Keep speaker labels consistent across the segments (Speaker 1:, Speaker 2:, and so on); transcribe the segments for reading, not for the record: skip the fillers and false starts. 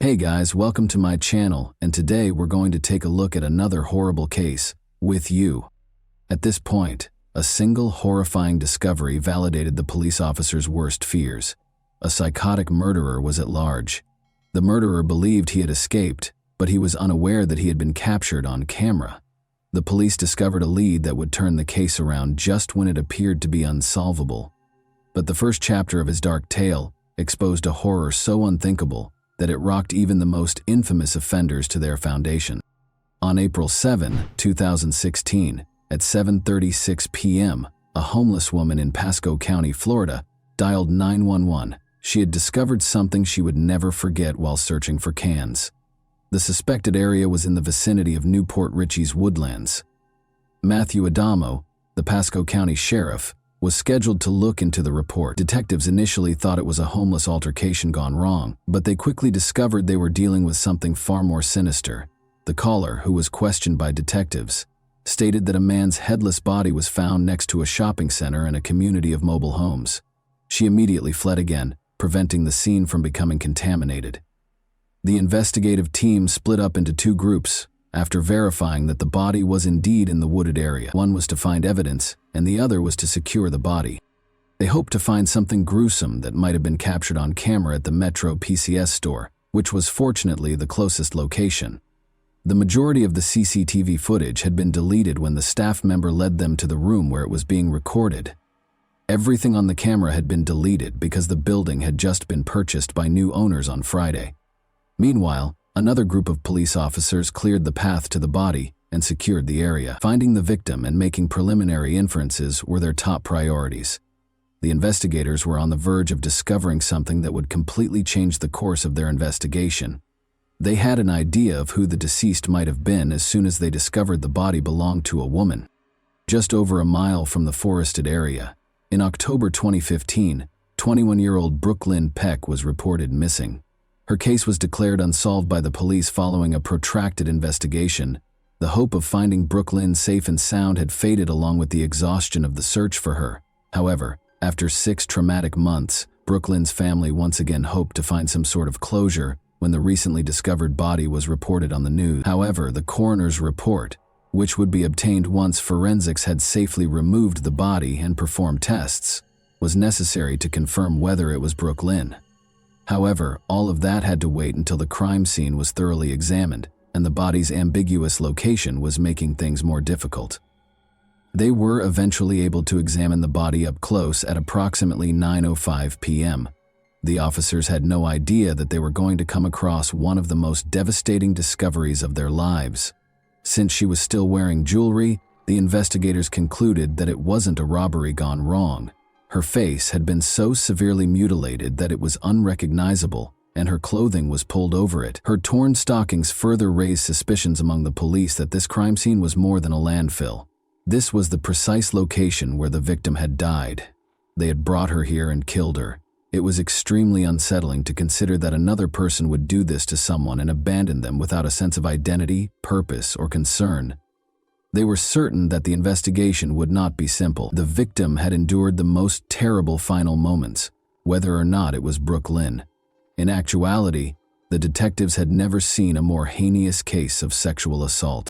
Speaker 1: Hey guys, welcome to my channel, and today we're going to take a look at another horrible case with you. At this point, a single horrifying discovery validated the police officer's worst fears. A psychotic murderer was at large. The murderer believed he had escaped, but he was unaware that he had been captured on camera. The police discovered a lead that would turn the case around just when it appeared to be unsolvable. But the first chapter of his dark tale exposed a horror so unthinkable that it rocked even the most infamous offenders to their foundation. On April 7, 2016, at 7:36 p.m., a homeless woman in Pasco County, Florida, dialed 911. She had discovered something she would never forget while searching for cans. The suspected area was in the vicinity of Newport Richey's Woodlands. Matthew Adamo, the Pasco County Sheriff, was scheduled to look into the report. Detectives initially thought it was a homeless altercation gone wrong, but they quickly discovered they were dealing with something far more sinister. The caller, who was questioned by detectives, stated that a man's headless body was found next to a shopping center and a community of mobile homes. She immediately fled again, preventing the scene from becoming contaminated. The investigative team split up into two groups after verifying that the body was indeed in the wooded area. One was to find evidence, and the other was to secure the body. They hoped to find something gruesome that might have been captured on camera at the Metro PCS store, which was fortunately the closest location. The majority of the CCTV footage had been deleted when the staff member led them to the room where it was being recorded. Everything on the camera had been deleted because the building had just been purchased by new owners on Friday. Meanwhile, another group of police officers cleared the path to the body and secured the area. Finding the victim and making preliminary inferences were their top priorities. The investigators were on the verge of discovering something that would completely change the course of their investigation. They had an idea of who the deceased might have been as soon as they discovered the body belonged to a woman. Just over a mile from the forested area, in October 2015, 21-year-old Brooklyn Peck was reported missing. Her case was declared unsolved by the police following a protracted investigation. The hope of finding Brooklyn safe and sound had faded along with the exhaustion of the search for her. However, after 6 traumatic months, Brooklyn's family once again hoped to find some sort of closure when the recently discovered body was reported on the news. However, the coroner's report, which would be obtained once forensics had safely removed the body and performed tests, was necessary to confirm whether it was Brooklyn. However, all of that had to wait until the crime scene was thoroughly examined, and the body's ambiguous location was making things more difficult. They were eventually able to examine the body up close at approximately 9:05 p.m. The officers had no idea that they were going to come across one of the most devastating discoveries of their lives. Since she was still wearing jewelry, the investigators concluded that it wasn't a robbery gone wrong. Her face had been so severely mutilated that it was unrecognizable, and her clothing was pulled over it. Her torn stockings further raised suspicions among the police that this crime scene was more than a landfill. This was the precise location where the victim had died. They had brought her here and killed her. It was extremely unsettling to consider that another person would do this to someone and abandon them without a sense of identity, purpose, or concern. They were certain that the investigation would not be simple. The victim had endured the most terrible final moments, whether or not it was Brooklyn. In actuality, the detectives had never seen a more heinous case of sexual assault.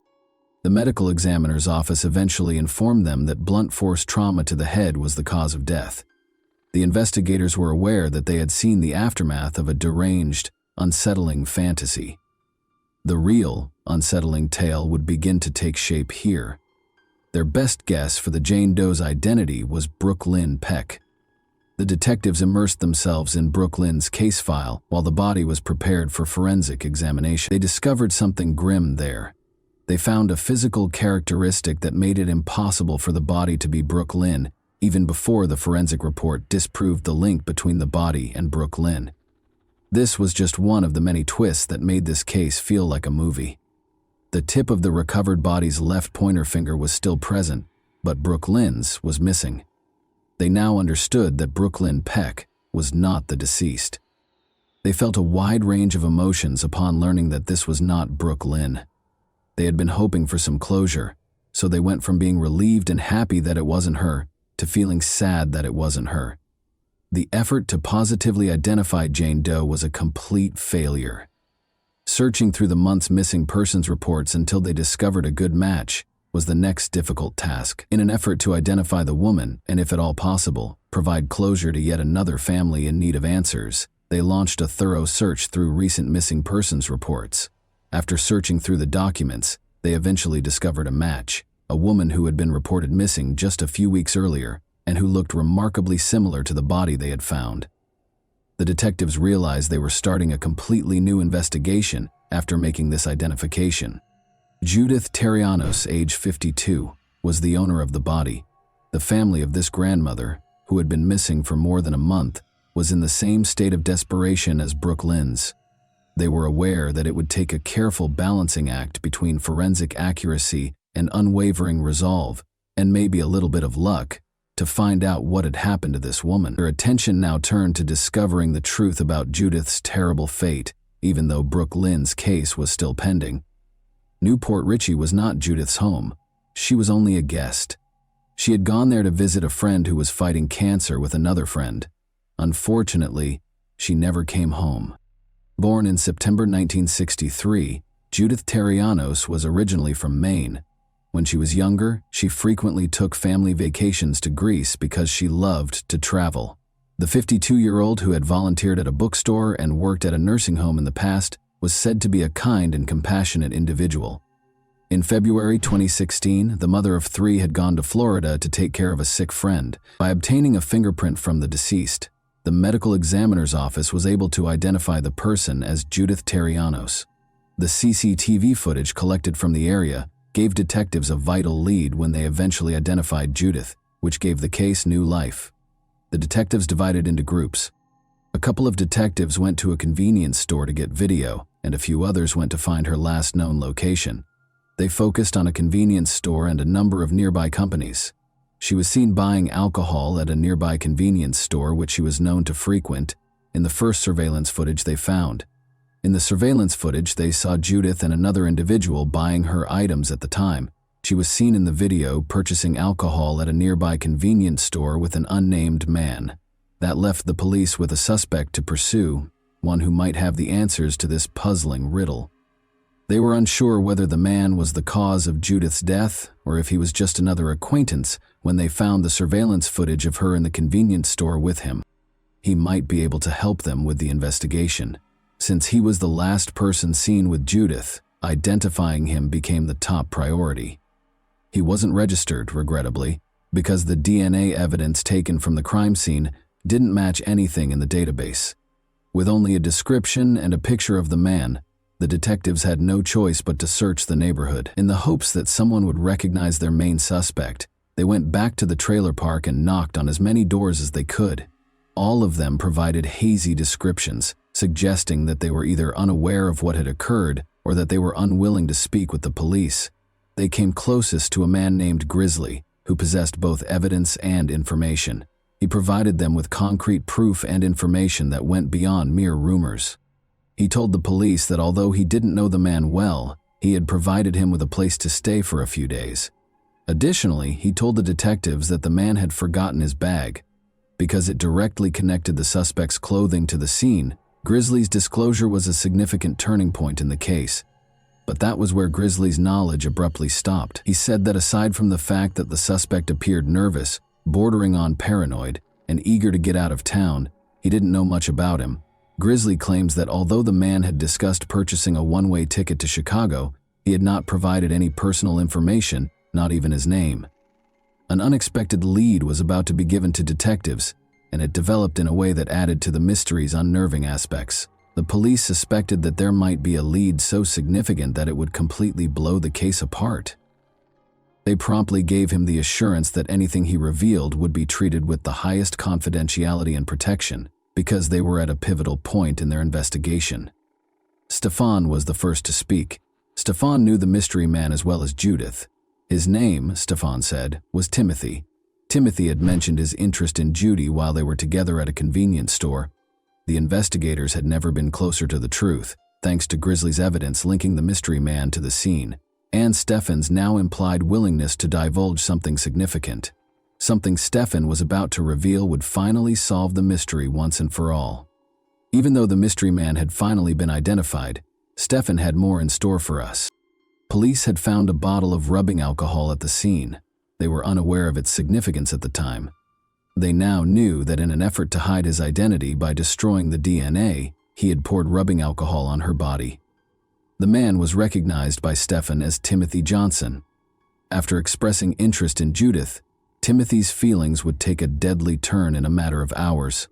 Speaker 1: The medical examiner's office eventually informed them that blunt force trauma to the head was the cause of death. The investigators were aware that they had seen the aftermath of a deranged, unsettling fantasy. The real, unsettling tale would begin to take shape here. Their best guess for the Jane Doe's identity was Brooklyn Peck. The detectives immersed themselves in Brooklyn's case file while the body was prepared for forensic examination. They discovered something grim there. They found a physical characteristic that made it impossible for the body to be Brooklyn, even before the forensic report disproved the link between the body and Brooklyn. This was just one of the many twists that made this case feel like a movie. The tip of the recovered body's left pointer finger was still present, but Brooklyn's was missing. They now understood that Brooklyn Peck was not the deceased. They felt a wide range of emotions upon learning that this was not Brooklyn. They had been hoping for some closure, so they went from being relieved and happy that it wasn't her to feeling sad that it wasn't her. The effort to positively identify Jane Doe was a complete failure. Searching through the month's missing persons reports until they discovered a good match was the next difficult task. In an effort to identify the woman and, if at all possible, provide closure to yet another family in need of answers, they launched a thorough search through recent missing persons reports. After searching through the documents, they eventually discovered a match, a woman who had been reported missing just a few weeks earlier and who looked remarkably similar to the body they had found. The detectives realized they were starting a completely new investigation after making this identification. Judith Terrianos, age 52, was the owner of the body. The family of this grandmother, who had been missing for more than a month, was in the same state of desperation as Brooke Lynn's. They were aware that it would take a careful balancing act between forensic accuracy and unwavering resolve, and maybe a little bit of luck, to find out what had happened to this woman. Their attention now turned to discovering the truth about Judith's terrible fate, even though Brooke Lynn's case was still pending. Newport Richey was not Judith's home. She was only a guest. She had gone there to visit a friend who was fighting cancer with another friend. Unfortunately, she never came home. Born in September 1963, Judith Terrianos was originally from Maine. When she was younger, she frequently took family vacations to Greece because she loved to travel. The 52-year-old, who had volunteered at a bookstore and worked at a nursing home in the past, was said to be a kind and compassionate individual. In February 2016, the mother of three had gone to Florida to take care of a sick friend. By obtaining a fingerprint from the deceased, the medical examiner's office was able to identify the person as Judith Terrianos. The CCTV footage collected from the area gave detectives a vital lead when they eventually identified Judith, which gave the case new life. The detectives divided into groups. A couple of detectives went to a convenience store to get video, and a few others went to find her last known location. They focused on a convenience store and a number of nearby companies. She was seen buying alcohol at a nearby convenience store which she was known to frequent in the first surveillance footage they found. In the surveillance footage, they saw Judith and another individual buying her items at the time. She was seen in the video purchasing alcohol at a nearby convenience store with an unnamed man. That left the police with a suspect to pursue, one who might have the answers to this puzzling riddle. They were unsure whether the man was the cause of Judith's death or if he was just another acquaintance when they found the surveillance footage of her in the convenience store with him. He might be able to help them with the investigation. Since he was the last person seen with Judith, identifying him became the top priority. He wasn't registered, regrettably, because the DNA evidence taken from the crime scene didn't match anything in the database. With only a description and a picture of the man, the detectives had no choice but to search the neighborhood. In the hopes that someone would recognize their main suspect, they went back to the trailer park and knocked on as many doors as they could. All of them provided hazy descriptions, suggesting that they were either unaware of what had occurred or that they were unwilling to speak with the police. They came closest to a man named Grizzly, who possessed both evidence and information. He provided them with concrete proof and information that went beyond mere rumors. He told the police that although he didn't know the man well, he had provided him with a place to stay for a few days. Additionally, he told the detectives that the man had forgotten his bag. Because it directly connected the suspect's clothing to the scene, Grizzly's disclosure was a significant turning point in the case. But that was where Grizzly's knowledge abruptly stopped. He said that aside from the fact that the suspect appeared nervous, bordering on paranoid, and eager to get out of town, he didn't know much about him. Grizzly claims that although the man had discussed purchasing a one-way ticket to Chicago, he had not provided any personal information, not even his name. An unexpected lead was about to be given to detectives, and it developed in a way that added to the mystery's unnerving aspects. The police suspected that there might be a lead so significant that it would completely blow the case apart. They promptly gave him the assurance that anything he revealed would be treated with the highest confidentiality and protection, because they were at a pivotal point in their investigation. Stefan was the first to speak. Stefan knew the mystery man as well as Judith. His name, Stefan said, was Timothy. Timothy had mentioned his interest in Judy while they were together at a convenience store. The investigators had never been closer to the truth, thanks to Grizzly's evidence linking the mystery man to the scene, and Stefan's now implied willingness to divulge something significant. Something Stefan was about to reveal would finally solve the mystery once and for all. Even though the mystery man had finally been identified, Stefan had more in store for us. Police had found a bottle of rubbing alcohol at the scene. They were unaware of its significance at the time. They now knew that in an effort to hide his identity by destroying the DNA, he had poured rubbing alcohol on her body. The man was recognized by Stefan as Timothy Johnson. After expressing interest in Judith, Timothy's feelings would take a deadly turn in a matter of hours.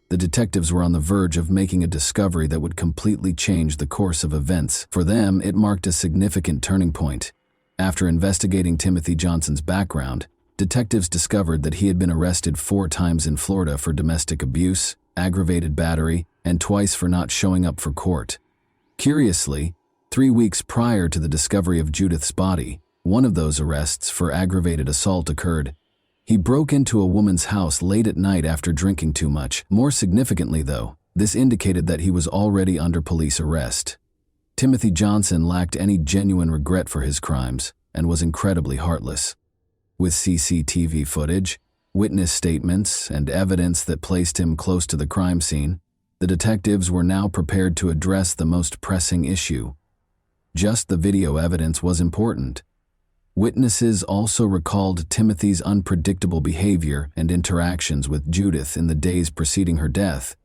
Speaker 1: The detectives were on the verge of making a discovery that would completely change the course of events. For them, it marked a significant turning point. After investigating Timothy Johnson's background, detectives discovered that he had been arrested 4 times in Florida for domestic abuse, aggravated battery, and twice for not showing up for court. Curiously, 3 weeks prior to the discovery of Judith's body, one of those arrests for aggravated assault occurred. He broke into a woman's house late at night after drinking too much. More significantly, though, this indicated that he was already under police arrest. Timothy Johnson lacked any genuine regret for his crimes and was incredibly heartless. With CCTV footage, witness statements, and evidence that placed him close to the crime scene, the detectives were now prepared to address the most pressing issue. Just the video evidence was important. Witnesses also recalled Timothy's unpredictable behavior and interactions with Judith in the days preceding her death,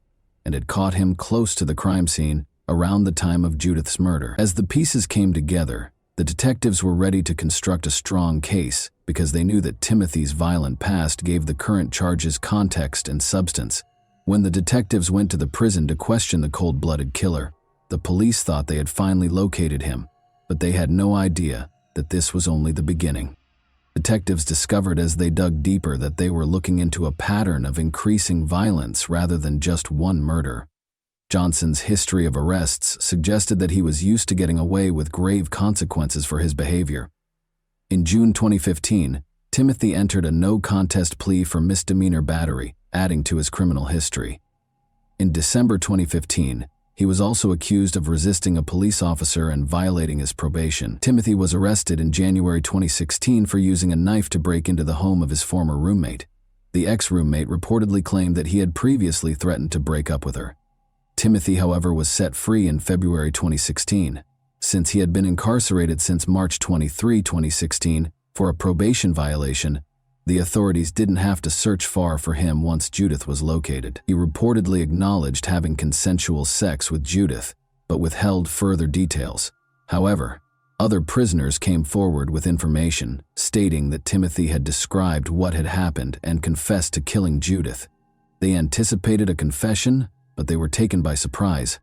Speaker 1: and had caught him close to the crime scene around the time of Judith's murder. As the pieces came together, the detectives were ready to construct a strong case because they knew that Timothy's violent past gave the current charges context and substance. When the detectives went to the prison to question the cold-blooded killer, the police thought they had finally located him, but they had no idea that this was only the beginning. Detectives discovered as they dug deeper that they were looking into a pattern of increasing violence rather than just one murder. Johnson's history of arrests suggested that he was used to getting away with grave consequences for his behavior. In June 2015, Timothy entered a no-contest plea for misdemeanor battery, adding to his criminal history. In December 2015, he was also accused of resisting a police officer and violating his probation. Timothy was arrested in January 2016 for using a knife to break into the home of his former roommate. The ex-roommate reportedly claimed that he had previously threatened to break up with her. Timothy, however, was set free in February 2016. Since he had been incarcerated since March 23, 2016, for a probation violation, the authorities didn't have to search far for him once Judith was located. He reportedly acknowledged having consensual sex with Judith, but withheld further details. However, other prisoners came forward with information stating that Timothy had described what had happened and confessed to killing Judith. They anticipated a confession, but they were taken by surprise.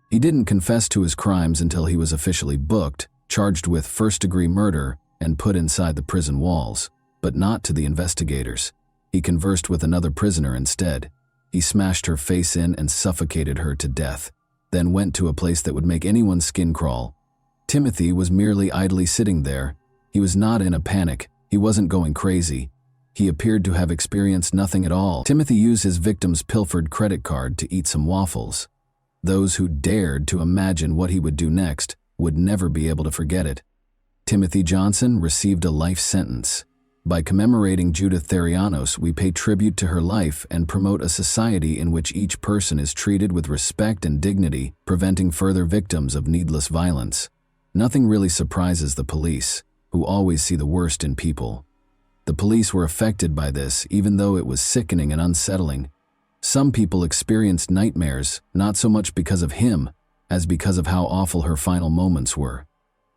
Speaker 1: He didn't confess to his crimes until he was officially booked, charged with first-degree murder, and put inside the prison walls, but not to the investigators. He conversed with another prisoner instead. He smashed her face in and suffocated her to death, then went to a place that would make anyone's skin crawl. Timothy was merely idly sitting there. He was not in a panic. He wasn't going crazy. He appeared to have experienced nothing at all. Timothy used his victim's pilfered credit card to eat some waffles. Those who dared to imagine what he would do next would never be able to forget it. Timothy Johnson received a life sentence. By commemorating Judith Therianos, we pay tribute to her life and promote a society in which each person is treated with respect and dignity, preventing further victims of needless violence. Nothing really surprises the police, who always see the worst in people. The police were affected by this, even though it was sickening and unsettling. Some people experienced nightmares, not so much because of him, as because of how awful her final moments were.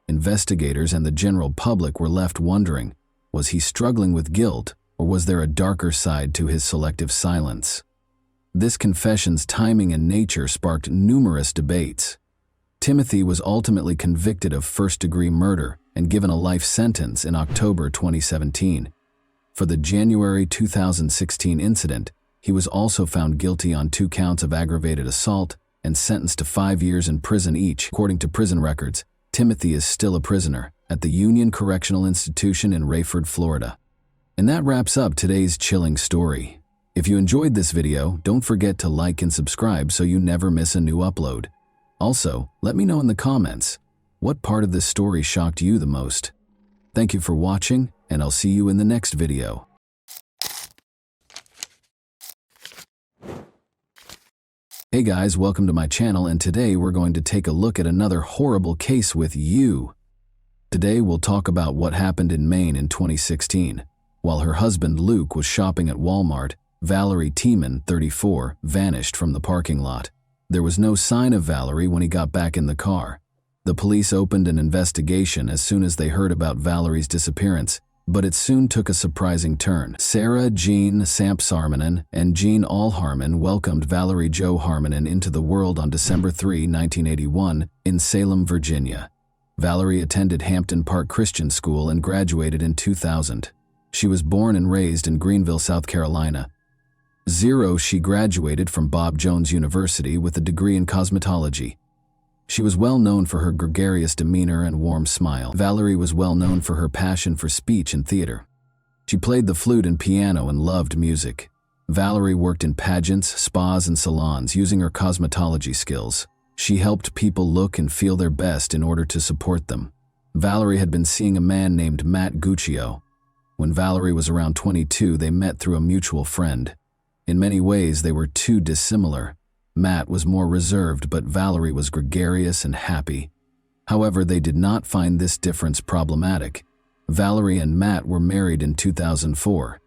Speaker 1: Investigators and the general public were left wondering, was he struggling with guilt, or was there a darker side to his selective silence? This confession's timing and nature sparked numerous debates. Timothy was ultimately convicted of first-degree murder and given a life sentence in October 2017. For the January 2016 incident, he was also found guilty on 2 counts of aggravated assault and sentenced to 5 years in prison each. According to prison records, Timothy is still a prisoner at the Union Correctional Institution in Rayford, Florida. And that wraps up today's chilling story. If you enjoyed this video, don't forget to like and subscribe so you never miss a new upload. Also, let me know in the comments, what part of this story shocked you the most? Thank you for watching, and I'll see you in the next video. Hey guys, welcome to my channel, and today we're going to take a look at another horrible case with you. Today we'll talk about what happened in Maine in 2016. While her husband Luke was shopping at Walmart, Valerie Tiemann, 34, vanished from the parking lot. There was no sign of Valerie when he got back in the car. The police opened an investigation as soon as they heard about Valerie's disappearance, but it soon took a surprising turn. Sarah Jean Sampsarmanen and Jean Allharman welcomed Valerie Jo Harmanen into the world on December 3, 1981, in Salem, Virginia. Valerie attended Hampton Park Christian School and graduated in 2000. She was born and raised in Greenville, South Carolina. She graduated from Bob Jones University with a degree in cosmetology. She was well known for her gregarious demeanor and warm smile. Valerie was well known for her passion for speech and theater. She played the flute and piano and loved music. Valerie worked in pageants, spas, and salons using her cosmetology skills. She helped people look and feel their best in order to support them. Valerie had been seeing a man named Matt Guccio. When Valerie was around 22, they met through a mutual friend. In many ways, they were too dissimilar. Matt was more reserved, but Valerie was gregarious and happy. However, they did not find this difference problematic. Valerie and Matt were married in 2004.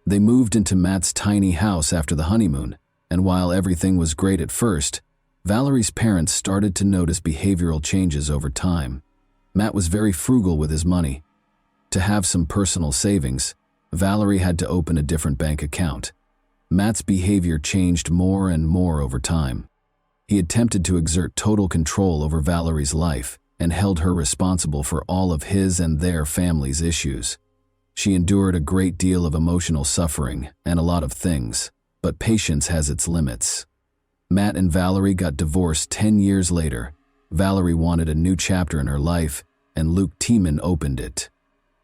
Speaker 1: They moved into Matt's tiny house after the honeymoon, and while everything was great at first, Valerie's parents started to notice behavioral changes over time. Matt was very frugal with his money. To have some personal savings, Valerie had to open a different bank account. Matt's behavior changed more and more over time. He attempted to exert total control over Valerie's life and held her responsible for all of his and their family's issues. She endured a great deal of emotional suffering and a lot of things, but patience has its limits. Matt and Valerie got divorced 10 years later. Valerie wanted a new chapter in her life, and Luke Tiemann opened it.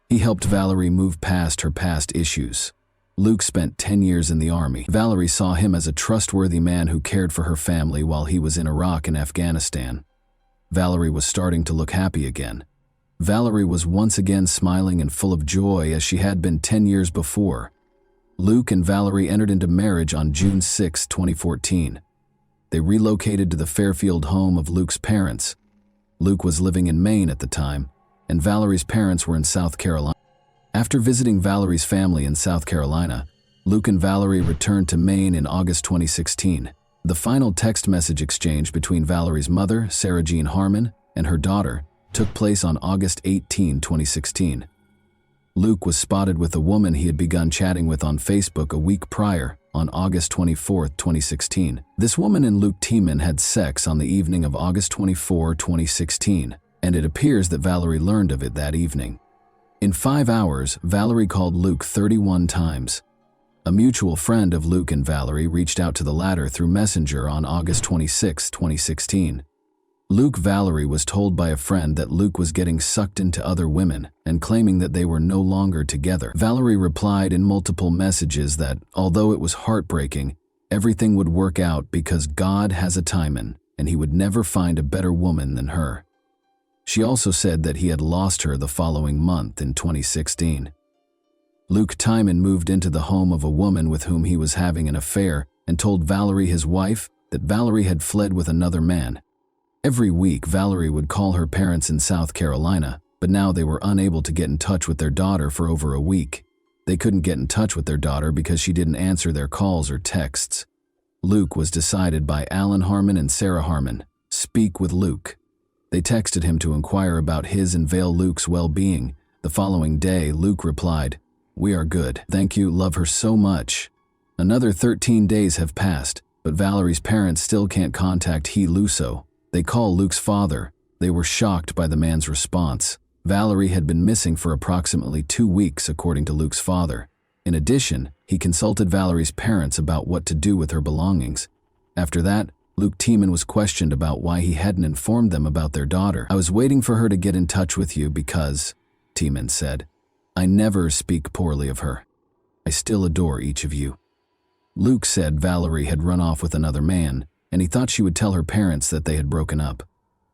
Speaker 1: He helped Valerie move past her past issues. Luke spent 10 years in the army. Valerie saw him as a trustworthy man who cared for her family while he was in Iraq and Afghanistan. Valerie was starting to look happy again. Valerie was once again smiling and full of joy as she had been 10 years before. Luke and Valerie entered into marriage on June 6, 2014. They relocated to the Fairfield home of Luke's parents. Luke was living in Maine at the time, and Valerie's parents were in South Carolina. After visiting Valerie's family in South Carolina, Luke and Valerie returned to Maine in August 2016. The final text message exchange between Valerie's mother, Sarah Jean Harman, and her daughter took place on August 18, 2016. Luke was spotted with a woman he had begun chatting with on Facebook a week prior, on August 24, 2016. This woman and Luke Tiemann had sex on the evening of August 24, 2016, and it appears that Valerie learned of it that evening. In 5 hours, Valerie called Luke 31 times. A mutual friend of Luke and Valerie reached out to the latter through Messenger on August 26, 2016. Valerie was told by a friend that Luke was getting sucked into other women and claiming that they were no longer together. Valerie replied in multiple messages that, although it was heartbreaking, everything would work out because God has a timing and he would never find a better woman than her. She also said that he had lost her the following month in 2016. Luke Tiemann moved into the home of a woman with whom he was having an affair and told Valerie, his wife, that Valerie had fled with another man. Every week, Valerie would call her parents in South Carolina, but now they were unable to get in touch with their daughter for over a week. They couldn't get in touch with their daughter because she didn't answer their calls or texts. Luke was decided by Alan Harman and Sarah Harman. Speak with Luke. They texted him to inquire about his and Luke's well-being. The following day, Luke replied, "We are good. Thank you, love her so much." Another 13 days have passed, but Valerie's parents still can't contact Luso. They call Luke's father. They were shocked by the man's response. Valerie had been missing for approximately 2 weeks, according to Luke's father. In addition, he consulted Valerie's parents about what to do with her belongings. After that, Luke Tiemann was questioned about why he hadn't informed them about their daughter. "I was waiting for her to get in touch with you because," Tiemann said, "I never speak poorly of her. I still adore each of you." Luke said Valerie had run off with another man, and he thought she would tell her parents that they had broken up.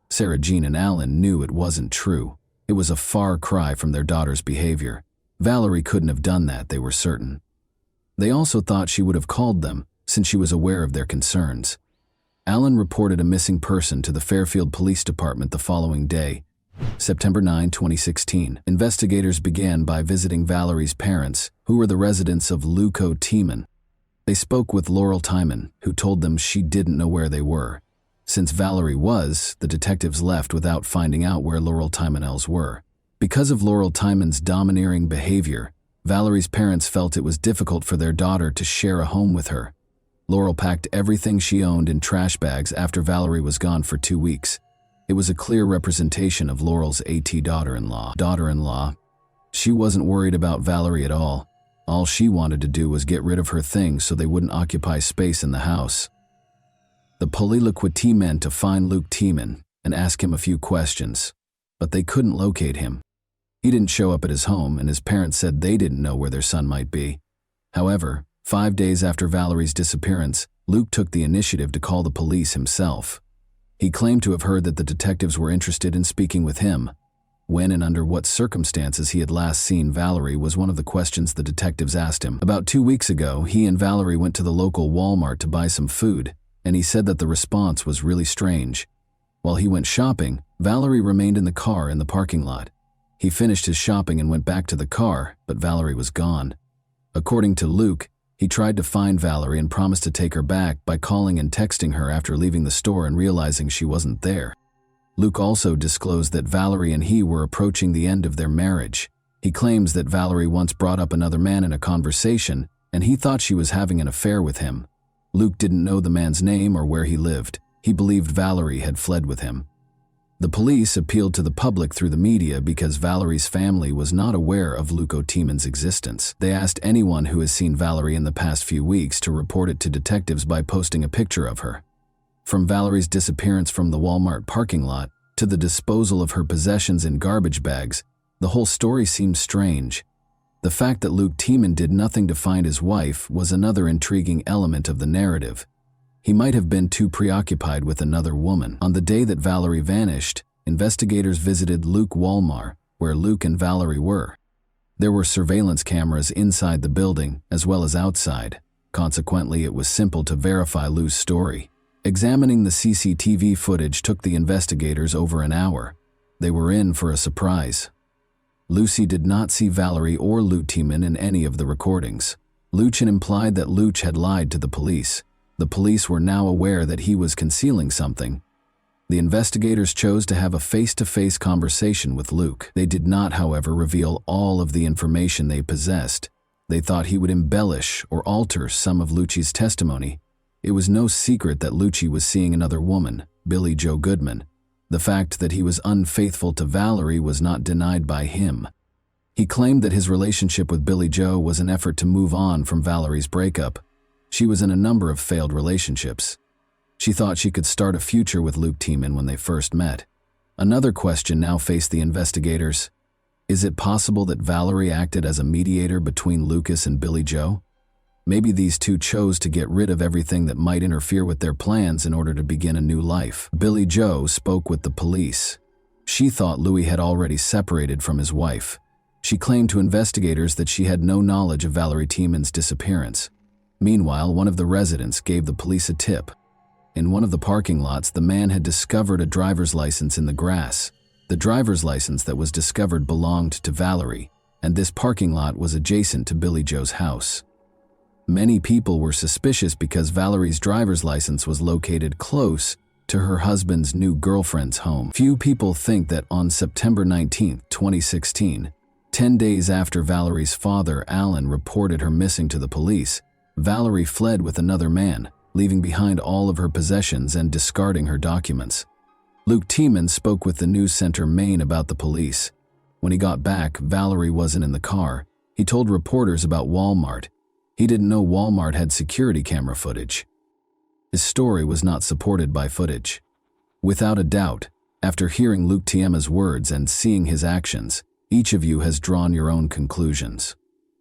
Speaker 1: Sarah Jean and Alan knew it wasn't true. It was a far cry from their daughter's behavior. Valerie couldn't have done that, they were certain. They also thought she would have called them, since she was aware of their concerns. Alan reported a missing person to the Fairfield Police Department the following day, September 9, 2016. Investigators began by visiting Valerie's parents, who were the residents of Luco Tiemann. They spoke with Laurel Tiemann, who told them she didn't know where they were. Since Valerie was, the detectives left without finding out where Laurel Tiemann's were. Because of Laurel Tiemann's domineering behavior, Valerie's parents felt it was difficult for their daughter to share a home with her. Laurel packed everything she owned in trash bags after Valerie was gone for 2 weeks. It was a clear representation of Laurel's daughter-in-law. She wasn't worried about Valerie at all. All she wanted to do was get rid of her things so they wouldn't occupy space in the house. The police meant to find Luke Tiemann and ask him a few questions, but they couldn't locate him. He didn't show up at his home, and his parents said they didn't know where their son might be. However, 5 days after Valerie's disappearance, Luke took the initiative to call the police himself. He claimed to have heard that the detectives were interested in speaking with him. When and under what circumstances he had last seen Valerie was one of the questions the detectives asked him. About 2 weeks ago, he and Valerie went to the local Walmart to buy some food, and he said that the response was really strange. While he went shopping, Valerie remained in the car in the parking lot. He finished his shopping and went back to the car, but Valerie was gone. According to Luke, he tried to find Valerie and promised to take her back by calling and texting her after leaving the store and realizing she wasn't there. Luke also disclosed that Valerie and he were approaching the end of their marriage. He claims that Valerie once brought up another man in a conversation, and he thought she was having an affair with him. Luke didn't know the man's name or where he lived. He believed Valerie had fled with him. The police appealed to the public through the media because Valerie's family was not aware of Luco Tiemann's existence. They asked anyone who has seen Valerie in the past few weeks to report it to detectives by posting a picture of her. From Valerie's disappearance from the Walmart parking lot to the disposal of her possessions in garbage bags, the whole story seemed strange. The fact that Luke Tiemann did nothing to find his wife was another intriguing element of the narrative. He might have been too preoccupied with another woman. On the day that Valerie vanished, investigators visited Luke Walmart, where Luke and Valerie were. There were surveillance cameras inside the building as well as outside. Consequently, it was simple to verify Lou's story. Examining the CCTV footage took the investigators over an hour. They were in for a surprise. Lucy did not see Valerie or Luke Tiemann in any of the recordings. Luchin implied that Luch had lied to the police. The police were now aware that he was concealing something. The investigators chose to have a face-to-face conversation with Luke. They did not, however, reveal all of the information they possessed. They thought he would embellish or alter some of Lucci's testimony. It was no secret that Lucci was seeing another woman, Billie Jo Goodman. The fact that he was unfaithful to Valerie was not denied by him. He claimed that his relationship with Billie Jo was an effort to move on from Valerie's breakup. She was in a number of failed relationships. She thought she could start a future with Luke Tiemann when they first met. Another question now faced the investigators. Is it possible that Valerie acted as a mediator between Lucas and Billie Jo? Maybe these two chose to get rid of everything that might interfere with their plans in order to begin a new life. Billie Jo spoke with the police. She thought Louis had already separated from his wife. She claimed to investigators that she had no knowledge of Valerie Tiemann's disappearance. Meanwhile, one of the residents gave the police a tip. In one of the parking lots, the man had discovered a driver's license in the grass. The driver's license that was discovered belonged to Valerie, and this parking lot was adjacent to Billie Jo's house. Many people were suspicious because Valerie's driver's license was located close to her husband's new girlfriend's home. Few people think that on September 19, 2016, 10 days after Valerie's father, Alan, reported her missing to the police, Valerie fled with another man, leaving behind all of her possessions and discarding her documents. Luke Tiemann spoke with the news center Maine about the police. When he got back, Valerie wasn't in the car. He told reporters about Walmart. He didn't know Walmart had security camera footage. His story was not supported by footage. Without a doubt, after hearing Luke Tiemann's words and seeing his actions, each of you has drawn your own conclusions.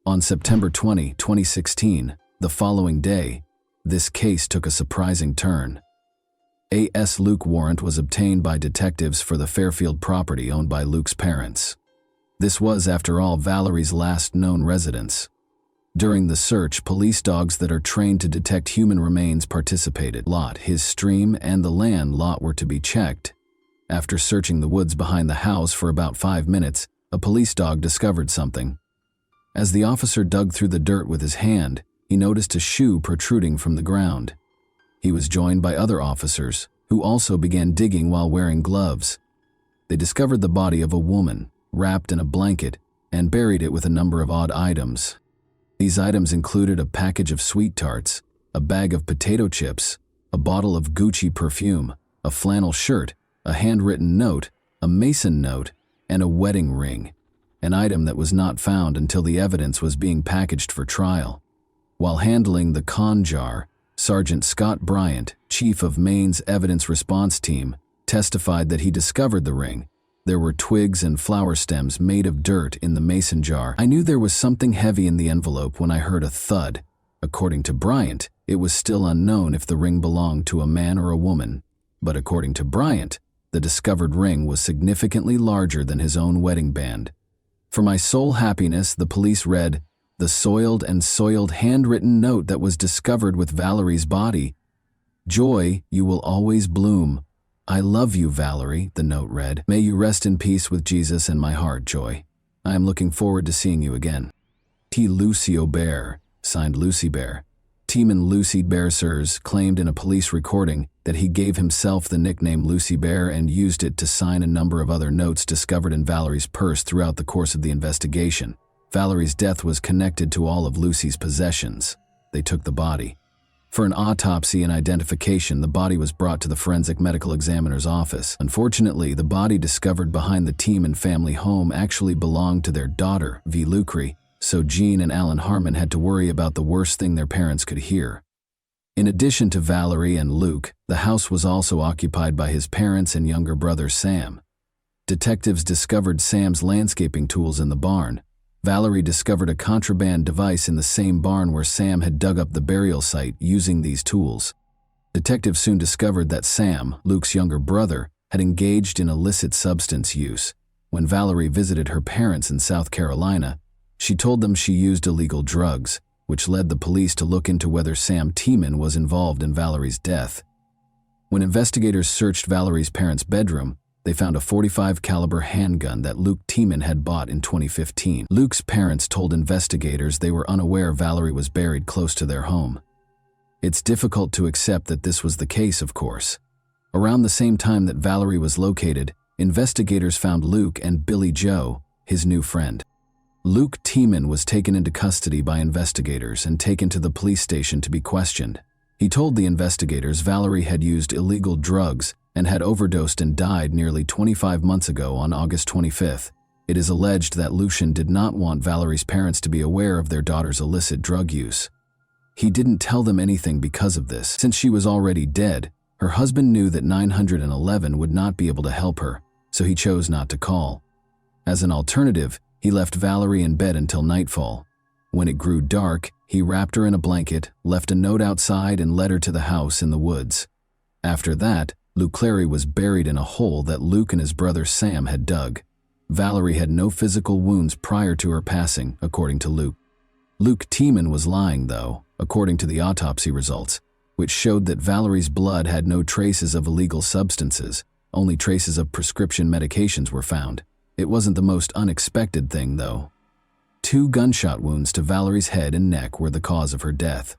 Speaker 1: On September 20, 2016, the following day, this case took a surprising turn. A Luke warrant was obtained by detectives for the Fairfield property owned by Luke's parents. This was, after all, Valerie's last known residence. During the search, police dogs that are trained to detect human remains participated. His stream, and the land lot were to be checked. After searching the woods behind the house for about 5 minutes, a police dog discovered something. As the officer dug through the dirt with his hand, he noticed a shoe protruding from the ground. He was joined by other officers, who also began digging while wearing gloves. They discovered the body of a woman, wrapped in a blanket, and buried it with a number of odd items. These items included a package of sweet tarts, a bag of potato chips, a bottle of Gucci perfume, a flannel shirt, a handwritten note, a Mason note, and a wedding ring, an item that was not found until the evidence was being packaged for trial. While handling the con jar, Sergeant Scott Bryant, chief of Maine's Evidence Response Team, testified that he discovered the ring. There were twigs and flower stems made of dirt in the mason jar. I knew there was something heavy in the envelope when I heard a thud. According to Bryant, it was still unknown if the ring belonged to a man or a woman. But according to Bryant, the discovered ring was significantly larger than his own wedding band. For my sole happiness, the police read, "The soiled and soiled handwritten note that was discovered with Valerie's body. Joy, you will always bloom. I love you, Valerie," the note read. "May you rest in peace with Jesus in my heart, Joy. I am looking forward to seeing you again. T. Lucio Bear," signed Lucy Bear. Teaman Lucy Bear Sirs claimed in a police recording that he gave himself the nickname Lucy Bear and used it to sign a number of other notes discovered in Valerie's purse throughout the course of the investigation. Valerie's death was connected to all of Lucy's possessions. They took the body. For an autopsy and identification, the body was brought to the forensic medical examiner's office. Unfortunately, the body discovered behind the Team and family home actually belonged to their daughter, V. Lucre, so Jean and Alan Harmon had to worry about the worst thing their parents could hear. In addition to Valerie and Luke, the house was also occupied by his parents and younger brother Sam. Detectives discovered Sam's landscaping tools in the barn. Valerie discovered a contraband device in the same barn where Sam had dug up the burial site using these tools. Detectives soon discovered that Sam, Luke's younger brother, had engaged in illicit substance use. When Valerie visited her parents in South Carolina, she told them she used illegal drugs, which led the police to look into whether Sam Teeman was involved in Valerie's death. When investigators searched Valerie's parents' bedroom, they found a .45 caliber handgun that Luke Teeman had bought in 2015. Luke's parents told investigators they were unaware Valerie was buried close to their home. It's difficult to accept that this was the case, of course. Around the same time that Valerie was located, investigators found Luke and Billy Joe, his new friend. Luke Teeman was taken into custody by investigators and taken to the police station to be questioned. He told the investigators Valerie had used illegal drugs and had overdosed and died nearly 25 months ago on August 25th. It is alleged that Lucian did not want Valerie's parents to be aware of their daughter's illicit drug use. He didn't tell them anything because of this. Since she was already dead, her husband knew that 911 would not be able to help her, so he chose not to call. As an alternative, he left Valerie in bed until nightfall. When it grew dark, he wrapped her in a blanket, left a note outside, and led her to the house in the woods. After that, Luke Clary was buried in a hole that Luke and his brother Sam had dug. Valerie had no physical wounds prior to her passing, according to Luke. Luke Teeman was lying, though, according to the autopsy results, which showed that Valerie's blood had no traces of illegal substances, only traces of prescription medications were found. It wasn't the most unexpected thing, though. 2 gunshot wounds to Valerie's head and neck were the cause of her death.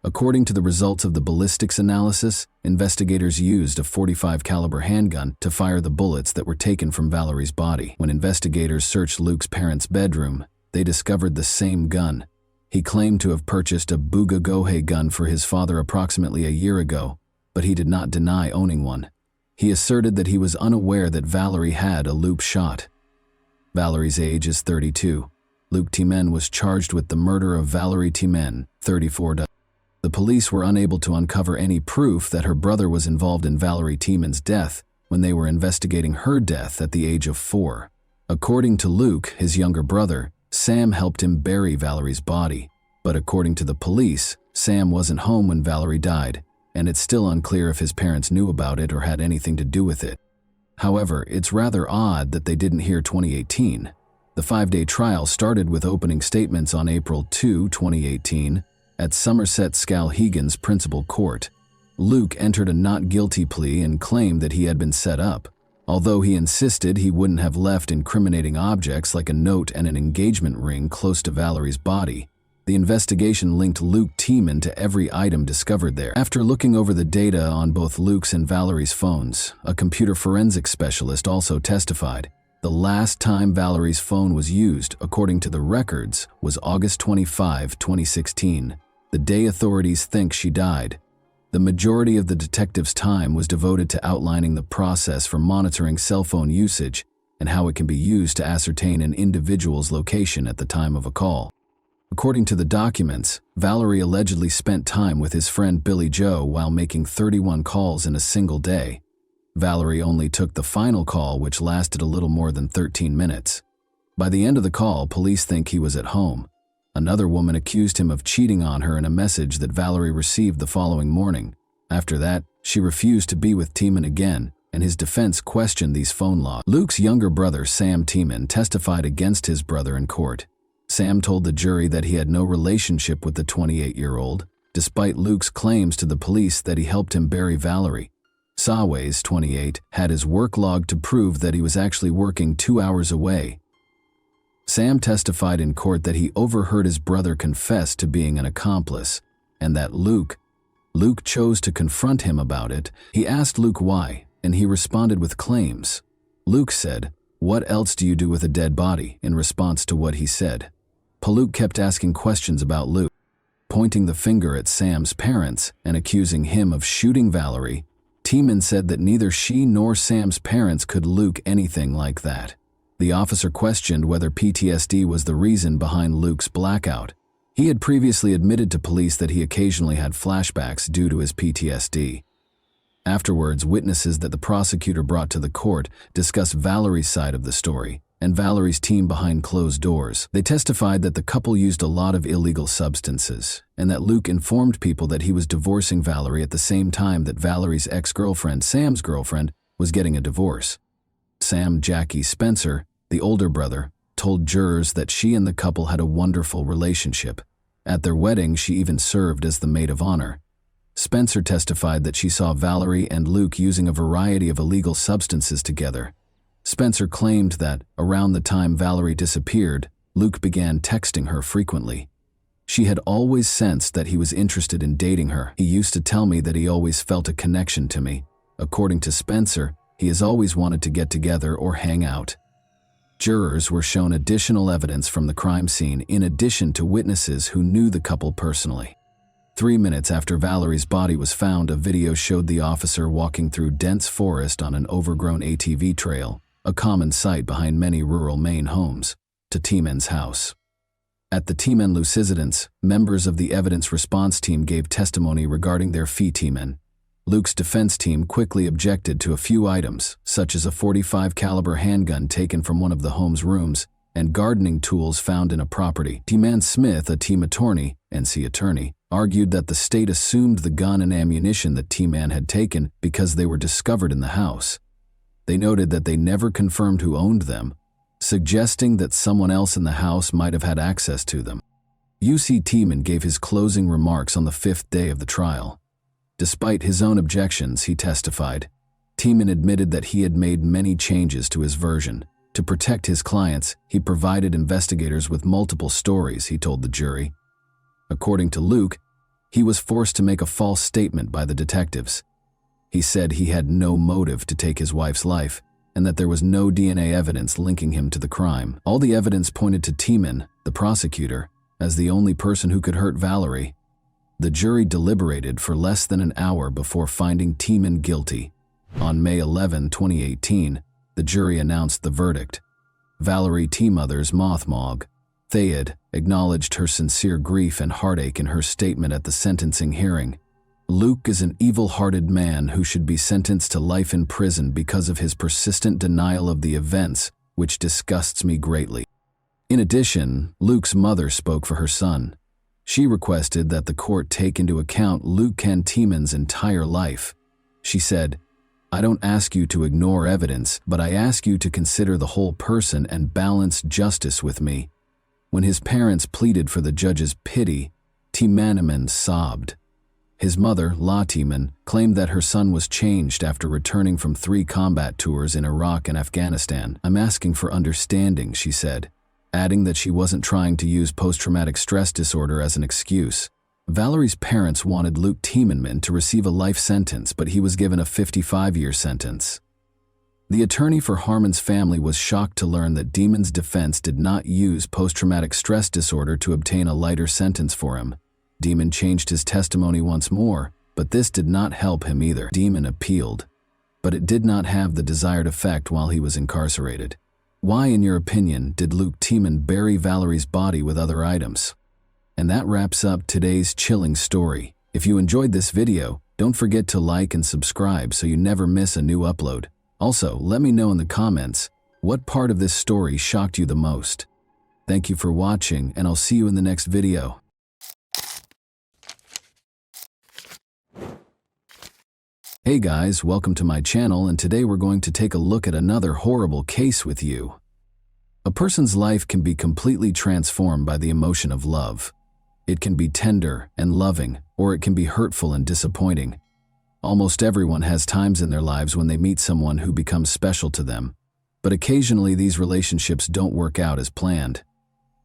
Speaker 1: According to the results of the ballistics analysis, investigators used a .45 caliber handgun to fire the bullets that were taken from Valerie's body. When investigators searched Luke's parents' bedroom, they discovered the same gun. He claimed to have purchased a Buga Gohei gun for his father approximately a year ago, but he did not deny owning one. He asserted that he was unaware that Valerie had a loop shot. Valerie's age is 32. Luke Teeman was charged with the murder of Valerie Teeman, 34. The police were unable to uncover any proof that her brother was involved in Valerie Teeman's death when they were investigating her death at the age of 4. According to Luke, his younger brother, Sam helped him bury Valerie's body, but according to the police, Sam wasn't home when Valerie died, and it's still unclear if his parents knew about it or had anything to do with it. However, it's rather odd that they didn't hear 2018. The 5-day trial started with opening statements on April 2, 2018, at Somerset Skowhegan's principal court. Luke entered a not guilty plea and claimed that he had been set up, although he insisted he wouldn't have left incriminating objects like a note and an engagement ring close to Valerie's body. The investigation linked Luke Tiemann to every item discovered there. After looking over the data on both Luke's and Valerie's phones, a computer forensics specialist also testified. The last time Valerie's phone was used, according to the records, was August 25, 2016, the day authorities think she died. The majority of the detective's time was devoted to outlining the process for monitoring cell phone usage and how it can be used to ascertain an individual's location at the time of a call. According to the documents, Valerie allegedly spent time with his friend Billy Joe while making 31 calls in a single day. Valerie only took the final call, which lasted a little more than 13 minutes. By the end of the call, police think he was at home. Another woman accused him of cheating on her in a message that Valerie received the following morning. After that, she refused to be with Tiemann again, and his defense questioned these phone logs. Luke's younger brother, Sam Tiemann, testified against his brother in court. Sam told the jury that he had no relationship with the 28-year-old, despite Luke's claims to the police that he helped him bury Valerie. Saways, 28, had his work log to prove that he was actually working 2 hours away. Sam testified in court that he overheard his brother confess to being an accomplice, and that Luke chose to confront him about it. He asked Luke why, and he responded with claims. Luke said, "What else do you do with a dead body?" in response to what he said. Luke kept asking questions about Luke, pointing the finger at Sam's parents and accusing him of shooting Valerie. Tiemann said that neither she nor Sam's parents could Luke anything like that. The officer questioned whether PTSD was the reason behind Luke's blackout. He had previously admitted to police that he occasionally had flashbacks due to his PTSD. Afterwards, witnesses that the prosecutor brought to the court discussed Valerie's side of the story and Valerie's team behind closed doors. They testified that the couple used a lot of illegal substances and that Luke informed people that he was divorcing Valerie at the same time that Valerie's ex-girlfriend, Sam's girlfriend, was getting a divorce. Sam Jackie Spencer, the older brother, told jurors that she and the couple had a wonderful relationship. At their wedding, she even served as the maid of honor. Spencer testified that she saw Valerie and Luke using a variety of illegal substances together. Spencer claimed that, around the time Valerie disappeared, Luke began texting her frequently. She had always sensed that he was interested in dating her. "He used to tell me that he always felt a connection to me. According to Spencer, he has always wanted to get together or hang out." Jurors were shown additional evidence from the crime scene in addition to witnesses who knew the couple personally. 3 minutes after Valerie's body was found, a video showed the officer walking through dense forest on an overgrown ATV trail, a common sight behind many rural Maine homes, to Tiemann's house. At the Tiemann Lucidance, members of the evidence response team gave testimony regarding their fee Tiemann. Luke's defense team quickly objected to a few items, such as a .45 caliber handgun taken from one of the home's rooms and gardening tools found in a property. Tiemann Smith, a team attorney, NC attorney, argued that the state assumed the gun and ammunition that Tiemann had taken because they were discovered in the house. They noted that they never confirmed who owned them, suggesting that someone else in the house might have had access to them. UC Tiemann gave his closing remarks on the 5th day of the trial. Despite his own objections, he testified. Tiemann admitted that he had made many changes to his version. To protect his clients, he provided investigators with multiple stories, he told the jury. According to Luke, he was forced to make a false statement by the detectives. He said he had no motive to take his wife's life and that there was no DNA evidence linking him to the crime. All the evidence pointed to Tiemann, the prosecutor, as the only person who could hurt Valerie. The jury deliberated for less than an hour before finding Tiemann guilty. On May 11, 2018, the jury announced the verdict. Valerie T. Mothers Mothmog Thayed acknowledged her sincere grief and heartache in her statement at the sentencing hearing. "Luke is an evil-hearted man who should be sentenced to life in prison because of his persistent denial of the events, which disgusts me greatly." In addition, Luke's mother spoke for her son. She requested that the court take into account Luke Tiemann's entire life. She said, I don't ask you to ignore evidence, but I ask you to consider the whole person and balance justice with me. When his parents pleaded for the judge's pity, Timaneman sobbed. His mother, Latiman, claimed that her son was changed after returning from 3 combat tours in Iraq and Afghanistan. I'm asking for understanding, she said, adding that she wasn't trying to use post-traumatic stress disorder as an excuse. Valerie's parents wanted Luke Timanman to receive a life sentence, but he was given a 55-year sentence. The attorney for Harmon's family was shocked to learn that Demon's defense did not use post-traumatic stress disorder to obtain a lighter sentence for him. Demon changed his testimony once more, but this did not help him either. Demon appealed, but it did not have the desired effect while he was incarcerated. Why, in your opinion, did Luke Timan bury Valerie's body with other items? And that wraps up today's chilling story. If you enjoyed this video, don't forget to like and subscribe so you never miss a new upload. Also, let me know in the comments what part of this story shocked you the most. Thank you for watching, and I'll see you in the next video. Hey guys, welcome to my channel, and today we're going to take a look at another horrible case with you. A person's life can be completely transformed by the emotion of love. It can be tender and loving, or it can be hurtful and disappointing. Almost everyone has times in their lives when they meet someone who becomes special to them, but occasionally these relationships don't work out as planned.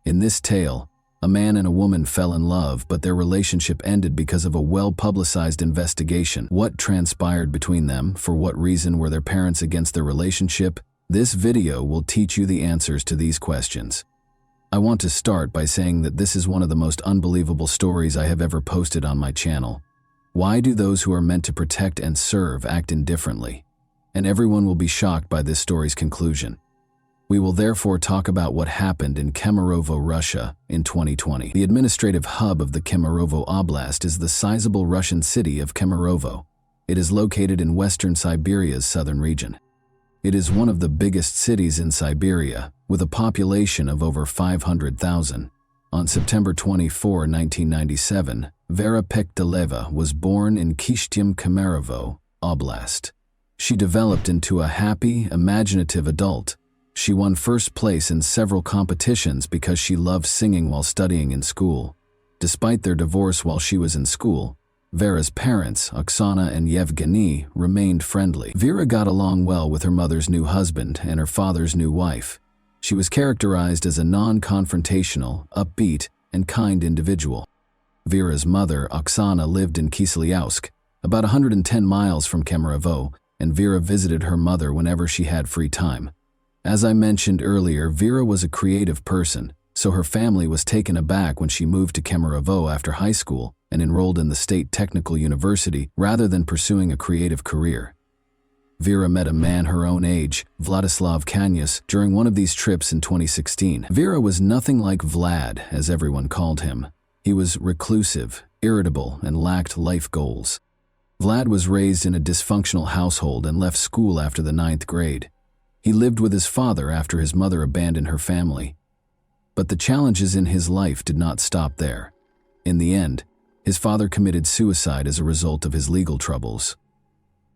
Speaker 1: In this tale, a man and a woman fell in love, but their relationship ended because of a well-publicized investigation. What transpired between them? For what reason were their parents against their relationship? This video will teach you the answers to these questions. I want to start by saying that this is one of the most unbelievable stories I have ever posted on my channel. Why do those who are meant to protect and serve act indifferently? And everyone will be shocked by this story's conclusion. We will therefore talk about what happened in Kemerovo, Russia, in 2020. The administrative hub of the Kemerovo Oblast is the sizable Russian city of Kemerovo. It is located in western Siberia's southern region. It is one of the biggest cities in Siberia, with a population of over 500,000. On September 24, 1997, Vera Pekdeleva was born in Kishtym, Kemerovo Oblast. She developed into a happy, imaginative adult. She won first place in several competitions because she loved singing while studying in school. Despite their divorce while she was in school, Vera's parents, Oksana and Yevgeny, remained friendly. Vera got along well with her mother's new husband and her father's new wife. She was characterized as a non-confrontational, upbeat, and kind individual. Vera's mother, Oksana, lived in Kiselyovsk, about 110 miles from Kemerovo, and Vera visited her mother whenever she had free time. As I mentioned earlier, Vera was a creative person, so her family was taken aback when she moved to Kemerovo after high school and enrolled in the State Technical University rather than pursuing a creative career. Vera met a man her own age, Vladislav Kanyas, during one of these trips in 2016. Vera was nothing like Vlad, as everyone called him. He was reclusive, irritable, and lacked life goals. Vlad was raised in a dysfunctional household and left school after the 9th grade. He lived with his father after his mother abandoned her family. But the challenges in his life did not stop there. In the end, his father committed suicide as a result of his legal troubles.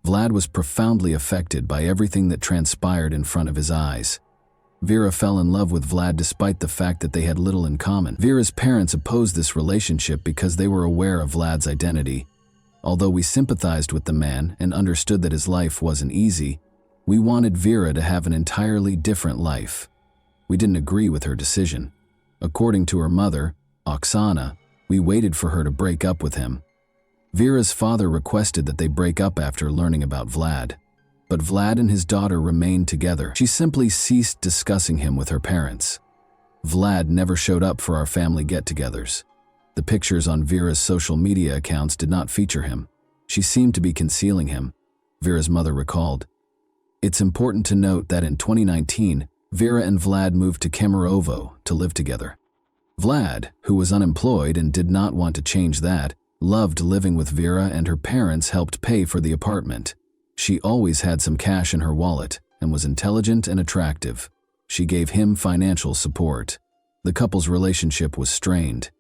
Speaker 1: Vlad was profoundly affected by everything that transpired in front of his eyes. Vera fell in love with Vlad despite the fact that they had little in common. Vera's parents opposed this relationship because they were aware of Vlad's identity. Although we sympathized with the man and understood that his life wasn't easy, we wanted Vera to have an entirely different life. We didn't agree with her decision. According to her mother, Oksana, we waited for her to break up with him. Vera's father requested that they break up after learning about Vlad. But Vlad and his daughter remained together. She simply ceased discussing him with her parents. Vlad never showed up for our family get-togethers. The pictures on Vera's social media accounts did not feature him. She seemed to be concealing him, Vera's mother recalled. It's important to note that in 2019, Vera and Vlad moved to Kemerovo to live together. Vlad, who was unemployed and did not want to change that, loved living with Vera, and her parents helped pay for the apartment. She always had some cash in her wallet and was intelligent and attractive. She gave him financial support. The couple's relationship was strained.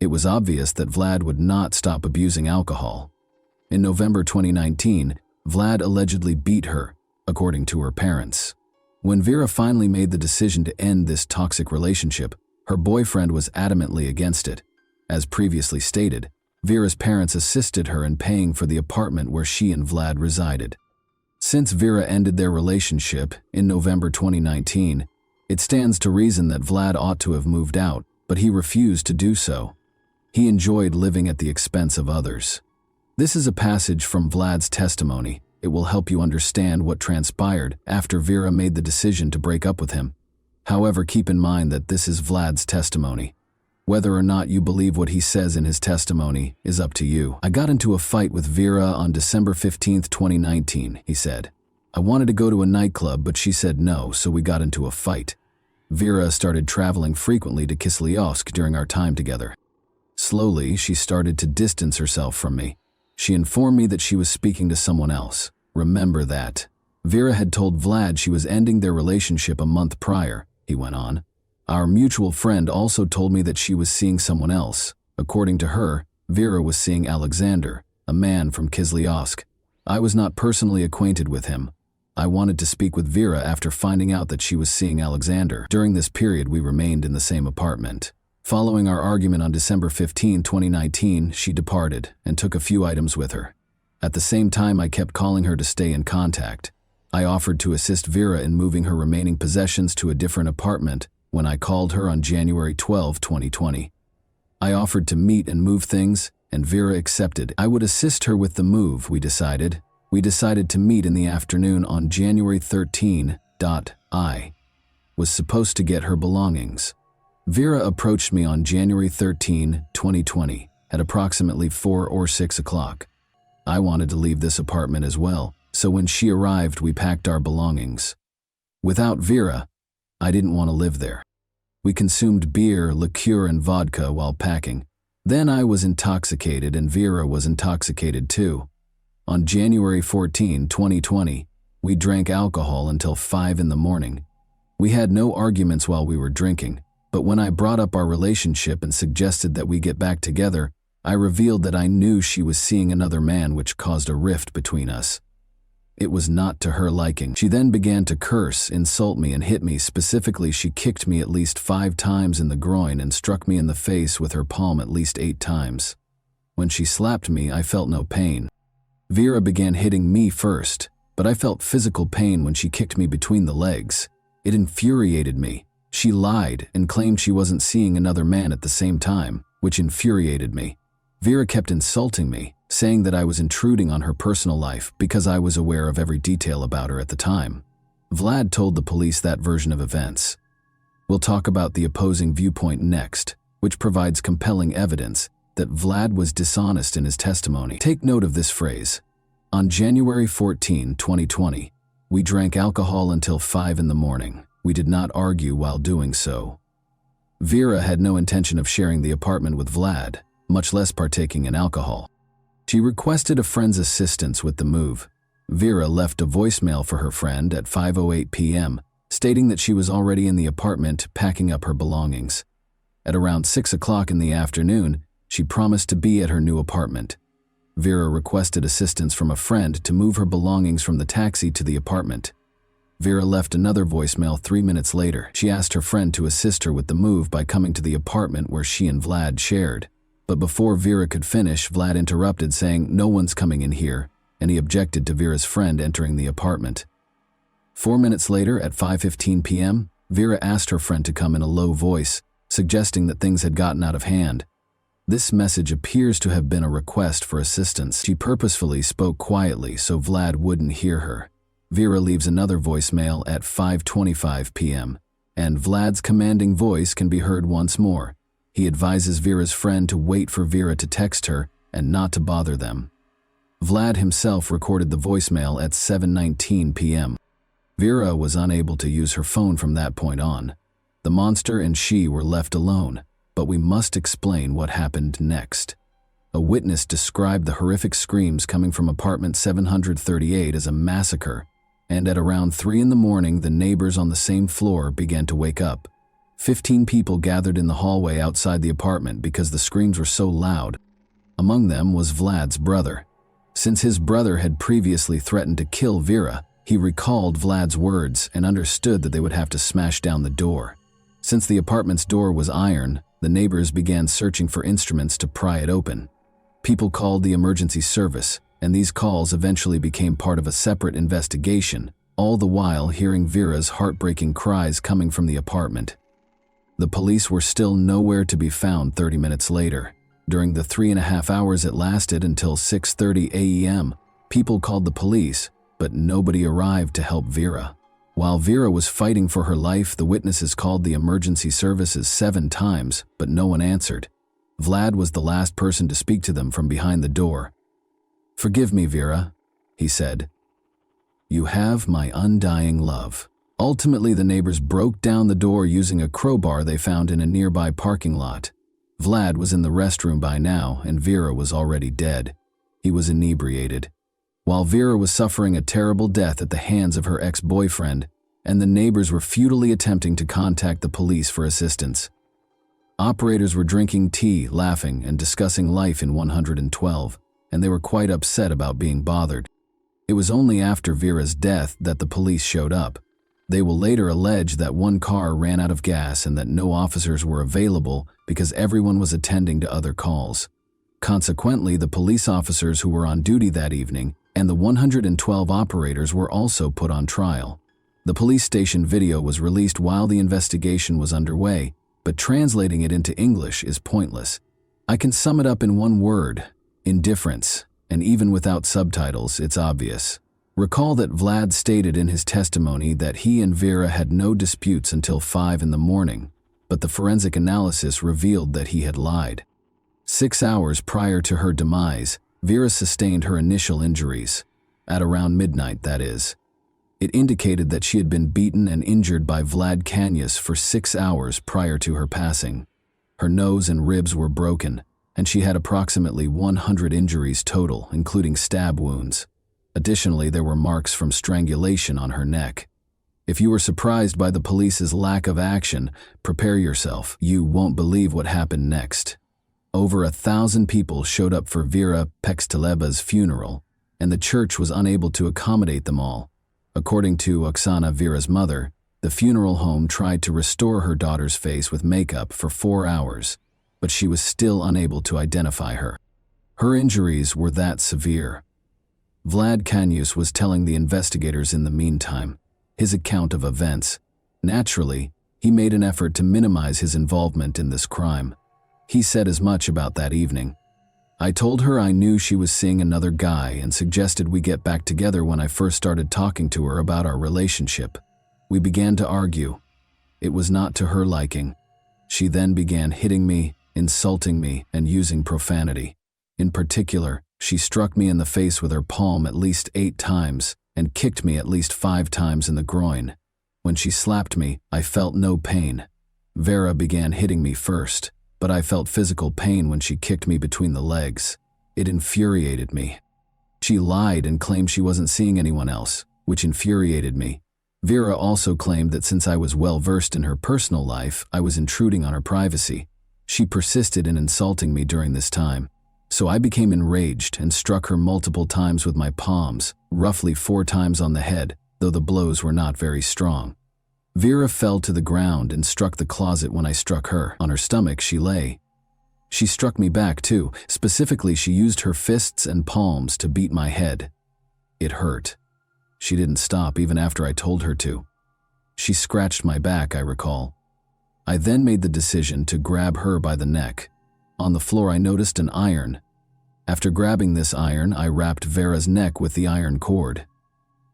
Speaker 1: It was obvious that Vlad would not stop abusing alcohol. In November 2019, Vlad allegedly beat her, according to her parents. When Vera finally made the decision to end this toxic relationship, her boyfriend was adamantly against it. As previously stated, Vera's parents assisted her in paying for the apartment where she and Vlad resided. Since Vera ended their relationship in November 2019, it stands to reason that Vlad ought to have moved out, but he refused to do so. He enjoyed living at the expense of others. This is a passage from Vlad's testimony. It will help you understand what transpired after Vera made the decision to break up with him. However, keep in mind that this is Vlad's testimony. Whether or not you believe what he says in his testimony is up to you. "I got into a fight with Vera on December 15, 2019, he said. "I wanted to go to a nightclub, but she said no, so we got into a fight. Vera started traveling frequently to Kislyovsk during our time together. Slowly, she started to distance herself from me. She informed me that she was speaking to someone else. Remember that. Vera had told Vlad she was ending their relationship a month prior," he went on. "Our mutual friend also told me that she was seeing someone else. According to her, Vera was seeing Alexander, a man from Kislyovsk. I was not personally acquainted with him. I wanted to speak with Vera after finding out that she was seeing Alexander. During this period, we remained in the same apartment. Following our argument on December 15, 2019, she departed and took a few items with her. At the same time, I kept calling her to stay in contact. I offered to assist Vera in moving her remaining possessions to a different apartment when I called her on January 12, 2020. I offered to meet and move things, and Vera accepted. I would assist her with the move, we decided. We decided to meet in the afternoon on January 13. I was supposed to get her belongings. Vera approached me on January 13, 2020, at approximately 4 or 6 o'clock. I wanted to leave this apartment as well, so when she arrived, we packed our belongings. Without Vera, I didn't want to live there. We consumed beer, liqueur, and vodka while packing. Then I was intoxicated and Vera was intoxicated too. On January 14, 2020, we drank alcohol until 5 in the morning. We had no arguments while we were drinking, but when I brought up our relationship and suggested that we get back together, I revealed that I knew she was seeing another man, which caused a rift between us. It was not to her liking. She then began to curse, insult me, and hit me. Specifically, she kicked me at least 5 times in the groin and struck me in the face with her palm at least 8 times. When she slapped me, I felt no pain. Vera began hitting me first, but I felt physical pain when she kicked me between the legs. It infuriated me. She lied and claimed she wasn't seeing another man at the same time, which infuriated me. Vera kept insulting me, saying that I was intruding on her personal life because I was aware of every detail about her at the time. Vlad told the police that version of events. We'll talk about the opposing viewpoint next, which provides compelling evidence that Vlad was dishonest in his testimony. Take note of this phrase. On January 14, 2020, we drank alcohol until 5 in the morning. We did not argue while doing so. Vera had no intention of sharing the apartment with Vlad, much less partaking in alcohol. She requested a friend's assistance with the move. Vera left a voicemail for her friend at 5:08 p.m., stating that she was already in the apartment packing up her belongings. At around 6 o'clock in the afternoon, she promised to be at her new apartment. Vera requested assistance from a friend to move her belongings from the taxi to the apartment. Vera left another voicemail 3 minutes later. She asked her friend to assist her with the move by coming to the apartment where she and Vlad shared. But before Vera could finish, Vlad interrupted, saying, "No one's coming in here," and he objected to Vera's friend entering the apartment. 4 minutes later, at 5:15 p.m., Vera asked her friend to come in a low voice, suggesting that things had gotten out of hand. This message appears to have been a request for assistance. She purposefully spoke quietly so Vlad wouldn't hear her. Vera leaves another voicemail at 5:25 p.m., and Vlad's commanding voice can be heard once more. He advises Vera's friend to wait for Vera to text her and not to bother them. Vlad himself recorded the voicemail at 7:19 p.m. Vera was unable to use her phone from that point on. The monster and she were left alone, but we must explain what happened next. A witness described the horrific screams coming from apartment 738 as a massacre, and at around 3 in the morning, the neighbors on the same floor began to wake up. 15 people gathered in the hallway outside the apartment because the screams were so loud. Among them was Vlad's brother. Since his brother had previously threatened to kill Vera, he recalled Vlad's words and understood that they would have to smash down the door. Since the apartment's door was iron, the neighbors began searching for instruments to pry it open. People called the emergency service, and these calls eventually became part of a separate investigation, all the while hearing Vera's heartbreaking cries coming from the apartment. The police were still nowhere to be found 30 minutes later. During the 3.5 hours it lasted until 6:30 a.m., people called the police, but nobody arrived to help Vera. While Vera was fighting for her life, the witnesses called the emergency services 7 times, but no one answered. Vlad was the last person to speak to them from behind the door. "Forgive me, Vera," he said. "You have my undying love." Ultimately, the neighbors broke down the door using a crowbar they found in a nearby parking lot. Vlad was in the restroom by now, and Vera was already dead. He was inebriated. While Vera was suffering a terrible death at the hands of her ex-boyfriend, and the neighbors were futilely attempting to contact the police for assistance. Operators were drinking tea, laughing, and discussing life in 112, and they were quite upset about being bothered. It was only after Vera's death that the police showed up. They will later allege that one car ran out of gas and that no officers were available because everyone was attending to other calls. Consequently, the police officers who were on duty that evening and the 112 operators were also put on trial. The police station video was released while the investigation was underway, but translating it into English is pointless. I can sum it up in one word: indifference, and even without subtitles, it's obvious. Recall that Vlad stated in his testimony that he and Vera had no disputes until 5 in the morning, but the forensic analysis revealed that he had lied. 6 hours prior to her demise, Vera sustained her initial injuries. At around midnight, that is. It indicated that she had been beaten and injured by Vlad Kanyas for 6 hours prior to her passing. Her nose and ribs were broken, and she had approximately 100 injuries total, including stab wounds. Additionally, there were marks from strangulation on her neck. If you were surprised by the police's lack of action, prepare yourself. You won't believe what happened next. Over 1,000 people showed up for Vera Pexteleba's funeral, and the church was unable to accommodate them all. According to Oksana, Vera's mother, the funeral home tried to restore her daughter's face with makeup for 4 hours, but she was still unable to identify her. Her injuries were that severe. Vlad Kanyus was telling the investigators in the meantime his account of events. Naturally, he made an effort to minimize his involvement in this crime. He said as much about that evening. "I told her I knew she was seeing another guy and suggested we get back together when I first started talking to her about our relationship. We began to argue. It was not to her liking. She then began hitting me, insulting me, and using profanity. In particular, she struck me in the face with her palm at least 8 times and kicked me at least 5 times in the groin. When she slapped me, I felt no pain. Vera began hitting me first, but I felt physical pain when she kicked me between the legs. It infuriated me. She lied and claimed she wasn't seeing anyone else, which infuriated me. Vera also claimed that since I was well versed in her personal life, I was intruding on her privacy. She persisted in insulting me during this time. So I became enraged and struck her multiple times with my palms, roughly 4 times on the head, though the blows were not very strong. Vera fell to the ground and struck the closet when I struck her. On her stomach, she lay. She struck me back too. Specifically, she used her fists and palms to beat my head. It hurt. She didn't stop even after I told her to. She scratched my back, I recall. I then made the decision to grab her by the neck. On the floor, I noticed an iron. After grabbing this iron, I wrapped Vera's neck with the iron cord.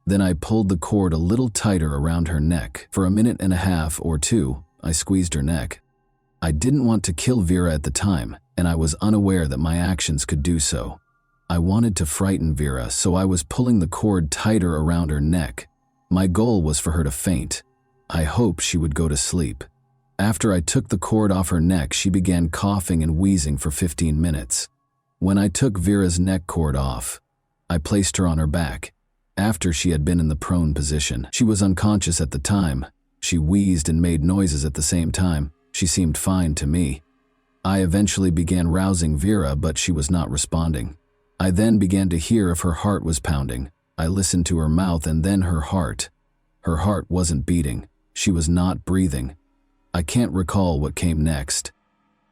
Speaker 1: Then I pulled the cord a little tighter around her neck. For 1.5 or 2, I squeezed her neck. I didn't want to kill Vera at the time, and I was unaware that my actions could do so. I wanted to frighten Vera, so I was pulling the cord tighter around her neck. My goal was for her to faint. I hoped she would go to sleep. After I took the cord off her neck, she began coughing and wheezing for 15 minutes. When I took Vera's neck cord off, I placed her on her back. After she had been in the prone position, she was unconscious at the time. She wheezed and made noises at the same time. She seemed fine to me. I eventually began rousing Vera, but she was not responding. I then began to hear if her heart was pounding. I listened to her mouth and then her heart. Her heart wasn't beating. She was not breathing. I can't recall what came next.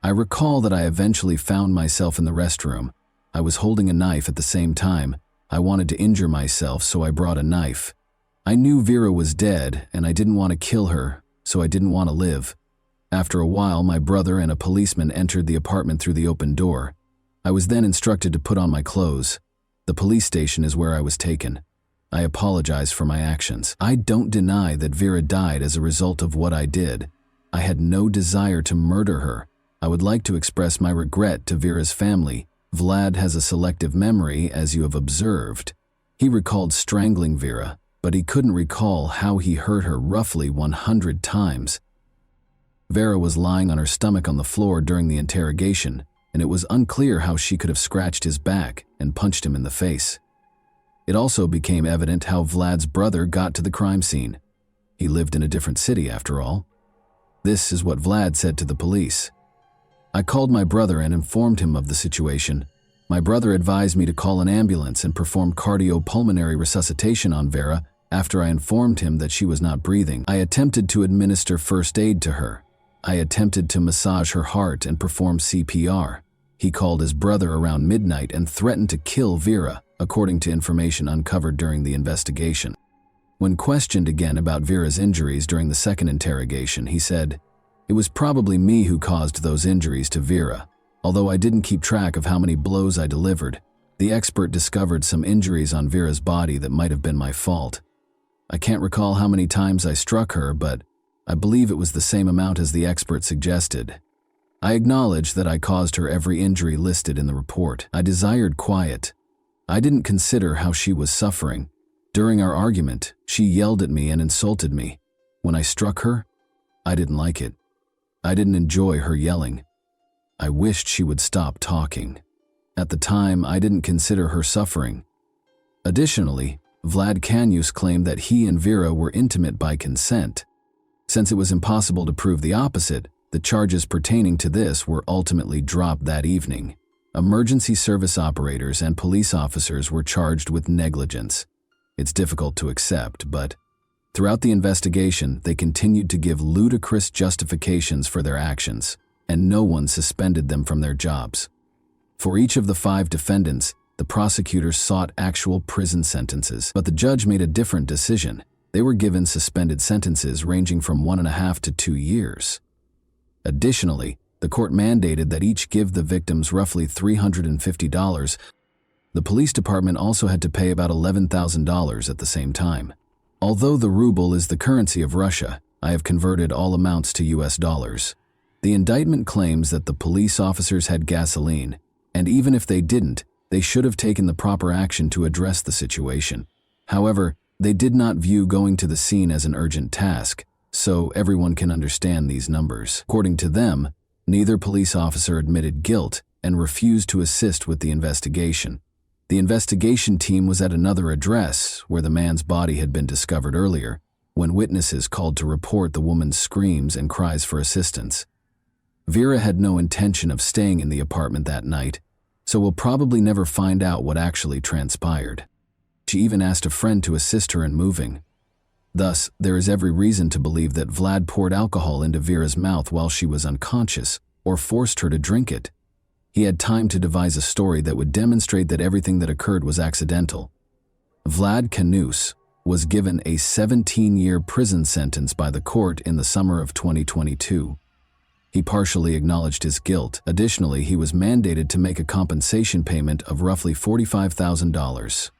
Speaker 1: I recall that I eventually found myself in the restroom. I was holding a knife at the same time. I wanted to injure myself, so I brought a knife. I knew Vera was dead, and I didn't want to kill her, so I didn't want to live. After a while, my brother and a policeman entered the apartment through the open door. I was then instructed to put on my clothes. The police station is where I was taken. I apologize for my actions. I don't deny that Vera died as a result of what I did. I had no desire to murder her. I would like to express my regret to Vera's family. Vlad has a selective memory, as you have observed. He recalled strangling Vera, but he couldn't recall how he hurt her roughly 100 times. Vera was lying on her stomach on the floor during the interrogation, and it was unclear how she could have scratched his back and punched him in the face. It also became evident how Vlad's brother got to the crime scene. He lived in a different city, after all. This is what Vlad said to the police. I called my brother and informed him of the situation. My brother advised me to call an ambulance and perform cardiopulmonary resuscitation on Vera after I informed him that she was not breathing. I attempted to administer first aid to her. I attempted to massage her heart and perform CPR. He called his brother around midnight and threatened to kill Vera, according to information uncovered during the investigation. When questioned again about Vera's injuries during the second interrogation, he said, "It was probably me who caused those injuries to Vera. Although I didn't keep track of how many blows I delivered, the expert discovered some injuries on Vera's body that might have been my fault. I can't recall how many times I struck her, but I believe it was the same amount as the expert suggested. I acknowledge that I caused her every injury listed in the report. I desired quiet. I didn't consider how she was suffering. During our argument, she yelled at me and insulted me. When I struck her, I didn't like it. I didn't enjoy her yelling. I wished she would stop talking. At the time, I didn't consider her suffering." Additionally, Vlad Canius claimed that he and Vera were intimate by consent. Since it was impossible to prove the opposite, the charges pertaining to this were ultimately dropped that evening. Emergency service operators and police officers were charged with negligence. It's difficult to accept, but throughout the investigation, they continued to give ludicrous justifications for their actions, and no one suspended them from their jobs. For each of the 5 defendants, the prosecutors sought actual prison sentences, but the judge made a different decision. They were given suspended sentences ranging from 1.5 to 2 years. Additionally, the court mandated that each give the victims roughly $350. The police department also had to pay about $11,000 at the same time. Although the ruble is the currency of Russia, I have converted all amounts to US dollars. The indictment claims that the police officers had gasoline, and even if they didn't, they should have taken the proper action to address the situation. However, they did not view going to the scene as an urgent task, so everyone can understand these numbers. According to them, neither police officer admitted guilt and refused to assist with the investigation. The investigation team was at another address where the man's body had been discovered earlier, when witnesses called to report the woman's screams and cries for assistance. Vera had no intention of staying in the apartment that night, so we'll probably never find out what actually transpired. She even asked a friend to assist her in moving. Thus, there is every reason to believe that Vlad poured alcohol into Vera's mouth while she was unconscious, or forced her to drink it. He had time to devise a story that would demonstrate that everything that occurred was accidental. Vlad Canius was given a 17-year prison sentence by the court in the summer of 2022. He partially acknowledged his guilt. Additionally, he was mandated to make a compensation payment of roughly $45,000.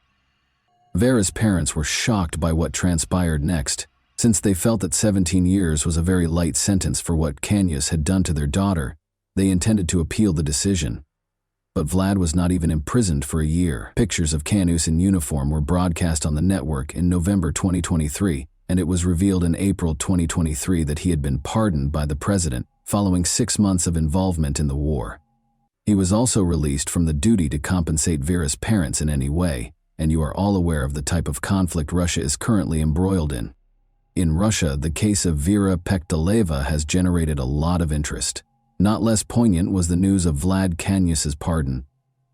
Speaker 1: Vera's parents were shocked by what transpired next, since they felt that 17 years was a very light sentence for what Canius had done to their daughter. They intended to appeal the decision. But Vlad was not even imprisoned for a year. Pictures of Canius in uniform were broadcast on the network in November 2023, and it was revealed in April 2023 that he had been pardoned by the president following 6 months of involvement in the war. He was also released from the duty to compensate Vera's parents in any way, and you are all aware of the type of conflict Russia is currently embroiled in. In Russia, the case of Vera Pektaleva has generated a lot of interest. Not less poignant was the news of Vlad Canius's pardon.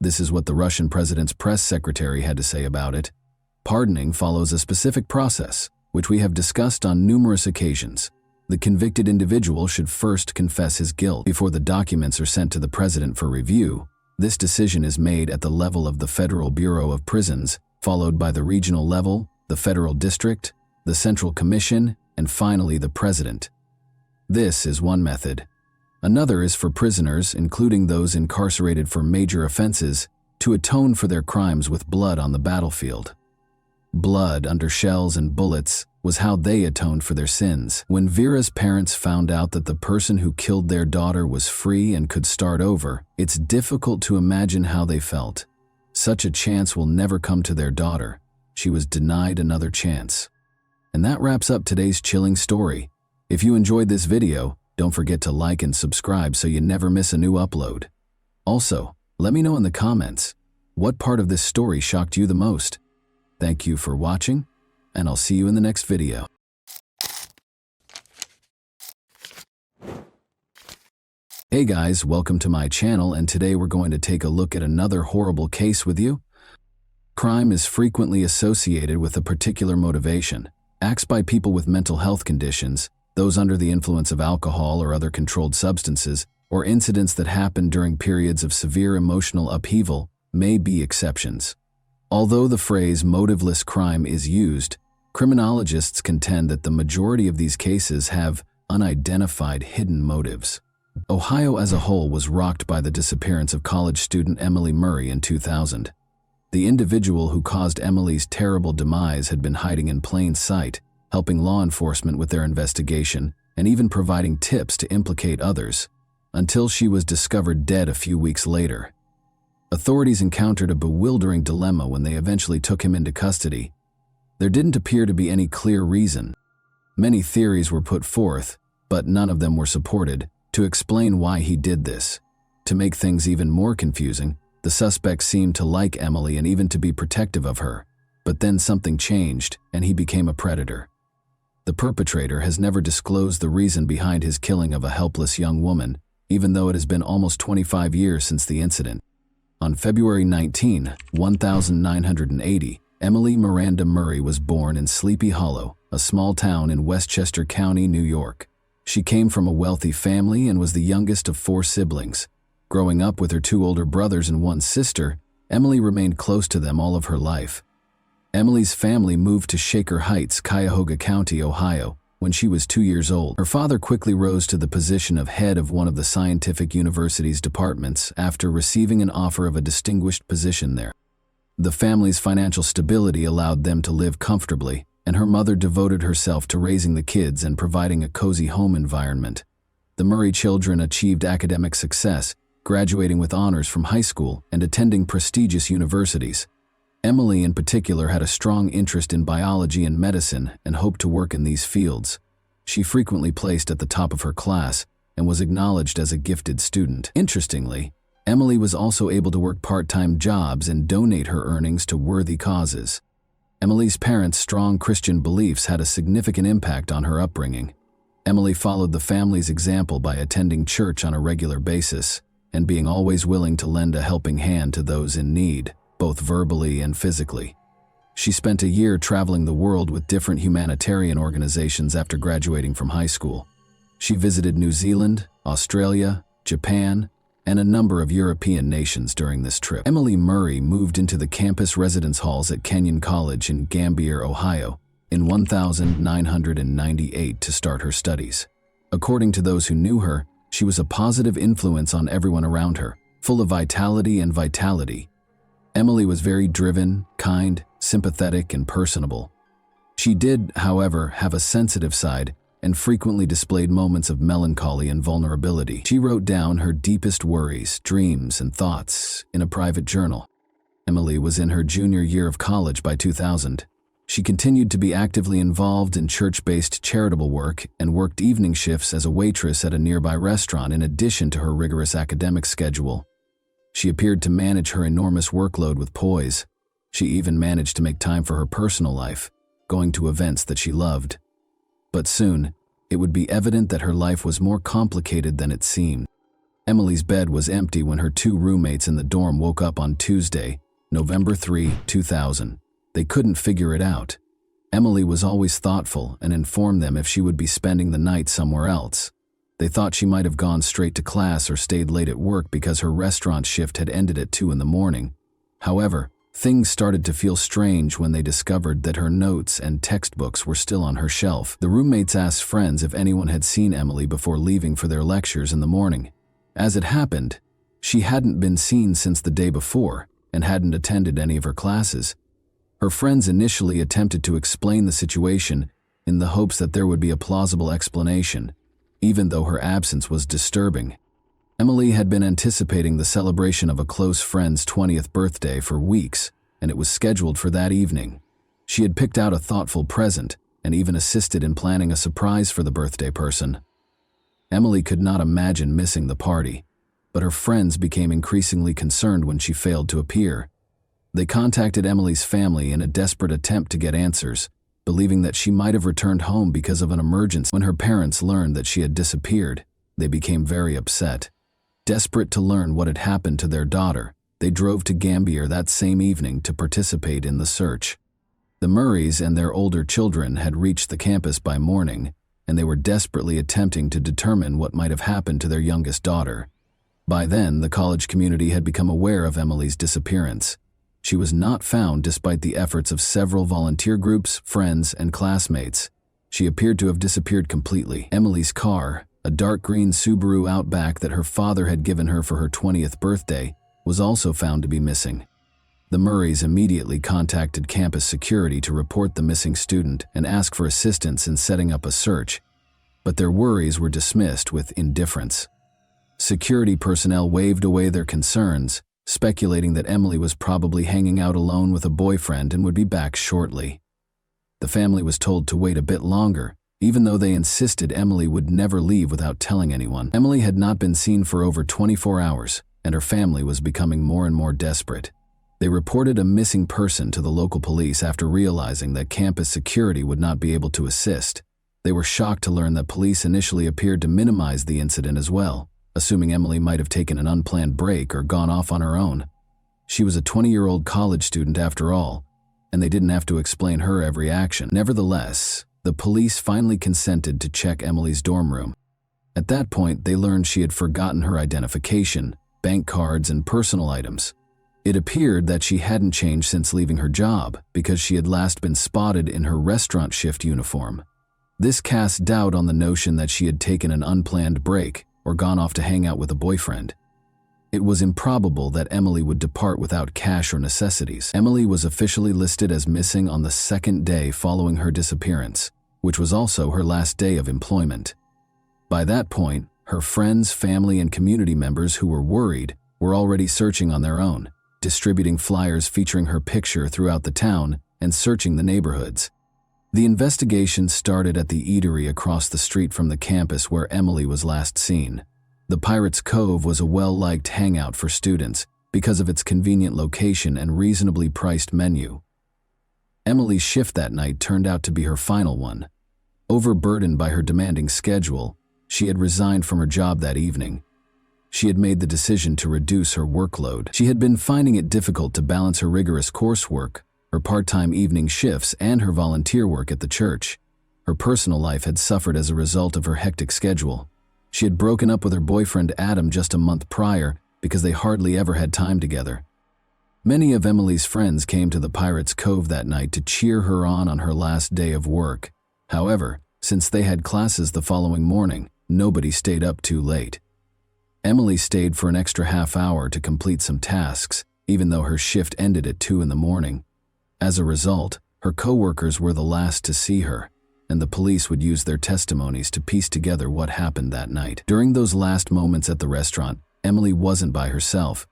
Speaker 1: This is what the Russian president's press secretary had to say about it. Pardoning follows a specific process, which we have discussed on numerous occasions. The convicted individual should first confess his guilt before the documents are sent to the president for review. This decision is made at the level of the Federal Bureau of Prisons, followed by the regional level, the federal district, the Central Commission, and finally the president. This is one method. Another is for prisoners, including those incarcerated for major offenses, to atone for their crimes with blood on the battlefield. Blood under shells and bullets was how they atoned for their sins. When Vera's parents found out that the person who killed their daughter was free and could start over, it's difficult to imagine how they felt. Such a chance will never come to their daughter. She was denied another chance. And that wraps up today's chilling story. If you enjoyed this video, don't forget to like and subscribe so you never miss a new upload. Also, let me know in the comments, what part of this story shocked you the most? Thank you for watching, and I'll see you in the next video. Hey guys, welcome to my channel, and today we're going to take a look at another horrible case with you. Crime is frequently associated with a particular motivation. Acts by people with mental health conditions, those under the influence of alcohol or other controlled substances, or incidents that happen during periods of severe emotional upheaval may be exceptions. Although the phrase motiveless crime is used, criminologists contend that the majority of these cases have unidentified hidden motives. Ohio as a whole was rocked by the disappearance of college student Emily Murray in 2000. The individual who caused Emily's terrible demise had been hiding in plain sight, helping law enforcement with their investigation and even providing tips to implicate others, until she was discovered dead a few weeks later. Authorities encountered a bewildering dilemma when they eventually took him into custody. There didn't appear to be any clear reason. Many theories were put forth, but none of them were supported, to explain why he did this. To make things even more confusing, the suspect seemed to like Emily and even to be protective of her, but then something changed and he became a predator. The perpetrator has never disclosed the reason behind his killing of a helpless young woman, even though it has been almost 25 years since the incident. On February 19, 1980, Emily Miranda Murray was born in Sleepy Hollow, a small town in Westchester County, New York. She came from a wealthy family and was the youngest of 4 siblings. Growing up with her 2 older brothers and 1 sister, Emily remained close to them all of her life. Emily's family moved to Shaker Heights, Cuyahoga County, Ohio, when she was 2 years old. Her father quickly rose to the position of head of one of the scientific university's departments after receiving an offer of a distinguished position there. The family's financial stability allowed them to live comfortably, and her mother devoted herself to raising the kids and providing a cozy home environment. The Murray children achieved academic success, graduating with honors from high school and attending prestigious universities. Emily in particular had a strong interest in biology and medicine and hoped to work in these fields. She frequently placed at the top of her class and was acknowledged as a gifted student. Interestingly, Emily was also able to work part-time jobs and donate her earnings to worthy causes. Emily's parents' strong Christian beliefs had a significant impact on her upbringing. Emily followed the family's example by attending church on a regular basis and being always willing to lend a helping hand to those in need, both verbally and physically. She spent a year traveling the world with different humanitarian organizations after graduating from high school. She visited New Zealand, Australia, Japan, and a number of European nations during this trip. Emily Murray moved into the campus residence halls at Kenyon College in Gambier, Ohio, in 1998 to start her studies. According to those who knew her, she was a positive influence on everyone around her, full of vitality and vitality. Emily was very driven, kind, sympathetic, and personable. She did, however, have a sensitive side and frequently displayed moments of melancholy and vulnerability. She wrote down her deepest worries, dreams, and thoughts in a private journal. Emily was in her junior year of college by 2000. She continued to be actively involved in church-based charitable work and worked evening shifts as a waitress at a nearby restaurant in addition to her rigorous academic schedule. She appeared to manage her enormous workload with poise. She even managed to make time for her personal life, going to events that she loved. But soon, it would be evident that her life was more complicated than it seemed. Emily's bed was empty when her two roommates in the dorm woke up on Tuesday, November 3, 2000. They couldn't figure it out. Emily was always thoughtful and informed them if she would be spending the night somewhere else. They thought she might have gone straight to class or stayed late at work because her restaurant shift had ended at 2 in the morning. However, things started to feel strange when they discovered that her notes and textbooks were still on her shelf. The roommates asked friends if anyone had seen Emily before leaving for their lectures in the morning. As it happened, she hadn't been seen since the day before and hadn't attended any of her classes. Her friends initially attempted to explain the situation in the hopes that there would be a plausible explanation, even though her absence was disturbing. Emily had been anticipating the celebration of a close friend's 20th birthday for weeks, and it was scheduled for that evening. She had picked out a thoughtful present and even assisted in planning a surprise for the birthday person. Emily could not imagine missing the party, but her friends became increasingly concerned when she failed to appear. They contacted Emily's family in a desperate attempt to get answers, believing that she might have returned home because of an emergency. When her parents learned that she had disappeared, they became very upset. Desperate to learn what had happened to their daughter, they drove to Gambier that same evening to participate in the search. The Murrays and their older children had reached the campus by morning, and they were desperately attempting to determine what might have happened to their youngest daughter. By then, the college community had become aware of Emily's disappearance. She was not found despite the efforts of several volunteer groups, friends, and classmates. She appeared to have disappeared completely. Emily's car, a dark green Subaru Outback that her father had given her for her 20th birthday, was also found to be missing. The Murrays immediately contacted campus security to report the missing student and ask for assistance in setting up a search, but their worries were dismissed with indifference. Security personnel waved away their concerns, speculating that Emily was probably hanging out alone with a boyfriend and would be back shortly. The family was told to wait a bit longer, even though they insisted Emily would never leave without telling anyone. Emily had not been seen for over 24 hours, and her family was becoming more and more desperate. They reported a missing person to the local police after realizing that campus security would not be able to assist. They were shocked to learn that police initially appeared to minimize the incident as well, assuming Emily might have taken an unplanned break or gone off on her own. She was a 20-year-old college student after all, and they didn't have to explain her every action. Nevertheless, the police finally consented to check Emily's dorm room. At that point, they learned she had forgotten her identification, bank cards, and personal items. It appeared that she hadn't changed since leaving her job because she had last been spotted in her restaurant shift uniform. This cast doubt on the notion that she had taken an unplanned break or gone off to hang out with a boyfriend. It was improbable that Emily would depart without cash or necessities. Emily was officially listed as missing on the second day following her disappearance, which was also her last day of employment. By that point, her friends, family, and community members who were worried were already searching on their own, distributing flyers featuring her picture throughout the town and searching the neighborhoods. The investigation started at the eatery across the street from the campus where Emily was last seen. The Pirates Cove was a well-liked hangout for students because of its convenient location and reasonably priced menu. Emily's shift that night turned out to be her final one. Overburdened by her demanding schedule, she had resigned from her job that evening. She had made the decision to reduce her workload. She had been finding it difficult to balance her rigorous coursework, her part-time evening shifts, and her volunteer work at the church. Her personal life had suffered as a result of her hectic schedule. She had broken up with her boyfriend Adam just a month prior because they hardly ever had time together. Many of Emily's friends came to the Pirates Cove that night to cheer her on her last day of work. However, since they had classes the following morning, nobody stayed up too late. Emily stayed for an extra half hour to complete some tasks, even though her shift ended at 2 in the morning. As a result, her coworkers were the last to see her, and the police would use their testimonies to piece together what happened that night. During those last moments at the restaurant, Emily wasn't by herself.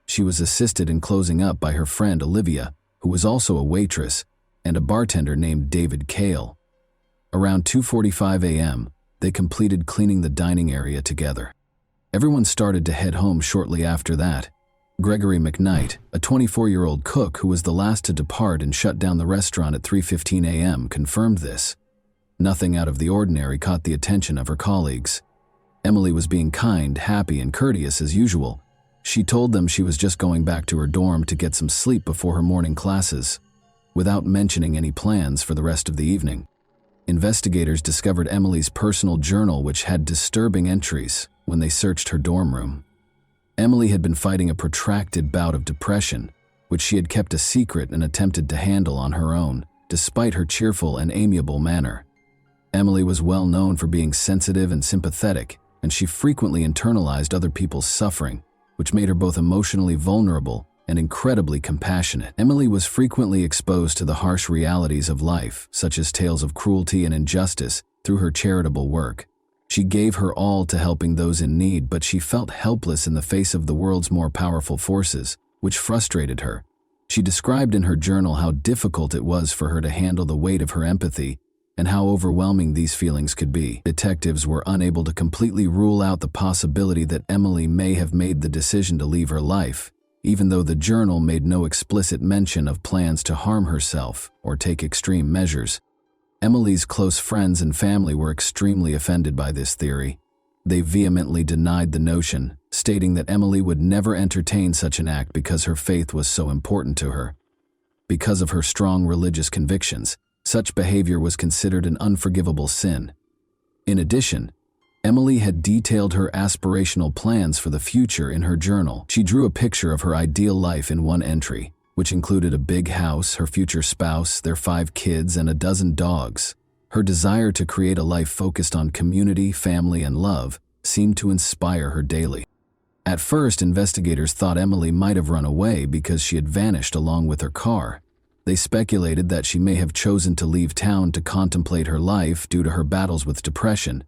Speaker 1: She was assisted in closing up by her friend Olivia, who was also a waitress, and a bartender named David Cale. Around 2:45 a.m., they completed cleaning the dining area together. Everyone started to head home shortly after that. Gregory McKnight, a 24-year-old cook who was the last to depart and shut down the restaurant at 3:15 a.m., confirmed this. Nothing out of the ordinary caught the attention of her colleagues. Emily was being kind, happy, and courteous as usual. She told them she was just going back to her dorm to get some sleep before her morning classes, without mentioning any plans for the rest of the evening. Investigators discovered Emily's personal journal, which had disturbing entries when they searched her dorm room. Emily had been fighting a protracted bout of depression, which she had kept a secret and attempted to handle on her own, despite her cheerful and amiable manner. Emily was well known for being sensitive and sympathetic, and she frequently internalized other people's suffering, which made her both emotionally vulnerable and incredibly compassionate. Emily was frequently exposed to the harsh realities of life, such as tales of cruelty and injustice, through her charitable work. She gave her all to helping those in need, but she felt helpless in the face of the world's more powerful forces, which frustrated her. She described in her journal how difficult it was for her to handle the weight of her empathy and how overwhelming these feelings could be. Detectives were unable to completely rule out the possibility that Emily may have made the decision to leave her life, even though the journal made no explicit mention of plans to harm herself or take extreme measures. Emily's close friends and family were extremely offended by this theory. They vehemently denied the notion, stating that Emily would never entertain such an act because her faith was so important to her. Because of her strong religious convictions, such behavior was considered an unforgivable sin. In addition, Emily had detailed her aspirational plans for the future in her journal. She drew a picture of her ideal life in one entry, which included a big house, her future spouse, their 5 kids, and a dozen dogs. Her desire to create a life focused on community, family, and love seemed to inspire her daily. At first, investigators thought Emily might have run away because she had vanished along with her car. They speculated that she may have chosen to leave town to contemplate her life due to her battles with depression.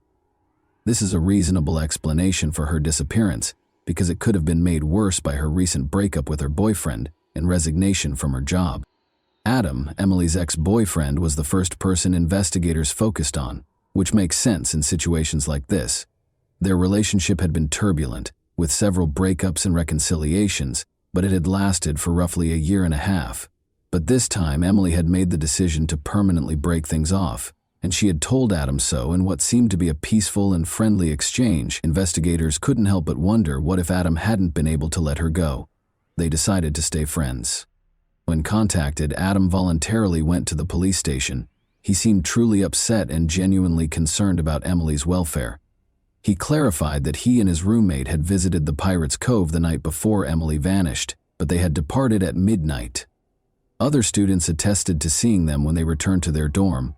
Speaker 1: This is a reasonable explanation for her disappearance, because it could have been made worse by her recent breakup with her boyfriend and resignation from her job. Adam, Emily's ex-boyfriend, was the first person investigators focused on, which makes sense in situations like this. Their relationship had been turbulent, with several breakups and reconciliations, but it had lasted for roughly a year and a half. But this time, Emily had made the decision to permanently break things off, and she had told Adam so in what seemed to be a peaceful and friendly exchange. Investigators couldn't help but wonder what if Adam hadn't been able to let her go. They decided to stay friends. When contacted, Adam voluntarily went to the police station. He seemed truly upset and genuinely concerned about Emily's welfare. He clarified that he and his roommate had visited the Pirates Cove the night before Emily vanished, but they had departed at midnight. Other students attested to seeing them when they returned to their dorm.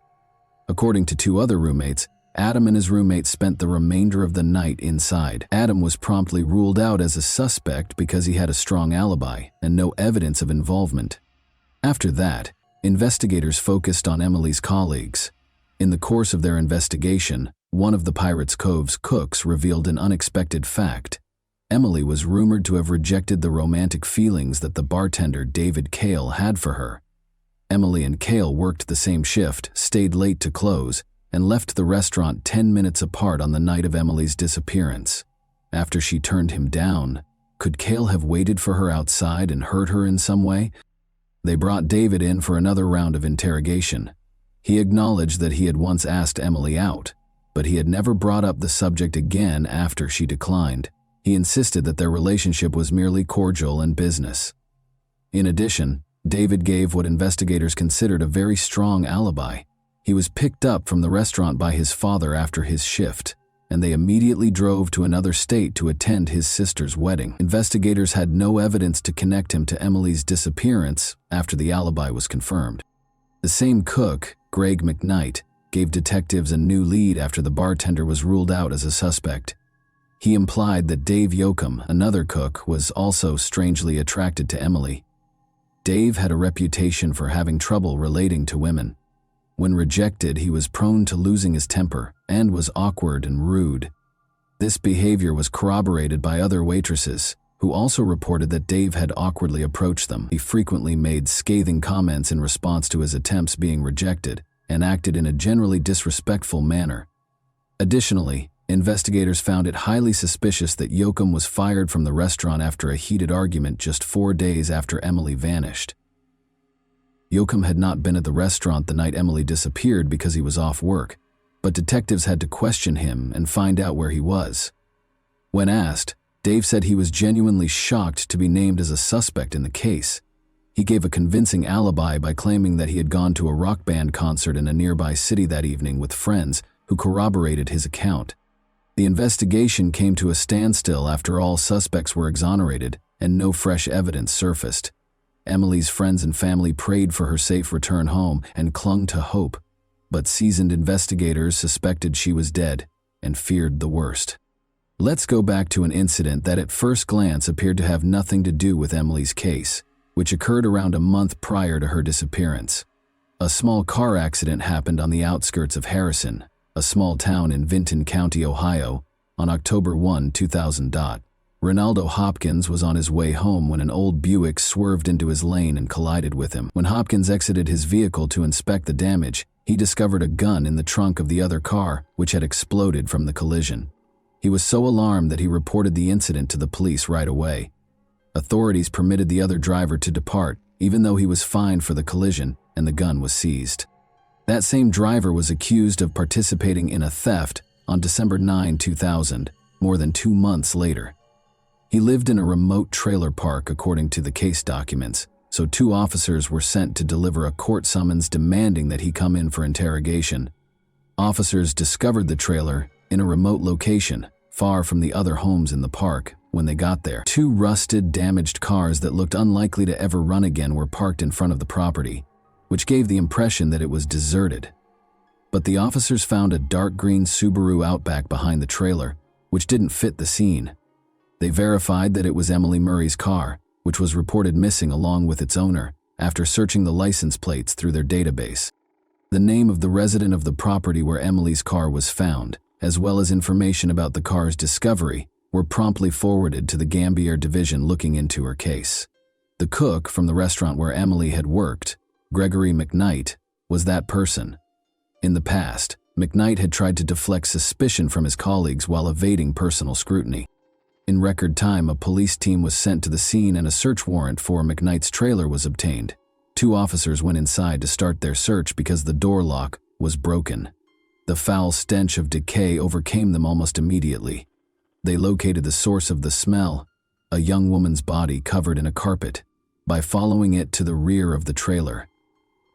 Speaker 1: According to 2 other roommates, Adam and his roommate spent the remainder of the night inside. Adam was promptly ruled out as a suspect because he had a strong alibi and no evidence of involvement. After that, investigators focused on Emily's colleagues. In the course of their investigation, one of the Pirates Cove's cooks revealed an unexpected fact. Emily was rumored to have rejected the romantic feelings that the bartender David Cale had for her. Emily and Cale worked the same shift, stayed late to close, and left the restaurant 10 minutes apart on the night of Emily's disappearance. After she turned him down, could Cale have waited for her outside and hurt her in some way? They brought David in for another round of interrogation. He acknowledged that he had once asked Emily out, but he had never brought up the subject again after she declined. He insisted that their relationship was merely cordial and business. In addition, David gave what investigators considered a very strong alibi. He was picked up from the restaurant by his father after his shift, and they immediately drove to another state to attend his sister's wedding. Investigators had no evidence to connect him to Emily's disappearance after the alibi was confirmed. The same cook, Greg McKnight, gave detectives a new lead after the bartender was ruled out as a suspect. He implied that Dave Yoakum, another cook, was also strangely attracted to Emily. Dave had a reputation for having trouble relating to women. When rejected, he was prone to losing his temper and was awkward and rude. This behavior was corroborated by other waitresses, who also reported that Dave had awkwardly approached them. He frequently made scathing comments in response to his attempts being rejected and acted in a generally disrespectful manner. Additionally, investigators found it highly suspicious that Yoakum was fired from the restaurant after a heated argument just 4 days after Emily vanished. Yoakum had not been at the restaurant the night Emily disappeared because he was off work, but detectives had to question him and find out where he was. When asked, Dave said he was genuinely shocked to be named as a suspect in the case. He gave a convincing alibi by claiming that he had gone to a rock band concert in a nearby city that evening with friends who corroborated his account. The investigation came to a standstill after all suspects were exonerated and no fresh evidence surfaced. Emily's friends and family prayed for her safe return home and clung to hope, but seasoned investigators suspected she was dead and feared the worst. Let's go back to an incident that at first glance appeared to have nothing to do with Emily's case, which occurred around a month prior to her disappearance. A small car accident happened on the outskirts of Harrison, a small town in Vinton County, Ohio, on October 1, 2000. Ronaldo Hopkins was on his way home when an old Buick swerved into his lane and collided with him. When Hopkins exited his vehicle to inspect the damage, he discovered a gun in the trunk of the other car, which had exploded from the collision. He was so alarmed that he reported the incident to the police right away. Authorities permitted the other driver to depart, even though he was fined for the collision and the gun was seized. That same driver was accused of participating in a theft on December 9, 2000, more than 2 months later. He lived in a remote trailer park according to the case documents, so 2 officers were sent to deliver a court summons demanding that he come in for interrogation. Officers discovered the trailer in a remote location, far from the other homes in the park. When they got there, 2 rusted, damaged cars that looked unlikely to ever run again were parked in front of the property, which gave the impression that it was deserted. But the officers found a dark green Subaru Outback behind the trailer, which didn't fit the scene. They verified that it was Emily Murray's car, which was reported missing along with its owner, after searching the license plates through their database. The name of the resident of the property where Emily's car was found, as well as information about the car's discovery, were promptly forwarded to the Gambier division looking into her case. The cook from the restaurant where Emily had worked, Gregory McKnight, was that person. In the past, McKnight had tried to deflect suspicion from his colleagues while evading personal scrutiny. In record time, a police team was sent to the scene and a search warrant for McKnight's trailer was obtained. 2 officers went inside to start their search because the door lock was broken. The foul stench of decay overcame them almost immediately. They located the source of the smell, a young woman's body covered in a carpet, by following it to the rear of the trailer.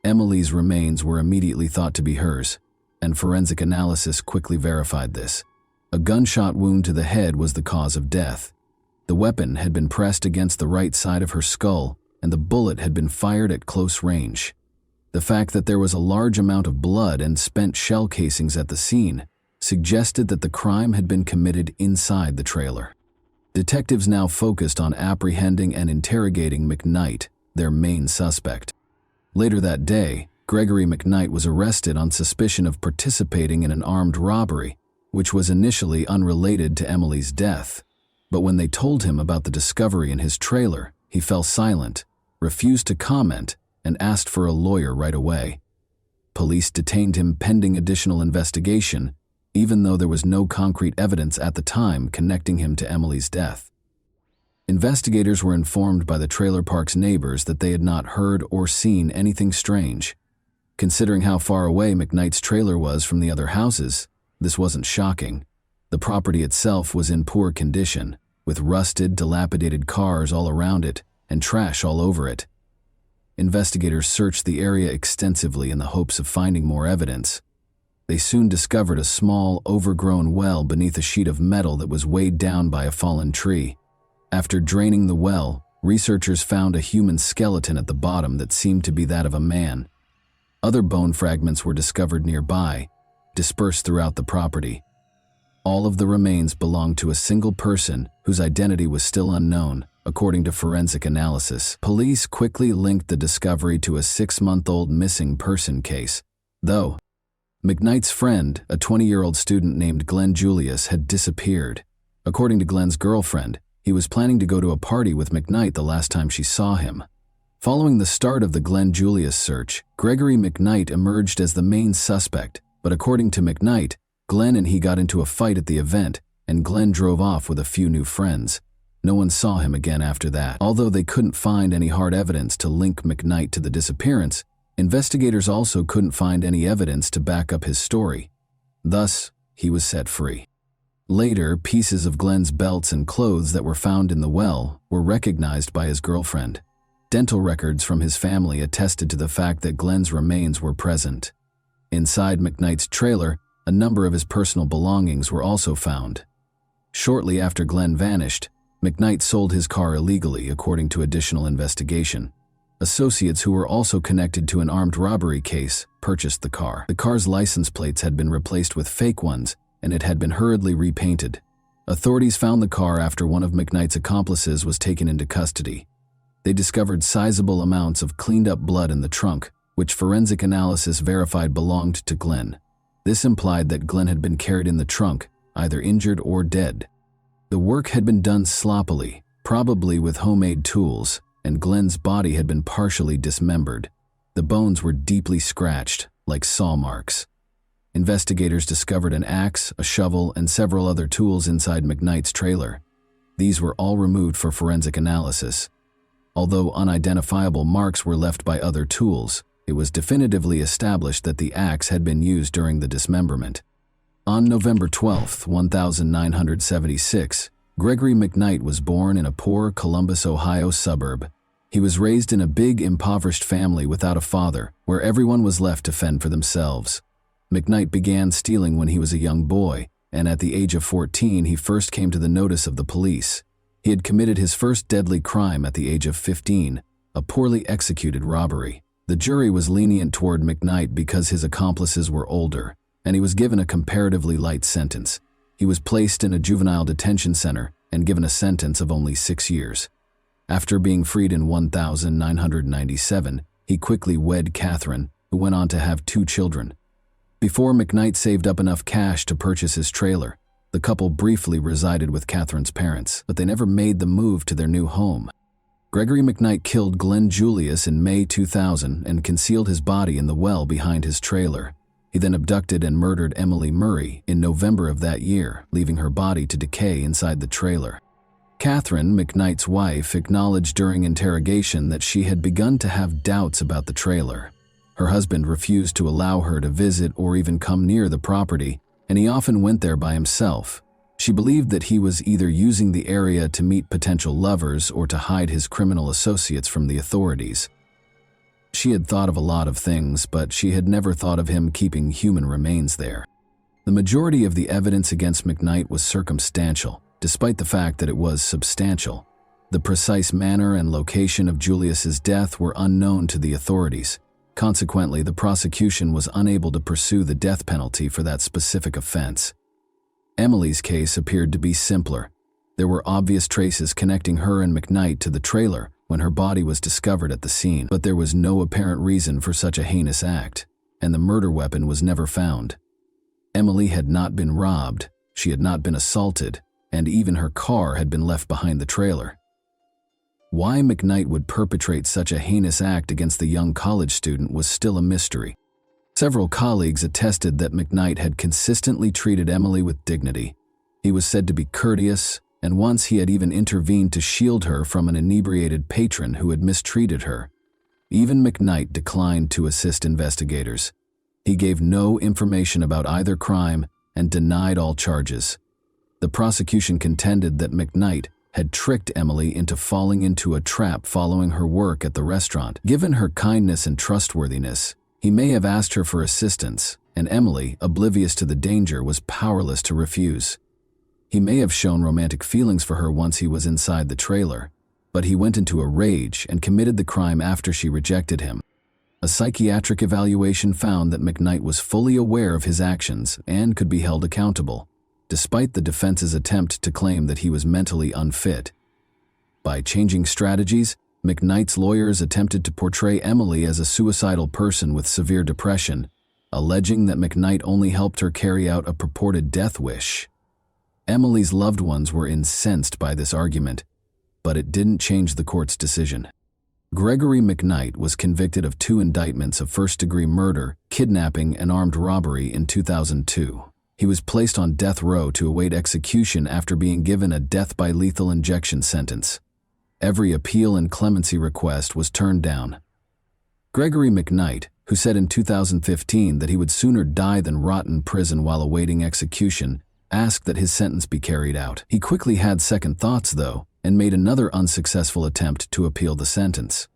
Speaker 1: Emily's remains were immediately thought to be hers, and forensic analysis quickly verified this. A gunshot wound to the head was the cause of death. The weapon had been pressed against the right side of her skull, and the bullet had been fired at close range. The fact that there was a large amount of blood and spent shell casings at the scene suggested that the crime had been committed inside the trailer. Detectives now focused on apprehending and interrogating McKnight, their main suspect. Later that day, Gregory McKnight was arrested on suspicion of participating in an armed robbery, which was initially unrelated to Emily's death. But when they told him about the discovery in his trailer, he fell silent, refused to comment, and asked for a lawyer right away. Police detained him pending additional investigation, even though there was no concrete evidence at the time connecting him to Emily's death. Investigators were informed by the trailer park's neighbors that they had not heard or seen anything strange. Considering how far away McKnight's trailer was from the other houses, this wasn't shocking. The property itself was in poor condition, with rusted, dilapidated cars all around it and trash all over it. Investigators searched the area extensively in the hopes of finding more evidence. They soon discovered a small, overgrown well beneath a sheet of metal that was weighed down by a fallen tree. After draining the well, researchers found a human skeleton at the bottom that seemed to be that of a man. Other bone fragments were discovered nearby, dispersed throughout the property. All of the remains belonged to a single person whose identity was still unknown, according to forensic analysis. Police quickly linked the discovery to a 6-month-old missing person case, though McKnight's friend, a 20-year-old student named Glenn Julius, had disappeared. According to Glenn's girlfriend, he was planning to go to a party with McKnight the last time she saw him. Following the start of the Glenn Julius search, Gregory McKnight emerged as the main suspect, but according to McKnight, Glenn and he got into a fight at the event, and Glenn drove off with a few new friends. No one saw him again after that. Although they couldn't find any hard evidence to link McKnight to the disappearance, investigators also couldn't find any evidence to back up his story. Thus, he was set free. Later, pieces of Glenn's belts and clothes that were found in the well were recognized by his girlfriend. Dental records from his family attested to the fact that Glenn's remains were present. Inside McKnight's trailer, a number of his personal belongings were also found. Shortly after Glenn vanished, McKnight sold his car illegally, according to additional investigation. Associates who were also connected to an armed robbery case purchased the car. The car's license plates had been replaced with fake ones, and it had been hurriedly repainted. Authorities found the car after one of McKnight's accomplices was taken into custody. They discovered sizable amounts of cleaned-up blood in the trunk, which forensic analysis verified belonged to Glenn. This implied that Glenn had been carried in the trunk, either injured or dead. The work had been done sloppily, probably with homemade tools, and Glenn's body had been partially dismembered. The bones were deeply scratched, like saw marks. Investigators discovered an axe, a shovel, and several other tools inside McKnight's trailer. These were all removed for forensic analysis. Although unidentifiable marks were left by other tools, it was definitively established that the axe had been used during the dismemberment. On November 12, 1976, Gregory McKnight was born in a poor Columbus, Ohio suburb. He was raised in a big, impoverished family without a father, where everyone was left to fend for themselves. McKnight began stealing when he was a young boy, and at the age of 14 he first came to the notice of the police. He had committed his first deadly crime at the age of 15, a poorly executed robbery. The jury was lenient toward McKnight because his accomplices were older, and he was given a comparatively light sentence. He was placed in a juvenile detention center and given a sentence of only 6 years. After being freed in 1997, he quickly wed Catherine, who went on to have 2 children. Before McKnight saved up enough cash to purchase his trailer, the couple briefly resided with Catherine's parents, but they never made the move to their new home. Gregory McKnight killed Glenn Julius in May 2000 and concealed his body in the well behind his trailer. He then abducted and murdered Emily Murray in November of that year, leaving her body to decay inside the trailer. Catherine, McKnight's wife, acknowledged during interrogation that she had begun to have doubts about the trailer. Her husband refused to allow her to visit or even come near the property, and he often went there by himself. She believed that he was either using the area to meet potential lovers or to hide his criminal associates from the authorities. She had thought of a lot of things, but she had never thought of him keeping human remains there. The majority of the evidence against McKnight was circumstantial, despite the fact that it was substantial. The precise manner and location of Julius's death were unknown to the authorities. Consequently, the prosecution was unable to pursue the death penalty for that specific offense. Emily's case appeared to be simpler. There were obvious traces connecting her and McKnight to the trailer when her body was discovered at the scene, but there was no apparent reason for such a heinous act, and the murder weapon was never found. Emily had not been robbed, she had not been assaulted, and even her car had been left behind the trailer. Why McKnight would perpetrate such a heinous act against the young college student was still a mystery. Several colleagues attested that McKnight had consistently treated Emily with dignity. He was said to be courteous, and once he had even intervened to shield her from an inebriated patron who had mistreated her. Even McKnight declined to assist investigators. He gave no information about either crime and denied all charges. The prosecution contended that McKnight had tricked Emily into falling into a trap following her work at the restaurant. Given her kindness and trustworthiness, he may have asked her for assistance, and Emily, oblivious to the danger, was powerless to refuse. He may have shown romantic feelings for her once he was inside the trailer, but he went into a rage and committed the crime after she rejected him. A psychiatric evaluation found that McKnight was fully aware of his actions and could be held accountable, despite the defense's attempt to claim that he was mentally unfit. By changing strategies, McKnight's lawyers attempted to portray Emily as a suicidal person with severe depression, alleging that McKnight only helped her carry out a purported death wish. Emily's loved ones were incensed by this argument, but it didn't change the court's decision. Gregory McKnight was convicted of 2 indictments of first-degree murder, kidnapping, and armed robbery in 2002. He was placed on death row to await execution after being given a death by lethal injection sentence. Every appeal and clemency request was turned down. Gregory McKnight, who said in 2015 that he would sooner die than rot in prison while awaiting execution, asked that his sentence be carried out. He quickly had second thoughts, though, and made another unsuccessful attempt to appeal the sentence.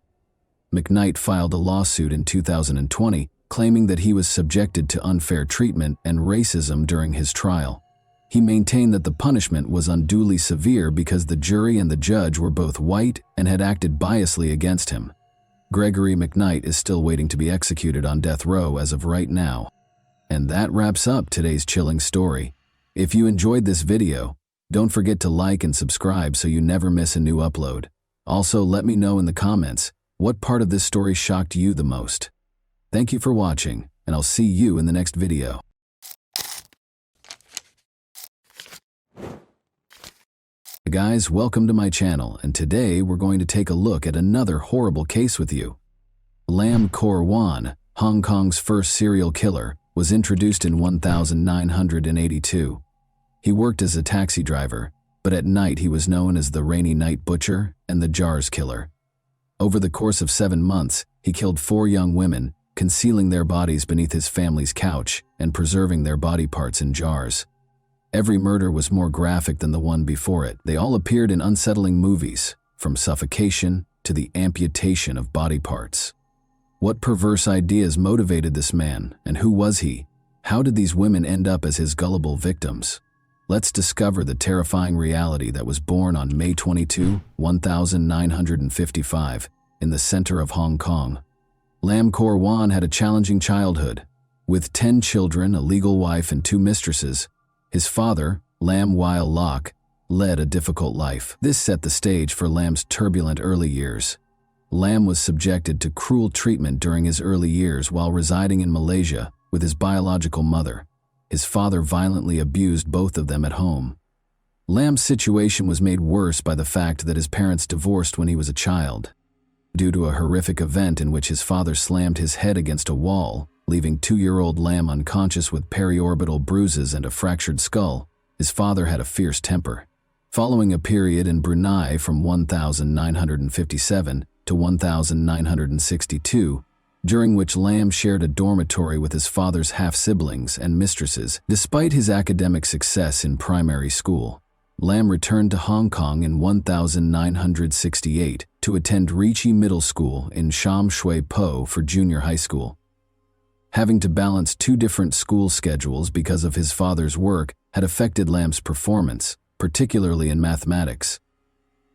Speaker 1: McKnight filed a lawsuit in 2020, claiming that he was subjected to unfair treatment and racism during his trial. He maintained that the punishment was unduly severe because the jury and the judge were both white and had acted biasly against him. Gregory McKnight is still waiting to be executed on death row as of right now. And that wraps up today's chilling story. If you enjoyed this video, don't forget to like and subscribe so you never miss a new upload. Also, let me know in the comments what part of this story shocked you the most. Thank you for watching, and I'll see you in the next video. Hey guys, welcome to my channel, and today we're going to take a look at another horrible case with you. Lam Kor Wan, Hong Kong's first serial killer, was introduced in 1982. He worked as a taxi driver, but at night he was known as the Rainy Night Butcher and the Jars Killer. Over the course of 7 months, he killed 4 young women, concealing their bodies beneath his family's couch and preserving their body parts in jars. Every murder was more graphic than the one before it. They all appeared in unsettling movies, from suffocation to the amputation of body parts. What perverse ideas motivated this man, and who was he? How did these women end up as his gullible victims? Let's discover the terrifying reality that was born on May 22, 1955, in the center of Hong Kong. Lam Kor Wan had a challenging childhood. With 10 children, a legal wife, and 2 mistresses, his father, Lam Weil Lok, led a difficult life. This set the stage for Lam's turbulent early years. Lam was subjected to cruel treatment during his early years while residing in Malaysia with his biological mother. His father violently abused both of them at home. Lam's situation was made worse by the fact that his parents divorced when he was a child. Due to a horrific event in which his father slammed his head against a wall, leaving 2-year-old Lam unconscious with periorbital bruises and a fractured skull, his father had a fierce temper. Following a period in Brunei from 1957 to 1962, during which Lam shared a dormitory with his father's half-siblings and mistresses. Despite his academic success in primary school, Lam returned to Hong Kong in 1968 to attend Ricci Middle School in Sham Shui Po for junior high school. Having to balance 2 different school schedules because of his father's work had affected Lam's performance, particularly in mathematics.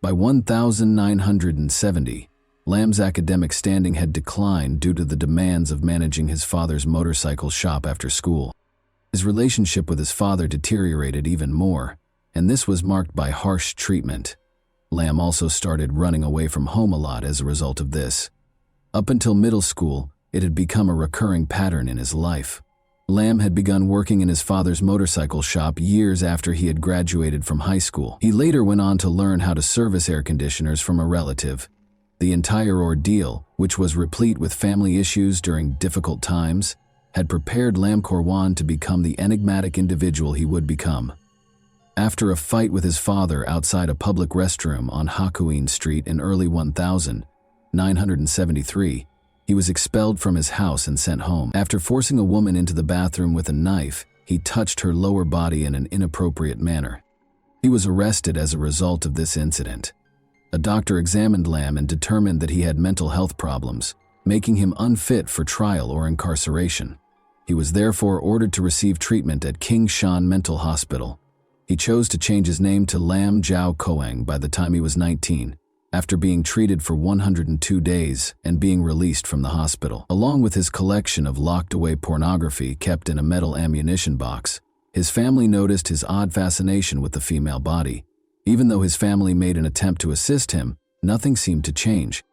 Speaker 1: By 1970, Lam's academic standing had declined due to the demands of managing his father's motorcycle shop after school. His relationship with his father deteriorated even more, and this was marked by harsh treatment. Lam also started running away from home a lot as a result of this. Up until middle school, it had become a recurring pattern in his life. Lam had begun working in his father's motorcycle shop years after he had graduated from high school. He later went on to learn how to service air conditioners from a relative. The entire ordeal, which was replete with family issues during difficult times, had prepared Lam Kor Wan to become the enigmatic individual he would become. After a fight with his father outside a public restroom on Hakuin Street in early 1973, he was expelled from his house and sent home. After forcing a woman into the bathroom with a knife, he touched her lower body in an inappropriate manner. He was arrested as a result of this incident. A doctor examined Lam and determined that he had mental health problems, making him unfit for trial or incarceration. He was therefore ordered to receive treatment at King Shan Mental Hospital. He chose to change his name to Lam Jiao Koang by the time he was 19, after being treated for 102 days and being released from the hospital. Along with his collection of locked-away pornography kept in a metal ammunition box, his family noticed his odd fascination with the female body. Even though his family made an attempt to assist him, nothing seemed to change.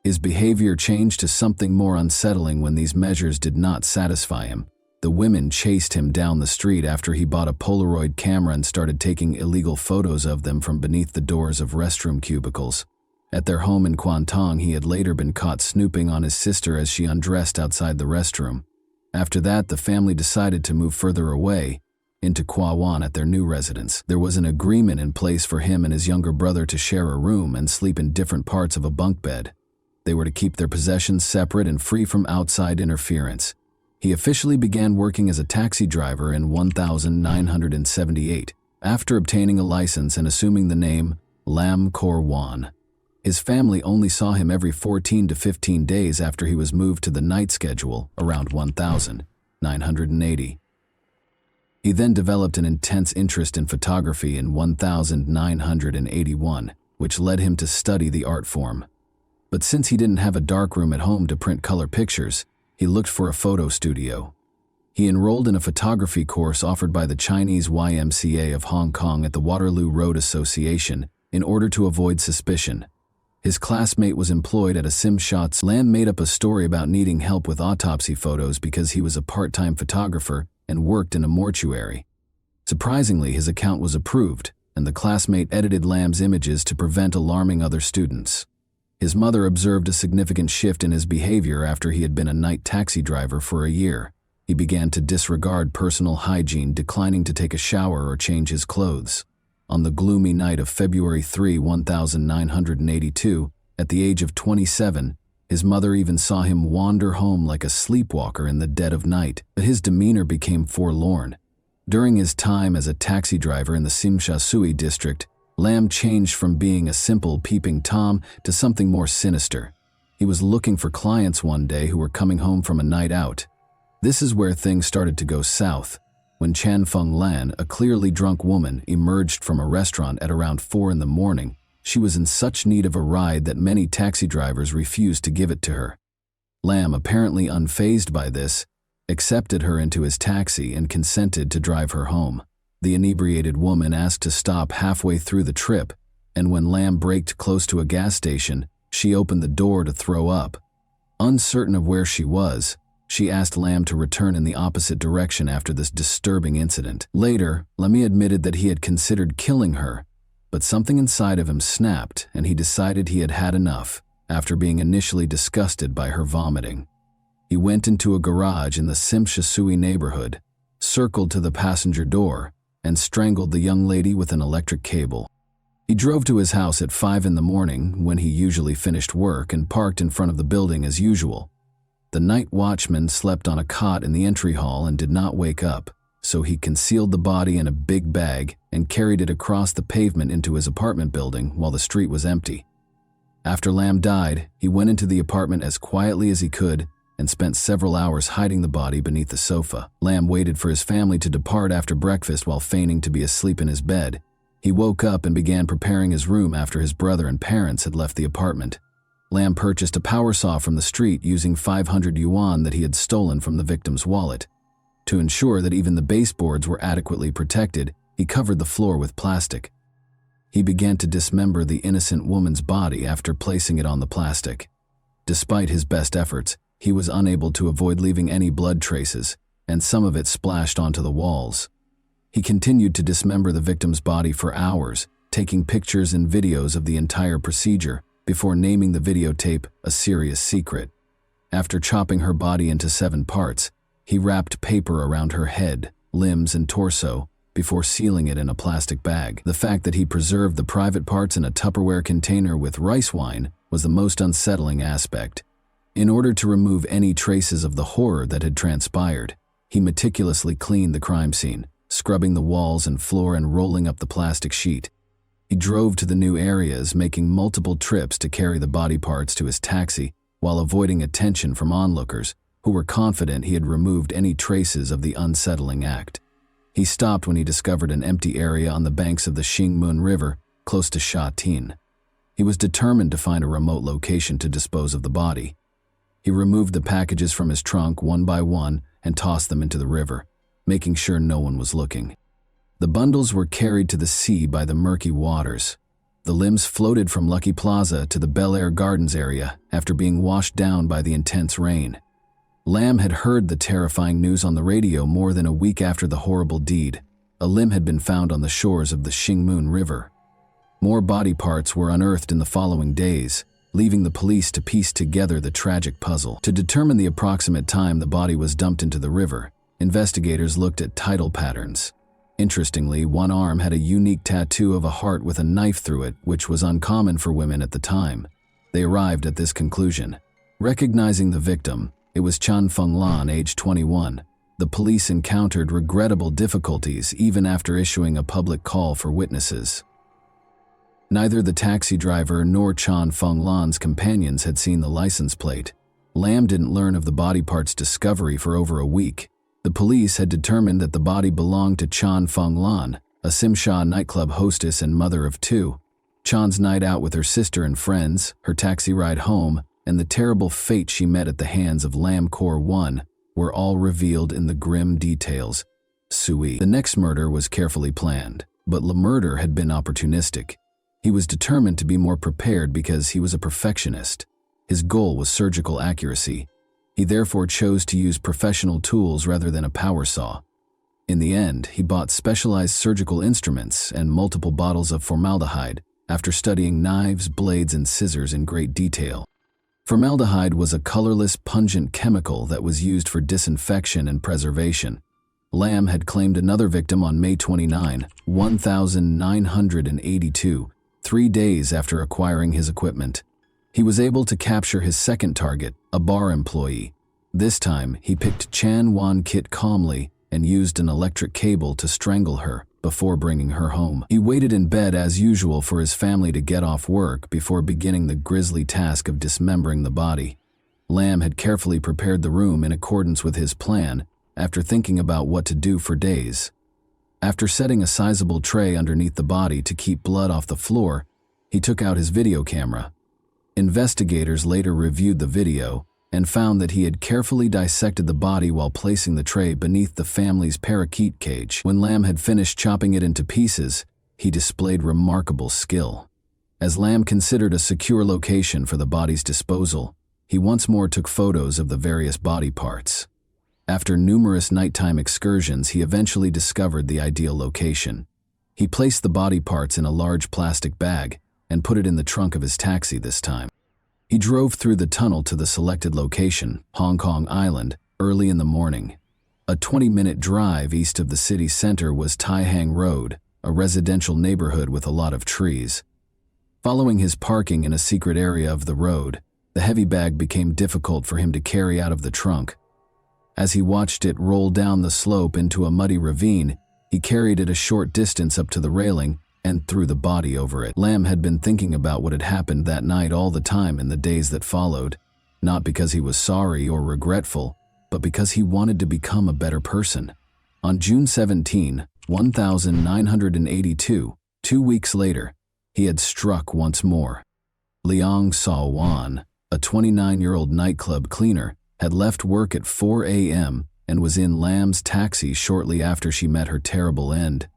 Speaker 1: His behavior changed to something more unsettling when these measures did not satisfy him. The women chased him down the street after he bought a Polaroid camera and started taking illegal photos of them from beneath the doors of restroom cubicles. At their home in Kwantong, he had later been caught snooping on his sister as she undressed outside the restroom. After that, the family decided to move further away, into Kwa Wan at their new residence. There was an agreement in place for him and his younger brother to share a room and sleep in different parts of a bunk bed. They were to keep their possessions separate and free from outside interference. He officially began working as a taxi driver in 1978, after obtaining a license and assuming the name Lam Kor Wan. His family only saw him every 14 to 15 days after he was moved to the night schedule around 1980. He then developed an intense interest in photography in 1981, which led him to study the art form. But since he didn't have a darkroom at home to print color pictures, he looked for a photo studio. He enrolled in a photography course offered by the Chinese YMCA of Hong Kong at the Waterloo Road Association in order to avoid suspicion. His classmate was employed at a sim shots. Lam made up a story about needing help with autopsy photos because he was a part-time photographer and worked in a mortuary. Surprisingly, his account was approved, and the classmate edited Lam's images to prevent alarming other students. His mother observed a significant shift in his behavior after he had been a night taxi driver for a year. He began to disregard personal hygiene, declining to take a shower or change his clothes. On the gloomy night of February 3, 1982, at the age of 27, his mother even saw him wander home like a sleepwalker in the dead of night, but his demeanor became forlorn. During his time as a taxi driver in the Sim Sha Tsui district, Lam changed from being a simple peeping Tom to something more sinister. He was looking for clients one day who were coming home from a night out. This is where things started to go south. When Chan Feng Lan, a clearly drunk woman, emerged from a restaurant at around 4 in the morning, she was in such need of a ride that many taxi drivers refused to give it to her. Lam, apparently unfazed by this, accepted her into his taxi and consented to drive her home. The inebriated woman asked to stop halfway through the trip, and when Lam braked close to a gas station, she opened the door to throw up. Uncertain of where she was, she asked Lam to return in the opposite direction after this disturbing incident. Later, Lammy admitted that he had considered killing her, but something inside of him snapped and he decided he had had enough after being initially disgusted by her vomiting. He went into a garage in the Sim Sha Tsui neighborhood, circled to the passenger door, and strangled the young lady with an electric cable. He drove to his house at 5 in the morning when he usually finished work and parked in front of the building as usual. The night watchman slept on a cot in the entry hall and did not wake up, so he concealed the body in a big bag and carried it across the pavement into his apartment building while the street was empty. After Lam died, he went into the apartment as quietly as he could and spent several hours hiding the body beneath the sofa. Lam waited for his family to depart after breakfast while feigning to be asleep in his bed. He woke up and began preparing his room after his brother and parents had left the apartment. Lam purchased a power saw from the street using 500 yuan that he had stolen from the victim's wallet. To ensure that even the baseboards were adequately protected, he covered the floor with plastic. He began to dismember the innocent woman's body after placing it on the plastic. Despite his best efforts, he was unable to avoid leaving any blood traces, and some of it splashed onto the walls. He continued to dismember the victim's body for hours, taking pictures and videos of the entire procedure before naming the videotape a serious secret. After chopping her body into 7 parts, he wrapped paper around her head, limbs, and torso before sealing it in a plastic bag. The fact that he preserved the private parts in a Tupperware container with rice wine was the most unsettling aspect. In order to remove any traces of the horror that had transpired, he meticulously cleaned the crime scene, scrubbing the walls and floor and rolling up the plastic sheet. He drove to the new areas, making multiple trips to carry the body parts to his taxi while avoiding attention from onlookers who were confident he had removed any traces of the unsettling act. He stopped when he discovered an empty area on the banks of the Xingmun River, close to Sha Tin. He was determined to find a remote location to dispose of the body. He removed the packages from his trunk one by one and tossed them into the river, making sure no one was looking. The bundles were carried to the sea by the murky waters. The limbs floated from Lucky Plaza to the Bel Air Gardens area after being washed down by the intense rain. Lam had heard the terrifying news on the radio more than a week after the horrible deed. A limb had been found on the shores of the Xingmun River. More body parts were unearthed in the following days, leaving the police to piece together the tragic puzzle. To determine the approximate time the body was dumped into the river, investigators looked at tidal patterns. Interestingly, one arm had a unique tattoo of a heart with a knife through it, which was uncommon for women at the time. They arrived at this conclusion. Recognizing the victim, it was Chan Feng Lan, age 21. The police encountered regrettable difficulties even after issuing a public call for witnesses. Neither the taxi driver nor Chan Feng Lan's companions had seen the license plate. Lam didn't learn of the body part's discovery for over a week. The police had determined that the body belonged to Chan Feng Lan, a Simsha nightclub hostess and mother of two. Chan's night out with her sister and friends, her taxi ride home, and the terrible fate she met at the hands of Lam Kor 1 were all revealed in the grim details. Sui. The next murder was carefully planned, but the murder had been opportunistic. He was determined to be more prepared because he was a perfectionist. His goal was surgical accuracy. He therefore chose to use professional tools rather than a power saw. In the end, he bought specialized surgical instruments and multiple bottles of formaldehyde after studying knives, blades, and scissors in great detail. Formaldehyde was a colorless, pungent chemical that was used for disinfection and preservation. Lam had claimed another victim on May 29, 1982, 3 days after acquiring his equipment. He was able to capture his second target, a bar employee. This time, he picked Chan Wan Kit calmly and used an electric cable to strangle her before bringing her home. He waited in bed as usual for his family to get off work before beginning the grisly task of dismembering the body. Lam had carefully prepared the room in accordance with his plan after thinking about what to do for days. After setting a sizable tray underneath the body to keep blood off the floor, he took out his video camera. Investigators later reviewed the video and found that he had carefully dissected the body while placing the tray beneath the family's parakeet cage. When Lam had finished chopping it into pieces, he displayed remarkable skill. As Lam considered a secure location for the body's disposal, he once more took photos of the various body parts. After numerous nighttime excursions, he eventually discovered the ideal location. He placed the body parts in a large plastic bag and put it in the trunk of his taxi this time. He drove through the tunnel to the selected location, Hong Kong Island, early in the morning. A 20-minute drive east of the city center was Tai Hang Road, a residential neighborhood with a lot of trees. Following his parking in a secret area of the road, the heavy bag became difficult for him to carry out of the trunk. As he watched it roll down the slope into a muddy ravine, he carried it a short distance up to the railing and threw the body over it. Lam had been thinking about what had happened that night all the time in the days that followed, not because he was sorry or regretful, but because he wanted to become a better person. On June 17, 1982, 2 weeks later, he had struck once more. Liang Sawan, a 29-year-old nightclub cleaner, had left work at 4 a.m. and was in Lam's taxi shortly after she met her terrible end.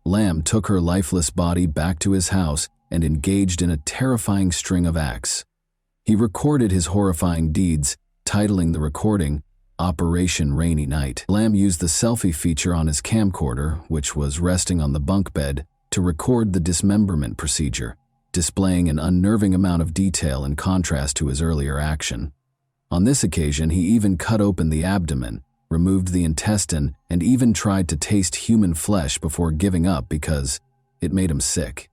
Speaker 1: Lam took her lifeless body back to his house and engaged in a terrifying string of acts. He recorded his horrifying deeds, titling the recording, Operation Rainy Night. Lam used the selfie feature on his camcorder, which was resting on the bunk bed, to record the dismemberment procedure, displaying an unnerving amount of detail in contrast to his earlier action. On this occasion, he even cut open the abdomen, removed the intestine, and even tried to taste human flesh before giving up because it made him sick.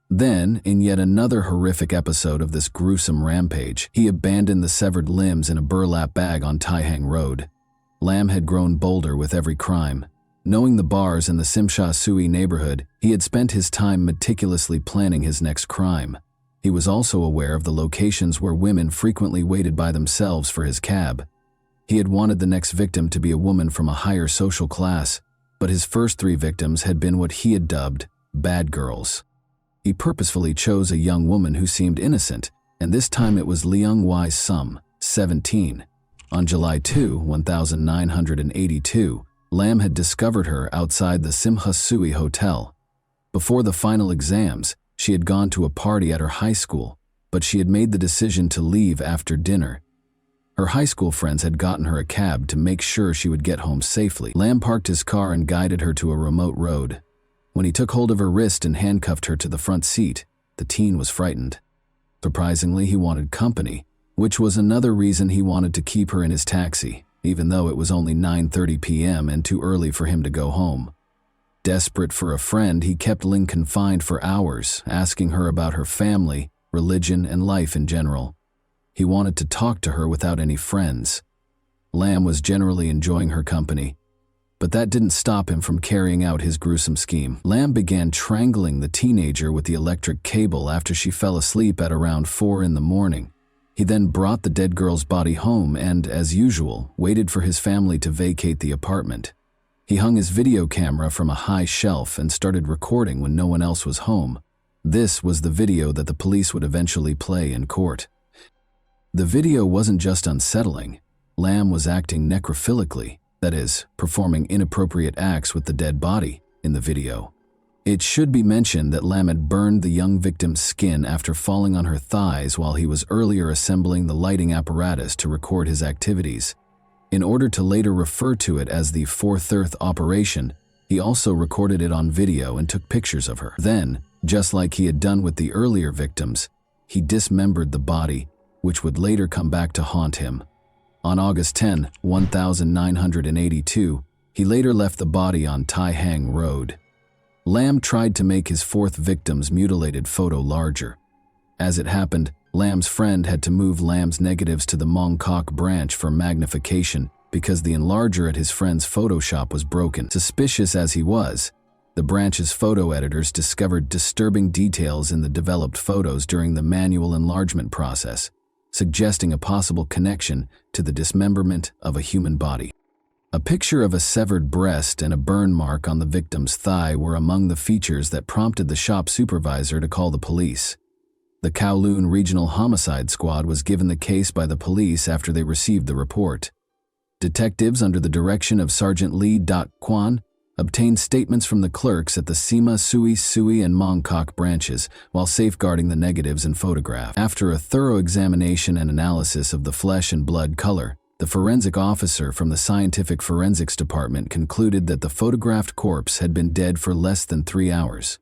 Speaker 1: Then, in yet another horrific episode of this gruesome rampage, he abandoned the severed limbs in a burlap bag on Tai Hang Road. Lam had grown bolder with every crime. Knowing the bars in the Simsha Sui neighborhood, he had spent his time meticulously planning his next crime. He was also aware of the locations where women frequently waited by themselves for his cab. He had wanted the next victim to be a woman from a higher social class, but his first 3 victims had been what he had dubbed bad girls. He purposefully chose a young woman who seemed innocent, and this time it was Liang Wai Sum, 17. On July 2, 1982, Lam had discovered her outside the Simha Sui Hotel. Before the final exams, she had gone to a party at her high school, but she had made the decision to leave after dinner. Her high school friends had gotten her a cab to make sure she would get home safely. Lam parked his car and guided her to a remote road. When he took hold of her wrist and handcuffed her to the front seat, the teen was frightened. Surprisingly, he wanted company, which was another reason he wanted to keep her in his taxi, even though it was only 9:30 p.m. and too early for him to go home. Desperate for a friend, he kept Ling confined for hours, asking her about her family religion, and life in general. He wanted to talk to her without any friends. Lamb was generally enjoying her company, but that didn't stop him from carrying out his gruesome scheme. Lamb began strangling the teenager with the electric cable after she fell asleep at around 4 in the morning. He then brought the dead girl's body home and, as usual, waited for his family to vacate the apartment. He hung his video camera from a high shelf and started recording when no one else was home. This was the video that the police would eventually play in court. The video wasn't just unsettling. Lamb was acting necrophilically, that is, performing inappropriate acts with the dead body in the video. It should be mentioned that Lamb had burned the young victim's skin after falling on her thighs while he was earlier assembling the lighting apparatus to record his activities. In order to later refer to it as the 4/3 operation, he also recorded it on video and took pictures of her. Then, just like he had done with the earlier victims, he dismembered the body, which would later come back to haunt him. On August 10, 1982, he later left the body on Tai Hang Road. Lamb tried to make his fourth victim's mutilated photo larger. As it happened, Lamb's friend had to move Lamb's negatives to the Mongkok branch for magnification because the enlarger at his friend's Photoshop was broken. Suspicious as he was, the branch's photo editors discovered disturbing details in the developed photos during the manual enlargement process, suggesting a possible connection to the dismemberment of a human body. A picture of a severed breast and a burn mark on the victim's thigh were among the features that prompted the shop supervisor to call the police. The Kowloon Regional Homicide Squad was given the case by the police after they received the report. Detectives under the direction of Sergeant Lee Kwan obtained statements from the clerks at the Sima, Sui, and Mongkok branches while safeguarding the negatives and photograph. After a thorough examination and analysis of the flesh and blood color, the forensic officer from the Scientific Forensics Department concluded that the photographed corpse had been dead for less than 3 hours.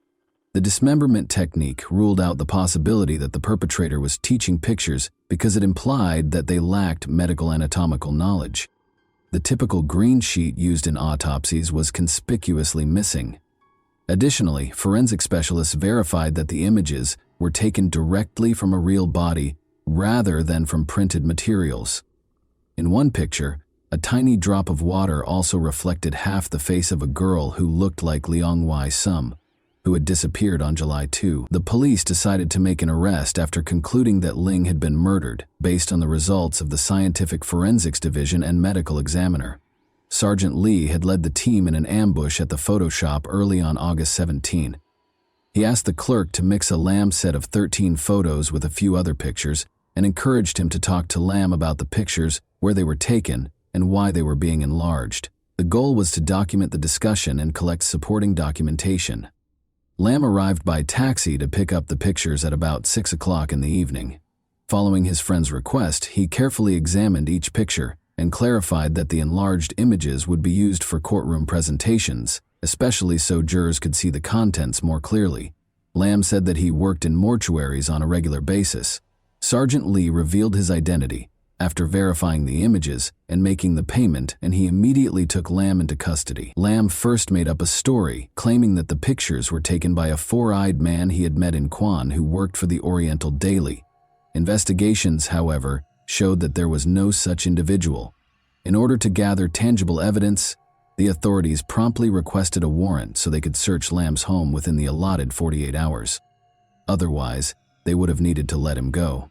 Speaker 1: The dismemberment technique ruled out the possibility that the perpetrator was teaching pictures because it implied that they lacked medical anatomical knowledge. The typical green sheet used in autopsies was conspicuously missing. Additionally, forensic specialists verified that the images were taken directly from a real body rather than from printed materials. In one picture, a tiny drop of water also reflected half the face of a girl who looked like Leong Wai Sum, who had disappeared on July 2. The police decided to make an arrest after concluding that Ling had been murdered, based on the results of the Scientific Forensics Division and medical examiner. Sergeant Lee had led the team in an ambush at the Photoshop early on August 17. He asked the clerk to mix a Lamb set of 13 photos with a few other pictures and encouraged him to talk to Lamb about the pictures, where they were taken, and why they were being enlarged. The goal was to document the discussion and collect supporting documentation. Lamb arrived by taxi to pick up the pictures at about 6 o'clock in the evening. Following his friend's request, he carefully examined each picture and clarified that the enlarged images would be used for courtroom presentations, especially so jurors could see the contents more clearly. Lamb said that he worked in mortuaries on a regular basis. Sergeant Lee revealed his identity after verifying the images and making the payment, and he immediately took Lamb into custody. Lamb first made up a story, claiming that the pictures were taken by a four-eyed man he had met in Kwan who worked for the Oriental Daily. Investigations, however, showed that there was no such individual. In order to gather tangible evidence, the authorities promptly requested a warrant so they could search Lamb's home within the allotted 48 hours. Otherwise, they would have needed to let him go.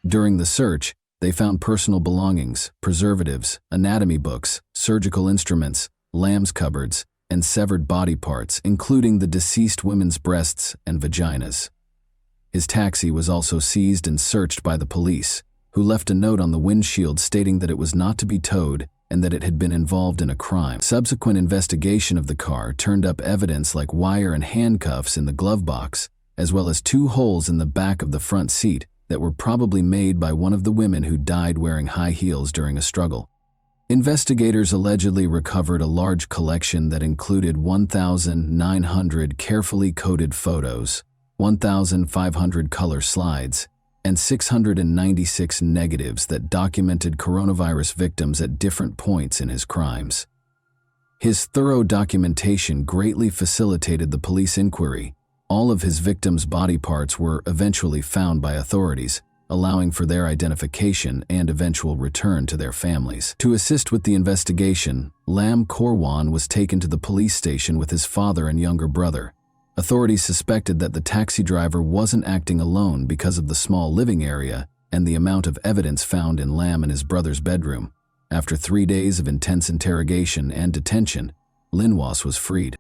Speaker 1: During the search, they found personal belongings, preservatives, anatomy books, surgical instruments, Lamb's cupboards, and severed body parts, including the deceased women's breasts and vaginas. His taxi was also seized and searched by the police, who left a note on the windshield stating that it was not to be towed and that it had been involved in a crime. Subsequent investigation of the car turned up evidence like wire and handcuffs in the glove box, as well as 2 holes in the back of the front seat that were probably made by one of the women who died wearing high heels during a struggle. Investigators allegedly recovered a large collection that included 1,900 carefully coded photos, 1,500 color slides, and 696 negatives that documented coronavirus victims at different points in his crimes. His thorough documentation greatly facilitated the police inquiry, All of his victims' body parts were eventually found by authorities, allowing for their identification and eventual return to their families. To assist with the investigation, Lam Korwan was taken to the police station with his father and younger brother. Authorities suspected that the taxi driver wasn't acting alone because of the small living area and the amount of evidence found in Lam and his brother's bedroom. After 3 days of intense interrogation and detention, Linwas was freed.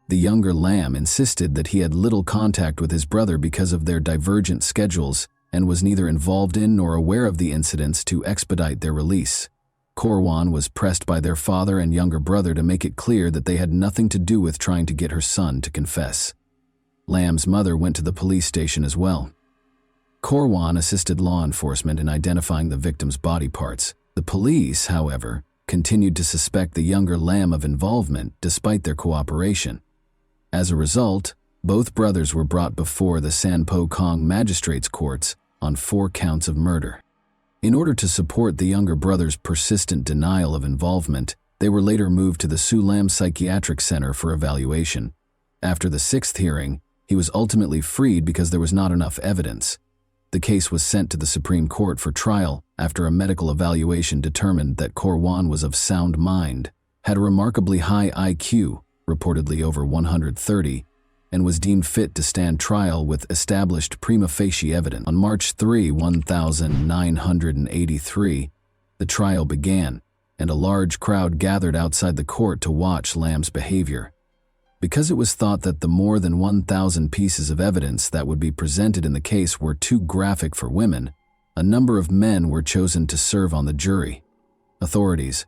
Speaker 1: The younger Lam insisted that he had little contact with his brother because of their divergent schedules and was neither involved in nor aware of the incidents to expedite their release. Korwan was pressed by their father and younger brother to make it clear that they had nothing to do with trying to get her son to confess. Lam's mother went to the police station as well. Korwan assisted law enforcement in identifying the victims' body parts. The police, however, continued to suspect the younger Lam of involvement despite their cooperation. As a result, both brothers were brought before the Sanpo Kong magistrates' courts on 4 counts of murder. In order to support the younger brother's persistent denial of involvement, they were later moved to the Sulam Psychiatric Center for evaluation. After the 6th hearing, he was ultimately freed because there was not enough evidence. The case was sent to the Supreme Court for trial after a medical evaluation determined that Korwan was of sound mind, had a remarkably high IQ, reportedly over 130, and was deemed fit to stand trial with established prima facie evidence. On March 3, 1983, the trial began, and a large crowd gathered outside the court to watch Lam's behavior. Because it was thought that the more than 1,000 pieces of evidence that would be presented in the case were too graphic for women, a number of men were chosen to serve on the jury. Authorities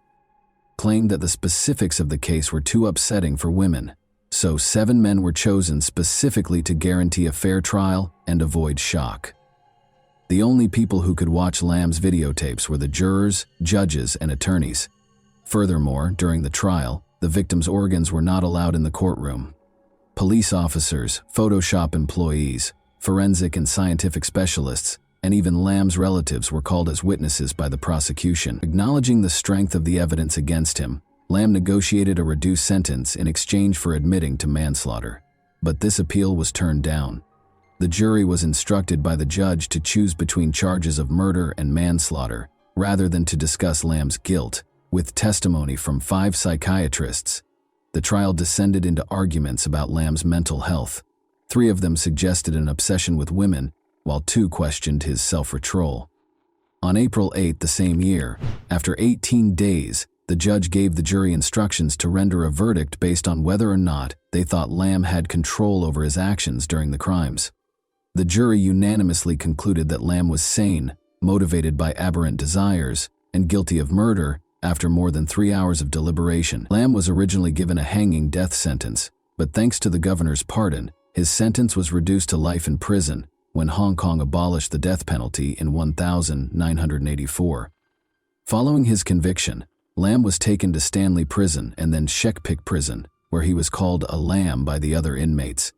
Speaker 1: claimed that the specifics of the case were too upsetting for women, so 7 men were chosen specifically to guarantee a fair trial and avoid shock. The only people who could watch Lam's videotapes were the jurors, judges, and attorneys. Furthermore, during the trial, the victims' organs were not allowed in the courtroom. Police officers, Photoshop employees, forensic and scientific specialists, and even Lam's relatives were called as witnesses by the prosecution. Acknowledging the strength of the evidence against him, Lam negotiated a reduced sentence in exchange for admitting to manslaughter. But this appeal was turned down. The jury was instructed by the judge to choose between charges of murder and manslaughter, rather than to discuss Lam's guilt. With testimony from 5 psychiatrists, the trial descended into arguments about Lam's mental health. 3 of them suggested an obsession with women, while 2 questioned his self-control. On April 8 the same year, after 18 days, the judge gave the jury instructions to render a verdict based on whether or not they thought Lam had control over his actions during the crimes. The jury unanimously concluded that Lam was sane, motivated by aberrant desires, and guilty of murder. After more than 3 hours of deliberation, Lam was originally given a hanging death sentence, but thanks to the governor's pardon, his sentence was reduced to life in prison when Hong Kong abolished the death penalty in 1984. Following his conviction, Lam was taken to Stanley Prison and then Shekpik Prison, where he was called a lamb by the other inmates.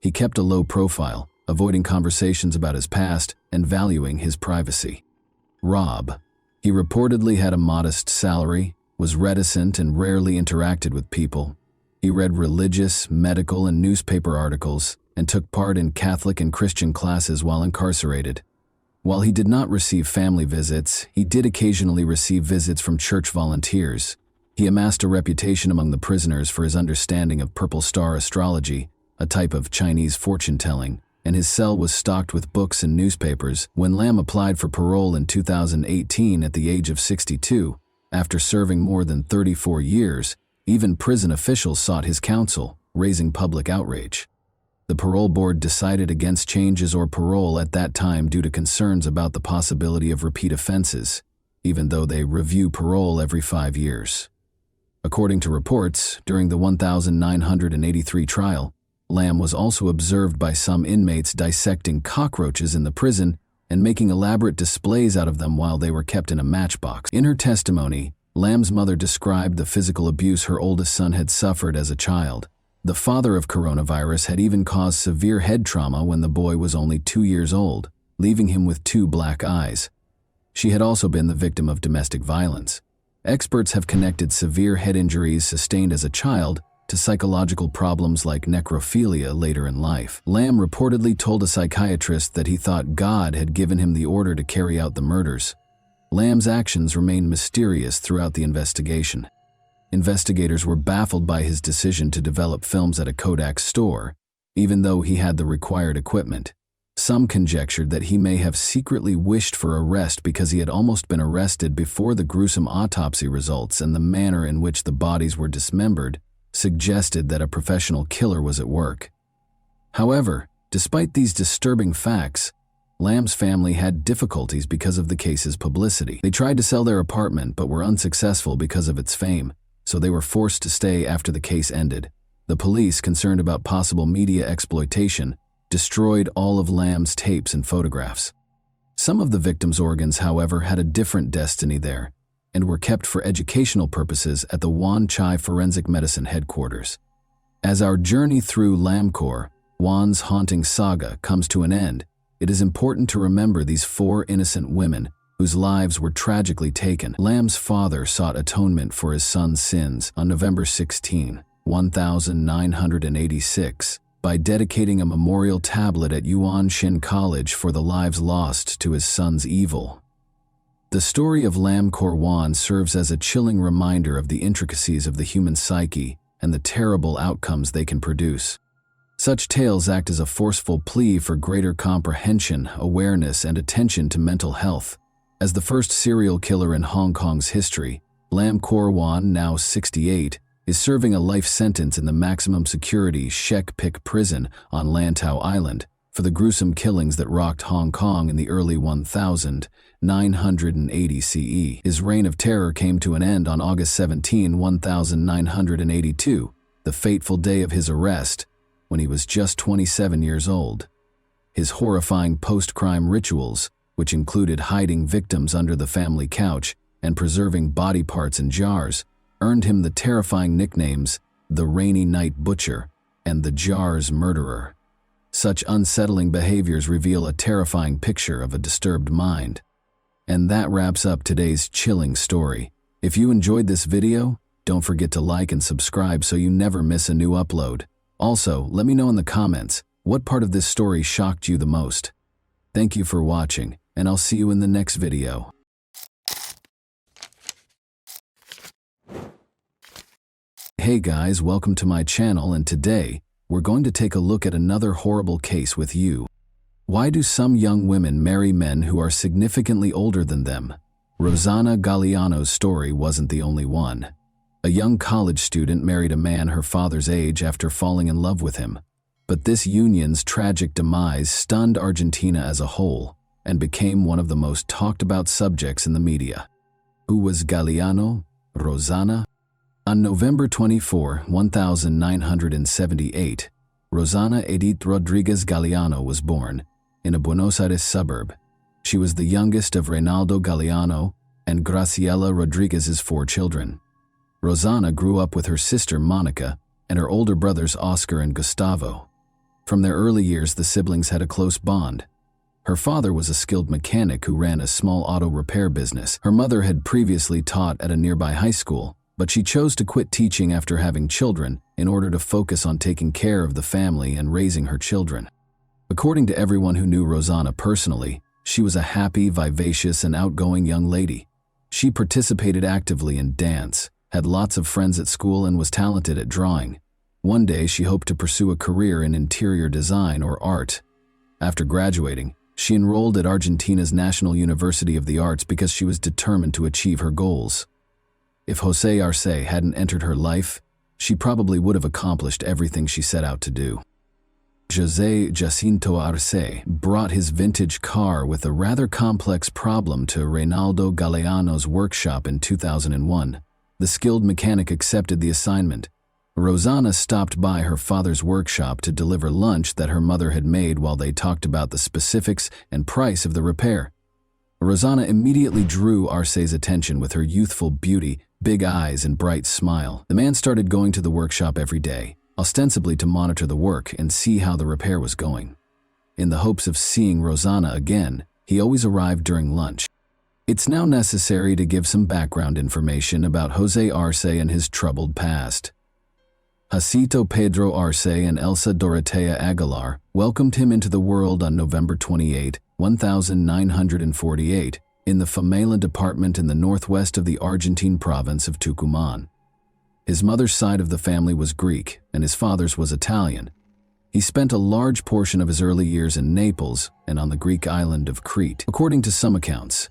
Speaker 1: He kept a low profile, avoiding conversations about his past and valuing his privacy. Rob. He reportedly had a modest salary, was reticent and rarely interacted with people. He read religious, medical, and newspaper articles and took part in Catholic and Christian classes while incarcerated. While he did not receive family visits, he did occasionally receive visits from church volunteers. He amassed a reputation among the prisoners for his understanding of purple star astrology, a type of Chinese fortune-telling, and his cell was stocked with books and newspapers. When Lam applied for parole in 2018 at the age of 62, after serving more than 34 years, even prison officials sought his counsel, raising public outrage. The parole board decided against changes or parole at that time due to concerns about the possibility of repeat offenses, even though they review parole every 5 years. According to reports, during the 1983 trial, Lam was also observed by some inmates dissecting cockroaches in the prison and making elaborate displays out of them while they were kept in a matchbox. In her testimony, Lam's mother described the physical abuse her oldest son had suffered as a child. The father of coronavirus had even caused severe head trauma when the boy was only 2 years old, leaving him with 2 black eyes. She had also been the victim of domestic violence. Experts have connected severe head injuries sustained as a child to psychological problems like necrophilia later in life. Lamb reportedly told a psychiatrist that he thought God had given him the order to carry out the murders. Lamb's actions remained mysterious throughout the investigation. Investigators were baffled by his decision to develop films at a Kodak store, even though he had the required equipment. Some conjectured that he may have secretly wished for arrest because he had almost been arrested before the gruesome autopsy results, and the manner in which the bodies were dismembered suggested that a professional killer was at work. However, despite these disturbing facts, Lamb's family had difficulties because of the case's publicity. They tried to sell their apartment but were unsuccessful because of its fame, so they were forced to stay after the case ended. The police, concerned about possible media exploitation, destroyed all of Lamb's tapes and photographs. Some of the victims' organs, however, had a different destiny there and were kept for educational purposes at the Wan Chai Forensic Medicine headquarters. As our journey through Lamkor, Wan's haunting saga, comes to an end, it is important to remember these 4 innocent women whose lives were tragically taken. Lamb's father sought atonement for his son's sins on November 16, 1986, by dedicating a memorial tablet at Yuan Shin College for the lives lost to his son's evil. The story of Lam Kor Wan serves as a chilling reminder of the intricacies of the human psyche and the terrible outcomes they can produce. Such tales act as a forceful plea for greater comprehension, awareness, and attention to mental health. As the first serial killer in Hong Kong's history, Lam Kor Wan, now 68, is serving a life sentence in the maximum security Shek Pik prison on Lantau Island for the gruesome killings that rocked Hong Kong in the early 1980 CE. His reign of terror came to an end on August 17, 1982, the fateful day of his arrest, when he was just 27 years old. His horrifying post-crime rituals, which included hiding victims under the family couch and preserving body parts in jars, earned him the terrifying nicknames the Rainy Night Butcher and the Jars Murderer. Such unsettling behaviors reveal a terrifying picture of a disturbed mind. And that wraps up today's chilling story. If you enjoyed this video, don't forget to like and subscribe so you never miss a new upload. Also, let me know in the comments what part of this story shocked you the most. Thank you for watching, and I'll see you in the next video. Hey guys, welcome to my channel, and today we're going to take a look at another horrible case with you. Why do some young women marry men who are significantly older than them? Rosanna Galliano's story wasn't the only one. A young college student married a man her father's age after falling in love with him. But this union's tragic demise stunned Argentina as a whole and became one of the most talked about subjects in the media. Who was Galliano? Rosanna? On November 24, 1978, Rosanna Edith Rodriguez Galliano was born in a Buenos Aires suburb. She was the youngest of Reynaldo Galliano and Graciela Rodriguez's 4 children. Rosanna grew up with her sister Monica and her older brothers Oscar and Gustavo. From their early years, the siblings had a close bond. Her father was a skilled mechanic who ran a small auto repair business. Her mother had previously taught at a nearby high school, but she chose to quit teaching after having children in order to focus on taking care of the family and raising her children. According to everyone who knew Rosanna personally, she was a happy, vivacious, and outgoing young lady. She participated actively in dance, had lots of friends at school, and was talented at drawing. One day, she hoped to pursue a career in interior design or art. After graduating, she enrolled at Argentina's National University of the Arts because she was determined to achieve her goals. If José Arce hadn't entered her life, she probably would have accomplished everything she set out to do. José Jacinto Arce brought his vintage car with a rather complex problem to Reynaldo Galliano's workshop in 2001. The skilled mechanic accepted the assignment. Rosanna stopped by her father's workshop to deliver lunch that her mother had made while they talked about the specifics and price of the repair. Rosanna immediately drew Arce's attention with her youthful beauty, big eyes, and bright smile. The man started going to the workshop every day, ostensibly to monitor the work and see how the repair was going. In the hopes of seeing Rosanna again, he always arrived during lunch. It's now necessary to give some background information about José Arce and his troubled past. Jacinto Pedro Arce and Elsa Dorotea Aguilar welcomed him into the world on November 28, 1948, in the Famela department in the northwest of the Argentine province of Tucumán. His mother's side of the family was Greek, and his father's was Italian. He spent a large portion of his early years in Naples and on the Greek island of Crete. According to some accounts,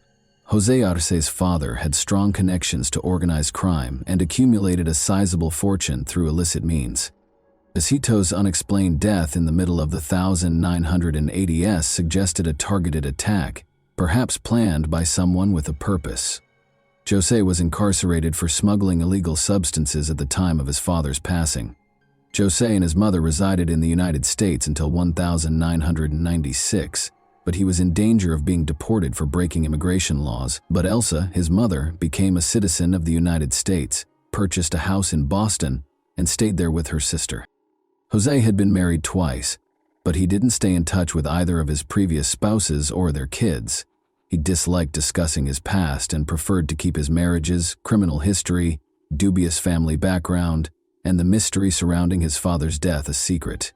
Speaker 1: José Arce's father had strong connections to organized crime and accumulated a sizable fortune through illicit means. Jacinto's unexplained death in the middle of the 1980s suggested a targeted attack, perhaps planned by someone with a purpose. José was incarcerated for smuggling illegal substances at the time of his father's passing. José and his mother resided in the United States until 1996, but he was in danger of being deported for breaking immigration laws. But Elsa, his mother, became a citizen of the United States, purchased a house in Boston, and stayed there with her sister. José had been married twice, but he didn't stay in touch with either of his previous spouses or their kids. He disliked discussing his past and preferred to keep his marriages, criminal history, dubious family background, and the mystery surrounding his father's death a secret.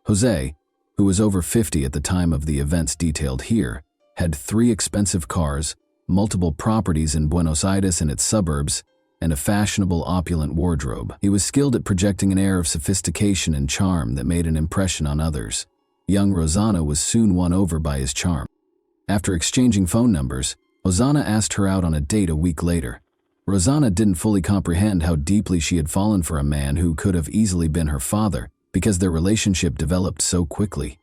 Speaker 1: José, who was over 50 at the time of the events detailed here, had 3 expensive cars, multiple properties in Buenos Aires and its suburbs, and a fashionable opulent wardrobe. He was skilled at projecting an air of sophistication and charm that made an impression on others. Young Rosanna was soon won over by his charm. After exchanging phone numbers, Rosanna asked her out on a date a week later. Rosanna didn't fully comprehend how deeply she had fallen for a man who could have easily been her father because their relationship developed so quickly.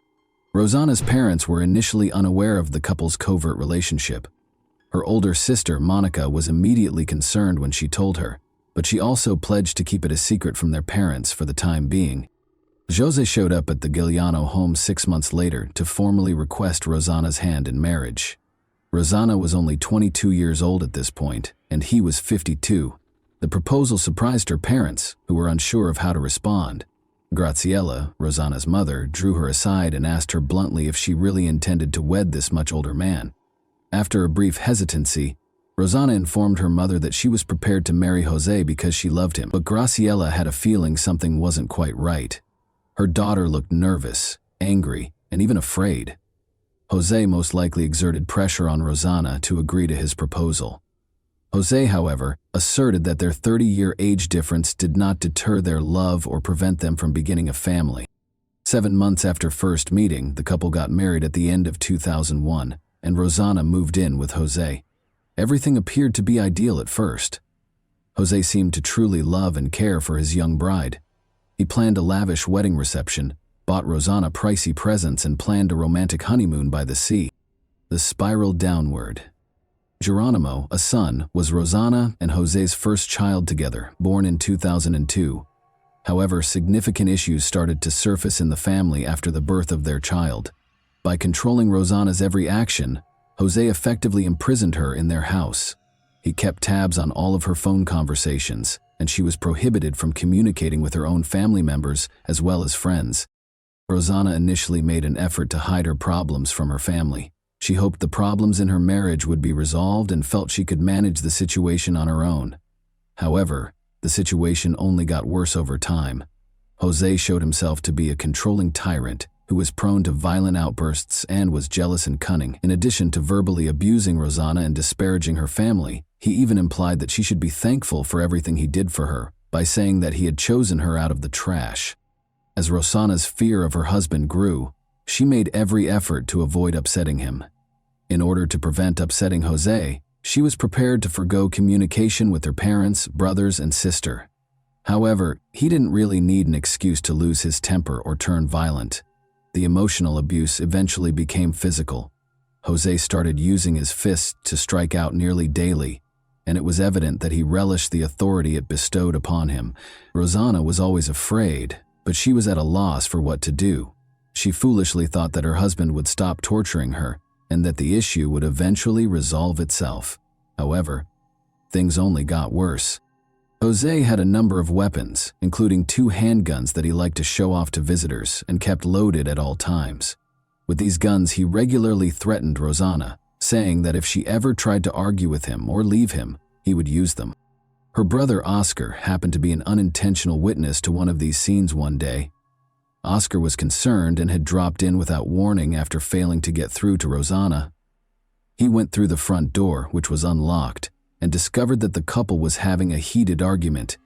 Speaker 1: Rosanna's parents were initially unaware of the couple's covert relationship. Her older sister, Monica, was immediately concerned when she told her, but she also pledged to keep it a secret from their parents for the time being. José showed up at the Giuliano home 6 months later to formally request Rosanna's hand in marriage. Rosanna was only 22 years old at this point, and he was 52. The proposal surprised her parents, who were unsure of how to respond. Graciela, Rosanna's mother, drew her aside and asked her bluntly if she really intended to wed this much older man. After a brief hesitancy, Rosanna informed her mother that she was prepared to marry José because she loved him, but Graciela had a feeling something wasn't quite right. Her daughter looked nervous, angry, and even afraid. José most likely exerted pressure on Rosanna to agree to his proposal. José, however, asserted that their 30-year age difference did not deter their love or prevent them from beginning a family. 7 months after first meeting, the couple got married at the end of 2001, and Rosanna moved in with José. Everything appeared to be ideal at first. José seemed to truly love and care for his young bride. He planned a lavish wedding reception, bought Rosanna pricey presents, and planned a romantic honeymoon by the sea. The spiral downward. Geronimo, a son, was Rosanna and José's first child together, born in 2002. However, significant issues started to surface in the family after the birth of their child. By controlling Rosanna's every action, José effectively imprisoned her in their house. He kept tabs on all of her phone conversations, and she was prohibited from communicating with her own family members as well as friends. Rosanna initially made an effort to hide her problems from her family. She hoped the problems in her marriage would be resolved and felt she could manage the situation on her own. However, the situation only got worse over time. José showed himself to be a controlling tyrant who was prone to violent outbursts and was jealous and cunning. In addition to verbally abusing Rosanna and disparaging her family, he even implied that she should be thankful for everything he did for her by saying that he had chosen her out of the trash. As Rosanna's fear of her husband grew, she made every effort to avoid upsetting him. In order to prevent upsetting José, she was prepared to forgo communication with her parents, brothers, and sister. However, he didn't really need an excuse to lose his temper or turn violent. The emotional abuse eventually became physical. José started using his fists to strike out nearly daily, and it was evident that he relished the authority it bestowed upon him. Rosanna was always afraid, but she was at a loss for what to do. She foolishly thought that her husband would stop torturing her and that the issue would eventually resolve itself. However, things only got worse. José had a number of weapons, including 2 handguns that he liked to show off to visitors and kept loaded at all times. With these guns, he regularly threatened Rosanna, saying that if she ever tried to argue with him or leave him, he would use them. Her brother Oscar happened to be an unintentional witness to one of these scenes one day. Oscar was concerned and had dropped in without warning after failing to get through to Rosanna. He went through the front door, which was unlocked, and discovered that the couple was having a heated argument.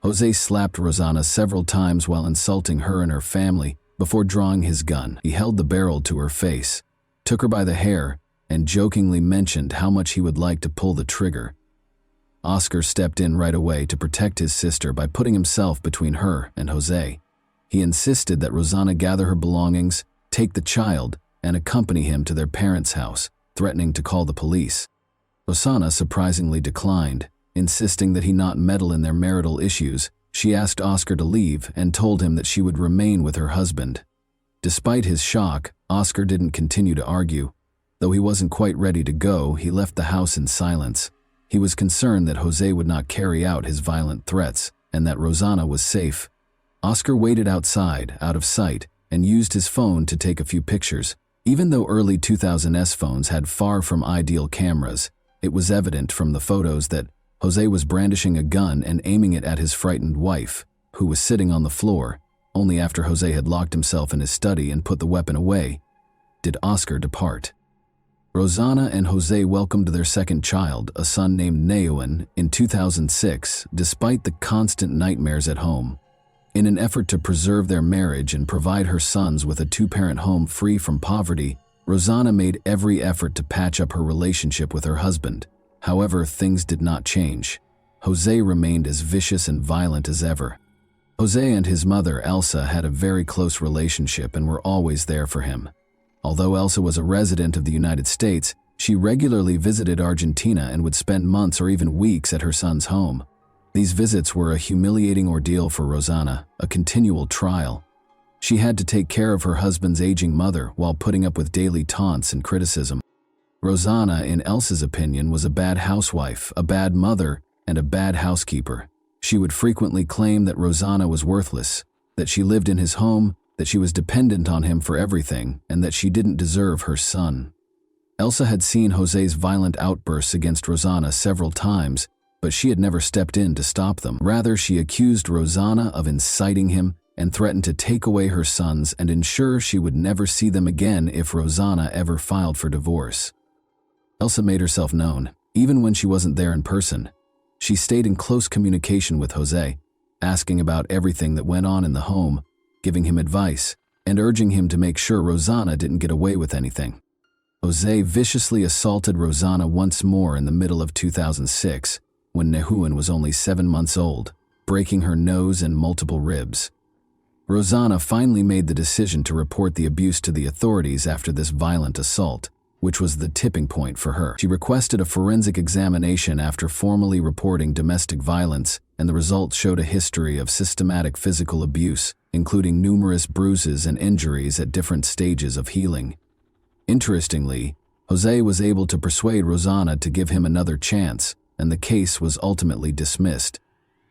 Speaker 1: Jose slapped Rosanna several times while insulting her and her family before drawing his gun. He held the barrel to her face, took her by the hair, and jokingly mentioned how much he would like to pull the trigger. Oscar stepped in right away to protect his sister by putting himself between her and Jose. He insisted that Rosanna gather her belongings, take the child, and accompany him to their parents' house, threatening to call the police. Rosanna surprisingly declined, insisting that he not meddle in their marital issues. She asked Oscar to leave and told him that she would remain with her husband. Despite his shock, Oscar didn't continue to argue. Though he wasn't quite ready to go, he left the house in silence. He was concerned that Jose would not carry out his violent threats and that Rosanna was safe. Oscar waited outside, out of sight, and used his phone to take a few pictures. Even though early 2000s phones had far from ideal cameras, it was evident from the photos that Jose was brandishing a gun and aiming it at his frightened wife, who was sitting on the floor. Only after Jose had locked himself in his study and put the weapon away did Oscar depart. Rosanna and Jose welcomed their second child, a son named Neuan, in 2006, despite the constant nightmares at home. In an effort to preserve their marriage and provide her sons with a two-parent home free from poverty, Rosanna made every effort to patch up her relationship with her husband. However, things did not change. Jose remained as vicious and violent as ever. Jose and his mother, Elsa, had a very close relationship and were always there for him. Although Elsa was a resident of the United States, she regularly visited Argentina and would spend months or even weeks at her son's home. These visits were a humiliating ordeal for Rosanna, a continual trial. She had to take care of her husband's aging mother while putting up with daily taunts and criticism. Rosanna, in Elsa's opinion, was a bad housewife, a bad mother, and a bad housekeeper. She would frequently claim that Rosanna was worthless, that she lived in his home, that she was dependent on him for everything, and that she didn't deserve her son. Elsa had seen Jose's violent outbursts against Rosanna several times, but she had never stepped in to stop them. Rather, she accused Rosanna of inciting him and threatened to take away her sons and ensure she would never see them again if Rosanna ever filed for divorce. Elsa made herself known, even when she wasn't there in person. She stayed in close communication with Jose, asking about everything that went on in the home, giving him advice, and urging him to make sure Rosanna didn't get away with anything. Jose viciously assaulted Rosanna once more in the middle of 2006, when Neuan was only 7 months old, breaking her nose and multiple ribs. Rosanna finally made the decision to report the abuse to the authorities after this violent assault, which was the tipping point for her. She requested a forensic examination after formally reporting domestic violence, and the results showed a history of systematic physical abuse, including numerous bruises and injuries at different stages of healing. Interestingly, Jose was able to persuade Rosanna to give him another chance, and the case was ultimately dismissed.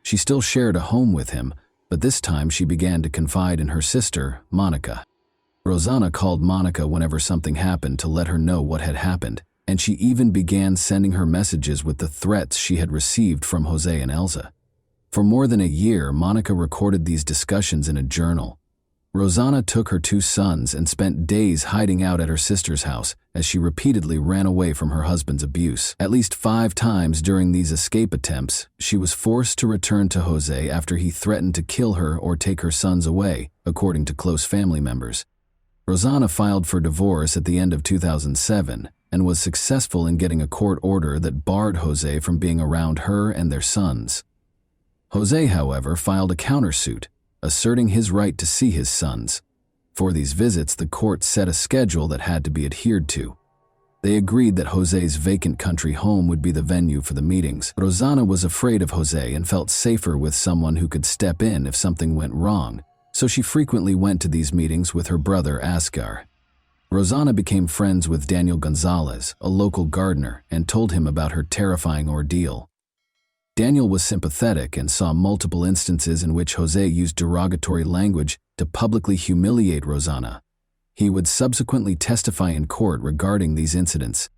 Speaker 1: She still shared a home with him, but this time she began to confide in her sister, Monica. Rosanna called Monica whenever something happened to let her know what had happened, and she even began sending her messages with the threats she had received from Jose and Elsa. For more than a year, Monica recorded these discussions in a journal. Rosanna took her 2 sons and spent days hiding out at her sister's house as she repeatedly ran away from her husband's abuse. At least 5 times during these escape attempts, she was forced to return to Jose after he threatened to kill her or take her sons away, according to close family members. Rosanna filed for divorce at the end of 2007 and was successful in getting a court order that barred Jose from being around her and their sons. Jose, however, filed a countersuit, asserting his right to see his sons. For these visits, the court set a schedule that had to be adhered to. They agreed that Jose's vacant country home would be the venue for the meetings. Rosanna was afraid of Jose and felt safer with someone who could step in if something went wrong, so she frequently went to these meetings with her brother Ascar. Rosanna became friends with Daniel Gonzalez, a local gardener, and told him about her terrifying ordeal. Daniel was sympathetic and saw multiple instances in which Jose used derogatory language to publicly humiliate Rosanna. He would subsequently testify in court regarding these incidents.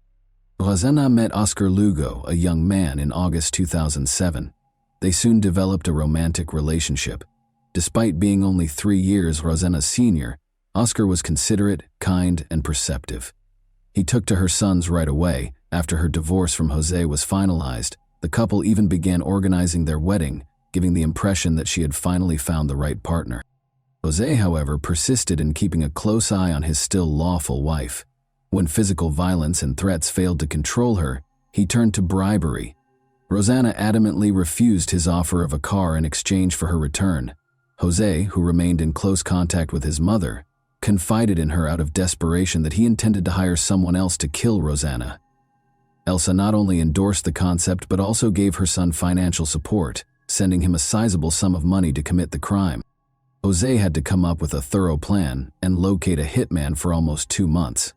Speaker 1: Rosana met Oscar Lugo, a young man, in August 2007. They soon developed a romantic relationship. Despite being only 3 years Rosana's senior, Oscar was considerate, kind, and perceptive. He took to her sons right away. After her divorce from Jose was finalized, the couple even began organizing their wedding, giving the impression that she had finally found the right partner. Jose, however, persisted in keeping a close eye on his still lawful wife. When physical violence and threats failed to control her, he turned to bribery. Rosana adamantly refused his offer of a car in exchange for her return. Jose, who remained in close contact with his mother, confided in her out of desperation that he intended to hire someone else to kill Rosana. Elsa not only endorsed the concept but also gave her son financial support, sending him a sizable sum of money to commit the crime. Jose had to come up with a thorough plan and locate a hitman for almost 2 months.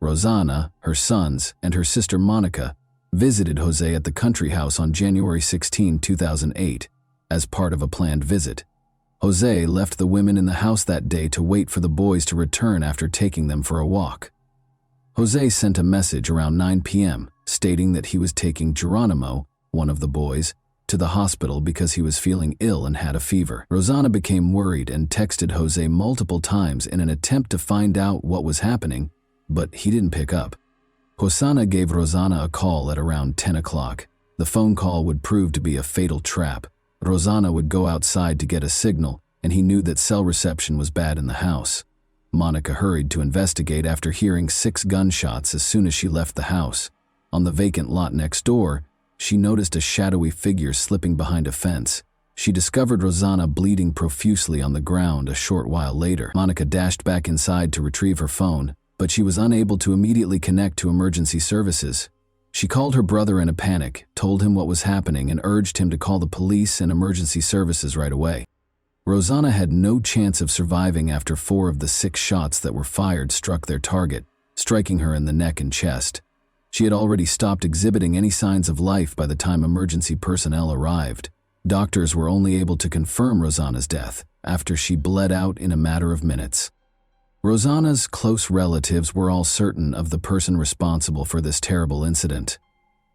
Speaker 1: Rosana, her sons, and her sister Monica visited Jose at the country house on January 16, 2008, as part of a planned visit. Jose left the women in the house that day to wait for the boys to return after taking them for a walk. Jose sent a message around 9 p.m. stating that he was taking Geronimo, one of the boys, to the hospital because he was feeling ill and had a fever. Rosana became worried and texted Jose multiple times in an attempt to find out what was happening, but he didn't pick up. Rosana gave Rosana a call at around 10 o'clock. The phone call would prove to be a fatal trap. Rosana would go outside to get a signal, and he knew that cell reception was bad in the house. Monica hurried to investigate after hearing 6 gunshots as soon as she left the house. On the vacant lot next door, she noticed a shadowy figure slipping behind a fence. She discovered Rosana bleeding profusely on the ground a short while later. Monica dashed back inside to retrieve her phone, but she was unable to immediately connect to emergency services. She called her brother in a panic, told him what was happening, and urged him to call the police and emergency services right away. Rosana had no chance of surviving after 4 of the 6 shots that were fired struck their target, striking her in the neck and chest. She had already stopped exhibiting any signs of life by the time emergency personnel arrived. Doctors were only able to confirm Rosana's death after she bled out in a matter of minutes. Rosana's close relatives were all certain of the person responsible for this terrible incident.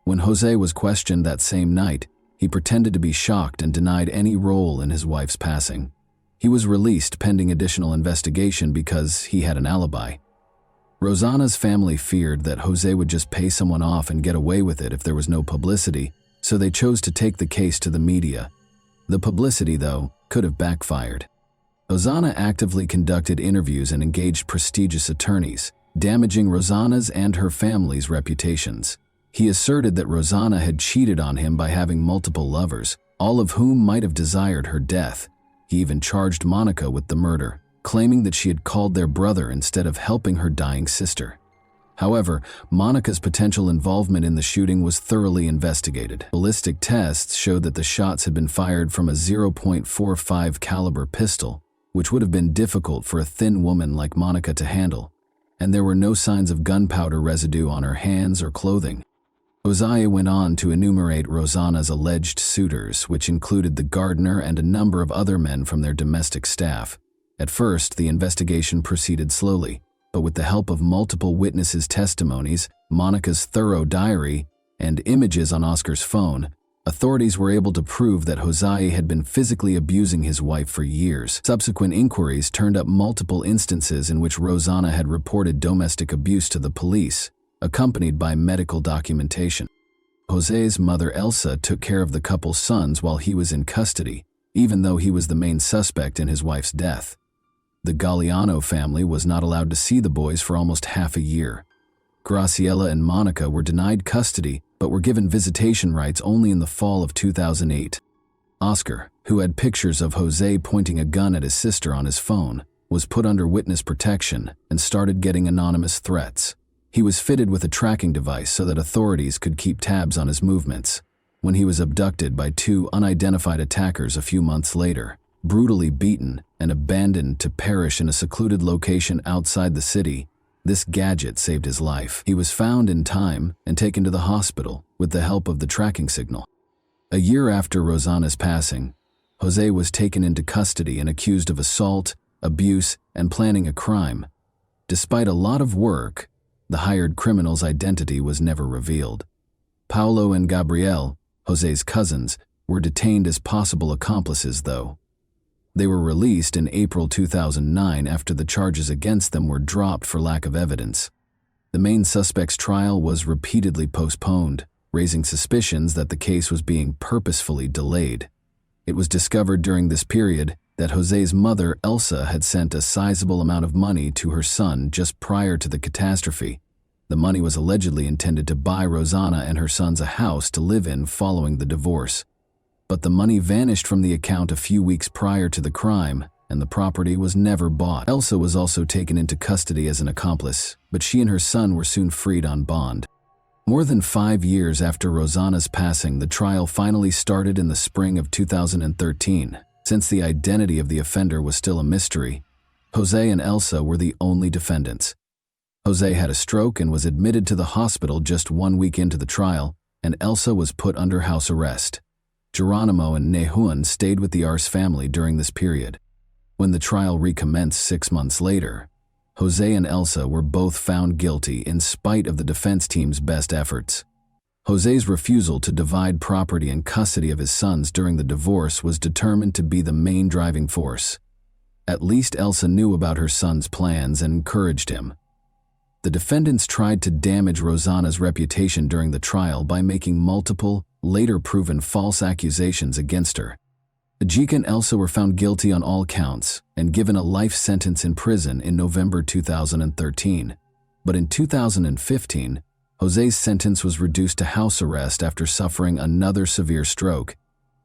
Speaker 1: When Jose was questioned that same night, he pretended to be shocked and denied any role in his wife's passing. He was released pending additional investigation because he had an alibi. Rosana's family feared that Jose would just pay someone off and get away with it if there was no publicity, so they chose to take the case to the media. The publicity, though, could have backfired. Rosana actively conducted interviews and engaged prestigious attorneys, damaging Rosana's and her family's reputations. He asserted that Rosana had cheated on him by having multiple lovers, all of whom might have desired her death. He even charged Monica with the murder, claiming that she had called their brother instead of helping her dying sister. However, Monica's potential involvement in the shooting was thoroughly investigated. Ballistic tests showed that the shots had been fired from a .45 caliber pistol, which would have been difficult for a thin woman like Monica to handle, and there were no signs of gunpowder residue on her hands or clothing. Josiah went on to enumerate Rosana's alleged suitors, which included the gardener and a number of other men from their domestic staff. At first, the investigation proceeded slowly, but with the help of multiple witnesses' testimonies, Monica's thorough diary, and images on Oscar's phone, authorities were able to prove that Josiah had been physically abusing his wife for years. Subsequent inquiries turned up multiple instances in which Rosana had reported domestic abuse to the police, accompanied by medical documentation. Jose's mother Elsa took care of the couple's sons while he was in custody, even though he was the main suspect in his wife's death. The Galliano family was not allowed to see the boys for almost half a year. Graciela and Monica were denied custody but were given visitation rights only in the fall of 2008. Oscar, who had pictures of Jose pointing a gun at his sister on his phone, was put under witness protection and started getting anonymous threats. He was fitted with a tracking device so that authorities could keep tabs on his movements. When he was abducted by 2 unidentified attackers a few months later, brutally beaten and abandoned to perish in a secluded location outside the city, this gadget saved his life. He was found in time and taken to the hospital with the help of the tracking signal. A year after Rosana's passing, Jose was taken into custody and accused of assault, abuse, and planning a crime. Despite a lot of work, The hired criminal's identity was never revealed. Paulo and Gabriel, Jose's cousins, were detained as possible accomplices, though. They were released in April 2009 after the charges against them were dropped for lack of evidence. The main suspect's trial was repeatedly postponed, raising suspicions that the case was being purposefully delayed. It was discovered during this period that Jose's mother, Elsa, had sent a sizable amount of money to her son just prior to the catastrophe. The money was allegedly intended to buy Rosanna and her sons a house to live in following the divorce. But the money vanished from the account a few weeks prior to the crime, and the property was never bought. Elsa was also taken into custody as an accomplice, but she and her son were soon freed on bond. More than 5 years after Rosanna's passing, the trial finally started in the spring of 2013. Since the identity of the offender was still a mystery, Jose and Elsa were the only defendants. Jose had a stroke and was admitted to the hospital just 1 week into the trial, and Elsa was put under house arrest. Geronimo and Nehuan stayed with the Arce family during this period. When the trial recommenced 6 months later, Jose and Elsa were both found guilty in spite of the defense team's best efforts. Jose's refusal to divide property and custody of his sons during the divorce was determined to be the main driving force. At least Elsa knew about her son's plans and encouraged him. The defendants tried to damage Rosanna's reputation during the trial by making multiple, later proven false accusations against her. Ajika and Elsa were found guilty on all counts and given a life sentence in prison in November 2013. But in 2015, Jose's sentence was reduced to house arrest after suffering another severe stroke,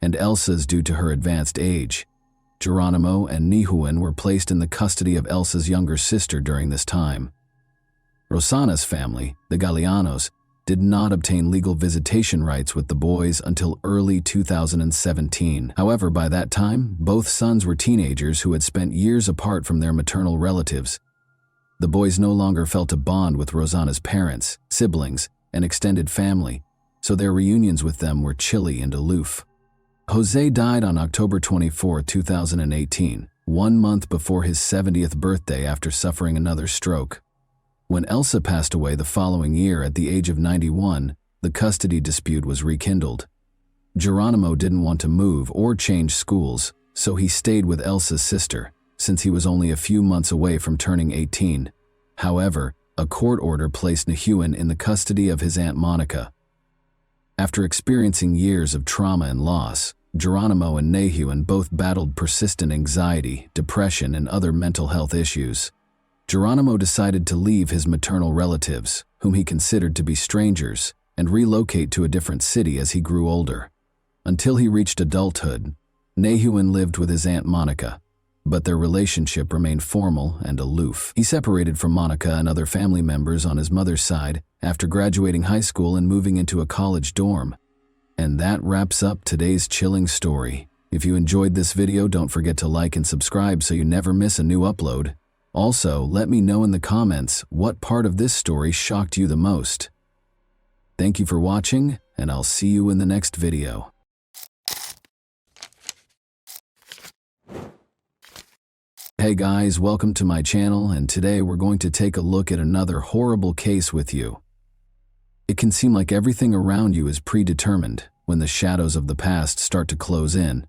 Speaker 1: and Elsa's due to her advanced age. Geronimo and Nehuan were placed in the custody of Elsa's younger sister during this time. Rosanna's family, the Galeanos, did not obtain legal visitation rights with the boys until early 2017. However, by that time, both sons were teenagers who had spent years apart from their maternal relatives. The boys no longer felt a bond with Rosanna's parents, siblings, and extended family, so their reunions with them were chilly and aloof. Jose died on October 24, 2018, 1 month before his 70th birthday after suffering another stroke. When Elsa passed away the following year at the age of 91, the custody dispute was rekindled. Geronimo didn't want to move or change schools, so he stayed with Elsa's sister, since he was only a few months away from turning 18. However, a court order placed Nehuan in the custody of his Aunt Monica. After experiencing years of trauma and loss, Geronimo and Nehuan both battled persistent anxiety, depression, and other mental health issues. Geronimo decided to leave his maternal relatives, whom he considered to be strangers, and relocate to a different city as he grew older. Until he reached adulthood, Nehuan lived with his Aunt Monica, but their relationship remained formal and aloof. He separated from Monica and other family members on his mother's side after graduating high school and moving into a college dorm. And that wraps up today's chilling story. If you enjoyed this video, don't forget to like and subscribe so you never miss a new upload. Also, let me know in the comments what part of this story shocked you the most. Thank you for watching, and I'll see you in the next video. Hey guys, welcome to my channel, and today we're going to take a look at another horrible case with you. It can seem like everything around you is predetermined when the shadows of the past start to close in.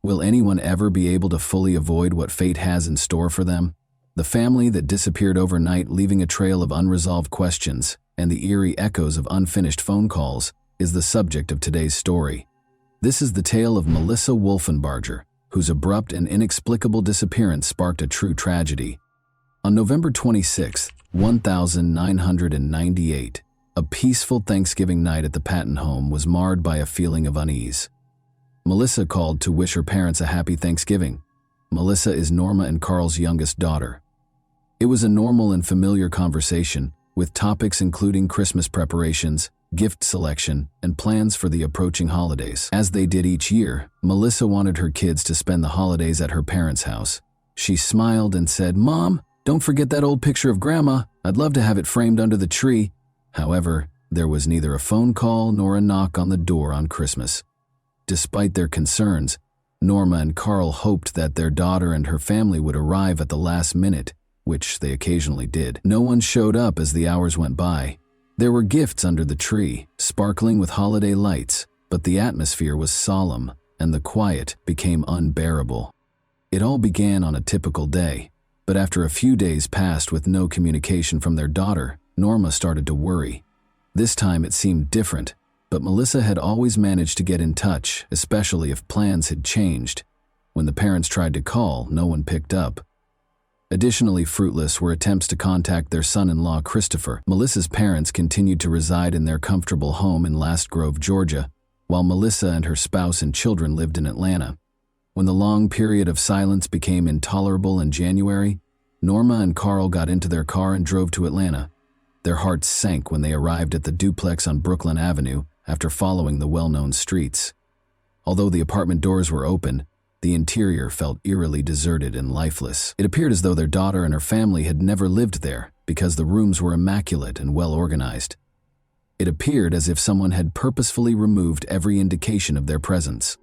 Speaker 1: Will anyone ever be able to fully avoid what fate has in store for them? The family that disappeared overnight, leaving a trail of unresolved questions and the eerie echoes of unfinished phone calls, is the subject of today's story. This is the tale of Melissa Wolfenbarger, whose abrupt and inexplicable disappearance sparked a true tragedy. On November 26, 1998, a peaceful Thanksgiving night at the Patton home was marred by a feeling of unease. Melissa called to wish her parents a happy Thanksgiving. Melissa is Norma and Carl's youngest daughter. It was a normal and familiar conversation, with topics including Christmas preparations, gift selection, and plans for the approaching holidays. As they did each year, Melissa wanted her kids to spend the holidays at her parents' house. She smiled and said, "Mom, don't forget that old picture of Grandma. I'd love to have it framed under the tree." However, there was neither a phone call nor a knock on the door on Christmas. Despite their concerns, Norma and Carl hoped that their daughter and her family would arrive at the last minute, which they occasionally did. No one showed up as the hours went by. There were gifts under the tree, sparkling with holiday lights, but the atmosphere was solemn, and the quiet became unbearable. It all began on a typical day, but after a few days passed with no communication from their daughter, Norma started to worry. This time it seemed different, but Melissa had always managed to get in touch, especially if plans had changed. When the parents tried to call, no one picked up. Additionally, fruitless were attempts to contact their son-in-law Christopher. Melissa's parents continued to reside in their comfortable home in Last Grove, Georgia, while Melissa and her spouse and children lived in Atlanta. When the long period of silence became intolerable in January, Norma and Carl got into their car and drove to Atlanta. Their hearts sank when they arrived at the duplex on Brooklyn Avenue after following the well-known streets. Although the apartment doors were open, the interior felt eerily deserted and lifeless. It appeared as though their daughter and her family had never lived there because the rooms were immaculate and well-organized. It appeared as if someone had purposefully removed every indication of their presence.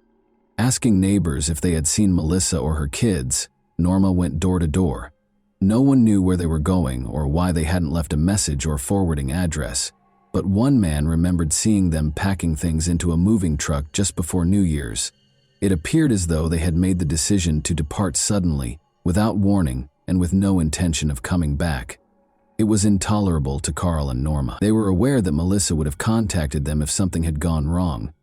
Speaker 1: Asking neighbors if they had seen Melissa or her kids, Norma went door to door. No one knew where they were going or why they hadn't left a message or forwarding address, but one man remembered seeing them packing things into a moving truck just before New Year's. It appeared as though they had made the decision to depart suddenly, without warning, and with no intention of coming back. It was intolerable to Carl and Norma. They were aware that Melissa would have contacted them if something had gone wrong.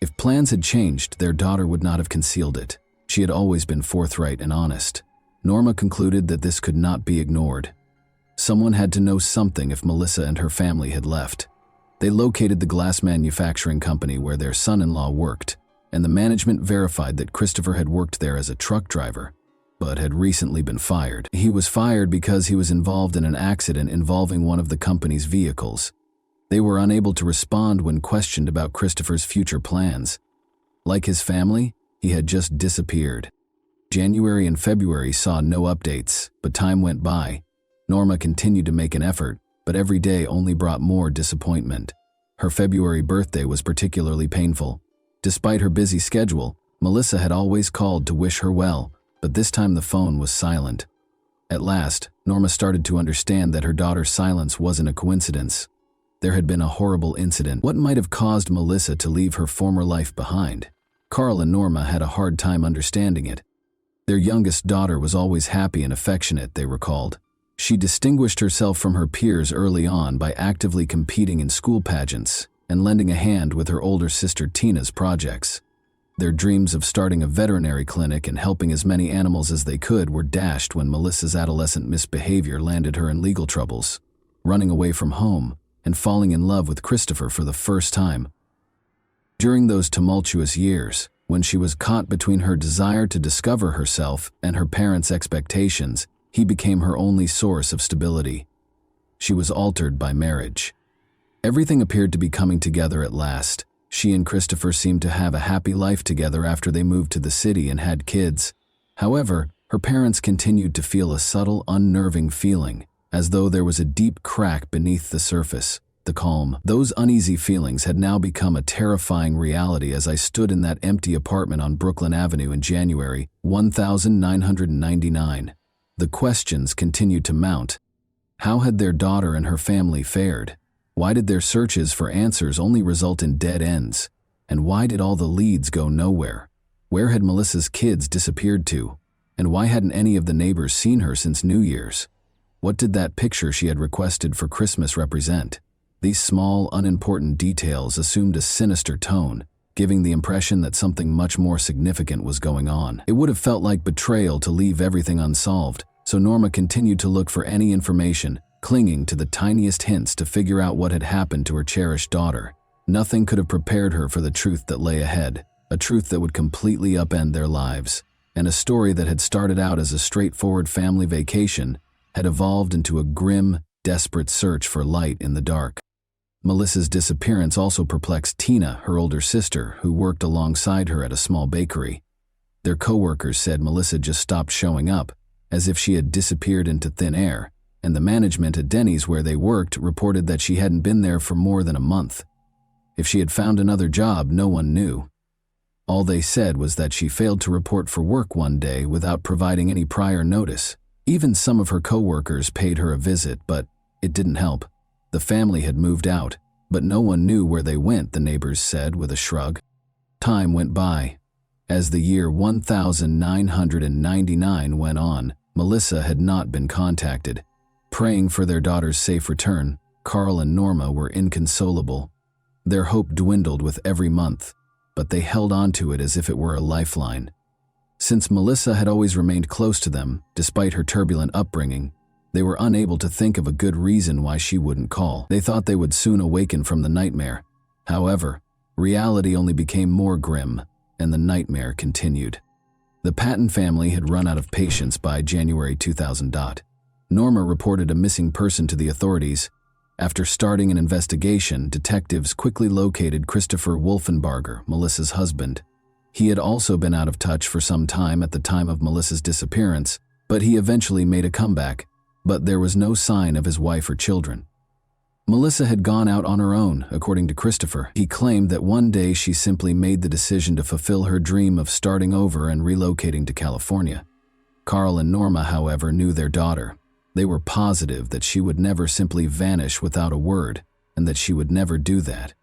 Speaker 1: If plans had changed, their daughter would not have concealed it. She had always been forthright and honest. Norma concluded that this could not be ignored. Someone had to know something if Melissa and her family had left. They located the glass manufacturing company where their son-in-law worked, and the management verified that Christopher had worked there as a truck driver, but had recently been fired. He was fired because he was involved in an accident involving one of the company's vehicles. They were unable to respond when questioned about Christopher's future plans. Like his family, he had just disappeared. January and February saw no updates, but time went by. Norma continued to make an effort, but every day only brought more disappointment. Her February birthday was particularly painful. Despite her busy schedule, Melissa had always called to wish her well, but this time the phone was silent. At last, Norma started to understand that her daughter's silence wasn't a coincidence. There had been a horrible incident. What might have caused Melissa to leave her former life behind? Carl and Norma had a hard time understanding it. Their youngest daughter was always happy and affectionate, they recalled. She distinguished herself from her peers early on by actively competing in school pageants and lending a hand with her older sister Tina's projects. Their dreams of starting a veterinary clinic and helping as many animals as they could were dashed when Melissa's adolescent misbehavior landed her in legal troubles, running away from home and falling in love with Christopher for the first time. During those tumultuous years, when she was caught between her desire to discover herself and her parents' expectations, he became her only source of stability. She was altered by marriage. Everything appeared to be coming together at last. She and Christopher seemed to have a happy life together after they moved to the city and had kids. However, her parents continued to feel a subtle, unnerving feeling, as though there was a deep crack beneath the surface. The calm. Those uneasy feelings had now become a terrifying reality as I stood in that empty apartment on Brooklyn Avenue in January 1999. The questions continued to mount. How had their daughter and her family fared? Why did their searches for answers only result in dead ends? And why did all the leads go nowhere? Where had Melissa's kids disappeared to? And why hadn't any of the neighbors seen her since New Year's? What did that picture she had requested for Christmas represent? These small, unimportant details assumed a sinister tone, giving the impression that something much more significant was going on. It would have felt like betrayal to leave everything unsolved, so Norma continued to look for any information, clinging to the tiniest hints to figure out what had happened to her cherished daughter. Nothing could have prepared her for the truth that lay ahead, a truth that would completely upend their lives, and a story that had started out as a straightforward family vacation had evolved into a grim, desperate search for light in the dark. Melissa's disappearance also perplexed Tina, her older sister, who worked alongside her at a small bakery. Their co-workers said Melissa just stopped showing up, as if she had disappeared into thin air, and the management at Denny's where they worked reported that she hadn't been there for more than a month. If she had found another job, no one knew. All they said was that she failed to report for work one day without providing any prior notice, Even some of her co-workers paid her a visit, but it didn't help. The family had moved out, but no one knew where they went, the neighbors said with a shrug. Time went by. As the year 1999 went on, Melissa had not been contacted. Praying for their daughter's safe return, Carl and Norma were inconsolable. Their hope dwindled with every month, but they held on to it as if it were a lifeline. Since Melissa had always remained close to them, despite her turbulent upbringing, they were unable to think of a good reason why she wouldn't call. They thought they would soon awaken from the nightmare. However, reality only became more grim, and the nightmare continued. The Patton family had run out of patience by January 2000. Norma reported a missing person to the authorities. After starting an investigation, detectives quickly located Christopher Wolfenbarger, Melissa's husband. He had also been out of touch for some time at the time of Melissa's disappearance, but he eventually made a comeback. But there was no sign of his wife or children. Melissa had gone out on her own, according to Christopher. He claimed that one day she simply made the decision to fulfill her dream of starting over and relocating to California. Carl and Norma, however, knew their daughter. They were positive that she would never simply vanish without a word, and that she would never do that.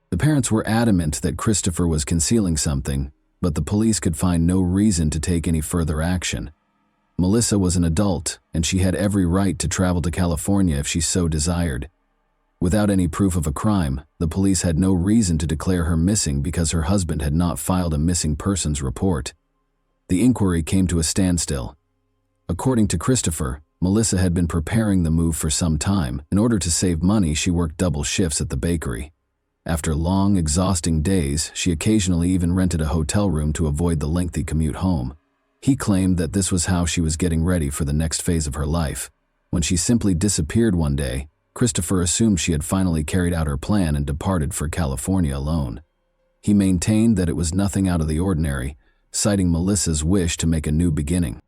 Speaker 1: The parents were adamant that Christopher was concealing something, but the police could find no reason to take any further action. Melissa was an adult, and she had every right to travel to California if she so desired. Without any proof of a crime, the police had no reason to declare her missing because her husband had not filed a missing persons report. The inquiry came to a standstill. According to Christopher, Melissa had been preparing the move for some time. In order to save money, she worked double shifts at the bakery. After long, exhausting days, she occasionally even rented a hotel room to avoid the lengthy commute home. He claimed that this was how she was getting ready for the next phase of her life. When she simply disappeared one day, Christopher assumed she had finally carried out her plan and departed for California alone. He maintained that it was nothing out of the ordinary, citing Melissa's wish to make a new beginning.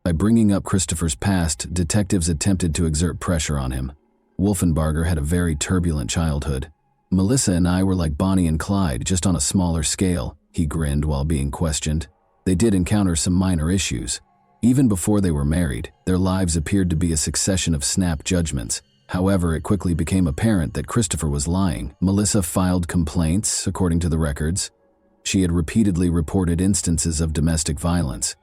Speaker 1: By bringing up Christopher's past, detectives attempted to exert pressure on him. Wolfenbarger had a very turbulent childhood. "Melissa and I were like Bonnie and Clyde, just on a smaller scale," he grinned while being questioned. They did encounter some minor issues. Even before they were married, their lives appeared to be a succession of snap judgments. However, it quickly became apparent that Christopher was lying. Melissa filed complaints, according to the records. She had repeatedly reported instances of domestic violence.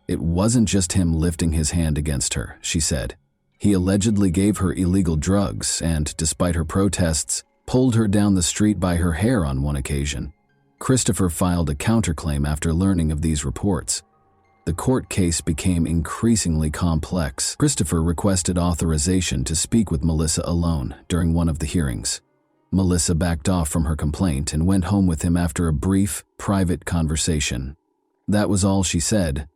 Speaker 1: It wasn't just him lifting his hand against her, she said. He allegedly gave her illegal drugs and, despite her protests, pulled her down the street by her hair on one occasion. Christopher filed a counterclaim after learning of these reports. The court case became increasingly complex. Christopher requested authorization to speak with Melissa alone during one of the hearings. Melissa backed off from her complaint and went home with him after a brief, private conversation. That was all she said.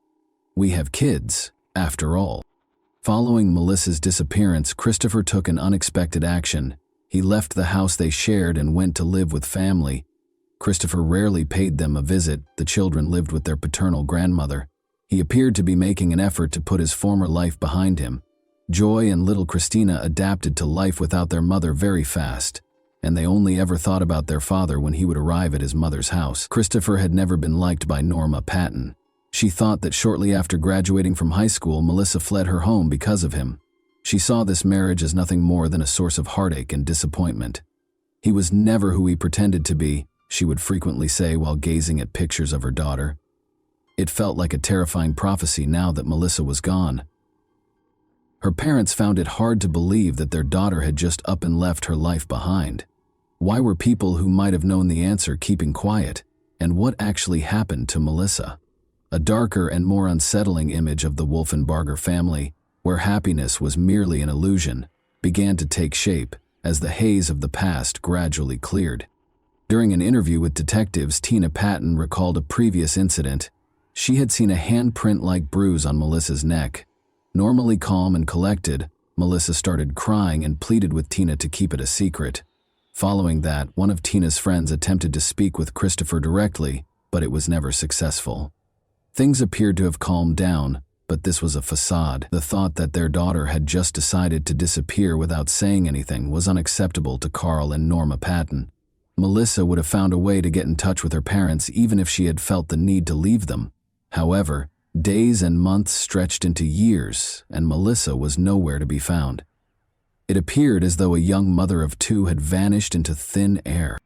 Speaker 1: "We have kids, after all." Following Melissa's disappearance, Christopher took an unexpected action. He left the house they shared and went to live with family. Christopher rarely paid them a visit. The children lived with their paternal grandmother. He appeared to be making an effort to put his former life behind him. Joy and little Christina adapted to life without their mother very fast, and they only ever thought about their father when he would arrive at his mother's house. Christopher had never been liked by Norma Patton. She thought that shortly after graduating from high school, Melissa fled her home because of him. She saw this marriage as nothing more than a source of heartache and disappointment. "He was never who he pretended to be," she would frequently say while gazing at pictures of her daughter. It felt like a terrifying prophecy now that Melissa was gone. Her parents found it hard to believe that their daughter had just up and left her life behind. Why were people who might have known the answer keeping quiet? And what actually happened to Melissa? A darker and more unsettling image of the Wolfenbarger family, where happiness was merely an illusion, began to take shape as the haze of the past gradually cleared. During an interview with detectives, Tina Patton recalled a previous incident. She had seen a handprint-like bruise on Melissa's neck. Normally calm and collected, Melissa started crying and pleaded with Tina to keep it a secret. Following that, one of Tina's friends attempted to speak with Christopher directly, but it was never successful. Things appeared to have calmed down, but this was a facade. The thought that their daughter had just decided to disappear without saying anything was unacceptable to Carl and Norma Patton. Melissa would have found a way to get in touch with her parents even if she had felt the need to leave them. However, Days and months stretched into years, and Melissa was nowhere to be found. It appeared as though a young mother of two had vanished into thin air.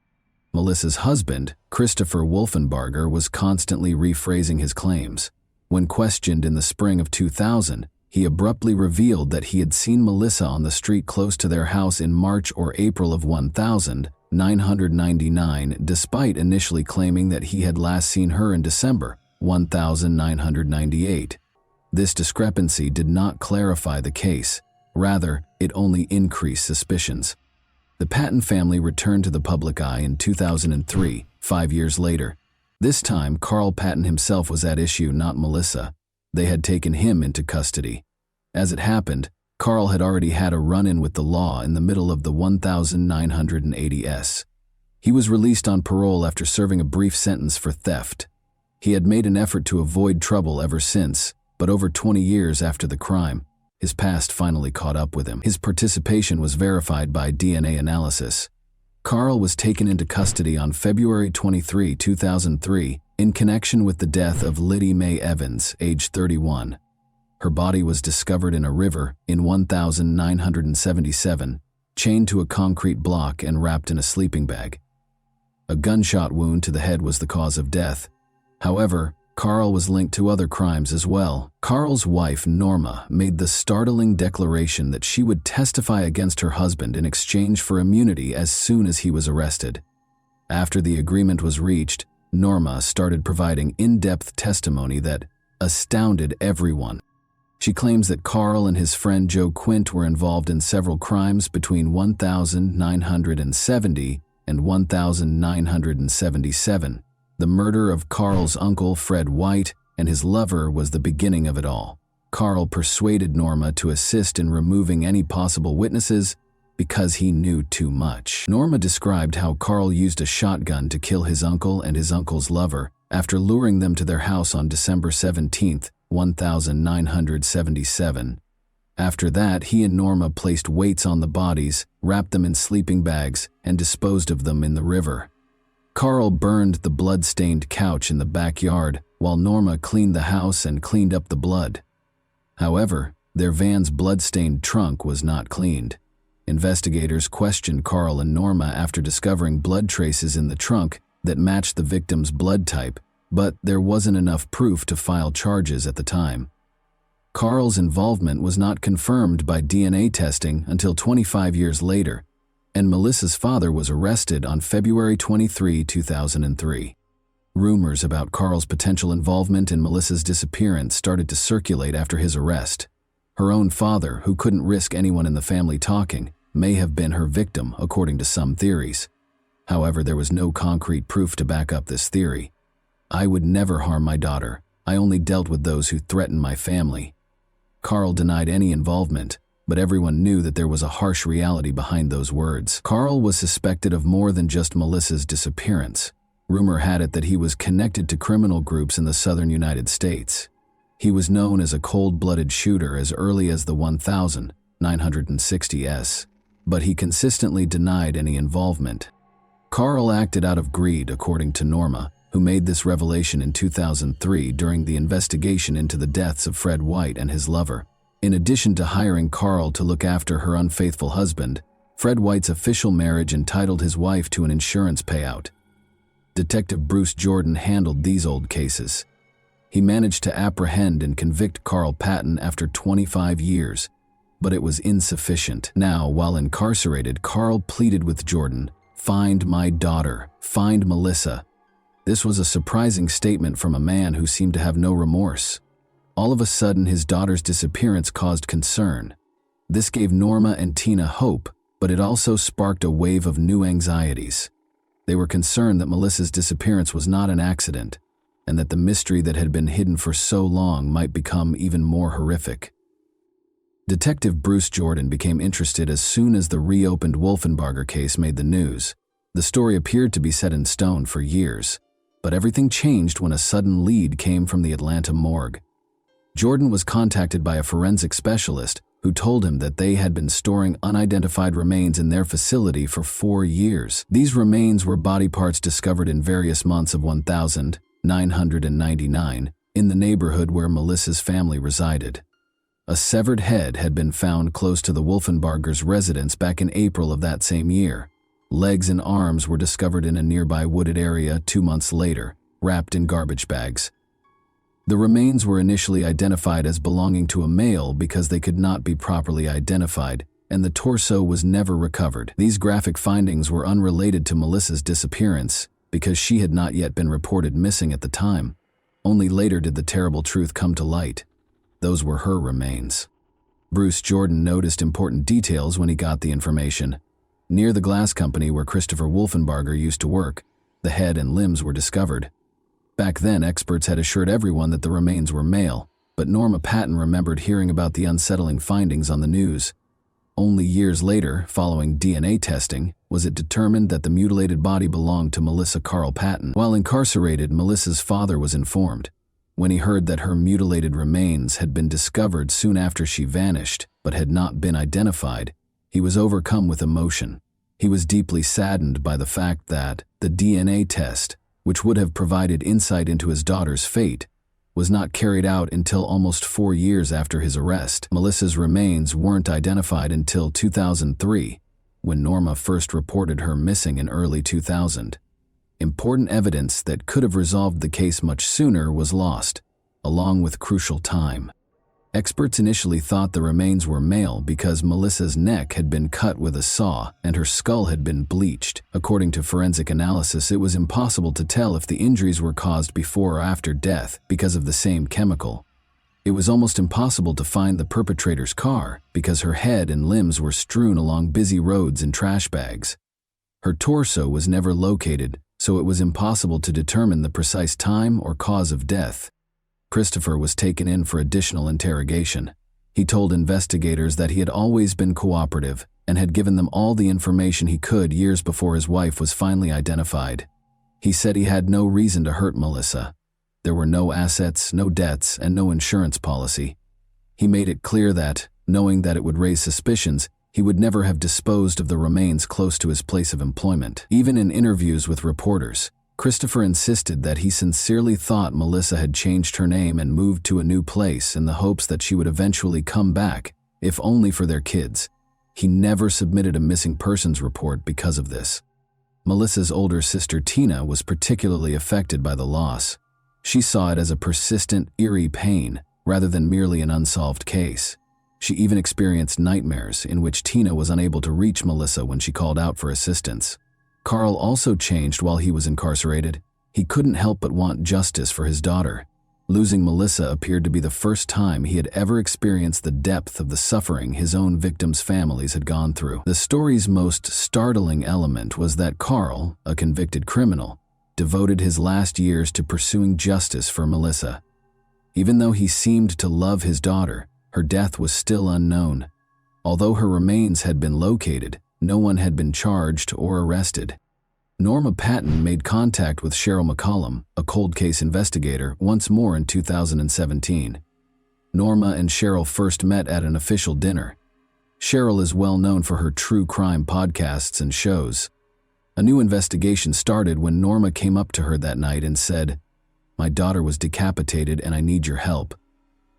Speaker 1: Melissa's husband, Christopher Wolfenbarger, was constantly rephrasing his claims. When questioned in the spring of 2000, he abruptly revealed that he had seen Melissa on the street close to their house in March or April of 1999, despite initially claiming that he had last seen her in December 1998. This discrepancy did not clarify the case. Rather, it only increased suspicions. The Patton family returned to the public eye in 2003, 5 years later. This time, Carl Patton himself was at issue, not Melissa. They had taken him into custody. As it happened, Carl had already had a run-in with the law in the middle of the 1980s. He was released on parole after serving a brief sentence for theft. He had made an effort to avoid trouble ever since, but over 20 years after the crime, his past finally caught up with him. His participation was verified by DNA analysis. Carl was taken into custody on February 23, 2003, in connection with the death of Liddy Mae Evans, age 31. Her body was discovered in a river in 1977, chained to a concrete block and wrapped in a sleeping bag. A gunshot wound to the head was the cause of death. However, Carl was linked to other crimes as well. Carl's wife, Norma, made the startling declaration that she would testify against her husband in exchange for immunity as soon as he was arrested. After the agreement was reached, Norma started providing in-depth testimony that astounded everyone. She claims that Carl and his friend Joe Quint were involved in several crimes between 1970 and 1977. The murder of Carl's uncle, Fred White, and his lover was the beginning of it all. Carl persuaded Norma to assist in removing any possible witnesses because he knew too much. Norma described how Carl used a shotgun to kill his uncle and his uncle's lover after luring them to their house on December 17, 1977. After that, he and Norma placed weights on the bodies, wrapped them in sleeping bags, and disposed of them in the river. Carl burned the blood-stained couch in the backyard, while Norma cleaned the house and cleaned up the blood. However, their van's blood-stained trunk was not cleaned. Investigators questioned Carl and Norma after discovering blood traces in the trunk that matched the victim's blood type, but there wasn't enough proof to file charges at the time. Carl's involvement was not confirmed by DNA testing until 25 years later, and Melissa's father was arrested on February 23, 2003. Rumors about Carl's potential involvement in Melissa's disappearance started to circulate after his arrest. Her own father, who couldn't risk anyone in the family talking, may have been her victim, according to some theories. However, there was no concrete proof to back up this theory. "I would never harm my daughter. I only dealt with those who threatened my family." Carl denied any involvement, but everyone knew that there was a harsh reality behind those words. Carl was suspected of more than just Melissa's disappearance. Rumor had it that he was connected to criminal groups in the southern United States. He was known as a cold-blooded shooter as early as the 1960s, but he consistently denied any involvement. Carl acted out of greed, according to Norma, who made this revelation in 2003 during the investigation into the deaths of Fred White and his lover. In addition to hiring Carl to look after her unfaithful husband, Fred White's official marriage entitled his wife to an insurance payout. Detective Bruce Jordan handled these old cases. He managed to apprehend and convict Carl Patton after 25 years, but it was insufficient. Now, while incarcerated, Carl pleaded with Jordan, "Find my daughter, find Melissa." This was a surprising statement from a man who seemed to have no remorse. All of a sudden, his daughter's disappearance caused concern. This gave Norma and Tina hope, but it also sparked a wave of new anxieties. They were concerned that Melissa's disappearance was not an accident, and that the mystery that had been hidden for so long might become even more horrific. Detective Bruce Jordan became interested as soon as the reopened Wolfenbarger case made the news. The story appeared to be set in stone for years, but everything changed when a sudden lead came from the Atlanta morgue. Jordan was contacted by a forensic specialist who told him that they had been storing unidentified remains in their facility for 4 years. These remains were body parts discovered in various months of 1999, in the neighborhood where Melissa's family resided. A severed head had been found close to the Wolfenbargers' residence back in April of that same year. Legs and arms were discovered in a nearby wooded area 2 months later, wrapped in garbage bags. The remains were initially identified as belonging to a male because they could not be properly identified, and the torso was never recovered. These graphic findings were unrelated to Melissa's disappearance because she had not yet been reported missing at the time. Only later did the terrible truth come to light. Those were her remains. Bruce Jordan noticed important details when he got the information. Near the glass company where Christopher Wolfenbarger used to work, the head and limbs were discovered. Back then, experts had assured everyone that the remains were male, but Norma Patton remembered hearing about the unsettling findings on the news. Only years later, following DNA testing, was it determined that the mutilated body belonged to Melissa Carl Patton. While incarcerated, Melissa's father was informed. When he heard that her mutilated remains had been discovered soon after she vanished, but had not been identified, he was overcome with emotion. He was deeply saddened by the fact that the DNA test, which would have provided insight into his daughter's fate, was not carried out until almost 4 years after his arrest. Melissa's remains weren't identified until 2003, when Norma first reported her missing in early 2000. Important evidence that could have resolved the case much sooner was lost, along with crucial time. Experts initially thought the remains were male because Melissa's neck had been cut with a saw and her skull had been bleached. According to forensic analysis, it was impossible to tell if the injuries were caused before or after death because of the same chemical. It was almost impossible to find the perpetrator's car because her head and limbs were strewn along busy roads in trash bags. Her torso was never located, so it was impossible to determine the precise time or cause of death. Christopher was taken in for additional interrogation. He told investigators that he had always been cooperative and had given them all the information he could years before his wife was finally identified. He said he had no reason to hurt Melissa. There were no assets, no debts, and no insurance policy. He made it clear that, knowing that it would raise suspicions, he would never have disposed of the remains close to his place of employment. Even in interviews with reporters, Christopher insisted that he sincerely thought Melissa had changed her name and moved to a new place in the hopes that she would eventually come back, if only for their kids. He never submitted a missing persons report because of this. Melissa's older sister Tina was particularly affected by the loss. She saw it as a persistent, eerie pain, rather than merely an unsolved case. She even experienced nightmares in which Tina was unable to reach Melissa when she called out for assistance. Carl also changed while he was incarcerated. He couldn't help but want justice for his daughter. Losing Melissa appeared to be the first time he had ever experienced the depth of the suffering his own victims' families had gone through. The story's most startling element was that Carl, a convicted criminal, devoted his last years to pursuing justice for Melissa. Even though he seemed to love his daughter, her death was still unknown. Although her remains had been located, no one had been charged or arrested. Norma Patton made contact with Cheryl McCollum, a cold case investigator, once more in 2017. Norma and Cheryl first met at an official dinner. Cheryl is well known for her true crime podcasts and shows. A new investigation started when Norma came up to her that night and said, "My daughter was decapitated and I need your help."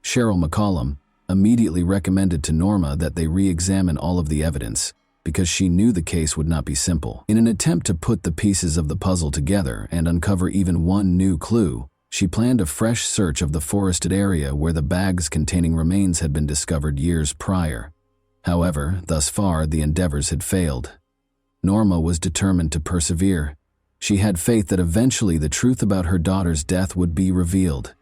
Speaker 1: Cheryl McCollum immediately recommended to Norma that they re-examine all of the evidence, because she knew the case would not be simple. In an attempt to put the pieces of the puzzle together and uncover even one new clue, she planned a fresh search of the forested area where the bags containing remains had been discovered years prior. However, thus far, the endeavors had failed. Norma was determined to persevere. She had faith that eventually the truth about her daughter's death would be revealed.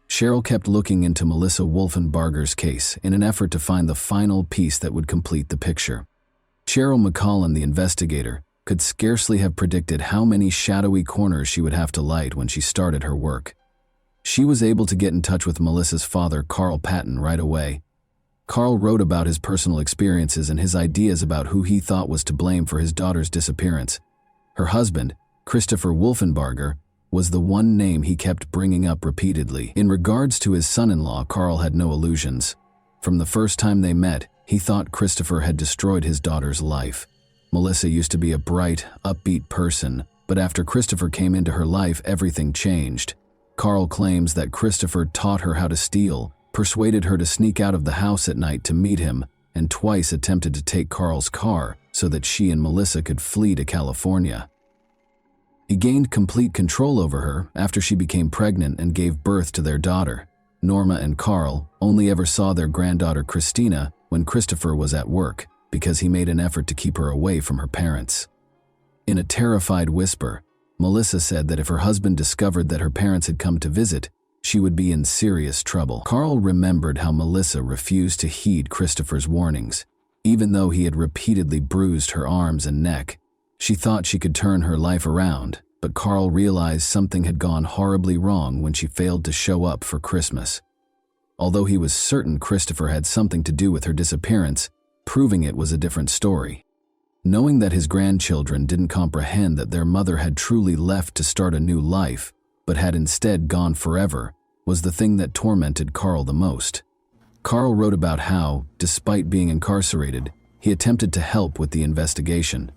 Speaker 1: Cheryl kept looking into Melissa Wolfenbarger's case in an effort to find the final piece that would complete the picture. Cheryl McCollum, the investigator, could scarcely have predicted how many shadowy corners she would have to light when she started her work. She was able to get in touch with Melissa's father, Carl Patton, right away. Carl wrote about his personal experiences and his ideas about who he thought was to blame for his daughter's disappearance. Her husband, Christopher Wolfenbarger, was the one name he kept bringing up repeatedly. In regards to his son-in-law, Carl had no illusions. From the first time they met, he thought Christopher had destroyed his daughter's life. Melissa used to be a bright, upbeat person, but after Christopher came into her life, everything changed. Carl claims that Christopher taught her how to steal, persuaded her to sneak out of the house at night to meet him, and twice attempted to take Carl's car so that she and Melissa could flee to California. He gained complete control over her after she became pregnant and gave birth to their daughter. Norma and Carl only ever saw their granddaughter Christina when Christopher was at work because he made an effort to keep her away from her parents. In a terrified whisper, Melissa said that if her husband discovered that her parents had come to visit, she would be in serious trouble. Carl remembered how Melissa refused to heed Christopher's warnings. Even though he had repeatedly bruised her arms and neck, she thought she could turn her life around, but Carl realized something had gone horribly wrong when she failed to show up for Christmas. Although he was certain Christopher had something to do with her disappearance, proving it was a different story. Knowing that his grandchildren didn't comprehend that their mother had truly left to start a new life, but had instead gone forever, was the thing that tormented Carl the most. Carl wrote about how, despite being incarcerated, he attempted to help with the investigation.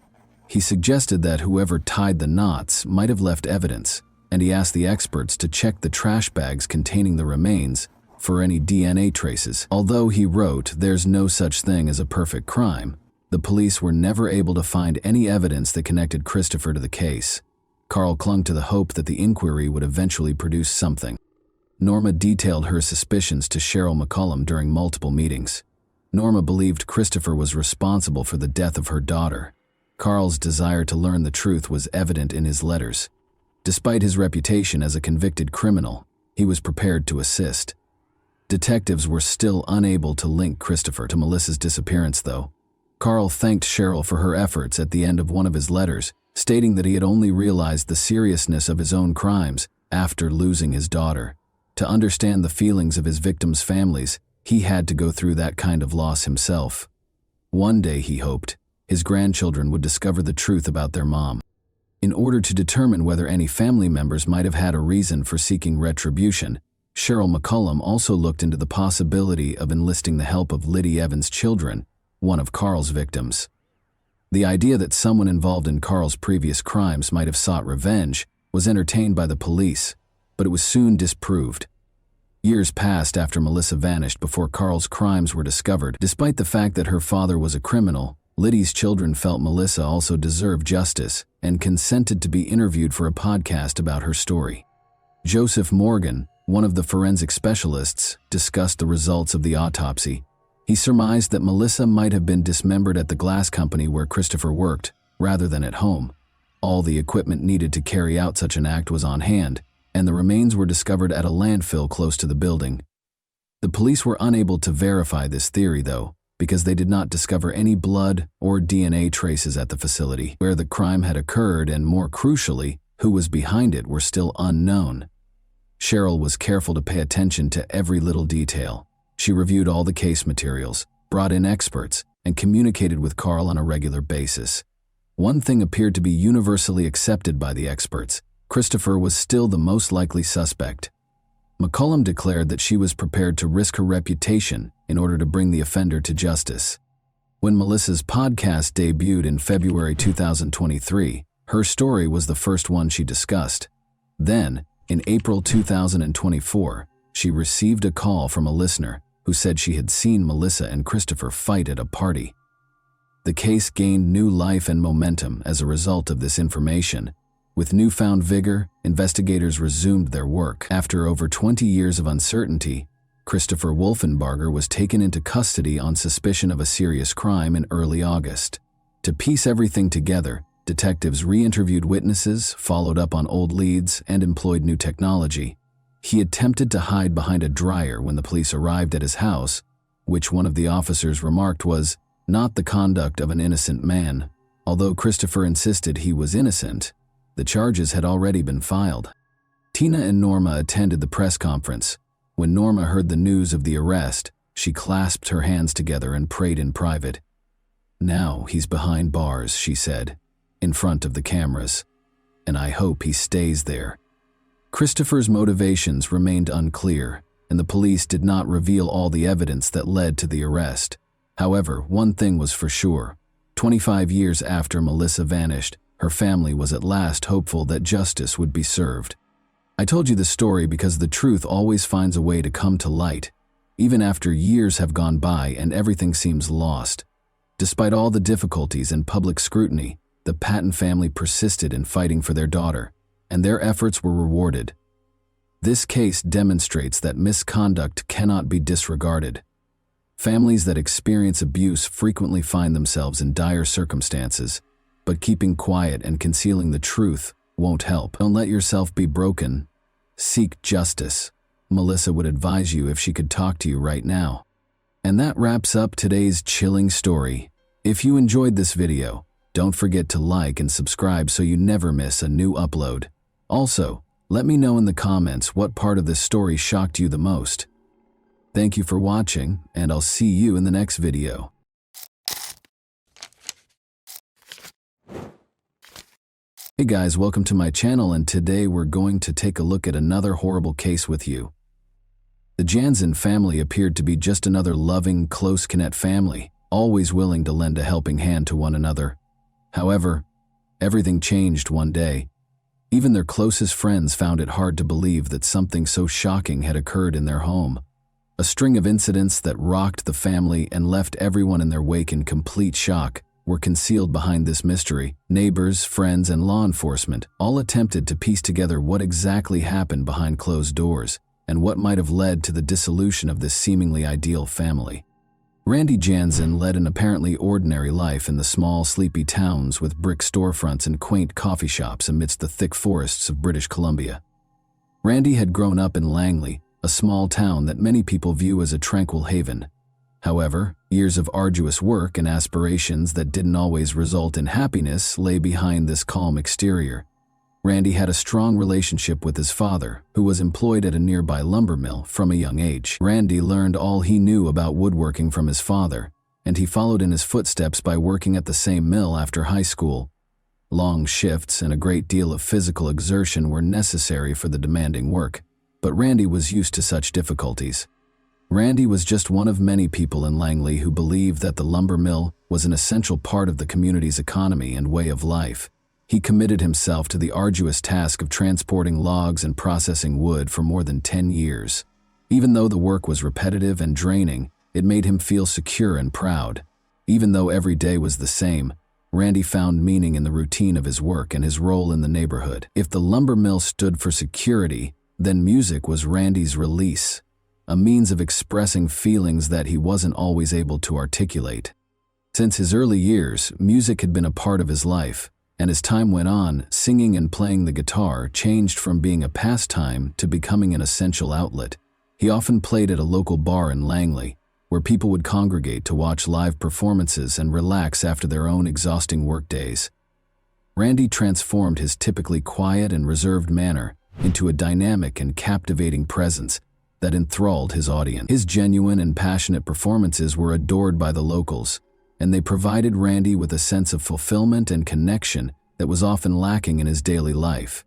Speaker 1: He suggested that whoever tied the knots might have left evidence, and he asked the experts to check the trash bags containing the remains for any DNA traces. Although he wrote, "There's no such thing as a perfect crime," the police were never able to find any evidence that connected Christopher to the case. Carl clung to the hope that the inquiry would eventually produce something. Norma detailed her suspicions to Cheryl McCollum during multiple meetings. Norma believed Christopher was responsible for the death of her daughter. Carl's desire to learn the truth was evident in his letters. Despite his reputation as a convicted criminal, he was prepared to assist. Detectives were still unable to link Christopher to Melissa's disappearance, though. Carl thanked Cheryl for her efforts at the end of one of his letters, stating that he had only realized the seriousness of his own crimes after losing his daughter. To understand the feelings of his victims' families, he had to go through that kind of loss himself. One day, he hoped, his grandchildren would discover the truth about their mom. In order to determine whether any family members might have had a reason for seeking retribution, Cheryl McCollum also looked into the possibility of enlisting the help of Liddy Evans' children, one of Carl's victims. The idea that someone involved in Carl's previous crimes might have sought revenge was entertained by the police, but it was soon disproved. Years passed after Melissa vanished before Carl's crimes were discovered. Despite the fact that her father was a criminal, Liddy's children felt Melissa also deserved justice and consented to be interviewed for a podcast about her story. Joseph Morgan, one of the forensic specialists, discussed the results of the autopsy. He surmised that Melissa might have been dismembered at the glass company where Christopher worked, rather than at home. All the equipment needed to carry out such an act was on hand, and the remains were discovered at a landfill close to the building. The police were unable to verify this theory, though, because they did not discover any blood or DNA traces at the facility where the crime had occurred, and more crucially, who was behind it were still unknown. Cheryl was careful to pay attention to every little detail. She reviewed all the case materials, brought in experts, and communicated with Carl on a regular basis. One thing appeared to be universally accepted by the experts: Christopher was still the most likely suspect. McCollum declared that she was prepared to risk her reputation in order to bring the offender to justice. When Melissa's podcast debuted in February 2023, her story was the first one she discussed. Then, in April 2024, she received a call from a listener who said she had seen Melissa and Christopher fight at a party. The case gained new life and momentum as a result of this information. With newfound vigor, investigators resumed their work. After over 20 years of uncertainty, Christopher Wolfenbarger was taken into custody on suspicion of a serious crime in early August. To piece everything together, detectives re-interviewed witnesses, followed up on old leads, and employed new technology. He attempted to hide behind a dryer when the police arrived at his house, which one of the officers remarked was not the conduct of an innocent man. Although Christopher insisted he was innocent, the charges had already been filed. Tina and Norma attended the press conference. When Norma heard the news of the arrest, she clasped her hands together and prayed in private. "Now he's behind bars," she said, in front of the cameras, "and I hope he stays there." Christopher's motivations remained unclear, and the police did not reveal all the evidence that led to the arrest. However, one thing was for sure: 25 years after Melissa vanished, her family was at last hopeful that justice would be served. I told you this story because the truth always finds a way to come to light, even after years have gone by and everything seems lost. Despite all the difficulties and public scrutiny, the Patton family persisted in fighting for their daughter, and their efforts were rewarded. This case demonstrates that misconduct cannot be disregarded. Families that experience abuse frequently find themselves in dire circumstances, but keeping quiet and concealing the truth won't help. Don't let yourself be broken. Seek justice. Melissa would advise you if she could talk to you right now. And that wraps up today's chilling story. If you enjoyed this video, don't forget to like and subscribe so you never miss a new upload. Also, let me know in the comments what part of this story shocked you the most. Thank you for watching, and I'll see you in the next video. Hey guys, welcome to my channel, and today we're going to take a look at another horrible case with you. The Jansen family appeared to be just another loving, close-knit family, always willing to lend a helping hand to one another. However, everything changed one day. Even their closest friends found it hard to believe that something so shocking had occurred in their home. A string of incidents that rocked the family and left everyone in their wake in complete shock were concealed behind this mystery. Neighbors, friends, and law enforcement all attempted to piece together what exactly happened behind closed doors and what might have led to the dissolution of this seemingly ideal family. Randy Jansen led an apparently ordinary life in the small, sleepy towns with brick storefronts and quaint coffee shops amidst the thick forests of British Columbia. Randy had grown up in Langley, a small town that many people view as a tranquil haven. However, years of arduous work and aspirations that didn't always result in happiness lay behind this calm exterior. Randy had a strong relationship with his father, who was employed at a nearby lumber mill from a young age. Randy learned all he knew about woodworking from his father, and he followed in his footsteps by working at the same mill after high school. Long shifts and a great deal of physical exertion were necessary for the demanding work, but Randy was used to such difficulties. Randy was just one of many people in Langley who believed that the lumber mill was an essential part of the community's economy and way of life. He committed himself to the arduous task of transporting logs and processing wood for more than 10 years. Even though the work was repetitive and draining, it made him feel secure and proud. Even though every day was the same, Randy found meaning in the routine of his work and his role in the neighborhood. If the lumber mill stood for security, then music was Randy's release, a means of expressing feelings that he wasn't always able to articulate. Since his early years, music had been a part of his life. And as time went on, singing and playing the guitar changed from being a pastime to becoming an essential outlet. He often played at a local bar in Langley, where people would congregate to watch live performances and relax after their own exhausting workdays. Randy transformed his typically quiet and reserved manner into a dynamic and captivating presence that enthralled his audience. His genuine and passionate performances were adored by the locals, and they provided Randy with a sense of fulfillment and connection that was often lacking in his daily life.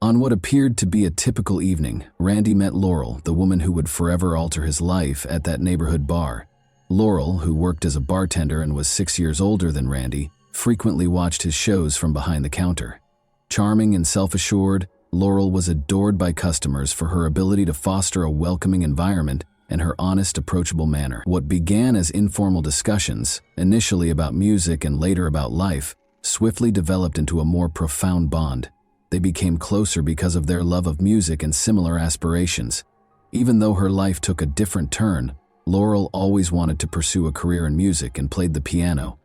Speaker 1: On what appeared to be a typical evening, Randy met Laurel, the woman who would forever alter his life, at that neighborhood bar. Laurel, who worked as a bartender and was 6 years older than Randy, frequently watched his shows from behind the counter. Charming and self-assured, Laurel was adored by customers for her ability to foster a welcoming environment and her honest, approachable manner. What began as informal discussions, initially about music and later about life, swiftly developed into a more profound bond. They became closer because of their love of music and similar aspirations. Even though her life took a different turn, Laurel always wanted to pursue a career in music and played the piano.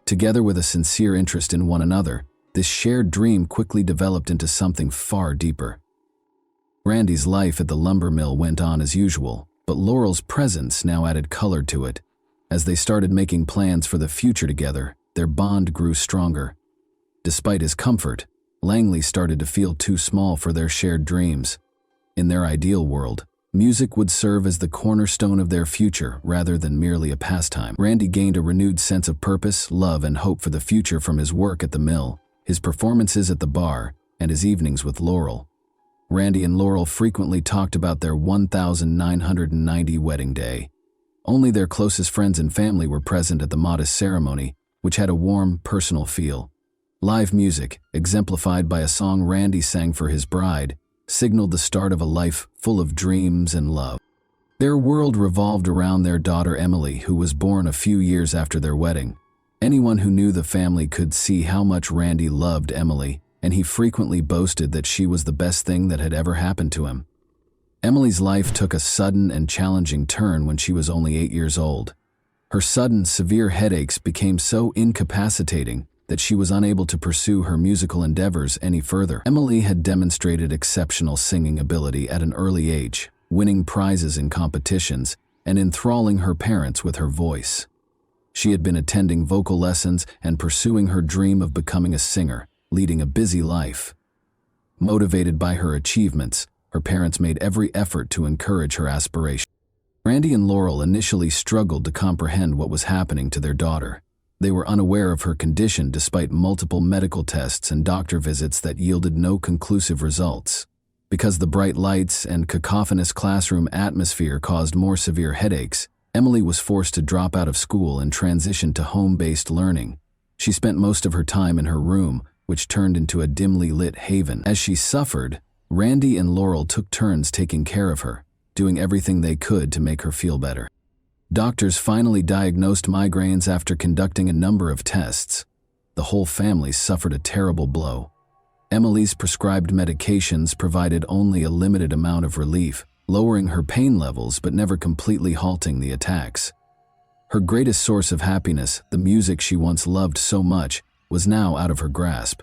Speaker 1: Together with a sincere interest in one another, this shared dream quickly developed into something far deeper. Randy's life at the lumber mill went on as usual, but Laurel's presence now added color to it. As they started making plans for the future together, their bond grew stronger. Despite his comfort, Langley started to feel too small for their shared dreams. In their ideal world, music would serve as the cornerstone of their future rather than merely a pastime. Randy gained a renewed sense of purpose, love, and hope for the future from his work at the mill, his performances at the bar, and his evenings with Laurel. Randy and Laurel frequently talked about their 1990 wedding day. Only their closest friends and family were present at the modest ceremony, which had a warm, personal feel. Live music, exemplified by a song Randy sang for his bride, signaled the start of a life full of dreams and love. Their world revolved around their daughter Emily, who was born a few years after their wedding. Anyone who knew the family could see how much Randy loved Emily, and he frequently boasted that she was the best thing that had ever happened to him. Emily's life took a sudden and challenging turn when she was only 8 years old. Her sudden, severe headaches became so incapacitating that she was unable to pursue her musical endeavors any further. Emily had demonstrated exceptional singing ability at an early age, winning prizes in competitions and enthralling her parents with her voice. She had been attending vocal lessons and pursuing her dream of becoming a singer, leading a busy life. Motivated by her achievements, her parents made every effort to encourage her aspiration. Randy and Laurel initially struggled to comprehend what was happening to their daughter. They were unaware of her condition despite multiple medical tests and doctor visits that yielded no conclusive results. Because the bright lights and cacophonous classroom atmosphere caused more severe headaches, Emily was forced to drop out of school and transition to home-based learning. She spent most of her time in her room, which turned into a dimly lit haven. As she suffered, Randy and Laurel took turns taking care of her, doing everything they could to make her feel better. Doctors finally diagnosed migraines after conducting a number of tests. The whole family suffered a terrible blow. Emily's prescribed medications provided only a limited amount of relief, lowering her pain levels but never completely halting the attacks. Her greatest source of happiness, the music she once loved so much, was now out of her grasp.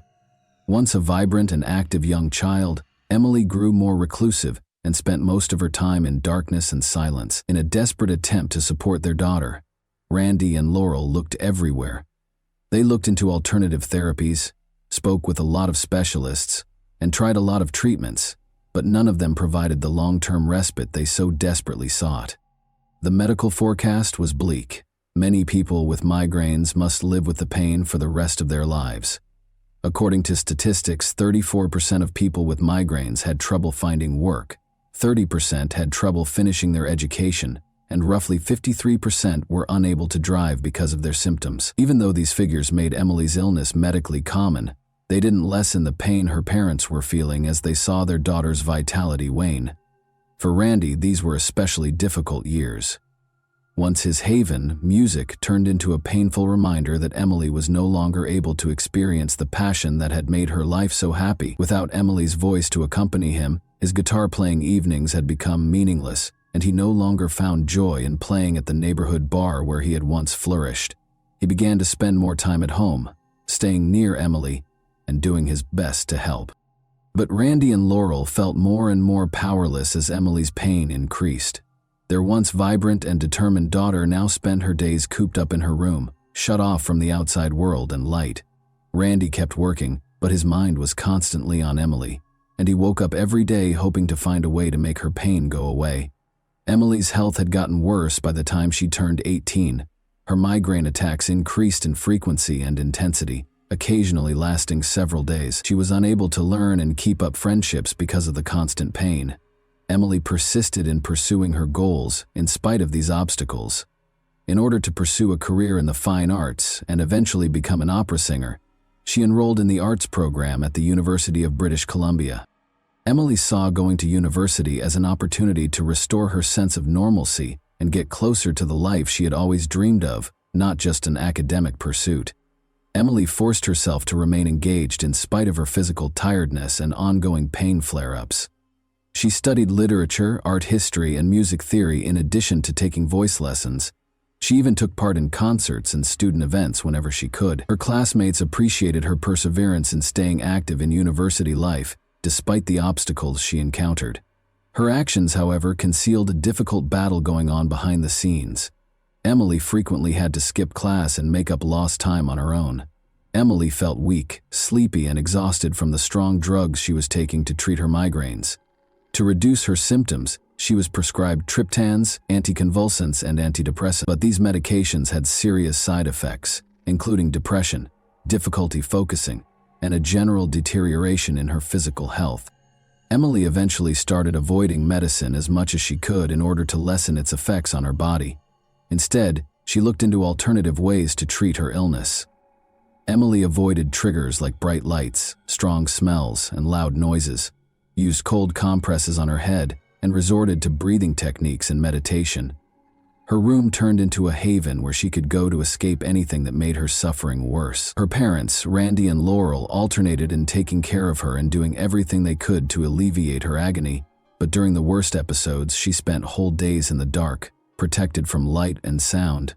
Speaker 1: Once a vibrant and active young child, Emily grew more reclusive and spent most of her time in darkness and silence. In a desperate attempt to support their daughter, Randy and Laurel looked everywhere. They looked into alternative therapies, spoke with a lot of specialists, and tried a lot of treatments, but none of them provided the long-term respite they so desperately sought. The medical forecast was bleak. Many people with migraines must live with the pain for the rest of their lives. According to statistics, 34% of people with migraines had trouble finding work, 30% had trouble finishing their education, and roughly 53% were unable to drive because of their symptoms. Even though these figures made Emily's illness medically common, they didn't lessen the pain her parents were feeling as they saw their daughter's vitality wane. For Randy, these were especially difficult years. Once his haven, music, turned into a painful reminder that Emily was no longer able to experience the passion that had made her life so happy. Without Emily's voice to accompany him, his guitar-playing evenings had become meaningless, and he no longer found joy in playing at the neighborhood bar where he had once flourished. He began to spend more time at home, staying near Emily, and doing his best to help. But Randy and Laurel felt more and more powerless as Emily's pain increased. Their once vibrant and determined daughter now spent her days cooped up in her room, shut off from the outside world and light. Randy kept working, but his mind was constantly on Emily, and he woke up every day hoping to find a way to make her pain go away. Emily's health had gotten worse by the time she turned 18. Her migraine attacks increased in frequency and intensity, occasionally lasting several days. She was unable to learn and keep up friendships because of the constant pain. Emily persisted in pursuing her goals in spite of these obstacles. In order to pursue a career in the fine arts and eventually become an opera singer, she enrolled in the arts program at the University of British Columbia. Emily saw going to university as an opportunity to restore her sense of normalcy and get closer to the life she had always dreamed of, not just an academic pursuit. Emily forced herself to remain engaged in spite of her physical tiredness and ongoing pain flare-ups. She studied literature, art history, and music theory in addition to taking voice lessons. She even took part in concerts and student events whenever she could. Her classmates appreciated her perseverance in staying active in university life, despite the obstacles she encountered. Her actions, however, concealed a difficult battle going on behind the scenes. Emily frequently had to skip class and make up lost time on her own. Emily felt weak, sleepy, and exhausted from the strong drugs she was taking to treat her migraines. To reduce her symptoms, she was prescribed triptans, anticonvulsants, and antidepressants, but these medications had serious side effects, including depression, difficulty focusing, and a general deterioration in her physical health. Emily eventually started avoiding medicine as much as she could in order to lessen its effects on her body. Instead, she looked into alternative ways to treat her illness. Emily avoided triggers like bright lights, strong smells, and loud noises. used cold compresses on her head, and resorted to breathing techniques and meditation. Her room turned into a haven where she could go to escape anything that made her suffering worse. Her parents, Randy and Laurel, alternated in taking care of her and doing everything they could to alleviate her agony, but during the worst episodes, she spent whole days in the dark, protected from light and sound.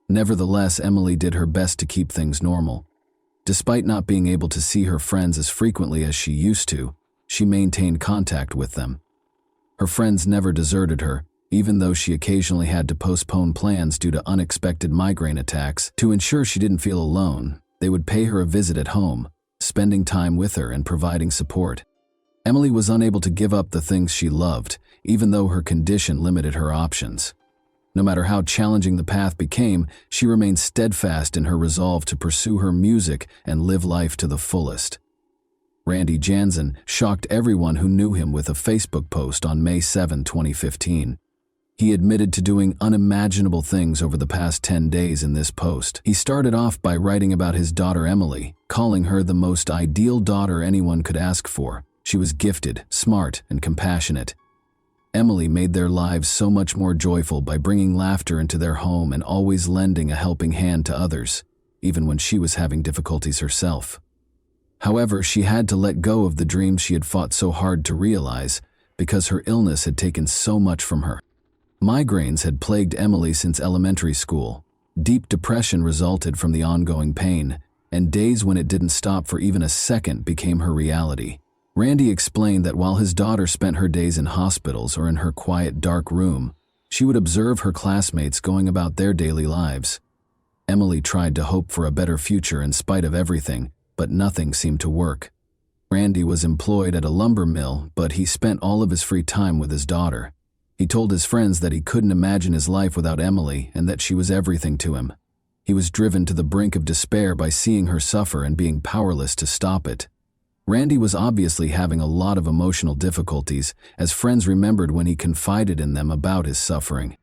Speaker 1: Nevertheless, Emily did her best to keep things normal. Despite not being able to see her friends as frequently as she used to, she maintained contact with them. Her friends never deserted her, even though she occasionally had to postpone plans due to unexpected migraine attacks. To ensure she didn't feel alone, they would pay her a visit at home, spending time with her and providing support. Emily was unable to give up the things she loved, even though her condition limited her options. No matter how challenging the path became, she remained steadfast in her resolve to pursue her music and live life to the fullest. Randy Jansen shocked everyone who knew him with a Facebook post on May 7, 2015. He admitted to doing unimaginable things over the past 10 days in this post. He started off by writing about his daughter Emily, calling her the most ideal daughter anyone could ask for. She was gifted, smart, and compassionate. Emily made their lives so much more joyful by bringing laughter into their home and always lending a helping hand to others, even when she was having difficulties herself. However, she had to let go of the dreams she had fought so hard to realize because her illness had taken so much from her. Migraines had plagued Emily since elementary school. Deep depression resulted from the ongoing pain, and days when it didn't stop for even a second became her reality. Randy explained that while his daughter spent her days in hospitals or in her quiet, dark room, she would observe her classmates going about their daily lives. Emily tried to hope for a better future in spite of everything, but nothing seemed to work. Randy was employed at a lumber mill, but he spent all of his free time with his daughter. He told his friends that he couldn't imagine his life without Emily and that she was everything to him. He was driven to the brink of despair by seeing her suffer and being powerless to stop it. Randy was obviously having a lot of emotional difficulties, as friends remembered when he confided in them about his suffering.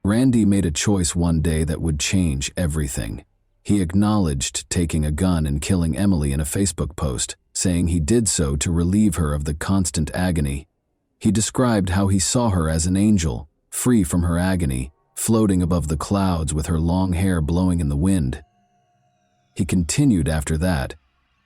Speaker 1: Randy made a choice one day that would change everything. He acknowledged taking a gun and killing Emily in a Facebook post, saying he did so to relieve her of the constant agony. He described how he saw her as an angel, free from her agony, floating above the clouds with her long hair blowing in the wind. He continued after that.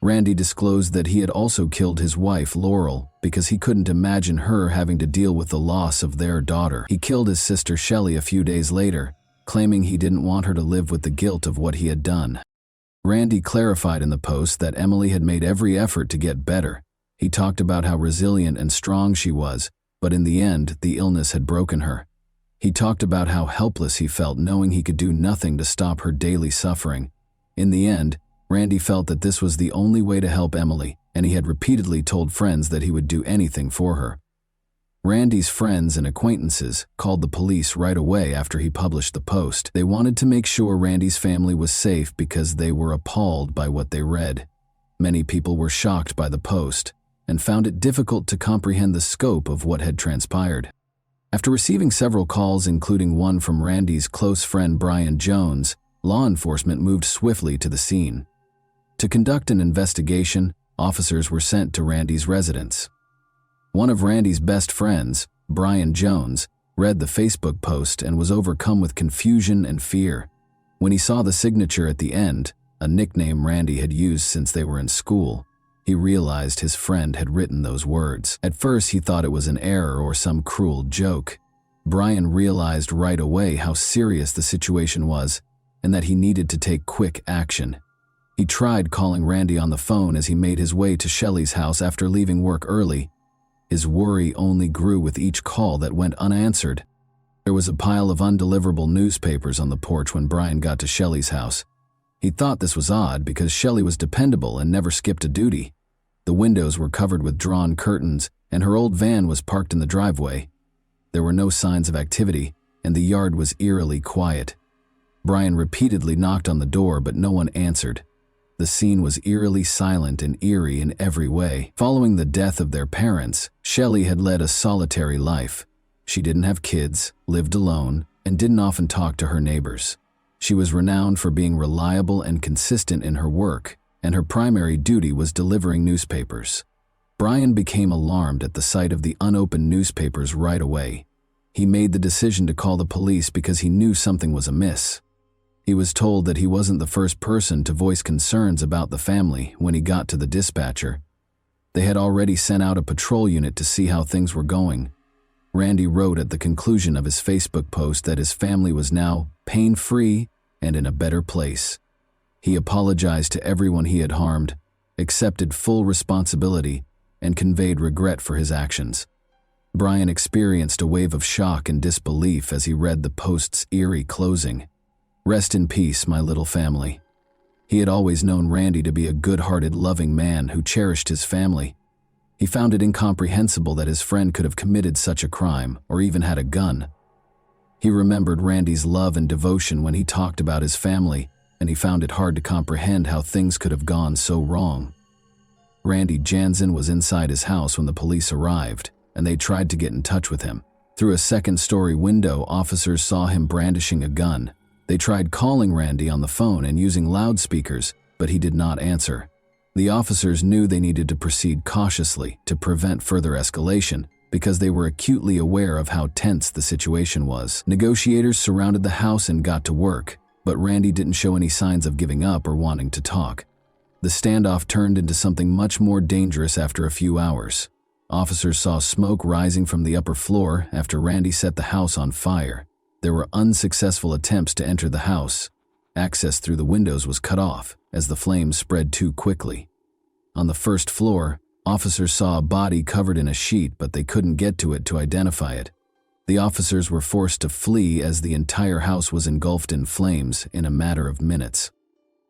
Speaker 1: Randy disclosed that he had also killed his wife, Laurel, because he couldn't imagine her having to deal with the loss of their daughter. He killed his sister Shelley a few days later, claiming he didn't want her to live with the guilt of what he had done. Randy clarified in the post that Emily had made every effort to get better. He talked about how resilient and strong she was, but in the end, the illness had broken her. He talked about how helpless he felt knowing he could do nothing to stop her daily suffering. In the end, Randy felt that this was the only way to help Emily, and he had repeatedly told friends that he would do anything for her. Randy's friends and acquaintances called the police right away after he published the post. They wanted to make sure Randy's family was safe because they were appalled by what they read. Many people were shocked by the post and found it difficult to comprehend the scope of what had transpired. After receiving several calls, including one from Randy's close friend Brian Jones, law enforcement moved swiftly to the scene. To conduct an investigation, officers were sent to Randy's residence. One of Randy's best friends, Brian Jones, read the Facebook post and was overcome with confusion and fear. When he saw the signature at the end, a nickname Randy had used since they were in school, he realized his friend had written those words. At first, he thought it was an error or some cruel joke. Brian realized right away how serious the situation was and that he needed to take quick action. He tried calling Randy on the phone as he made his way to Shelley's house after leaving work early. His worry only grew with each call that went unanswered. There was a pile of undeliverable newspapers on the porch when Brian got to Shelley's house. He thought this was odd because Shelley was dependable and never skipped a duty. The windows were covered with drawn curtains, and her old van was parked in the driveway. There were no signs of activity, and the yard was eerily quiet. Brian repeatedly knocked on the door, but no one answered. The scene was eerily silent and eerie in every way. Following the death of their parents, Shelley had led a solitary life. She didn't have kids, lived alone, and didn't often talk to her neighbors. She was renowned for being reliable and consistent in her work, and her primary duty was delivering newspapers. Brian became alarmed at the sight of the unopened newspapers right away. He made the decision to call the police because he knew something was amiss. He was told that he wasn't the first person to voice concerns about the family when he got to the dispatcher. They had already sent out a patrol unit to see how things were going. Randy wrote at the conclusion of his Facebook post that his family was now pain-free and in a better place. He apologized to everyone he had harmed, accepted full responsibility, and conveyed regret for his actions. Brian experienced a wave of shock and disbelief as he read the post's eerie closing. "Rest in peace, my little family." He had always known Randy to be a good-hearted, loving man who cherished his family. He found it incomprehensible that his friend could have committed such a crime or even had a gun. He remembered Randy's love and devotion when he talked about his family, and he found it hard to comprehend how things could have gone so wrong. Randy Jansen was inside his house when the police arrived, and they tried to get in touch with him. Through a second-story window, officers saw him brandishing a gun. They tried calling Randy on the phone and using loudspeakers, but he did not answer. The officers knew they needed to proceed cautiously to prevent further escalation because they were acutely aware of how tense the situation was. Negotiators surrounded the house and got to work, but Randy didn't show any signs of giving up or wanting to talk. The standoff turned into something much more dangerous after a few hours. Officers saw smoke rising from the upper floor after Randy set the house on fire. There were unsuccessful attempts to enter the house. Access through the windows was cut off as the flames spread too quickly. On the first floor, officers saw a body covered in a sheet, but they couldn't get to it to identify it. The officers were forced to flee as the entire house was engulfed in flames in a matter of minutes.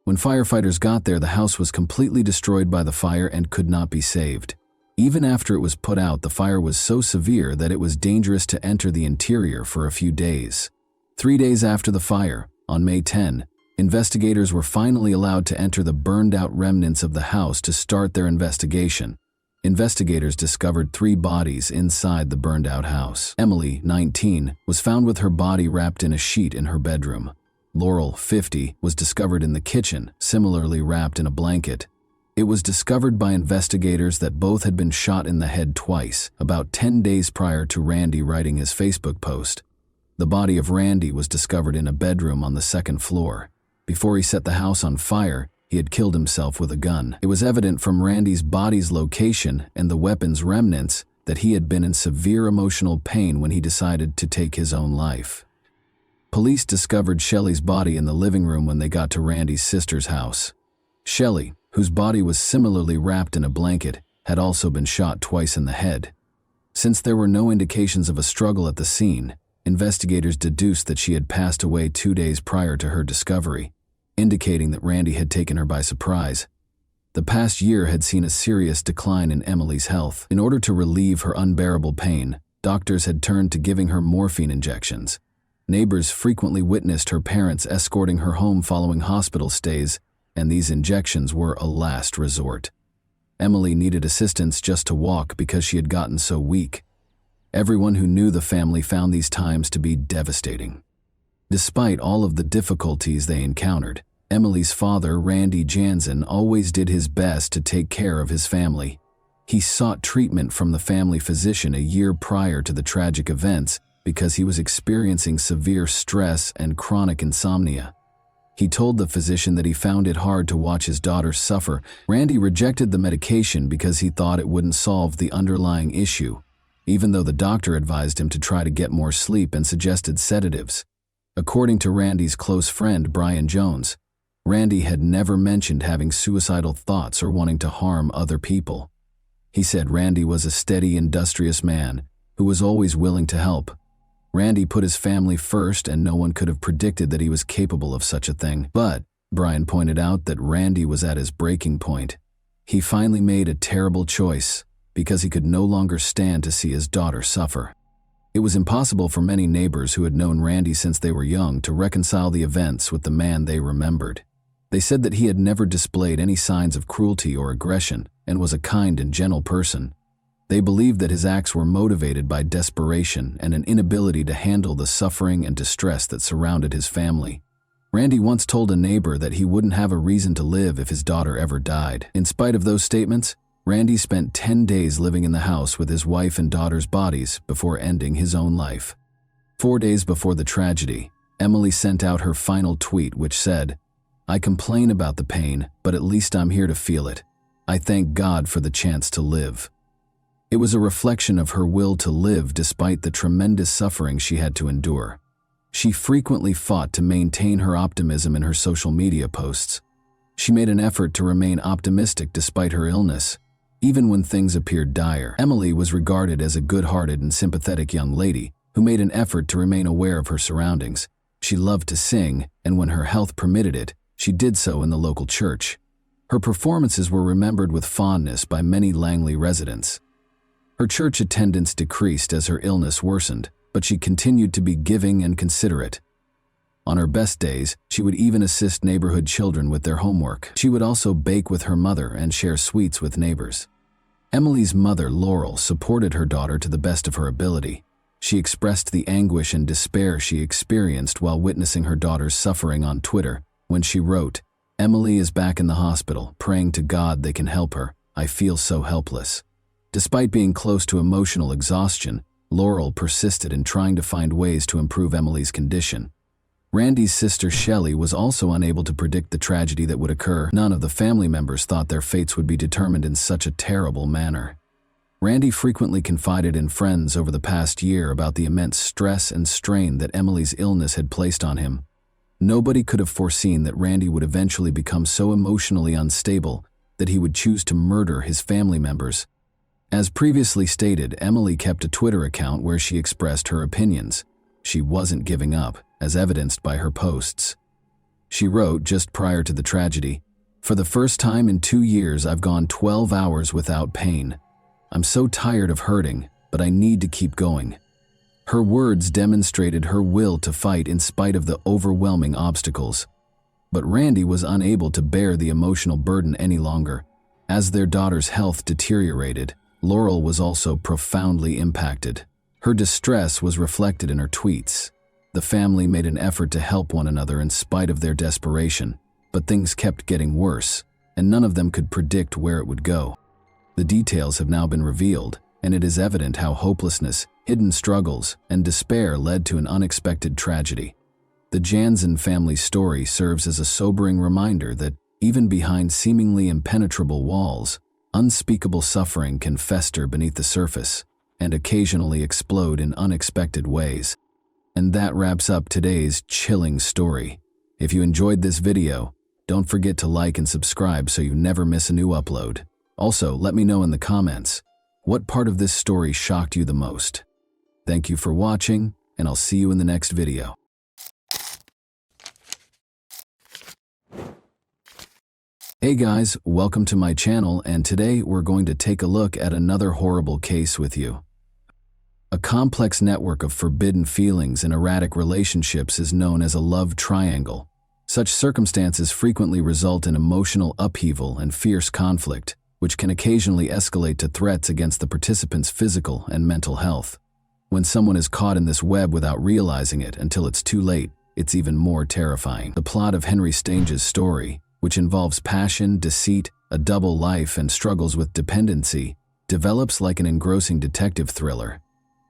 Speaker 1: When firefighters got there, the house was completely destroyed by the fire and could not be saved. Even after it was put out, the fire was so severe that it was dangerous to enter the interior for a few days. 3 days after the fire, on May 10, investigators were finally allowed to enter the burned-out remnants of the house to start their investigation. Investigators discovered 3 bodies inside the burned-out house. Emily, 19, was found with her body wrapped in a sheet in her bedroom. Laurel, 50, was discovered in the kitchen, similarly wrapped in a blanket. It was discovered by investigators that both had been shot in the head twice, about 10 days prior to Randy writing his Facebook post. The body of Randy was discovered in a bedroom on the 2nd floor. Before he set the house on fire, he had killed himself with a gun. It was evident from Randy's body's location and the weapon's remnants that he had been in severe emotional pain when he decided to take his own life. Police discovered Shelley's body in the living room when they got to Randy's sister's house. Shelley, whose body was similarly wrapped in a blanket, had also been shot twice in the head. Since there were no indications of a struggle at the scene, investigators deduced that she had passed away 2 days prior to her discovery, indicating that Randy had taken her by surprise. The past year had seen a serious decline in Emily's health. In order to relieve her unbearable pain, doctors had turned to giving her morphine injections. Neighbors frequently witnessed her parents escorting her home following hospital stays, and these injections were a last resort. Emily needed assistance just to walk because she had gotten so weak. Everyone who knew the family found these times to be devastating. Despite all of the difficulties they encountered, Emily's father, Randy Jansen, always did his best to take care of his family. He sought treatment from the family physician a year prior to the tragic events because he was experiencing severe stress and chronic insomnia. He told the physician that he found it hard to watch his daughter suffer. Randy rejected the medication because he thought it wouldn't solve the underlying issue, even though the doctor advised him to try to get more sleep and suggested sedatives. According to Randy's close friend, Brian Jones, Randy had never mentioned having suicidal thoughts or wanting to harm other people. He said Randy was a steady, industrious man who was always willing to help. Randy put his family first, and no one could have predicted that he was capable of such a thing. But Brian pointed out that Randy was at his breaking point. He finally made a terrible choice because he could no longer stand to see his daughter suffer. It was impossible for many neighbors who had known Randy since they were young to reconcile the events with the man they remembered. They said that he had never displayed any signs of cruelty or aggression and was a kind and gentle person. They believed that his acts were motivated by desperation and an inability to handle the suffering and distress that surrounded his family. Randy once told a neighbor that he wouldn't have a reason to live if his daughter ever died. In spite of those statements, Randy spent 10 days living in the house with his wife and daughter's bodies before ending his own life. 4 days before the tragedy, Emily sent out her final tweet, which said, "I complain about the pain, but at least I'm here to feel it. I thank God for the chance to live." It was a reflection of her will to live despite the tremendous suffering she had to endure. She frequently fought to maintain her optimism in her social media posts. She made an effort to remain optimistic despite her illness, even when things appeared dire. Emily was regarded as a good-hearted and sympathetic young lady who made an effort to remain aware of her surroundings. She loved to sing, and when her health permitted it, she did so in the local church. Her performances were remembered with fondness by many Langley residents. Her church attendance decreased as her illness worsened, but she continued to be giving and considerate. On her best days, she would even assist neighborhood children with their homework. She would also bake with her mother and share sweets with neighbors. Emily's mother, Laurel, supported her daughter to the best of her ability. She expressed the anguish and despair she experienced while witnessing her daughter's suffering on Twitter when she wrote, "Emily is back in the hospital, praying to God they can help her. I feel so helpless." Despite being close to emotional exhaustion, Laurel persisted in trying to find ways to improve Emily's condition. Randy's sister Shelley was also unable to predict the tragedy that would occur. None of the family members thought their fates would be determined in such a terrible manner. Randy frequently confided in friends over the past year about the immense stress and strain that Emily's illness had placed on him. Nobody could have foreseen that Randy would eventually become so emotionally unstable that he would choose to murder his family members. As previously stated, Emily kept a Twitter account where she expressed her opinions. She wasn't giving up, as evidenced by her posts. She wrote just prior to the tragedy, "For the first time in 2 years, I've gone 12 hours without pain. I'm so tired of hurting, but I need to keep going." Her words demonstrated her will to fight in spite of the overwhelming obstacles. But Randy was unable to bear the emotional burden any longer. As their daughter's health deteriorated, Laurel was also profoundly impacted. Her distress was reflected in her tweets. The family made an effort to help one another in spite of their desperation, but things kept getting worse, and none of them could predict where it would go. The details have now been revealed, and it is evident how hopelessness, hidden struggles, and despair led to an unexpected tragedy. The Jansen family's story serves as a sobering reminder that, even behind seemingly impenetrable walls, unspeakable suffering can fester beneath the surface and occasionally explode in unexpected ways. And that wraps up today's chilling story. If you enjoyed this video, don't forget to like and subscribe so you never miss a new upload. Also, let me know in the comments, what part of this story shocked you the most? Thank you for watching, and I'll see you in the next video. Hey guys, welcome to my channel, and today we're going to take a look at another horrible case with you. A complex network of forbidden feelings and erratic relationships is known as a love triangle. Such circumstances frequently result in emotional upheaval and fierce conflict, which can occasionally escalate to threats against the participants' physical and mental health. When someone is caught in this web without realizing it until it's too late, it's even more terrifying. The plot of Henry Stange's story, which involves passion, deceit, a double life, and struggles with dependency, develops like an engrossing detective thriller.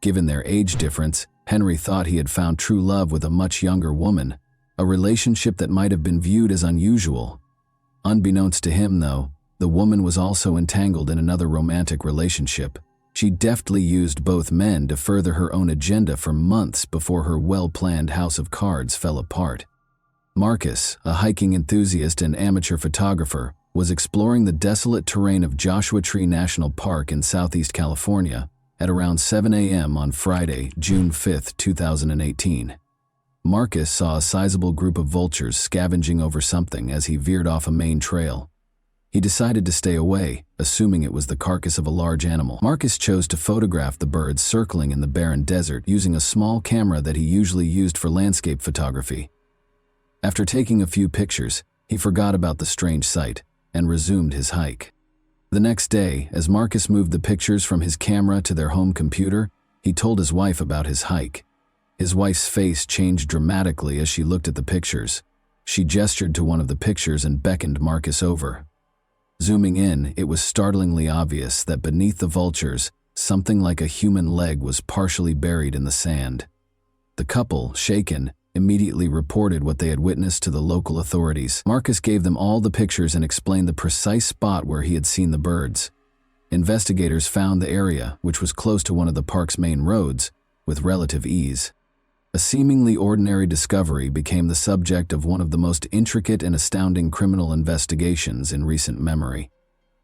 Speaker 1: Given their age difference, Henry thought he had found true love with a much younger woman, a relationship that might have been viewed as unusual. Unbeknownst to him, though, the woman was also entangled in another romantic relationship. She deftly used both men to further her own agenda for months before her well-planned house of cards fell apart. Marcus, a hiking enthusiast and amateur photographer, was exploring the desolate terrain of Joshua Tree National Park in Southeast California at around 7 a.m. on Friday, June 5, 2018. Marcus saw a sizable group of vultures scavenging over something as he veered off a main trail. He decided to stay away, assuming it was the carcass of a large animal. Marcus chose to photograph the birds circling in the barren desert using a small camera that he usually used for landscape photography. After taking a few pictures, he forgot about the strange sight and resumed his hike. The next day, as Marcus moved the pictures from his camera to their home computer, he told his wife about his hike. His wife's face changed dramatically as she looked at the pictures. She gestured to one of the pictures and beckoned Marcus over. Zooming in, it was startlingly obvious that beneath the vultures, something like a human leg was partially buried in the sand. The couple, shaken, immediately reported what they had witnessed to the local authorities. Marcus gave them all the pictures and explained the precise spot where he had seen the birds. Investigators found the area, which was close to one of the park's main roads, with relative ease. A seemingly ordinary discovery became the subject of one of the most intricate and astounding criminal investigations in recent memory.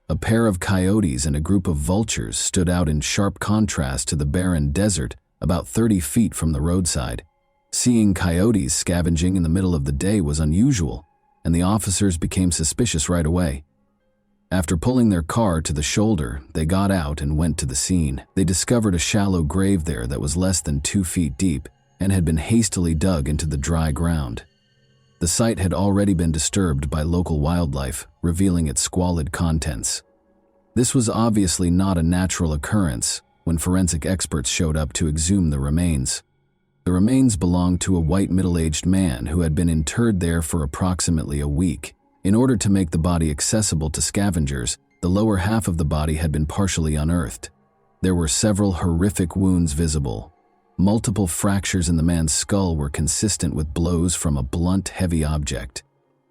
Speaker 1: A pair of coyotes and a group of vultures stood out in sharp contrast to the barren desert about 30 feet from the roadside. Seeing coyotes scavenging in the middle of the day was unusual, and the officers became suspicious right away. After pulling their car to the shoulder, they got out and went to the scene. They discovered a shallow grave there that was less than 2 feet deep and had been hastily dug into the dry ground. The site had already been disturbed by local wildlife, revealing its squalid contents. This was obviously not a natural occurrence when forensic experts showed up to exhume the remains. The remains belonged to a white middle-aged man who had been interred there for approximately a week. In order to make the body accessible to scavengers, the lower half of the body had been partially unearthed. There were several horrific wounds visible. Multiple fractures in the man's skull were consistent with blows from a blunt, heavy object.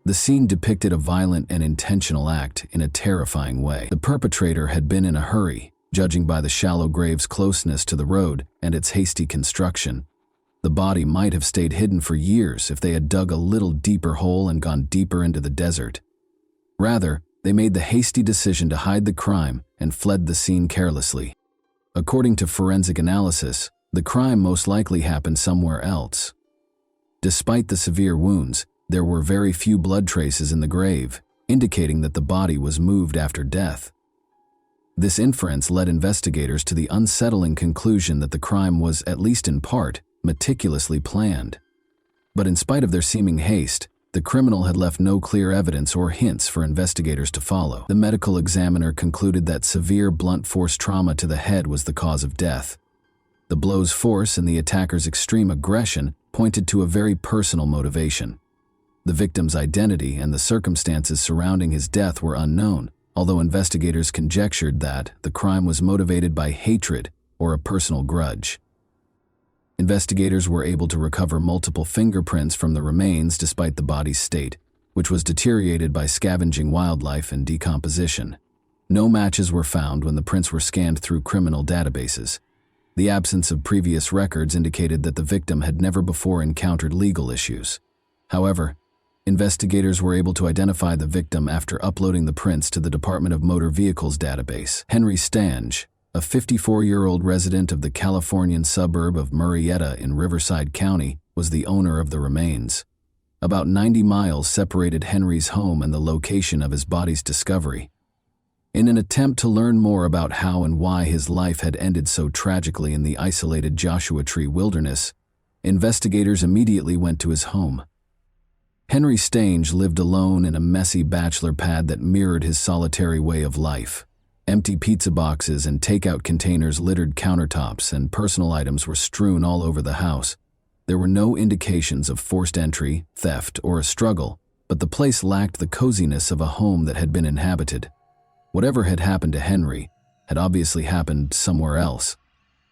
Speaker 1: The scene depicted a violent and intentional act in a terrifying way. The perpetrator had been in a hurry, judging by the shallow grave's closeness to the road and its hasty construction. The body might have stayed hidden for years if they had dug a little deeper hole and gone deeper into the desert. Rather, they made the hasty decision to hide the crime and fled the scene carelessly. According to forensic analysis, the crime most likely happened somewhere else. Despite the severe wounds, there were very few blood traces in the grave, indicating that the body was moved after death. This inference led investigators to the unsettling conclusion that the crime was, at least in part, meticulously planned. But in spite of their seeming haste, the criminal had left no clear evidence or hints for investigators to follow. The medical examiner concluded that severe blunt force trauma to the head was the cause of death. The blow's force and the attacker's extreme aggression pointed to a very personal motivation. The victim's identity and the circumstances surrounding his death were unknown, although investigators conjectured that the crime was motivated by hatred or a personal grudge. Investigators were able to recover multiple fingerprints from the remains despite the body's state, which was deteriorated by scavenging wildlife and decomposition. No matches were found when the prints were scanned through criminal databases. The absence of previous records indicated that the victim had never before encountered legal issues. However, investigators were able to identify the victim after uploading the prints to the Department of Motor Vehicles database. Henry Stange, a 54-year-old resident of the Californian suburb of Murrieta in Riverside County, was the owner of the remains. About 90 miles separated Henry's home and the location of his body's discovery. In an attempt to learn more about how and why his life had ended so tragically in the isolated Joshua Tree wilderness, investigators immediately went to his home. Henry Stange lived alone in a messy bachelor pad that mirrored his solitary way of life. Empty pizza boxes and takeout containers littered countertops, and personal items were strewn all over the house. There were no indications of forced entry, theft, or a struggle, but the place lacked the coziness of a home that had been inhabited. Whatever had happened to Henry had obviously happened somewhere else.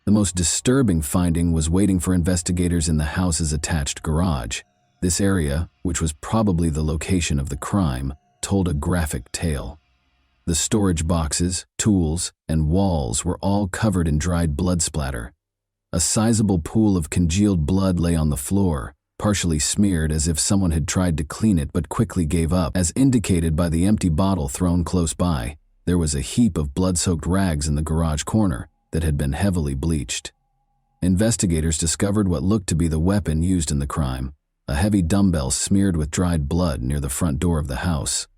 Speaker 1: The most disturbing finding was waiting for investigators in the house's attached garage. This area, which was probably the location of the crime, told a graphic tale. The storage boxes, tools, and walls were all covered in dried blood splatter. A sizable pool of congealed blood lay on the floor, partially smeared as if someone had tried to clean it but quickly gave up, as indicated by the empty bottle thrown close by. There was a heap of blood-soaked rags in the garage corner that had been heavily bleached. Investigators discovered what looked to be the weapon used in the crime, a heavy dumbbell smeared with dried blood near the front door of the house.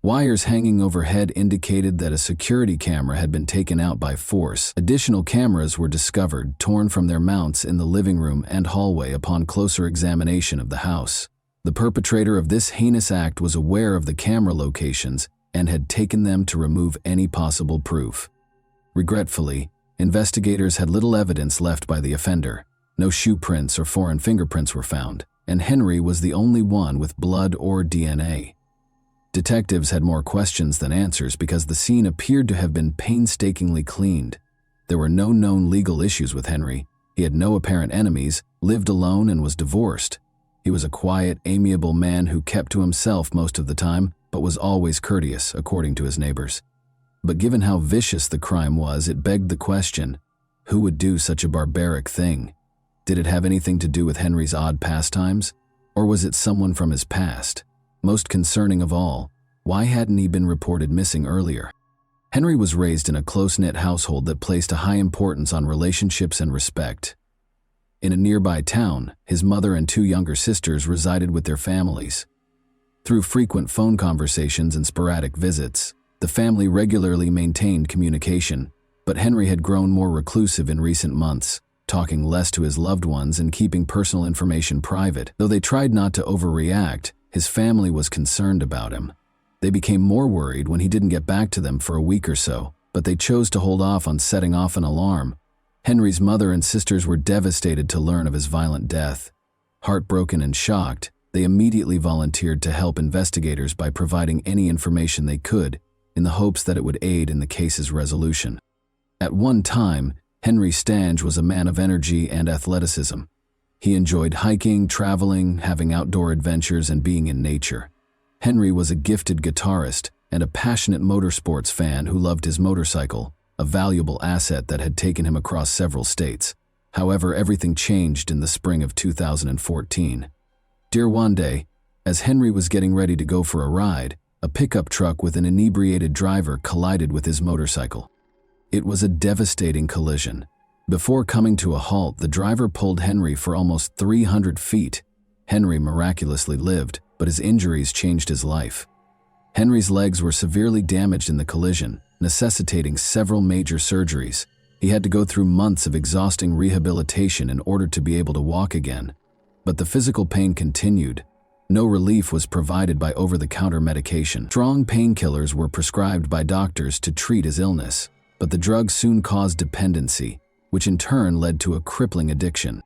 Speaker 1: Wires hanging overhead indicated that a security camera had been taken out by force. Additional cameras were discovered, torn from their mounts in the living room and hallway upon closer examination of the house. The perpetrator of this heinous act was aware of the camera locations and had taken them to remove any possible proof. Regretfully, investigators had little evidence left by the offender. No shoe prints or foreign fingerprints were found, and Henry was the only one with blood or DNA. Detectives had more questions than answers because the scene appeared to have been painstakingly cleaned. There were no known legal issues with Henry. He had no apparent enemies, lived alone, and was divorced. He was a quiet, amiable man who kept to himself most of the time, but was always courteous, according to his neighbors. But given how vicious the crime was, it begged the question, who would do such a barbaric thing? Did it have anything to do with Henry's odd pastimes? Or was it someone from his past? Most concerning of all, why hadn't he been reported missing earlier? Henry was raised in a close-knit household that placed a high importance on relationships and respect. In a nearby town, his mother and 2 younger sisters resided with their families. Through frequent phone conversations and sporadic visits, the family regularly maintained communication, but Henry had grown more reclusive in recent months, talking less to his loved ones and keeping personal information private. Though they tried not to overreact, his family was concerned about him. They became more worried when he didn't get back to them for a week or so, but they chose to hold off on setting off an alarm. Henry's mother and sisters were devastated to learn of his violent death. Heartbroken and shocked, they immediately volunteered to help investigators by providing any information they could, in the hopes that it would aid in the case's resolution. At one time, Henry Stange was a man of energy and athleticism. He enjoyed hiking, traveling, having outdoor adventures, and being in nature. Henry was a gifted guitarist and a passionate motorsports fan who loved his motorcycle, a valuable asset that had taken him across several states. However, everything changed in the spring of 2014. Dear one day, as Henry was getting ready to go for a ride, a pickup truck with an inebriated driver collided with his motorcycle. It was a devastating collision. Before coming to a halt, the driver pulled Henry for almost 300 feet. Henry miraculously lived, but his injuries changed his life. Henry's legs were severely damaged in the collision, necessitating several major surgeries. He had to go through months of exhausting rehabilitation in order to be able to walk again. But the physical pain continued. No relief was provided by over-the-counter medication. Strong painkillers were prescribed by doctors to treat his illness, but the drugs soon caused dependency, which in turn led to a crippling addiction.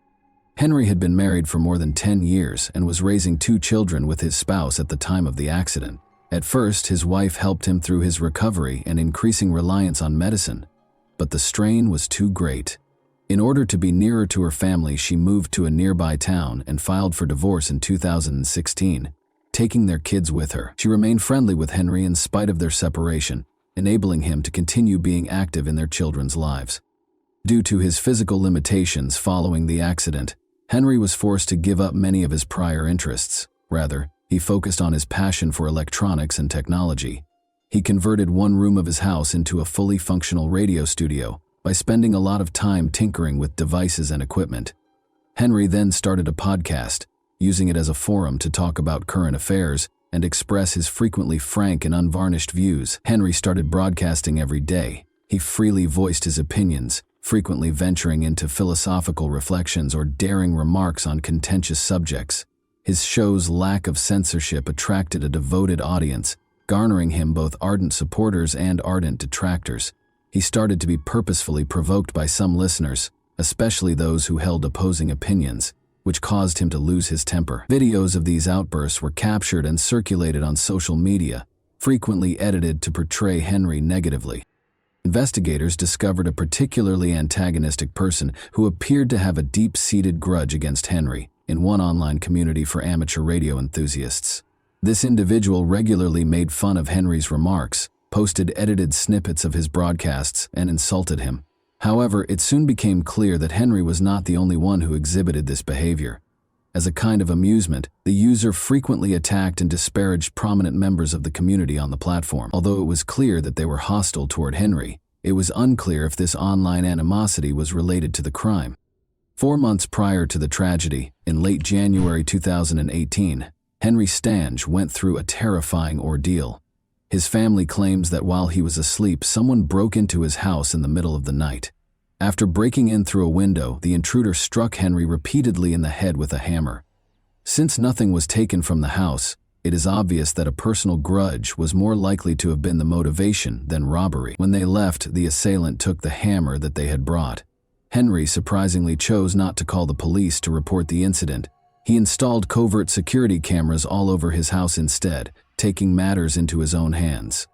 Speaker 1: Henry had been married for more than 10 years and was raising 2 children with his spouse at the time of the accident. At first, his wife helped him through his recovery and increasing reliance on medicine, but the strain was too great. In order to be nearer to her family, she moved to a nearby town and filed for divorce in 2016, taking their kids with her. She remained friendly with Henry in spite of their separation, enabling him to continue being active in their children's lives. Due to his physical limitations following the accident, Henry was forced to give up many of his prior interests. Rather, he focused on his passion for electronics and technology. He converted one room of his house into a fully functional radio studio by spending a lot of time tinkering with devices and equipment. Henry then started a podcast, using it as a forum to talk about current affairs and express his frequently frank and unvarnished views. Henry started broadcasting every day. He freely voiced his opinions, frequently venturing into philosophical reflections or daring remarks on contentious subjects. His show's lack of censorship attracted a devoted audience, garnering him both ardent supporters and ardent detractors. He started to be purposefully provoked by some listeners, especially those who held opposing opinions, which caused him to lose his temper. Videos of these outbursts were captured and circulated on social media, frequently edited to portray Henry negatively. Investigators discovered a particularly antagonistic person who appeared to have a deep-seated grudge against Henry in one online community for amateur radio enthusiasts. This individual regularly made fun of Henry's remarks, posted edited snippets of his broadcasts, and insulted him. However, it soon became clear that Henry was not the only one who exhibited this behavior. As a kind of amusement, the user frequently attacked and disparaged prominent members of the community on the platform. Although it was clear that they were hostile toward Henry, it was unclear if this online animosity was related to the crime. 4 months prior to the tragedy, in late January 2018, Henry Stange went through a terrifying ordeal. His family claims that while he was asleep, someone broke into his house in the middle of the night. After breaking in through a window, the intruder struck Henry repeatedly in the head with a hammer. Since nothing was taken from the house, it is obvious that a personal grudge was more likely to have been the motivation than robbery. When they left, the assailant took the hammer that they had brought. Henry surprisingly chose not to call the police to report the incident. He installed covert security cameras all over his house instead, taking matters into his own hands.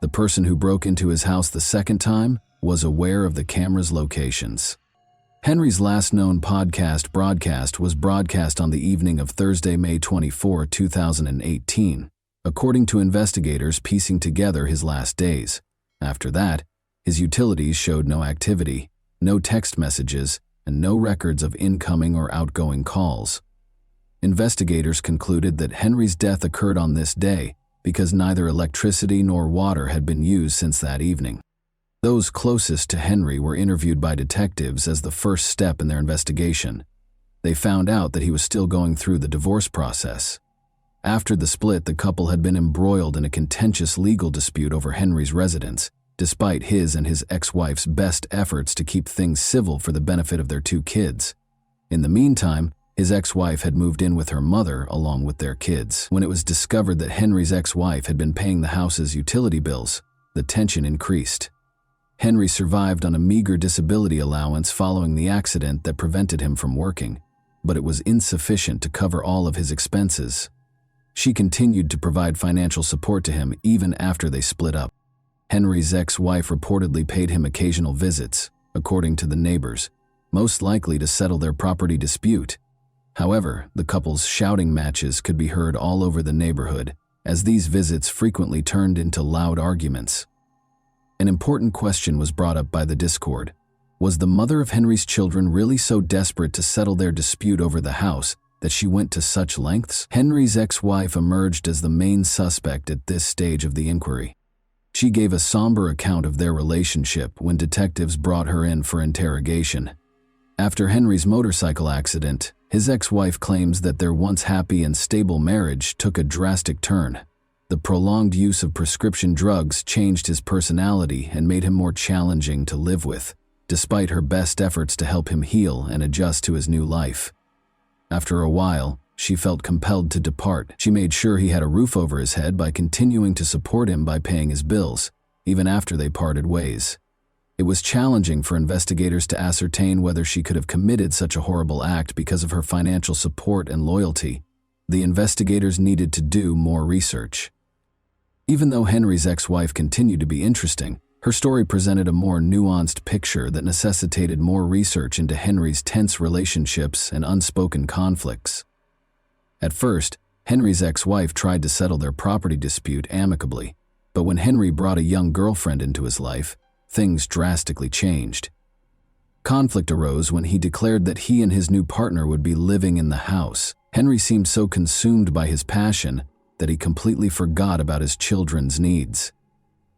Speaker 1: The person who broke into his house the second time was aware of the camera's locations. Henry's last known broadcast was broadcast on the evening of Thursday, May 24, 2018, according to investigators piecing together his last days. After that, his utilities showed no activity, no text messages, and no records of incoming or outgoing calls. Investigators concluded that Henry's death occurred on this day because neither electricity nor water had been used since that evening. Those closest to Henry were interviewed by detectives as the first step in their investigation. They found out that he was still going through the divorce process. After the split, the couple had been embroiled in a contentious legal dispute over Henry's residence, despite his and his ex-wife's best efforts to keep things civil for the benefit of their 2 kids. In the meantime, his ex-wife had moved in with her mother along with their kids. When it was discovered that Henry's ex-wife had been paying the house's utility bills, the tension increased. Henry survived on a meager disability allowance following the accident that prevented him from working, but it was insufficient to cover all of his expenses. She continued to provide financial support to him even after they split up. Henry's ex-wife reportedly paid him occasional visits, according to the neighbors, most likely to settle their property dispute. However, the couple's shouting matches could be heard all over the neighborhood, as these visits frequently turned into loud arguments. An important question was brought up by the Discord. Was the mother of Henry's children really so desperate to settle their dispute over the house that she went to such lengths? Henry's ex-wife emerged as the main suspect at this stage of the inquiry. She gave a somber account of their relationship when detectives brought her in for interrogation. After Henry's motorcycle accident, his ex-wife claims that their once happy and stable marriage took a drastic turn. The prolonged use of prescription drugs changed his personality and made him more challenging to live with, despite her best efforts to help him heal and adjust to his new life. After a while, she felt compelled to depart. She made sure he had a roof over his head by continuing to support him by paying his bills, even after they parted ways. It was challenging for investigators to ascertain whether she could have committed such a horrible act because of her financial support and loyalty. The investigators needed to do more research. Even though Henry's ex-wife continued to be interesting, her story presented a more nuanced picture that necessitated more research into Henry's tense relationships and unspoken conflicts. At first, Henry's ex-wife tried to settle their property dispute amicably, but when Henry brought a young girlfriend into his life, things drastically changed. Conflict arose when he declared that he and his new partner would be living in the house. Henry seemed so consumed by his passion that he completely forgot about his children's needs.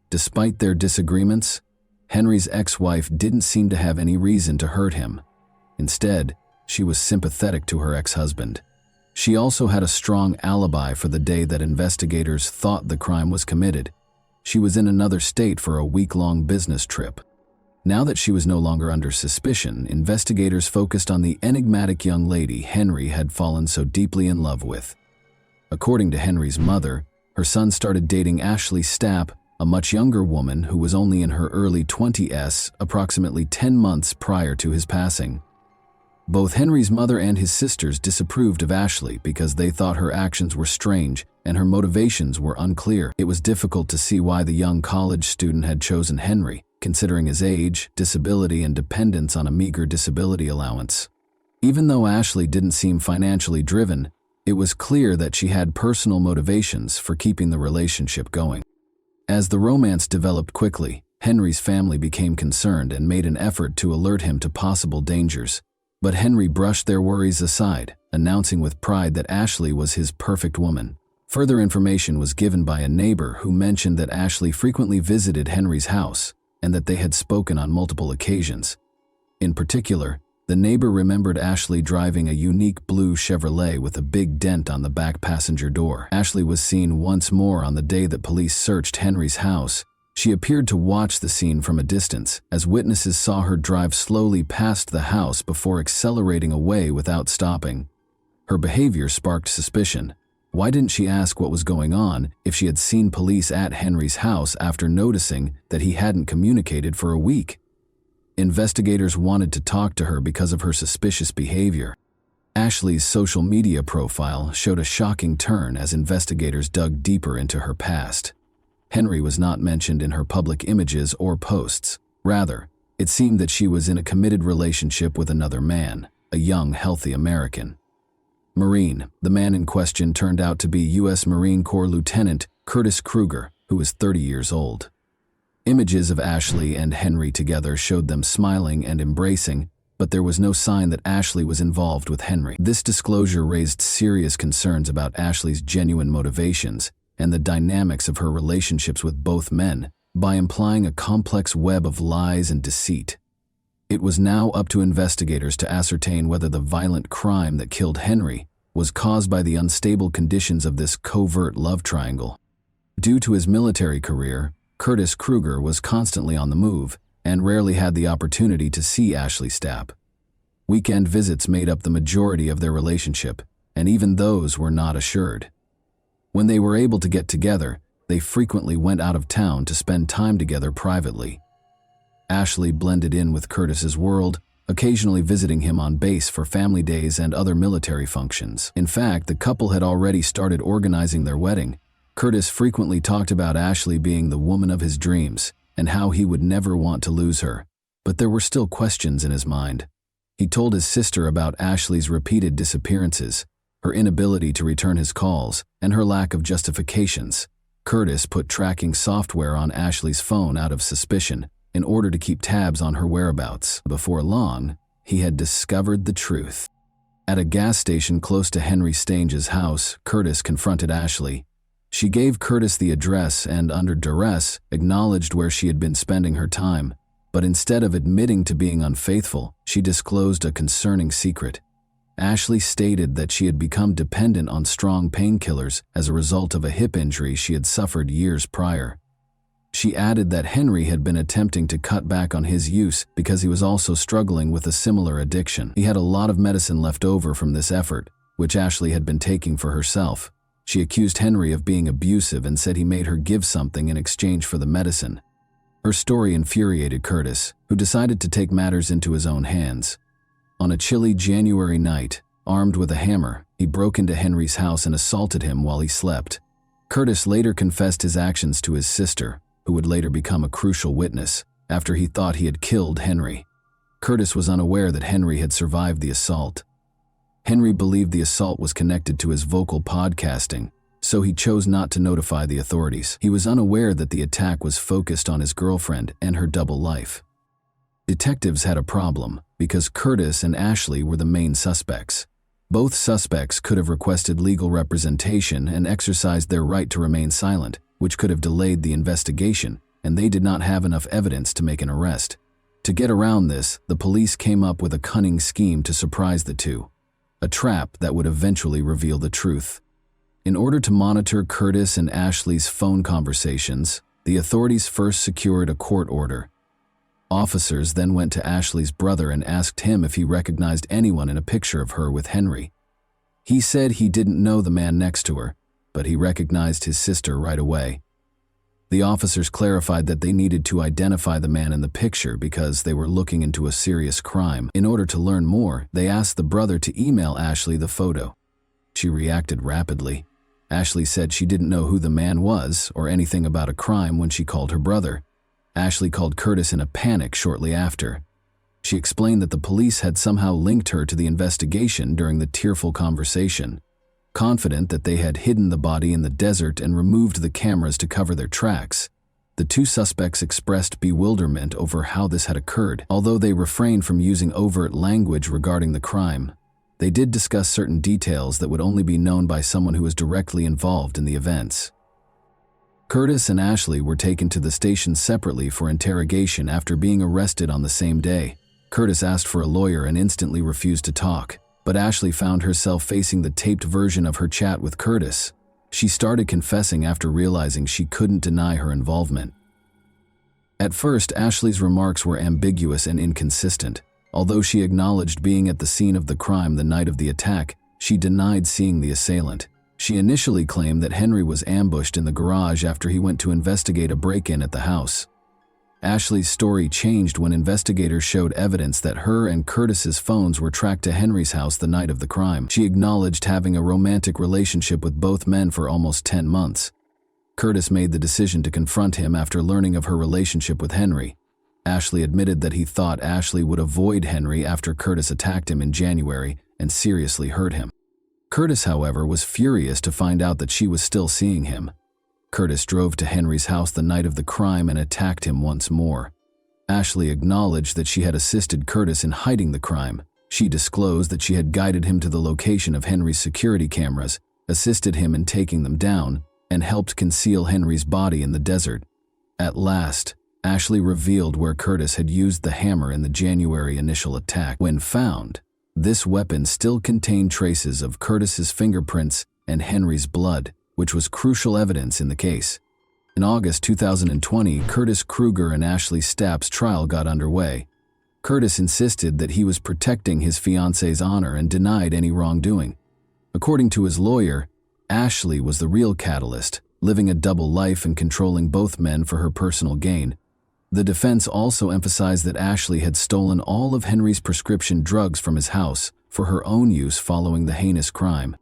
Speaker 1: Despite their disagreements, Henry's ex-wife didn't seem to have any reason to hurt him. Instead, she was sympathetic to her ex-husband. She also had a strong alibi for the day that investigators thought the crime was committed. She was in another state for a week-long business trip. Now that she was no longer under suspicion, investigators focused on the enigmatic young lady Henry had fallen so deeply in love with. According to Henry's mother, her son started dating Ashley Stapp, a much younger woman who was only in her early 20s, approximately 10 months prior to his passing. Both Henry's mother and his sisters disapproved of Ashley because they thought her actions were strange and her motivations were unclear. It was difficult to see why the young college student had chosen Henry, considering his age, disability, and dependence on a meager disability allowance. Even though Ashley didn't seem financially driven, it was clear that she had personal motivations for keeping the relationship going. As the romance developed quickly, Henry's family became concerned and made an effort to alert him to possible dangers. But Henry brushed their worries aside, announcing with pride that Ashley was his perfect woman. Further information was given by a neighbor who mentioned that Ashley frequently visited Henry's house and that they had spoken on multiple occasions. In particular, the neighbor remembered Ashley driving a unique blue Chevrolet with a big dent on the back passenger door. Ashley was seen once more on the day that police searched Henry's house. She appeared to watch the scene from a distance, as witnesses saw her drive slowly past the house before accelerating away without stopping. Her behavior sparked suspicion. Why didn't she ask what was going on if she had seen police at Henry's house after noticing that he hadn't communicated for a week? Investigators wanted to talk to her because of her suspicious behavior. Ashley's social media profile showed a shocking turn as investigators dug deeper into her past. Henry was not mentioned in her public images or posts. Rather, it seemed that she was in a committed relationship with another man, a young, healthy American. Marine, the man in question turned out to be U.S. Marine Corps Lieutenant Curtis Kruger, who was 30 years old. Images of Ashley and Henry together showed them smiling and embracing, but there was no sign that Ashley was involved with Henry. This disclosure raised serious concerns about Ashley's genuine motivations and the dynamics of her relationships with both men, by implying a complex web of lies and deceit. It was now up to investigators to ascertain whether the violent crime that killed Henry was caused by the unstable conditions of this covert love triangle. Due to his military career, Curtis Kruger was constantly on the move and rarely had the opportunity to see Ashley Stapp. Weekend visits made up the majority of their relationship, and even those were not assured. When they were able to get together, they frequently went out of town to spend time together privately. Ashley blended in with Curtis's world, occasionally visiting him on base for family days and other military functions. In fact, the couple had already started organizing their wedding. Curtis frequently talked about Ashley being the woman of his dreams and how he would never want to lose her. But there were still questions in his mind. He told his sister about Ashley's repeated disappearances, her inability to return his calls, and her lack of justifications. Curtis put tracking software on Ashley's phone out of suspicion in order to keep tabs on her whereabouts. Before long, he had discovered the truth. At a gas station close to Henry Stange's house, Curtis confronted Ashley. She gave Curtis the address and, under duress, acknowledged where she had been spending her time. But instead of admitting to being unfaithful, she disclosed a concerning secret. Ashley stated that she had become dependent on strong painkillers as a result of a hip injury she had suffered years prior. She added that Henry had been attempting to cut back on his use because he was also struggling with a similar addiction. He had a lot of medicine left over from this effort, which Ashley had been taking for herself. She accused Henry of being abusive and said he made her give something in exchange for the medicine. Her story infuriated Curtis, who decided to take matters into his own hands. On a chilly January night, armed with a hammer, he broke into Henry's house and assaulted him while he slept. Curtis later confessed his actions to his sister, who would later become a crucial witness, after he thought he had killed Henry. Curtis was unaware that Henry had survived the assault. Henry believed the assault was connected to his vocal podcasting, so he chose not to notify the authorities. He was unaware that the attack was focused on his girlfriend and her double life. Detectives had a problem because Curtis and Ashley were the main suspects. Both suspects could have requested legal representation and exercised their right to remain silent, which could have delayed the investigation, and they did not have enough evidence to make an arrest. To get around this, the police came up with a cunning scheme to surprise the two, a trap that would eventually reveal the truth. In order to monitor Curtis and Ashley's phone conversations, the authorities first secured a court order. Officers then went to Ashley's brother and asked him if he recognized anyone in a picture of her with Henry. He said he didn't know the man next to her, but he recognized his sister right away. The officers clarified that they needed to identify the man in the picture because they were looking into a serious crime. In order to learn more, they asked the brother to email Ashley the photo. She reacted rapidly. Ashley said she didn't know who the man was or anything about a crime when she called her brother. Ashley called Curtis in a panic shortly after. She explained that the police had somehow linked her to the investigation during the tearful conversation. Confident that they had hidden the body in the desert and removed the cameras to cover their tracks, the two suspects expressed bewilderment over how this had occurred. Although they refrained from using overt language regarding the crime, they did discuss certain details that would only be known by someone who was directly involved in the events. Curtis and Ashley were taken to the station separately for interrogation after being arrested on the same day. Curtis asked for a lawyer and instantly refused to talk, but Ashley found herself facing the taped version of her chat with Curtis. She started confessing after realizing she couldn't deny her involvement. At first, Ashley's remarks were ambiguous and inconsistent. Although she acknowledged being at the scene of the crime the night of the attack, she denied seeing the assailant. She initially claimed that Henry was ambushed in the garage after he went to investigate a break-in at the house. Ashley's story changed when investigators showed evidence that her and Curtis's phones were tracked to Henry's house the night of the crime. She acknowledged having a romantic relationship with both men for almost 10 months. Curtis made the decision to confront him after learning of her relationship with Henry. Ashley admitted that he thought Ashley would avoid Henry after Curtis attacked him in January and seriously hurt him. Curtis, however, was furious to find out that she was still seeing him. Curtis drove to Henry's house the night of the crime and attacked him once more. Ashley acknowledged that she had assisted Curtis in hiding the crime. She disclosed that she had guided him to the location of Henry's security cameras, assisted him in taking them down, and helped conceal Henry's body in the desert. At last, Ashley revealed where Curtis had used the hammer in the January initial attack. When found, this weapon still contained traces of Curtis's fingerprints and Henry's blood, which was crucial evidence in the case. In August 2020, Curtis Kruger and Ashley Stapp's trial got underway. Curtis insisted that he was protecting his fiancée's honor and denied any wrongdoing. According to his lawyer, Ashley was the real catalyst, living a double life and controlling both men for her personal gain. The defense also emphasized that Ashley had stolen all of Henry's prescription drugs from his house for her own use following the heinous crime.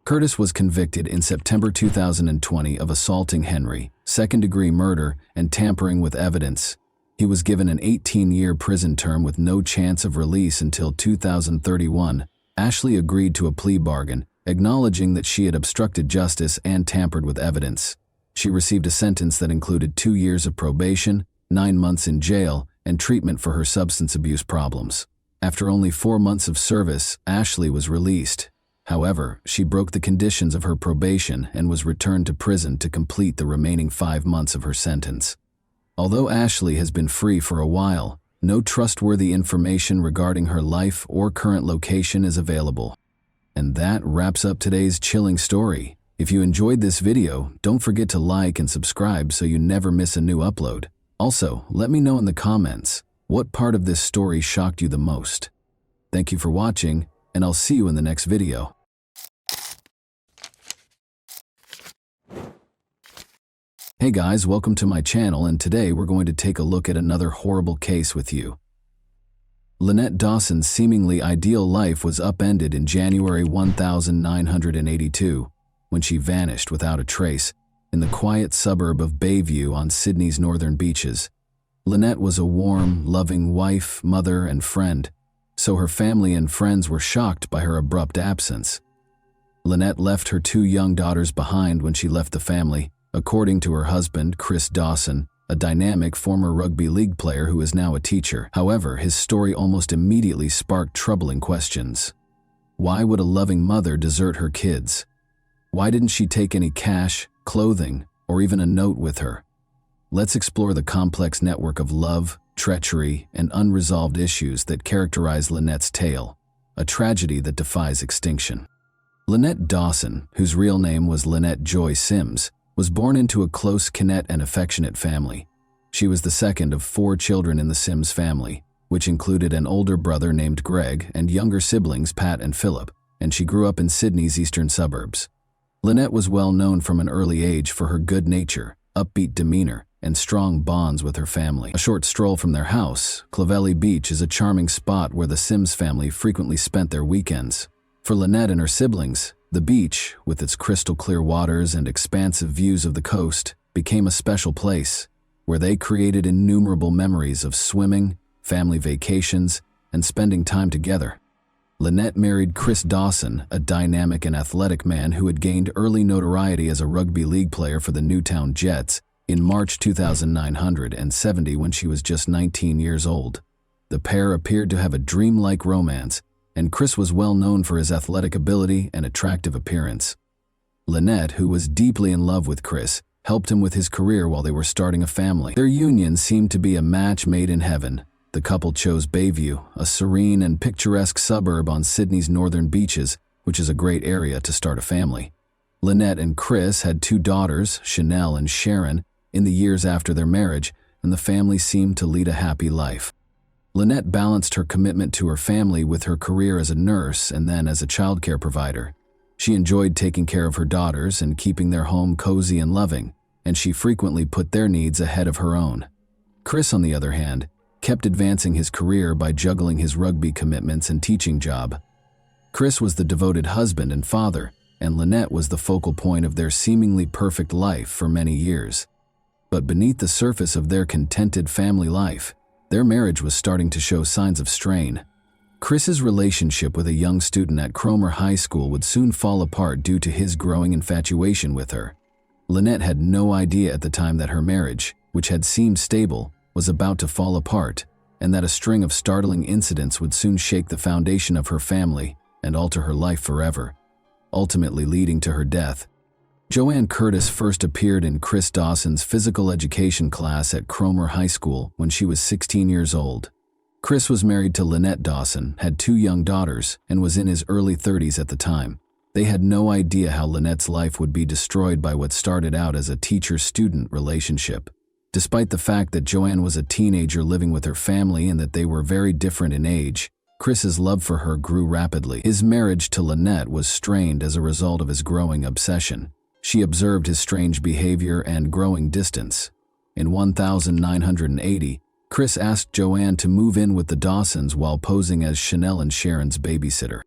Speaker 1: Curtis was convicted in September 2020 of assaulting Henry, second-degree murder, and tampering with evidence. He was given an 18-year prison term with no chance of release until 2031. Ashley agreed to a plea bargain, acknowledging that she had obstructed justice and tampered with evidence. She received a sentence that included 2 years of probation, 9 months in jail, and treatment for her substance abuse problems. After only 4 months of service, Ashley was released. However, she broke the conditions of her probation and was returned to prison to complete the remaining 5 months of her sentence. Although Ashley has been free for a while, no trustworthy information regarding her life or current location is available. And that wraps up today's chilling story. If you enjoyed this video, don't forget to like and subscribe so you never miss a new upload. Also, let me know in the comments, what part of this story shocked you the most? Thank you for watching, and I'll see you in the next video. Hey guys, welcome to my channel, and today we're going to take a look at another horrible case with you. Lynette Dawson's seemingly ideal life was upended in January 1982, when she vanished without a trace in the quiet suburb of Bayview on Sydney's northern beaches. Lynette was a warm, loving wife, mother, and friend, so her family and friends were shocked by her abrupt absence. Lynette left her 2 young daughters behind when she left the family, according to her husband, Chris Dawson, a dynamic former rugby league player who is now a teacher. However, his story almost immediately sparked troubling questions. Why would a loving mother desert her kids? Why didn't she take any cash, clothing, or even a note with her? Let's explore the complex network of love, treachery, and unresolved issues that characterize Lynette's tale, a tragedy that defies extinction. Lynette Dawson, whose real name was Lynette Joy Sims, was born into a close-knit and affectionate family. She was the second of 4 children in the Sims family, which included an older brother named Greg and younger siblings Pat and Philip, and she grew up in Sydney's eastern suburbs. Lynette was well known from an early age for her good nature, upbeat demeanor, and strong bonds with her family. A short stroll from their house, Clovelly Beach is a charming spot where the Sims family frequently spent their weekends. For Lynette and her siblings, the beach, with its crystal-clear waters and expansive views of the coast, became a special place, where they created innumerable memories of swimming, family vacations, and spending time together. Lynette married Chris Dawson, a dynamic and athletic man who had gained early notoriety as a rugby league player for the Newtown Jets, in March 1970 when she was just 19 years old. The pair appeared to have a dreamlike romance, and Chris was well known for his athletic ability and attractive appearance. Lynette, who was deeply in love with Chris, helped him with his career while they were starting a family. Their union seemed to be a match made in heaven. The couple chose Bayview, a serene and picturesque suburb on Sydney's northern beaches, which is a great area to start a family. Lynette and Chris had 2 daughters, Chanel and Sharon, in the years after their marriage, and the family seemed to lead a happy life. Lynette balanced her commitment to her family with her career as a nurse and then as a childcare provider. She enjoyed taking care of her daughters and keeping their home cozy and loving, and she frequently put their needs ahead of her own. Chris, on the other hand, kept advancing his career by juggling his rugby commitments and teaching job. Chris was the devoted husband and father, and Lynette was the focal point of their seemingly perfect life for many years. But beneath the surface of their contented family life, their marriage was starting to show signs of strain. Chris's relationship with a young student at Cromer High School would soon fall apart due to his growing infatuation with her. Lynette had no idea at the time that her marriage, which had seemed stable, was about to fall apart, and that a string of startling incidents would soon shake the foundation of her family and alter her life forever, ultimately leading to her death. Joanne Curtis first appeared in Chris Dawson's physical education class at Cromer High School when she was 16 years old. Chris was married to Lynette Dawson, had 2 young daughters, and was in his early 30s at the time. They had no idea how Lynette's life would be destroyed by what started out as a teacher-student relationship. Despite the fact that Joanne was a teenager living with her family and that they were very different in age, Chris's love for her grew rapidly. His marriage to Lynette was strained as a result of his growing obsession. She observed his strange behavior and growing distance. In 1980, Chris asked Joanne to move in with the Dawsons while posing as Chanel and Sharon's babysitter.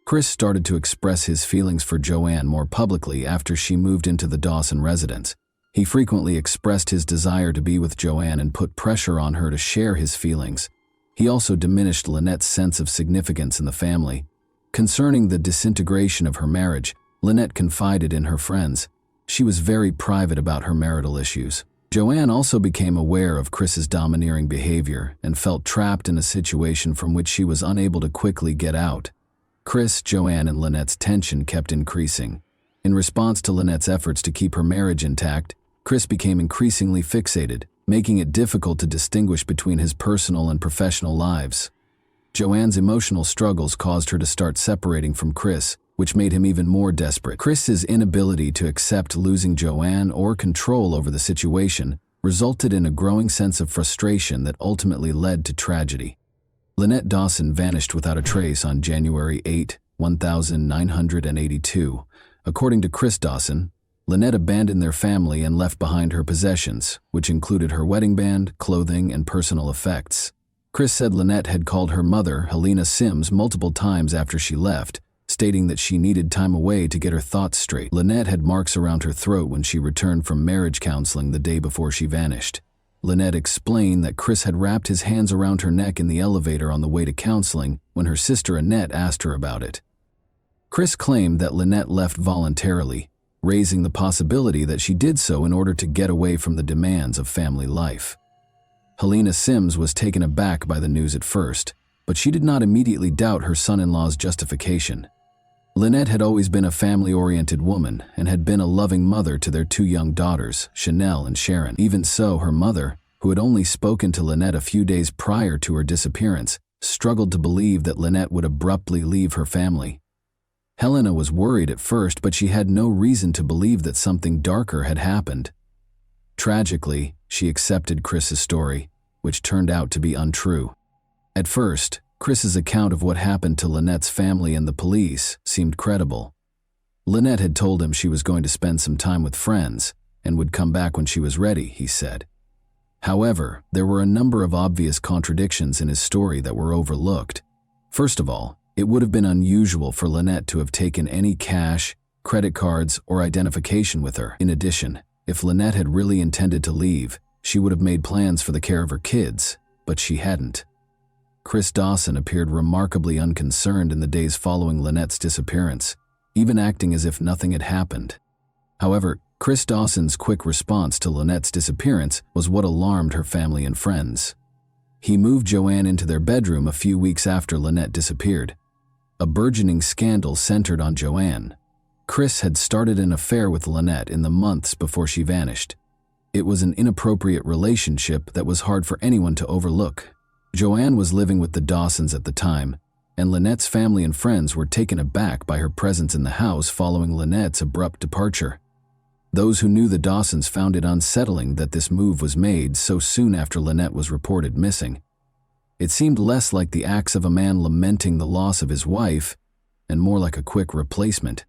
Speaker 1: Chris started to express his feelings for Joanne more publicly after she moved into the Dawson residence. He frequently expressed his desire to be with Joanne and put pressure on her to share his feelings. He also diminished Lynette's sense of significance in the family. Concerning the disintegration of her marriage, Lynette confided in her friends. She was very private about her marital issues. Joanne also became aware of Chris's domineering behavior and felt trapped in a situation from which she was unable to quickly get out. Chris, Joanne, and Lynette's tension kept increasing. In response to Lynette's efforts to keep her marriage intact, Chris became increasingly fixated, making it difficult to distinguish between his personal and professional lives. Joanne's emotional struggles caused her to start separating from Chris, which made him even more desperate. Chris's inability to accept losing Joanne or control over the situation resulted in a growing sense of frustration that ultimately led to tragedy. Lynette Dawson vanished without a trace on January 8, 1982. According to Chris Dawson, Lynette abandoned their family and left behind her possessions, which included her wedding band, clothing, and personal effects. Chris said Lynette had called her mother, Helena Sims, multiple times after she left, stating that she needed time away to get her thoughts straight. Lynette had marks around her throat when she returned from marriage counseling the day before she vanished. Lynette explained that Chris had wrapped his hands around her neck in the elevator on the way to counseling when her sister Annette asked her about it. Chris claimed that Lynette left voluntarily, raising the possibility that she did so in order to get away from the demands of family life. Helena Sims was taken aback by the news at first, but she did not immediately doubt her son-in-law's justification. Lynette had always been a family-oriented woman and had been a loving mother to their 2 young daughters, Chanel and Sharon. Even so, her mother, who had only spoken to Lynette a few days prior to her disappearance, struggled to believe that Lynette would abruptly leave her family. Helena was worried at first, but she had no reason to believe that something darker had happened. Tragically, she accepted Chris's story, which turned out to be untrue. At first, Chris's account of what happened to Lynette's family and the police seemed credible. Lynette had told him she was going to spend some time with friends and would come back when she was ready, he said. However, there were a number of obvious contradictions in his story that were overlooked. First of all, it would have been unusual for Lynette to have taken any cash, credit cards, or identification with her. In addition, if Lynette had really intended to leave, she would have made plans for the care of her kids, but she hadn't. Chris Dawson appeared remarkably unconcerned in the days following Lynette's disappearance, even acting as if nothing had happened. However, Chris Dawson's quick response to Lynette's disappearance was what alarmed her family and friends. He moved Joanne into their bedroom a few weeks after Lynette disappeared. A burgeoning scandal centered on Joanne. Chris had started an affair with Lynette in the months before she vanished. It was an inappropriate relationship that was hard for anyone to overlook. Joanne was living with the Dawsons at the time, and Lynette's family and friends were taken aback by her presence in the house following Lynette's abrupt departure. Those who knew the Dawsons found it unsettling that this move was made so soon after Lynette was reported missing. It seemed less like the acts of a man lamenting the loss of his wife and more like a quick replacement.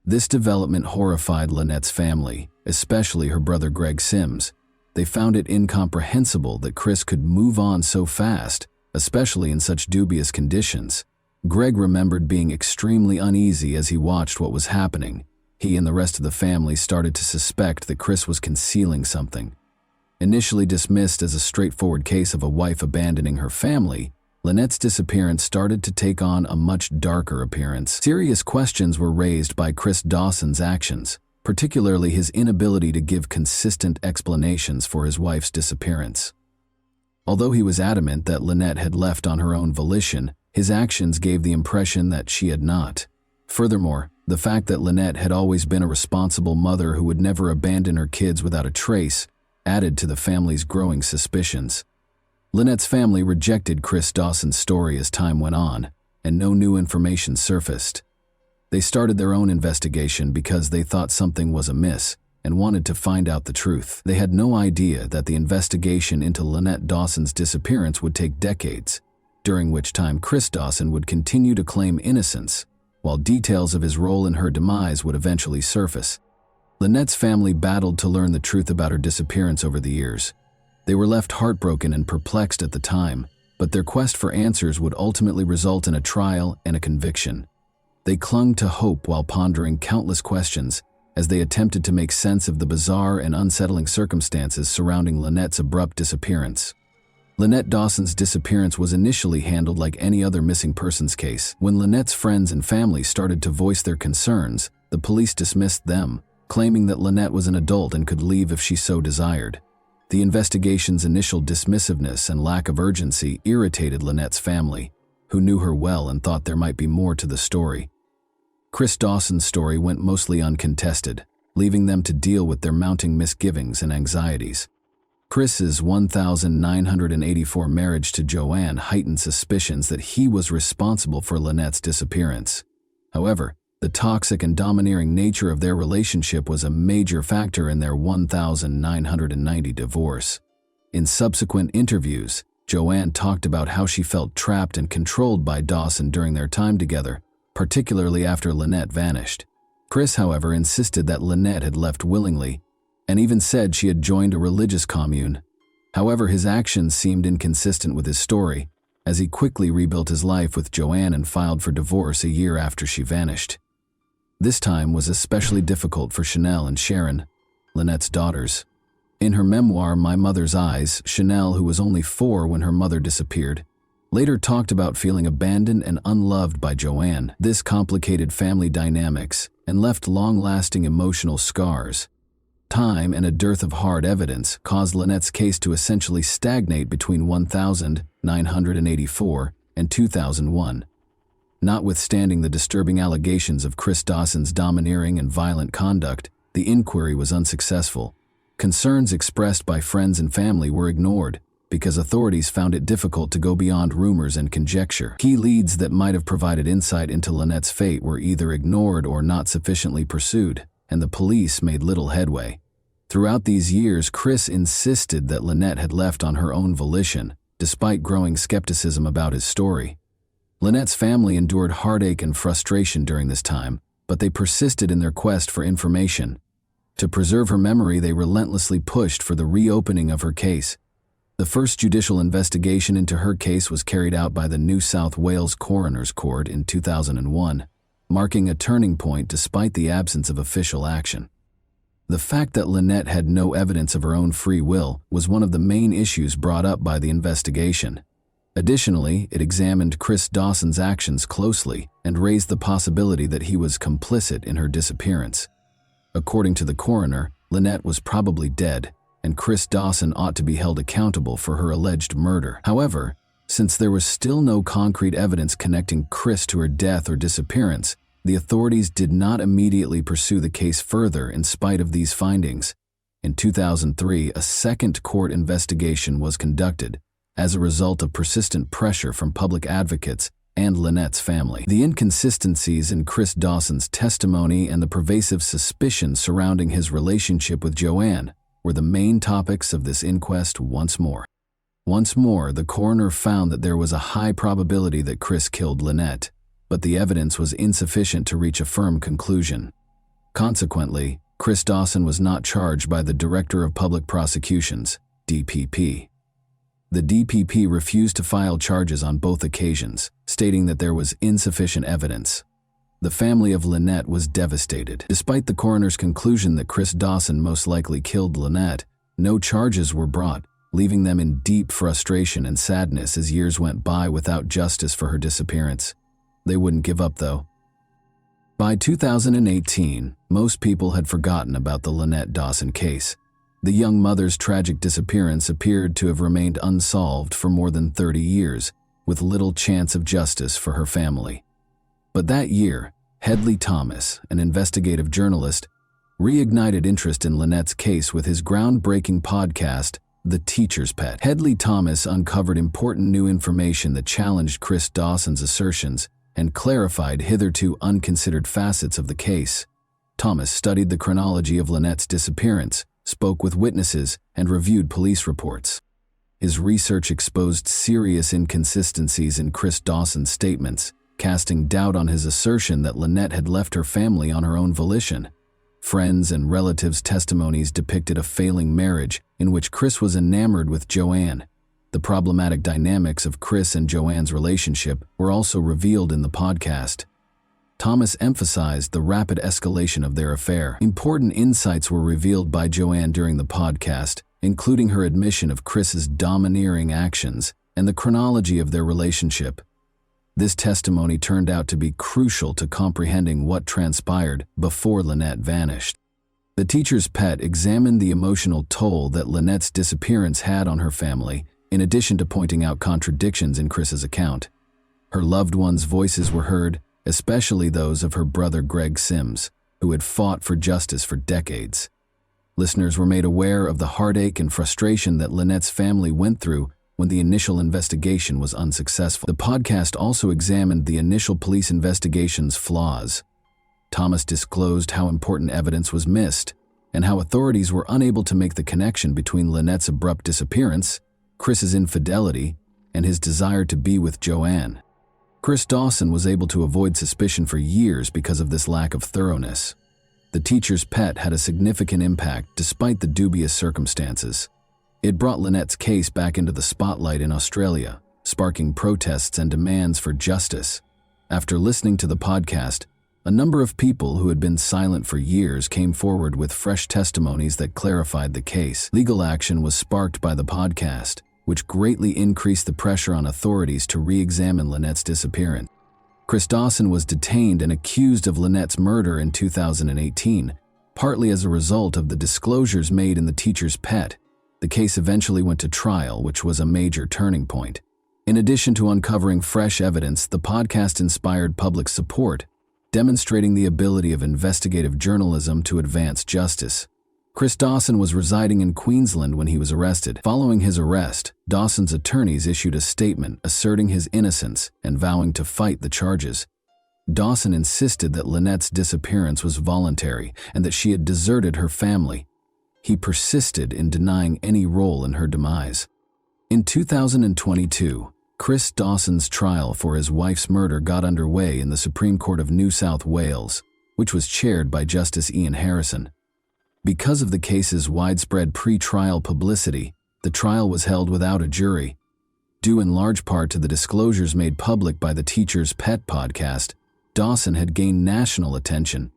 Speaker 1: This development horrified Lynette's family, especially her brother Greg Sims. They found it incomprehensible that Chris could move on so fast, especially in such dubious conditions. Greg remembered being extremely uneasy as he watched what was happening. He and the rest of the family started to suspect that Chris was concealing something. Initially dismissed as a straightforward case of a wife abandoning her family, Lynette's disappearance started to take on a much darker appearance. Serious questions were raised by Chris Dawson's actions, particularly his inability to give consistent explanations for his wife's disappearance. Although he was adamant that Lynette had left on her own volition, his actions gave the impression that she had not. Furthermore, the fact that Lynette had always been a responsible mother who would never abandon her kids without a trace added to the family's growing suspicions. Lynette's family rejected Chris Dawson's story as time went on, and no new information surfaced. They started their own investigation because they thought something was amiss and wanted to find out the truth. They had no idea that the investigation into Lynette Dawson's disappearance would take decades, during which time Chris Dawson would continue to claim innocence, while details of his role in her demise would eventually surface. Lynette's family battled to learn the truth about her disappearance over the years. They were left heartbroken and perplexed at the time, but their quest for answers would ultimately result in a trial and a conviction. They clung to hope while pondering countless questions as they attempted to make sense of the bizarre and unsettling circumstances surrounding Lynette's abrupt disappearance. Lynette Dawson's disappearance was initially handled like any other missing persons case. When Lynette's friends and family started to voice their concerns, the police dismissed them, claiming that Lynette was an adult and could leave if she so desired. The investigation's initial dismissiveness and lack of urgency irritated Lynette's family, who knew her well and thought there might be more to the story. Chris Dawson's story went mostly uncontested, leaving them to deal with their mounting misgivings and anxieties. Chris's 1984 marriage to Joanne heightened suspicions that he was responsible for Lynette's disappearance. However, the toxic and domineering nature of their relationship was a major factor in their 1990 divorce. In subsequent interviews, Joanne talked about how she felt trapped and controlled by Dawson during their time together, particularly after Lynette vanished. Chris, however, insisted that Lynette had left willingly, and even said she had joined a religious commune. However, his actions seemed inconsistent with his story, as he quickly rebuilt his life with Joanne and filed for divorce a year after she vanished. This time was especially difficult for Chanel and Sharon, Lynette's daughters. In her memoir, My Mother's Eyes, Chanel, who was only 4 when her mother disappeared, later talked about feeling abandoned and unloved by Joanne. This complicated family dynamics and left long-lasting emotional scars. Time and a dearth of hard evidence caused Lynette's case to essentially stagnate between 1984 and 2001. Notwithstanding the disturbing allegations of Chris Dawson's domineering and violent conduct, the inquiry was unsuccessful. Concerns expressed by friends and family were ignored because authorities found it difficult to go beyond rumors and conjecture. Key leads that might have provided insight into Lynette's fate were either ignored or not sufficiently pursued, and the police made little headway. Throughout these years, Chris insisted that Lynette had left on her own volition, despite growing skepticism about his story. Lynette's family endured heartache and frustration during this time, but they persisted in their quest for information. To preserve her memory, they relentlessly pushed for the reopening of her case. The first judicial investigation into her case was carried out by the New South Wales Coroner's Court in 2001, marking a turning point despite the absence of official action. The fact that Lynette had no evidence of her own free will was one of the main issues brought up by the investigation. Additionally, it examined Chris Dawson's actions closely and raised the possibility that he was complicit in her disappearance. According to the coroner, Lynette was probably dead, and Chris Dawson ought to be held accountable for her alleged murder. However, since there was still no concrete evidence connecting Chris to her death or disappearance, the authorities did not immediately pursue the case further in spite of these findings. In 2003, a second court investigation was conducted as a result of persistent pressure from public advocates and Lynette's family. The inconsistencies in Chris Dawson's testimony and the pervasive suspicion surrounding his relationship with Joanne were the main topics of this inquest once more. Once more, the coroner found that there was a high probability that Chris killed Lynette, but the evidence was insufficient to reach a firm conclusion. Consequently, Chris Dawson was not charged by the Director of Public Prosecutions, DPP. The DPP refused to file charges on both occasions, stating that there was insufficient evidence. The family of Lynette was devastated. Despite the coroner's conclusion that Chris Dawson most likely killed Lynette, no charges were brought, leaving them in deep frustration and sadness as years went by without justice for her disappearance. They wouldn't give up, though. By 2018, most people had forgotten about the Lynette Dawson case. The young mother's tragic disappearance appeared to have remained unsolved for more than 30 years, with little chance of justice for her family. But that year, Hedley Thomas, an investigative journalist, reignited interest in Lynette's case with his groundbreaking podcast, The Teacher's Pet. Hedley Thomas uncovered important new information that challenged Chris Dawson's assertions and clarified hitherto unconsidered facets of the case. Thomas studied the chronology of Lynette's disappearance, spoke with witnesses, and reviewed police reports. His research exposed serious inconsistencies in Chris Dawson's statements, casting doubt on his assertion that Lynette had left her family on her own volition. Friends and relatives' testimonies depicted a failing marriage in which Chris was enamored with Joanne. The problematic dynamics of Chris and Joanne's relationship were also revealed in the podcast. Thomas emphasized the rapid escalation of their affair. Important insights were revealed by Joanne during the podcast, including her admission of Chris's domineering actions and the chronology of their relationship. This testimony turned out to be crucial to comprehending what transpired before Lynette vanished. The Teacher's Pet examined the emotional toll that Lynette's disappearance had on her family, in addition to pointing out contradictions in Chris's account. Her loved ones' voices were heard, especially those of her brother Greg Sims, who had fought for justice for decades. Listeners were made aware of the heartache and frustration that Lynette's family went through when the initial investigation was unsuccessful. The podcast also examined the initial police investigation's flaws. Thomas disclosed how important evidence was missed, and how authorities were unable to make the connection between Lynette's abrupt disappearance, Chris's infidelity, and his desire to be with Joanne. Chris Dawson was able to avoid suspicion for years because of this lack of thoroughness. The Teacher's Pet had a significant impact despite the dubious circumstances. It brought Lynette's case back into the spotlight in Australia, sparking protests and demands for justice. After listening to the podcast, a number of people who had been silent for years came forward with fresh testimonies that clarified the case. Legal action was sparked by the podcast, which greatly increased the pressure on authorities to re-examine Lynette's disappearance. Chris Dawson was detained and accused of Lynette's murder in 2018, partly as a result of the disclosures made in The Teacher's Pet. The case eventually went to trial, which was a major turning point. In addition to uncovering fresh evidence, the podcast inspired public support, demonstrating the ability of investigative journalism to advance justice. Chris Dawson was residing in Queensland when he was arrested. Following his arrest, Dawson's attorneys issued a statement asserting his innocence and vowing to fight the charges. Dawson insisted that Lynette's disappearance was voluntary and that she had deserted her family. He persisted in denying any role in her demise. In 2022, Chris Dawson's trial for his wife's murder got underway in the Supreme Court of New South Wales, which was chaired by Justice Ian Harrison. Because of the case's widespread pre-trial publicity, the trial was held without a jury. Due in large part to the disclosures made public by the Teacher's Pet podcast, Dawson had gained national attention.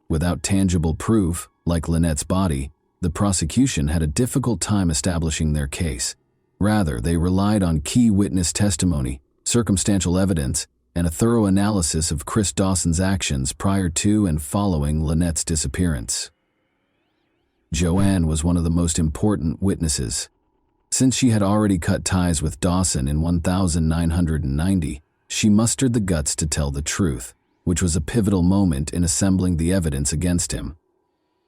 Speaker 1: Without tangible proof, like Lynette's body, the prosecution had a difficult time establishing their case. Rather, they relied on key witness testimony, circumstantial evidence, and a thorough analysis of Chris Dawson's actions prior to and following Lynette's disappearance. Joanne was one of the most important witnesses. Since she had already cut ties with Dawson in 1990, she mustered the guts to tell the truth, which was a pivotal moment in assembling the evidence against him.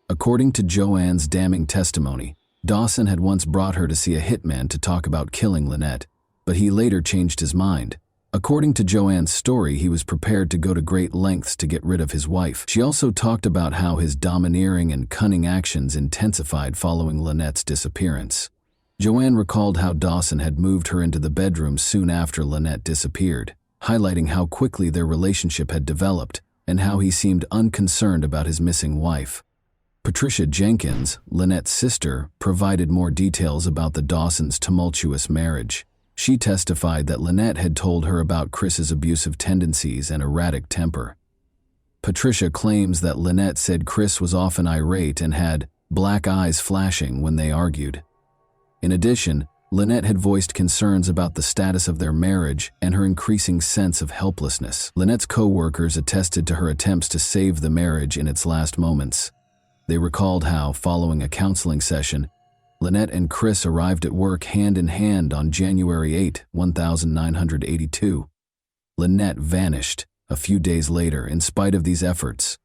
Speaker 1: According to Joanne's damning testimony, Dawson had once brought her to see a hitman to talk about killing Lynette, but he later changed his mind. According to Joanne's story, he was prepared to go to great lengths to get rid of his wife. She also talked about how his domineering and cunning actions intensified following Lynette's disappearance. Joanne recalled how Dawson had moved her into the bedroom soon after Lynette disappeared, highlighting how quickly their relationship had developed and how he seemed unconcerned about his missing wife. Patricia Jenkins, Lynette's sister, provided more details about the Dawsons' tumultuous marriage. She testified that Lynette had told her about Chris's abusive tendencies and erratic temper. Patricia claims that Lynette said Chris was often irate and had black eyes flashing when they argued. In addition, Lynette had voiced concerns about the status of their marriage and her increasing sense of helplessness. Lynette's co-workers attested to her attempts to save the marriage in its last moments. They recalled how, following a counseling session, Lynette and Chris arrived at work hand in hand on January 8, 1982. Lynette vanished a few days later in spite of these efforts,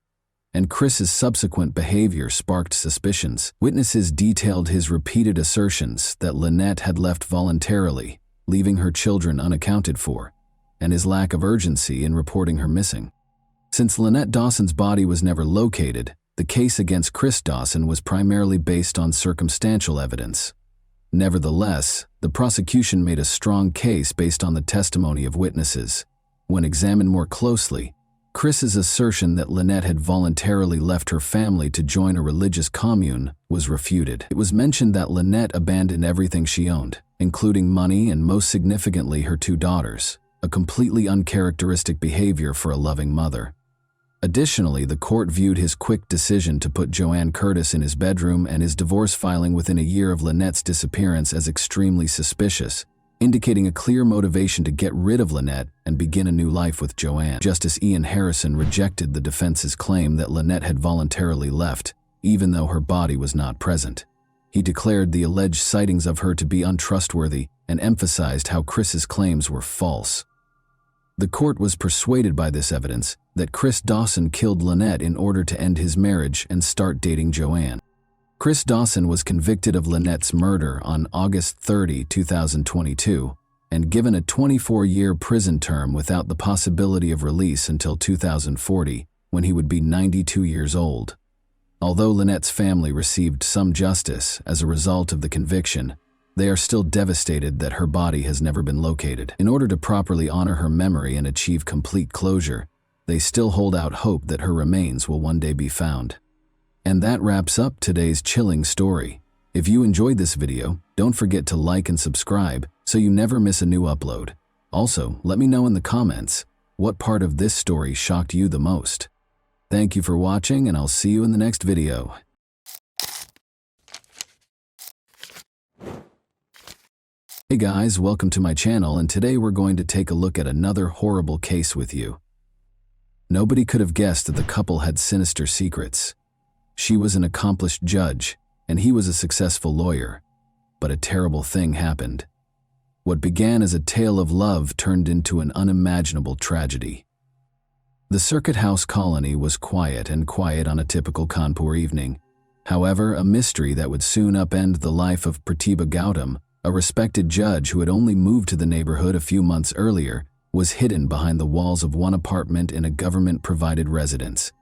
Speaker 1: and Chris's subsequent behavior sparked suspicions. Witnesses detailed his repeated assertions that Lynette had left voluntarily, leaving her children unaccounted for, and his lack of urgency in reporting her missing. Since Lynette Dawson's body was never located, the case against Chris Dawson was primarily based on circumstantial evidence. Nevertheless, the prosecution made a strong case based on the testimony of witnesses. When examined more closely, Chris's assertion that Lynette had voluntarily left her family to join a religious commune was refuted. It was mentioned that Lynette abandoned everything she owned, including money and most significantly her 2 daughters, a completely uncharacteristic behavior for a loving mother. Additionally, the court viewed his quick decision to put Joanne Curtis in his bedroom and his divorce filing within a year of Lynette's disappearance as extremely suspicious, indicating a clear motivation to get rid of Lynette and begin a new life with Joanne. Justice Ian Harrison rejected the defense's claim that Lynette had voluntarily left, even though her body was not present. He declared the alleged sightings of her to be untrustworthy and emphasized how Chris's claims were false. The court was persuaded by this evidence that Chris Dawson killed Lynette in order to end his marriage and start dating Joanne. Chris Dawson was convicted of Lynette's murder on August 30, 2022, and given a 24-year prison term without the possibility of release until 2040, when he would be 92 years old. Although Lynette's family received some justice as a result of the conviction, they are still devastated that her body has never been located. In order to properly honor her memory and achieve complete closure, they still hold out hope that her remains will one day be found. And that wraps up today's chilling story. If you enjoyed this video, don't forget to like and subscribe so you never miss a new upload. Also, let me know in the comments what part of this story shocked you the most. Thank you for watching, and I'll see you in the next video. Hey guys, welcome to my channel, and today we're going to take a look at another horrible case with you. Nobody could have guessed that the couple had sinister secrets. She was an accomplished judge, and he was a successful lawyer. But a terrible thing happened. What began as a tale of love turned into an unimaginable tragedy. The Circuit House colony was quiet on a typical Kanpur evening. However, a mystery that would soon upend the life of Pratibha Gautam, a respected judge who had only moved to the neighborhood a few months earlier, was hidden behind the walls of one apartment in a government-provided residence.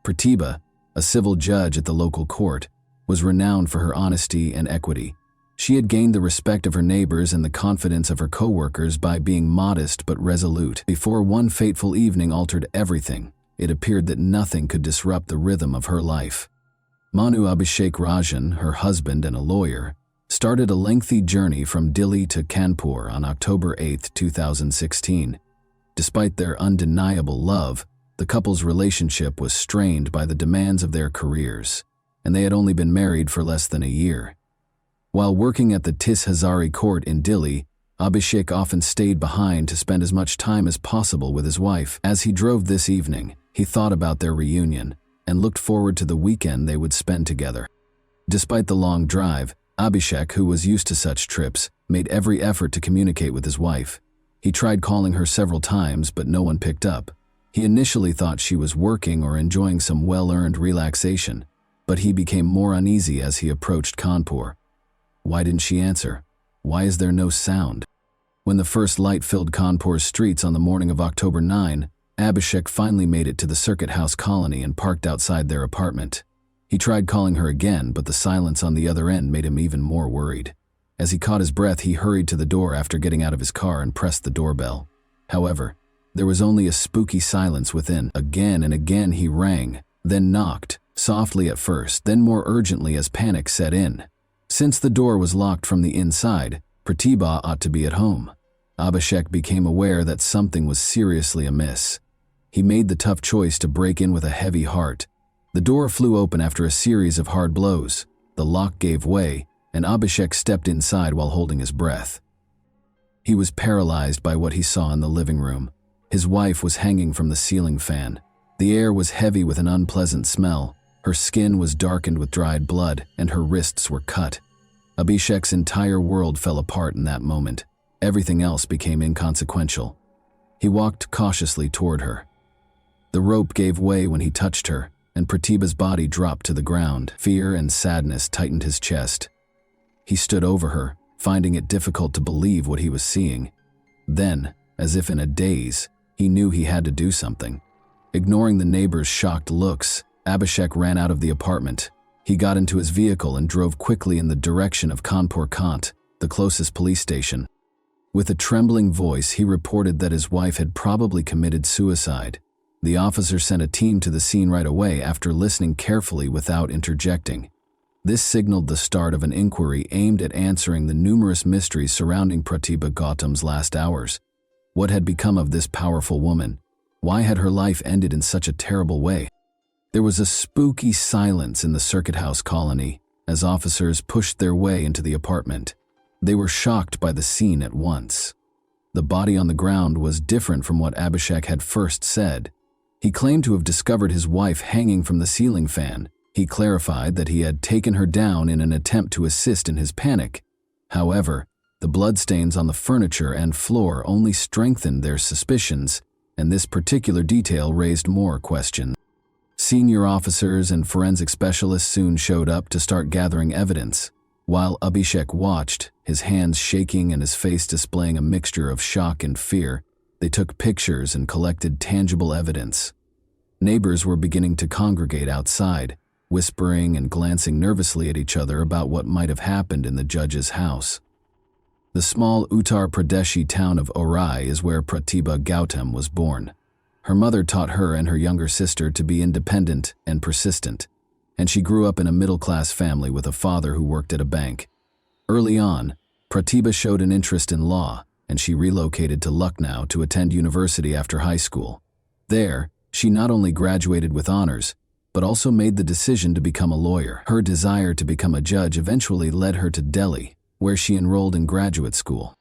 Speaker 1: Pratibha, a civil judge at the local court, was renowned for her honesty and equity. She had gained the respect of her neighbors and the confidence of her co-workers by being modest but resolute. Before one fateful evening altered everything, it appeared that nothing could disrupt the rhythm of her life. Manu Abhishek Rajan, her husband and a lawyer, started a lengthy journey from Delhi to Kanpur on October 8, 2016. Despite their undeniable love, the couple's relationship was strained by the demands of their careers, and they had only been married for less than a year. While working at the Tis Hazari court in Delhi, Abhishek often stayed behind to spend as much time as possible with his wife. As he drove this evening, he thought about their reunion and looked forward to the weekend they would spend together. Despite the long drive, Abhishek, who was used to such trips, made every effort to communicate with his wife. He tried calling her several times, but no one picked up. He initially thought she was working or enjoying some well-earned relaxation, but he became more uneasy as he approached Kanpur. Why didn't she answer? Why is there no sound? When the first light filled Kanpur's streets on the morning of October 9, Abhishek finally made it to the Circuit House colony and parked outside their apartment. He tried calling her again, but the silence on the other end made him even more worried. As he caught his breath, he hurried to the door after getting out of his car and pressed the doorbell. However, there was only a spooky silence within. Again and again he rang, then knocked, softly at first, then more urgently as panic set in. Since the door was locked from the inside, Pratibha ought to be at home. Abhishek became aware that something was seriously amiss. He made the tough choice to break in with a heavy heart. The door flew open after a series of hard blows. The lock gave way, and Abhishek stepped inside while holding his breath. He was paralyzed by what he saw in the living room. His wife was hanging from the ceiling fan. The air was heavy with an unpleasant smell. Her skin was darkened with dried blood, and her wrists were cut. Abhishek's entire world fell apart in that moment. Everything else became inconsequential. He walked cautiously toward her. The rope gave way when he touched her, and Pratibha's body dropped to the ground. Fear and sadness tightened his chest. He stood over her, finding it difficult to believe what he was seeing. Then, as if in a daze, he knew he had to do something. Ignoring the neighbors' shocked looks, Abhishek ran out of the apartment. He got into his vehicle and drove quickly in the direction of Kanpur Kant, the closest police station. With a trembling voice, he reported that his wife had probably committed suicide. The officer sent a team to the scene right away after listening carefully without interjecting. This signaled the start of an inquiry aimed at answering the numerous mysteries surrounding Pratibha Gautam's last hours. What had become of this powerful woman? Why had her life ended in such a terrible way? There was a spooky silence in the Circuit House colony as officers pushed their way into the apartment. They were shocked by the scene at once. The body on the ground was different from what Abhishek had first said. He claimed to have discovered his wife hanging from the ceiling fan. He clarified that he had taken her down in an attempt to assist in his panic. However, the bloodstains on the furniture and floor only strengthened their suspicions, and this particular detail raised more questions. Senior officers and forensic specialists soon showed up to start gathering evidence. While Abhishek watched, his hands shaking and his face displaying a mixture of shock and fear, they took pictures and collected tangible evidence. Neighbors were beginning to congregate outside, whispering and glancing nervously at each other about what might have happened in the judge's house. The small Uttar Pradeshi town of Orai is where Pratibha Gautam was born. Her mother taught her and her younger sister to be independent and persistent, and she grew up in a middle-class family with a father who worked at a bank. Early on, Pratibha showed an interest in law, and she relocated to Lucknow to attend university after high school. There, she not only graduated with honors, but also made the decision to become a lawyer. Her desire to become a judge eventually led her to Delhi, where she enrolled in graduate school.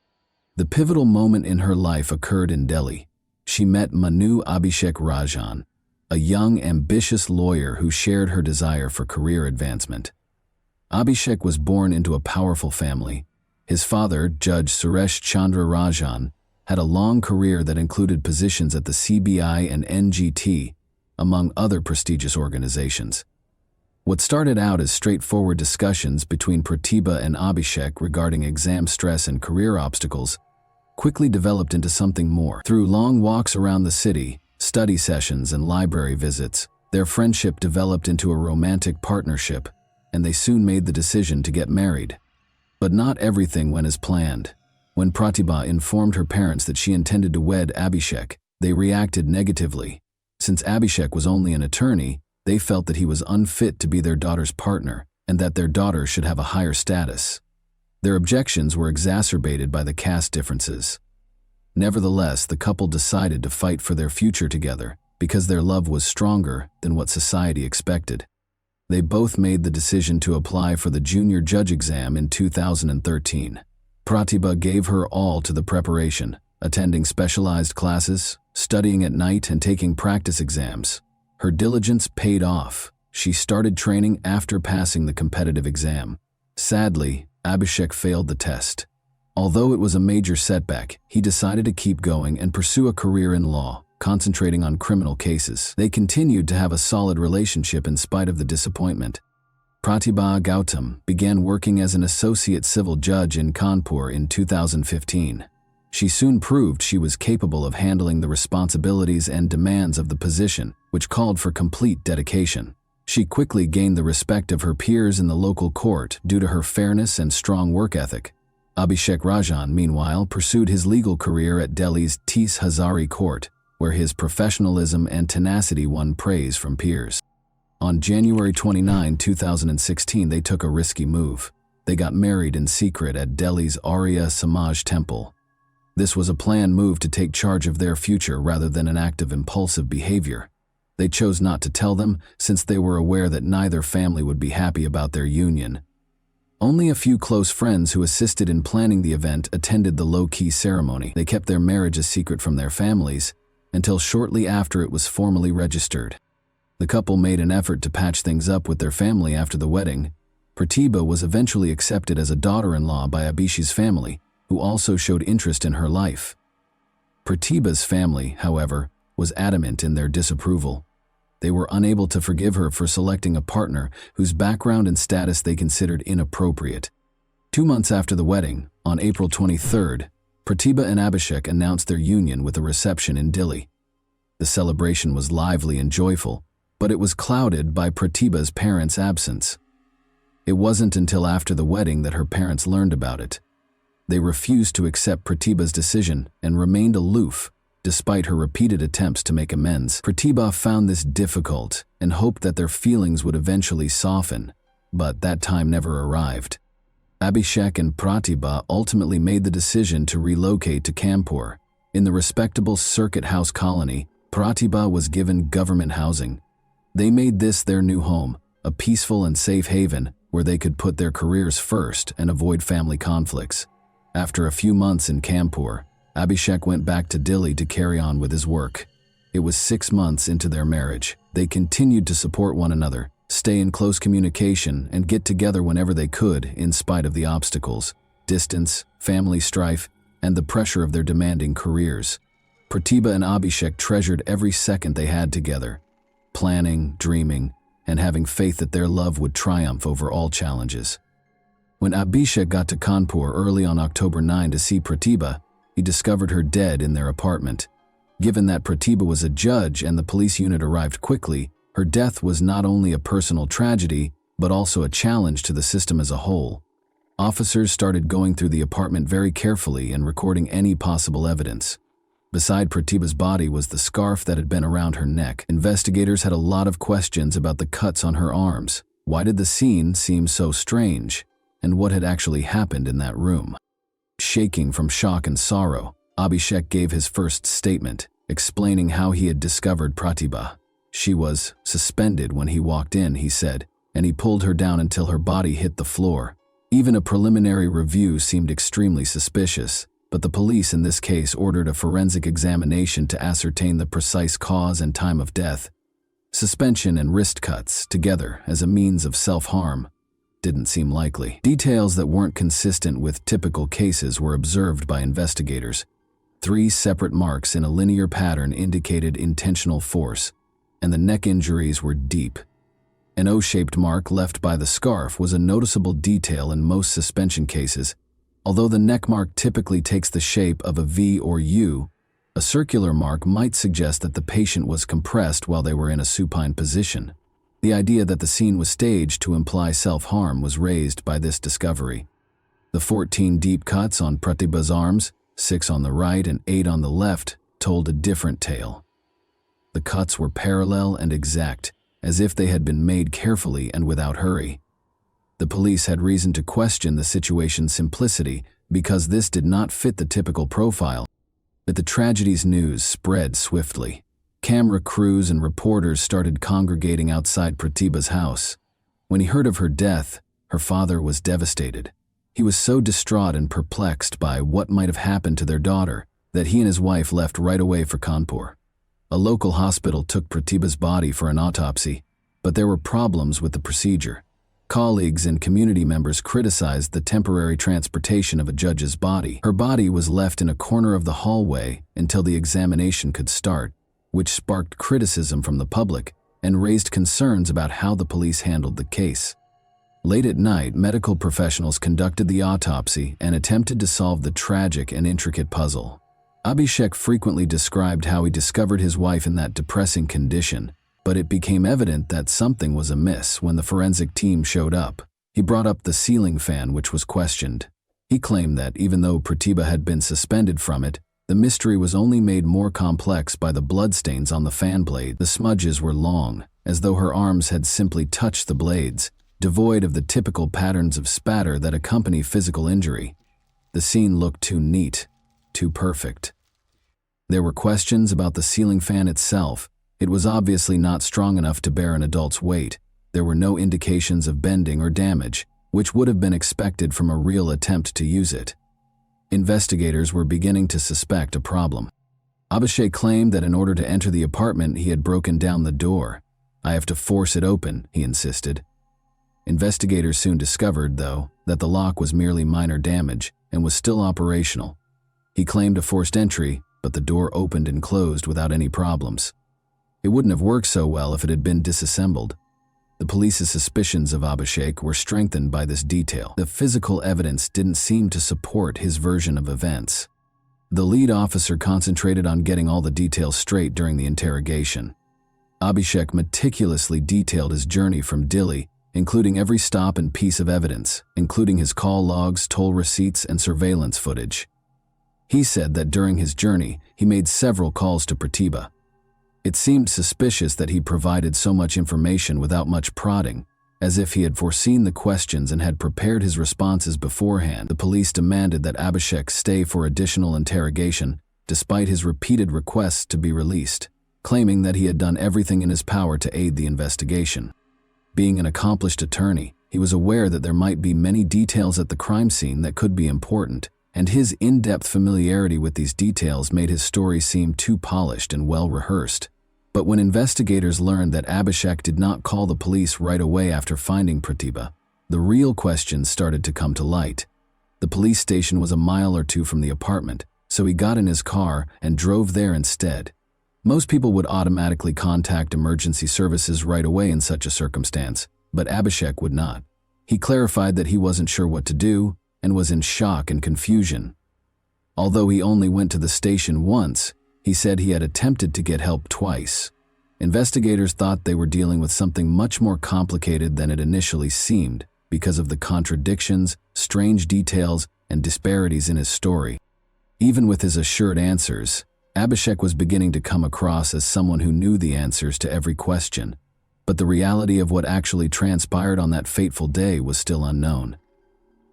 Speaker 1: The pivotal moment in her life occurred in Delhi. She met Manu Abhishek Rajan, a young, ambitious lawyer who shared her desire for career advancement. Abhishek was born into a powerful family. His father, Judge Suresh Chandra Rajan, had a long career that included positions at the CBI and NGT, among other prestigious organizations. What started out as straightforward discussions between Pratibha and Abhishek regarding exam stress and career obstacles quickly developed into something more. Through long walks around the city, study sessions, and library visits, their friendship developed into a romantic partnership, and they soon made the decision to get married. But not everything went as planned. When Pratibha informed her parents that she intended to wed Abhishek, they reacted negatively. Since Abhishek was only an attorney, they felt that he was unfit to be their daughter's partner and that their daughter should have a higher status. Their objections were exacerbated by the caste differences. Nevertheless, the couple decided to fight for their future together because their love was stronger than what society expected. They both made the decision to apply for the junior judge exam in 2013. Pratibha gave her all to the preparation, attending specialized classes, studying at night, and taking practice exams. Her diligence paid off. She started training after passing the competitive exam. Sadly, Abhishek failed the test. Although it was a major setback, he decided to keep going and pursue a career in law, concentrating on criminal cases. They continued to have a solid relationship in spite of the disappointment. Pratibha Gautam began working as an associate civil judge in Kanpur in 2015. She soon proved she was capable of handling the responsibilities and demands of the position, which called for complete dedication. She quickly gained the respect of her peers in the local court due to her fairness and strong work ethic. Abhishek Rajan, meanwhile, pursued his legal career at Delhi's Tis Hazari Court, where his professionalism and tenacity won praise from peers. On January 29, 2016, they took a risky move. They got married in secret at Delhi's Arya Samaj temple. This was a planned move to take charge of their future rather than an act of impulsive behavior. They chose not to tell them since they were aware that neither family would be happy about their union. Only a few close friends who assisted in planning the event attended the low-key ceremony. They kept their marriage a secret from their families until shortly after it was formally registered. The couple made an effort to patch things up with their family after the wedding. Pratibha was eventually accepted as a daughter-in-law by Abhishek's family, who also showed interest in her life. Pratibha's family, however, was adamant in their disapproval. They were unable to forgive her for selecting a partner whose background and status they considered inappropriate. 2 months after the wedding, on April 23rd, Pratibha and Abhishek announced their union with a reception in Delhi. The celebration was lively and joyful, but it was clouded by Pratibha's parents' absence. It wasn't until after the wedding that her parents learned about it. They refused to accept Pratibha's decision and remained aloof, despite her repeated attempts to make amends. Pratibha found this difficult and hoped that their feelings would eventually soften, but that time never arrived. Abhishek and Pratibha ultimately made the decision to relocate to Kanpur. In the respectable Circuit House colony, Pratibha was given government housing. They made this their new home, a peaceful and safe haven where they could put their careers first and avoid family conflicts. After a few months in Kanpur, Abhishek went back to Delhi to carry on with his work. It was 6 months into their marriage. They continued to support one another, stay in close communication, and get together whenever they could in spite of the obstacles, distance, family strife, and the pressure of their demanding careers. Pratibha and Abhishek treasured every second they had together, planning, dreaming, and having faith that their love would triumph over all challenges. When Abhishek got to Kanpur early on October 9 to see Pratibha, he discovered her dead in their apartment. Given that Pratibha was a judge and the police unit arrived quickly, her death was not only a personal tragedy, but also a challenge to the system as a whole. Officers started going through the apartment very carefully and recording any possible evidence. Beside Pratibha's body was the scarf that had been around her neck. Investigators had a lot of questions about the cuts on her arms. Why did the scene seem so strange? And what had actually happened in that room? Shaking from shock and sorrow, Abhishek gave his first statement, explaining how he had discovered Pratibha. She was suspended when he walked in, he said, and he pulled her down until her body hit the floor. Even a preliminary review seemed extremely suspicious, but the police in this case ordered a forensic examination to ascertain the precise cause and time of death. Suspension and wrist cuts, together as a means of self-harm, didn't seem likely. Details that weren't consistent with typical cases were observed by investigators. 3 separate marks in a linear pattern indicated intentional force, and the neck injuries were deep. An O-shaped mark left by the scarf was a noticeable detail in most suspension cases. Although the neck mark typically takes the shape of a V or U, a circular mark might suggest that the patient was compressed while they were in a supine position. The idea that the scene was staged to imply self-harm was raised by this discovery. The 14 deep cuts on Pratibha's arms, 6 on the right and 8 on the left, told a different tale. The cuts were parallel and exact, as if they had been made carefully and without hurry. The police had reason to question the situation's simplicity because this did not fit the typical profile. But the tragedy's news spread swiftly. Camera crews and reporters started congregating outside Pratibha's house. When he heard of her death, her father was devastated. He was so distraught and perplexed by what might have happened to their daughter that he and his wife left right away for Kanpur. A local hospital took Pratibha's body for an autopsy, but there were problems with the procedure. Colleagues and community members criticized the temporary transportation of a judge's body. Her body was left in a corner of the hallway until the examination could start, which sparked criticism from the public and raised concerns about how the police handled the case. Late at night, medical professionals conducted the autopsy and attempted to solve the tragic and intricate puzzle. Abhishek frequently described how he discovered his wife in that depressing condition, but it became evident that something was amiss when the forensic team showed up. He brought up the ceiling fan, which was questioned. He claimed that even though Pratibha had been suspended from it, the mystery was only made more complex by the bloodstains on the fan blade. The smudges were long, as though her arms had simply touched the blades, devoid of the typical patterns of spatter that accompany physical injury. The scene looked too neat, too perfect. There were questions about the ceiling fan itself. It was obviously not strong enough to bear an adult's weight. There were no indications of bending or damage, which would have been expected from a real attempt to use it. Investigators were beginning to suspect a problem. Abhishek claimed that in order to enter the apartment, he had broken down the door. "I have to force it open," he insisted. Investigators soon discovered, though, that the lock was merely minor damage and was still operational. He claimed a forced entry, but the door opened and closed without any problems. It wouldn't have worked so well if it had been disassembled. The police's suspicions of Abhishek were strengthened by this detail. The physical evidence didn't seem to support his version of events. The lead officer concentrated on getting all the details straight during the interrogation. Abhishek meticulously detailed his journey from Delhi, including every stop and piece of evidence, including his call logs, toll receipts, and surveillance footage. He said that during his journey, he made several calls to Pratibha. It seemed suspicious that he provided so much information without much prodding, as if he had foreseen the questions and had prepared his responses beforehand. The police demanded that Abhishek stay for additional interrogation, despite his repeated requests to be released, claiming that he had done everything in his power to aid the investigation. Being an accomplished attorney, he was aware that there might be many details at the crime scene that could be important, and his in-depth familiarity with these details made his story seem too polished and well-rehearsed. But when investigators learned that Abhishek did not call the police right away after finding Pratibha, the real questions started to come to light. The police station was a mile or two from the apartment, so he got in his car and drove there instead. Most people would automatically contact emergency services right away in such a circumstance, but Abhishek would not. He clarified that he wasn't sure what to do and was in shock and confusion. Although he only went to the station once, he said he had attempted to get help twice. Investigators thought they were dealing with something much more complicated than it initially seemed because of the contradictions, strange details, and disparities in his story. Even with his assured answers, Abhishek was beginning to come across as someone who knew the answers to every question, but the reality of what actually transpired on that fateful day was still unknown.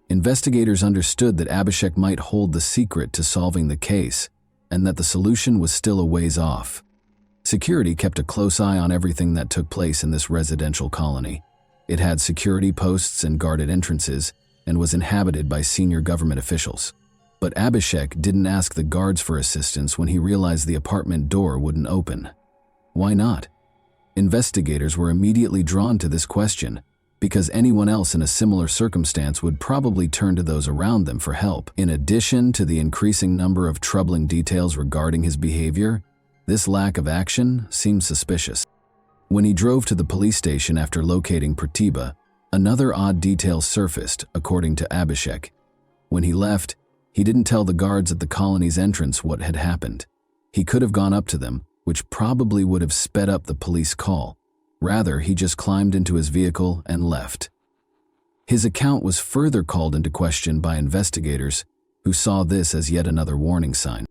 Speaker 1: Investigators understood that Abhishek might hold the secret to solving the case, and that the solution was still a ways off. Security kept a close eye on everything that took place in this residential colony. It had security posts and guarded entrances, and was inhabited by senior government officials. But Abhishek didn't ask the guards for assistance when he realized the apartment door wouldn't open. Why not? Investigators were immediately drawn to this question, because anyone else in a similar circumstance would probably turn to those around them for help. In addition to the increasing number of troubling details regarding his behavior, this lack of action seemed suspicious. When he drove to the police station after locating Pratibha, another odd detail surfaced, according to Abhishek. When he left, he didn't tell the guards at the colony's entrance what had happened. He could have gone up to them, which probably would have sped up the police call. Rather, he just climbed into his vehicle and left. His account was further called into question by investigators, who saw this as yet another warning sign.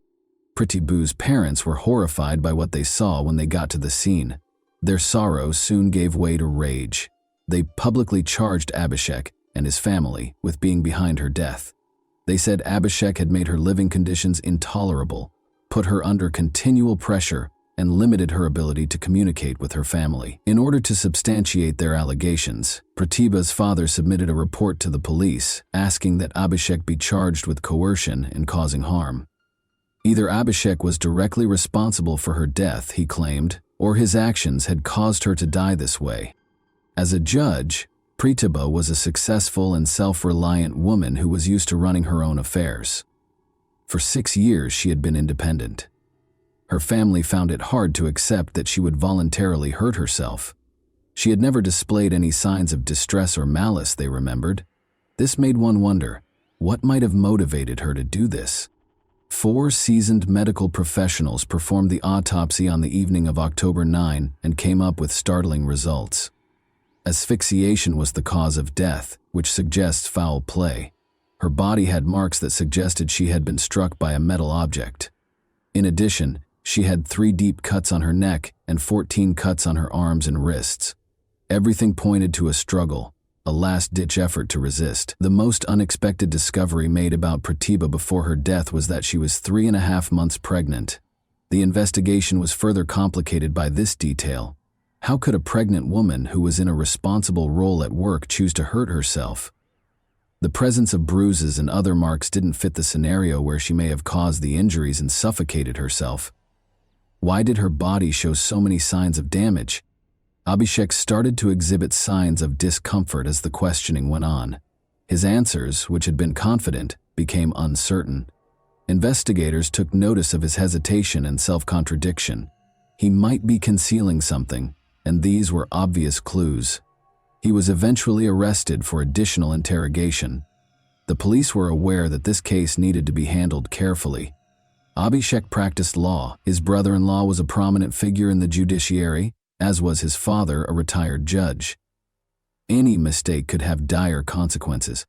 Speaker 1: Pratibha's parents were horrified by what they saw when they got to the scene. Their sorrow soon gave way to rage. They publicly charged Abhishek and his family with being behind her death. They said Abhishek had made her living conditions intolerable, put her under continual pressure, and limited her ability to communicate with her family. In order to substantiate their allegations, Pratibha's father submitted a report to the police asking that Abhishek be charged with coercion and causing harm. Either Abhishek was directly responsible for her death, he claimed, or his actions had caused her to die this way. As a judge, Pratibha was a successful and self-reliant woman who was used to running her own affairs. For 6 years, she had been independent. Her family found it hard to accept that she would voluntarily hurt herself. She had never displayed any signs of distress or malice, they remembered. This made one wonder, what might have motivated her to do this? 4 seasoned medical professionals performed the autopsy on the evening of October 9 and came up with startling results. Asphyxiation was the cause of death, which suggests foul play. Her body had marks that suggested she had been struck by a metal object. In addition, She had 3 deep cuts on her neck and 14 cuts on her arms and wrists. Everything pointed to a struggle, a last-ditch effort to resist. The most unexpected discovery made about Pratibha before her death was that she was 3.5 months pregnant. The investigation was further complicated by this detail. How could a pregnant woman who was in a responsible role at work choose to hurt herself? The presence of bruises and other marks didn't fit the scenario where she may have caused the injuries and suffocated herself. Why did her body show so many signs of damage? Abhishek started to exhibit signs of discomfort as the questioning went on. His answers, which had been confident, became uncertain. Investigators took notice of his hesitation and self-contradiction. He might be concealing something, and these were obvious clues. He was eventually arrested for additional interrogation. The police were aware that this case needed to be handled carefully. Abhishek practiced law. His brother-in-law was a prominent figure in the judiciary, as was his father, a retired judge. Any mistake could have dire consequences.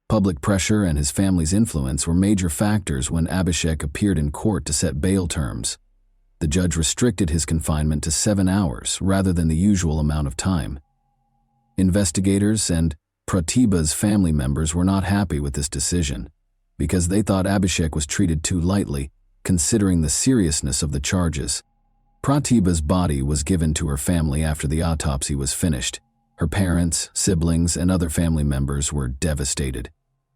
Speaker 1: Public pressure and his family's influence were major factors when Abhishek appeared in court to set bail terms. The judge restricted his confinement to 7 hours rather than the usual amount of time. Investigators and Pratibha's family members were not happy with this decision because they thought Abhishek was treated too lightly, considering the seriousness of the charges. Pratibha's body was given to her family after the autopsy was finished. Her parents, siblings, and other family members were devastated.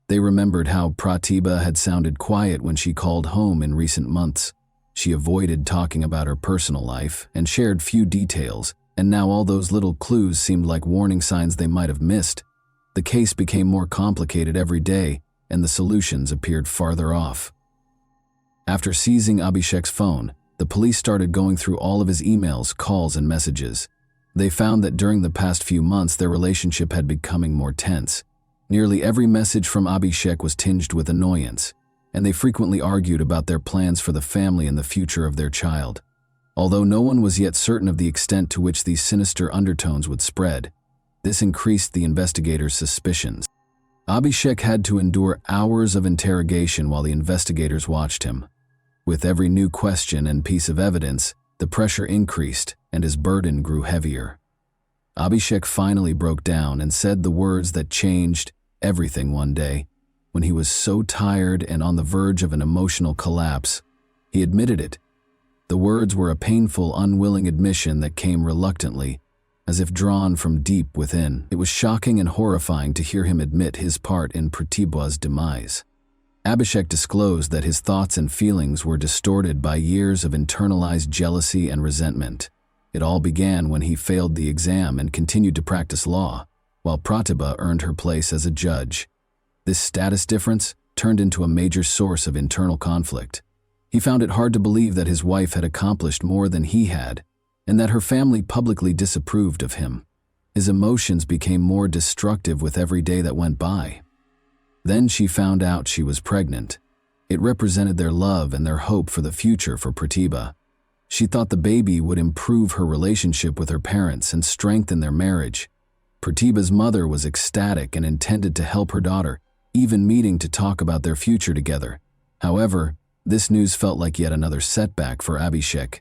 Speaker 1: They remembered how Pratibha had sounded quiet when she called home in recent months. She avoided talking about her personal life and shared few details, and now all those little clues seemed like warning signs they might have missed. The case became more complicated every day, and the solutions appeared farther off. After seizing Abhishek's phone, the police started going through all of his emails, calls, and messages. They found that during the past few months their relationship had becoming more tense. Nearly every message from Abhishek was tinged with annoyance, and they frequently argued about their plans for the family and the future of their child. Although no one was yet certain of the extent to which these sinister undertones would spread, this increased the investigators' suspicions. Abhishek had to endure hours of interrogation while the investigators watched him. With every new question and piece of evidence, the pressure increased and his burden grew heavier. Abhishek finally broke down and said the words that changed everything one day. When he was so tired and on the verge of an emotional collapse, he admitted it. The words were a painful, unwilling admission that came reluctantly, as if drawn from deep within. It was shocking and horrifying to hear him admit his part in Pratibha's demise. Abhishek disclosed that his thoughts and feelings were distorted by years of internalized jealousy and resentment. It all began when he failed the exam and continued to practice law, while Pratibha earned her place as a judge. This status difference turned into a major source of internal conflict. He found it hard to believe that his wife had accomplished more than he had, and that her family publicly disapproved of him. His emotions became more destructive with every day that went by. Then she found out she was pregnant. It represented their love and their hope for the future for Pratibha. She thought the baby would improve her relationship with her parents and strengthen their marriage. Pratibha's mother was ecstatic and intended to help her daughter, even meeting to talk about their future together. However, this news felt like yet another setback for Abhishek.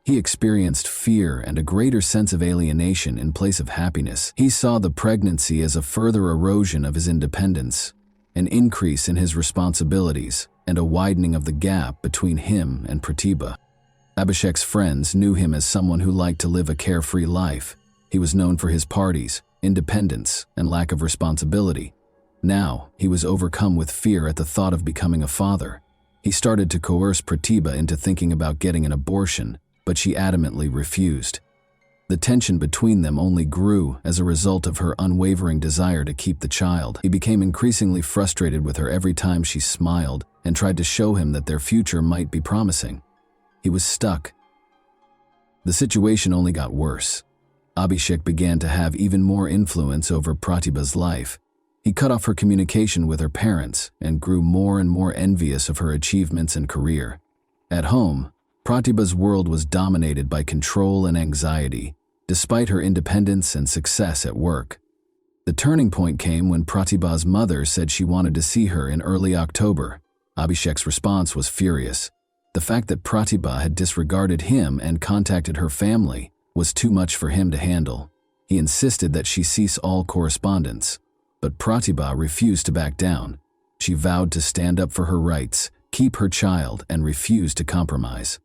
Speaker 1: He experienced fear and a greater sense of alienation in place of happiness. He saw the pregnancy as a further erosion of his independence, an increase in his responsibilities, and a widening of the gap between him and Pratibha. Abhishek's friends knew him as someone who liked to live a carefree life. He was known for his parties, independence, and lack of responsibility. Now, he was overcome with fear at the thought of becoming a father. He started to coerce Pratibha into thinking about getting an abortion, but she adamantly refused. The tension between them only grew as a result of her unwavering desire to keep the child. He became increasingly frustrated with her every time she smiled and tried to show him that their future might be promising. He was stuck. The situation only got worse. Abhishek began to have even more influence over Pratibha's life. He cut off her communication with her parents and grew more and more envious of her achievements and career. At home, Pratibha's world was dominated by control and anxiety, despite her independence and success at work. The turning point came when Pratibha's mother said she wanted to see her in early October. Abhishek's response was furious. The fact that Pratibha had disregarded him and contacted her family was too much for him to handle. He insisted that she cease all correspondence, but Pratibha refused to back down. She vowed to stand up for her rights, keep her child, and refuse to compromise.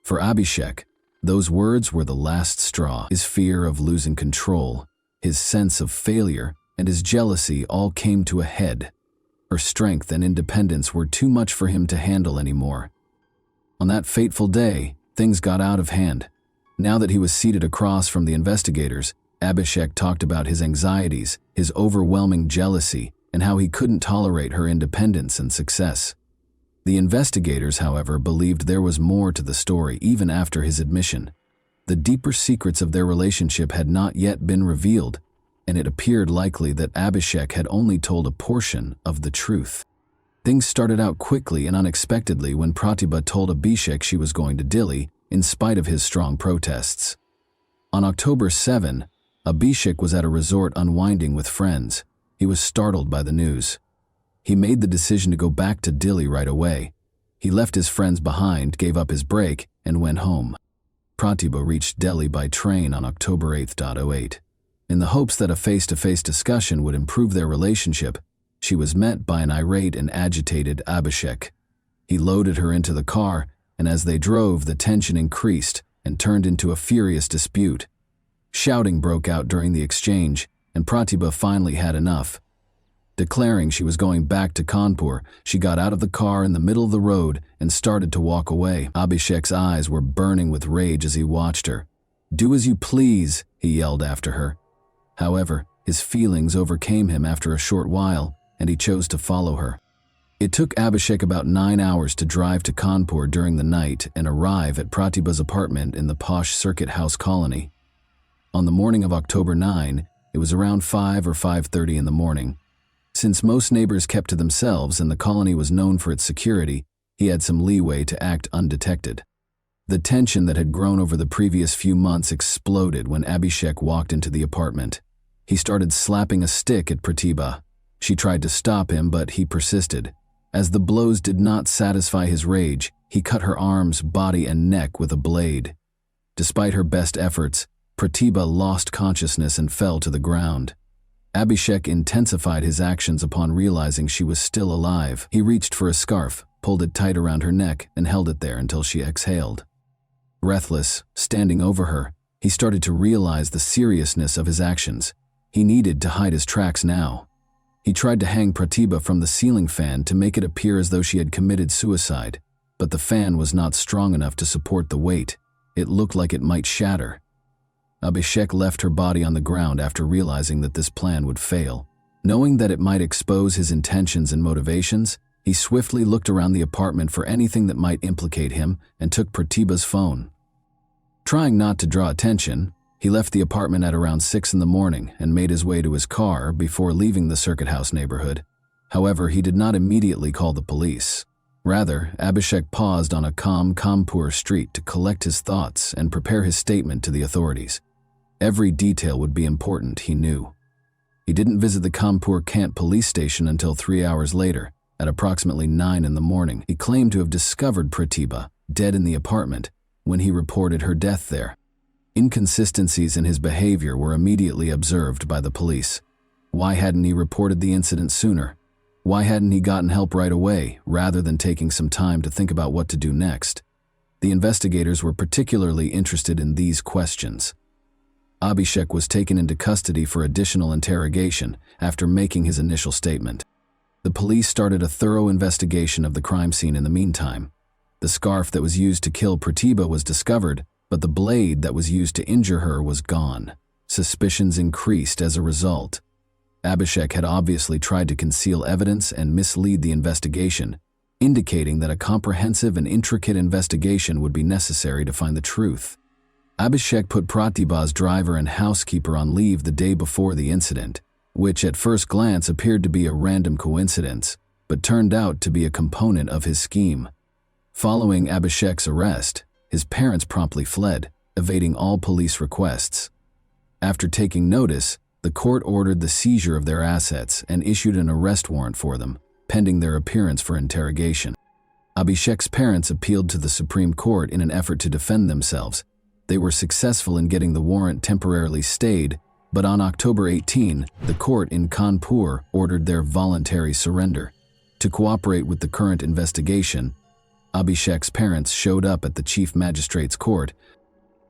Speaker 1: For Abhishek, those words were the last straw. His fear of losing control, his sense of failure, and his jealousy all came to a head. Her strength and independence were too much for him to handle anymore. On that fateful day, things got out of hand. Now that he was seated across from the investigators, Abhishek talked about his anxieties, his overwhelming jealousy, and how he couldn't tolerate her independence and success. The investigators, however, believed there was more to the story even after his admission. The deeper secrets of their relationship had not yet been revealed, and it appeared likely that Abhishek had only told a portion of the truth. Things started out quickly and unexpectedly when Pratibha told Abhishek she was going to Delhi, in spite of his strong protests. On October 7, Abhishek was at a resort unwinding with friends. He was startled by the news. He made the decision to go back to Delhi right away. He left his friends behind, gave up his break, and went home. Pratibha reached Delhi by train on October 8. In the hopes that a face-to-face discussion would improve their relationship, she was met by an irate and agitated Abhishek. He loaded her into the car, and as they drove, the tension increased and turned into a furious dispute. Shouting broke out during the exchange, and Pratibha finally had enough. Declaring she was going back to Kanpur, she got out of the car in the middle of the road and started to walk away. Abhishek's eyes were burning with rage as he watched her. "Do as you please," he yelled after her. However, his feelings overcame him after a short while, and he chose to follow her. It took Abhishek about 9 hours to drive to Kanpur during the night and arrive at Pratibha's apartment in the posh Circuit House colony. On the morning of October 9, it was around 5 or 5:30 in the morning. Since most neighbors kept to themselves and the colony was known for its security, he had some leeway to act undetected. The tension that had grown over the previous few months exploded when Abhishek walked into the apartment. He started slapping a stick at Pratibha. She tried to stop him, but he persisted. As the blows did not satisfy his rage, he cut her arms, body, and neck with a blade. Despite her best efforts, Pratibha lost consciousness and fell to the ground. Abhishek intensified his actions upon realizing she was still alive. He reached for a scarf, pulled it tight around her neck, and held it there until she exhaled. Breathless, standing over her, he started to realize the seriousness of his actions. He needed to hide his tracks now. He tried to hang Pratibha from the ceiling fan to make it appear as though she had committed suicide, but the fan was not strong enough to support the weight. It looked like it might shatter. Abhishek left her body on the ground after realizing that this plan would fail. Knowing that it might expose his intentions and motivations, he swiftly looked around the apartment for anything that might implicate him and took Pratibha's phone. Trying not to draw attention, he left the apartment at around 6 in the morning and made his way to his car before leaving the Circuit House neighborhood. However, he did not immediately call the police. Rather, Abhishek paused on a calm Kanpur street to collect his thoughts and prepare his statement to the authorities. Every detail would be important, he knew. He didn't visit the Kanpur Cant police station until 3 hours later, at approximately 9 in the morning. He claimed to have discovered Pratibha, dead in the apartment, when he reported her death there. Inconsistencies in his behavior were immediately observed by the police. Why hadn't he reported the incident sooner? Why hadn't he gotten help right away, rather than taking some time to think about what to do next? The investigators were particularly interested in these questions. Abhishek was taken into custody for additional interrogation after making his initial statement. The police started a thorough investigation of the crime scene in the meantime. The scarf that was used to kill Pratibha was discovered, but the blade that was used to injure her was gone. Suspicions increased as a result. Abhishek had obviously tried to conceal evidence and mislead the investigation, indicating that a comprehensive and intricate investigation would be necessary to find the truth. Abhishek put Pratibha's driver and housekeeper on leave the day before the incident, which at first glance appeared to be a random coincidence, but turned out to be a component of his scheme. Following Abhishek's arrest, his parents promptly fled, evading all police requests. After taking notice, the court ordered the seizure of their assets and issued an arrest warrant for them, pending their appearance for interrogation. Abhishek's parents appealed to the Supreme Court in an effort to defend themselves. They were successful in getting the warrant temporarily stayed, but on October 18, the court in Kanpur ordered their voluntary surrender. To cooperate with the current investigation, Abhishek's parents showed up at the chief magistrate's court.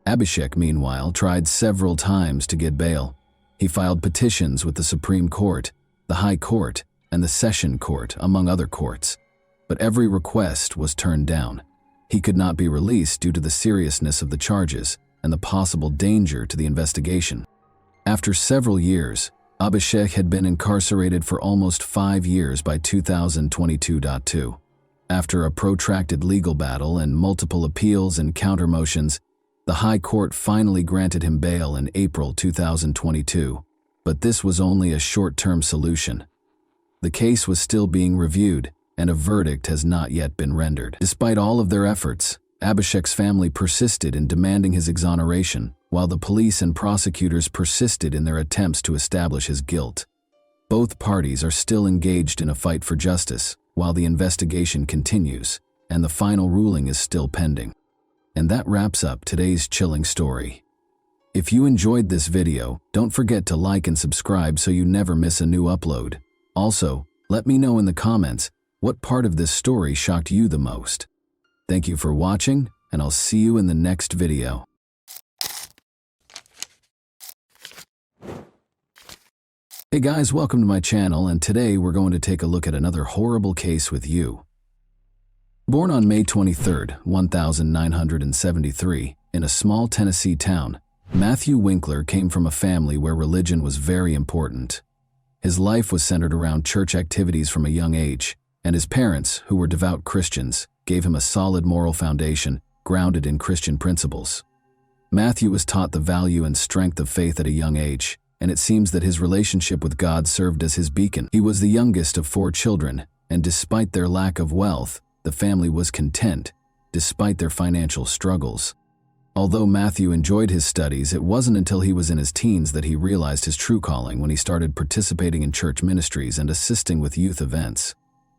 Speaker 1: Abhishek, meanwhile, tried several times to get bail. He filed petitions with the Supreme Court, the High Court, and the Session Court, among other courts. But every request was turned down. He could not be released due to the seriousness of the charges and the possible danger to the investigation. After several years, Abhishek had been incarcerated for almost 5 years by 2022. After a protracted legal battle and multiple appeals and counter-motions, the High Court finally granted him bail in April 2022, but this was only a short-term solution. The case was still being reviewed, and a verdict has not yet been rendered. Despite all of their efforts, Abhishek's family persisted in demanding his exoneration, while the police and prosecutors persisted in their attempts to establish his guilt. Both parties are still engaged in a fight for justice, while the investigation continues, and the final ruling is still pending. And that wraps up today's chilling story. If you enjoyed this video, don't forget to like and subscribe so you never miss a new upload. Also, let me know in the comments what part of this story shocked you the most. Thank you for watching, and I'll see you in the next video. Hey guys, welcome to my channel, and today we're going to take a look at another horrible case with you. Born on May 23, 1973, in a small Tennessee town, Matthew Winkler came from a family where religion was very important. His life was centered around church activities from a young age, and his parents, who were devout Christians, gave him a solid moral foundation grounded in Christian principles. Matthew was taught the value and strength of faith at a young age, and it seems that his relationship with God served as his beacon. He was the youngest of 4 children, and despite their lack of wealth, the family was content, despite their financial struggles. Although Matthew enjoyed his studies, it wasn't until he was in his teens that he realized his true calling when he started participating in church ministries and assisting with youth events.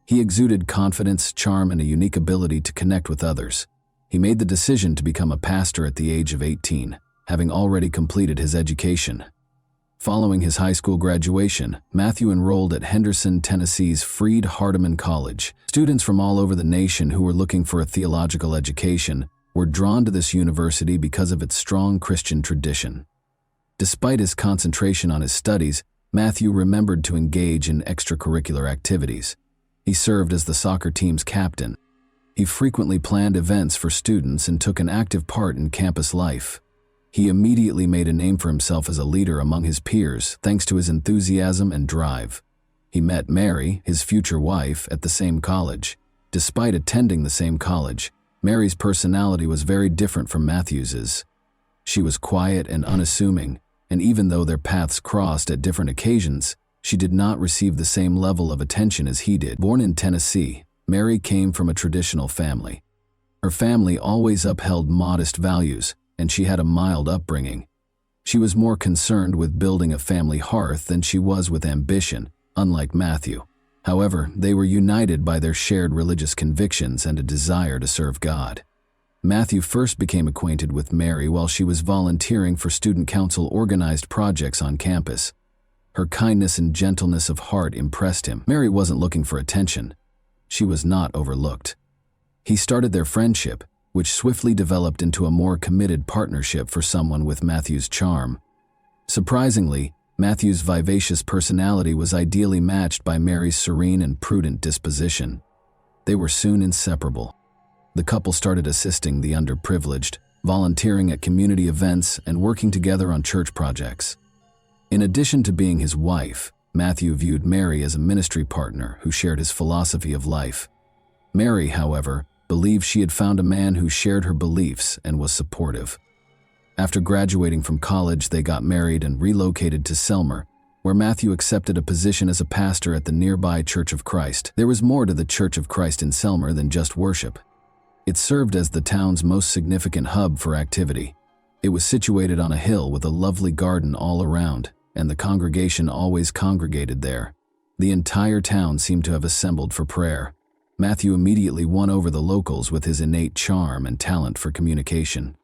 Speaker 1: He exuded confidence, charm, and a unique ability to connect with others. He made the decision to become a pastor at the age of 18, having already completed his education. Following his high school graduation, Matthew enrolled at Henderson, Tennessee's Freed-Hardeman College. Students from all over the nation who were looking for a theological education were drawn to this university because of its strong Christian tradition. Despite his concentration on his studies, Matthew remembered to engage in extracurricular activities. He served as the soccer team's captain. He frequently planned events for students and took an active part in campus life. He immediately made a name for himself as a leader among his peers thanks to his enthusiasm and drive. He met Mary, his future wife, at the same college. Despite attending the same college, Mary's personality was very different from Matthew's. She was quiet and unassuming, and even though their paths crossed at different occasions, she did not receive the same level of attention as he did. Born in Tennessee, Mary came from a traditional family. Her family always upheld modest values, and she had a mild upbringing. She was more concerned with building a family hearth than she was with ambition, unlike Matthew. However, they were united by their shared religious convictions and a desire to serve God. Matthew first became acquainted with Mary while she was volunteering for student council-organized projects on campus. Her kindness and gentleness of heart impressed him. Mary wasn't looking for attention. She was not overlooked. He started their friendship, which swiftly developed into a more committed partnership for someone with Matthew's charm. Surprisingly, Matthew's vivacious personality was ideally matched by Mary's serene and prudent disposition. They were soon inseparable. The couple started assisting the underprivileged, volunteering at community events, and working together on church projects. In addition to being his wife, Matthew viewed Mary as a ministry partner who shared his philosophy of life. Mary, however, believed she had found a man who shared her beliefs and was supportive. After graduating from college, they got married and relocated to Selmer, where Matthew accepted a position as a pastor at the nearby Church of Christ. There was more to the Church of Christ in Selmer than just worship. It served as the town's most significant hub for activity. It was situated on a hill with a lovely garden all around, and the congregation always congregated there. The entire town seemed to have assembled for prayer. Matthew immediately won over the locals with his innate charm and talent for communication.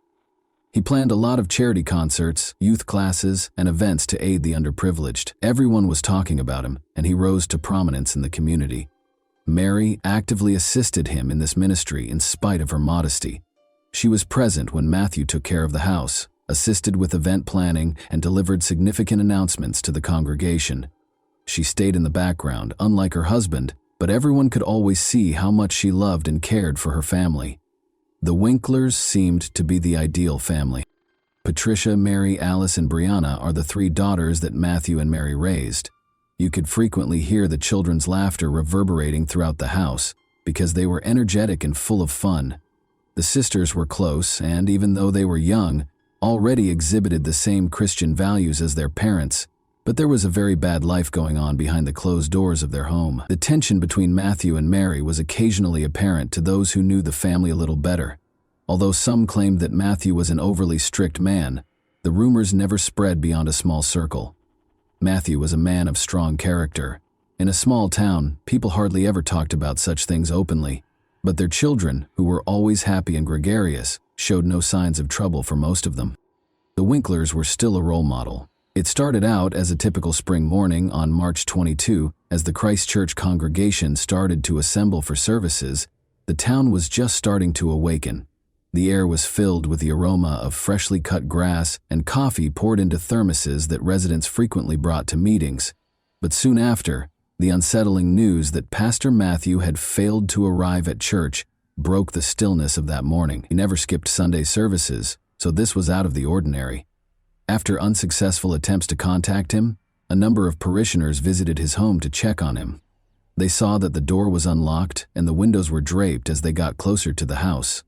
Speaker 1: He planned a lot of charity concerts, youth classes, and events to aid the underprivileged. Everyone was talking about him, and he rose to prominence in the community. Mary actively assisted him in this ministry in spite of her modesty. She was present when Matthew took care of the house, assisted with event planning, and delivered significant announcements to the congregation. She stayed in the background, unlike her husband, but everyone could always see how much she loved and cared for her family. The Winklers seemed to be the ideal family. Patricia, Mary, Alice, and Brianna are the three daughters that Matthew and Mary raised. You could frequently hear the children's laughter reverberating throughout the house because they were energetic and full of fun. The sisters were close and, even though they were young, already exhibited the same Christian values as their parents, but there was a very bad life going on behind the closed doors of their home. The tension between Matthew and Mary was occasionally apparent to those who knew the family a little better. Although some claimed that Matthew was an overly strict man, the rumors never spread beyond a small circle. Matthew was a man of strong character. In a small town, people hardly ever talked about such things openly, but their children, who were always happy and gregarious, showed no signs of trouble for most of them. The Winklers were still a role model. It started out as a typical spring morning on March 22, as the Christ Church congregation started to assemble for services. The town was just starting to awaken. The air was filled with the aroma of freshly cut grass and coffee poured into thermoses that residents frequently brought to meetings. But soon after, the unsettling news that Pastor Matthew had failed to arrive at church broke the stillness of that morning. He never skipped Sunday services, so this was out of the ordinary. After unsuccessful attempts to contact him, a number of parishioners visited his home to check on him. They saw that the door was unlocked and the windows were draped as they got closer to the house.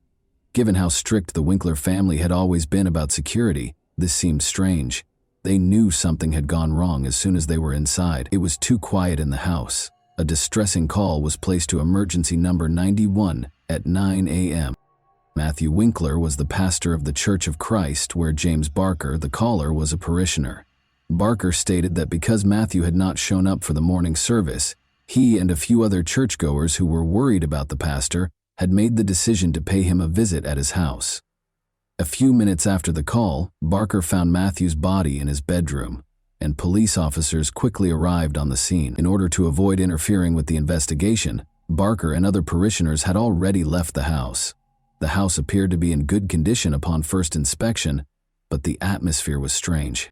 Speaker 1: Given how strict the Winkler family had always been about security, this seemed strange. They knew something had gone wrong as soon as they were inside. It was too quiet in the house. A distressing call was placed to emergency number 91 at 9 a.m. Matthew Winkler was the pastor of the Church of Christ, where James Barker, the caller, was a parishioner. Barker stated that because Matthew had not shown up for the morning service, he and a few other churchgoers who were worried about the pastor had made the decision to pay him a visit at his house. A few minutes after the call, Barker found Matthew's body in his bedroom, and police officers quickly arrived on the scene. In order to avoid interfering with the investigation, Barker and other parishioners had already left the house. The house appeared to be in good condition upon first inspection, but the atmosphere was strange.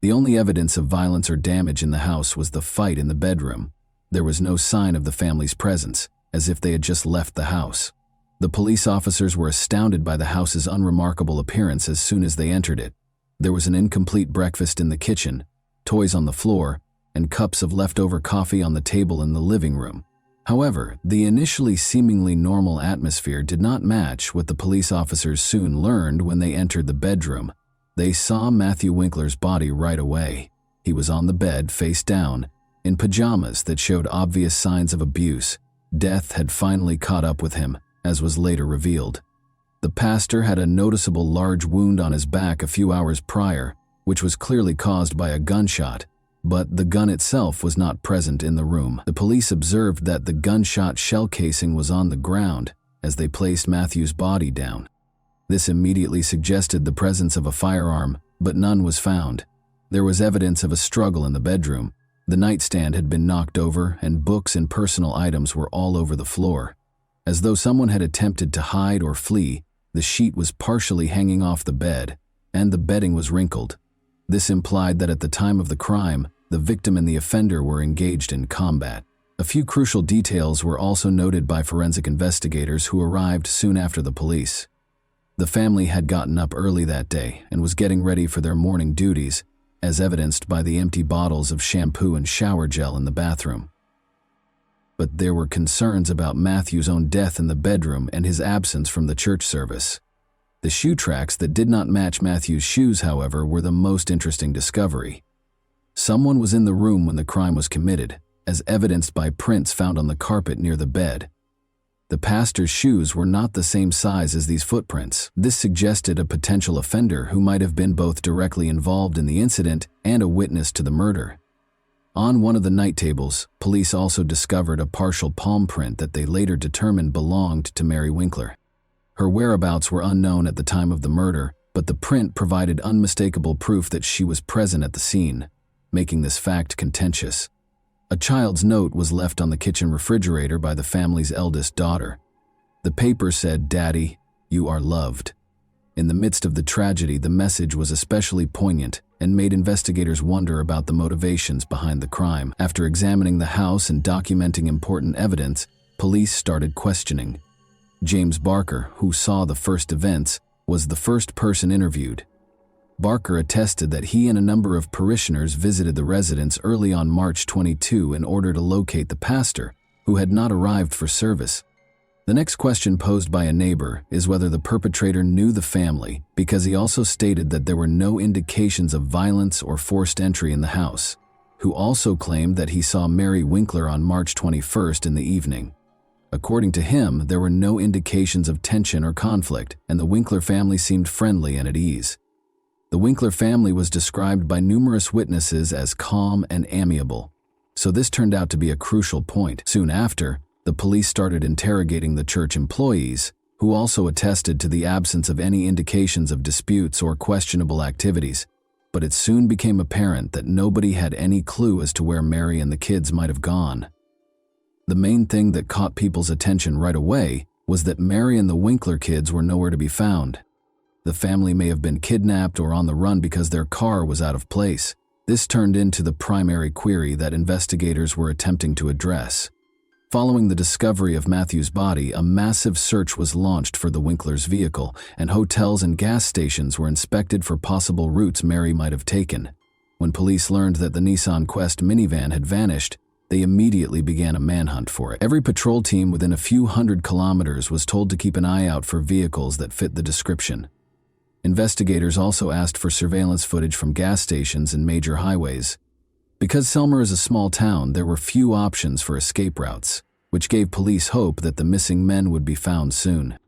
Speaker 1: The only evidence of violence or damage in the house was the fight in the bedroom. There was no sign of the family's presence, as if they had just left the house. The police officers were astounded by the house's unremarkable appearance as soon as they entered it. There was an incomplete breakfast in the kitchen, toys on the floor, and cups of leftover coffee on the table in the living room. However, the initially seemingly normal atmosphere did not match what the police officers soon learned when they entered the bedroom. They saw Matthew Winkler's body right away. He was on the bed, face down, in pajamas that showed obvious signs of abuse. Death had finally caught up with him, as was later revealed. The pastor had a noticeable large wound on his back a few hours prior, which was clearly caused by a gunshot, but the gun itself was not present in the room. The police observed that the gunshot shell casing was on the ground as they placed Matthew's body down. This immediately suggested the presence of a firearm, but none was found. There was evidence of a struggle in the bedroom. The nightstand had been knocked over, and books and personal items were all over the floor. As though someone had attempted to hide or flee, the sheet was partially hanging off the bed, and the bedding was wrinkled. This implied that at the time of the crime, the victim and the offender were engaged in combat. A few crucial details were also noted by forensic investigators who arrived soon after the police. The family had gotten up early that day and was getting ready for their morning duties, as evidenced by the empty bottles of shampoo and shower gel in the bathroom. But there were concerns about Matthew's own death in the bedroom and his absence from the church service. The shoe tracks that did not match Matthew's shoes, however, were the most interesting discovery. Someone was in the room when the crime was committed, as evidenced by prints found on the carpet near the bed. The pastor's shoes were not the same size as these footprints. This suggested a potential offender who might have been both directly involved in the incident and a witness to the murder. On one of the night tables, police also discovered a partial palm print that they later determined belonged to Mary Winkler. Her whereabouts were unknown at the time of the murder, but the print provided unmistakable proof that she was present at the scene, making this fact contentious. A child's note was left on the kitchen refrigerator by the family's eldest daughter. The paper said, "Daddy, you are loved." In the midst of the tragedy, the message was especially poignant and made investigators wonder about the motivations behind the crime. After examining the house and documenting important evidence, police started questioning. James Barker, who saw the first events, was the first person interviewed. Barker attested that he and a number of parishioners visited the residence early on March 22 in order to locate the pastor, who had not arrived for service. The next question posed by a neighbor is whether the perpetrator knew the family, because he also stated that there were no indications of violence or forced entry in the house, who also claimed that he saw Mary Winkler on March 21st in the evening. According to him, there were no indications of tension or conflict, and the Winkler family seemed friendly and at ease. The Winkler family was described by numerous witnesses as calm and amiable, so this turned out to be a crucial point. Soon after, the police started interrogating the church employees, who also attested to the absence of any indications of disputes or questionable activities, but it soon became apparent that nobody had any clue as to where Mary and the kids might have gone. The main thing that caught people's attention right away was that Mary and the Winkler kids were nowhere to be found. The family may have been kidnapped or on the run because their car was out of place. This turned into the primary query that investigators were attempting to address. Following the discovery of Matthew's body, a massive search was launched for the Winkler's vehicle, and hotels and gas stations were inspected for possible routes Mary might have taken. When police learned that the Nissan Quest minivan had vanished, they immediately began a manhunt for it. Every patrol team within a few hundred kilometers was told to keep an eye out for vehicles that fit the description. Investigators also asked for surveillance footage from gas stations and major highways. Because Selmer is a small town, there were few options for escape routes, which gave police hope that the missing men would be found soon.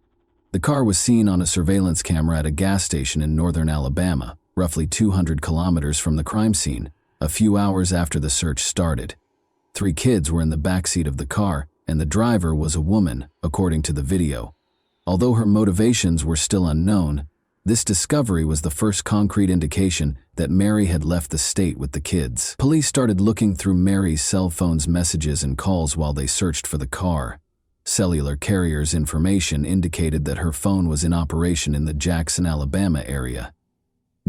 Speaker 1: The car was seen on a surveillance camera at a gas station in northern Alabama, roughly 200 kilometers from the crime scene, a few hours after the search started. 3 kids were in the backseat of the car, and the driver was a woman, according to the video. Although her motivations were still unknown, this discovery was the first concrete indication that Mary had left the state with the kids. Police started looking through Mary's cell phone's messages and calls while they searched for the car. Cellular carrier's information indicated that her phone was in operation in the Jackson, Alabama area.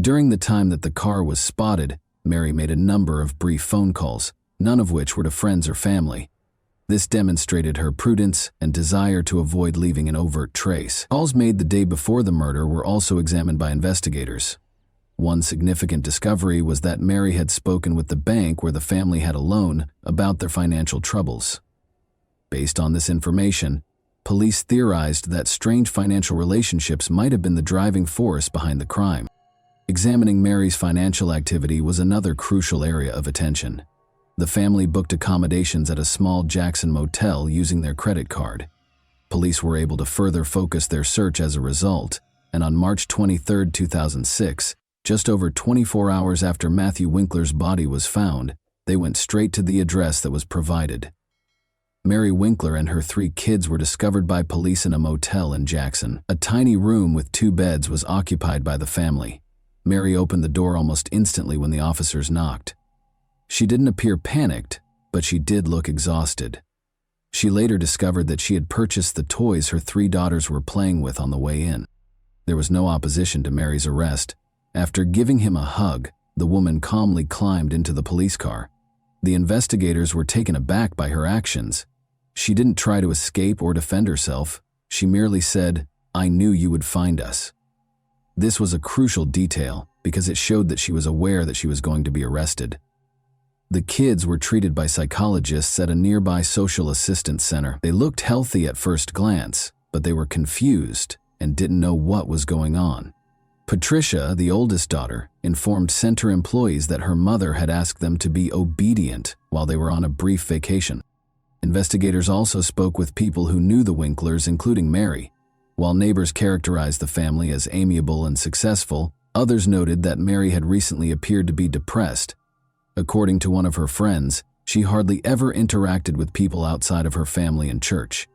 Speaker 1: During the time that the car was spotted, Mary made a number of brief phone calls, none of which were to friends or family. This demonstrated her prudence and desire to avoid leaving an overt trace. Calls made the day before the murder were also examined by investigators. One significant discovery was that Mary had spoken with the bank where the family had a loan about their financial troubles. Based on this information, police theorized that strange financial relationships might have been the driving force behind the crime. Examining Mary's financial activity was another crucial area of attention. The family booked accommodations at a small Jackson motel using their credit card. Police were able to further focus their search as a result, and on March 23, 2006, just over 24 hours after Matthew Winkler's body was found, they went straight to the address that was provided. Mary Winkler and her 3 kids were discovered by police in a motel in Jackson. A tiny room with 2 beds was occupied by the family. Mary opened the door almost instantly when the officers knocked. She didn't appear panicked, but she did look exhausted. She later discovered that she had purchased the toys her 3 daughters were playing with on the way in. There was no opposition to Mary's arrest. After giving him a hug, the woman calmly climbed into the police car. The investigators were taken aback by her actions. She didn't try to escape or defend herself. She merely said, "I knew you would find us." This was a crucial detail because it showed that she was aware that she was going to be arrested. The kids were treated by psychologists at a nearby social assistance center. They looked healthy at first glance, but they were confused and didn't know what was going on. Patricia, the oldest daughter, informed center employees that her mother had asked them to be obedient while they were on a brief vacation. Investigators also spoke with people who knew the Winklers, including Mary. While neighbors characterized the family as amiable and successful, others noted that Mary had recently appeared to be depressed. According to one of her friends, she hardly ever interacted with people outside of her family and church.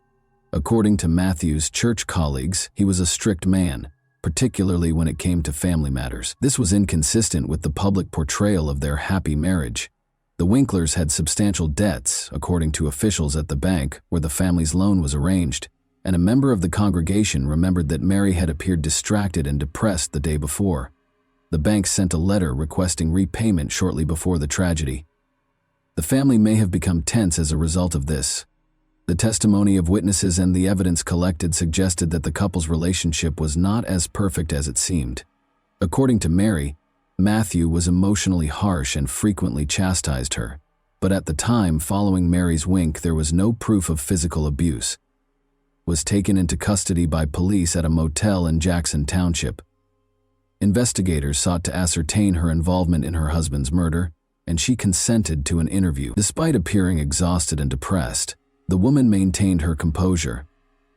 Speaker 1: According to Matthew's church colleagues, he was a strict man, particularly when it came to family matters. This was inconsistent with the public portrayal of their happy marriage. The Winklers had substantial debts, according to officials at the bank where the family's loan was arranged, and a member of the congregation remembered that Mary had appeared distracted and depressed the day before. The bank sent a letter requesting repayment shortly before the tragedy. The family may have become tense as a result of this. The testimony of witnesses and the evidence collected suggested that the couple's relationship was not as perfect as it seemed. According to Mary, Matthew was emotionally harsh and frequently chastised her, but at the time following Mary's wink there was no proof of physical abuse. Was taken into custody by police at a motel in Jackson Township. Investigators sought to ascertain her involvement in her husband's murder, and she consented to an interview. Despite appearing exhausted and depressed, the woman maintained her composure.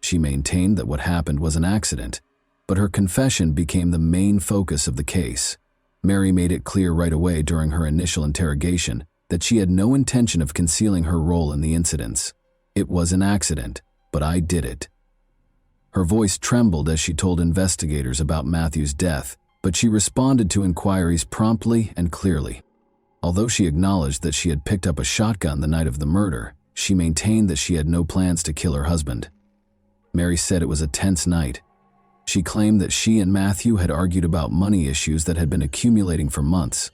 Speaker 1: She maintained that what happened was an accident, but her confession became the main focus of the case. Mary made it clear right away during her initial interrogation that she had no intention of concealing her role in the incidents. It was an accident, but I did it. Her voice trembled as she told investigators about Matthew's death, but she responded to inquiries promptly and clearly. Although she acknowledged that she had picked up a shotgun the night of the murder, she maintained that she had no plans to kill her husband. Mary said it was a tense night. She claimed that she and Matthew had argued about money issues that had been accumulating for months.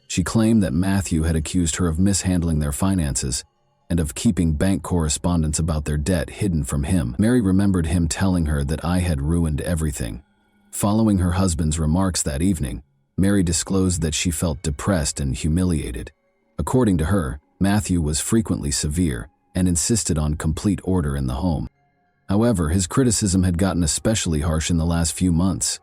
Speaker 1: She claimed that Matthew had accused her of mishandling their finances and of keeping bank correspondence about their debt hidden from him. Mary remembered him telling her that I had ruined everything. Following her husband's remarks that evening, Mary disclosed that she felt depressed and humiliated. According to her, Matthew was frequently severe and insisted on complete order in the home. However, his criticism had gotten especially harsh in the last few months.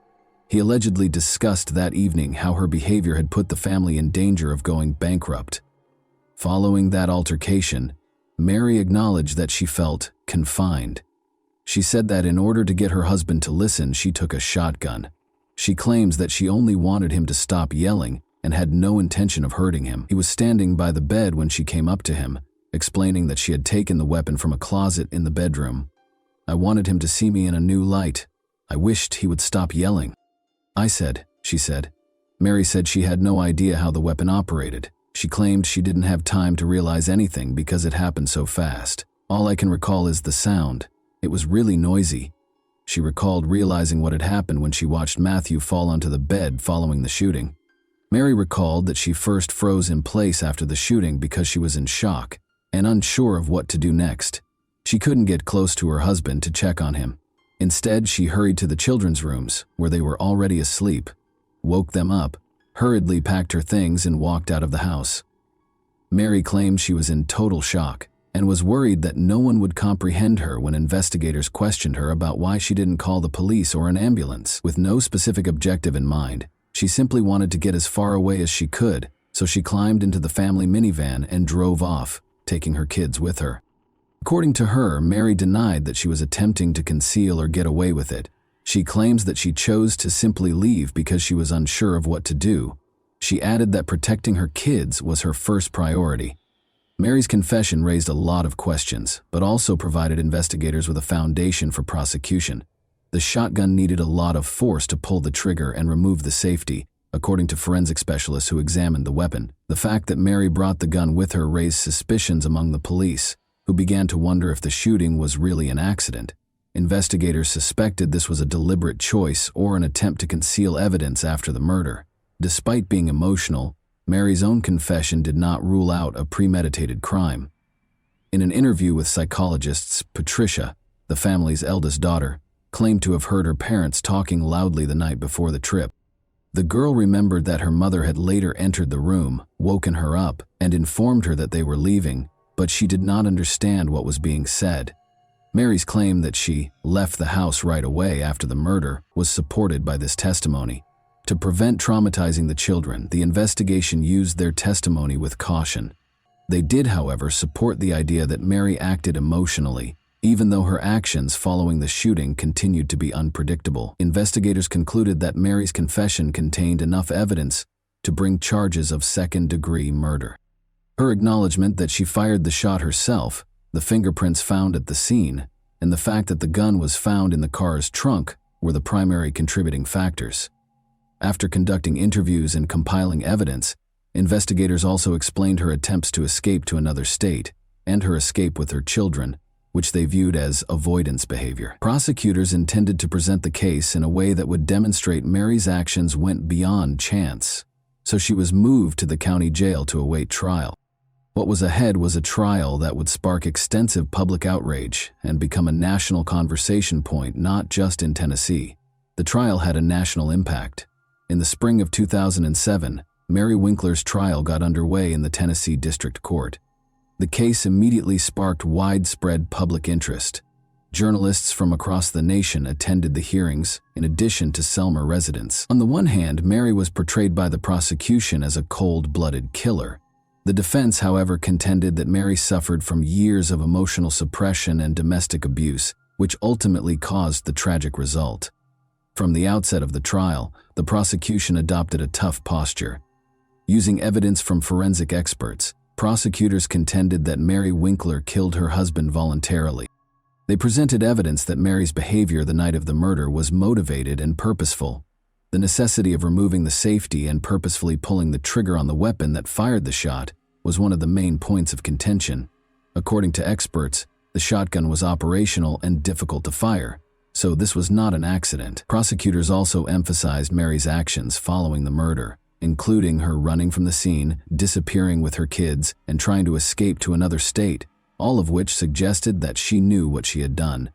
Speaker 1: He allegedly discussed that evening how her behavior had put the family in danger of going bankrupt. Following that altercation, Mary acknowledged that she felt confined. She said that in order to get her husband to listen, she took a shotgun. She claims that she only wanted him to stop yelling and had no intention of hurting him. He was standing by the bed when she came up to him, explaining that she had taken the weapon from a closet in the bedroom. I wanted him to see me in a new light. I wished he would stop yelling. I said, she said. Mary said she had no idea how the weapon operated. She claimed she didn't have time to realize anything because it happened so fast. All I can recall is the sound. It was really noisy. She recalled realizing what had happened when she watched Matthew fall onto the bed following the shooting. Mary recalled that she first froze in place after the shooting because she was in shock and unsure of what to do next. She couldn't get close to her husband to check on him. Instead, she hurried to the children's rooms, where they were already asleep, woke them up, hurriedly packed her things and walked out of the house. Mary claimed she was in total shock and was worried that no one would comprehend her when investigators questioned her about why she didn't call the police or an ambulance. With no specific objective in mind, she simply wanted to get as far away as she could, so she climbed into the family minivan and drove off, taking her kids with her. According to her, Mary denied that she was attempting to conceal or get away with it. She claims that she chose to simply leave because she was unsure of what to do. She added that protecting her kids was her first priority. Mary's confession raised a lot of questions, but also provided investigators with a foundation for prosecution. The shotgun needed a lot of force to pull the trigger and remove the safety, according to forensic specialists who examined the weapon. The fact that Mary brought the gun with her raised suspicions among the police, who began to wonder if the shooting was really an accident. Investigators suspected this was a deliberate choice or an attempt to conceal evidence after the murder. Despite being emotional, Mary's own confession did not rule out a premeditated crime. In an interview with psychologists, Patricia, the family's eldest daughter, claimed to have heard her parents talking loudly the night before the trip. The girl remembered that her mother had later entered the room, woken her up, and informed her that they were leaving, but she did not understand what was being said. Mary's claim that she left the house right away after the murder was supported by this testimony. To prevent traumatizing the children, the investigation used their testimony with caution. They did, however, support the idea that Mary acted emotionally, even though her actions following the shooting continued to be unpredictable. Investigators concluded that Mary's confession contained enough evidence to bring charges of second-degree murder. Her acknowledgement that she fired the shot herself, the fingerprints found at the scene, and the fact that the gun was found in the car's trunk were the primary contributing factors. After conducting interviews and compiling evidence, investigators also explained her attempts to escape to another state and her escape with her children, which they viewed as avoidance behavior. Prosecutors intended to present the case in a way that would demonstrate Mary's actions went beyond chance, so she was moved to the county jail to await trial. What was ahead was a trial that would spark extensive public outrage and become a national conversation point not just in Tennessee. The trial had a national impact. In the spring of 2007, Mary Winkler's trial got underway in the Tennessee District Court. The case immediately sparked widespread public interest. Journalists from across the nation attended the hearings, in addition to Selmer residents. On the one hand, Mary was portrayed by the prosecution as a cold-blooded killer. The defense, however, contended that Mary suffered from years of emotional suppression and domestic abuse, which ultimately caused the tragic result. From the outset of the trial, the prosecution adopted a tough posture. Using evidence from forensic experts, prosecutors contended that Mary Winkler killed her husband voluntarily. They presented evidence that Mary's behavior the night of the murder was motivated and purposeful. The necessity of removing the safety and purposefully pulling the trigger on the weapon that fired the shot was one of the main points of contention. According to experts, the shotgun was operational and difficult to fire, so this was not an accident. Prosecutors also emphasized Mary's actions following the murder, including her running from the scene, disappearing with her kids, and trying to escape to another state, all of which suggested that she knew what she had done.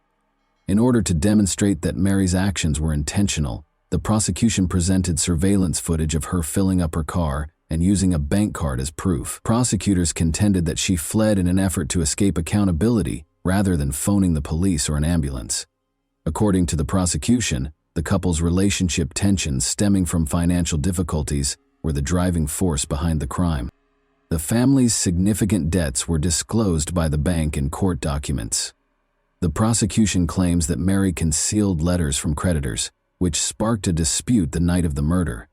Speaker 1: In order to demonstrate that Mary's actions were intentional, the prosecution presented surveillance footage of her filling up her car and using a bank card as proof. Prosecutors contended that she fled in an effort to escape accountability rather than phoning the police or an ambulance. According to the prosecution, the couple's relationship tensions stemming from financial difficulties were the driving force behind the crime. The family's significant debts were disclosed by the bank in court documents. The prosecution claims that Mary concealed letters from creditors, which sparked a dispute the night of the murder.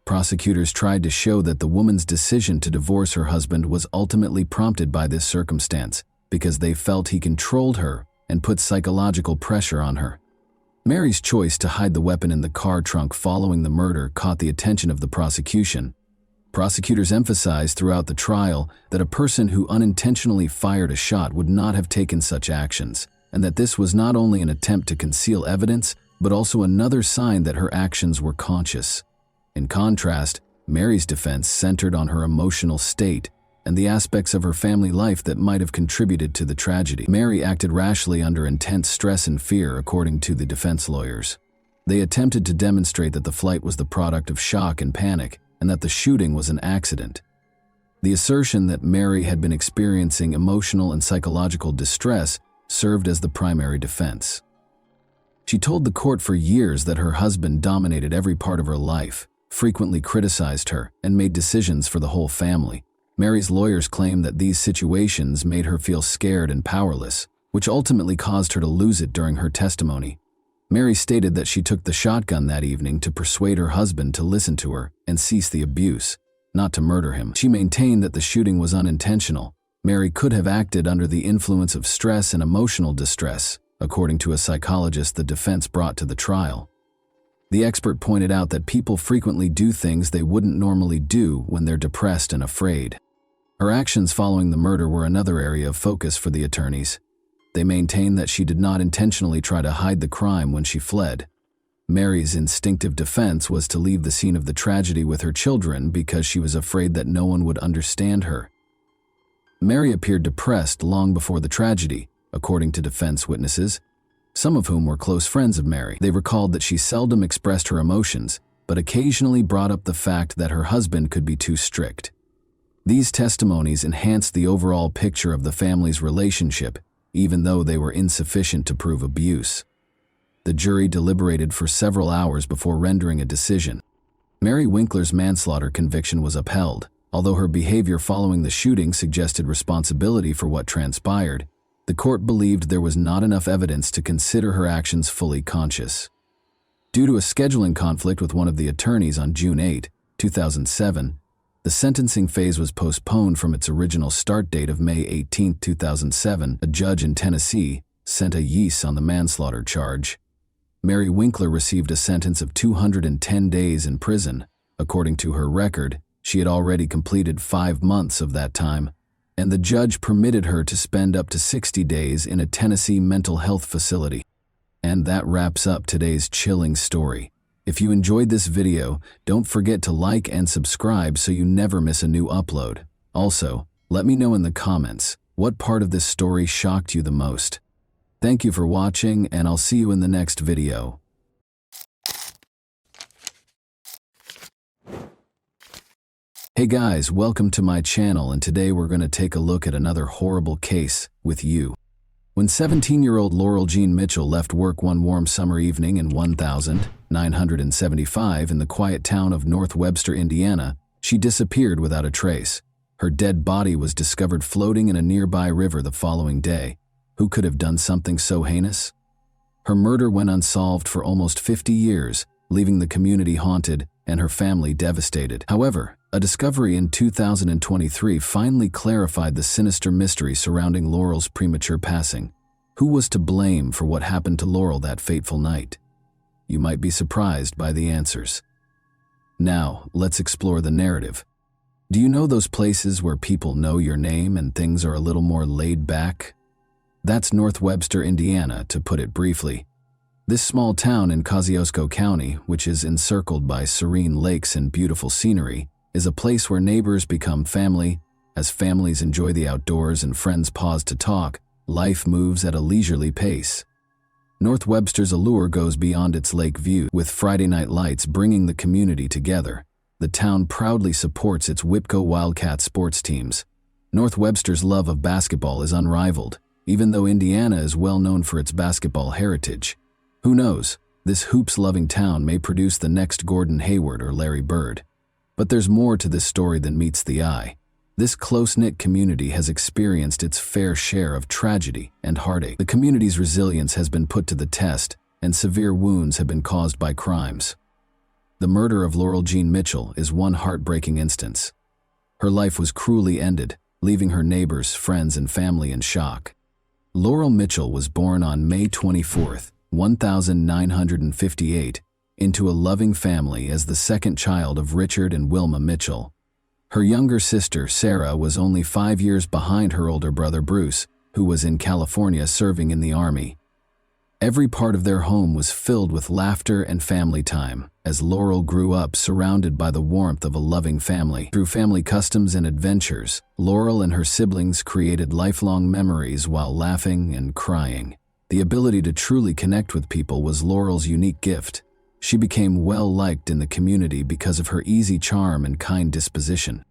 Speaker 1: Prosecutors tried to show that the woman's decision to divorce her husband was ultimately prompted by this circumstance because they felt he controlled her and put psychological pressure on her. Mary's choice to hide the weapon in the car trunk following the murder caught the attention of the prosecution. Prosecutors emphasized throughout the trial that a person who unintentionally fired a shot would not have taken such actions, and that this was not only an attempt to conceal evidence, but also another sign that her actions were conscious. In contrast, Mary's defense centered on her emotional state and the aspects of her family life that might have contributed to the tragedy. Mary acted rashly under intense stress and fear, according to the defense lawyers. They attempted to demonstrate that the flight was the product of shock and panic, and that the shooting was an accident. The assertion that Mary had been experiencing emotional and psychological distress served as the primary defense. She told the court for years that her husband dominated every part of her life, frequently criticized her, and made decisions for the whole family. Mary's lawyers claimed that these situations made her feel scared and powerless, which ultimately caused her to lose it during her testimony. Mary stated that she took the shotgun that evening to persuade her husband to listen to her and cease the abuse, not to murder him. She maintained that the shooting was unintentional. Mary could have acted under the influence of stress and emotional distress, according to a psychologist the defense brought to the trial. The expert pointed out that people frequently do things they wouldn't normally do when they're depressed and afraid. Her actions following the murder were another area of focus for the attorneys. They maintained that she did not intentionally try to hide the crime when she fled. Mary's instinctive defense was to leave the scene of the tragedy with her children because she was afraid that no one would understand her. Mary appeared depressed long before the tragedy, according to defense witnesses, some of whom were close friends of Mary. They recalled that she seldom expressed her emotions, but occasionally brought up the fact that her husband could be too strict. These testimonies enhanced the overall picture of the family's relationship, even though they were insufficient to prove abuse. The jury deliberated for several hours before rendering a decision. Mary Winkler's manslaughter conviction was upheld. Although her behavior following the shooting suggested responsibility for what transpired, the court believed there was not enough evidence to consider her actions fully conscious. Due to a scheduling conflict with one of the attorneys on June 8, 2007, the sentencing phase was postponed from its original start date of May 18, 2007. A judge in Tennessee sent a yes on the manslaughter charge. Mary Winkler received a sentence of 210 days in prison. According to her record, she had already completed 5 months of that time, and the judge permitted her to spend up to 60 days in a Tennessee mental health facility. And that wraps up today's chilling story. If you enjoyed this video, don't forget to like and subscribe so you never miss a new upload. Also, let me know in the comments what part of this story shocked you the most. Thank you for watching, and I'll see you in the next video. Hey guys, welcome to my channel, and today we're going to take a look at another horrible case with you. When 17-year-old Laurel Jean Mitchell left work one warm summer evening in 1975 in the quiet town of North Webster, Indiana, she disappeared without a trace. Her dead body was discovered floating in a nearby river the following day. Who could have done something so heinous? Her murder went unsolved for almost 50 years, leaving the community haunted and her family devastated. However, a discovery in 2023 finally clarified the sinister mystery surrounding Laurel's premature passing. Who was to blame for what happened to Laurel that fateful night? You might be surprised by the answers. Now, let's explore the narrative. Do you know those places where people know your name and things are a little more laid back? That's North Webster, Indiana, to put it briefly. This small town in Kosciuszko County, which is encircled by serene lakes and beautiful scenery, is a place where neighbors become family. As families enjoy the outdoors and friends pause to talk, life moves at a leisurely pace. North Webster's allure goes beyond its lake view, with Friday night lights bringing the community together. The town proudly supports its Whipco Wildcat sports teams. North Webster's love of basketball is unrivaled, even though Indiana is well known for its basketball heritage. Who knows, this hoops-loving town may produce the next Gordon Hayward or Larry Bird. But there's more to this story than meets the eye. This close-knit community has experienced its fair share of tragedy and heartache. The community's resilience has been put to the test, and severe wounds have been caused by crimes. The murder of Laurel Jean Mitchell is one heartbreaking instance. Her life was cruelly ended, leaving her neighbors, friends, and family in shock. Laurel Mitchell was born on May 24, 1958, into a loving family as the second child of Richard and Wilma Mitchell. Her younger sister, Sarah, was only 5 years behind her older brother, Bruce, who was in California serving in the Army. Every part of their home was filled with laughter and family time, as Laurel grew up surrounded by the warmth of a loving family. Through family customs and adventures, Laurel and her siblings created lifelong memories while laughing and crying. The ability to truly connect with people was Laurel's unique gift. She became well-liked in the community because of her easy charm and kind disposition.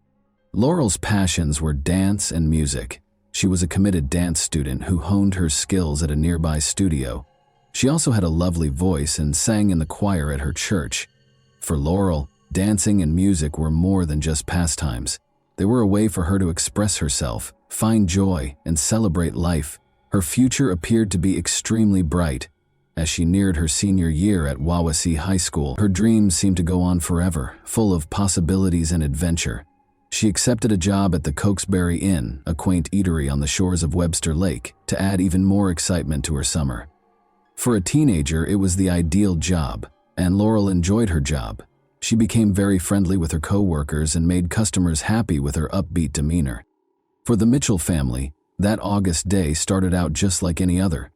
Speaker 1: Laurel's passions were dance and music. She was a committed dance student who honed her skills at a nearby studio. She also had a lovely voice and sang in the choir at her church. For Laurel, dancing and music were more than just pastimes. They were a way for her to express herself, find joy, and celebrate life. Her future appeared to be extremely bright. As she neared her senior year at Wawasee High School, her dreams seemed to go on forever, full of possibilities and adventure. She accepted a job at the Cokesbury Inn, a quaint eatery on the shores of Webster Lake, to add even more excitement to her summer. For a teenager, it was the ideal job, and Laurel enjoyed her job. She became very friendly with her co-workers and made customers happy with her upbeat demeanor. For the Mitchell family, that August day started out just like any other.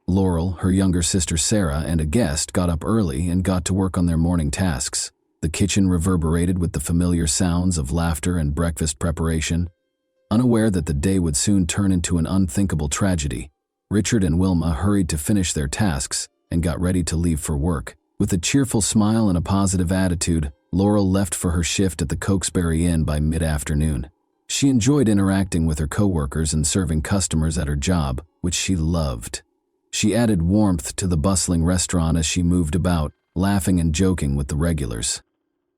Speaker 1: Laurel, her younger sister Sarah, and a guest got up early and got to work on their morning tasks. The kitchen reverberated with the familiar sounds of laughter and breakfast preparation. Unaware that the day would soon turn into an unthinkable tragedy, Richard and Wilma hurried to finish their tasks and got ready to leave for work. With a cheerful smile and a positive attitude, Laurel left for her shift at the Cokesbury Inn by mid-afternoon. She enjoyed interacting with her coworkers and serving customers at her job, which she loved. She added warmth to the bustling restaurant as she moved about, laughing and joking with the regulars.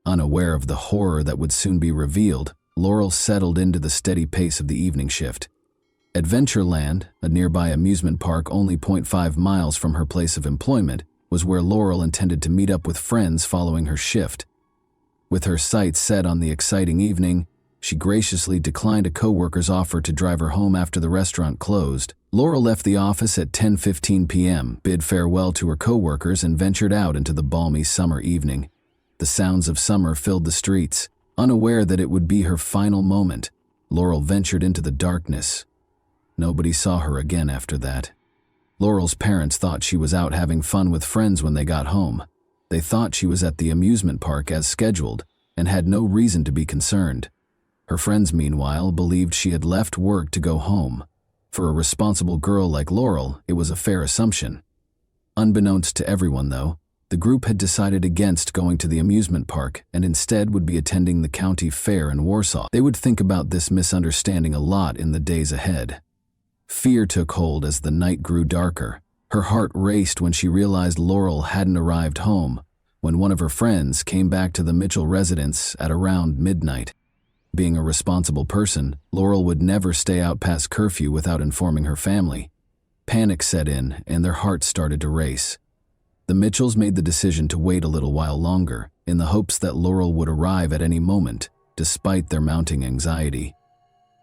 Speaker 1: Unaware of the horror that would soon be revealed, Laurel settled into the steady pace of the evening shift. Adventureland, a nearby amusement park only 0.5 miles from her place of employment, was where Laurel intended to meet up with friends following her shift. With her sights set on the exciting evening, she graciously declined a coworker's offer to drive her home after the restaurant closed. Laurel left the office at 10:15 p.m., bid farewell to her coworkers, and ventured out into the balmy summer evening. The sounds of summer filled the streets. Unaware that it would be her final moment, Laurel ventured into the darkness. Nobody saw her again after that. Laurel's parents thought she was out having fun with friends when they got home. They thought she was at the amusement park as scheduled and had no reason to be concerned. Her friends, meanwhile, believed she had left work to go home. For a responsible girl like Laurel, it was a fair assumption. Unbeknownst to everyone, though, the group had decided against going to the amusement park and instead would be attending the county fair in Warsaw. They would think about this misunderstanding a lot in the days ahead. Fear took hold as the night grew darker. Her heart raced when she realized Laurel hadn't arrived home when one of her friends came back to the Mitchell residence at around midnight. Being a responsible person, Laurel would never stay out past curfew without informing her family. Panic set in and their hearts started to race. The Mitchells made the decision to wait a little while longer, in the hopes that Laurel would arrive at any moment, despite their mounting anxiety.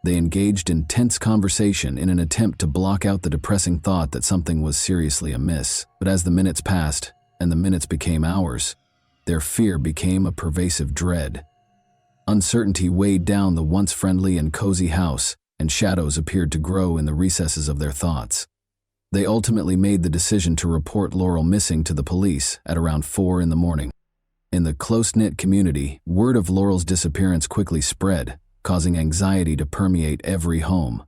Speaker 1: They engaged in tense conversation in an attempt to block out the depressing thought that something was seriously amiss. But as the minutes passed, and the minutes became hours, their fear became a pervasive dread. Uncertainty weighed down the once friendly and cozy house, and shadows appeared to grow in the recesses of their thoughts. They ultimately made the decision to report Laurel missing to the police at around 4 in the morning. In the close-knit community, word of Laurel's disappearance quickly spread, causing anxiety to permeate every home.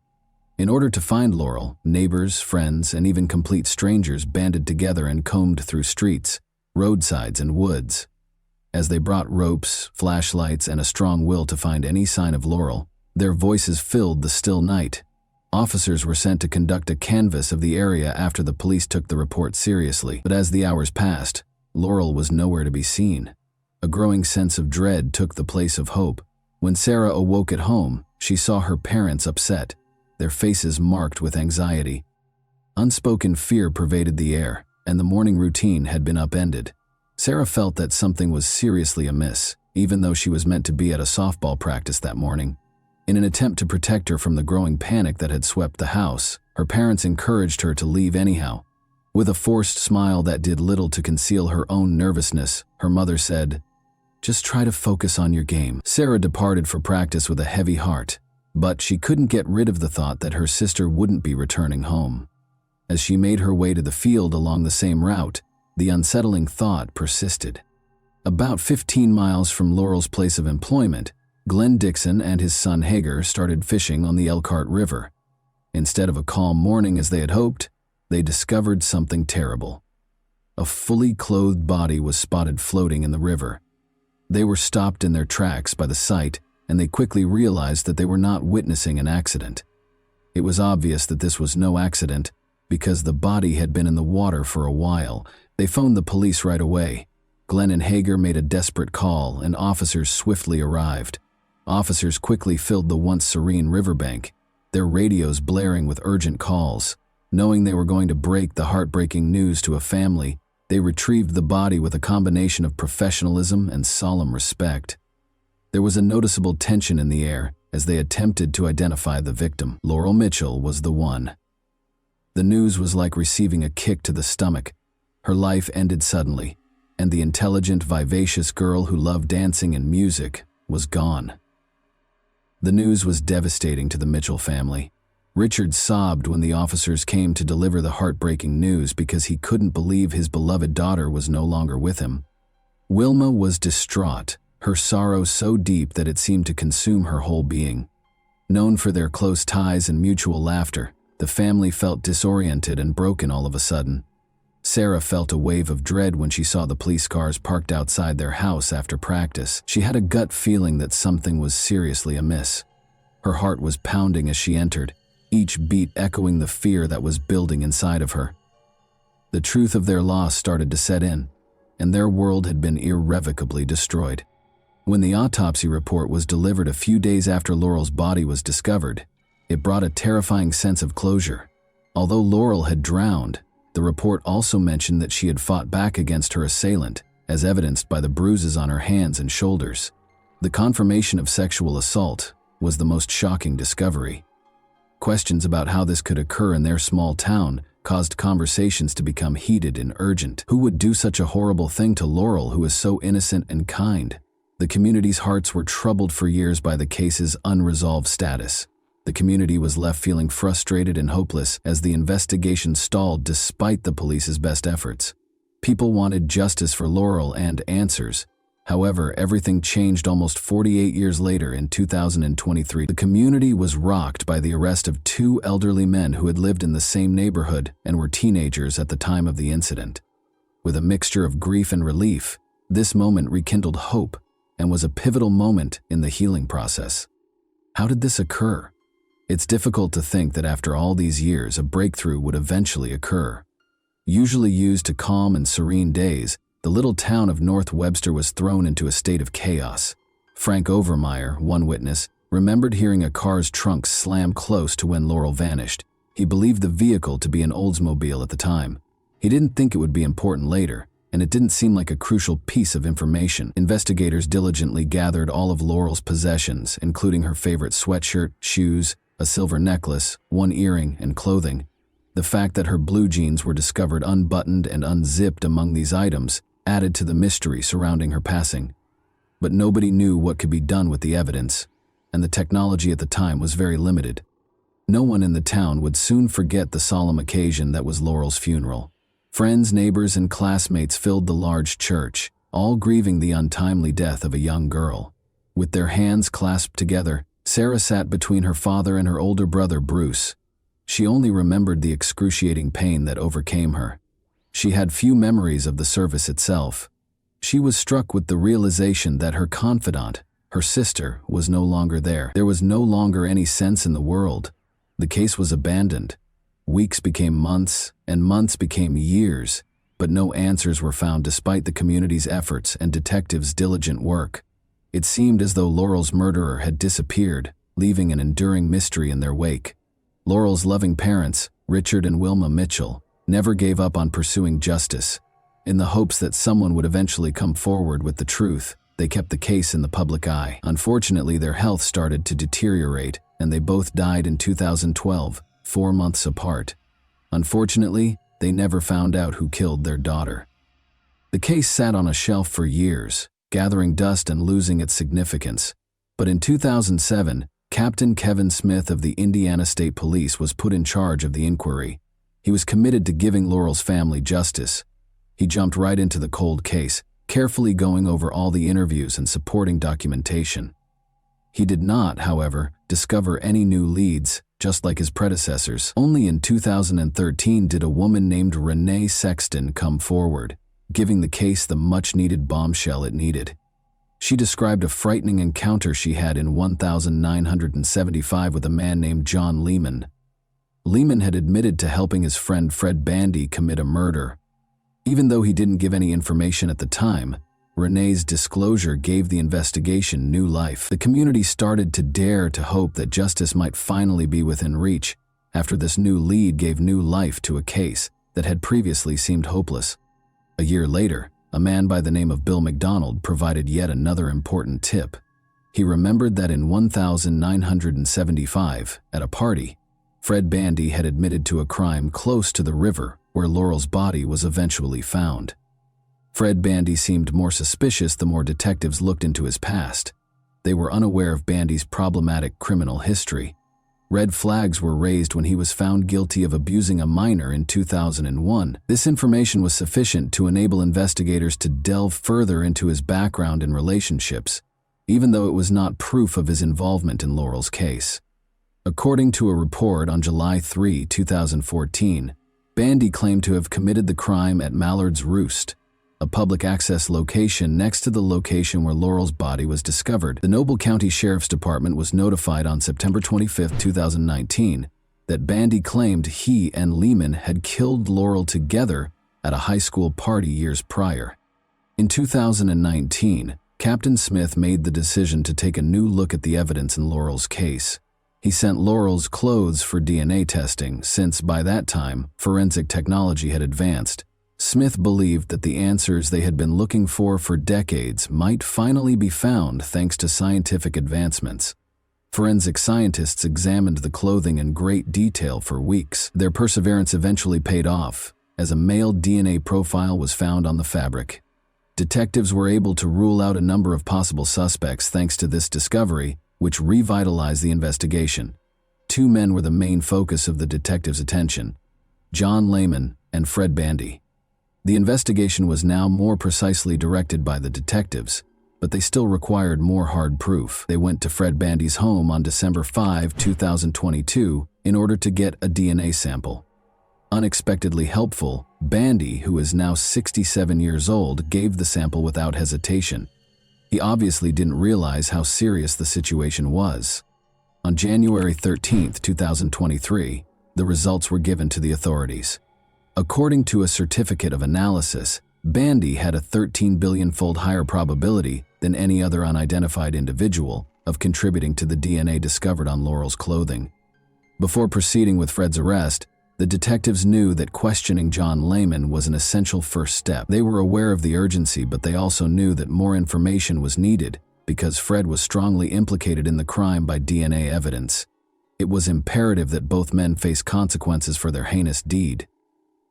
Speaker 1: In order to find Laurel, neighbors, friends, and even complete strangers banded together and combed through streets, roadsides, and woods. As they brought ropes, flashlights, and a strong will to find any sign of Laurel, their voices filled the still night. Officers were sent to conduct a canvass of the area after the police took the report seriously. But as the hours passed, Laurel was nowhere to be seen. A growing sense of dread took the place of hope. When Sarah awoke at home, she saw her parents upset, their faces marked with anxiety. Unspoken fear pervaded the air, and the morning routine had been upended. Sarah felt that something was seriously amiss, even though she was meant to be at a softball practice that morning. In an attempt to protect her from the growing panic that had swept the house, her parents encouraged her to leave anyhow. With a forced smile that did little to conceal her own nervousness, her mother said, "Just try to focus on your game." Sarah departed for practice with a heavy heart, but she couldn't get rid of the thought that her sister wouldn't be returning home. As she made her way to the field along the same route, the unsettling thought persisted. About 15 miles from Laurel's place of employment, Glenn Dixon and his son Hager started fishing on the Elkhart River. Instead of a calm morning as they had hoped, they discovered something terrible. A fully clothed body was spotted floating in the river. They were stopped in their tracks by the sight, and they quickly realized that they were not witnessing an accident. It was obvious that this was no accident, because the body had been in the water for a while. They phoned the police right away. Glenn and Hager made a desperate call, and officers swiftly arrived. Officers quickly filled the once serene riverbank, their radios blaring with urgent calls. Knowing they were going to break the heartbreaking news to a family, they retrieved the body with a combination of professionalism and solemn respect. There was a noticeable tension in the air as they attempted to identify the victim. Laurel Mitchell was the one. The news was like receiving a kick to the stomach. Her life ended suddenly, and the intelligent, vivacious girl who loved dancing and music was gone. The news was devastating to the Mitchell family. Richard sobbed when the officers came to deliver the heartbreaking news because he couldn't believe his beloved daughter was no longer with him. Wilma was distraught, her sorrow so deep that it seemed to consume her whole being. Known for their close ties and mutual laughter, the family felt disoriented and broken all of a sudden. Sarah felt a wave of dread when she saw the police cars parked outside their house after practice. She had a gut feeling that something was seriously amiss. Her heart was pounding as she entered, each beat echoing the fear that was building inside of her. The truth of their loss started to set in, and their world had been irrevocably destroyed. When the autopsy report was delivered a few days after Laurel's body was discovered, it brought a terrifying sense of closure. Although Laurel had drowned, the report also mentioned that she had fought back against her assailant, as evidenced by the bruises on her hands and shoulders. The confirmation of sexual assault was the most shocking discovery. Questions about how this could occur in their small town caused conversations to become heated and urgent. Who would do such a horrible thing to Laurel, who was so innocent and kind? The community's hearts were troubled for years by the case's unresolved status. The community was left feeling frustrated and hopeless as the investigation stalled despite the police's best efforts. People wanted justice for Laurel and answers. However, everything changed almost 48 years later in 2023. The community was rocked by the arrest of two elderly men who had lived in the same neighborhood and were teenagers at the time of the incident. With a mixture of grief and relief, this moment rekindled hope and was a pivotal moment in the healing process. How did this occur? It's difficult to think that after all these years, a breakthrough would eventually occur. Usually used to calm and serene days, the little town of North Webster was thrown into a state of chaos. Frank Overmeyer, one witness, remembered hearing a car's trunk slam close to when Laurel vanished. He believed the vehicle to be an Oldsmobile at the time. He didn't think it would be important later, and it didn't seem like a crucial piece of information. Investigators diligently gathered all of Laurel's possessions, including her favorite sweatshirt, shoes, a silver necklace, one earring, and clothing. The fact that her blue jeans were discovered unbuttoned and unzipped among these items added to the mystery surrounding her passing. But nobody knew what could be done with the evidence, and the technology at the time was very limited. No one in the town would soon forget the solemn occasion that was Laurel's funeral. Friends, neighbors, and classmates filled the large church, all grieving the untimely death of a young girl. With their hands clasped together, Sarah sat between her father and her older brother, Bruce. She only remembered the excruciating pain that overcame her. She had few memories of the service itself. She was struck with the realization that her confidant, her sister, was no longer there. There was no longer any sense in the world. The case was abandoned. Weeks became months, and months became years, but no answers were found despite the community's efforts and detectives' diligent work. It seemed as though Laurel's murderer had disappeared, leaving an enduring mystery in their wake. Laurel's loving parents, Richard and Wilma Mitchell, never gave up on pursuing justice. In the hopes that someone would eventually come forward with the truth, they kept the case in the public eye. Unfortunately, their health started to deteriorate, and they both died in 2012, 4 months apart. Unfortunately, they never found out who killed their daughter. The case sat on a shelf for years, gathering dust and losing its significance. But in 2007, Captain Kevin Smith of the Indiana State Police was put in charge of the inquiry. He was committed to giving Laurel's family justice. He jumped right into the cold case, carefully going over all the interviews and supporting documentation. He did not, however, discover any new leads, just like his predecessors. Only in 2013 did a woman named Renee Sexton come forward, giving the case the much-needed bombshell it needed. She described a frightening encounter she had in 1975 with a man named John Lehman. Lehman had admitted to helping his friend Fred Bandy commit a murder. Even though he didn't give any information at the time, Renee's disclosure gave the investigation new life. The community started to dare to hope that justice might finally be within reach after this new lead gave new life to a case that had previously seemed hopeless. A year later, a man by the name of Bill McDonald provided yet another important tip. He remembered that in 1975, at a party, Fred Bandy had admitted to a crime close to the river where Laurel's body was eventually found. Fred Bandy seemed more suspicious the more detectives looked into his past. They were unaware of Bandy's problematic criminal history. Red flags were raised when he was found guilty of abusing a minor in 2001. This information was sufficient to enable investigators to delve further into his background and relationships, even though it was not proof of his involvement in Laurel's case. According to a report on July 3, 2014, Bandy claimed to have committed the crime at Mallard's Roost, a public access location next to the location where Laurel's body was discovered. The Noble County Sheriff's Department was notified on September 25, 2019, that Bandy claimed he and Lehman had killed Laurel together at a high school party years prior. In 2019, Captain Smith made the decision to take a new look at the evidence in Laurel's case. He sent Laurel's clothes for DNA testing since, by that time, forensic technology had advanced. Smith believed that the answers they had been looking for decades might finally be found thanks to scientific advancements. Forensic scientists examined the clothing in great detail for weeks. Their perseverance eventually paid off, as a male DNA profile was found on the fabric. Detectives were able to rule out a number of possible suspects thanks to this discovery, which revitalized the investigation. Two men were the main focus of the detectives' attention: John Lehman and Fred Bandy. The investigation was now more precisely directed by the detectives, but they still required more hard proof. They went to Fred Bandy's home on December 5, 2022, in order to get a DNA sample. Unexpectedly helpful, Bandy, who is now 67 years old, gave the sample without hesitation. He obviously didn't realize how serious the situation was. On January 13, 2023, the results were given to the authorities. According to a certificate of analysis, Bandy had a 13 billion-fold higher probability than any other unidentified individual of contributing to the DNA discovered on Laurel's clothing. Before proceeding with Fred's arrest, the detectives knew that questioning John Lehman was an essential first step. They were aware of the urgency, but they also knew that more information was needed because Fred was strongly implicated in the crime by DNA evidence. It was imperative that both men face consequences for their heinous deed.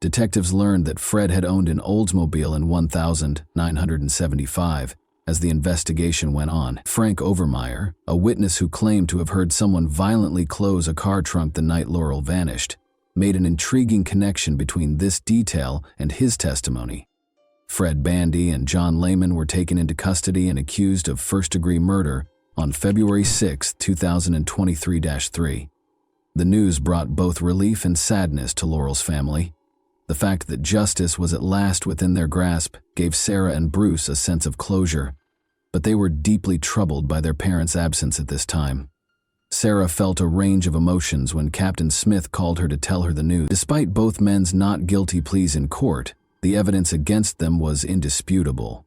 Speaker 1: Detectives learned that Fred had owned an Oldsmobile in 1975. As the investigation went on, Frank Overmeyer, a witness who claimed to have heard someone violently close a car trunk the night Laurel vanished, made an intriguing connection between this detail and his testimony. Fred Bandy and John Lehman were taken into custody and accused of first-degree murder on February 6, 2023-3. The news brought both relief and sadness to Laurel's family. The fact that justice was at last within their grasp gave Sarah and Bruce a sense of closure, but they were deeply troubled by their parents' absence at this time. Sarah felt a range of emotions when Captain Smith called her to tell her the news. Despite both men's not guilty pleas in court, the evidence against them was indisputable.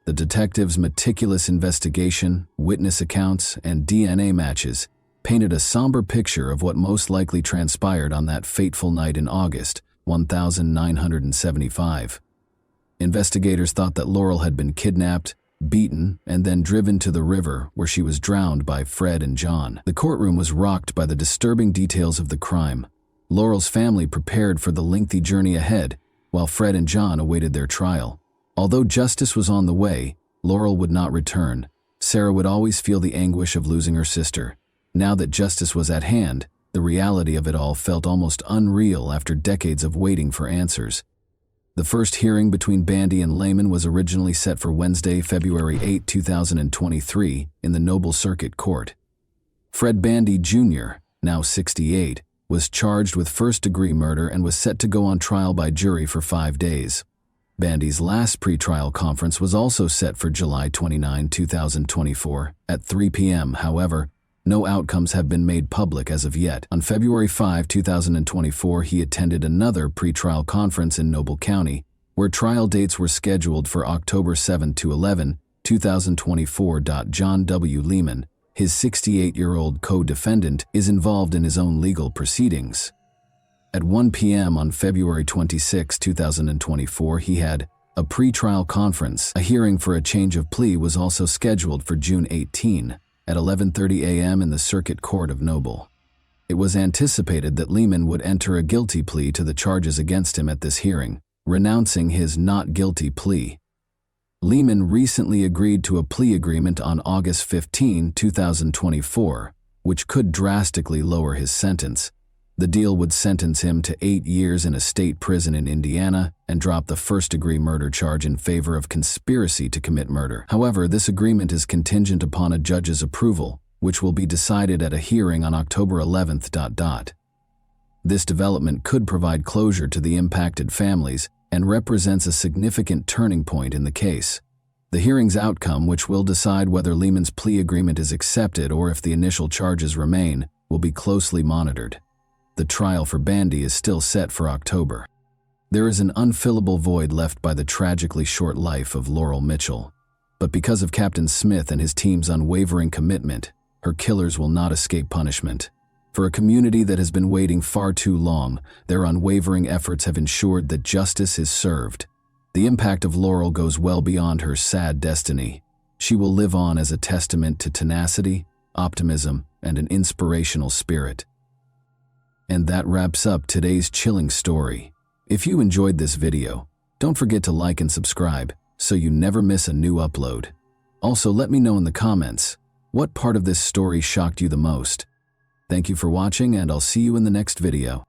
Speaker 1: The detectives' meticulous investigation, witness accounts, and DNA matches painted a somber picture of what most likely transpired on that fateful night in August 1975. Investigators thought that Laurel had been kidnapped, beaten, and then driven to the river where she was drowned by Fred and John. The courtroom was rocked by the disturbing details of the crime. Laurel's family prepared for the lengthy journey ahead, while Fred and John awaited their trial. Although justice was on the way, Laurel would not return. Sarah would always feel the anguish of losing her sister. Now that justice was at hand, the reality of it all felt almost unreal after decades of waiting for answers. The first hearing between Bandy and Lehman was originally set for Wednesday, February 8, 2023, in the Noble Circuit Court. Fred Bandy Jr., now 68, was charged with first-degree murder and was set to go on trial by jury for 5 days. Bandy's last pretrial conference was also set for July 29, 2024, at 3 p.m. However, no outcomes have been made public as of yet. On February 5, 2024, he attended another pretrial conference in Noble County, where trial dates were scheduled for October 7 to 11, 2024. John W. Lehman, his 68-year-old co-defendant, is involved in his own legal proceedings. At 1 p.m. on February 26, 2024, he had a pretrial conference. A hearing for a change of plea was also scheduled for June 18, at 11:30 a.m. in the Circuit Court of Noble. It was anticipated that Lehman would enter a guilty plea to the charges against him at this hearing, renouncing his not guilty plea. Lehman recently agreed to a plea agreement on August 15, 2024, which could drastically lower his sentence. The deal would sentence him to 8 years in a state prison in Indiana and drop the first-degree murder charge in favor of conspiracy to commit murder. However, this agreement is contingent upon a judge's approval, which will be decided at a hearing on October 11. This development could provide closure to the impacted families and represents a significant turning point in the case. The hearing's outcome, which will decide whether Lehman's plea agreement is accepted or if the initial charges remain, will be closely monitored. The trial for Bandy is still set for October. There is an unfillable void left by the tragically short life of Laurel Mitchell. But because of Captain Smith and his team's unwavering commitment, her killers will not escape punishment. For a community that has been waiting far too long, their unwavering efforts have ensured that justice is served. The impact of Laurel goes well beyond her sad destiny. She will live on as a testament to tenacity, optimism, and an inspirational spirit. And that wraps up today's chilling story. If you enjoyed this video, don't forget to like and subscribe so you never miss a new upload. Also, let me know in the comments, what part of this story shocked you the most? Thank you for watching, and I'll see you in the next video.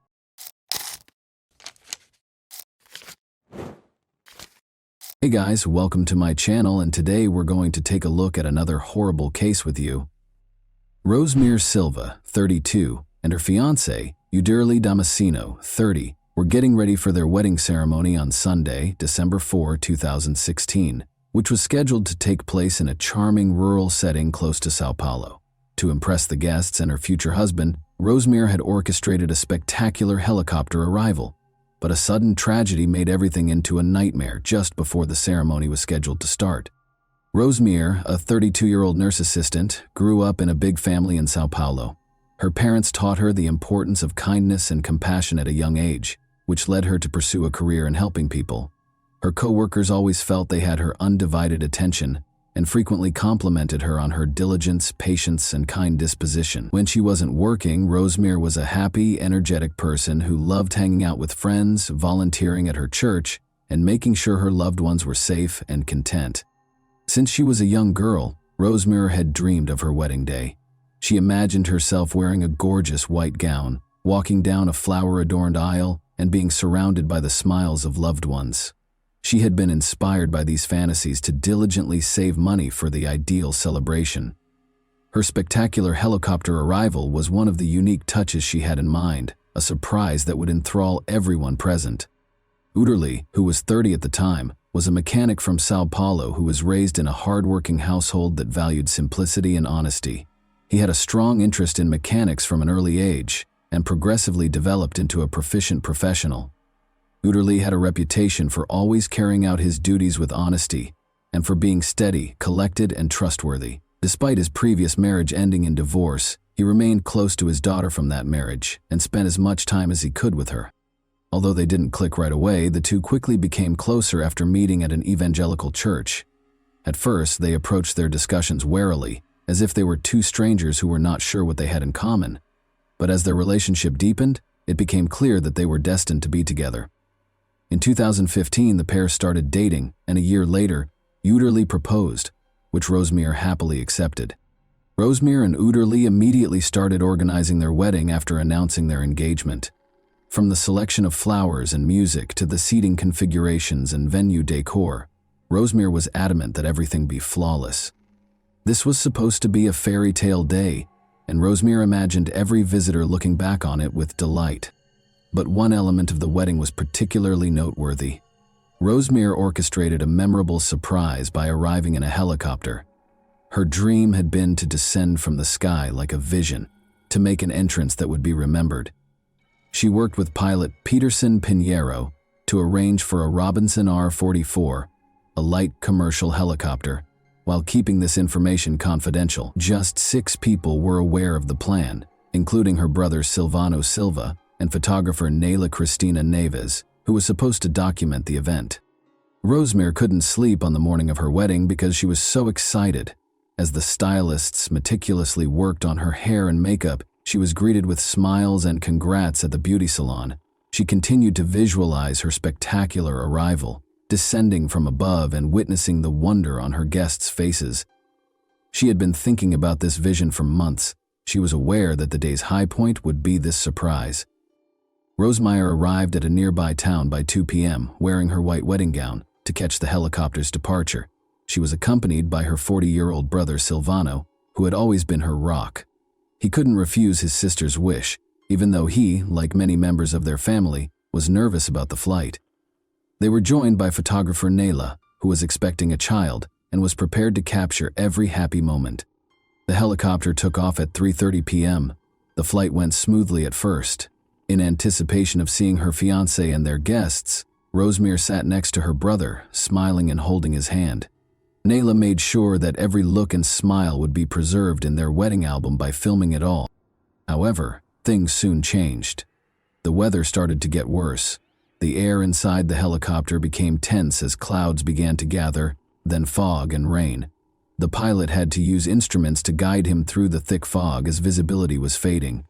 Speaker 1: Hey guys, welcome to my channel, and today we're going to take a look at another horrible case with you. Rosemary Silva, 32, and her fiancé, Uderli Damasceno, 30, were getting ready for their wedding ceremony on Sunday, December 4, 2016, which was scheduled to take place in a charming rural setting close to Sao Paulo. To impress the guests and her future husband, Rosemary had orchestrated a spectacular helicopter arrival, but a sudden tragedy made everything into a nightmare just before the ceremony was scheduled to start. Rosemary, a 32-year-old nurse assistant, grew up in a big family in Sao Paulo. Her parents taught her the importance of kindness and compassion at a young age, which led her to pursue a career in helping people. Her co-workers always felt they had her undivided attention and frequently complimented her on her diligence, patience, and kind disposition. When she wasn't working, Rosemary was a happy, energetic person who loved hanging out with friends, volunteering at her church, and making sure her loved ones were safe and content. Since she was a young girl, Rosemary had dreamed of her wedding day. She imagined herself wearing a gorgeous white gown, walking down a flower-adorned aisle, and being surrounded by the smiles of loved ones. She had been inspired by these fantasies to diligently save money for the ideal celebration. Her spectacular helicopter arrival was one of the unique touches she had in mind, a surprise that would enthrall everyone present. Uderli, who was 30 at the time, was a mechanic from Sao Paulo who was raised in a hard-working household that valued simplicity and honesty. He had a strong interest in mechanics from an early age and progressively developed into a proficient professional. Uderli had a reputation for always carrying out his duties with honesty and for being steady, collected, and trustworthy. Despite his previous marriage ending in divorce, he remained close to his daughter from that marriage and spent as much time as he could with her. Although they didn't click right away, the two quickly became closer after meeting at an evangelical church. At first, they approached their discussions warily, as if they were two strangers who were not sure what they had in common. But as their relationship deepened, it became clear that they were destined to be together. In 2015, the pair started dating, and a year later, Uderli proposed, which Rosemary happily accepted. Rosemary and Uderli immediately started organizing their wedding after announcing their engagement. From the selection of flowers and music to the seating configurations and venue decor, Rosemary was adamant that everything be flawless. This was supposed to be a fairy tale day, and Rosemary imagined every visitor looking back on it with delight. But one element of the wedding was particularly noteworthy. Rosemary orchestrated a memorable surprise by arriving in a helicopter. Her dream had been to descend from the sky like a vision, to make an entrance that would be remembered. She worked with pilot Peterson Pinheiro to arrange for a Robinson R-44, a light commercial helicopter, while keeping this information confidential. Just 6 people were aware of the plan, including her brother Silvano Silva and photographer Nayla Cristina Neves, who was supposed to document the event. Rosemary couldn't sleep on the morning of her wedding because she was so excited. As the stylists meticulously worked on her hair and makeup, she was greeted with smiles and congrats at the beauty salon. She continued to visualize her spectacular arrival, descending from above and witnessing the wonder on her guests' faces. She had been thinking about this vision for months. She was aware that the day's high point would be this surprise. Rosemary arrived at a nearby town by 2 p.m., wearing her white wedding gown, to catch the helicopter's departure. She was accompanied by her 40-year-old brother Silvano, who had always been her rock. He couldn't refuse his sister's wish, even though he, like many members of their family, was nervous about the flight. They were joined by photographer Nayla, who was expecting a child and was prepared to capture every happy moment. The helicopter took off at 3:30 p.m. The flight went smoothly at first. In anticipation of seeing her fiancé and their guests, Rosemary sat next to her brother, smiling and holding his hand. Nayla made sure that every look and smile would be preserved in their wedding album by filming it all. However, things soon changed. The weather started to get worse. The air inside the helicopter became tense as clouds began to gather, then fog and rain. The pilot had to use instruments to guide him through the thick fog as visibility was fading.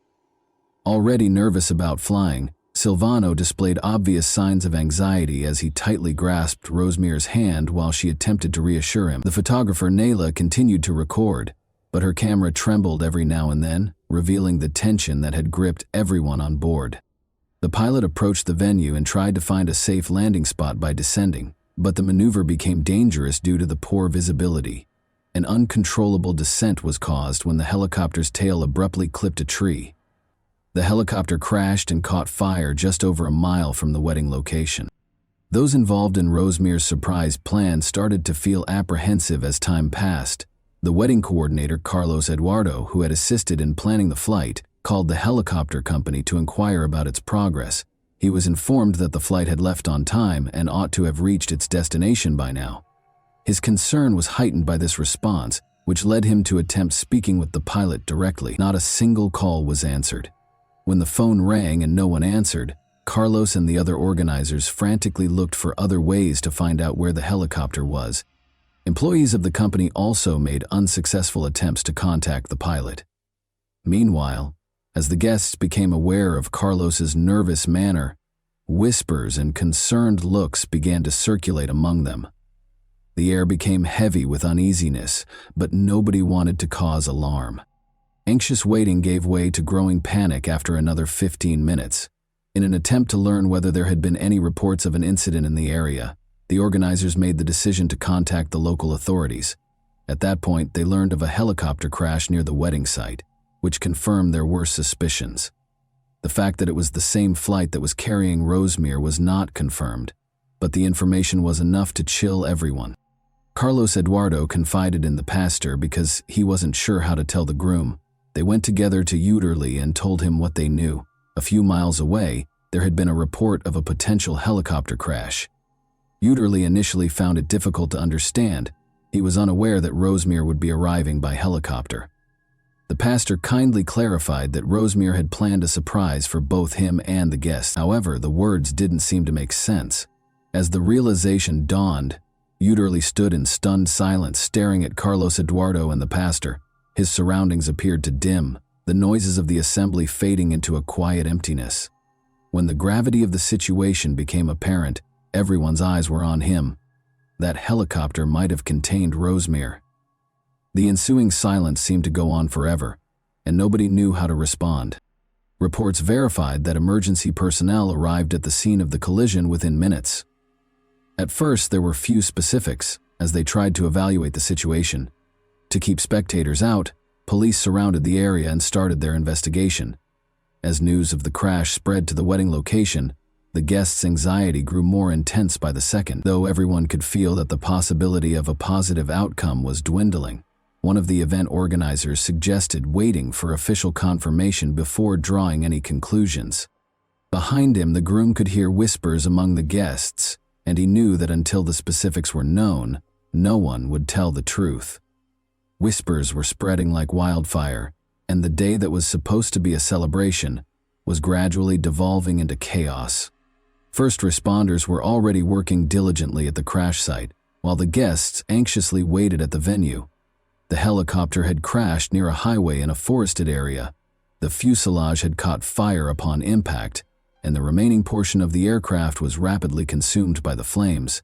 Speaker 1: Already nervous about flying, Silvano displayed obvious signs of anxiety as he tightly grasped Rosmir's hand while she attempted to reassure him. The photographer Nayla continued to record, but her camera trembled every now and then, revealing the tension that had gripped everyone on board. The pilot approached the venue and tried to find a safe landing spot by descending, but the maneuver became dangerous due to the poor visibility. An uncontrollable descent was caused when the helicopter's tail abruptly clipped a tree. The helicopter crashed and caught fire just over a mile from the wedding location. Those involved in Rosmir's surprise plan started to feel apprehensive as time passed. The wedding coordinator, Carlos Eduardo, who had assisted in planning the flight, called the helicopter company to inquire about its progress. He was informed that the flight had left on time and ought to have reached its destination by now. His concern was heightened by this response, which led him to attempt speaking with the pilot directly. Not a single call was answered. When the phone rang and no one answered, Carlos and the other organizers frantically looked for other ways to find out where the helicopter was. Employees of the company also made unsuccessful attempts to contact the pilot. Meanwhile, as the guests became aware of Carlos's nervous manner, whispers and concerned looks began to circulate among them. The air became heavy with uneasiness, but nobody wanted to cause alarm. Anxious waiting gave way to growing panic after another 15 minutes. In an attempt to learn whether there had been any reports of an incident in the area, the organizers made the decision to contact the local authorities. At that point, they learned of a helicopter crash near the wedding site, which confirmed their worst suspicions. The fact that it was the same flight that was carrying Rosmir was not confirmed, but the information was enough to chill everyone. Carlos Eduardo confided in the pastor because he wasn't sure how to tell the groom. They went together to Uderly and told him what they knew. A few miles away, there had been a report of a potential helicopter crash. Uderly initially found it difficult to understand. He was unaware that Rosmir would be arriving by helicopter. The pastor kindly clarified that Rosmir had planned a surprise for both him and the guests. However, the words didn't seem to make sense. As the realization dawned, Uderly stood in stunned silence, staring at Carlos Eduardo and the pastor. His surroundings appeared to dim, the noises of the assembly fading into a quiet emptiness. When the gravity of the situation became apparent, everyone's eyes were on him. That helicopter might have contained Rosmir. The ensuing silence seemed to go on forever, and nobody knew how to respond. Reports verified that emergency personnel arrived at the scene of the collision within minutes. At first, there were few specifics as they tried to evaluate the situation. To keep spectators out, police surrounded the area and started their investigation. As news of the crash spread to the wedding location, the guests' anxiety grew more intense by the second, though everyone could feel that the possibility of a positive outcome was dwindling. One of the event organizers suggested waiting for official confirmation before drawing any conclusions. Behind him, the groom could hear whispers among the guests, and he knew that until the specifics were known, no one would tell the truth. Whispers were spreading like wildfire, and the day that was supposed to be a celebration was gradually devolving into chaos. First responders were already working diligently at the crash site, while the guests anxiously waited at the venue. The helicopter had crashed near a highway in a forested area. The fuselage had caught fire upon impact, and the remaining portion of the aircraft was rapidly consumed by the flames.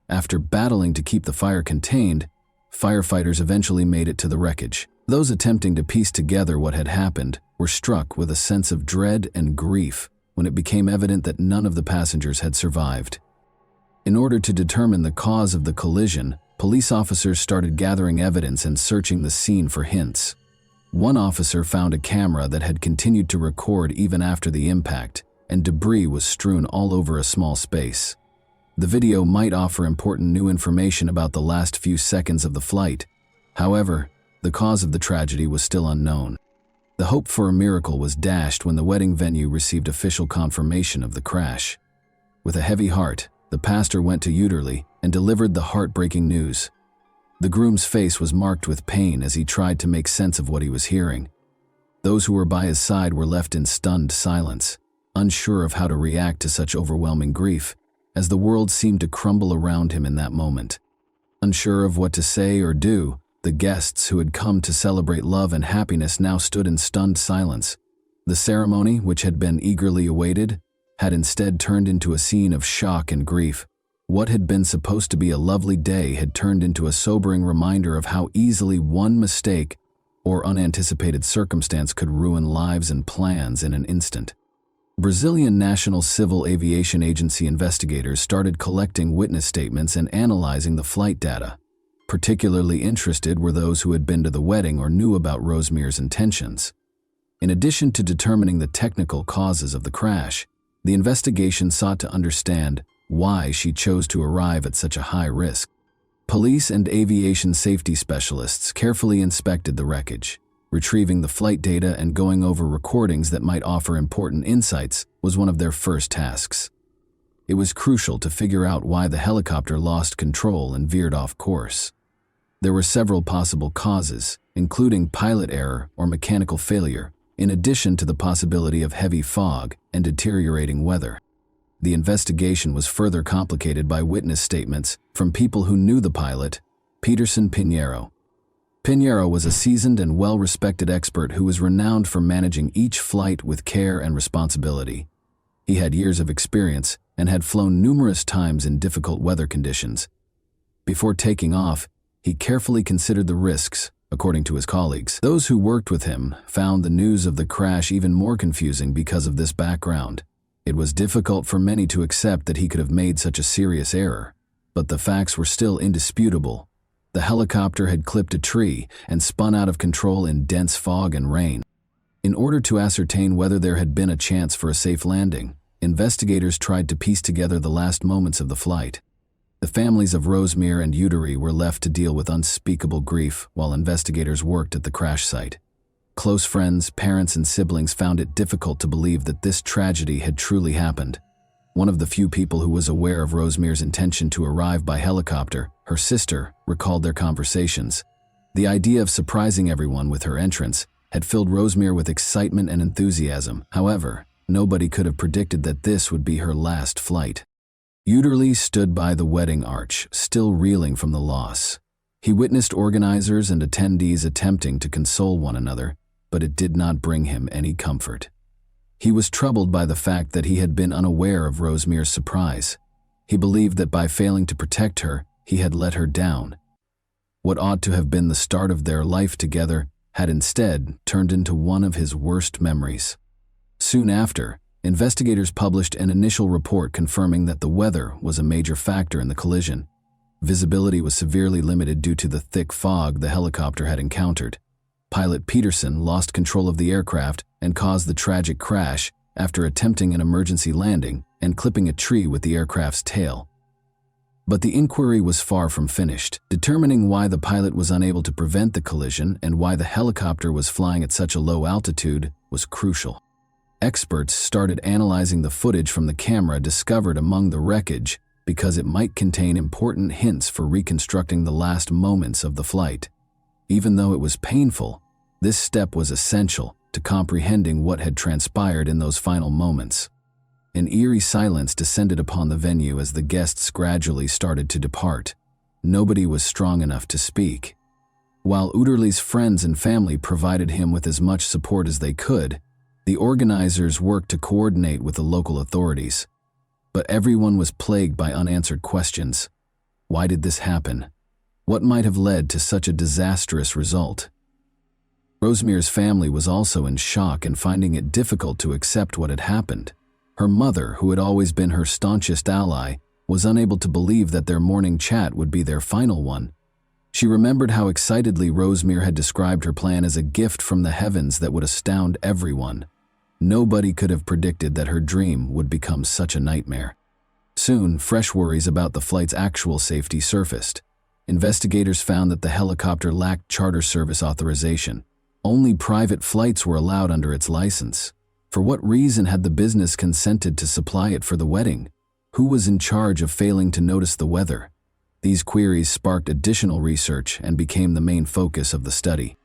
Speaker 1: After battling to keep the fire contained, firefighters eventually made it to the wreckage. Those attempting to piece together what had happened were struck with a sense of dread and grief when it became evident that none of the passengers had survived. In order to determine the cause of the collision, police officers started gathering evidence and searching the scene for hints. One officer found a camera that had continued to record even after the impact, and debris was strewn all over a small space. The video might offer important new information about the last few seconds of the flight. However, the cause of the tragedy was still unknown. The hope for a miracle was dashed when the wedding venue received official confirmation of the crash. With a heavy heart, the pastor went to Uderly and delivered the heartbreaking news. The groom's face was marked with pain as he tried to make sense of what he was hearing. Those who were by his side were left in stunned silence, unsure of how to react to such overwhelming grief, as the world seemed to crumble around him in that moment. Unsure of what to say or do, the guests who had come to celebrate love and happiness now stood in stunned silence. The ceremony, which had been eagerly awaited, had instead turned into a scene of shock and grief. What had been supposed to be a lovely day had turned into a sobering reminder of how easily one mistake or unanticipated circumstance could ruin lives and plans in an instant. Brazilian National Civil Aviation Agency investigators started collecting witness statements and analyzing the flight data. Particularly interested were those who had been to the wedding or knew about Rosemary's intentions. In addition to determining the technical causes of the crash, the investigation sought to understand why she chose to arrive at such a high risk. Police and aviation safety specialists carefully inspected the wreckage. Retrieving the flight data and going over recordings that might offer important insights was one of their first tasks. It was crucial to figure out why the helicopter lost control and veered off course. There were several possible causes, including pilot error or mechanical failure, in addition to the possibility of heavy fog and deteriorating weather. The investigation was further complicated by witness statements from people who knew the pilot, Peterson Pinheiro. Pinheiro was a seasoned and well-respected expert who was renowned for managing each flight with care and responsibility. He had years of experience and had flown numerous times in difficult weather conditions. Before taking off, he carefully considered the risks, according to his colleagues. Those who worked with him found the news of the crash even more confusing because of this background. It was difficult for many to accept that he could have made such a serious error, but the facts were still indisputable. The helicopter had clipped a tree and spun out of control in dense fog and rain. In order to ascertain whether there had been a chance for a safe landing, investigators tried to piece together the last moments of the flight. The families of Rosemary and Udary were left to deal with unspeakable grief while investigators worked at the crash site. Close friends, parents, and siblings found it difficult to believe that this tragedy had truly happened. One of the few people who was aware of Rosemary's intention to arrive by helicopter, her sister, recalled their conversations. The idea of surprising everyone with her entrance had filled Rosemary with excitement and enthusiasm. However, nobody could have predicted that this would be her last flight. Udary stood by the wedding arch, still reeling from the loss. He witnessed organizers and attendees attempting to console one another, but it did not bring him any comfort. He was troubled by the fact that he had been unaware of Rosemary's surprise. He believed that by failing to protect her, he had let her down. What ought to have been the start of their life together had instead turned into one of his worst memories. Soon after, investigators published an initial report confirming that the weather was a major factor in the collision. Visibility was severely limited due to the thick fog the helicopter had encountered. Pilot Peterson lost control of the aircraft and caused the tragic crash after attempting an emergency landing and clipping a tree with the aircraft's tail. But the inquiry was far from finished. Determining why the pilot was unable to prevent the collision and why the helicopter was flying at such a low altitude was crucial. Experts started analyzing the footage from the camera discovered among the wreckage because it might contain important hints for reconstructing the last moments of the flight. Even though it was painful, this step was essential to comprehending what had transpired in those final moments. An eerie silence descended upon the venue as the guests gradually started to depart. Nobody was strong enough to speak. While Udary's friends and family provided him with as much support as they could, the organizers worked to coordinate with the local authorities. But everyone was plagued by unanswered questions. Why did this happen? What might have led to such a disastrous result? Rosemary's family was also in shock and finding it difficult to accept what had happened. Her mother, who had always been her staunchest ally, was unable to believe that their morning chat would be their final one. She remembered how excitedly Rosemary had described her plan as a gift from the heavens that would astound everyone. Nobody could have predicted that her dream would become such a nightmare. Soon, fresh worries about the flight's actual safety surfaced. Investigators found that the helicopter lacked charter service authorization. Only private flights were allowed under its license. For what reason had the business consented to supply it for the wedding? Who was in charge of failing to notice the weather? These queries sparked additional research and became the main focus of the study.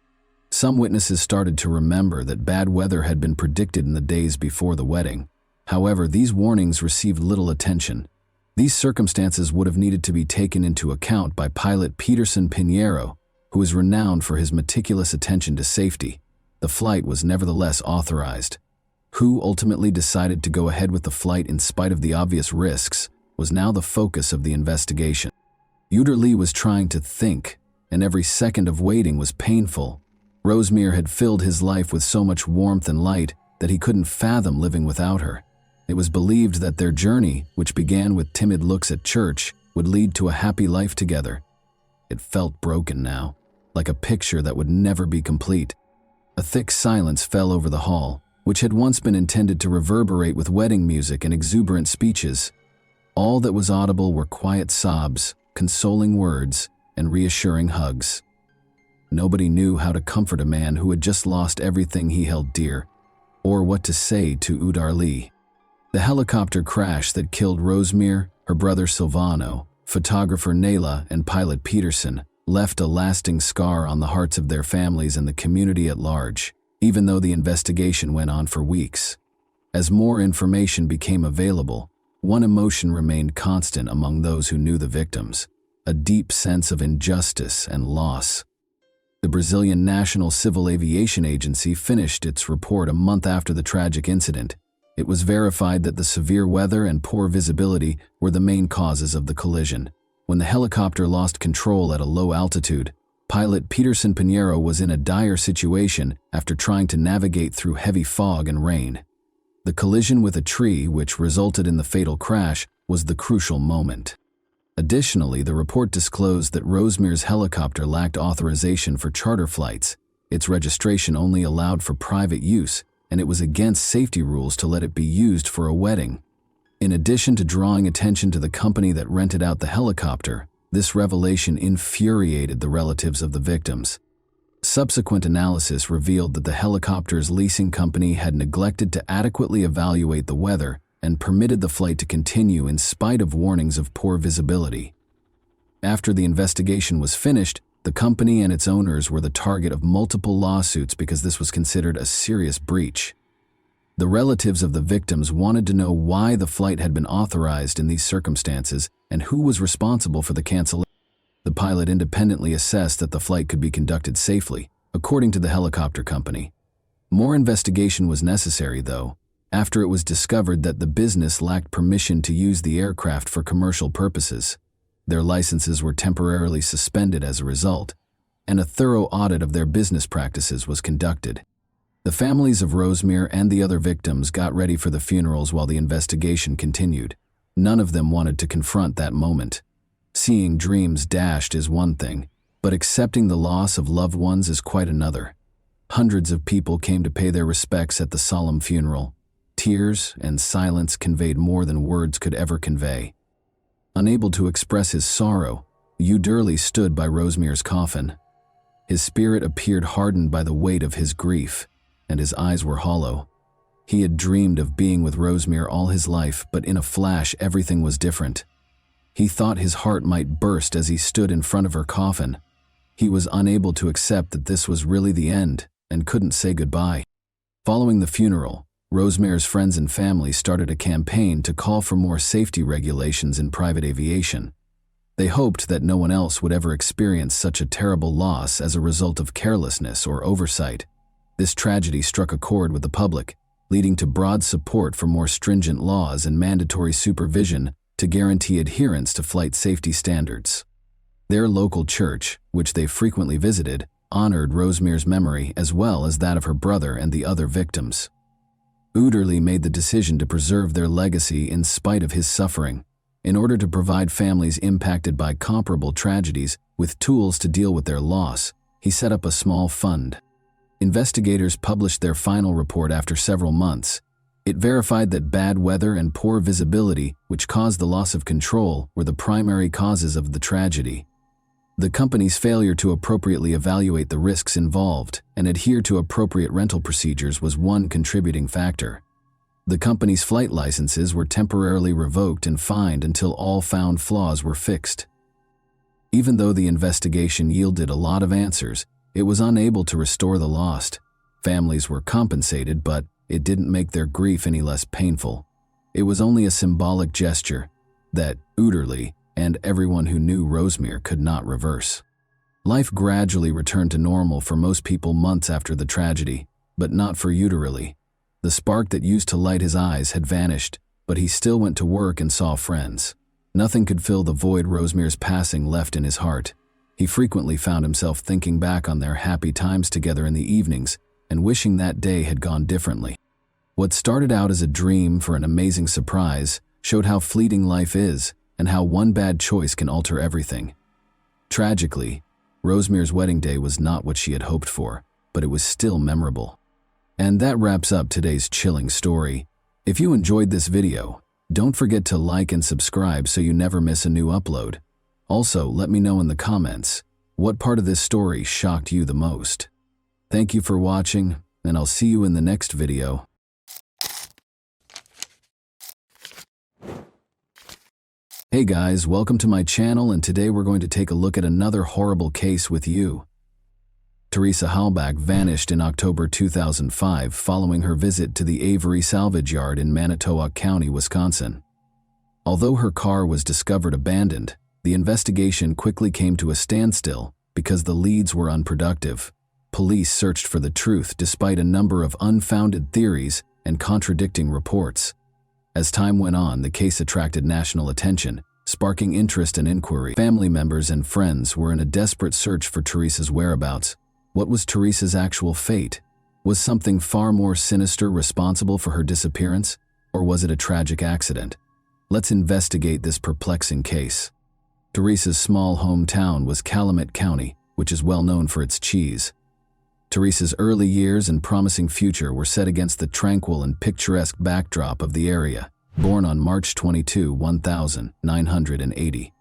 Speaker 1: Some witnesses started to remember that bad weather had been predicted in the days before the wedding. However, these warnings received little attention. These circumstances would have needed to be taken into account by pilot Peterson Pinheiro, who is renowned for his meticulous attention to safety. The flight was nevertheless authorized. Who ultimately decided to go ahead with the flight in spite of the obvious risks was now the focus of the investigation. Uderli was trying to think, and every second of waiting was painful. Rosemere had filled his life with so much warmth and light that he couldn't fathom living without her. It was believed that their journey, which began with timid looks at church, would lead to a happy life together. It felt broken now, like a picture that would never be complete. A thick silence fell over the hall, which had once been intended to reverberate with wedding music and exuberant speeches. All that was audible were quiet sobs, consoling words, and reassuring hugs. Nobody knew how to comfort a man who had just lost everything he held dear, or what to say to Uderli. The helicopter crash that killed Rosemere, her brother Silvano, photographer Nayla, and pilot Peterson left a lasting scar on the hearts of their families and the community at large, even though the investigation went on for weeks. As more information became available, one emotion remained constant among those who knew the victims: a deep sense of injustice and loss. The Brazilian National Civil Aviation Agency finished its report a month after the tragic incident. It was verified that the severe weather and poor visibility were the main causes of the collision. When the helicopter lost control at a low altitude, pilot Peterson Pinheiro was in a dire situation after trying to navigate through heavy fog and rain. The collision with a tree, which resulted in the fatal crash, was the crucial moment. Additionally, the report disclosed that Rosemere's helicopter lacked authorization for charter flights. Its registration only allowed for private use, and it was against safety rules to let it be used for a wedding. In addition to drawing attention to the company that rented out the helicopter, this revelation infuriated the relatives of the victims. Subsequent analysis revealed that the helicopter's leasing company had neglected to adequately evaluate the weather and permitted the flight to continue in spite of warnings of poor visibility. After the investigation was finished, the company and its owners were the target of multiple lawsuits because this was considered a serious breach. The relatives of the victims wanted to know why the flight had been authorized in these circumstances and who was responsible for the cancellation. The pilot independently assessed that the flight could be conducted safely, according to the helicopter company. More investigation was necessary, though, after it was discovered that the business lacked permission to use the aircraft for commercial purposes. Their licenses were temporarily suspended as a result, and a thorough audit of their business practices was conducted. The families of Rosemere and the other victims got ready for the funerals while the investigation continued. None of them wanted to confront that moment. Seeing dreams dashed is one thing, but accepting the loss of loved ones is quite another. Hundreds of people came to pay their respects at the solemn funeral. Tears and silence conveyed more than words could ever convey. Unable to express his sorrow, Uderli stood by Rosemere's coffin. His spirit appeared hardened by the weight of his grief, and his eyes were hollow. He had dreamed of being with Rosemere all his life, but in a flash everything was different. He thought his heart might burst as he stood in front of her coffin. He was unable to accept that this was really the end, and couldn't say goodbye. Following the funeral, Rosemere's friends and family started a campaign to call for more safety regulations in private aviation. They hoped that no one else would ever experience such a terrible loss as a result of carelessness or oversight. This tragedy struck a chord with the public, leading to broad support for more stringent laws and mandatory supervision to guarantee adherence to flight safety standards. Their local church, which they frequently visited, honored Rosemere's memory as well as that of her brother and the other victims. Uderli made the decision to preserve their legacy in spite of his suffering. In order to provide families impacted by comparable tragedies with tools to deal with their loss, he set up a small fund. Investigators published their final report after several months. It verified that bad weather and poor visibility, which caused the loss of control, were the primary causes of the tragedy. The company's failure to appropriately evaluate the risks involved and adhere to appropriate rental procedures was one contributing factor. The company's flight licenses were temporarily revoked and fined until all found flaws were fixed. Even though the investigation yielded a lot of answers, It was unable to restore the lost. Families were compensated, but it didn't make their grief any less painful. It was only a symbolic gesture that Uterly and everyone who knew Rosemere could not reverse. Life gradually returned to normal for most people months after the tragedy, but not for Uterly. The spark that used to light his eyes had vanished, but he still went to work and saw friends. Nothing could fill the void Rosemere's passing left in his heart. He frequently found himself thinking back on their happy times together in the evenings and wishing that day had gone differently. What started out as a dream for an amazing surprise showed how fleeting life is and how one bad choice can alter everything. Tragically, Rosemere's wedding day was not what she had hoped for, but it was still memorable. And that wraps up today's chilling story. If you enjoyed this video, don't forget to like and subscribe so you never miss a new upload. Also, let me know in the comments, what part of this story shocked you the most? Thank you for watching, and I'll see you in the next video. Hey guys, welcome to my channel, and today we're going to take a look at another horrible case with you. Teresa Halbach vanished in October 2005 following her visit to the Avery salvage yard in Manitowoc County, Wisconsin. Although her car was discovered abandoned, the investigation quickly came to a standstill because the leads were unproductive. Police searched for the truth despite a number of unfounded theories and contradicting reports. As time went on, the case attracted national attention, sparking interest and inquiry. Family members and friends were in a desperate search for Teresa's whereabouts. What was Teresa's actual fate? Was something far more sinister responsible for her disappearance, or was it a tragic accident? Let's investigate this perplexing case. Teresa's small hometown was Calumet County, which is well known for its cheese. Teresa's early years and promising future were set against the tranquil and picturesque backdrop of the area. Born on March 22, 1980.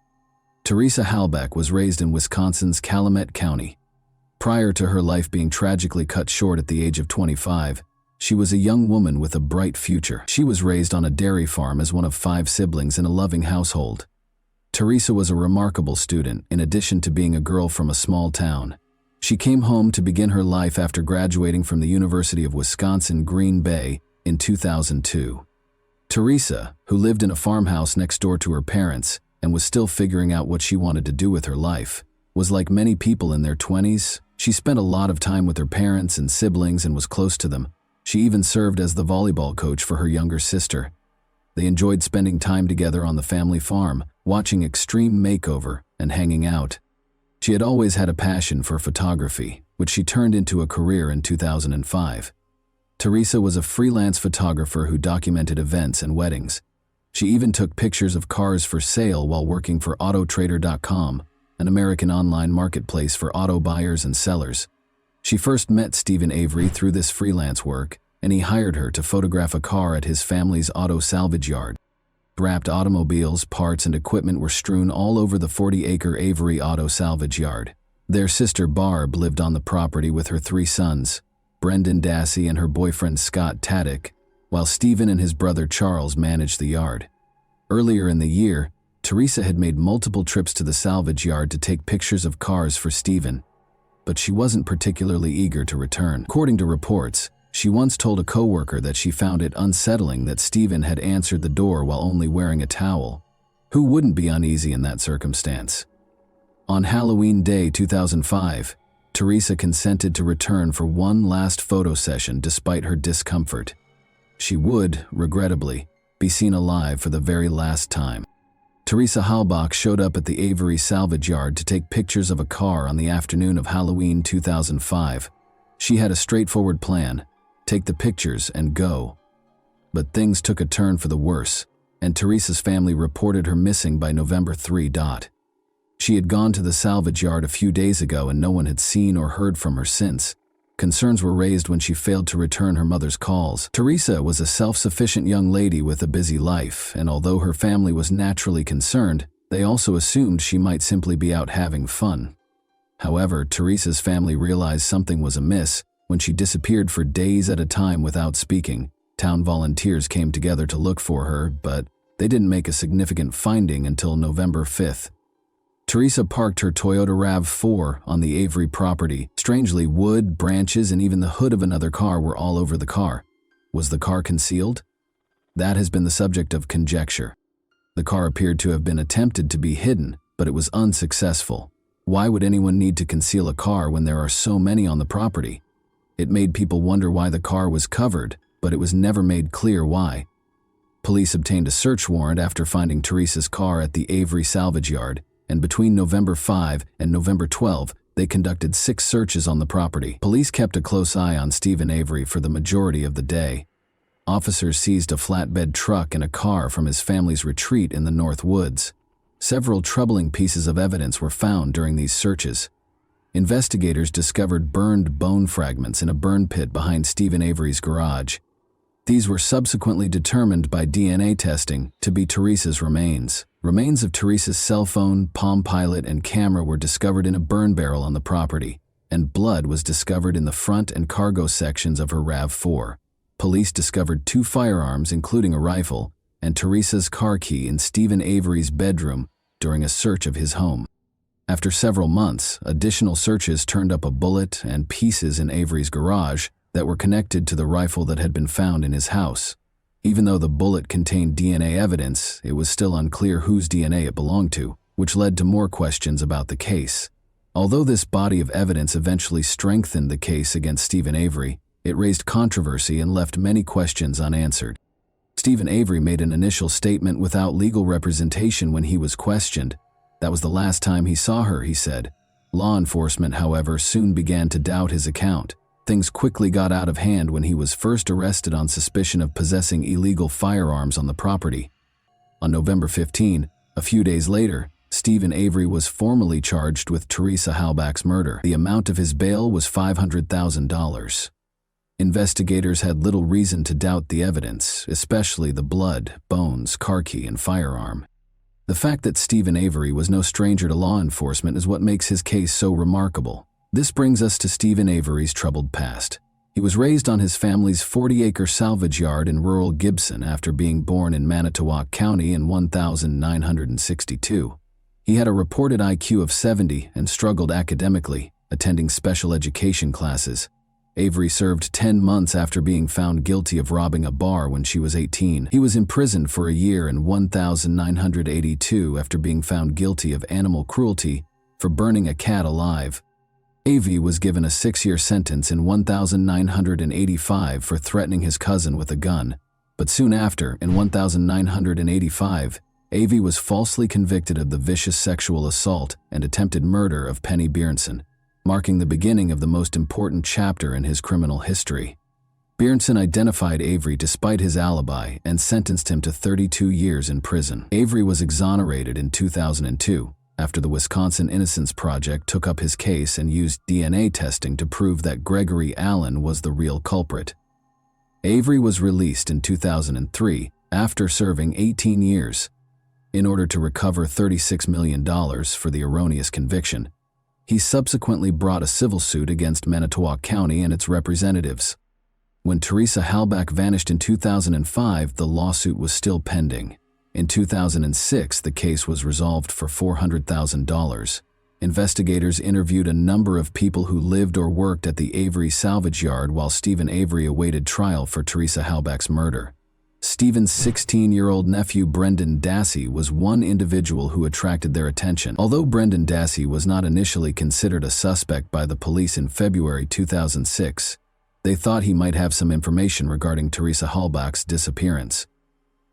Speaker 1: Teresa Halbach was raised in Wisconsin's Calumet County. Prior to her life being tragically cut short at the age of 25, she was a young woman with a bright future. She was raised on a dairy farm as one of 5 siblings in a loving household. Teresa was a remarkable student, in addition to being a girl from a small town. She came home to begin her life after graduating from the University of Wisconsin-Green Bay in 2002. Teresa, who lived in a farmhouse next door to her parents and was still figuring out what she wanted to do with her life, was like many people in their 20s. She spent a lot of time with her parents and siblings and was close to them. She even served as the volleyball coach for her younger sister. They enjoyed spending time together on the family farm, watching Extreme Makeover and hanging out. She had always had a passion for photography, which she turned into a career in 2005. Teresa was a freelance photographer who documented events and weddings. She even took pictures of cars for sale while working for Autotrader.com, an American online marketplace for auto buyers and sellers. She first met Stephen Avery through this freelance work, and he hired her to photograph a car at his family's auto salvage yard. Wrapped automobiles, parts, and equipment were strewn all over the 40-acre Avery Auto Salvage Yard. Their sister Barb lived on the property with her 3 sons, Brendan Dassey and her boyfriend Scott Taddick, while Stephen and his brother Charles managed the yard. Earlier in the year, Teresa had made multiple trips to the salvage yard to take pictures of cars for Stephen, but she wasn't particularly eager to return. According to reports, she once told a coworker that she found it unsettling that Stephen had answered the door while only wearing a towel. Who wouldn't be uneasy in that circumstance? On Halloween Day 2005, Teresa consented to return for one last photo session despite her discomfort. She would, regrettably, be seen alive for the very last time. Teresa Halbach showed up at the Avery salvage yard to take pictures of a car on the afternoon of Halloween 2005. She had a straightforward plan: take the pictures and go. But things took a turn for the worse, and Teresa's family reported her missing by November 3. She had gone to the salvage yard a few days ago and no one had seen or heard from her since. Concerns were raised when she failed to return her mother's calls. Teresa was a self-sufficient young lady with a busy life, and although her family was naturally concerned, they also assumed she might simply be out having fun. However, Teresa's family realized something was amiss when she disappeared for days at a time without speaking. Town volunteers came together to look for her, but they didn't make a significant finding until November 5th. Teresa parked her Toyota RAV4 on the Avery property, Strangely, wood, branches, and even the hood of another car were all over the car. Was the car concealed? That has been the subject of conjecture. The car appeared to have been attempted to be hidden, but it was unsuccessful. Why would anyone need to conceal a car when there are so many on the property? It made people wonder why the car was covered, but it was never made clear why. Police obtained a search warrant after finding Teresa's car at the Avery salvage yard, and between November 5 and November 12, they conducted 6 searches on the property. Police kept a close eye on Stephen Avery for the majority of the day. Officers seized a flatbed truck and a car from his family's retreat in the North Woods. Several troubling pieces of evidence were found during these searches. Investigators discovered burned bone fragments in a burn pit behind Stephen Avery's garage. These were subsequently determined by DNA testing to be Teresa's remains. Remains of Teresa's cell phone, Palm Pilot, and camera were discovered in a burn barrel on the property, and blood was discovered in the front and cargo sections of her RAV4. Police discovered 2 firearms, including a rifle, and Teresa's car key in Stephen Avery's bedroom during a search of his home. After several months, additional searches turned up a bullet and pieces in Avery's garage that were connected to the rifle that had been found in his house. Even though the bullet contained DNA evidence, it was still unclear whose DNA it belonged to, which led to more questions about the case. Although this body of evidence eventually strengthened the case against Stephen Avery, it raised controversy and left many questions unanswered. Stephen Avery made an initial statement without legal representation when he was questioned. That was the last time he saw her, he said. Law enforcement, however, soon began to doubt his account. Things quickly got out of hand when he was first arrested on suspicion of possessing illegal firearms on the property. On November 15, a few days later, Stephen Avery was formally charged with Teresa Halbach's murder. The amount of his bail was $500,000. Investigators had little reason to doubt the evidence, especially the blood, bones, car key, and firearm. The fact that Stephen Avery was no stranger to law enforcement is what makes his case so remarkable. This brings us to Stephen Avery's troubled past. He was raised on his family's 40-acre salvage yard in rural Gibson after being born in Manitowoc County in 1962. He had a reported IQ of 70 and struggled academically, attending special education classes. Avery served 10 months after being found guilty of robbing a bar when she was 18. He was imprisoned for a year in 1982 after being found guilty of animal cruelty for burning a cat alive. Avery was given a 6-year sentence in 1985 for threatening his cousin with a gun, but soon after, in 1985, Avery was falsely convicted of the vicious sexual assault and attempted murder of Penny Bjornson, marking the beginning of the most important chapter in his criminal history. Bjornson identified Avery despite his alibi and sentenced him to 32 years in prison. Avery was exonerated in 2002 after the Wisconsin Innocence Project took up his case and used DNA testing to prove that Gregory Allen was the real culprit. Avery was released in 2003 after serving 18 years. In order to recover $36 million for the erroneous conviction, he subsequently brought a civil suit against Manitowoc County and its representatives. When Teresa Halbach vanished in 2005, the lawsuit was still pending. In 2006, the case was resolved for $400,000. Investigators interviewed a number of people who lived or worked at the Avery salvage yard while Stephen Avery awaited trial for Teresa Halbach's murder. Stephen's 16-year-old nephew Brendan Dassey was one individual who attracted their attention. Although Brendan Dassey was not initially considered a suspect by the police in February 2006, they thought he might have some information regarding Teresa Halbach's disappearance.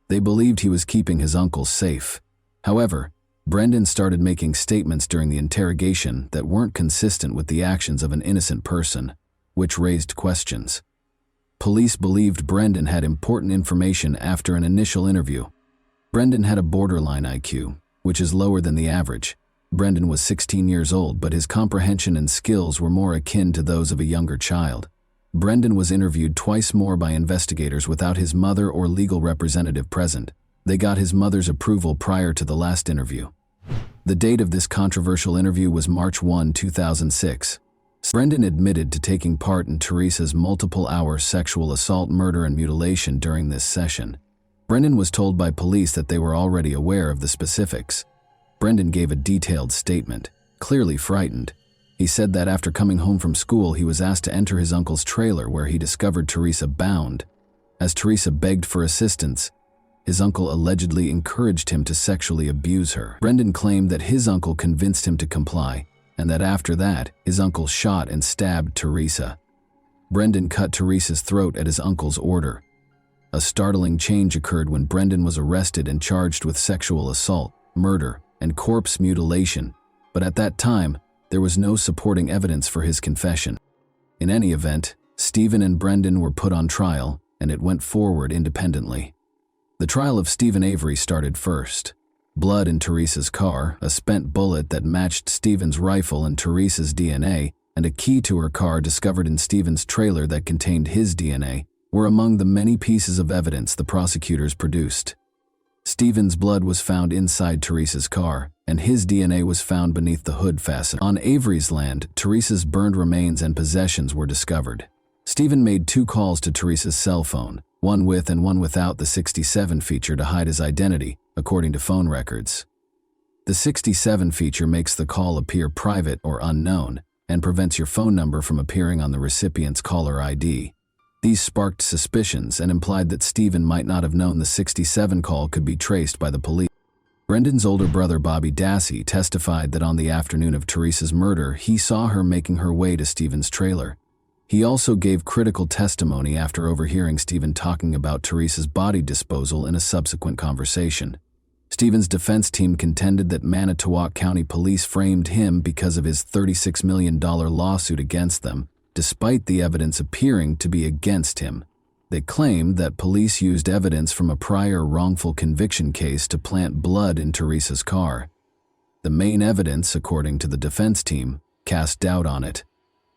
Speaker 1: They believed he was keeping his uncles safe. However, Brendan started making statements during the interrogation that weren't consistent with the actions of an innocent person, which raised questions. Police believed Brendan had important information after an initial interview. Brendan had a borderline IQ, which is lower than the average. Brendan was 16 years old, but his comprehension and skills were more akin to those of a younger child. Brendan was interviewed twice more by investigators without his mother or legal representative present. They got his mother's approval prior to the last interview. The date of this controversial interview was March 1, 2006. Brendan admitted to taking part in Teresa's multiple-hour sexual assault, murder, and mutilation during this session. Brendan was told by police that they were already aware of the specifics. Brendan gave a detailed statement, clearly frightened. He said that after coming home from school, he was asked to enter his uncle's trailer where he discovered Teresa bound. As Teresa begged for assistance, his uncle allegedly encouraged him to sexually abuse her. Brendan claimed that his uncle convinced him to comply, and that after that, his uncle shot and stabbed Teresa. Brendan cut Teresa's throat at his uncle's order. A startling change occurred when Brendan was arrested and charged with sexual assault, murder, and corpse mutilation, but at that time, there was no supporting evidence for his confession. In any event, Stephen and Brendan were put on trial, and it went forward independently. The trial of Stephen Avery started first. Blood in Teresa's car, a spent bullet that matched Stephen's rifle and Teresa's DNA, and a key to her car discovered in Stephen's trailer that contained his DNA, were among the many pieces of evidence the prosecutors produced. Stephen's blood was found inside Teresa's car, and his DNA was found beneath the hood fastener. On Avery's land, Teresa's burned remains and possessions were discovered. Stephen made 2 calls to Teresa's cell phone, one with and one without the 67 feature to hide his identity, according to phone records. The 67 feature makes the call appear private or unknown, and prevents your phone number from appearing on the recipient's caller ID. These sparked suspicions and implied that Stephen might not have known the 67 call could be traced by the police. Brendan's older brother Bobby Dassey testified that on the afternoon of Teresa's murder, he saw her making her way to Stephen's trailer. He also gave critical testimony after overhearing Stephen talking about Teresa's body disposal in a subsequent conversation. Stephen's defense team contended that Manitowoc County Police framed him because of his $36 million lawsuit against them, despite the evidence appearing to be against him. They claimed that police used evidence from a prior wrongful conviction case to plant blood in Teresa's car. The main evidence, according to the defense team, cast doubt on it.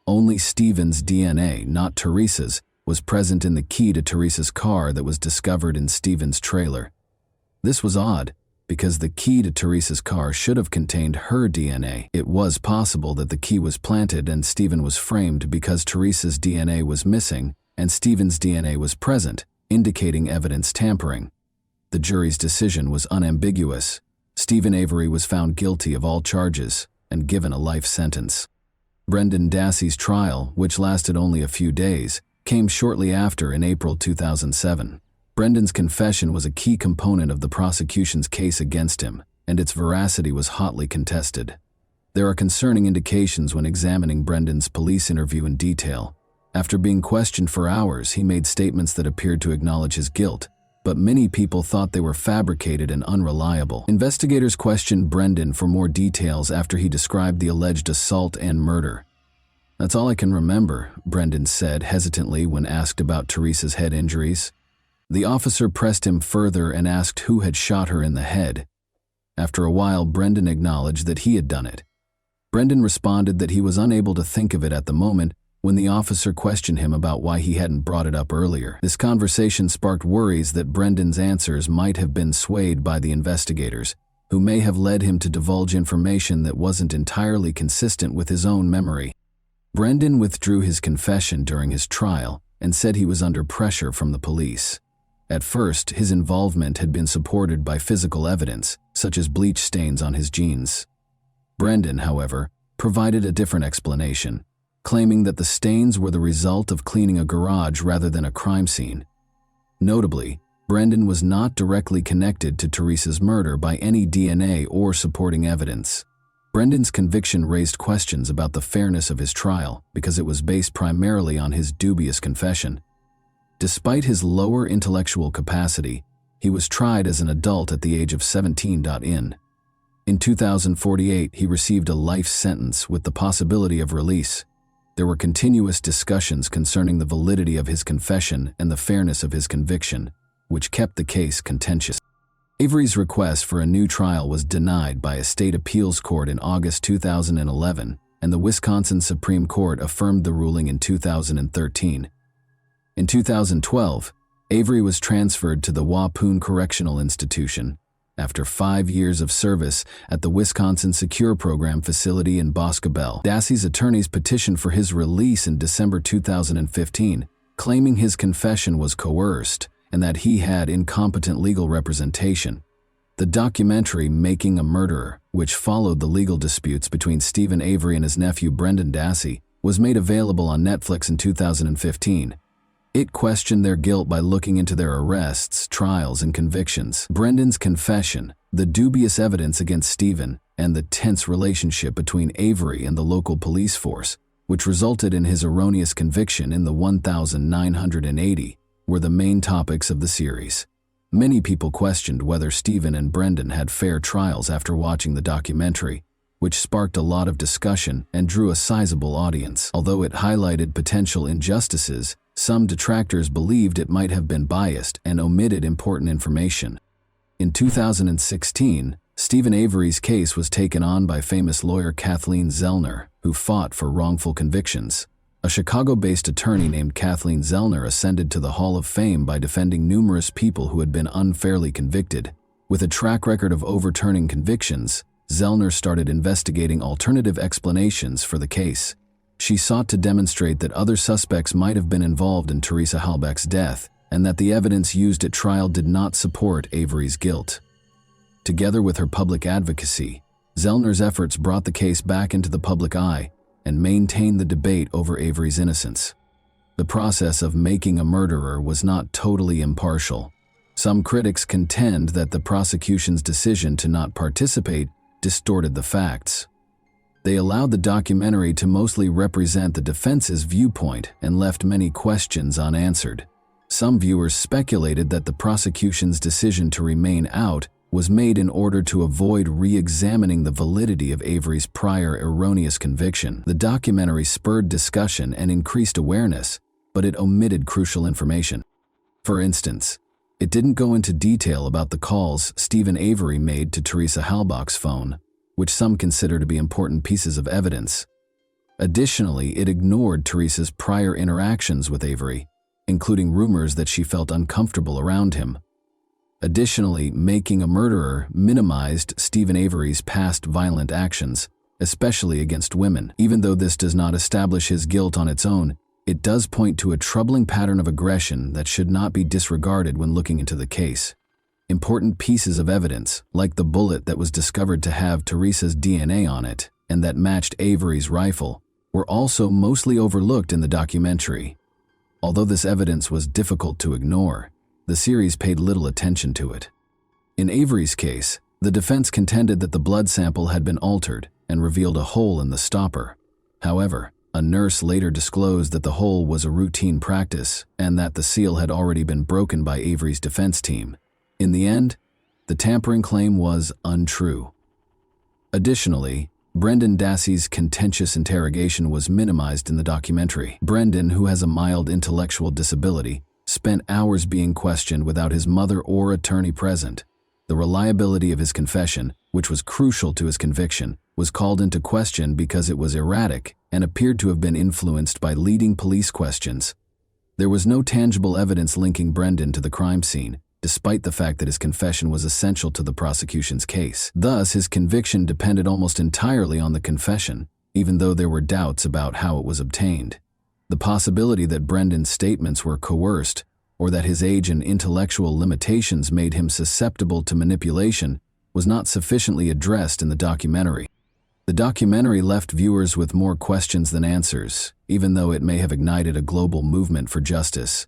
Speaker 1: Only Stephen's DNA, not Teresa's, was present in the key to Teresa's car that was discovered in Stephen's trailer. This was odd, because the key to Teresa's car should have contained her DNA. It was possible that the key was planted and Stephen was framed because Teresa's DNA was missing and Stephen's DNA was present, indicating evidence tampering. The jury's decision was unambiguous. Stephen Avery was found guilty of all charges and given a life sentence. Brendan Dassey's trial, which lasted only a few days, came shortly after in April 2007. Brendan's confession was a key component of the prosecution's case against him, and its veracity was hotly contested. There are concerning indications when examining Brendan's police interview in detail. After being questioned for hours, he made statements that appeared to acknowledge his guilt, but many people thought they were fabricated and unreliable. Investigators questioned Brendan for more details after he described the alleged assault and murder. "That's all I can remember," Brendan said hesitantly when asked about Teresa's head injuries. The officer pressed him further and asked who had shot her in the head. After a while, Brendan acknowledged that he had done it. Brendan responded that he was unable to think of it at the moment when the officer questioned him about why he hadn't brought it up earlier. This conversation sparked worries that Brendan's answers might have been swayed by the investigators, who may have led him to divulge information that wasn't entirely consistent with his own memory. Brendan withdrew his confession during his trial and said he was under pressure from the police. At first, his involvement had been supported by physical evidence, such as bleach stains on his jeans. Brendan, however, provided a different explanation, claiming that the stains were the result of cleaning a garage rather than a crime scene. Notably, Brendan was not directly connected to Teresa's murder by any DNA or supporting evidence. Brendan's conviction raised questions about the fairness of his trial because it was based primarily on his dubious confession. Despite his lower intellectual capacity, he was tried as an adult at the age of 17. In 2048, he received a life sentence with the possibility of release. There were continuous discussions concerning the validity of his confession and the fairness of his conviction, which kept the case contentious. Avery's request for a new trial was denied by a state appeals court in August 2011, and the Wisconsin Supreme Court affirmed the ruling in 2013. In 2012, Avery was transferred to the Waupun Correctional Institution after 5 years of service at the Wisconsin Secure Program facility in Boscobel. Dassey's attorneys petitioned for his release in December 2015, claiming his confession was coerced and that he had incompetent legal representation. The documentary Making a Murderer, which followed the legal disputes between Stephen Avery and his nephew Brendan Dassey, was made available on Netflix in 2015. It questioned their guilt by looking into their arrests, trials, and convictions. Brendan's confession, the dubious evidence against Stephen, and the tense relationship between Avery and the local police force, which resulted in his erroneous conviction in the 1980, were the main topics of the series. Many people questioned whether Stephen and Brendan had fair trials after watching the documentary, which sparked a lot of discussion and drew a sizable audience. Although it highlighted potential injustices, some detractors believed it might have been biased and omitted important information. In 2016, Stephen Avery's case was taken on by famous lawyer Kathleen Zellner, who fought for wrongful convictions. A Chicago-based attorney named Kathleen Zellner ascended to the Hall of Fame by defending numerous people who had been unfairly convicted. With a track record of overturning convictions, Zellner started investigating alternative explanations for the case. She sought to demonstrate that other suspects might have been involved in Teresa Halbach's death, and that the evidence used at trial did not support Avery's guilt. Together with her public advocacy, Zellner's efforts brought the case back into the public eye and maintained the debate over Avery's innocence. The process of making a murderer was not totally impartial. Some critics contend that the prosecution's decision to not participate distorted the facts. They allowed the documentary to mostly represent the defense's viewpoint and left many questions unanswered. Some viewers speculated that the prosecution's decision to remain out was made in order to avoid re-examining the validity of Avery's prior erroneous conviction. The documentary spurred discussion and increased awareness, but it omitted crucial information. For instance, it didn't go into detail about the calls Stephen Avery made to Teresa Halbach's phone, which some consider to be important pieces of evidence. Additionally, it ignored Teresa's prior interactions with Avery, including rumors that she felt uncomfortable around him. Additionally, Making a Murderer minimized Stephen Avery's past violent actions, especially against women. Even though this does not establish his guilt on its own, it does point to a troubling pattern of aggression that should not be disregarded when looking into the case. Important pieces of evidence, like the bullet that was discovered to have Teresa's DNA on it and that matched Avery's rifle, were also mostly overlooked in the documentary. Although this evidence was difficult to ignore, the series paid little attention to it. In Avery's case, the defense contended that the blood sample had been altered and revealed a hole in the stopper. However, a nurse later disclosed that the hole was a routine practice and that the seal had already been broken by Avery's defense team. In the end, the tampering claim was untrue. Additionally, Brendan Dassey's contentious interrogation was minimized in the documentary. Brendan, who has a mild intellectual disability, spent hours being questioned without his mother or attorney present. The reliability of his confession, which was crucial to his conviction, was called into question because it was erratic and appeared to have been influenced by leading police questions. There was no tangible evidence linking Brendan to the crime scene, despite the fact that his confession was essential to the prosecution's case. Thus, his conviction depended almost entirely on the confession, even though there were doubts about how it was obtained. The possibility that Brendan's statements were coerced, or that his age and intellectual limitations made him susceptible to manipulation, was not sufficiently addressed in the documentary. The documentary left viewers with more questions than answers, even though it may have ignited a global movement for justice.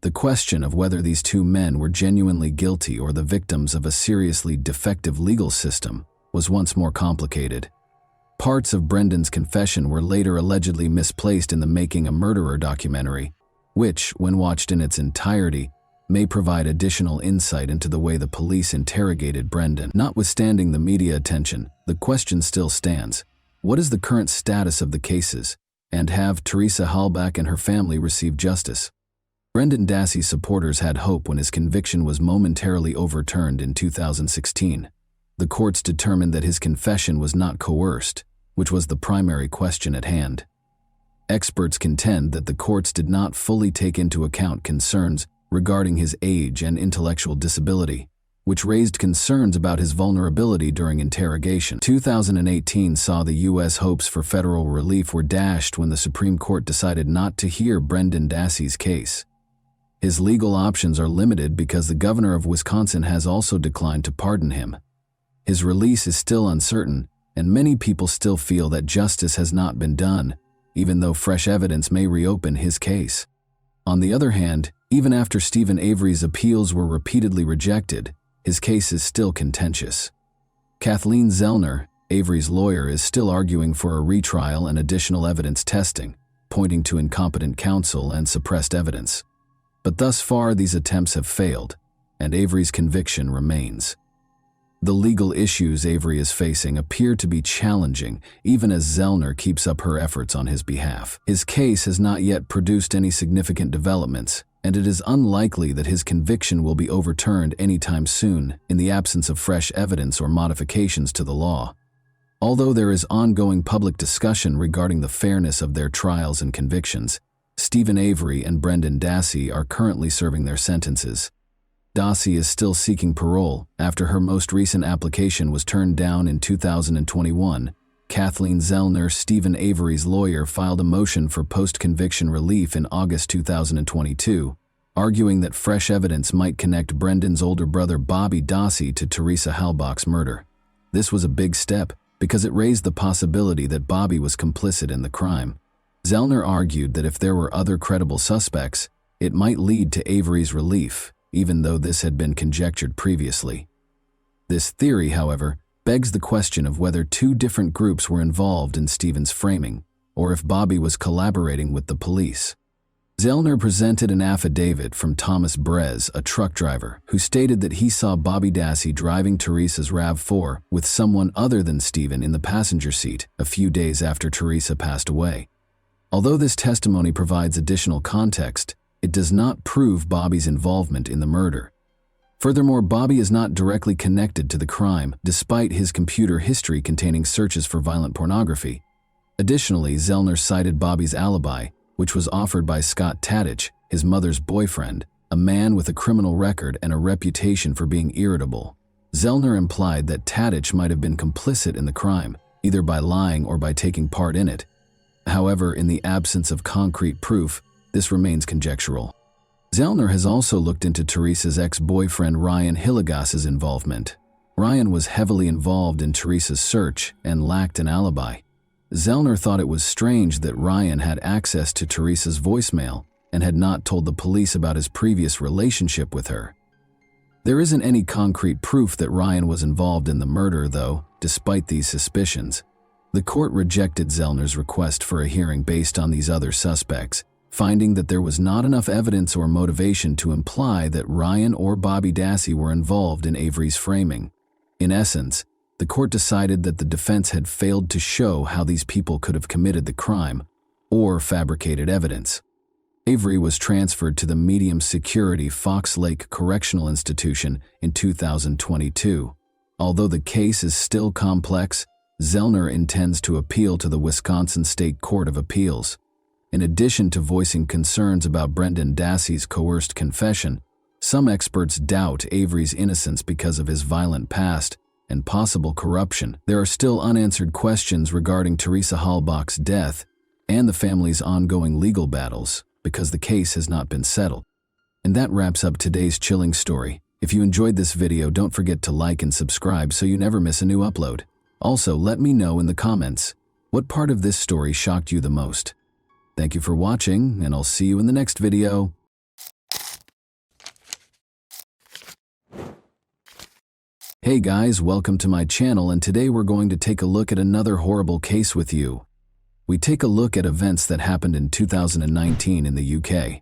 Speaker 1: The question of whether these two men were genuinely guilty or the victims of a seriously defective legal system was once more complicated. Parts of Brendan's confession were later allegedly misplaced in the Making a Murderer documentary, which, when watched in its entirety, may provide additional insight into the way the police interrogated Brendan. Notwithstanding the media attention, the question still stands: what is the current status of the cases, and have Teresa Halbach and her family received justice? Brendan Dassey's supporters had hope when his conviction was momentarily overturned in 2016. The courts determined that his confession was not coerced, which was the primary question at hand. Experts contend that the courts did not fully take into account concerns regarding his age and intellectual disability, which raised concerns about his vulnerability during interrogation. 2018 saw the U.S. hopes for federal relief were dashed when the Supreme Court decided not to hear Brendan Dassey's case. His legal options are limited because the governor of Wisconsin has also declined to pardon him. His release is still uncertain, and many people still feel that justice has not been done, even though fresh evidence may reopen his case. On the other hand, even after Steven Avery's appeals were repeatedly rejected, his case is still contentious. Kathleen Zellner, Avery's lawyer, is still arguing for a retrial and additional evidence testing, pointing to incompetent counsel and suppressed evidence. But thus far, these attempts have failed, and Avery's conviction remains. The legal issues Avery is facing appear to be challenging, even as Zellner keeps up her efforts on his behalf. His case has not yet produced any significant developments, and it is unlikely that his conviction will be overturned anytime soon in the absence of fresh evidence or modifications to the law. Although there is ongoing public discussion regarding the fairness of their trials and convictions, Steven Avery and Brendan Dassey are currently serving their sentences. Dassey is still seeking parole after her most recent application was turned down in 2021. Kathleen Zellner, Steven Avery's lawyer, filed a motion for post-conviction relief in August 2022, arguing that fresh evidence might connect Brendan's older brother Bobby Dassey to Teresa Halbach's murder. This was a big step because it raised the possibility that Bobby was complicit in the crime. Zellner argued that if there were other credible suspects, it might lead to Avery's relief, even though this had been conjectured previously. This theory, however, begs the question of whether two different groups were involved in Steven's framing, or if Bobby was collaborating with the police. Zellner presented an affidavit from Thomas Brez, a truck driver, who stated that he saw Bobby Dassey driving Teresa's RAV4 with someone other than Steven in the passenger seat a few days after Teresa passed away. Although this testimony provides additional context, it does not prove Bobby's involvement in the murder. Furthermore, Bobby is not directly connected to the crime, despite his computer history containing searches for violent pornography. Additionally, Zellner cited Bobby's alibi, which was offered by Scott Tadich, his mother's boyfriend, a man with a criminal record and a reputation for being irritable. Zellner implied that Tadich might have been complicit in the crime, either by lying or by taking part in it. However, in the absence of concrete proof, this remains conjectural. Zellner has also looked into Teresa's ex-boyfriend Ryan Hillegas's involvement. Ryan was heavily involved in Teresa's search and lacked an alibi. Zellner thought it was strange that Ryan had access to Teresa's voicemail and had not told the police about his previous relationship with her. There isn't any concrete proof that Ryan was involved in the murder, though, despite these suspicions. The court rejected Zellner's request for a hearing based on these other suspects, finding that there was not enough evidence or motivation to imply that Ryan or Bobby Dassey were involved in Avery's framing. In essence, the court decided that the defense had failed to show how these people could have committed the crime or fabricated evidence. Avery was transferred to the medium-security Fox Lake Correctional Institution in 2022. Although the case is still complex, Zellner intends to appeal to the Wisconsin State Court of Appeals. In addition to voicing concerns about Brendan Dassey's coerced confession, some experts doubt Avery's innocence because of his violent past and possible corruption. There are still unanswered questions regarding Teresa Halbach's death and the family's ongoing legal battles because the case has not been settled. And that wraps up today's chilling story. If you enjoyed this video, don't forget to like and subscribe so you never miss a new upload. Also, let me know in the comments, what part of this story shocked you the most? Thank you for watching, and I'll see you in the next video. Hey guys, welcome to my channel, and today we're going to take a look at another horrible case with you. We take a look at events that happened in 2019 in the UK.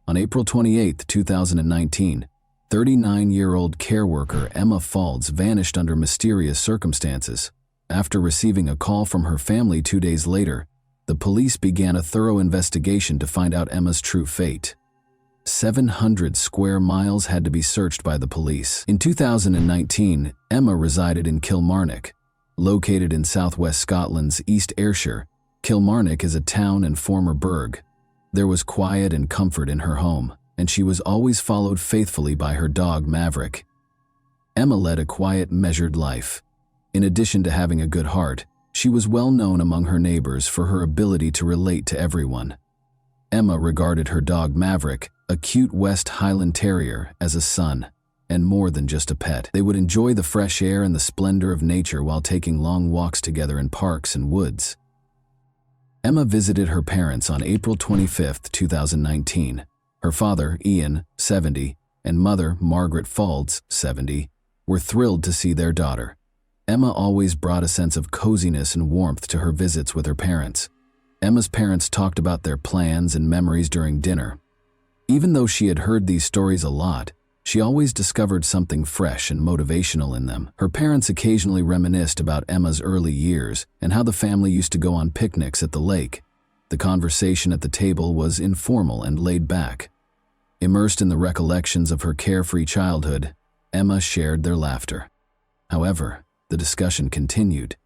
Speaker 1: On April 28, 2019, 39-year-old care worker Emma Faulds vanished under mysterious circumstances. After receiving a call from her family 2 days later, the police began a thorough investigation to find out Emma's true fate. 700 square miles had to be searched by the police. In 2019, Emma resided in Kilmarnock. Located in southwest Scotland's East Ayrshire, Kilmarnock is a town and former burgh. There was quiet and comfort in her home, and she was always followed faithfully by her dog Maverick. Emma led a quiet, measured life. In addition to having a good heart, she was well known among her neighbors for her ability to relate to everyone. Emma regarded her dog Maverick, a cute West Highland Terrier, as a son. and more than just a pet. They would enjoy the fresh air and the splendor of nature while taking long walks together in parks and woods. Emma visited her parents on April 25, 2019. Her father, Ian, 70, and mother, Margaret Faulds, 70, were thrilled to see their daughter. Emma always brought a sense of coziness and warmth to her visits with her parents. Emma's parents talked about their plans and memories during dinner. Even though she had heard these stories a lot, she always discovered something fresh and motivational in them. Her parents occasionally reminisced about Emma's early years and how the family used to go on picnics at the lake. The conversation at the table was informal and laid back. Immersed in the recollections of her carefree childhood, Emma shared their laughter. However, the discussion continued.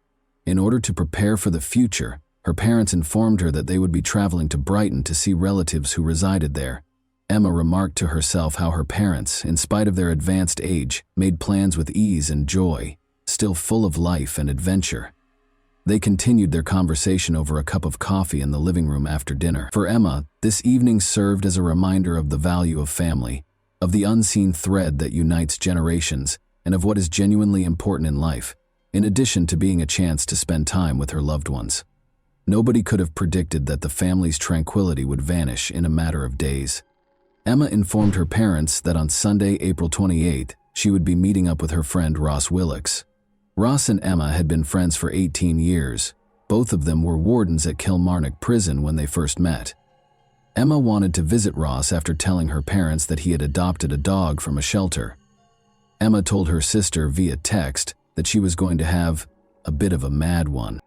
Speaker 1: In order to prepare for the future, her parents informed her that they would be traveling to Brighton to see relatives who resided there. Emma remarked to herself how her parents, in spite of their advanced age, made plans with ease and joy, still full of life and adventure. They continued their conversation over a cup of coffee in the living room after dinner. For Emma, this evening served as a reminder of the value of family, of the unseen thread that unites generations, and of what is genuinely important in life, in addition to being a chance to spend time with her loved ones. Nobody could have predicted that the family's tranquility would vanish in a matter of days. Emma informed her parents that on Sunday, April 28th, she would be meeting up with her friend Ross Willocks. Ross and Emma had been friends for 18 years. Both of them were wardens at Kilmarnock Prison when they first met. Emma wanted to visit Ross after telling her parents that he had adopted a dog from a shelter. Emma told her sister via text that she was going to have a bit of a mad one.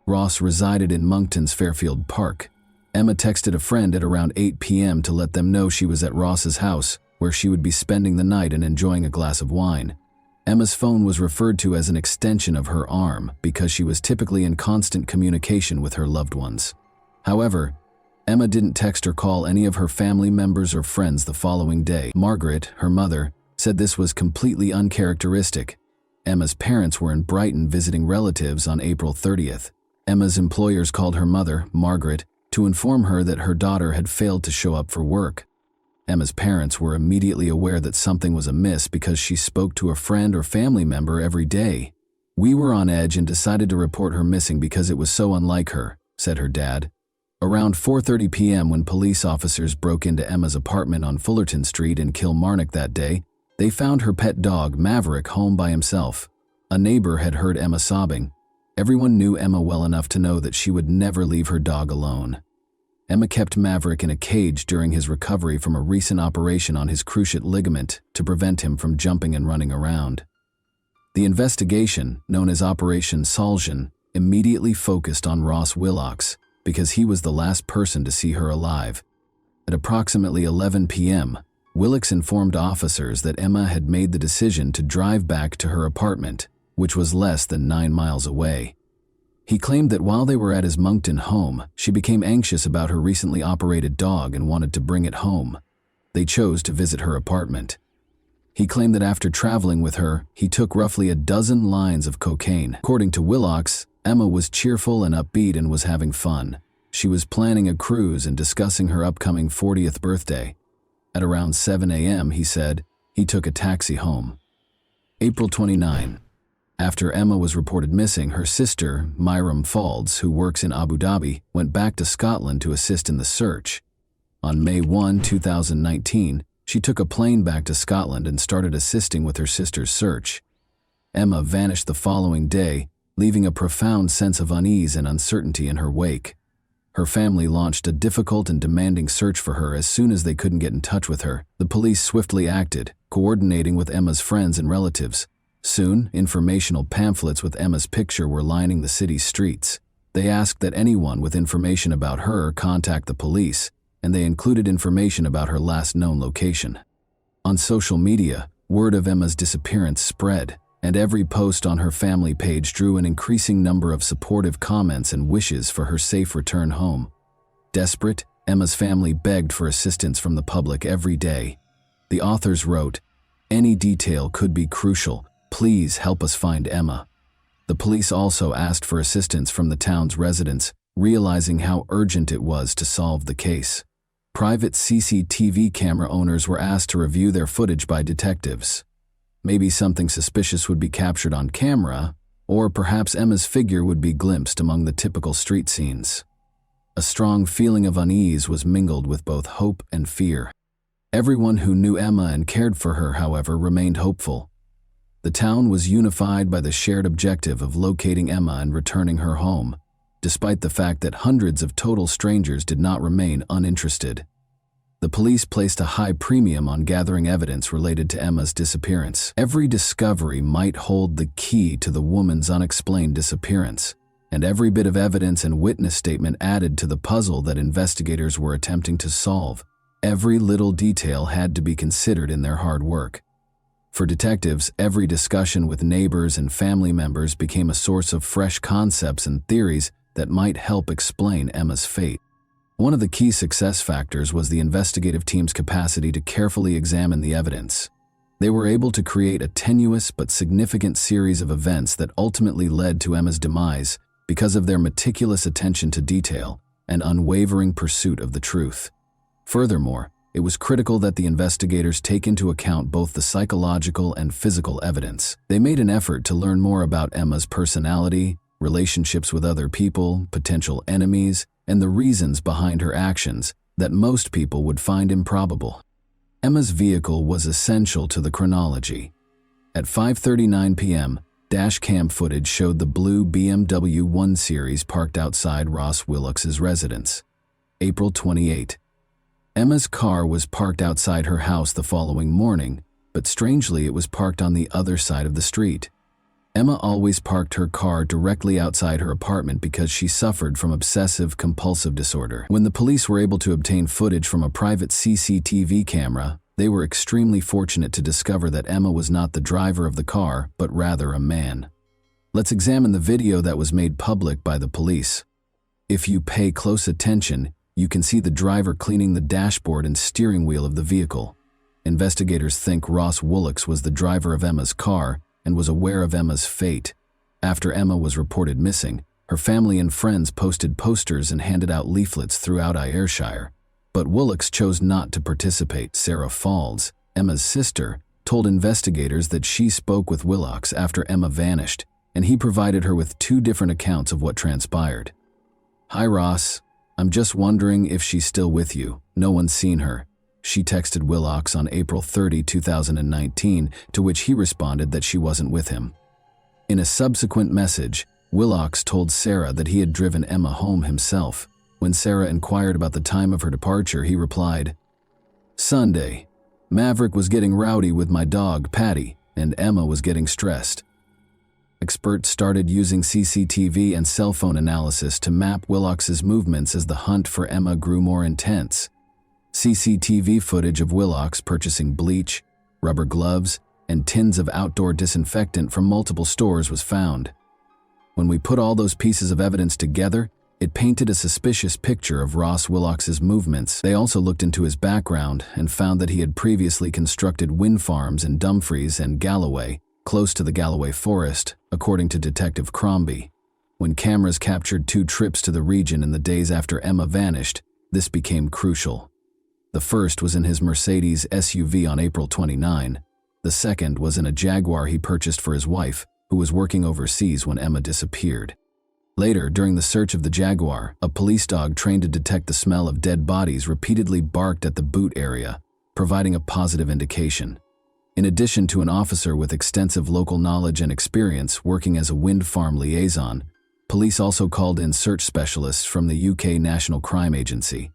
Speaker 1: Ross resided in Monkton's Fairfield Park. Emma texted a friend at around 8 p.m. to let them know she was at Ross's house, where she would be spending the night and enjoying a glass of wine. Emma's phone was referred to as an extension of her arm because she was typically in constant communication with her loved ones. However, Emma didn't text or call any of her family members or friends the following day. Margaret, her mother, said this was completely uncharacteristic. Emma's parents were in Brighton visiting relatives on April 30th. Emma's employers called her mother, Margaret, to inform her that her daughter had failed to show up for work. Emma's parents were immediately aware that something was amiss because she spoke to a friend or family member every day. "We were on edge and decided to report her missing because it was so unlike her," said her dad. Around 4:30 p.m. when police officers broke into Emma's apartment on Fullerton Street in Kilmarnock that day, they found her pet dog, Maverick, home by himself. A neighbor had heard Emma sobbing. Everyone knew Emma well enough to know that she would never leave her dog alone. Emma kept Maverick in a cage during his recovery from a recent operation on his cruciate ligament to prevent him from jumping and running around. The investigation, known as Operation Soljan, immediately focused on Ross Willocks because he was the last person to see her alive. At approximately 11 p.m., Willocks informed officers that Emma had made the decision to drive back to her apartment, which was less than 9 miles away. He claimed that while they were at his Monkton home, she became anxious about her recently operated dog and wanted to bring it home. They chose to visit her apartment. He claimed that after traveling with her, he took roughly a dozen lines of cocaine. According to Willocks, Emma was cheerful and upbeat and was having fun. She was planning a cruise and discussing her upcoming 40th birthday. At around 7 a.m., he said, he took a taxi home. April 29. After Emma was reported missing, her sister, Myram Faulds, who works in Abu Dhabi, went back to Scotland to assist in the search. On May 1, 2019, she took a plane back to Scotland and started assisting with her sister's search. Emma vanished the following day, leaving a profound sense of unease and uncertainty in her wake. Her family launched a difficult and demanding search for her as soon as they couldn't get in touch with her. The police swiftly acted, coordinating with Emma's friends and relatives. Soon, informational pamphlets with Emma's picture were lining the city's streets. They asked that anyone with information about her contact the police, and they included information about her last known location. On social media, word of Emma's disappearance spread, and every post on her family page drew an increasing number of supportive comments and wishes for her safe return home. Desperate, Emma's family begged for assistance from the public every day. The authors wrote, "Any detail could be crucial. Please help us find Emma." The police also asked for assistance from the town's residents, realizing how urgent it was to solve the case. Private CCTV camera owners were asked to review their footage by detectives. Maybe something suspicious would be captured on camera, or perhaps Emma's figure would be glimpsed among the typical street scenes. A strong feeling of unease was mingled with both hope and fear. Everyone who knew Emma and cared for her, however, remained hopeful. The town was unified by the shared objective of locating Emma and returning her home, despite the fact that hundreds of total strangers did not remain uninterested. The police placed a high premium on gathering evidence related to Emma's disappearance. Every discovery might hold the key to the woman's unexplained disappearance, and every bit of evidence and witness statement added to the puzzle that investigators were attempting to solve. Every little detail had to be considered in their hard work. For detectives, every discussion with neighbors and family members became a source of fresh concepts and theories that might help explain Emma's fate. One of the key success factors was the investigative team's capacity to carefully examine the evidence. They were able to create a tenuous but significant series of events that ultimately led to Emma's demise because of their meticulous attention to detail and unwavering pursuit of the truth. Furthermore, it was critical that the investigators take into account both the psychological and physical evidence. They made an effort to learn more about Emma's personality, relationships with other people, potential enemies, and the reasons behind her actions that most people would find improbable. Emma's vehicle was essential to the chronology. At 5:39 p.m., dash cam footage showed the blue BMW 1 Series parked outside Ross Willocks's residence. April 28. Emma's car was parked outside her house the following morning, but strangely it was parked on the other side of the street. Emma always parked her car directly outside her apartment because she suffered from obsessive-compulsive disorder. When the police were able to obtain footage from a private CCTV camera, they were extremely fortunate to discover that Emma was not the driver of the car, but rather a man. Let's examine the video that was made public by the police. If you pay close attention, you can see the driver cleaning the dashboard and steering wheel of the vehicle. Investigators think Ross Willocks was the driver of Emma's car and was aware of Emma's fate. After Emma was reported missing, her family and friends posted posters and handed out leaflets throughout Ayrshire. But Willocks chose not to participate. Sarah Falls, Emma's sister, told investigators that she spoke with Willocks after Emma vanished, and he provided her with 2 different accounts of what transpired. "Hi Ross, I'm just wondering if she's still with you. No one's seen her," she texted Willocks on April 30, 2019, to which he responded that she wasn't with him. In a subsequent message, Willocks told Sarah that he had driven Emma home himself. When Sarah inquired about the time of her departure, he replied, "Sunday. Maverick was getting rowdy with my dog, Patty, and Emma was getting stressed." Experts started using CCTV and cell phone analysis to map Willocks' movements as the hunt for Emma grew more intense. CCTV footage of Willocks purchasing bleach, rubber gloves, and tins of outdoor disinfectant from multiple stores was found. When we put all those pieces of evidence together, it painted a suspicious picture of Ross Willocks' movements. They also looked into his background and found that he had previously constructed wind farms in Dumfries and Galloway, close to the Galloway Forest, according to Detective Crombie. When cameras captured 2 trips to the region in the days after Emma vanished, this became crucial. The first was in his Mercedes SUV on April 29. The second was in a Jaguar he purchased for his wife, who was working overseas when Emma disappeared. Later, during the search of the Jaguar, a police dog trained to detect the smell of dead bodies repeatedly barked at the boot area, providing a positive indication. In addition to an officer with extensive local knowledge and experience working as a wind farm liaison, police also called in search specialists from the UK National Crime Agency.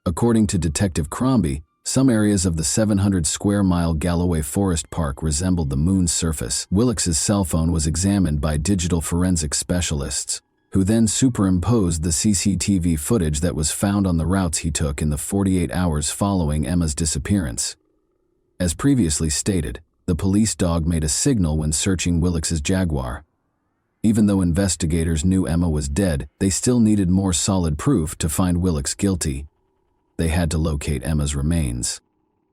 Speaker 1: According to Detective Crombie, some areas of the 700-square-mile Galloway Forest Park resembled the moon's surface. Willocks' cell phone was examined by digital forensic specialists, who then superimposed the CCTV footage that was found on the routes he took in the 48 hours following Emma's disappearance. As previously stated, the police dog made a signal when searching Willocks' Jaguar. Even though investigators knew Emma was dead, they still needed more solid proof to find Willocks guilty. They had to locate Emma's remains.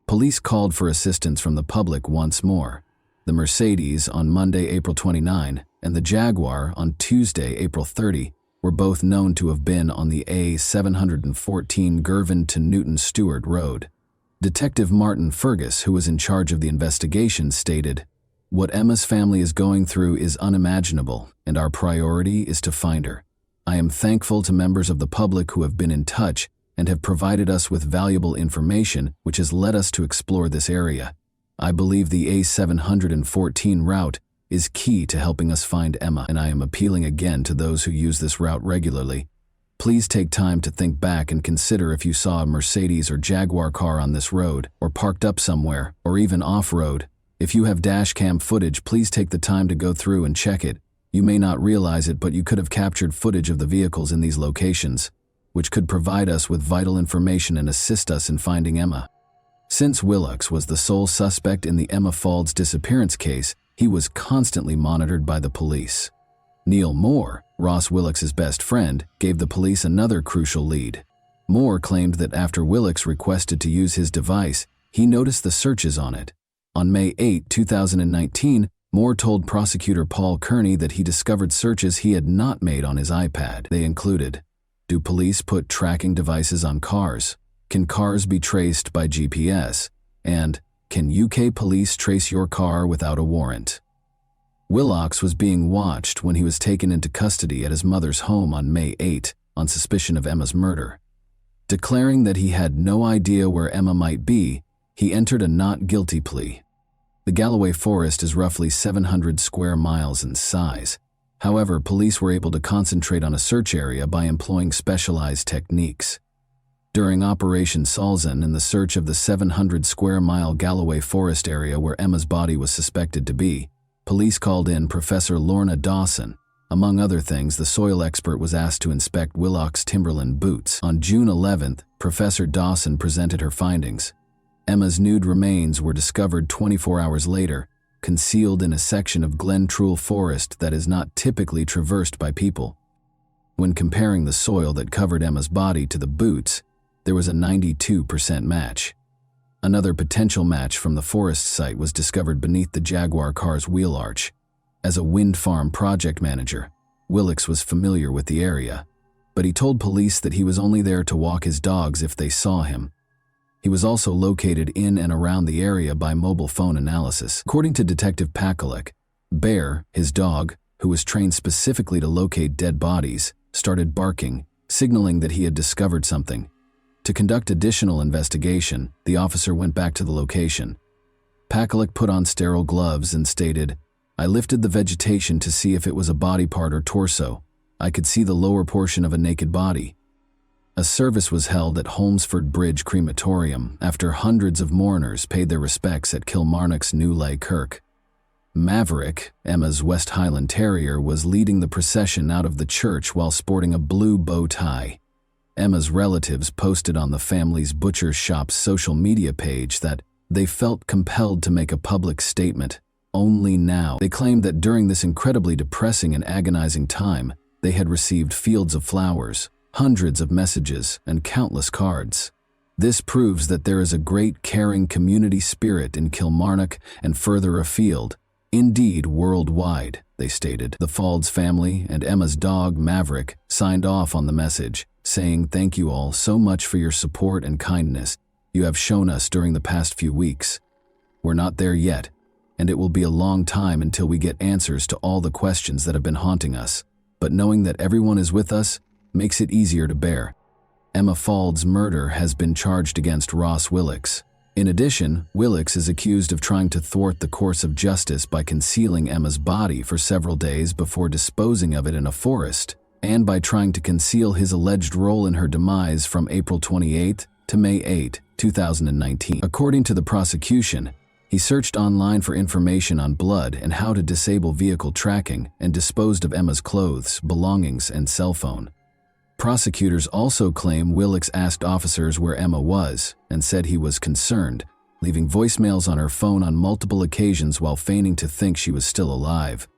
Speaker 1: Police called for assistance from the public once more. The Mercedes on Monday, April 29, and the Jaguar on Tuesday, April 30, were both known to have been on the A714 Girvan to Newton Stewart Road. Detective Martin Fergus, who was in charge of the investigation, stated, What Emma's family is going through is unimaginable, and our priority is to find her. I am thankful to members of the public who have been in touch and have provided us with valuable information which has led us to explore this area. I believe the A714 route is key to helping us find Emma, and I am appealing again to those who use this route regularly. Please take time to think back and consider if you saw a Mercedes or Jaguar car on this road, or parked up somewhere, or even off-road. If you have dashcam footage, please take the time to go through and check it. You may not realize it, but you could have captured footage of the vehicles in these locations, which could provide us with vital information and assist us in finding Emma. Since Willocks was the sole suspect in the Emma Faulds disappearance case, he was constantly monitored by the police. Neil Moore, Ross Willocks' best friend, gave the police another crucial lead. Moore claimed that after Willocks requested to use his device, he noticed the searches on it. On May 8, 2019, Moore told prosecutor Paul Kearney that he discovered searches he had not made on his iPad. They included: do police put tracking devices on cars? Can cars be traced by GPS? And can UK police trace your car without a warrant? Willocks was being watched when he was taken into custody at his mother's home on May 8 on suspicion of Emma's murder. Declaring that he had no idea where Emma might be, he entered a not guilty plea. The Galloway Forest is roughly 700 square miles in size. However, police were able to concentrate on a search area by employing specialized techniques. During Operation Salzan and the search of the 700 square mile Galloway Forest area where Emma's body was suspected to be, police called in Professor Lorna Dawson. Among other things, the soil expert was asked to inspect Willocks' Timberland boots. On June 11th, Professor Dawson presented her findings. Emma's nude remains were discovered 24 hours later, concealed in a section of Glen Truel Forest that is not typically traversed by people. When comparing the soil that covered Emma's body to the boots, there was a 92% match. Another potential match from the forest site was discovered beneath the Jaguar car's wheel arch. As a wind farm project manager, Willocks was familiar with the area, but he told police that he was only there to walk his dogs if they saw him. He was also located in and around the area by mobile phone analysis. According to Detective Pakalek, Bear, his dog, who was trained specifically to locate dead bodies, started barking, signaling that he had discovered something. To conduct additional investigation, the officer went back to the location. Pakalek put on sterile gloves and stated, "I lifted the vegetation to see if it was a body part or torso. I could see the lower portion of a naked body." A service was held at Holmesford Bridge Crematorium after hundreds of mourners paid their respects at Kilmarnock's New Lay Kirk. Maverick, Emma's West Highland Terrier, was leading the procession out of the church while sporting a blue bow tie. Emma's relatives posted on the family's butcher shop's social media page that they felt compelled to make a public statement. Only now. They claimed that during this incredibly depressing and agonizing time, they had received fields of flowers, hundreds of messages, and countless cards. This proves that there is a great caring community spirit in Kilmarnock and further afield, indeed worldwide, they stated. The Faulds family and Emma's dog, Maverick, signed off on the message, saying, "Thank you all so much for your support and kindness you have shown us during the past few weeks. We're not there yet, and it will be a long time until we get answers to all the questions that have been haunting us, but knowing that everyone is with us makes it easier to bear." Emma Faulds' murder has been charged against Ross Willocks. In addition, Willocks is accused of trying to thwart the course of justice by concealing Emma's body for several days before disposing of it in a forest, and by trying to conceal his alleged role in her demise from April 28 to May 8, 2019. According to the prosecution, he searched online for information on blood and how to disable vehicle tracking and disposed of Emma's clothes, belongings, and cell phone. Prosecutors also claim Willocks asked officers where Emma was and said he was concerned, leaving voicemails on her phone on multiple occasions while feigning to think she was still alive.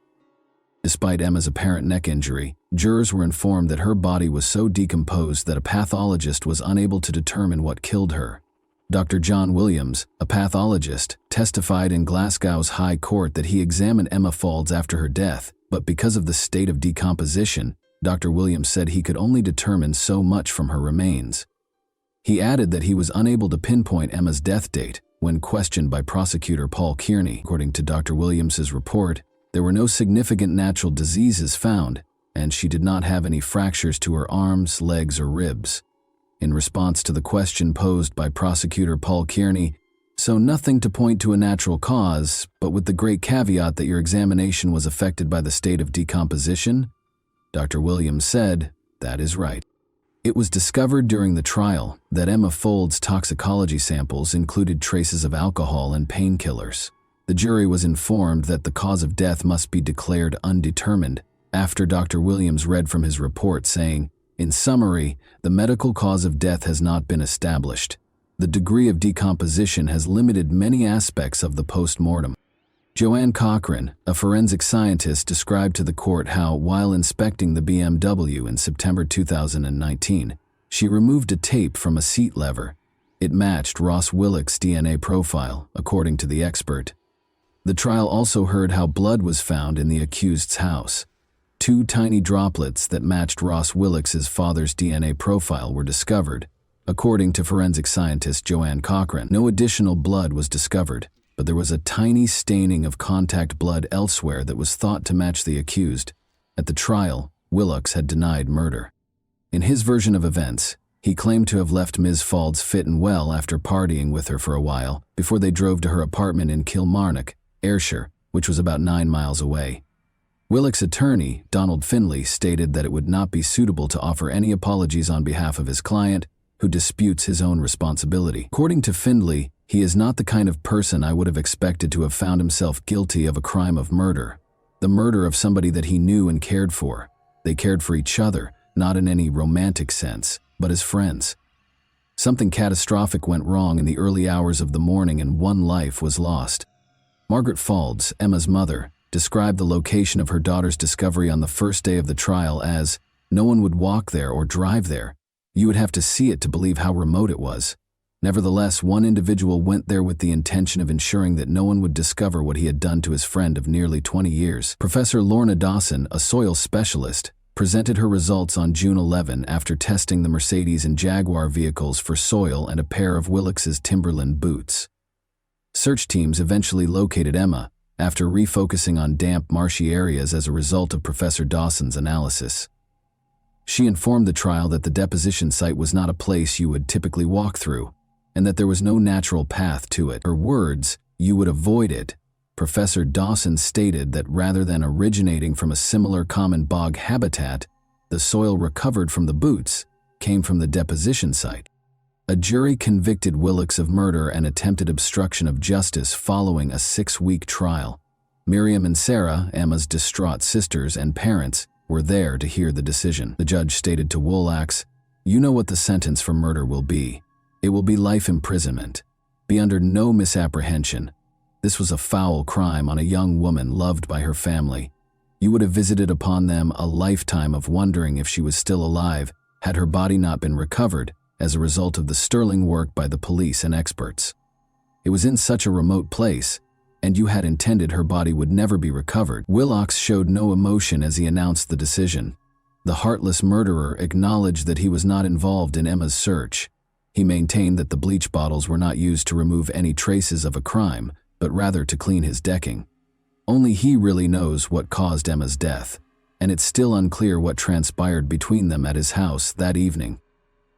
Speaker 1: Despite Emma's apparent neck injury, jurors were informed that her body was so decomposed that a pathologist was unable to determine what killed her. Dr. John Williams, a pathologist, testified in Glasgow's High Court that he examined Emma Faulds after her death, but because of the state of decomposition, Dr. Williams said he could only determine so much from her remains. He added that he was unable to pinpoint Emma's death date, When questioned by prosecutor Paul Kearney, according to Dr. Williams's report, there were no significant natural diseases found, and she did not have any fractures to her arms, legs, or ribs. In response to the question posed by prosecutor Paul Kearney, so nothing to point to a natural cause, but with the great caveat that your examination was affected by the state of decomposition, Dr. Williams said, that is right. It was discovered during the trial that Emma Fold's toxicology samples included traces of alcohol and painkillers. The jury was informed that the cause of death must be declared undetermined after Dr. Williams read from his report saying, in summary, the medical cause of death has not been established. The degree of decomposition has limited many aspects of the post-mortem. Joanne Cochran, a forensic scientist, described to the court how, while inspecting the BMW in September 2019, she removed a tape from a seat lever. It matched Ross Willock's DNA profile, according to the expert. The trial also heard how blood was found in the accused's house. 2 tiny droplets that matched Ross Willock's father's DNA profile were discovered. According to forensic scientist Joanne Cochran, no additional blood was discovered, but there was a tiny staining of contact blood elsewhere that was thought to match the accused. At the trial, Willock's had denied murder. In his version of events, he claimed to have left Ms. Faulds fit and well after partying with her for a while before they drove to her apartment in Kilmarnock, Ayrshire, which was about 9 miles away. Willock's attorney, Donald Findlay, stated that it would not be suitable to offer any apologies on behalf of his client, who disputes his own responsibility. According to Findlay, he is not the kind of person I would have expected to have found himself guilty of a crime of murder. The murder of somebody that he knew and cared for. They cared for each other, not in any romantic sense, but as friends. Something catastrophic went wrong in the early hours of the morning and one life was lost. Margaret Faulds, Emma's mother, described the location of her daughter's discovery on the first day of the trial as, no one would walk there or drive there. You would have to see it to believe how remote it was. Nevertheless, one individual went there with the intention of ensuring that no one would discover what he had done to his friend of nearly 20 years. Professor Lorna Dawson, a soil specialist, presented her results on June 11 after testing the Mercedes and Jaguar vehicles for soil and a pair of Willock's Timberland boots. Search teams eventually located Emma after refocusing on damp, marshy areas as a result of Professor Dawson's analysis. She informed the trial that the deposition site was not a place you would typically walk through, and that there was no natural path to it. Her words, you would avoid it. Professor Dawson stated that rather than originating from a similar common bog habitat, the soil recovered from the boots came from the deposition site. A jury convicted Willock's of murder and attempted obstruction of justice following a 6-week trial. Miriam and Sarah, Emma's distraught sisters and parents, were there to hear the decision. The judge stated to Willax, you know what the sentence for murder will be. It will be life imprisonment. Be under no misapprehension. This was a foul crime on a young woman loved by her family. You would have visited upon them a lifetime of wondering if she was still alive had her body not been recovered as a result of the sterling work by the police and experts. It was in such a remote place, and you had intended her body would never be recovered. Willax showed no emotion as he announced the decision. The heartless murderer acknowledged that he was not involved in Emma's search. He maintained that the bleach bottles were not used to remove any traces of a crime, but rather to clean his decking. Only he really knows what caused Emma's death, and it's still unclear what transpired between them at his house that evening.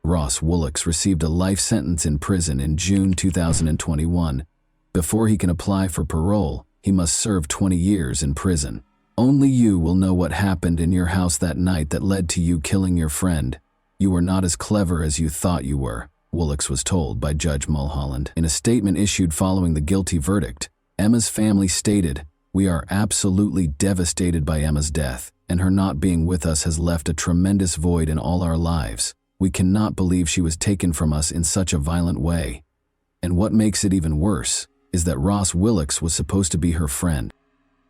Speaker 1: Ross Willock's received a life sentence in prison in June 2021. Before he can apply for parole, he must serve 20 years in prison. Only you will know what happened in your house that night that led to you killing your friend. You were not as clever as you thought you were, Willock's was told by Judge Mulholland. In a statement issued following the guilty verdict, Emma's family stated, we are absolutely devastated by Emma's death, and her not being with us has left a tremendous void in all our lives. We cannot believe she was taken from us in such a violent way. And what makes it even worse is that Ross Willock's was supposed to be her friend.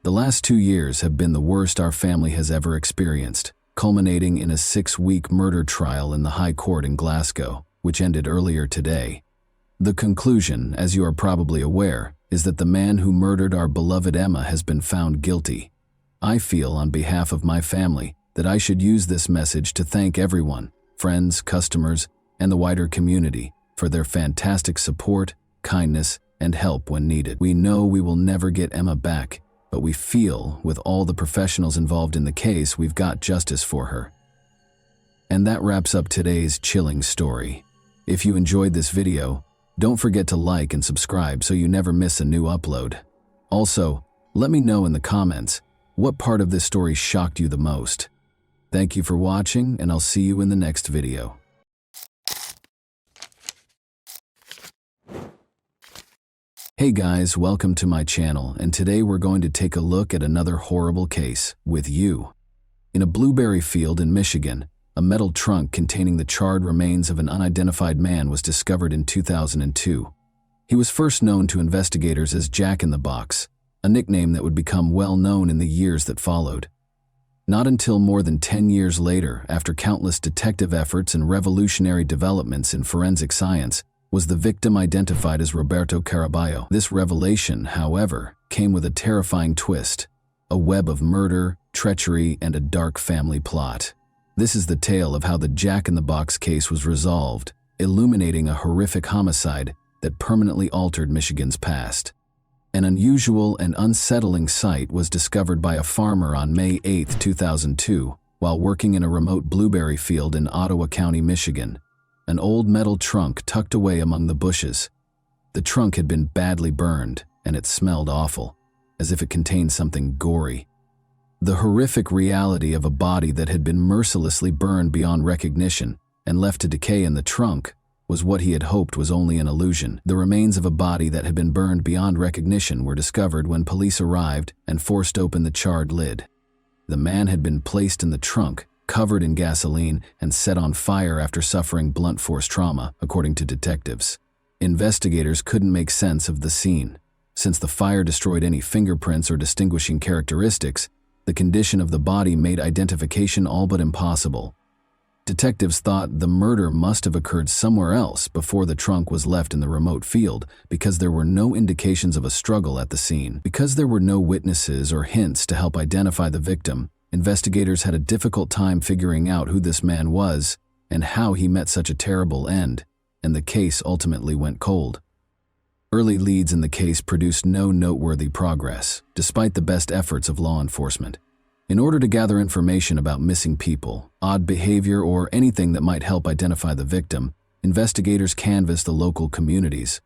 Speaker 1: The last 2 years have been the worst our family has ever experienced, culminating in a 6-week murder trial in the High Court in Glasgow, which ended earlier today. The conclusion, as you are probably aware, is that the man who murdered our beloved Emma has been found guilty. I feel on behalf of my family that I should use this message to thank everyone, friends, customers, and the wider community, for their fantastic support, kindness, and help when needed. We know we will never get Emma back, but we feel, with all the professionals involved in the case, we've got justice for her. And that wraps up today's chilling story. If you enjoyed this video, don't forget to like and subscribe so you never miss a new upload. Also, let me know in the comments what part of this story shocked you the most. Thank you for watching, and I'll see you in the next video. Hey guys, welcome to my channel, and today we're going to take a look at another horrible case with you. In a blueberry field in Michigan, a metal trunk containing the charred remains of an unidentified man was discovered in 2002. He was first known to investigators as Jack in the Box, a nickname that would become well known in the years that followed. Not until more than 10 years later, after countless detective efforts and revolutionary developments in forensic science, was the victim identified as Roberto Caraballo. This revelation, however, came with a terrifying twist, a web of murder, treachery, and a dark family plot. This is the tale of how the Jack in the Box case was resolved, illuminating a horrific homicide that permanently altered Michigan's past. An unusual and unsettling sight was discovered by a farmer on May 8, 2002, while working in a remote blueberry field in Ottawa County, Michigan. An old metal trunk tucked away among the bushes. The trunk had been badly burned, and it smelled awful, as if it contained something gory. The horrific reality of a body that had been mercilessly burned beyond recognition and left to decay in the trunk was what he had hoped was only an illusion. The remains of a body that had been burned beyond recognition were discovered when police arrived and forced open the charred lid. The man had been placed in the trunk, covered in gasoline, and set on fire after suffering blunt force trauma, according to detectives. Investigators couldn't make sense of the scene. Since the fire destroyed any fingerprints or distinguishing characteristics, the condition of the body made identification all but impossible. Detectives thought the murder must have occurred somewhere else before the trunk was left in the remote field, because there were no indications of a struggle at the scene. Because there were no witnesses or hints to help identify the victim, investigators had a difficult time figuring out who this man was and how he met such a terrible end, and the case ultimately went cold. Early leads in the case produced no noteworthy progress, despite the best efforts of law enforcement. In order to gather information about missing people, odd behavior, or anything that might help identify the victim, investigators canvassed the local communities.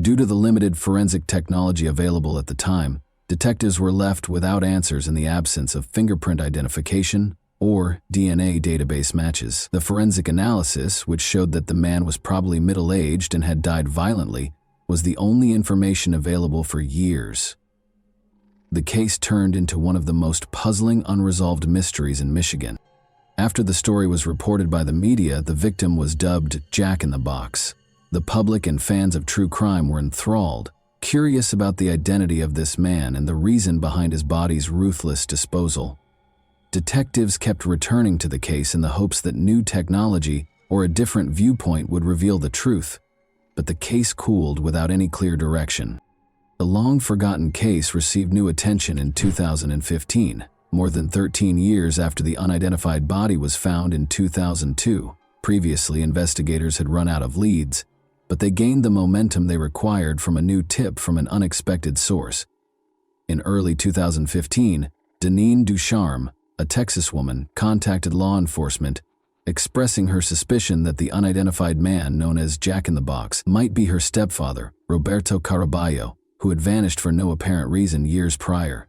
Speaker 1: Due to the limited forensic technology available at the time, detectives were left without answers in the absence of fingerprint identification or DNA database matches. The forensic analysis, which showed that the man was probably middle-aged and had died violently, was the only information available for years. The case turned into one of the most puzzling unresolved mysteries in Michigan. After the story was reported by the media, the victim was dubbed Jack in the Box. The public and fans of true crime were enthralled, curious about the identity of this man and the reason behind his body's ruthless disposal. Detectives kept returning to the case in the hopes that new technology or a different viewpoint would reveal the truth, but the case cooled without any clear direction. The long-forgotten case received new attention in 2015, more than 13 years after the unidentified body was found in 2002. Previously, investigators had run out of leads, but they gained the momentum they required from a new tip from an unexpected source. In early 2015, Deneen Ducharme, a Texas woman, contacted law enforcement, expressing her suspicion that the unidentified man known as Jack in the Box might be her stepfather, Roberto Caraballo, who had vanished for no apparent reason years prior.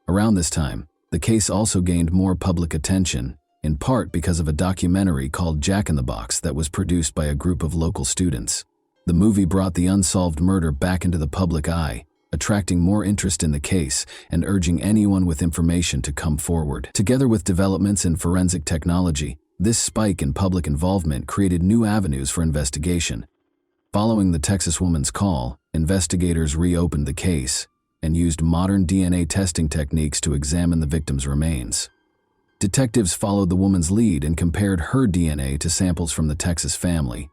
Speaker 1: Around this time, the case also gained more public attention, in part because of a documentary called Jack in the Box that was produced by a group of local students. The movie brought the unsolved murder back into the public eye, attracting more interest in the case and urging anyone with information to come forward. Together with developments in forensic technology, this spike in public involvement created new avenues for investigation. Following the Texas woman's call, investigators reopened the case and used modern DNA testing techniques to examine the victim's remains. Detectives followed the woman's lead and compared her DNA to samples from the Texas family.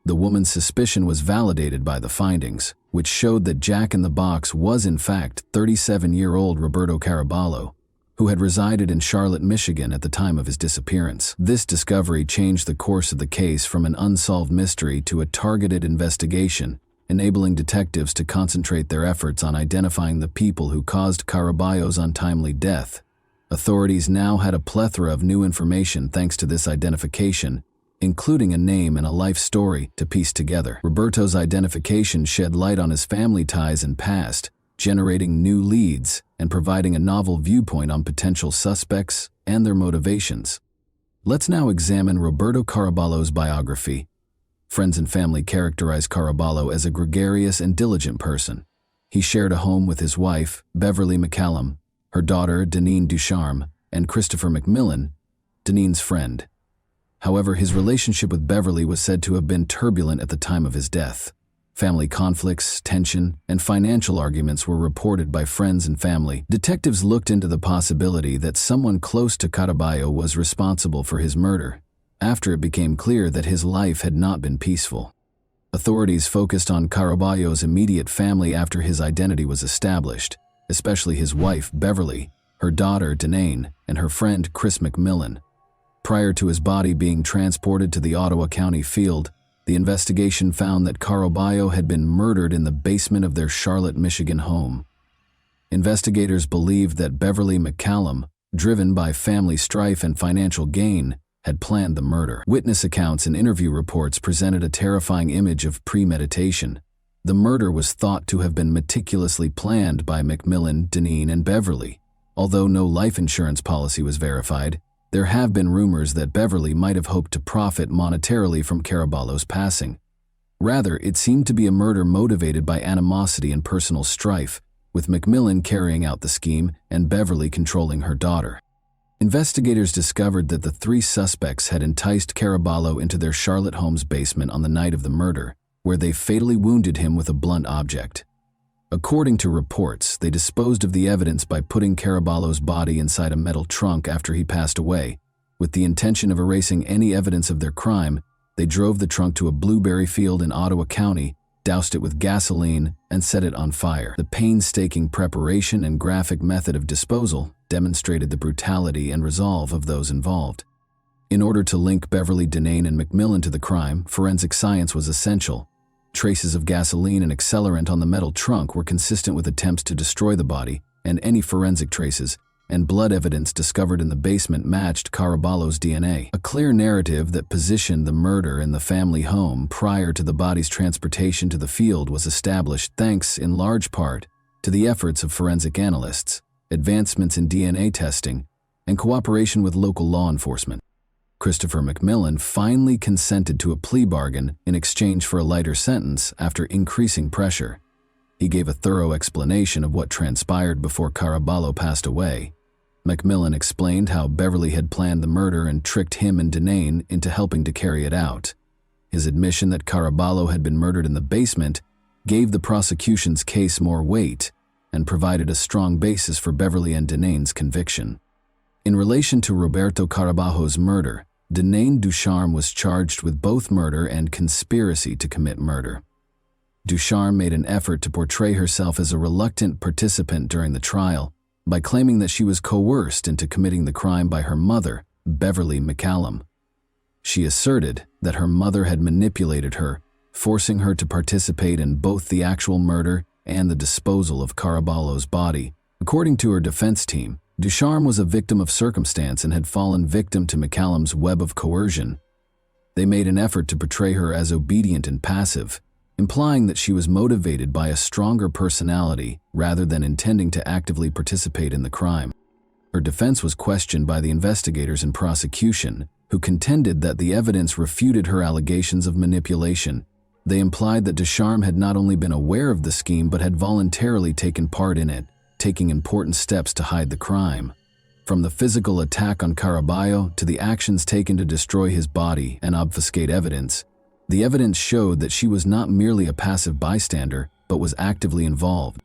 Speaker 1: The woman's suspicion was validated by the findings, which showed that Jack in the Box was in fact 37-year-old Roberto Caraballo, who had resided in Charlotte, Michigan at the time of his disappearance. This discovery changed the course of the case from an unsolved mystery to a targeted investigation enabling detectives to concentrate their efforts on identifying the people who caused Caraballo's untimely death. Authorities now had a plethora of new information thanks to this identification, including a name and a life story to piece together. Roberto's identification shed light on his family ties and past, generating new leads and providing a novel viewpoint on potential suspects and their motivations. Let's now examine Roberto Caraballo's biography. Friends and family characterize Caraballo as a gregarious and diligent person. He shared a home with his wife, Beverly McCallum, her daughter, Deneen Ducharme, and Christopher McMillan, Deneen's friend. However, his relationship with Beverly was said to have been turbulent at the time of his death. Family conflicts, tension, and financial arguments were reported by friends and family. Detectives looked into the possibility that someone close to Caraballo was responsible for his murder, after it became clear that his life had not been peaceful. Authorities focused on Caraballo's immediate family after his identity was established, especially his wife, Beverly, her daughter, Deneen, and her friend, Chris McMillan. Prior to his body being transported to the Ottawa County field, the investigation found that Caraballo had been murdered in the basement of their Charlotte, Michigan home. Investigators believed that Beverly McCallum, driven by family strife and financial gain, had planned the murder. Witness accounts and interview reports presented a terrifying image of premeditation. The murder was thought to have been meticulously planned by McMillan, Deneen, and Beverly. Although no life insurance policy was verified, there have been rumors that Beverly might have hoped to profit monetarily from Caraballo's passing. Rather, it seemed to be a murder motivated by animosity and personal strife, with McMillan carrying out the scheme and Beverly controlling her daughter. Investigators discovered that the three suspects had enticed Caraballo into their Charlotte home's basement on the night of the murder, where they fatally wounded him with a blunt object. According to reports, they disposed of the evidence by putting Caraballo's body inside a metal trunk after he passed away. With the intention of erasing any evidence of their crime, they drove the trunk to a blueberry field in Ottawa County, doused it with gasoline, and set it on fire. The painstaking preparation and graphic method of disposal demonstrated the brutality and resolve of those involved. In order to link Beverly, Deneen, and McMillan to the crime, forensic science was essential. Traces of gasoline and accelerant on the metal trunk were consistent with attempts to destroy the body, and any forensic traces and blood evidence discovered in the basement matched Caraballo's DNA. A clear narrative that positioned the murder in the family home prior to the body's transportation to the field was established thanks, in large part, to the efforts of forensic analysts, advancements in DNA testing, and cooperation with local law enforcement. Christopher McMillan finally consented to a plea bargain in exchange for a lighter sentence after increasing pressure. He gave a thorough explanation of what transpired before Caraballo passed away. McMillan explained how Beverly had planned the murder and tricked him and Deneen into helping to carry it out. His admission that Caraballo had been murdered in the basement gave the prosecution's case more weight and provided a strong basis for Beverly and Deneen's conviction. In relation to Roberto Caraballo's murder, Deneen Ducharme was charged with both murder and conspiracy to commit murder. Ducharme made an effort to portray herself as a reluctant participant during the trial by claiming that she was coerced into committing the crime by her mother, Beverly McCallum. She asserted that her mother had manipulated her, forcing her to participate in both the actual murder and the disposal of Caraballo's body. According to her defense team, Ducharme was a victim of circumstance and had fallen victim to McCallum's web of coercion. They made an effort to portray her as obedient and passive, implying that she was motivated by a stronger personality rather than intending to actively participate in the crime. Her defense was questioned by the investigators and prosecution, who contended that the evidence refuted her allegations of manipulation. They implied that Ducharme had not only been aware of the scheme but had voluntarily taken part in it, taking important steps to hide the crime. From the physical attack on Caraballo to the actions taken to destroy his body and obfuscate evidence, the evidence showed that she was not merely a passive bystander, but was actively involved.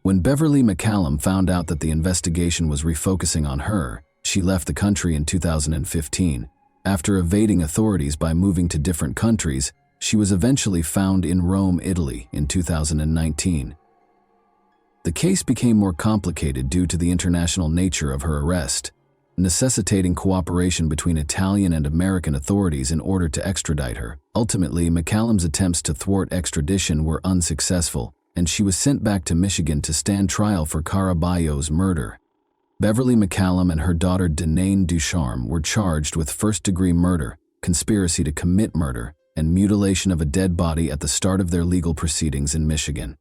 Speaker 1: When Beverly McCallum found out that the investigation was refocusing on her, she left the country in 2015. After evading authorities by moving to different countries, she was eventually found in Rome, Italy in 2019. The case became more complicated due to the international nature of her arrest. necessitating cooperation between Italian and American authorities in order to extradite her. Ultimately, McCallum's attempts to thwart extradition were unsuccessful, and she was sent back to Michigan to stand trial for Caraballo's murder. Beverly McCallum and her daughter Danae Ducharme were charged with first-degree murder, conspiracy to commit murder, and mutilation of a dead body at the start of their legal proceedings in Michigan.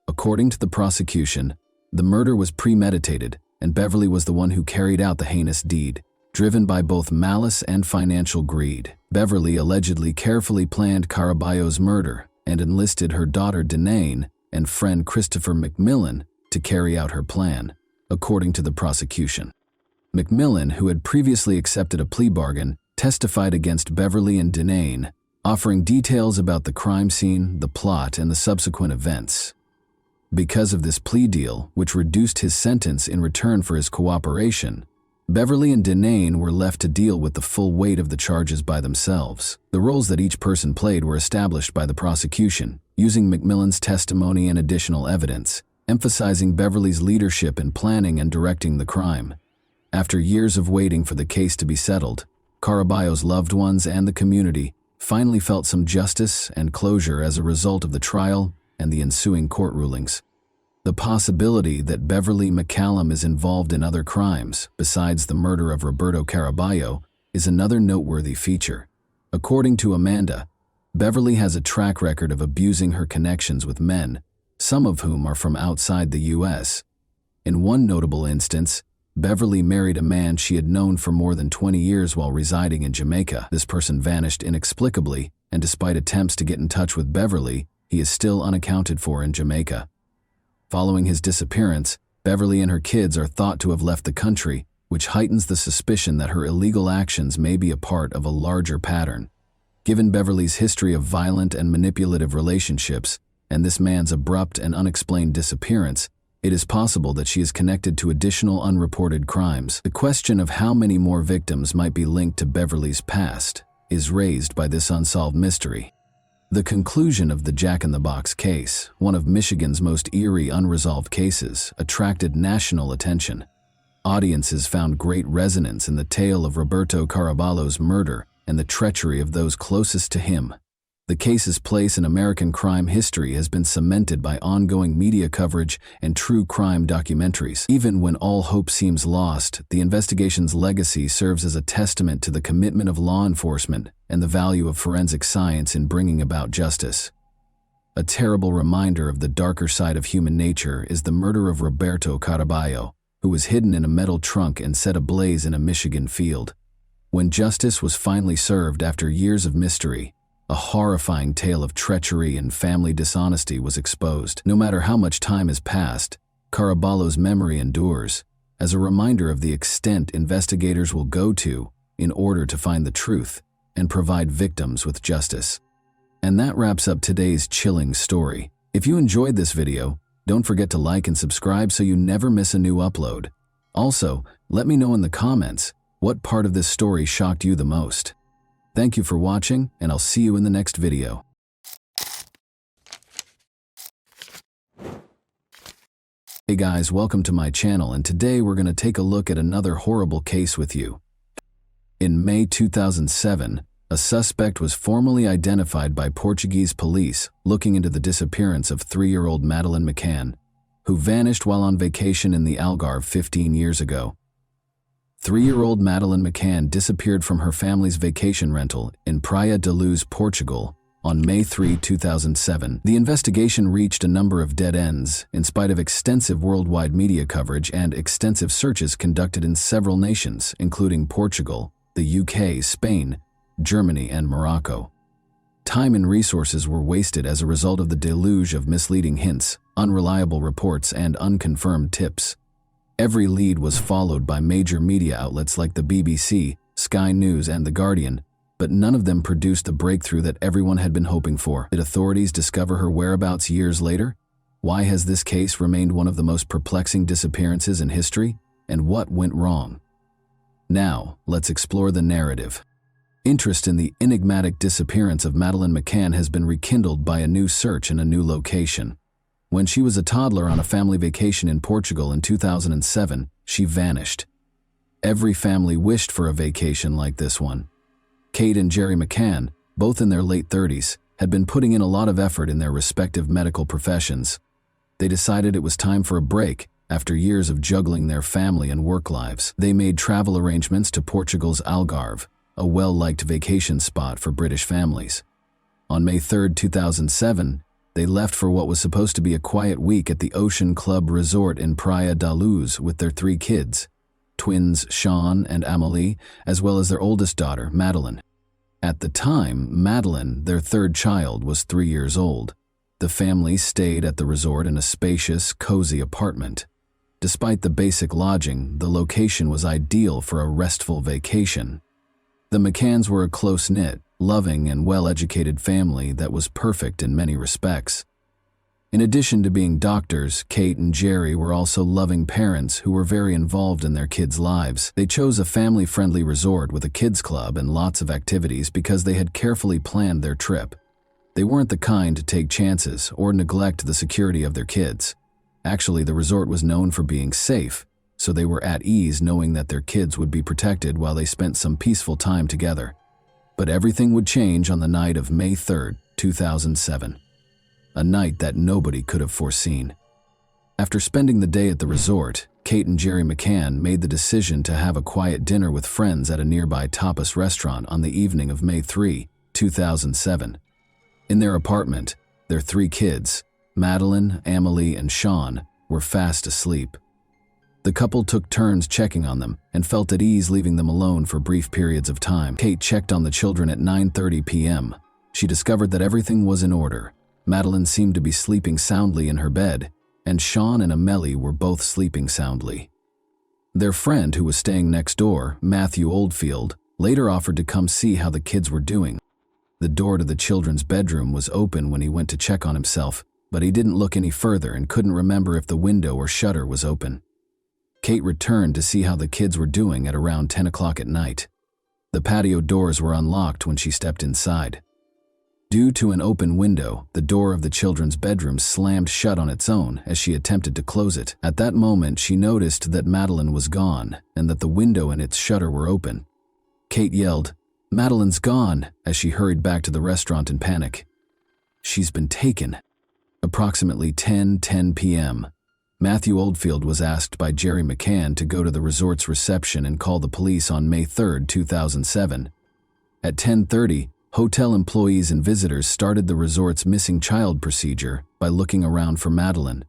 Speaker 1: According to the prosecution, the murder was premeditated, and Beverly was the one who carried out the heinous deed, driven by both malice and financial greed. Beverly allegedly carefully planned Caraballo's murder and enlisted her daughter Danae and friend Christopher McMillan to carry out her plan, according to the prosecution. McMillan, who had previously accepted a plea bargain, testified against Beverly and Danae, offering details about the crime scene, the plot, and the subsequent events. Because of this plea deal, which reduced his sentence in return for his cooperation, Beverly and Danae were left to deal with the full weight of the charges by themselves. The roles that each person played were established by the prosecution, using McMillan's testimony and additional evidence, emphasizing Beverly's leadership in planning and directing the crime. After years of waiting for the case to be settled, Caraballo's loved ones and the community finally felt some justice and closure as a result of the trial and the ensuing court rulings. The possibility that Beverly McCallum is involved in other crimes besides the murder of Roberto Caraballo is another noteworthy feature. According to Amanda, Beverly has a track record of abusing her connections with men, some of whom are from outside the U.S. In one notable instance, Beverly married a man she had known for more than 20 years while residing in Jamaica. This person vanished inexplicably, and despite attempts to get in touch with Beverly, he is still unaccounted for in Jamaica. Following his disappearance, Beverly and her kids are thought to have left the country, which heightens the suspicion that her illegal actions may be a part of a larger pattern. Given Beverly's history of violent and manipulative relationships, and this man's abrupt and unexplained disappearance, it is possible that she is connected to additional unreported crimes. The question of how many more victims might be linked to Beverly's past is raised by this unsolved mystery. The conclusion of the Jack-in-the-Box case, one of Michigan's most eerie unresolved cases, attracted national attention. Audiences found great resonance in the tale of Roberto Caraballo's murder and the treachery of those closest to him. The case's place in American crime history has been cemented by ongoing media coverage and true crime documentaries. Even when all hope seems lost, the investigation's legacy serves as a testament to the commitment of law enforcement and the value of forensic science in bringing about justice. A terrible reminder of the darker side of human nature is the murder of Roberto Caraballo, who was hidden in a metal trunk and set ablaze in a Michigan field. When justice was finally served after years of mystery, a horrifying tale of treachery and family dishonesty was exposed. No matter how much time has passed, Caraballo's memory endures, as a reminder of the extent investigators will go to in order to find the truth and provide victims with justice. And that wraps up today's chilling story. If you enjoyed this video, don't forget to like and subscribe so you never miss a new upload. Also, let me know in the comments what part of this story shocked you the most. Thank you for watching, and I'll see you in the next video. Hey guys, welcome to my channel, and today we're going to take a look at another horrible case with you. In May 2007, a suspect was formally identified by Portuguese police looking into the disappearance of 3-year-old Madeleine McCann, who vanished while on vacation in the Algarve 15 years ago. 3-year-old Madeleine McCann disappeared from her family's vacation rental in Praia da Luz, Portugal, on May 3, 2007. The investigation reached a number of dead ends, in spite of extensive worldwide media coverage and extensive searches conducted in several nations, including Portugal, the UK, Spain, Germany, and Morocco. Time and resources were wasted as a result of the deluge of misleading hints, unreliable reports, and unconfirmed tips. Every lead was followed by major media outlets like the BBC, Sky News, and The Guardian, but none of them produced the breakthrough that everyone had been hoping for. Did authorities discover her whereabouts years later? Why has this case remained one of the most perplexing disappearances in history? And what went wrong? Now, let's explore the narrative. Interest in the enigmatic disappearance of Madeleine McCann has been rekindled by a new search in a new location. When she was a toddler on a family vacation in Portugal in 2007, she vanished. Every family wished for a vacation like this one. Kate and Jerry McCann, both in their late 30s, had been putting in a lot of effort in their respective medical professions. They decided it was time for a break after years of juggling their family and work lives. They made travel arrangements to Portugal's Algarve, a well-liked vacation spot for British families. On May 3, 2007, they left for what was supposed to be a quiet week at the Ocean Club Resort in Praia da Luz with their 3 kids, twins Sean and Amélie, as well as their oldest daughter, Madeline. At the time, Madeline, their 3rd child, was 3 years old. The family stayed at the resort in a spacious, cozy apartment. Despite the basic lodging, the location was ideal for a restful vacation. The McCanns were a close-knit, loving, and well-educated family that was perfect in many respects. In addition to being doctors, Kate and Jerry were also loving parents who were very involved in their kids' lives. They chose a family-friendly resort with a kids' club and lots of activities because they had carefully planned their trip. They weren't the kind to take chances or neglect the security of their kids. Actually, the resort was known for being safe, so they were at ease knowing that their kids would be protected while they spent some peaceful time together. But everything would change on the night of May 3, 2007. A night that nobody could have foreseen. After spending the day at the resort, Kate and Jerry McCann made the decision to have a quiet dinner with friends at a nearby tapas restaurant on the evening of May 3, 2007. In their apartment, their 3 kids, Madeline, Amélie, and Sean, were fast asleep. The couple took turns checking on them and felt at ease leaving them alone for brief periods of time. Kate checked on the children at 9:30 p.m. She discovered that everything was in order. Madeline seemed to be sleeping soundly in her bed, and Sean and Amélie were both sleeping soundly. Their friend, who was staying next door, Matthew Oldfield, later offered to come see how the kids were doing. The door to the children's bedroom was open when he went to check on himself, but he didn't look any further and couldn't remember if the window or shutter was open. Kate returned to see how the kids were doing at around 10 o'clock at night. The patio doors were unlocked when she stepped inside. Due to an open window, the door of the children's bedroom slammed shut on its own as she attempted to close it. At that moment, she noticed that Madeline was gone and that the window and its shutter were open. Kate yelled, "Madeline's gone," as she hurried back to the restaurant in panic. "She's been taken." Approximately 10:10 p.m., Matthew Oldfield was asked by Jerry McCann to go to the resort's reception and call the police on May 3, 2007. At 10:30, hotel employees and visitors started the resort's missing child procedure by looking around for Madeline.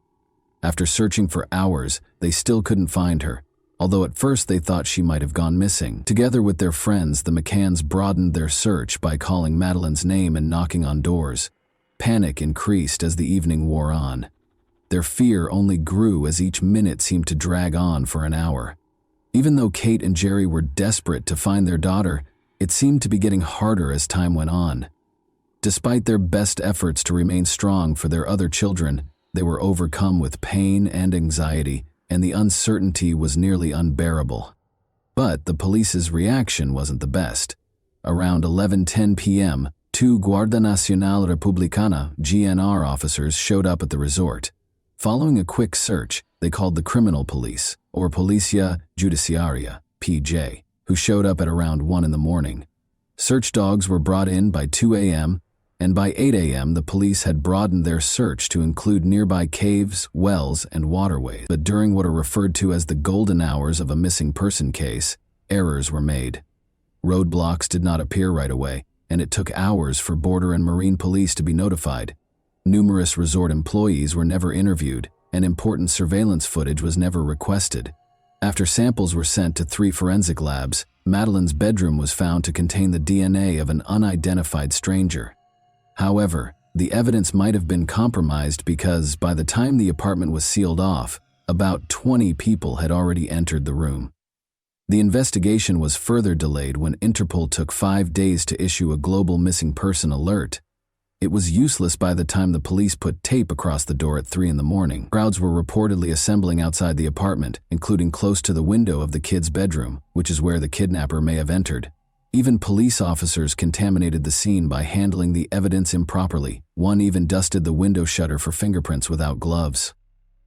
Speaker 1: After searching for hours, they still couldn't find her, although at first they thought she might have gone missing. Together with their friends, the McCanns broadened their search by calling Madeline's name and knocking on doors. Panic increased as the evening wore on. Their fear only grew as each minute seemed to drag on for an hour. Even though Kate and Jerry were desperate to find their daughter, it seemed to be getting harder as time went on. Despite their best efforts to remain strong for their other children, they were overcome with pain and anxiety, and the uncertainty was nearly unbearable. But the police's reaction wasn't the best. Around 11:10 p.m., 2 Guardia Nacional Republicana (GNR) officers showed up at the resort. Following a quick search, they called the criminal police, or Policia Judiciaria (PJ), who showed up at around 1 in the morning. Search dogs were brought in by 2 a.m., and by 8 a.m. the police had broadened their search to include nearby caves, wells, and waterways. But during what are referred to as the golden hours of a missing person case, errors were made. Roadblocks did not appear right away, and it took hours for border and marine police to be notified. Numerous resort employees were never interviewed, and important surveillance footage was never requested. After samples were sent to 3 forensic labs, Madeline's bedroom was found to contain the DNA of an unidentified stranger. However, the evidence might have been compromised because by the time the apartment was sealed off, about 20 people had already entered the room. The investigation was further delayed when Interpol took 5 days to issue a global missing person alert. It was useless by the time the police put tape across the door at 3 in the morning. Crowds were reportedly assembling outside the apartment, including close to the window of the kid's bedroom, which is where the kidnapper may have entered. Even police officers contaminated the scene by handling the evidence improperly. One even dusted the window shutter for fingerprints without gloves.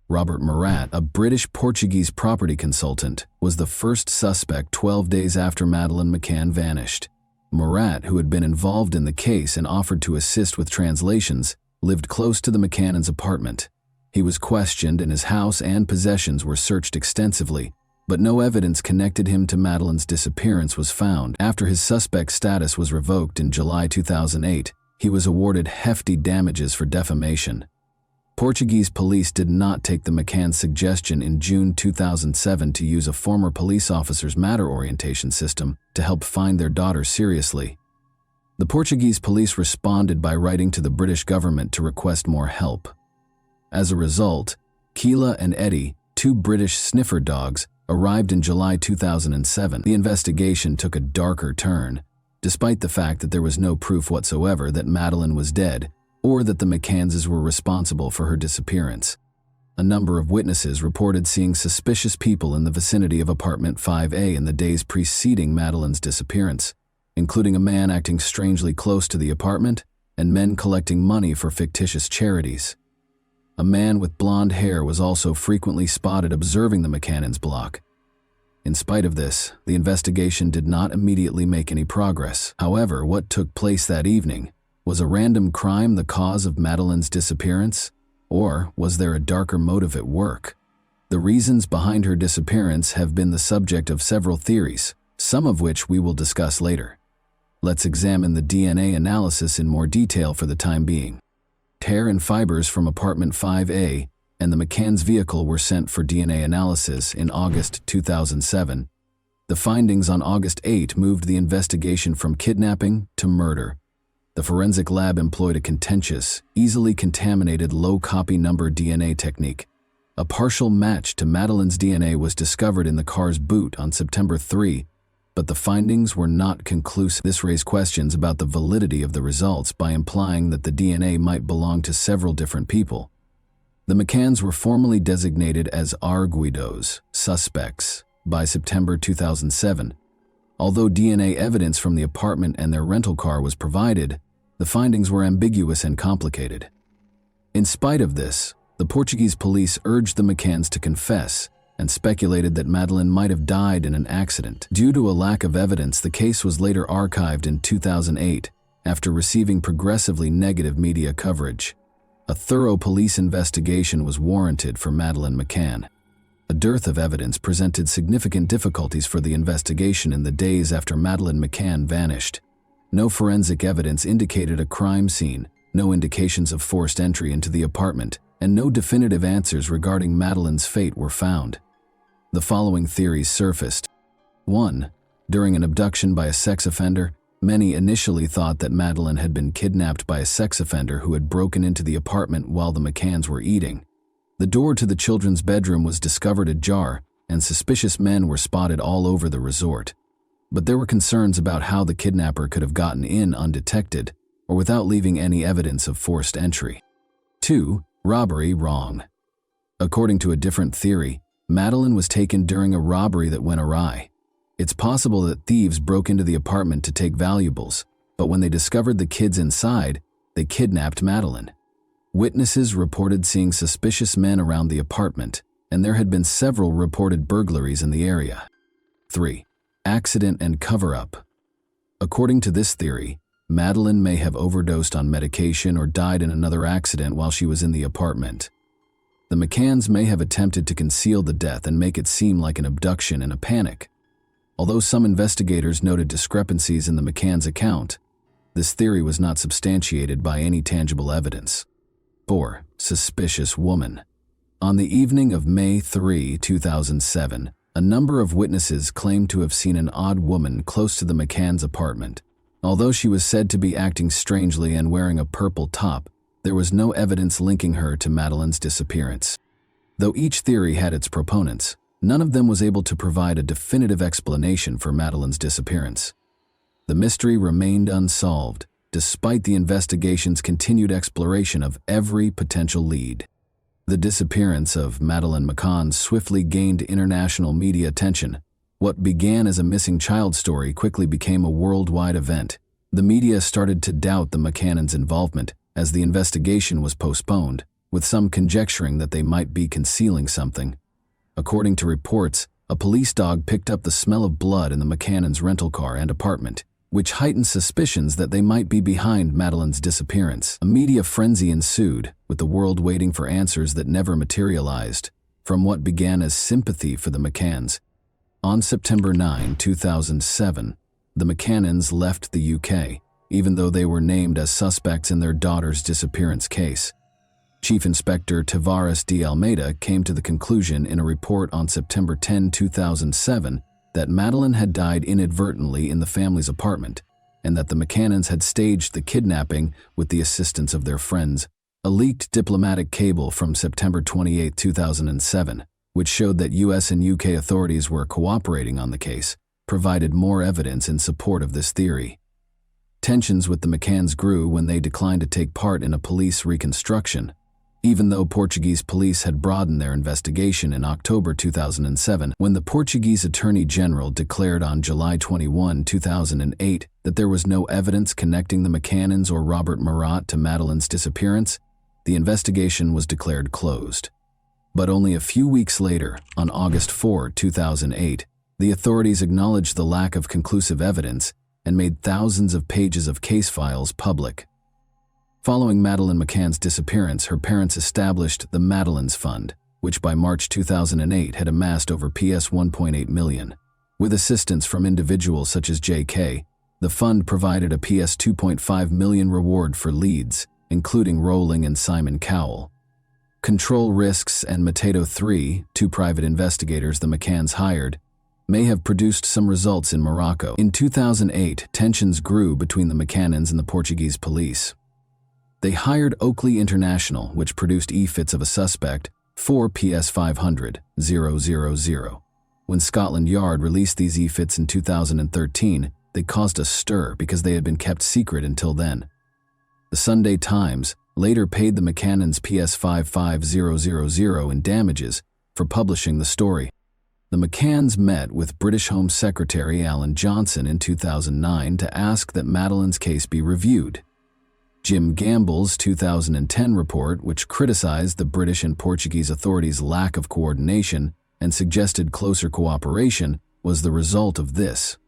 Speaker 1: Robert Murat, a British-Portuguese property consultant, was the first suspect 12 days after Madeleine McCann vanished. Murat, who had been involved in the case and offered to assist with translations, lived close to the McCannans' apartment. He was questioned and his house and possessions were searched extensively, but no evidence connected him to Madeleine's disappearance was found. After his suspect status was revoked in July 2008, he was awarded hefty damages for defamation. Portuguese police did not take the McCann's suggestion in June 2007 to use a former police officer's matter orientation system to help find their daughter seriously. The Portuguese police responded by writing to the British government to request more help. As a result, Keela and Eddie, two British sniffer dogs, arrived in July 2007. The investigation took a darker turn, despite the fact that there was no proof whatsoever that Madeleine was dead or that the McCannses were responsible for her disappearance. A number of witnesses reported seeing suspicious people in the vicinity of apartment 5A in the days preceding Madeleine's disappearance, including a man acting strangely close to the apartment and men collecting money for fictitious charities. A man with blonde hair was also frequently spotted observing the McCannans' block. In spite of this, the investigation did not immediately make any progress. However, what took place that evening? Was a random crime the cause of Madeleine's disappearance? Or was there a darker motive at work? The reasons behind her disappearance have been the subject of several theories, some of which we will discuss later. Let's examine the DNA analysis in more detail for the time being. Hair and fibers from apartment 5A and the McCann's vehicle were sent for DNA analysis in August 2007. The findings on August 8 moved the investigation from kidnapping to murder. The forensic lab employed a contentious, easily contaminated low-copy number DNA technique. A partial match to Madeleine's DNA was discovered in the car's boot on September 3, but the findings were not conclusive. This raised questions about the validity of the results by implying that the DNA might belong to several different people. The McCanns were formally designated as arguidos, suspects, by September 2007. Although DNA evidence from the apartment and their rental car was provided, the findings were ambiguous and complicated. In spite of this, the Portuguese police urged the McCanns to confess and speculated that Madeleine might have died in an accident. Due to a lack of evidence, the case was later archived in 2008 after receiving progressively negative media coverage. A thorough police investigation was warranted for Madeleine McCann. A dearth of evidence presented significant difficulties for the investigation in the days after Madeleine McCann vanished. No forensic evidence indicated a crime scene, no indications of forced entry into the apartment, and no definitive answers regarding Madeleine's fate were found. The following theories surfaced. 1. During an abduction by a sex offender, many initially thought that Madeleine had been kidnapped by a sex offender who had broken into the apartment while the McCanns were eating. The door to the children's bedroom was discovered ajar, and suspicious men were spotted all over the resort. But there were concerns about how the kidnapper could have gotten in undetected or without leaving any evidence of forced entry. 2. Robbery wrong. According to a different theory, Madeleine was taken during a robbery that went awry. It's possible that thieves broke into the apartment to take valuables, but when they discovered the kids inside, they kidnapped Madeleine. Witnesses reported seeing suspicious men around the apartment, and there had been several reported burglaries in the area. 3. Accident and cover-up. According to this theory, Madeleine may have overdosed on medication or died in another accident while she was in the apartment. The McCanns may have attempted to conceal the death and make it seem like an abduction in a panic. Although some investigators noted discrepancies in the McCanns' account, this theory was not substantiated by any tangible evidence. 4. Suspicious woman. On the evening of May 3, 2007, a number of witnesses claimed to have seen an odd woman close to the McCanns' apartment. Although she was said to be acting strangely and wearing a purple top, there was no evidence linking her to Madeleine's disappearance. Though each theory had its proponents, none of them was able to provide a definitive explanation for Madeleine's disappearance. The mystery remained unsolved, despite the investigation's continued exploration of every potential lead. The disappearance of Madeleine McCann swiftly gained international media attention. What began as a missing child story quickly became a worldwide event. The media started to doubt the McCannans' involvement as the investigation was postponed, with some conjecturing that they might be concealing something. According to reports, a police dog picked up the smell of blood in the McCannons' rental car and apartment, which heightened suspicions that they might be behind Madeleine's disappearance. A media frenzy ensued, with the world waiting for answers that never materialized, from what began as sympathy for the McCanns. On September 9, 2007, the McCannons left the UK, even though they were named as suspects in their daughter's disappearance case. Chief Inspector Tavares de Almeida came to the conclusion in a report on September 10, 2007, that Madeleine had died inadvertently in the family's apartment, and that the McCannons had staged the kidnapping with the assistance of their friends. A leaked diplomatic cable from September 28, 2007, which showed that US and UK authorities were cooperating on the case, provided more evidence in support of this theory. Tensions with the McCanns grew when they declined to take part in a police reconstruction. Even though Portuguese police had broadened their investigation in October 2007, when the Portuguese Attorney General declared on July 21, 2008, that there was no evidence connecting the McCannons or Robert Murat to Madeleine's disappearance, the investigation was declared closed. But only a few weeks later, on August 4, 2008, the authorities acknowledged the lack of conclusive evidence and made thousands of pages of case files public. Following Madeleine McCann's disappearance, her parents established the Madeleine's Fund, which by March 2008 had amassed over PS 1.8 million. With assistance from individuals such as J.K., the fund provided a PS 2.5 million reward for leads, including Rowling and Simon Cowell. Control Risks and Mateto 3, two private investigators the McCanns hired, may have produced some results in Morocco. In 2008, tensions grew between the McCannons and the Portuguese police. They hired Oakley International, which produced e-fits of a suspect, 4 PS 500,000. When Scotland Yard released these e-fits in 2013, they caused a stir because they had been kept secret until then. The Sunday Times later paid the McCannons PS 55,000 in damages for publishing the story. The McCanns met with British Home Secretary Alan Johnson in 2009 to ask that Madeleine's case be reviewed. Jim Gamble's 2010 report, which criticized the British and Portuguese authorities' lack of coordination and suggested closer cooperation, was the result of this.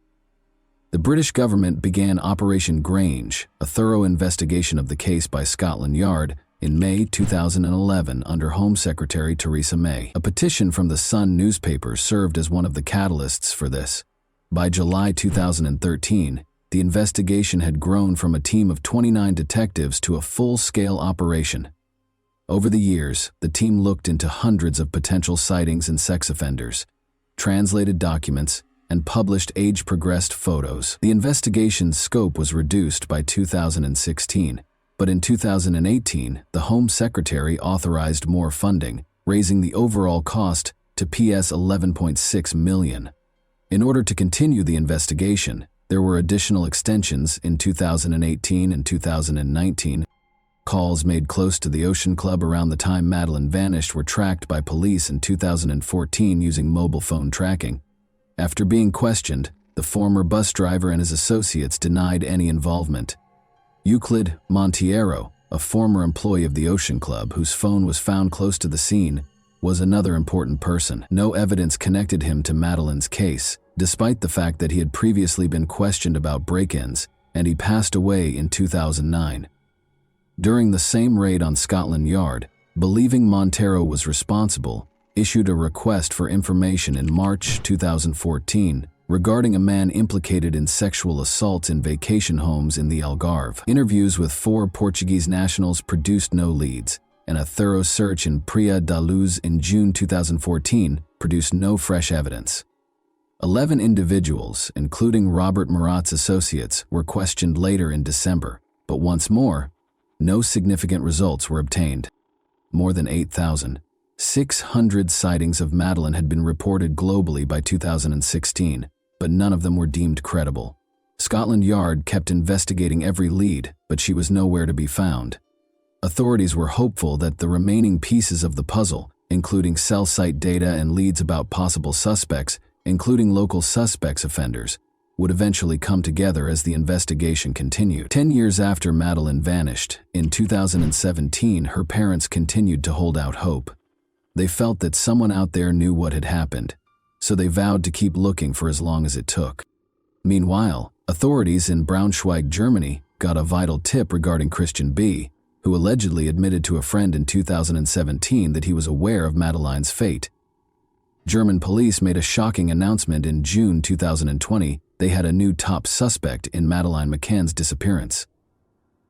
Speaker 1: The British government began Operation Grange, a thorough investigation of the case by Scotland Yard, in May 2011 under Home Secretary Theresa May. A petition from the Sun newspaper served as one of the catalysts for this. By July 2013, the investigation had grown from a team of 29 detectives to a full-scale operation. Over the years, the team looked into hundreds of potential sightings and sex offenders, translated documents, and published age-progressed photos. The investigation's scope was reduced by 2016, but in 2018, the Home Secretary authorized more funding, raising the overall cost to PS 11.6 million. In order to continue the investigation, there were additional extensions in 2018 and 2019. Calls made close to the Ocean Club around the time Madeleine vanished were tracked by police in 2014 using mobile phone tracking. After being questioned, the former bus driver and his associates denied any involvement. Euclid Monteiro, a former employee of the Ocean Club whose phone was found close to the scene, was another important person. No evidence connected him to Madeleine's case, despite the fact that he had previously been questioned about break-ins, and he passed away in 2009. During the same raid on Scotland Yard, believing Monteiro was responsible, issued a request for information in March 2014 regarding a man implicated in sexual assault in vacation homes in the Algarve. Interviews with 4 Portuguese nationals produced no leads, and a thorough search in Praia da Luz in June 2014 produced no fresh evidence. 11 individuals, including Robert Murat's associates, were questioned later in December, but once more, no significant results were obtained. More than 8,600 sightings of Madeleine had been reported globally by 2016, but none of them were deemed credible. Scotland Yard kept investigating every lead, but she was nowhere to be found. Authorities were hopeful that the remaining pieces of the puzzle, including cell site data and leads about possible suspects, including local suspects offenders, would eventually come together as the investigation continued. 10 years after Madeleine vanished, in 2017, her parents continued to hold out hope. They felt that someone out there knew what had happened, so they vowed to keep looking for as long as it took. Meanwhile, authorities in Braunschweig, Germany, got a vital tip regarding Christian B., who allegedly admitted to a friend in 2017 that he was aware of Madeleine's fate. German police made a shocking announcement in June 2020. They had a new top suspect in Madeleine McCann's disappearance.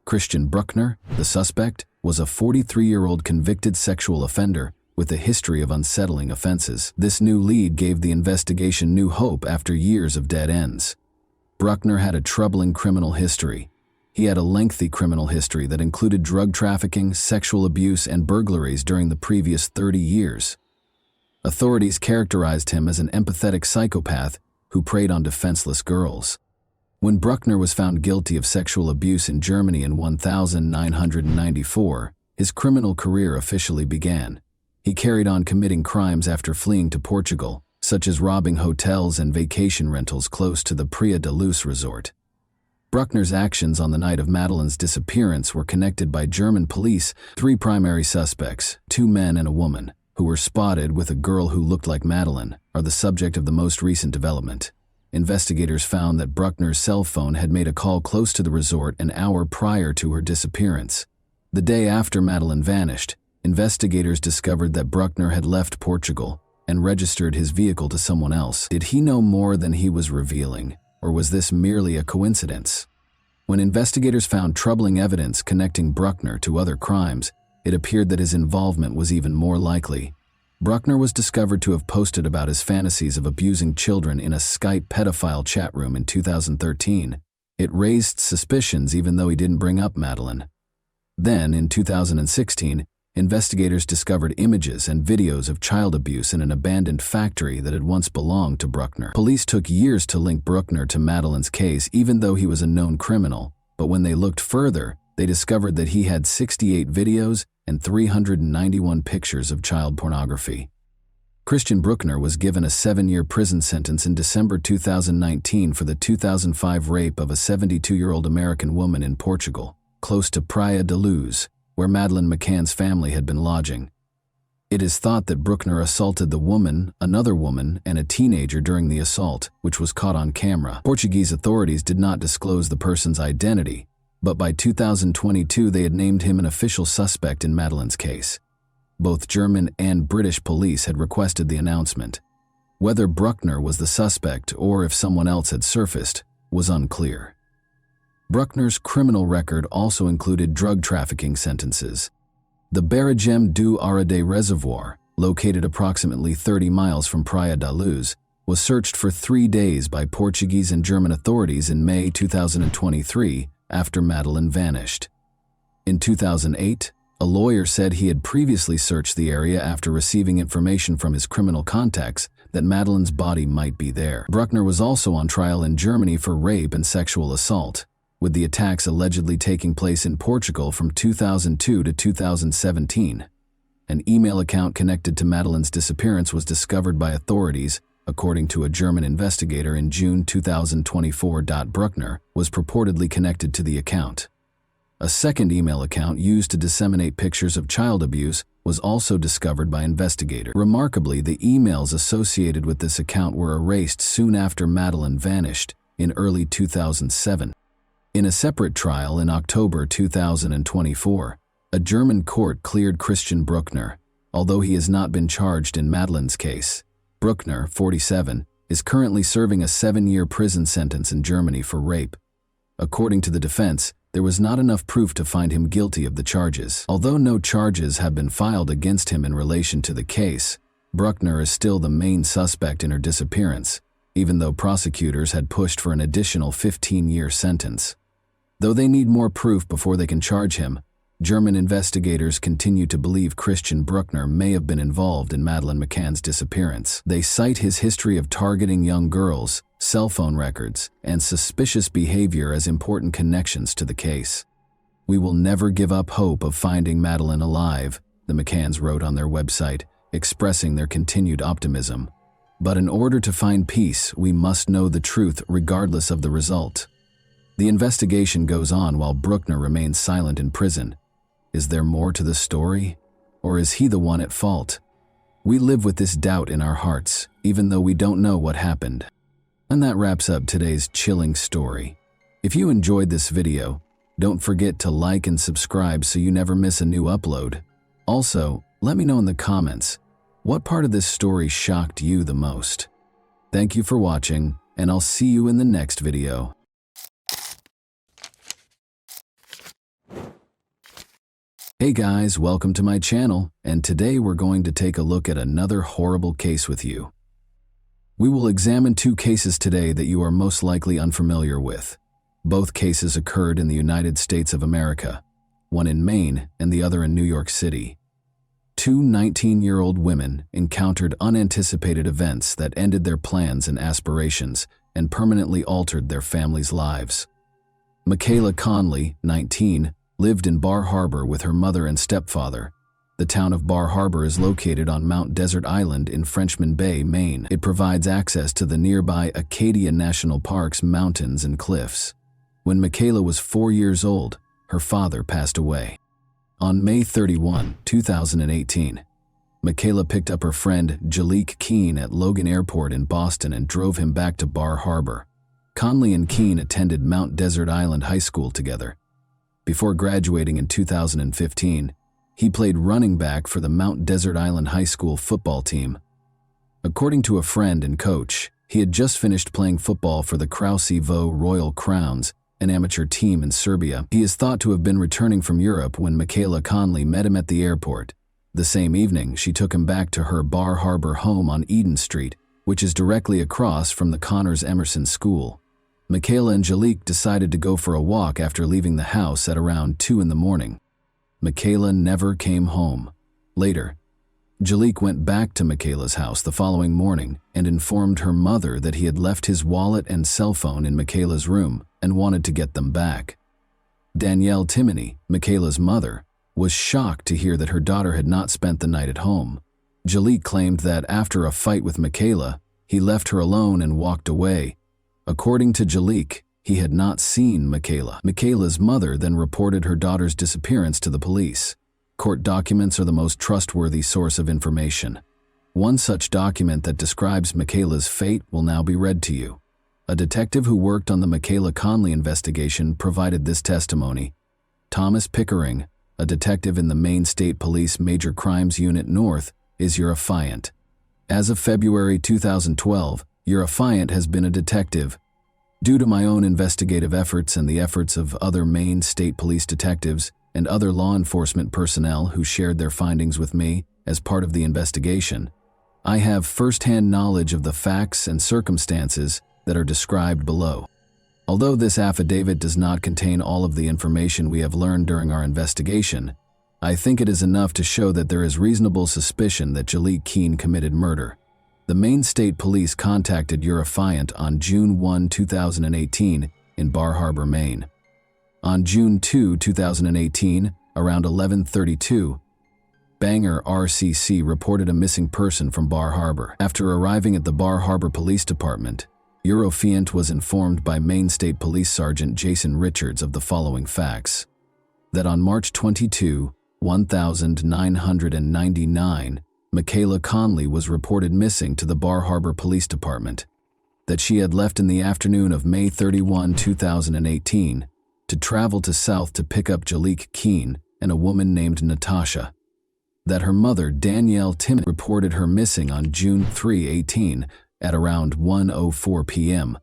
Speaker 1: Christian Bruckner, the suspect, was a 43-year-old convicted sexual offender with a history of unsettling offenses. This new lead gave the investigation new hope after years of dead ends. Bruckner had a troubling criminal history. He had a lengthy criminal history that included drug trafficking, sexual abuse, and burglaries during the previous 30 years. Authorities characterized him as an empathetic psychopath who preyed on defenseless girls. When Bruckner was found guilty of sexual abuse in Germany in 1994, his criminal career officially began. He carried on committing crimes after fleeing to Portugal, such as robbing hotels and vacation rentals close to the Praia da Luz resort. Bruckner's actions on the night of Madeleine's disappearance were connected by German police. 3 primary suspects, 2 men and a woman, who were spotted with a girl who looked like Madeleine, are the subject of the most recent development. Investigators found that Bruckner's cell phone had made a call close to the resort an hour prior to her disappearance. The day after Madeleine vanished, investigators discovered that Bruckner had left Portugal and registered his vehicle to someone else. Did he know more than he was revealing, or was this merely a coincidence? When investigators found troubling evidence connecting Bruckner to other crimes, it appeared that his involvement was even more likely. Bruckner was discovered to have posted about his fantasies of abusing children in a Skype pedophile chat room in 2013. It raised suspicions even though he didn't bring up Madeleine. Then, in 2016, investigators discovered images and videos of child abuse in an abandoned factory that had once belonged to Bruckner. Police took years to link Bruckner to Madeleine's case even though he was a known criminal, but when they looked further, they discovered that he had 68 videos and 391 pictures of child pornography. Christian Bruckner was given a 7-year prison sentence in December 2019 for the 2005 rape of a 72-year-old American woman in Portugal, close to Praia da Luz, where Madeleine McCann's family had been lodging. It is thought that Bruckner assaulted the woman, another woman, and a teenager during the assault, which was caught on camera. Portuguese authorities did not disclose the person's identity, but by 2022 they had named him an official suspect in Madeleine's case. Both German and British police had requested the announcement. Whether Bruckner was the suspect or if someone else had surfaced was unclear. Bruckner's criminal record also included drug trafficking sentences. The Barragem do Arade Reservoir, located approximately 30 miles from Praia da Luz, was searched for 3 days by Portuguese and German authorities in May 2023 after Madeleine vanished. In 2008, a lawyer said he had previously searched the area after receiving information from his criminal contacts that Madeleine's body might be there. Bruckner was also on trial in Germany for rape and sexual assault, with the attacks allegedly taking place in Portugal from 2002 to 2017. An email account connected to Madeleine's disappearance was discovered by authorities, according to a German investigator in June 2024. Bruckner was purportedly connected to the account. A second email account used to disseminate pictures of child abuse was also discovered by investigators. Remarkably, the emails associated with this account were erased soon after Madeleine vanished, in early 2007. In a separate trial in October 2024, a German court cleared Christian Bruckner, although he has not been charged in Madeleine's case. Bruckner, 47, is currently serving a 7-year prison sentence in Germany for rape. According to the defense, there was not enough proof to find him guilty of the charges. Although no charges have been filed against him in relation to the case, Bruckner is still the main suspect in her disappearance, even though prosecutors had pushed for an additional 15-year sentence. Though they need more proof before they can charge him, German investigators continue to believe Christian Bruckner may have been involved in Madeleine McCann's disappearance. They cite his history of targeting young girls, cell phone records, and suspicious behavior as important connections to the case. "We will never give up hope of finding Madeleine alive," the McCanns wrote on their website, expressing their continued optimism. But in order to find peace, we must know the truth regardless of the result. The investigation goes on while Bruckner remains silent in prison. Is there more to the story? Or is he the one at fault? We live with this doubt in our hearts, even though we don't know what happened. And that wraps up today's chilling story. If you enjoyed this video, don't forget to like and subscribe so you never miss a new upload. Also, let me know in the comments, what part of this story shocked you the most? Thank you for watching, and I'll see you in the next video. Hey guys, welcome to my channel, and today we're going to take a look at another horrible case with you. We will examine two cases today that you are most likely unfamiliar with. Both cases occurred in the United States of America, one in Maine and the other in New York City. Two 19-year-old women encountered unanticipated events that ended their plans and aspirations and permanently altered their families' lives. Michaela Conley, 19, lived in Bar Harbor with her mother and stepfather. The town of Bar Harbor is located on Mount Desert Island in Frenchman Bay, Maine. It provides access to the nearby Acadia National Park's mountains and cliffs. When Michaela was 4 years old, her father passed away. On May 31, 2018, Michaela picked up her friend Jaliek Keene at Logan Airport in Boston and drove him back to Bar Harbor. Conley and Keene attended Mount Desert Island High School together. Before graduating in 2015, he played running back for the Mount Desert Island High School football team. According to a friend and coach, he had just finished playing football for the Krausevo Royal Crowns, an amateur team in Serbia. He is thought to have been returning from Europe when Michaela Conley met him at the airport. The same evening, she took him back to her Bar Harbor home on Eden Street, which is directly across from the Connors Emerson School. Michaela and Jaliek decided to go for a walk after leaving the house at around 2 in the morning. Michaela never came home. Later, Jaliek went back to Michaela's house the following morning and informed her mother that he had left his wallet and cell phone in Michaela's room and wanted to get them back. Danielle Timoney, Michaela's mother, was shocked to hear that her daughter had not spent the night at home. Jaliek claimed that after a fight with Michaela, he left her alone and walked away. According to Jaliek, he had not seen Michaela. Michaela's mother then reported her daughter's disappearance to the police. Court documents are the most trustworthy source of information. One such document that describes Michaela's fate will now be read to you. A detective who worked on the Michaela Conley investigation provided this testimony. Thomas Pickering, a detective in the Maine State Police Major Crimes Unit North, is your affiant. As of February 2012, your affiant has been a detective. Due to my own investigative efforts and the efforts of other Maine State Police detectives and other law enforcement personnel who shared their findings with me as part of the investigation, I have first-hand knowledge of the facts and circumstances that are described below. Although this affidavit does not contain all of the information we have learned during our investigation, I think it is enough to show that there is reasonable suspicion that Jaliek Keene committed murder. The Maine State Police contacted your affiant on June 1, 2018 in Bar Harbor, Maine. On June 2, 2018, around 11:32, Bangor RCC reported a missing person from Bar Harbor. After arriving at the Bar Harbor Police Department, your affiant was informed by Maine State Police Sergeant Jason Richards of the following facts: that on March 22, 1999, Michaela Conley was reported missing to the Bar Harbor Police Department, that she had left in the afternoon of May 31, 2018, to travel to South to pick up Jaliek Keene and a woman named Natasha, that her mother, Danielle Timoney, reported her missing on June 3, 18, at around 1:04 p.m.,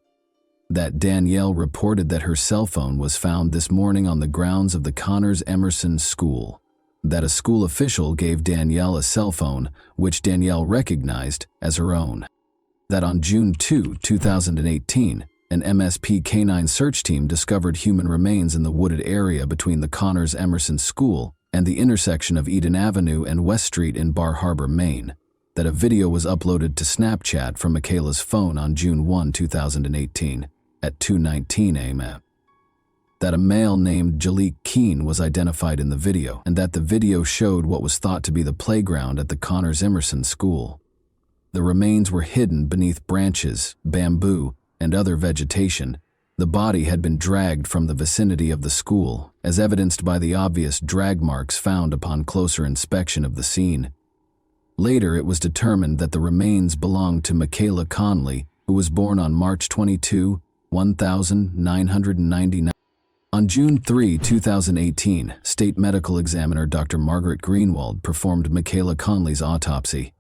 Speaker 1: that Danielle reported that her cell phone was found this morning on the grounds of the Connors Emerson School, that a school official gave Danielle a cell phone, which Danielle recognized as her own, that on June 2, 2018, an MSP canine search team discovered human remains in the wooded area between the Connors Emerson School and the intersection of Eden Avenue and West Street in Bar Harbor, Maine, that a video was uploaded to Snapchat from Michaela's phone on June 1, 2018, at 2:19 a.m., that a male named Jaliek Keene was identified in the video, and that the video showed what was thought to be the playground at the Connors Emerson School. The remains were hidden beneath branches, bamboo, and other vegetation. The body had been dragged from the vicinity of the school, as evidenced by the obvious drag marks found upon closer inspection of the scene. Later, it was determined that the remains belonged to Michaela Conley, who was born on March 22, 1999. On June 3, 2018, State Medical Examiner Dr. Margaret Greenwald performed Michaela Conley's autopsy.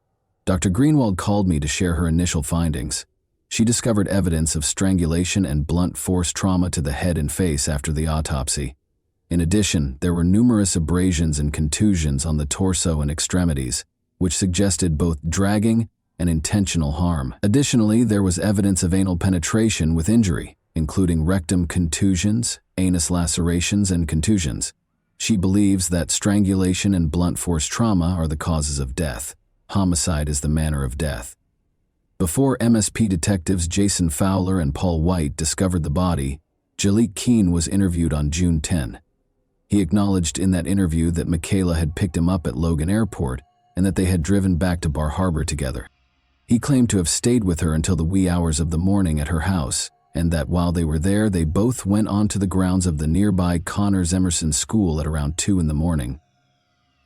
Speaker 1: Dr. Greenwald called me to share her initial findings. She discovered evidence of strangulation and blunt force trauma to the head and face after the autopsy. In addition, there were numerous abrasions and contusions on the torso and extremities, which suggested both dragging and intentional harm. Additionally, there was evidence of anal penetration with injury, including rectum contusions, anus lacerations, and contusions. She believes that strangulation and blunt force trauma are the causes of death. Homicide is the manner of death. Before MSP detectives Jason Fowler and Paul White discovered the body, Jalik Keene was interviewed on June 10. He acknowledged in that interview that Michaela had picked him up at Logan Airport and that they had driven back to Bar Harbor together. He claimed to have stayed with her until the wee hours of the morning at her house, and that while they were there, they both went onto the grounds of the nearby Connors Emerson School at around 2 in the morning.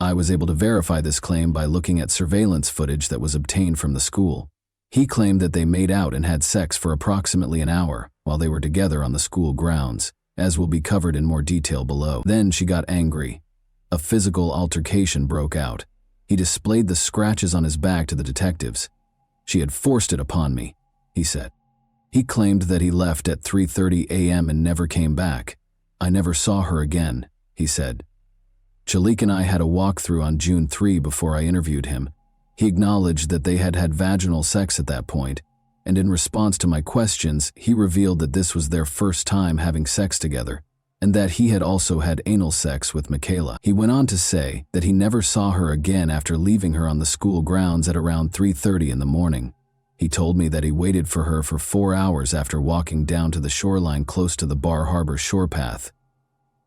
Speaker 1: I was able to verify this claim by looking at surveillance footage that was obtained from the school. He claimed that they made out and had sex for approximately an hour while they were together on the school grounds, as will be covered in more detail below. Then she got angry. A physical altercation broke out. He displayed the scratches on his back to the detectives. "She had forced it upon me," he said. He claimed that he left at 3:30 a.m. and never came back. "I never saw her again," he said. Jalik and I had a walkthrough on June 3 before I interviewed him. He acknowledged that they had had vaginal sex at that point, and in response to my questions, he revealed that this was their first time having sex together, and that he had also had anal sex with Michaela. He went on to say that he never saw her again after leaving her on the school grounds at around 3:30 in the morning. He told me that he waited for her for 4 hours after walking down to the shoreline close to the Bar Harbor shore path.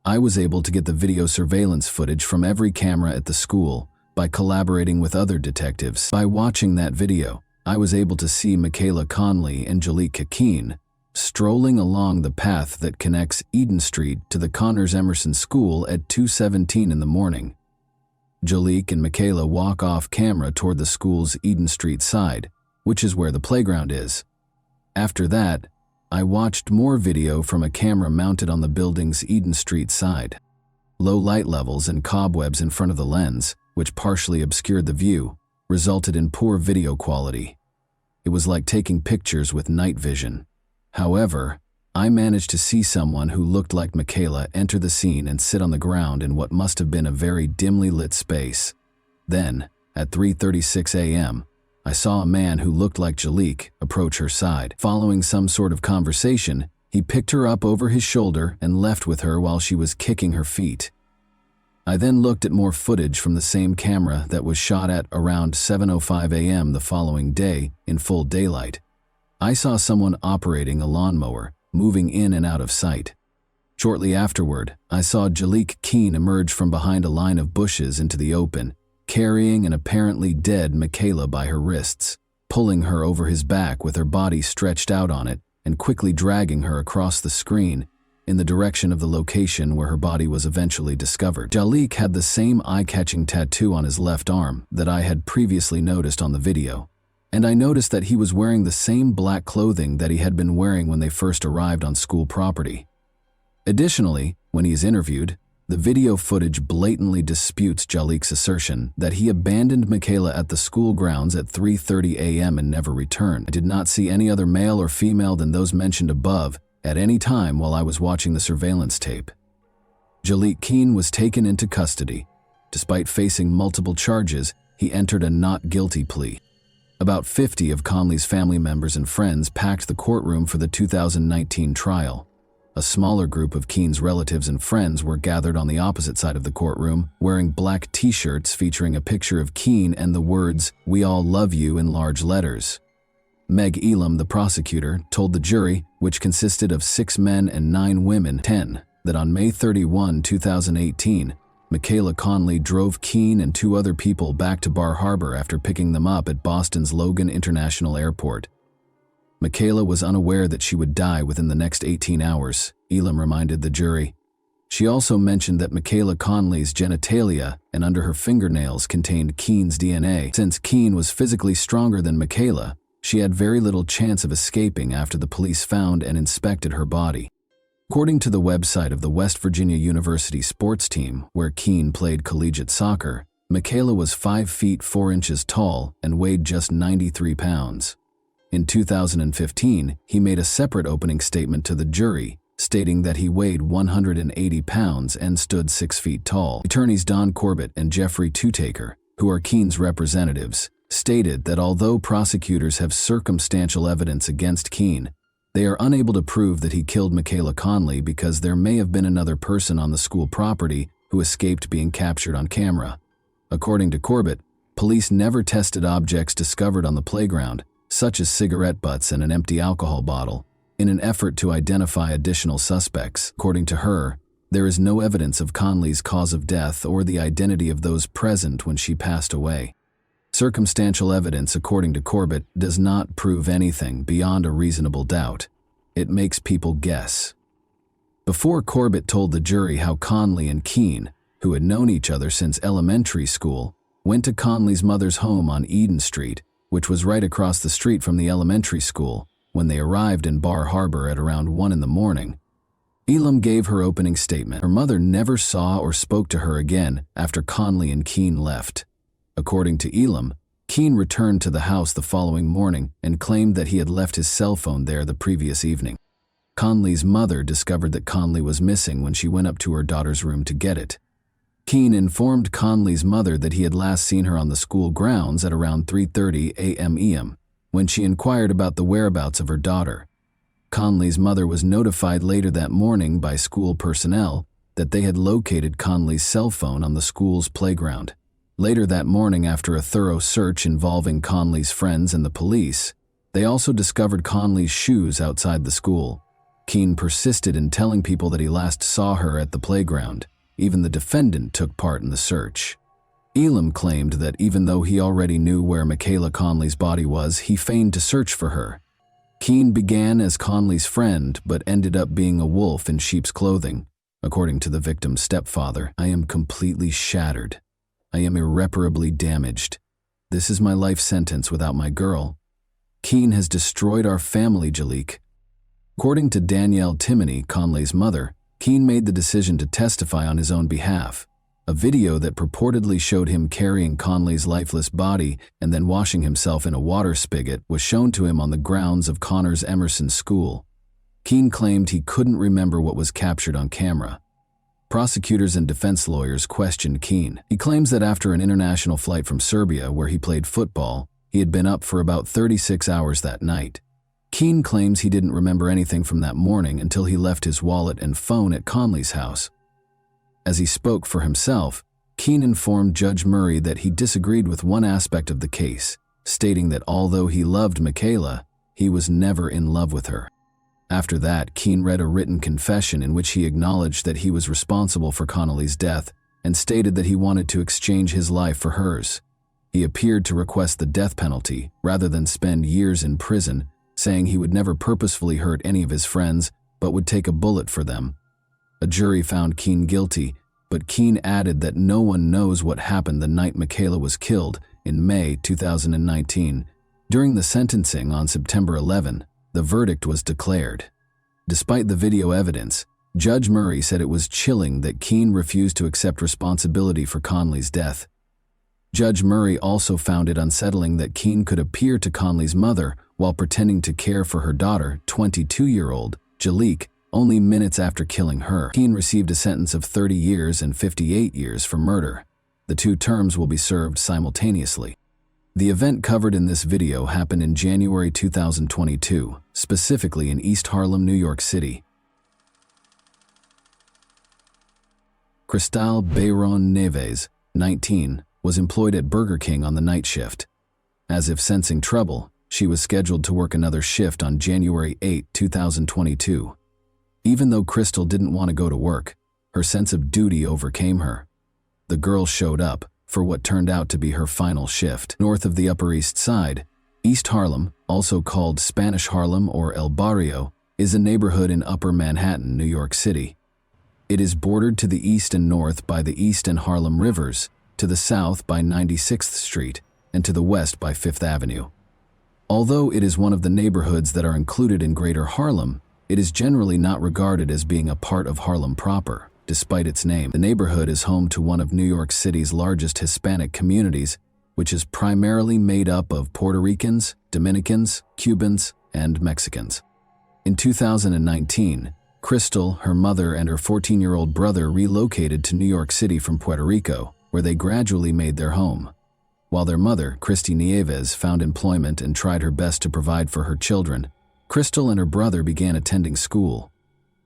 Speaker 1: I was able to get the video surveillance footage from every camera at the school by collaborating with other detectives. By watching that video, I was able to see Michaela Conley and Jalik Keene strolling along the path that connects Eden Street to the Connors Emerson School at 2:17 in the morning. Jalik and Michaela walk off camera toward the school's Eden Street side, which is where the playground is. After that, I watched more video from a camera mounted on the building's Eden Street side. Low light levels and cobwebs in front of the lens, which partially obscured the view, resulted in poor video quality. It was like taking pictures with night vision. However, I managed to see someone who looked like Michaela enter the scene and sit on the ground in what must have been a very dimly lit space. Then, at 3:36 a.m., I saw a man who looked like Jalik approach her side. Following some sort of conversation, he picked her up over his shoulder and left with her while she was kicking her feet. I then looked at more footage from the same camera that was shot at around 7:05 a.m. the following day in full daylight. I saw someone operating a lawnmower, moving in and out of sight. Shortly afterward, I saw Jalik Keene emerge from behind a line of bushes into the open, carrying an apparently dead Michaela by her wrists, pulling her over his back with her body stretched out on it, and quickly dragging her across the screen in the direction of the location where her body was eventually discovered. Jalik had the same eye-catching tattoo on his left arm that I had previously noticed on the video, and I noticed that he was wearing the same black clothing that he had been wearing when they first arrived on school property. Additionally, when he is interviewed, the video footage blatantly disputes Jalik's assertion that he abandoned Michaela at the school grounds at 3:30 a.m. and never returned. I did not see any other male or female than those mentioned above at any time while I was watching the surveillance tape. Jalik Keene was taken into custody. Despite facing multiple charges, he entered a not guilty plea. About 50 of Conley's family members and friends packed the courtroom for the 2019 trial. A smaller group of Keene's relatives and friends were gathered on the opposite side of the courtroom, wearing black t-shirts featuring a picture of Keene and the words, "We all love you" in large letters. Meg Elam, the prosecutor, told the jury, which consisted of 6 men and 9 women, 10, that on May 31, 2018, Michaela Conley drove Keene and two other people back to Bar Harbor after picking them up at Boston's Logan International Airport. Michaela was unaware that she would die within the next 18 hours, Elam reminded the jury. She also mentioned that Michaela Conley's genitalia and under her fingernails contained Keene's DNA. Since Keene was physically stronger than Michaela, she had very little chance of escaping after the police found and inspected her body. According to the website of the West Virginia University sports team, where Keene played collegiate soccer, Michaela was 5 feet 4 inches tall and weighed just 93 pounds. In 2015, he made a separate opening statement to the jury, stating that he weighed 180 pounds and stood 6 feet tall. Attorneys Don Corbett and Jeffrey Tutaker, who are Keene's representatives, stated that although prosecutors have circumstantial evidence against Keene, they are unable to prove that he killed Michaela Conley because there may have been another person on the school property who escaped being captured on camera. According to Corbett, police never tested objects discovered on the playground, such as cigarette butts and an empty alcohol bottle, in an effort to identify additional suspects. According to her, there is no evidence of Conley's cause of death or the identity of those present when she passed away. Circumstantial evidence, according to Corbett, does not prove anything beyond a reasonable doubt. It makes people guess. Before Corbett told the jury how Conley and Keene, who had known each other since elementary school, went to Conley's mother's home on Eden Street, which was right across the street from the elementary school, when they arrived in Bar Harbor at around 1 in the morning. Elam gave her opening statement. Her mother never saw or spoke to her again after Conley and Keene left. According to Elam, Keene returned to the house the following morning and claimed that he had left his cell phone there the previous evening. Conley's mother discovered that Conley was missing when she went up to her daughter's room to get it. Keene informed Conley's mother that he had last seen her on the school grounds at around 3:30 a.m. when she inquired about the whereabouts of her daughter. Conley's mother was notified later that morning by school personnel that they had located Conley's cell phone on the school's playground. Later that morning, after a thorough search involving Conley's friends and the police, they also discovered Conley's shoes outside the school. Keene persisted in telling people that he last saw her at the playground. Even the defendant took part in the search. Elam claimed that even though he already knew where Michaela Conley's body was, he feigned to search for her. Keene began as Conley's friend but ended up being a wolf in sheep's clothing. According to the victim's stepfather, "I am completely shattered. I am irreparably damaged. This is my life sentence without my girl. Keene has destroyed our family, Jalik." According to Danielle Timoney, Conley's mother, Keene made the decision to testify on his own behalf. A video that purportedly showed him carrying Conley's lifeless body and then washing himself in a water spigot was shown to him on the grounds of Connors Emerson School. Keene claimed he couldn't remember what was captured on camera. Prosecutors and defense lawyers questioned Keene. He claims that after an international flight from Serbia where he played football, he had been up for about 36 hours that night. Keene claims he didn't remember anything from that morning until he left his wallet and phone at Conley's house. As he spoke for himself, Keene informed Judge Murray that he disagreed with one aspect of the case, stating that although he loved Michaela, he was never in love with her. After that, Keene read a written confession in which he acknowledged that he was responsible for Conley's death and stated that he wanted to exchange his life for hers. He appeared to request the death penalty rather than spend years in prison, saying he would never purposefully hurt any of his friends but would take a bullet for them. A jury found Keene guilty, but Keene added that no one knows what happened the night Michaela was killed in May 2019. During the sentencing on September 11, the verdict was declared. Despite the video evidence, Judge Murray said it was chilling that Keene refused to accept responsibility for Conley's death. Judge Murray also found it unsettling that Keene could appear to Conley's mother while pretending to care for her daughter, 22-year-old Jalik, only minutes after killing her. Keene received a sentence of 30 years and 58 years for murder. The two terms will be served simultaneously. The event covered in this video happened in January 2022, specifically in East Harlem, New York City. Cristal Bayron Neves, 19, was employed at Burger King on the night shift. As if sensing trouble, she was scheduled to work another shift on January 8, 2022. Even though Crystal didn't want to go to work, her sense of duty overcame her. the girl showed up for what turned out to be her final shift. North of the Upper East Side, East Harlem, also called Spanish Harlem or El Barrio, is a neighborhood in Upper Manhattan, New York City. It is bordered to the east and north by the East and Harlem Rivers, to the south by 96th Street, and to the west by 5th Avenue. Although it is one of the neighborhoods that are included in Greater Harlem, it is generally not regarded as being a part of Harlem proper. Despite its name, the neighborhood is home to one of New York City's largest Hispanic communities, which is primarily made up of Puerto Ricans, Dominicans, Cubans, and Mexicans. In 2019, Crystal, her mother, and her 14-year-old brother relocated to New York City from Puerto Rico, where they gradually made their home. While their mother, Christy Nieves, found employment and tried her best to provide for her children, Crystal and her brother began attending school.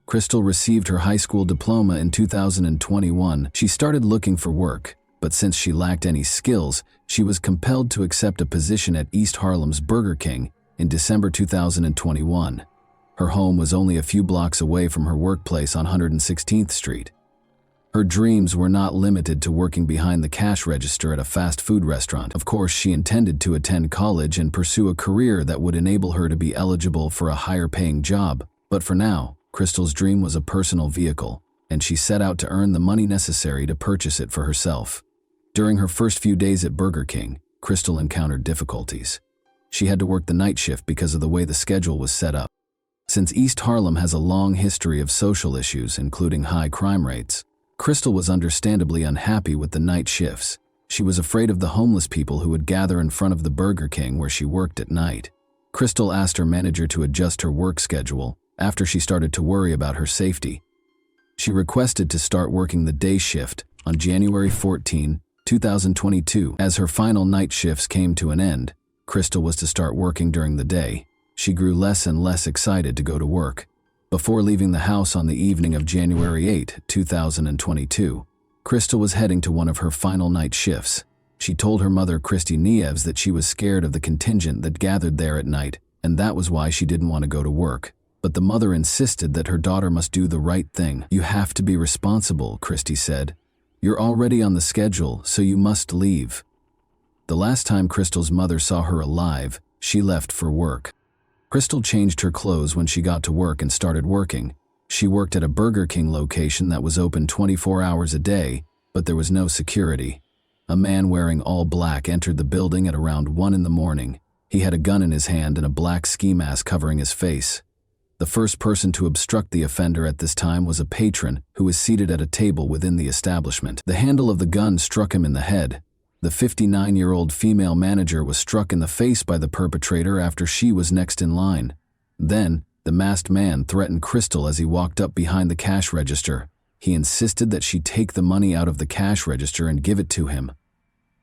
Speaker 1: Crystal received her high school diploma in 2021. She started looking for work, but since she lacked any skills, she was compelled to accept a position at East Harlem's Burger King in December 2021. Her home was only a few blocks away from her workplace on 116th Street. Her dreams were not limited to working behind the cash register at a fast food restaurant. Of course, she intended to attend college and pursue a career that would enable her to be eligible for a higher-paying job. But for now, Crystal's dream was a personal vehicle, and she set out to earn the money necessary to purchase it for herself. During her first few days at Burger King, Crystal encountered difficulties. She had to work the night shift because of the way the schedule was set up. Since East Harlem has a long history of social issues, including high crime rates, Crystal was understandably unhappy with the night shifts. She was afraid of the homeless people who would gather in front of the Burger King where she worked at night. Crystal asked her manager to adjust her work schedule after she started to worry about her safety. She requested to start working the day shift on January 14, 2022. As her final night shifts came to an end, Crystal was to start working during the day. She grew less and less excited to go to work. Before leaving the house on the evening of January 8, 2022, Crystal was heading to one of her final night shifts. She told her mother, Christy Nieves, that she was scared of the contingent that gathered there at night, and that was why she didn't want to go to work. But the mother insisted that her daughter must do the right thing. "You have to be responsible," Christy said. "You're already on the schedule, so you must leave." The last time Crystal's mother saw her alive, she left for work. Crystal changed her clothes when she got to work and started working. She worked at a Burger King location that was open 24 hours a day, but there was no security. A man wearing all black entered the building at around 1 in the morning. He had a gun in his hand and a black ski mask covering his face. The first person to obstruct the offender at this time was a patron who was seated at a table within the establishment. The handle of the gun struck him in the head. The 59-year-old female manager was struck in the face by the perpetrator after she was next in line. Then, the masked man threatened Crystal as he walked up behind the cash register. He insisted that she take the money out of the cash register and give it to him.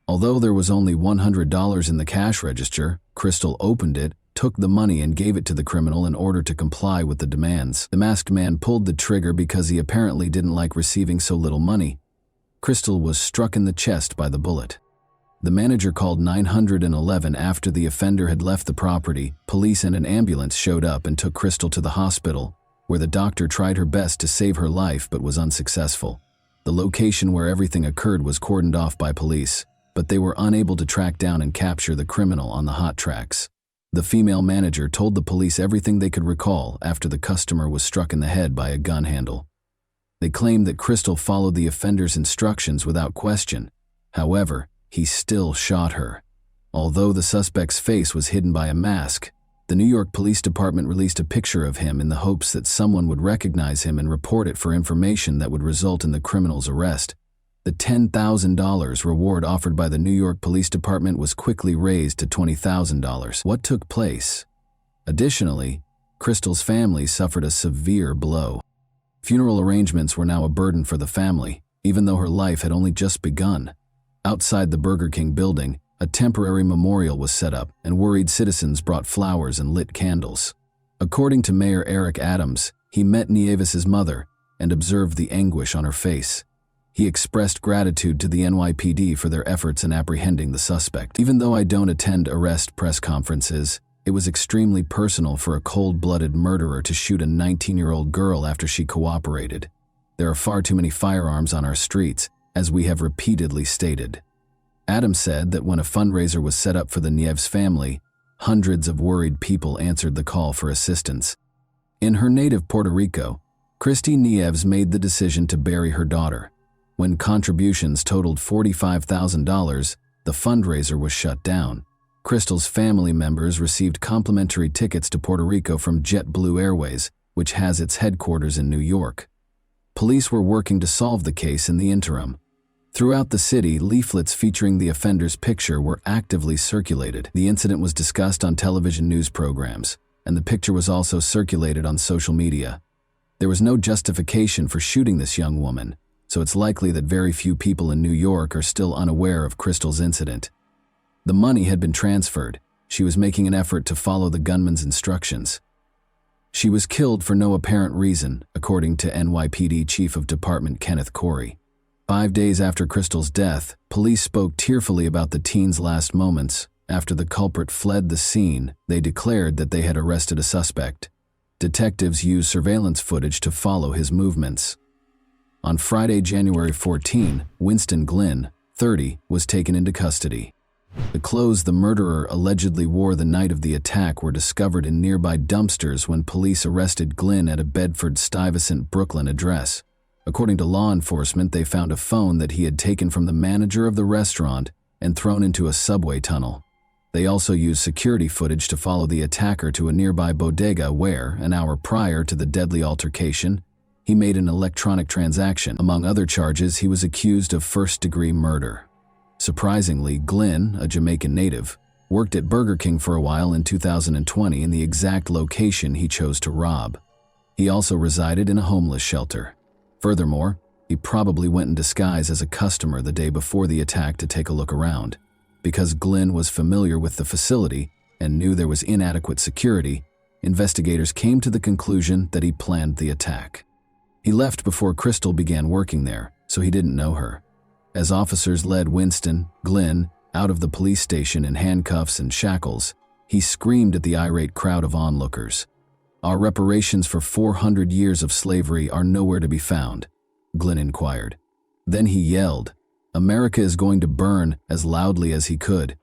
Speaker 1: Although there was only $100 in the cash register, Crystal opened it, took the money and gave it to the criminal in order to comply with the demands. The masked man pulled the trigger because he apparently didn't like receiving so little money. Crystal was struck in the chest by the bullet. The manager called 911 after the offender had left the property. Police and an ambulance showed up and took Crystal to the hospital, where the doctor tried her best to save her life but was unsuccessful. The location where everything occurred was cordoned off by police, but they were unable to track down and capture the criminal on the hot tracks. The female manager told the police everything they could recall after the customer was struck in the head by a gun handle. They claimed that Crystal followed the offender's instructions without question. However, he still shot her. Although the suspect's face was hidden by a mask, the New York Police Department released a picture of him in the hopes that someone would recognize him and report it for information that would result in the criminal's arrest. The $10,000 reward offered by the New York Police Department was quickly raised to $20,000. What took place? Additionally, Crystal's family suffered a severe blow. Funeral arrangements were now a burden for the family, even though her life had only just begun. Outside the Burger King building, a temporary memorial was set up, and worried citizens brought flowers and lit candles. According to Mayor Eric Adams, he met Nieves's mother and observed the anguish on her face. He expressed gratitude to the NYPD for their efforts in apprehending the suspect. "Even though I don't attend arrest press conferences, it was extremely personal for a cold-blooded murderer to shoot a 19-year-old girl after she cooperated. There are far too many firearms on our streets, as we have repeatedly stated. Adam said that when a fundraiser was set up for the Nieves family, hundreds of worried people answered the call for assistance. In her native Puerto Rico, Christy Nieves made the decision to bury her daughter. When contributions totaled $45,000, the fundraiser was shut down. Crystal's family members received complimentary tickets to Puerto Rico from JetBlue Airways, which has its headquarters in New York. Police were working to solve the case in the interim. Throughout the city, leaflets featuring the offender's picture were actively circulated. The incident was discussed on television news programs, and the picture was also circulated on social media. There was no justification for shooting this young woman, so it's likely that very few people in New York are still unaware of Crystal's incident. The money had been transferred. She was making an effort to follow the gunman's instructions. She was killed for no apparent reason, according to NYPD Chief of Department Kenneth Corey. 5 days after Crystal's death, police spoke tearfully about the teen's last moments. After the culprit fled the scene, they declared that they had arrested a suspect. Detectives used surveillance footage to follow his movements. On Friday, January 14, Winston Glynn, 30, was taken into custody. The clothes the murderer allegedly wore the night of the attack were discovered in nearby dumpsters when police arrested Glynn at a Bedford-Stuyvesant, Brooklyn address. According to law enforcement, they found a phone that he had taken from the manager of the restaurant and thrown into a subway tunnel. They also used security footage to follow the attacker to a nearby bodega where, an hour prior to the deadly altercation, he made an electronic transaction. Among other charges, he was accused of first-degree murder. Surprisingly, Glynn, a Jamaican native, worked at Burger King for a while in 2020 in the exact location he chose to rob. He also resided in a homeless shelter. Furthermore, he probably went in disguise as a customer the day before the attack to take a look around. Because Glynn was familiar with the facility and knew there was inadequate security, investigators came to the conclusion that he planned the attack. He left before Crystal began working there, so he didn't know her. As officers led Winston, Glynn, out of the police station in handcuffs and shackles, he screamed at the irate crowd of onlookers. "Our reparations for 400 years of slavery are nowhere to be found," Glynn inquired. Then he yelled, "America is going to burn," as loudly as he could.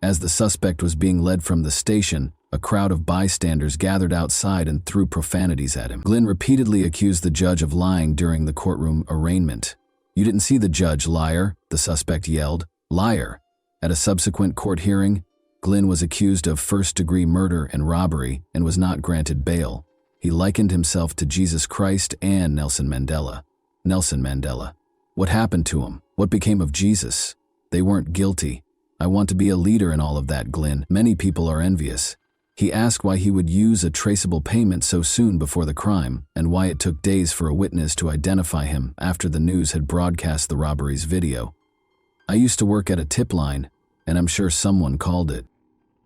Speaker 1: As the suspect was being led from the station, a crowd of bystanders gathered outside and threw profanities at him. Glynn repeatedly accused the judge of lying during the courtroom arraignment. "You didn't see the judge, liar," the suspect yelled. "Liar." At a subsequent court hearing, Glynn was accused of first-degree murder and robbery and was not granted bail. He likened himself to Jesus Christ and Nelson Mandela. Nelson Mandela. What happened to him? What became of Jesus? They weren't guilty. I want to be a leader in all of that, Glynn. Many people are envious. He asked why he would use a traceable payment so soon before the crime, and why it took days for a witness to identify him after the news had broadcast the robbery's video. "I used to work at a tip line, and I'm sure someone called it.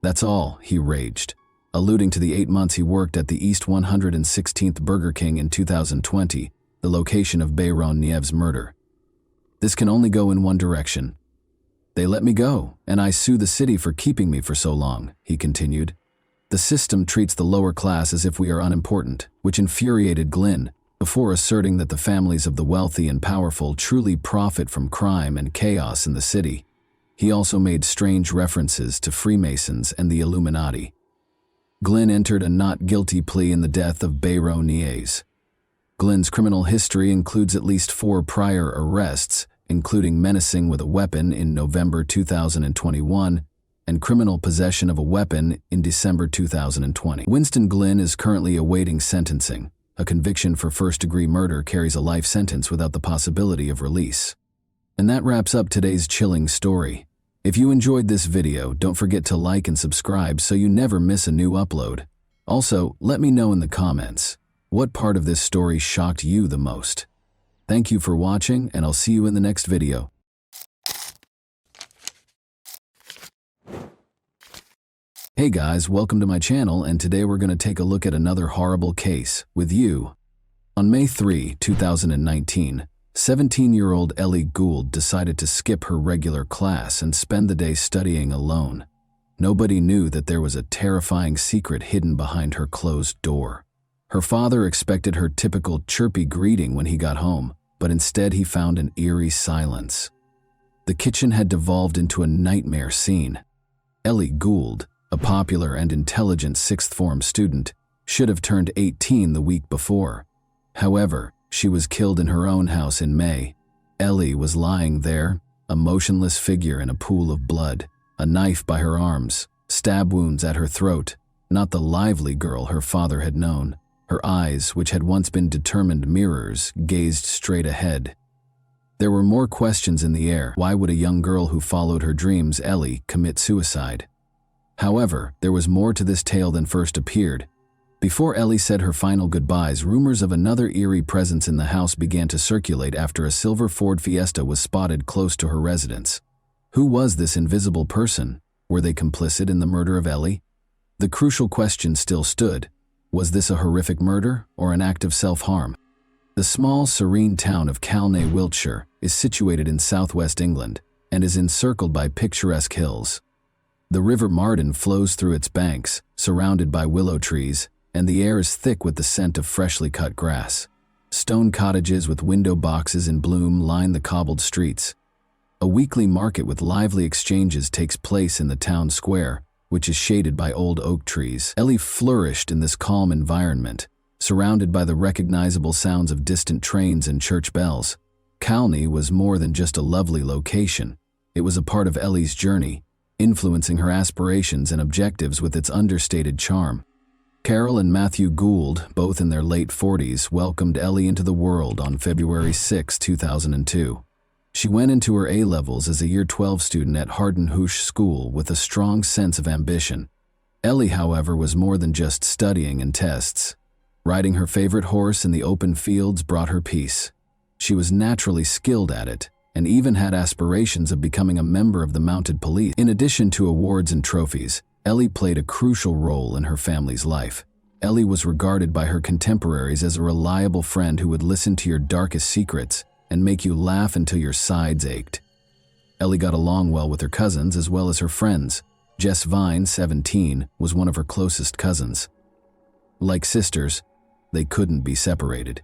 Speaker 1: That's all," he raged, alluding to the 8 months he worked at the East 116th Burger King in 2020, the location of Bayron Nieves' murder. "This can only go in one direction. They let me go, and I sue the city for keeping me for so long," he continued. "The system treats the lower class as if we are unimportant," which infuriated Glynn, before asserting that the families of the wealthy and powerful truly profit from crime and chaos in the city. He also made strange references to Freemasons and the Illuminati. Glynn entered a not guilty plea in the death of Bayron Nieves. Glynn's criminal history includes at least 4 prior arrests, including menacing with a weapon in November 2021 and criminal possession of a weapon in December 2020. Winston Glynn is currently awaiting sentencing. A conviction for first-degree murder carries a life sentence without the possibility of release. And that wraps up today's chilling story. If you enjoyed this video, don't forget to like and subscribe so you never miss a new upload. Also, let me know in the comments, what part of this story shocked you the most? Thank you for watching, and I'll see you in the next video. Hey guys, welcome to my channel, and today we're going to take a look at another horrible case with you. On May 3, 2019, 17-year-old Ellie Gould decided to skip her regular class and spend the day studying alone. Nobody knew that there was a terrifying secret hidden behind her closed door. Her father expected her typical chirpy greeting when he got home, but instead he found an eerie silence. The kitchen had devolved into a nightmare scene. Ellie Gould, a popular and intelligent sixth-form student, should have turned 18 the week before. However, she was killed in her own house in May. Ellie was lying there, a motionless figure in a pool of blood, a knife by her arms, stab wounds at her throat, not the lively girl her father had known. Her eyes, which had once been determined mirrors, gazed straight ahead. There were more questions in the air. Why would a young girl who followed her dreams, Ellie, commit suicide? However, there was more to this tale than first appeared. Before Ellie said her final goodbyes, rumors of another eerie presence in the house began to circulate after a silver Ford Fiesta was spotted close to her residence. Who was this invisible person? Were they complicit in the murder of Ellie? The crucial question still stood. Was this a horrific murder or an act of self-harm? The small, serene town of Calne, Wiltshire, is situated in southwest England and is encircled by picturesque hills. The River Marden flows through its banks, surrounded by willow trees, and the air is thick with the scent of freshly cut grass. Stone cottages with window boxes in bloom line the cobbled streets. A weekly market with lively exchanges takes place in the town square, which is shaded by old oak trees. Ellie flourished in this calm environment, surrounded by the recognizable sounds of distant trains and church bells. Calne was more than just a lovely location. It was a part of Ellie's journey, influencing her aspirations and objectives with its understated charm. Carol and Matthew Gould, both in their late 40s, welcomed Ellie into the world on February 6, 2002. She went into her A-levels as a Year 12 student at Hardenhoosh School with a strong sense of ambition. Ellie, however, was more than just studying and tests. Riding her favorite horse in the open fields brought her peace. She was naturally skilled at it, and even had aspirations of becoming a member of the mounted police. In addition to awards and trophies, Ellie played a crucial role in her family's life. Ellie was regarded by her contemporaries as a reliable friend who would listen to your darkest secrets and make you laugh until your sides ached. Ellie got along well with her cousins as well as her friends. Jess Vine, 17, was one of her closest cousins. Like sisters, they couldn't be separated.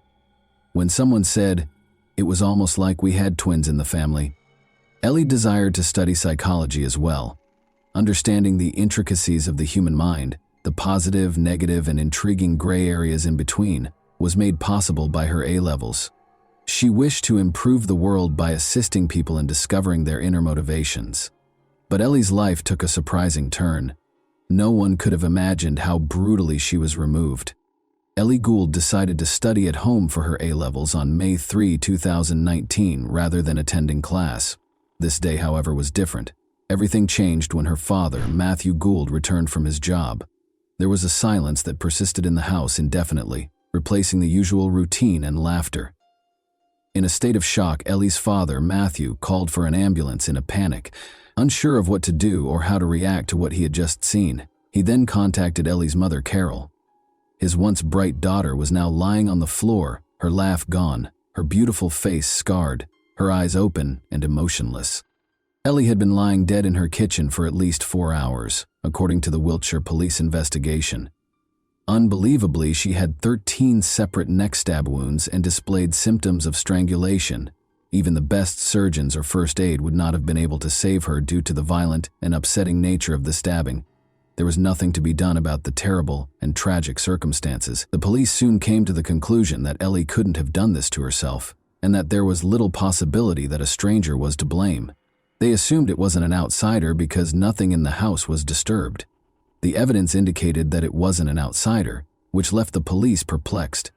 Speaker 1: When someone said, "It was almost like we had twins in the family," Ellie desired to study psychology as well. Understanding the intricacies of the human mind, the positive, negative, and intriguing gray areas in between, was made possible by her A-levels. She wished to improve the world by assisting people in discovering their inner motivations. But Ellie's life took a surprising turn. No one could have imagined how brutally she was removed. Ellie Gould decided to study at home for her A-levels on May 3, 2019, rather than attending class. This day, however, was different. Everything changed when her father, Matthew Gould, returned from his job. There was a silence that persisted in the house indefinitely, replacing the usual routine and laughter. In a state of shock, Ellie's father, Matthew, called for an ambulance in a panic, unsure of what to do or how to react to what he had just seen. He then contacted Ellie's mother, Carol. His once bright daughter was now lying on the floor, her laugh gone, her beautiful face scarred, her eyes open and emotionless. Ellie had been lying dead in her kitchen for at least 4 hours, according to the Wiltshire police investigation. Unbelievably, she had 13 separate neck stab wounds and displayed symptoms of strangulation. Even the best surgeons or first aid would not have been able to save her due to the violent and upsetting nature of the stabbing. There was nothing to be done about the terrible and tragic circumstances. The police soon came to the conclusion that Ellie couldn't have done this to herself, and that there was little possibility that a stranger was to blame. They assumed it wasn't an outsider because nothing in the house was disturbed. The evidence indicated that it wasn't an outsider, which left the police perplexed.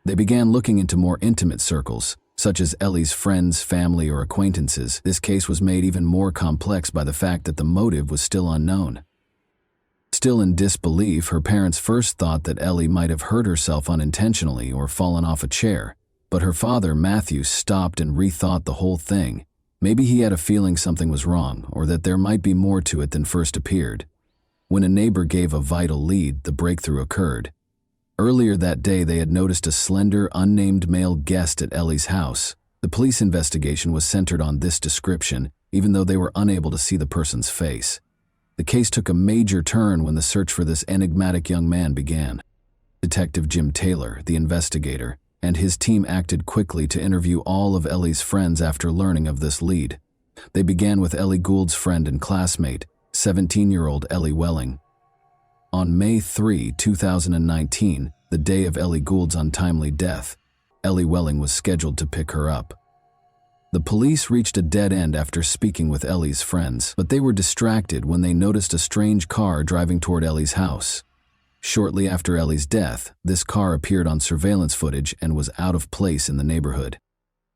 Speaker 1: They began looking into more intimate circles, such as Ellie's friends, family, or acquaintances. This case was made even more complex by the fact that the motive was still unknown. Still in disbelief, her parents first thought that Ellie might have hurt herself unintentionally or fallen off a chair, but her father, Matthew, stopped and rethought the whole thing. Maybe he had a feeling something was wrong, or that there might be more to it than first appeared. When a neighbor gave a vital lead, the breakthrough occurred. Earlier that day, they had noticed a slender, unnamed male guest at Ellie's house. The police investigation was centered on this description, even though they were unable to see the person's face. The case took a major turn when the search for this enigmatic young man began. Detective Jim Taylor, the investigator, and his team acted quickly to interview all of Ellie's friends after learning of this lead. They began with Ellie Gould's friend and classmate, 17-year-old Ellie Welling. On May 3, 2019, the day of Ellie Gould's untimely death, Ellie Welling was scheduled to pick her up. The police reached a dead end after speaking with Ellie's friends, but they were distracted when they noticed a strange car driving toward Ellie's house. Shortly after Ellie's death, this car appeared on surveillance footage and was out of place in the neighborhood.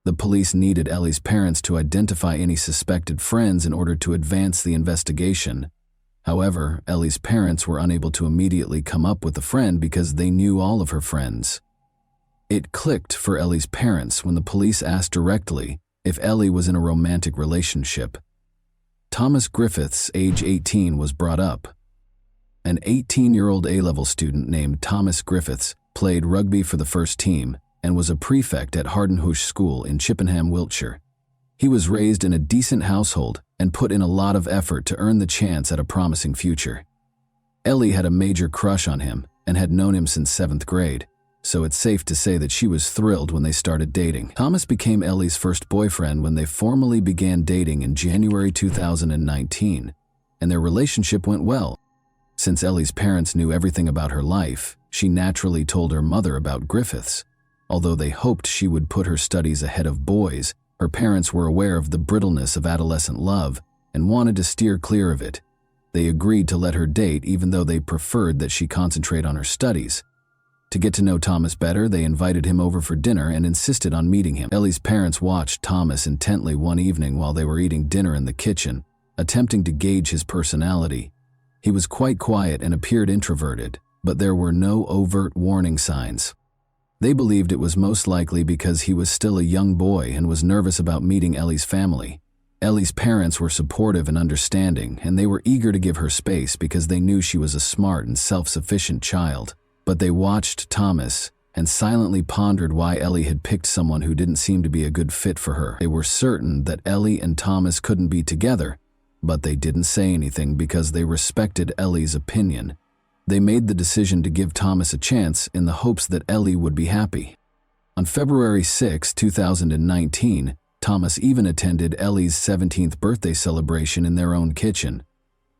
Speaker 1: The police needed Ellie's parents to identify any suspected friends in order to advance the investigation. However, Ellie's parents were unable to immediately come up with a friend because they knew all of her friends. It clicked for Ellie's parents when the police asked directly if Ellie was in a romantic relationship. Thomas Griffiths, age 18, was brought up. An 18-year-old A-level student named Thomas Griffiths played rugby for the first team and was a prefect at Hardenhush School in Chippenham, Wiltshire. He was raised in a decent household and put in a lot of effort to earn the chance at a promising future. Ellie had a major crush on him and had known him since 7th grade, so it's safe to say that she was thrilled when they started dating. Thomas became Ellie's first boyfriend when they formally began dating in January 2019, and their relationship went well. Since Ellie's parents knew everything about her life, she naturally told her mother about Griffiths. Although they hoped she would put her studies ahead of boys, her parents were aware of the brittleness of adolescent love and wanted to steer clear of it. They agreed to let her date even though they preferred that she concentrate on her studies. To get to know Thomas better, they invited him over for dinner and insisted on meeting him. Ellie's parents watched Thomas intently one evening while they were eating dinner in the kitchen, attempting to gauge his personality. He was quite quiet and appeared introverted, but there were no overt warning signs. They believed it was most likely because he was still a young boy and was nervous about meeting Ellie's family. Ellie's parents were supportive and understanding, and they were eager to give her space because they knew she was a smart and self-sufficient child. But they watched Thomas and silently pondered why Ellie had picked someone who didn't seem to be a good fit for her. They were certain that Ellie and Thomas couldn't be together, but they didn't say anything because they respected Ellie's opinion. They made the decision to give Thomas a chance in the hopes that Ellie would be happy. On February 6, 2019, Thomas even attended Ellie's 17th birthday celebration in their own kitchen.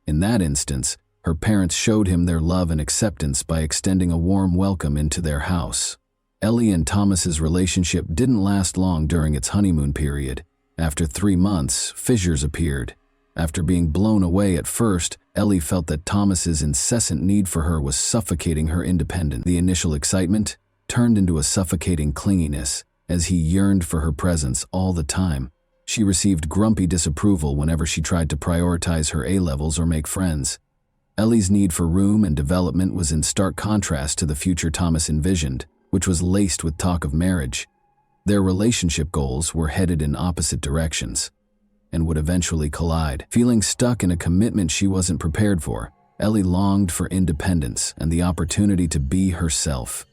Speaker 1: In that instance, her parents showed him their love and acceptance by extending a warm welcome into their house. Ellie and Thomas's relationship didn't last long during its honeymoon period. After 3 months, fissures appeared. After being blown away at first, Ellie felt that Thomas's incessant need for her was suffocating her independence. The initial excitement turned into a suffocating clinginess as he yearned for her presence all the time. She received grumpy disapproval whenever she tried to prioritize her A-levels or make friends. Ellie's need for room and development was in stark contrast to the future Thomas envisioned, which was laced with talk of marriage. Their relationship goals were headed in opposite directions and would eventually collide. Feeling stuck in a commitment she wasn't prepared for, Ellie longed for independence and the opportunity to be herself.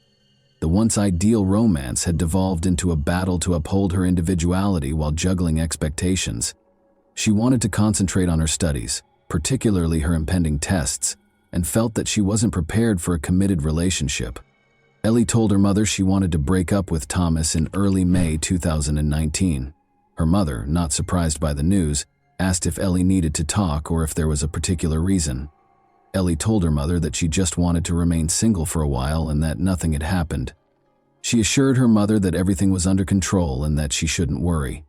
Speaker 1: The once ideal romance had devolved into a battle to uphold her individuality while juggling expectations. She wanted to concentrate on her studies, particularly her impending tests, and felt that she wasn't prepared for a committed relationship. Ellie told her mother she wanted to break up with Thomas in early May 2019. Her mother, not surprised by the news, asked if Ellie needed to talk or if there was a particular reason. Ellie told her mother that she just wanted to remain single for a while and that nothing had happened. She assured her mother that everything was under control and that she shouldn't worry.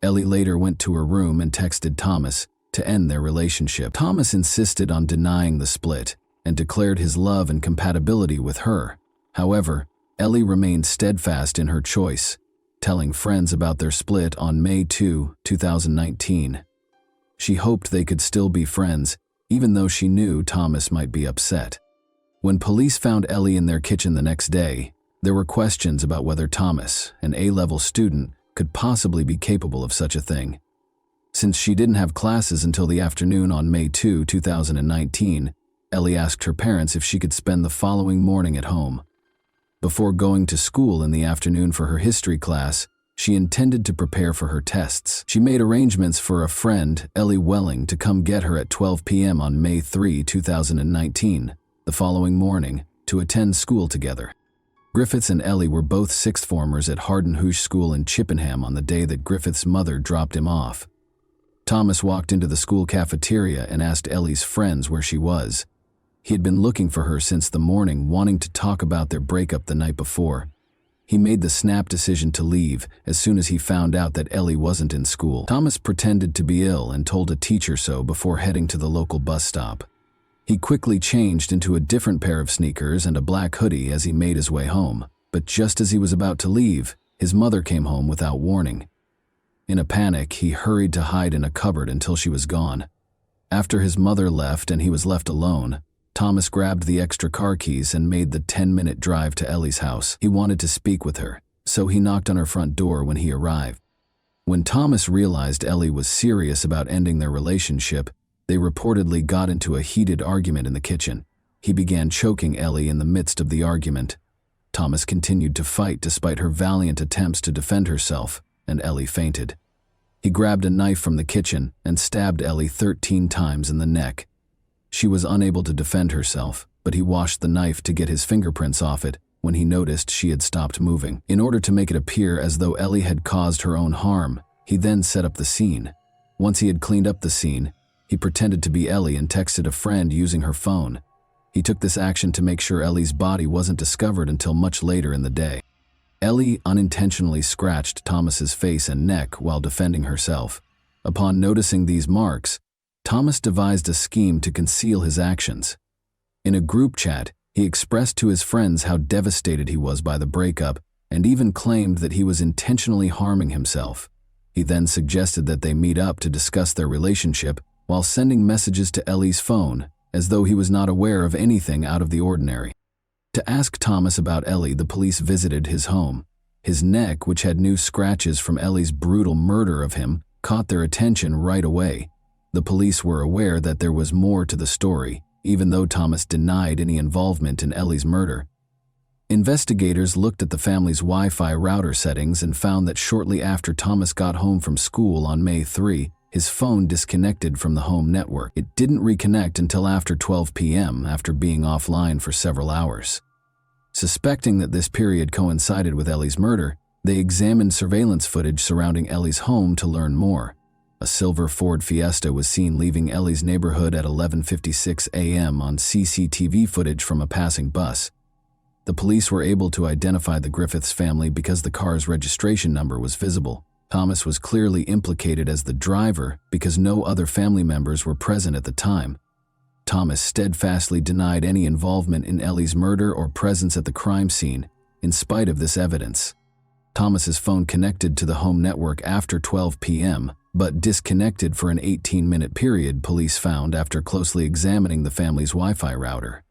Speaker 1: Ellie later went to her room and texted Thomas to end their relationship. Thomas insisted on denying the split and declared his love and compatibility with her. However, Ellie remained steadfast in her choice, telling friends about their split on May 2, 2019. She hoped they could still be friends, even though she knew Thomas might be upset. When police found Ellie in their kitchen the next day, there were questions about whether Thomas, an A-level student, could possibly be capable of such a thing. Since she didn't have classes until the afternoon on May 2, 2019, Ellie asked her parents if she could spend the following morning at home. Before going to school in the afternoon for her history class, she intended to prepare for her tests. She made arrangements for a friend, Ellie Welling, to come get her at 12 p.m. on May 3, 2019, the following morning, to attend school together. Griffiths and Ellie were both sixth formers at Harden Hoosh School in Chippenham on the day that Griffiths' mother dropped him off. Thomas walked into the school cafeteria and asked Ellie's friends where she was. He had been looking for her since the morning, wanting to talk about their breakup the night before. He made the snap decision to leave as soon as he found out that Ellie wasn't in school. Thomas pretended to be ill and told a teacher so before heading to the local bus stop. He quickly changed into a different pair of sneakers and a black hoodie as he made his way home, but just as he was about to leave, his mother came home without warning. In a panic, he hurried to hide in a cupboard until she was gone. After his mother left and he was left alone, Thomas grabbed the extra car keys and made the 10-minute drive to Ellie's house. He wanted to speak with her, so he knocked on her front door when he arrived. When Thomas realized Ellie was serious about ending their relationship, they reportedly got into a heated argument in the kitchen. He began choking Ellie in the midst of the argument. Thomas continued to fight despite her valiant attempts to defend herself, and Ellie fainted. He grabbed a knife from the kitchen and stabbed Ellie 13 times in the neck. She was unable to defend herself, but he washed the knife to get his fingerprints off it when he noticed she had stopped moving. In order to make it appear as though Ellie had caused her own harm, he then set up the scene. Once he had cleaned up the scene, he pretended to be Ellie and texted a friend using her phone. He took this action to make sure Ellie's body wasn't discovered until much later in the day. Ellie unintentionally scratched Thomas's face and neck while defending herself. Upon noticing these marks, Thomas devised a scheme to conceal his actions. In a group chat, he expressed to his friends how devastated he was by the breakup and even claimed that he was intentionally harming himself. He then suggested that they meet up to discuss their relationship while sending messages to Ellie's phone, as though he was not aware of anything out of the ordinary. To ask Thomas about Ellie, the police visited his home. His neck, which had new scratches from Ellie's brutal murder of him, caught their attention right away. The police were aware that there was more to the story, even though Thomas denied any involvement in Ellie's murder. Investigators looked at the family's Wi-Fi router settings and found that shortly after Thomas got home from school on May 3, his phone disconnected from the home network. It didn't reconnect until after 12 p.m. after being offline for several hours. Suspecting that this period coincided with Ellie's murder, they examined surveillance footage surrounding Ellie's home to learn more. A silver Ford Fiesta was seen leaving Ellie's neighborhood at 11:56 a.m. on CCTV footage from a passing bus. The police were able to identify the Griffiths family because the car's registration number was visible. Thomas was clearly implicated as the driver because no other family members were present at the time. Thomas steadfastly denied any involvement in Ellie's murder or presence at the crime scene, in spite of this evidence. Thomas's phone connected to the home network after 12 p.m., but disconnected for an 18-minute period, police found after closely examining the family's Wi-Fi router.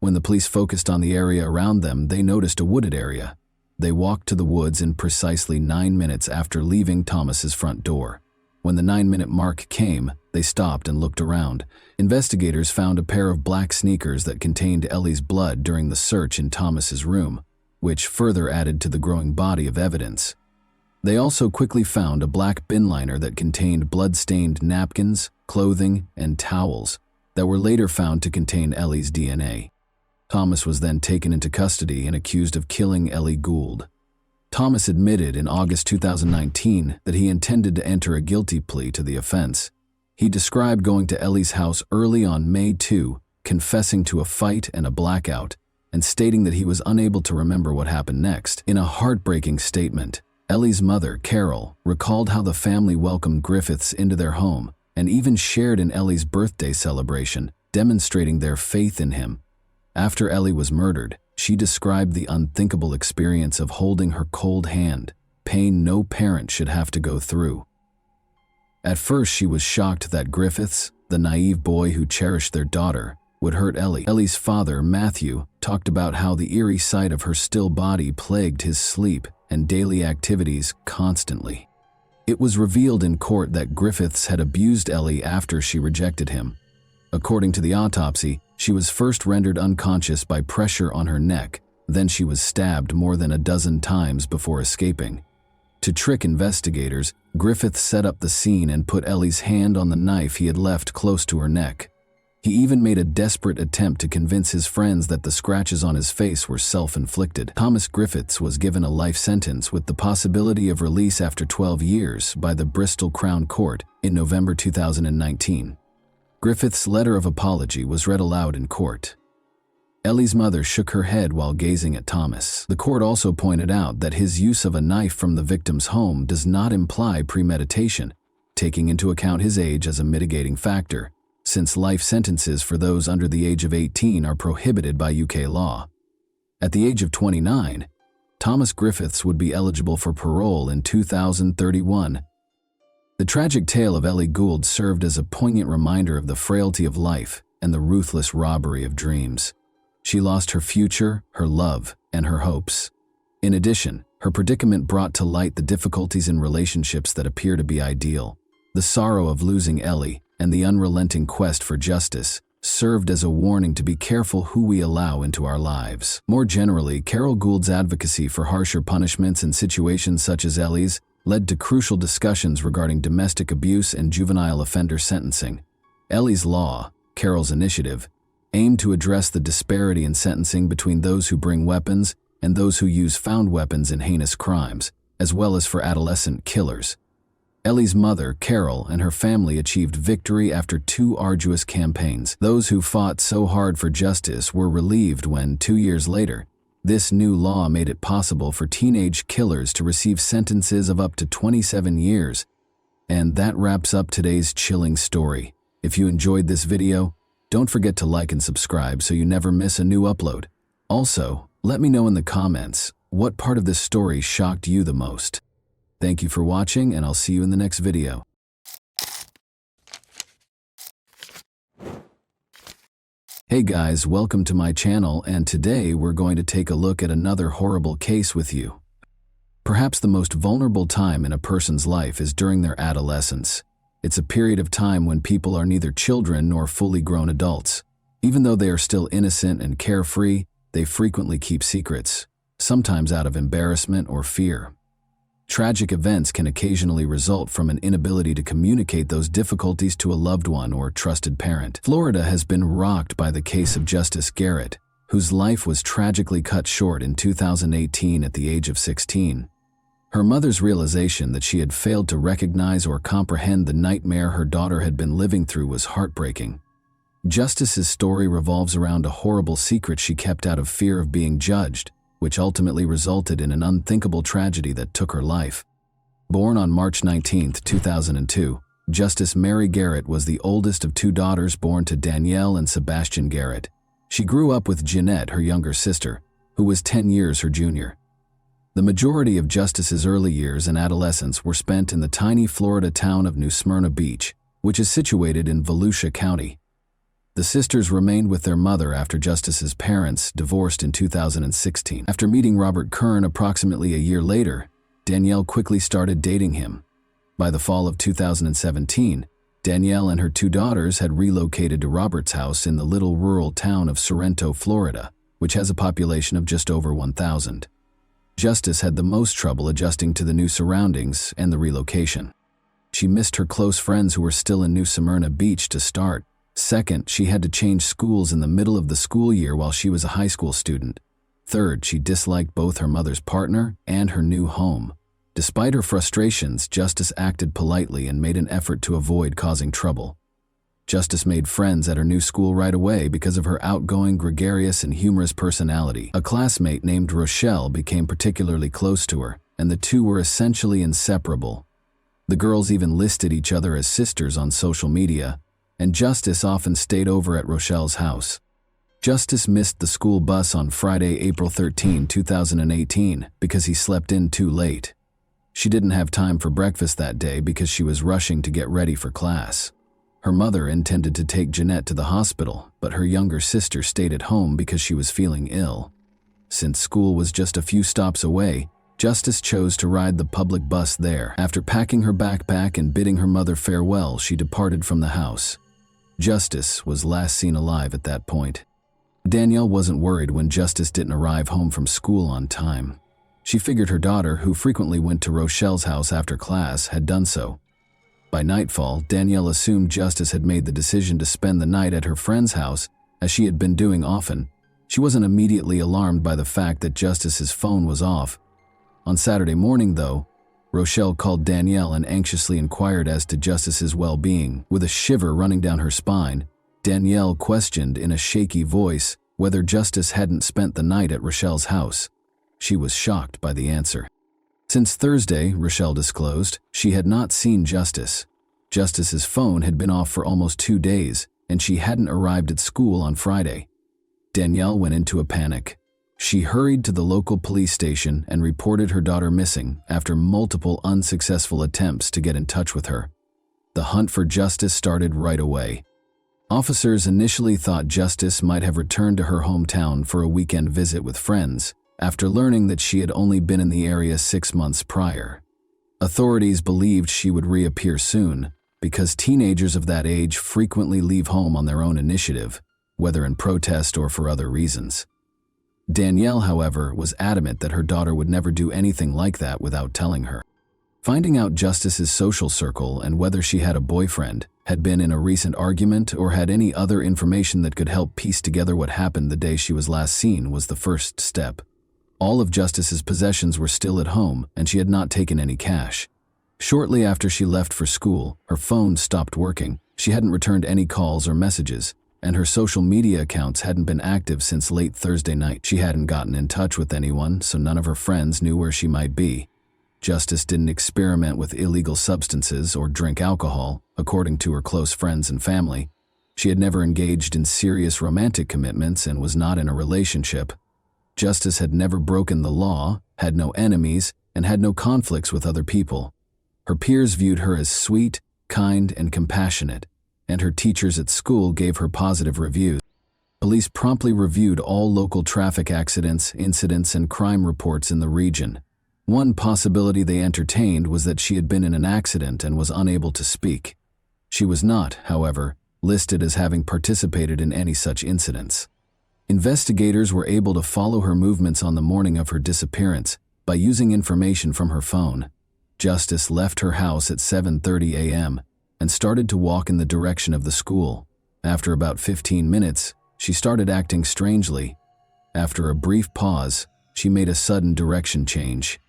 Speaker 1: When the police focused on the area around them, they noticed a wooded area. They walked to the woods in precisely 9 minutes after leaving Thomas's front door. When the 9-minute mark came, they stopped and looked around. Investigators found a pair of black sneakers that contained Ellie's blood during the search in Thomas's room, which further added to the growing body of evidence. They also quickly found a black bin liner that contained blood-stained napkins, clothing, and towels that were later found to contain Ellie's DNA. Thomas was then taken into custody and accused of killing Ellie Gould. Thomas admitted in August 2019 that he intended to enter a guilty plea to the offense. He described going to Ellie's house early on May 2, confessing to a fight and a blackout, and stating that he was unable to remember what happened next. In a heartbreaking statement, Ellie's mother, Carol, recalled how the family welcomed Griffiths into their home and even shared in Ellie's birthday celebration, demonstrating their faith in him. After Ellie was murdered, she described the unthinkable experience of holding her cold hand, pain no parent should have to go through. At first, she was shocked that Griffiths, the naive boy who cherished their daughter, would hurt Ellie. Ellie's father, Matthew, talked about how the eerie sight of her still body plagued his sleep and daily activities constantly. It was revealed in court that Griffiths had abused Ellie after she rejected him. According to the autopsy, she was first rendered unconscious by pressure on her neck, then she was stabbed more than a dozen times before escaping. To trick investigators, Griffiths set up the scene and put Ellie's hand on the knife he had left close to her neck. He even made a desperate attempt to convince his friends that the scratches on his face were self-inflicted. Thomas Griffiths was given a life sentence with the possibility of release after 12 years by the Bristol Crown Court in November 2019. Griffiths' letter of apology was read aloud in court. Ellie's mother shook her head while gazing at Thomas. The court also pointed out that his use of a knife from the victim's home does not imply premeditation, taking into account his age as a mitigating factor, since life sentences for those under the age of 18 are prohibited by UK law. At the age of 29, Thomas Griffiths would be eligible for parole in 2031. The tragic tale of Ellie Gould served as a poignant reminder of the frailty of life and the ruthless robbery of dreams. She lost her future, her love, and her hopes. In addition, her predicament brought to light the difficulties in relationships that appear to be ideal. The sorrow of losing Ellie and the unrelenting quest for justice served as a warning to be careful who we allow into our lives. More generally, Carol Gould's advocacy for harsher punishments in situations such as Ellie's led to crucial discussions regarding domestic abuse and juvenile offender sentencing. Ellie's Law, Carol's initiative, aimed to address the disparity in sentencing between those who bring weapons and those who use found weapons in heinous crimes, as well as for adolescent killers. Ellie's mother, Carol, and her family achieved victory after 2 arduous campaigns. Those who fought so hard for justice were relieved when, 2 years later, this new law made it possible for teenage killers to receive sentences of up to 27 years. And that wraps up today's chilling story. If you enjoyed this video, don't forget to like and subscribe so you never miss a new upload. Also, let me know in the comments what part of this story shocked you the most. Thank you for watching, and I'll see you in the next video. Hey guys, welcome to my channel, and today we're going to take a look at another horrible case with you. Perhaps the most vulnerable time in a person's life is during their adolescence. It's a period of time when people are neither children nor fully grown adults. Even though they are still innocent and carefree, they frequently keep secrets, sometimes out of embarrassment or fear. Tragic events can occasionally result from an inability to communicate those difficulties to a loved one or trusted parent. Florida has been rocked by the case of Justice Garrett, whose life was tragically cut short in 2018 at the age of 16. Her mother's realization that she had failed to recognize or comprehend the nightmare her daughter had been living through was heartbreaking. Justice's story revolves around a horrible secret she kept out of fear of being judged, which ultimately resulted in an unthinkable tragedy that took her life. Born on March 19, 2002, Justice Mary Garrett was the oldest of 2 daughters born to Danielle and Sebastian Garrett. She grew up with Jeanette, her younger sister, who was 10 years her junior. The majority of Justice's early years and adolescence were spent in the tiny Florida town of New Smyrna Beach, which is situated in Volusia County. The sisters remained with their mother after Justice's parents divorced in 2016. After meeting Robert Kern approximately a year later, Danielle quickly started dating him. By the fall of 2017, Danielle and her 2 daughters had relocated to Robert's house in the little rural town of Sorrento, Florida, which has a population of just over 1,000. Justice had the most trouble adjusting to the new surroundings and the relocation. She missed her close friends who were still in New Smyrna Beach to start. Second, she had to change schools in the middle of the school year while she was a high school student. Third, she disliked both her mother's partner and her new home. Despite her frustrations, Justice acted politely and made an effort to avoid causing trouble. Justice made friends at her new school right away because of her outgoing, gregarious, and humorous personality. A classmate named Rochelle became particularly close to her, and the two were essentially inseparable. The girls even listed each other as sisters on social media, and Justice often stayed over at Rochelle's house. Justice missed the school bus on Friday, April 13, 2018, because he slept in too late. She didn't have time for breakfast that day because she was rushing to get ready for class. Her mother intended to take Jeanette to the hospital, but her younger sister stayed at home because she was feeling ill. Since school was just a few stops away, Justice chose to ride the public bus there. After packing her backpack and bidding her mother farewell, she departed from the house. Justice was last seen alive at that point. Danielle wasn't worried when Justice didn't arrive home from school on time. She figured her daughter, who frequently went to Rochelle's house after class, had done so. By nightfall, Danielle assumed Justice had made the decision to spend the night at her friend's house, as she had been doing often. She wasn't immediately alarmed by the fact that Justice's phone was off. On Saturday morning, though, Rochelle called Danielle and anxiously inquired as to Justice's well-being. With a shiver running down her spine, Danielle questioned in a shaky voice whether Justice hadn't spent the night at Rochelle's house. She was shocked by the answer. Since Thursday, Rochelle disclosed, she had not seen Justice. Justice's phone had been off for almost 2 days, and she hadn't arrived at school on Friday. Danielle went into a panic. She hurried to the local police station and reported her daughter missing after multiple unsuccessful attempts to get in touch with her. The hunt for Justice started right away. Officers initially thought Justice might have returned to her hometown for a weekend visit with friends, after learning that she had only been in the area 6 months prior. Authorities believed she would reappear soon, because teenagers of that age frequently leave home on their own initiative, whether in protest or for other reasons. Danielle, however, was adamant that her daughter would never do anything like that without telling her. Finding out Justice's social circle and whether she had a boyfriend, had been in a recent argument, or had any other information that could help piece together what happened the day she was last seen was the first step. All of Justice's possessions were still at home, and she had not taken any cash. Shortly after she left for school, her phone stopped working. She hadn't returned any calls or messages, and her social media accounts hadn't been active since late Thursday night. She hadn't gotten in touch with anyone, so none of her friends knew where she might be. Justice didn't experiment with illegal substances or drink alcohol, according to her close friends and family. She had never engaged in serious romantic commitments and was not in a relationship. Justice had never broken the law, had no enemies, and had no conflicts with other people. Her peers viewed her as sweet, kind, and compassionate, and her teachers at school gave her positive reviews. Police promptly reviewed all local traffic accidents, incidents, and crime reports in the region. One possibility they entertained was that she had been in an accident and was unable to speak. She was not, however, listed as having participated in any such incidents. Investigators were able to follow her movements on the morning of her disappearance by using information from her phone. Justice left her house at 7:30 a.m. and started to walk in the direction of the school. After about 15 minutes, she started acting strangely. After a brief pause, she made a sudden direction change.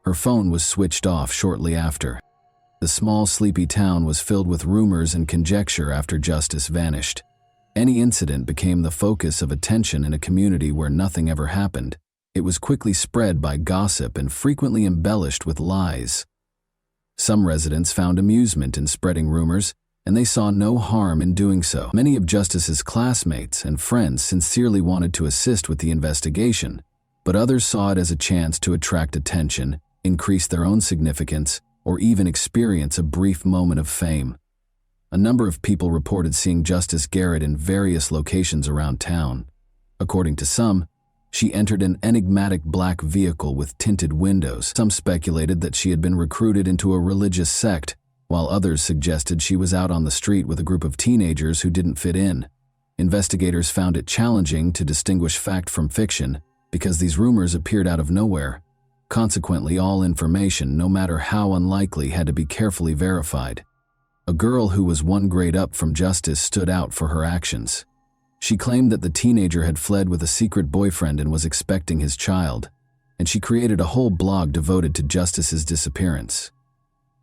Speaker 1: Her phone was switched off shortly after. The small, sleepy town was filled with rumors and conjecture after Justice vanished. Any incident became the focus of attention in a community where nothing ever happened. It was quickly spread by gossip and frequently embellished with lies. Some residents found amusement in spreading rumors, and they saw no harm in doing so. Many of Justice's classmates and friends sincerely wanted to assist with the investigation, but others saw it as a chance to attract attention, increase their own significance, or even experience a brief moment of fame. A number of people reported seeing Justice Garrett in various locations around town. According to some, she entered an enigmatic black vehicle with tinted windows. Some speculated that she had been recruited into a religious sect, while others suggested she was out on the street with a group of teenagers who didn't fit in. Investigators found it challenging to distinguish fact from fiction because these rumors appeared out of nowhere. Consequently, all information, no matter how unlikely, had to be carefully verified. A girl who was 1 grade up from Justice stood out for her actions. She claimed that the teenager had fled with a secret boyfriend and was expecting his child, and she created a whole blog devoted to Justice's disappearance.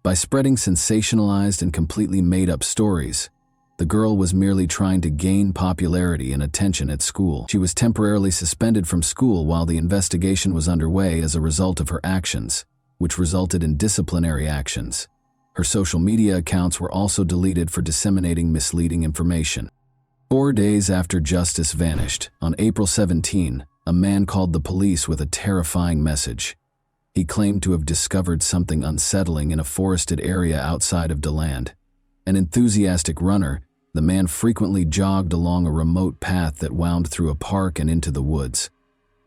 Speaker 1: By spreading sensationalized and completely made-up stories, the girl was merely trying to gain popularity and attention at school. She was temporarily suspended from school while the investigation was underway as a result of her actions, which resulted in disciplinary actions. Her social media accounts were also deleted for disseminating misleading information. 4 days after Justice vanished, on April 17, a man called the police with a terrifying message. He claimed to have discovered something unsettling in a forested area outside of DeLand. An enthusiastic runner, the man frequently jogged along a remote path that wound through a park and into the woods.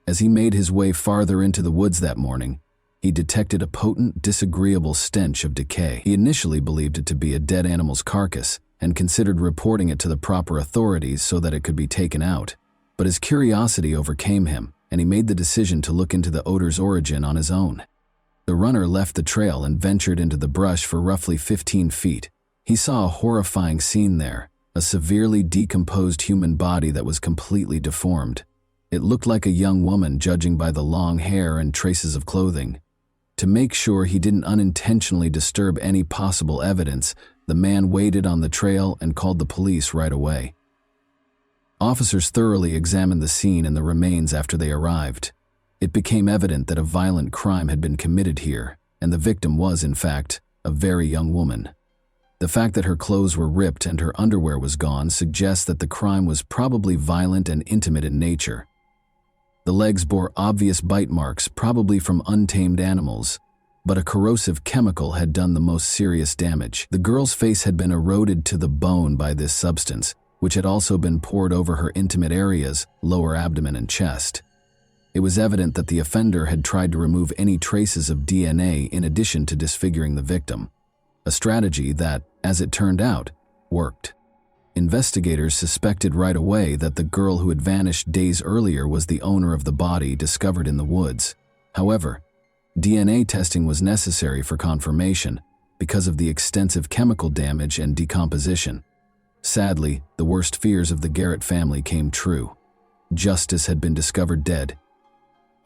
Speaker 1: As he made his way farther into the woods that morning, he detected a potent, disagreeable stench of decay. He initially believed it to be a dead animal's carcass and considered reporting it to the proper authorities so that it could be taken out. But his curiosity overcame him, and he made the decision to look into the odor's origin on his own. The runner left the trail and ventured into the brush for roughly 15 feet. He saw a horrifying scene there, a severely decomposed human body that was completely deformed. It looked like a young woman, judging by the long hair and traces of clothing. To make sure he didn't unintentionally disturb any possible evidence, the man waited on the trail and called the police right away. Officers thoroughly examined the scene and the remains after they arrived. It became evident that a violent crime had been committed here, and the victim was, in fact, a very young woman. The fact that her clothes were ripped and her underwear was gone suggests that the crime was probably violent and intimate in nature. The legs bore obvious bite marks, probably from untamed animals, but a corrosive chemical had done the most serious damage. The girl's face had been eroded to the bone by this substance, which had also been poured over her intimate areas, lower abdomen and chest. It was evident that the offender had tried to remove any traces of DNA in addition to disfiguring the victim, a strategy that, as it turned out, worked. Investigators suspected right away that the girl who had vanished days earlier was the owner of the body discovered in the woods. However, DNA testing was necessary for confirmation because of the extensive chemical damage and decomposition. Sadly, the worst fears of the Garrett family came true. Justice had been discovered dead.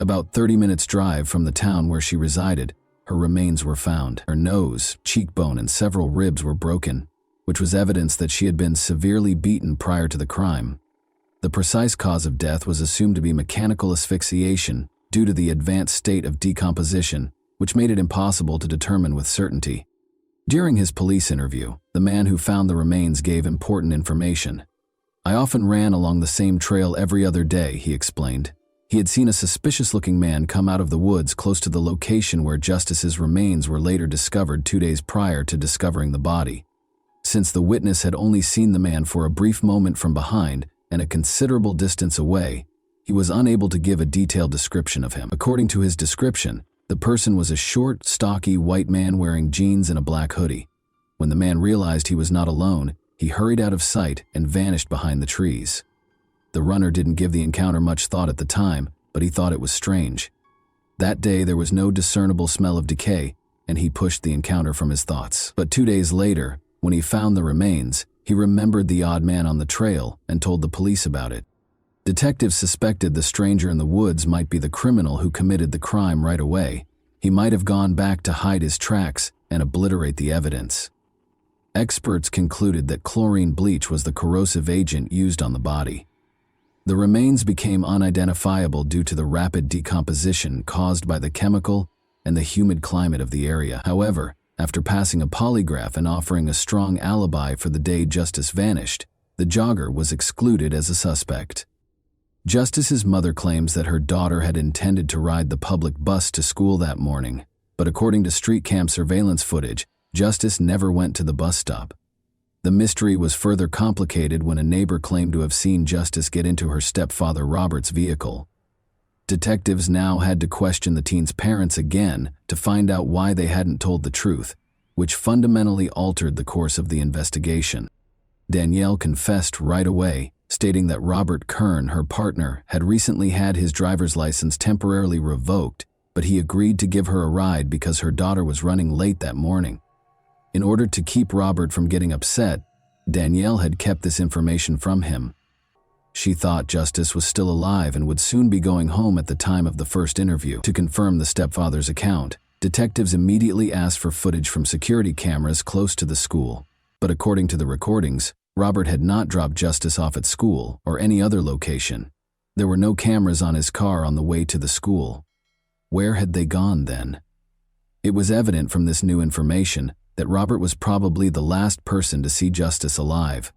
Speaker 1: About 30 minutes' drive from the town where she resided, her remains were found. Her nose, cheekbone, and several ribs were broken, which was evidence that she had been severely beaten prior to the crime. The precise cause of death was assumed to be mechanical asphyxiation due to the advanced state of decomposition, which made it impossible to determine with certainty. During his police interview, the man who found the remains gave important information. "I often ran along the same trail every other day," he explained. He had seen a suspicious-looking man come out of the woods close to the location where Justice's remains were later discovered 2 days prior to discovering the body. Since the witness had only seen the man for a brief moment from behind and a considerable distance away, he was unable to give a detailed description of him. According to his description, the person was a short, stocky white man wearing jeans and a black hoodie. When the man realized he was not alone, he hurried out of sight and vanished behind the trees. The runner didn't give the encounter much thought at the time, but he thought it was strange. That day there was no discernible smell of decay, and he pushed the encounter from his thoughts. But 2 days later, when he found the remains, he remembered the odd man on the trail and told the police about it. Detectives suspected the stranger in the woods might be the criminal who committed the crime right away. He might have gone back to hide his tracks and obliterate the evidence. Experts concluded that chlorine bleach was the corrosive agent used on the body. The remains became unidentifiable due to the rapid decomposition caused by the chemical and the humid climate of the area. However, after passing a polygraph and offering a strong alibi for the day Justice vanished, the jogger was excluded as a suspect. Justice's mother claims that her daughter had intended to ride the public bus to school that morning, but according to street cam surveillance footage, Justice never went to the bus stop. The mystery was further complicated when a neighbor claimed to have seen Justice get into her stepfather Robert's vehicle. Detectives now had to question the teen's parents again to find out why they hadn't told the truth, which fundamentally altered the course of the investigation. Danielle confessed right away, stating that Robert Kern, her partner, had recently had his driver's license temporarily revoked, but he agreed to give her a ride because her daughter was running late that morning. In order to keep Robert from getting upset, Danielle had kept this information from him. She thought Justice was still alive and would soon be going home at the time of the first interview. To confirm the stepfather's account, detectives immediately asked for footage from security cameras close to the school. But according to the recordings, Robert had not dropped Justice off at school or any other location. There were no cameras on his car on the way to the school. Where had they gone then? It was evident from this new information that Robert was probably the last person to see Justice alive.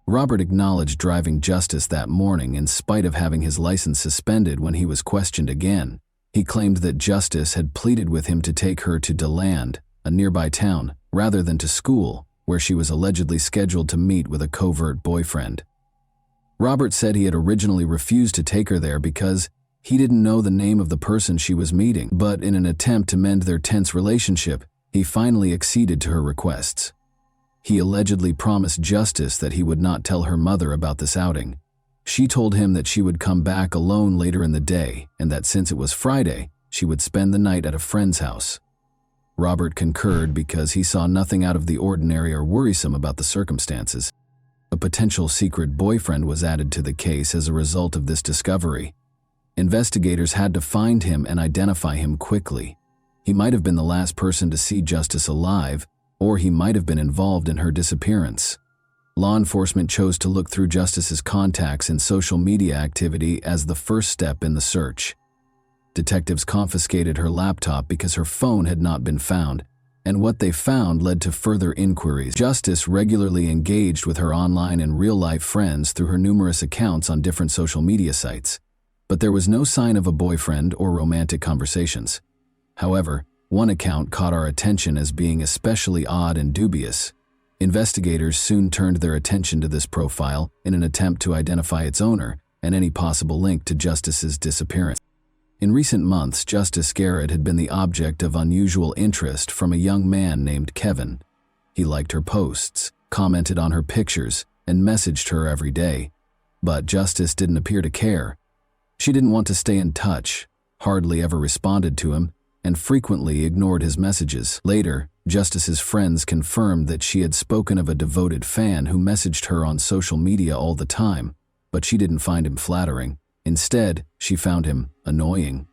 Speaker 1: Robert acknowledged driving Justice that morning in spite of having his license suspended when he was questioned again. He claimed that Justice had pleaded with him to take her to DeLand, a nearby town, rather than to school, where she was allegedly scheduled to meet with a covert boyfriend. Robert said he had originally refused to take her there because he didn't know the name of the person she was meeting, but in an attempt to mend their tense relationship, he finally acceded to her requests. He allegedly promised Justice that he would not tell her mother about this outing. She told him that she would come back alone later in the day and that since it was Friday, she would spend the night at a friend's house. Robert concurred because he saw nothing out of the ordinary or worrisome about the circumstances. A potential secret boyfriend was added to the case as a result of this discovery. Investigators had to find him and identify him quickly. He might have been the last person to see Justice alive, or he might have been involved in her disappearance. Law enforcement chose to look through Justice's contacts and social media activity as the first step in the search. Detectives confiscated her laptop because her phone had not been found, and what they found led to further inquiries. Justice regularly engaged with her online and real-life friends through her numerous accounts on different social media sites, but there was no sign of a boyfriend or romantic conversations. However, one account caught our attention as being especially odd and dubious. Investigators soon turned their attention to this profile in an attempt to identify its owner and any possible link to Justice's disappearance. In recent months, Justice Garrett had been the object of unusual interest from a young man named Kevin. He liked her posts, commented on her pictures, and messaged her every day. But Justice didn't appear to care. She didn't want to stay in touch, hardly ever responded to him, and frequently ignored his messages. Later, Justice's friends confirmed that she had spoken of a devoted fan who messaged her on social media all the time, but she didn't find him flattering. Instead, she found him annoying.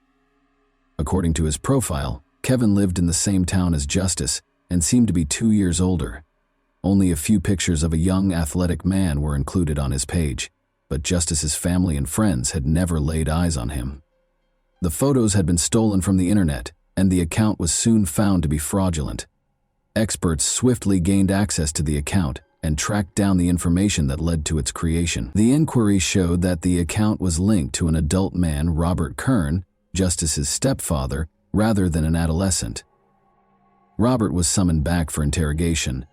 Speaker 1: According to his profile, Kevin lived in the same town as Justice and seemed to be 2 years older. Only a few pictures of a young, athletic man were included on his page, but Justice's family and friends had never laid eyes on him. The photos had been stolen from the internet, and the account was soon found to be fraudulent. Experts swiftly gained access to the account and tracked down the information that led to its creation. The inquiry showed that the account was linked to an adult man, Robert Kern, Justice's stepfather, rather than an adolescent. Robert was summoned back for interrogation.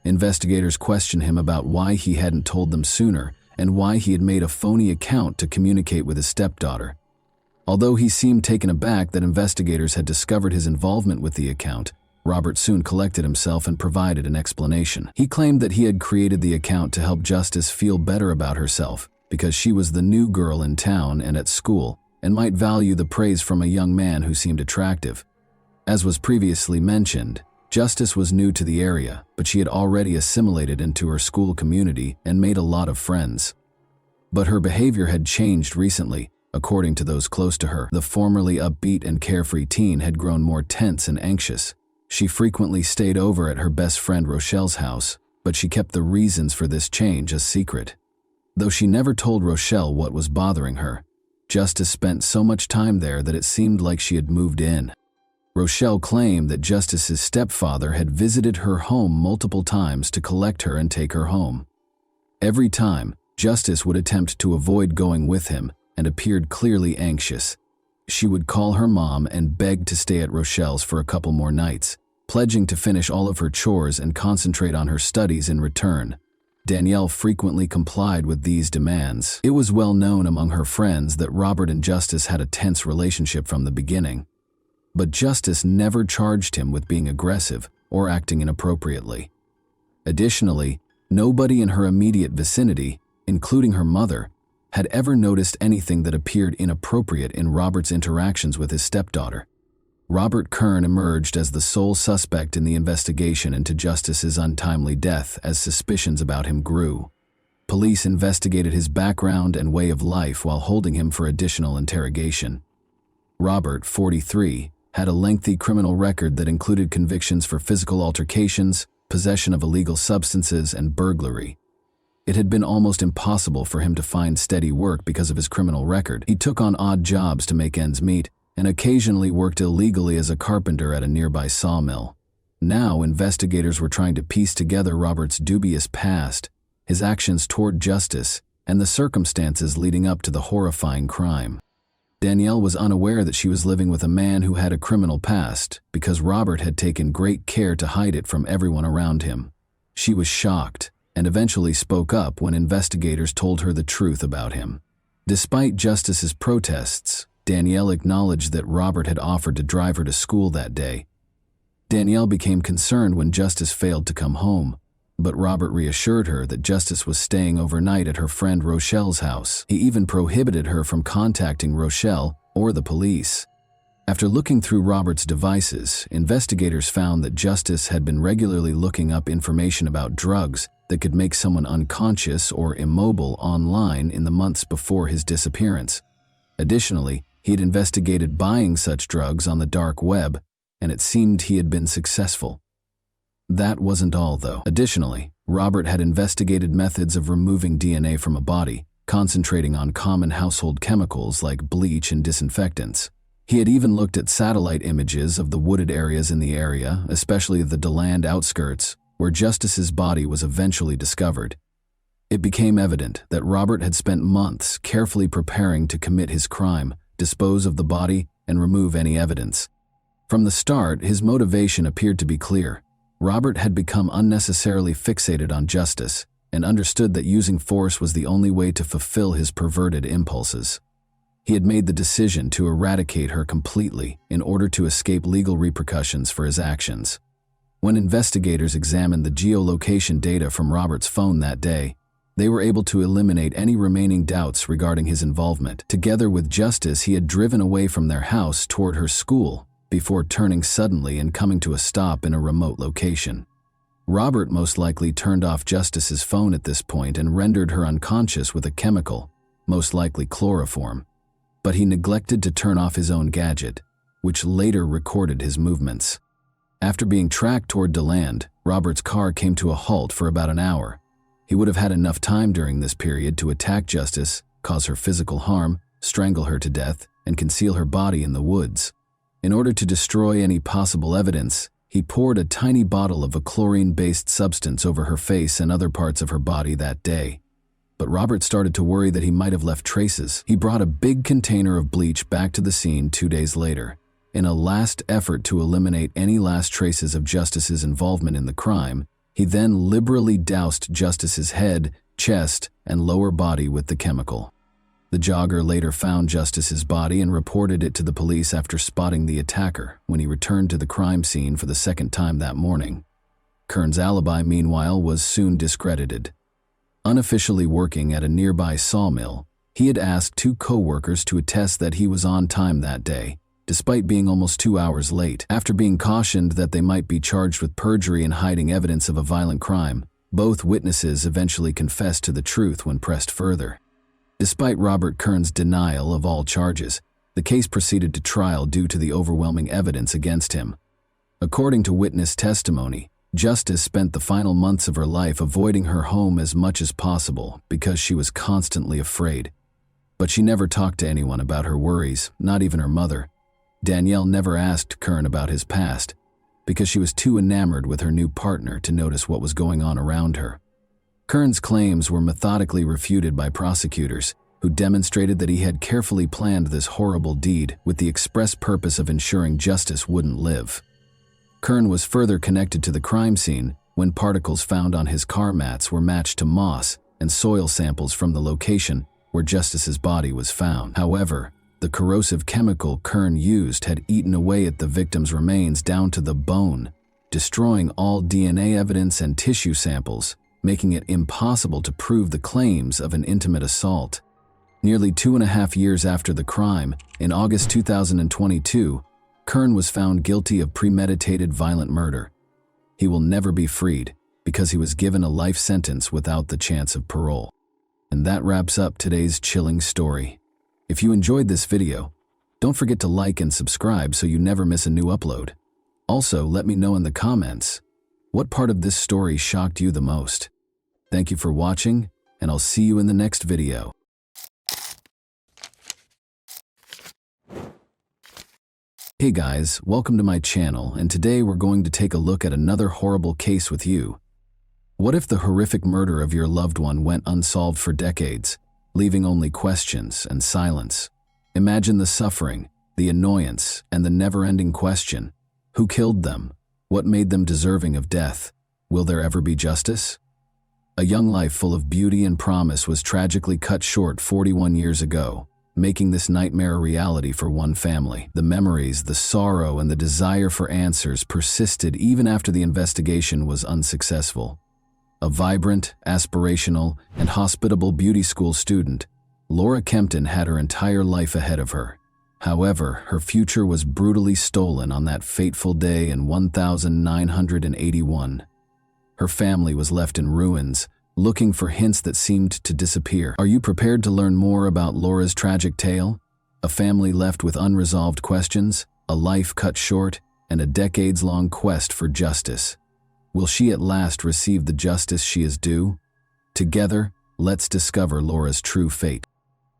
Speaker 1: Investigators questioned him about why he hadn't told them sooner and why he had made a phony account to communicate with his stepdaughter. Although he seemed taken aback that investigators had discovered his involvement with the account, Robert soon collected himself and provided an explanation. He claimed that he had created the account to help Justice feel better about herself because she was the new girl in town and at school and might value the praise from a young man who seemed attractive. As was previously mentioned, Justice was new to the area, but she had already assimilated into her school community and made a lot of friends. But her behavior had changed recently. According to those close to her, the formerly upbeat and carefree teen had grown more tense and anxious. She frequently stayed over at her best friend Rochelle's house, but she kept the reasons for this change a secret. Though she never told Rochelle what was bothering her, Justice spent so much time there that it seemed like she had moved in. Rochelle claimed that Justice's stepfather had visited her home multiple times to collect her and take her home. Every time, Justice would attempt to avoid going with him and appeared clearly anxious. She would call her mom and beg to stay at Rochelle's for a couple more nights, pledging to finish all of her chores and concentrate on her studies in return. Danielle frequently complied with these demands. It was well known among her friends that Robert and Justice had a tense relationship from the beginning. But Justice never charged him with being aggressive or acting inappropriately. Additionally, nobody in her immediate vicinity, including her mother, had ever noticed anything that appeared inappropriate in Robert's interactions with his stepdaughter. Robert Kern emerged as the sole suspect in the investigation into Justice's untimely death as suspicions about him grew. Police investigated his background and way of life while holding him for additional interrogation. Robert, 43, had a lengthy criminal record that included convictions for physical altercations, possession of illegal substances, and burglary. It had been almost impossible for him to find steady work because of his criminal record. He took on odd jobs to make ends meet and occasionally worked illegally as a carpenter at a nearby sawmill. Now, investigators were trying to piece together Robert's dubious past, his actions toward Justice, and the circumstances leading up to the horrifying crime. Danielle was unaware that she was living with a man who had a criminal past because Robert had taken great care to hide it from everyone around him. She was shocked and eventually spoke up when investigators told her the truth about him. Despite Justice's protests, Danielle acknowledged that Robert had offered to drive her to school that day. Danielle became concerned when Justice failed to come home, but Robert reassured her that Justice was staying overnight at her friend Rochelle's house. He even prohibited her from contacting Rochelle or the police. After looking through Robert's devices, investigators found that Justice had been regularly looking up information about drugs that could make someone unconscious or immobile online in the months before his disappearance. Additionally, he had investigated buying such drugs on the dark web, and it seemed he had been successful. That wasn't all, though. Additionally, Robert had investigated methods of removing DNA from a body, concentrating on common household chemicals like bleach and disinfectants. He had even looked at satellite images of the wooded areas in the area, especially the DeLand outskirts, where Justice's body was eventually discovered. It became evident that Robert had spent months carefully preparing to commit his crime, dispose of the body, and remove any evidence. From the start, his motivation appeared to be clear. Robert had become unnecessarily fixated on Justice and understood that using force was the only way to fulfill his perverted impulses. He had made the decision to eradicate her completely in order to escape legal repercussions for his actions. When investigators examined the geolocation data from Robert's phone that day, they were able to eliminate any remaining doubts regarding his involvement. Together with Justice, he had driven away from their house toward her school before turning suddenly and coming to a stop in a remote location. Robert most likely turned off Justice's phone at this point and rendered her unconscious with a chemical, most likely chloroform. But he neglected to turn off his own gadget, which later recorded his movements. After being tracked toward DeLand, Robert's car came to a halt for about an hour. He would have had enough time during this period to attack Justice, cause her physical harm, strangle her to death, and conceal her body in the woods. In order to destroy any possible evidence, he poured a tiny bottle of a chlorine-based substance over her face and other parts of her body that day. But Robert started to worry that he might have left traces. He brought a big container of bleach back to the scene 2 days later. In a last effort to eliminate any last traces of Justice's involvement in the crime, he then liberally doused Justice's head, chest, and lower body with the chemical. The jogger later found Justice's body and reported it to the police after spotting the attacker when he returned to the crime scene for the second time that morning. Kern's alibi, meanwhile, was soon discredited. Unofficially working at a nearby sawmill, he had asked 2 co-workers to attest that he was on time that day, despite being almost 2 hours late. After being cautioned that they might be charged with perjury and hiding evidence of a violent crime, both witnesses eventually confessed to the truth when pressed further. Despite Robert Kern's denial of all charges, the case proceeded to trial due to the overwhelming evidence against him. According to witness testimony, Justice spent the final months of her life avoiding her home as much as possible because she was constantly afraid. But she never talked to anyone about her worries, not even her mother. Danielle never asked Kern about his past because she was too enamored with her new partner to notice what was going on around her. Kern's claims were methodically refuted by prosecutors, who demonstrated that he had carefully planned this horrible deed with the express purpose of ensuring Justice wouldn't live. Kern was further connected to the crime scene when particles found on his car mats were matched to moss and soil samples from the location where Justice's body was found. However, the corrosive chemical Kern used had eaten away at the victim's remains down to the bone, destroying all DNA evidence and tissue samples, making it impossible to prove the claims of an intimate assault. Nearly 2.5 years after the crime, in August 2022, Kern was found guilty of premeditated violent murder. He will never be freed because he was given a life sentence without the chance of parole. And that wraps up today's chilling story. If you enjoyed this video, don't forget to like and subscribe so you never miss a new upload. Also, let me know in the comments, what part of this story shocked you the most? Thank you for watching, and I'll see you in the next video. Hey guys, welcome to my channel, and today we're going to take a look at another horrible case with you. What if the horrific murder of your loved one went unsolved for decades, leaving only questions and silence? Imagine the suffering, the annoyance, and the never-ending question. Who killed them? What made them deserving of death? Will there ever be justice? A young life full of beauty and promise was tragically cut short 41 years ago, making this nightmare a reality for one family. The memories, the sorrow, and the desire for answers persisted even after the investigation was unsuccessful. A vibrant, aspirational, and hospitable beauty school student, Laura Kempton had her entire life ahead of her. However, her future was brutally stolen on that fateful day in 1981. Her family was left in ruins, looking for hints that seemed to disappear. Are you prepared to learn more about Laura's tragic tale? A family left with unresolved questions, a life cut short, and a decades-long quest for justice. Will she at last receive the justice she is due? Together, let's discover Laura's true fate.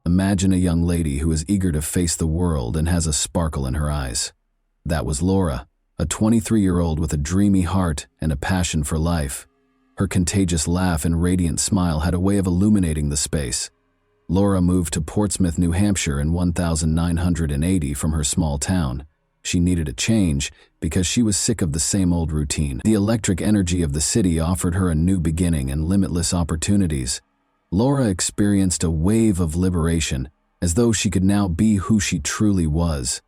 Speaker 1: Imagine a young lady who is eager to face the world and has a sparkle in her eyes. That was Laura, a 23-year-old with a dreamy heart and a passion for life. Her contagious laugh and radiant smile had a way of illuminating the space. Laura moved to Portsmouth, New Hampshire in 1980 from her small town. She needed a change because she was sick of the same old routine. The electric energy of the city offered her a new beginning and limitless opportunities. Laura experienced a wave of liberation, as though she could now be who she truly was.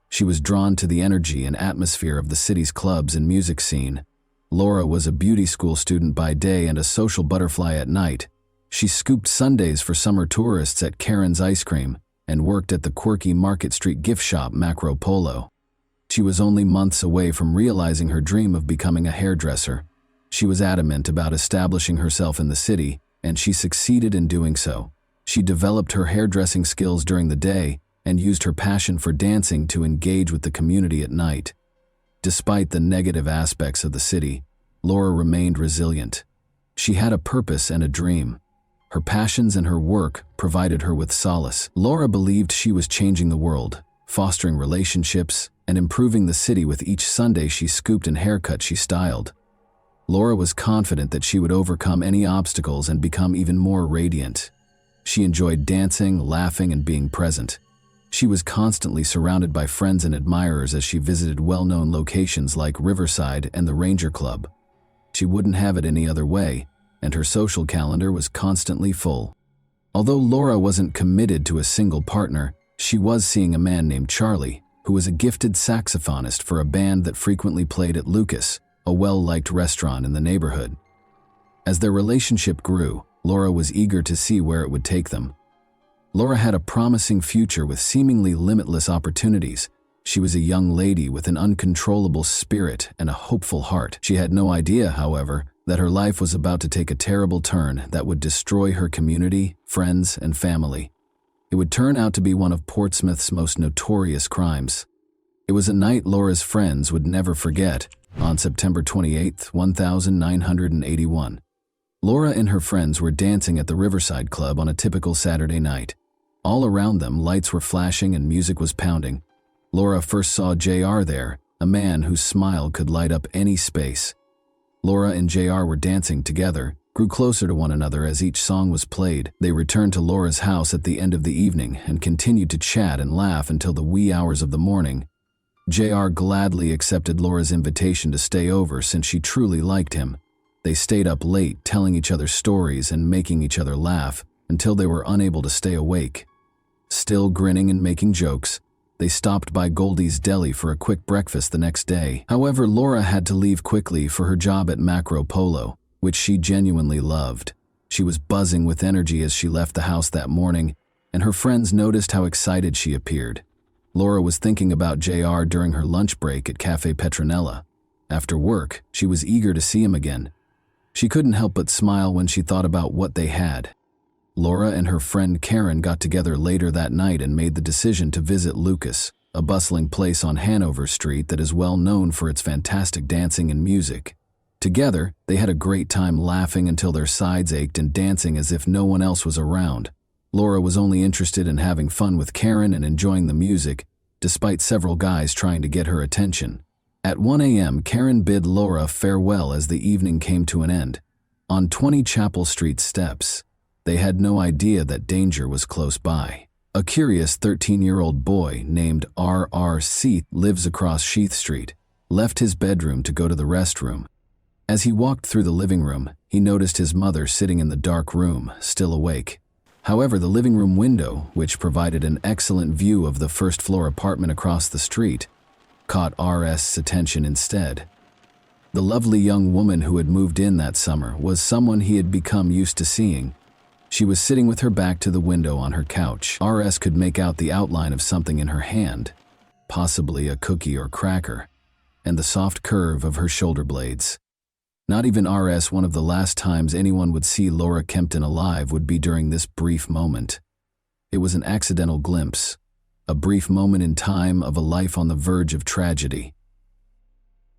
Speaker 1: She was drawn to the energy and atmosphere of the city's clubs and music scene. Laura was a beauty school student by day and a social butterfly at night. She scooped sundaes for summer tourists at Karen's Ice Cream and worked at the quirky Market Street gift shop Macro Polo. She was only months away from realizing her dream of becoming a hairdresser. She was adamant about establishing herself in the city, and she succeeded in doing so. She developed her hairdressing skills during the day and used her passion for dancing to engage with the community at night. Despite the negative aspects of the city, Laura remained resilient. She had a purpose and a dream. Her passions and her work provided her with solace. Laura believed she was changing the world, fostering relationships, and improving the city with each Sunday she scooped and haircut she styled. Laura was confident that she would overcome any obstacles and become even more radiant. She enjoyed dancing, laughing, and being present. She was constantly surrounded by friends and admirers as she visited well-known locations like Riverside and the Ranger Club. She wouldn't have it any other way, and her social calendar was constantly full. Although Laura wasn't committed to a single partner, she was seeing a man named Charlie, who was a gifted saxophonist for a band that frequently played at Lucas, a well-liked restaurant in the neighborhood. As their relationship grew, Laura was eager to see where it would take them. Laura had a promising future with seemingly limitless opportunities. She was a young lady with an uncontrollable spirit and a hopeful heart. She had no idea, however, that her life was about to take a terrible turn that would destroy her community, friends, and family. It would turn out to be one of Portsmouth's most notorious crimes. It was a night Laura's friends would never forget. On September 28, 1981, Laura and her friends were dancing at the Riverside Club on a typical Saturday night. All around them, lights were flashing and music was pounding. Laura first saw JR there, a man whose smile could light up any space. Laura and JR were dancing together, grew closer to one another as each song was played. They returned to Laura's house at the end of the evening and continued to chat and laugh until the wee hours of the morning. JR gladly accepted Laura's invitation to stay over since she truly liked him. They stayed up late, telling each other stories and making each other laugh until they were unable to stay awake. Still grinning and making jokes, they stopped by Goldie's Deli for a quick breakfast the next day. However, Laura had to leave quickly for her job at Macro Polo, which she genuinely loved. She was buzzing with energy as she left the house that morning, and her friends noticed how excited she appeared. Laura was thinking about JR during her lunch break at Cafe Petronella. After work, she was eager to see him again. She couldn't help but smile when she thought about what they had. Laura and her friend Karen got together later that night and made the decision to visit Lucas, a bustling place on Hanover Street that is well known for its fantastic dancing and music. Together, they had a great time laughing until their sides ached and dancing as if no one else was around. Laura was only interested in having fun with Karen and enjoying the music, despite several guys trying to get her attention. At 1 a.m., Karen bid Laura farewell as the evening came to an end. On 20 Chapel Street steps, they had no idea that danger was close by. A curious 13-year-old boy named R.R. Seath lives across Sheath Street, left his bedroom to go to the restroom. As he walked through the living room, he noticed his mother sitting in the dark room, still awake. However, the living room window, which provided an excellent view of the first-floor apartment across the street, caught R.S.'s attention instead. The lovely young woman who had moved in that summer was someone he had become used to seeing. She was sitting with her back to the window on her couch. RS could make out the outline of something in her hand, possibly a cookie or cracker, and the soft curve of her shoulder blades. Not even RS, one of the last times anyone would see Laura Kempton alive would be during this brief moment. It was an accidental glimpse, a brief moment in time of a life on the verge of tragedy.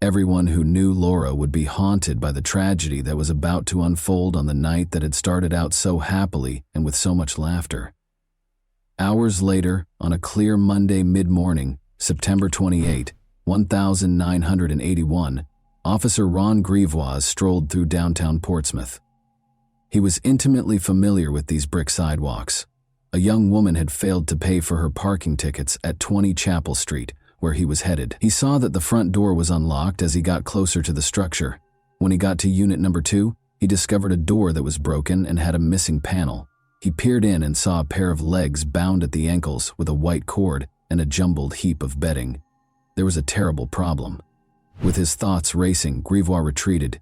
Speaker 1: Everyone who knew Laura would be haunted by the tragedy that was about to unfold on the night that had started out so happily and with so much laughter. Hours later, on a clear Monday mid-morning, September 28, 1981, Officer Ron Grivois strolled through downtown Portsmouth. He was intimately familiar with these brick sidewalks. A young woman had failed to pay for her parking tickets at 20 Chapel Street, where he was headed. He saw that the front door was unlocked as he got closer to the structure. When he got to unit number 2, he discovered a door that was broken and had a missing panel. He peered in and saw a pair of legs bound at the ankles with a white cord and a jumbled heap of bedding. There was a terrible problem. With his thoughts racing, Grivois retreated.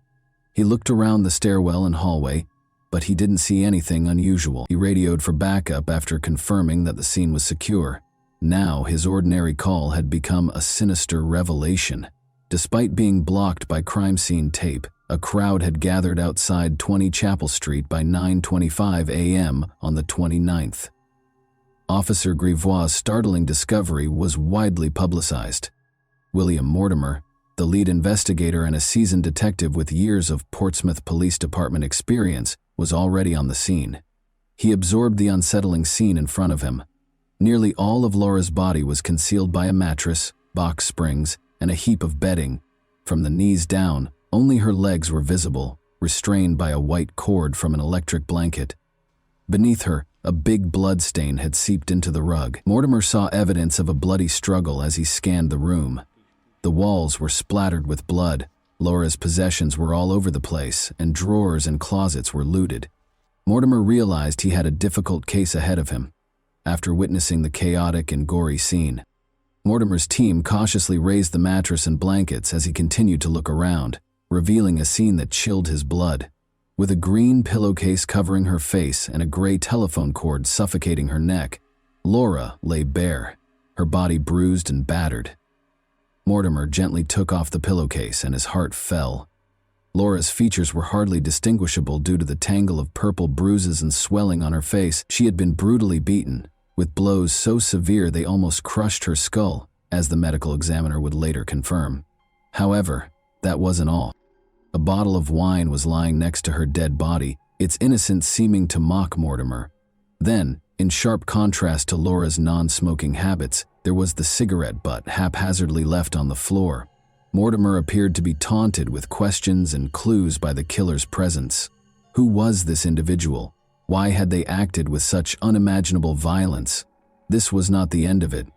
Speaker 1: He looked around the stairwell and hallway, but he didn't see anything unusual. He radioed for backup after confirming that the scene was secure. Now his ordinary call had become a sinister revelation. Despite being blocked by crime scene tape, a crowd had gathered outside 20 Chapel Street by 9:25 a.m. on the 29th. Officer Grivois' startling discovery was widely publicized. William Mortimer, the lead investigator and a seasoned detective with years of Portsmouth Police Department experience, was already on the scene. He absorbed the unsettling scene in front of him. Nearly all of Laura's body was concealed by a mattress, box springs, and a heap of bedding. From the knees down, only her legs were visible, restrained by a white cord from an electric blanket. Beneath her, a big blood stain had seeped into the rug. Mortimer saw evidence of a bloody struggle as he scanned the room. The walls were splattered with blood, Laura's possessions were all over the place, and drawers and closets were looted. Mortimer realized he had a difficult case ahead of him. After witnessing the chaotic and gory scene, Mortimer's team cautiously raised the mattress and blankets as he continued to look around, revealing a scene that chilled his blood. With a green pillowcase covering her face and a gray telephone cord suffocating her neck, Laura lay bare, her body bruised and battered. Mortimer gently took off the pillowcase and his heart fell. Laura's features were hardly distinguishable due to the tangle of purple bruises and swelling on her face. She had been brutally beaten, with blows so severe they almost crushed her skull, as the medical examiner would later confirm. However, that wasn't all. A bottle of wine was lying next to her dead body, its innocence seeming to mock Mortimer. Then, in sharp contrast to Laura's non-smoking habits, there was the cigarette butt haphazardly left on the floor. Mortimer appeared to be taunted with questions and clues by the killer's presence. Who was this individual? Why had they acted with such unimaginable violence? This was not the end of it.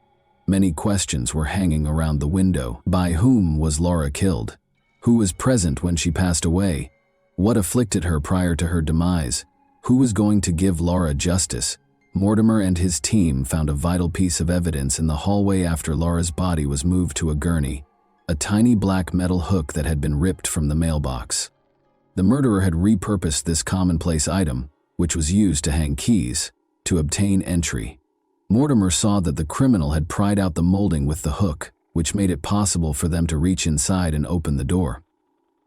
Speaker 1: Many questions were hanging around the window. By whom was Laura killed? Who was present when she passed away? What afflicted her prior to her demise? Who was going to give Laura justice? Mortimer and his team found a vital piece of evidence in the hallway after Laura's body was moved to a gurney, a tiny black metal hook that had been ripped from the mailbox. The murderer had repurposed this commonplace item, which was used to hang keys, to obtain entry. Mortimer saw that the criminal had pried out the molding with the hook, which made it possible for them to reach inside and open the door.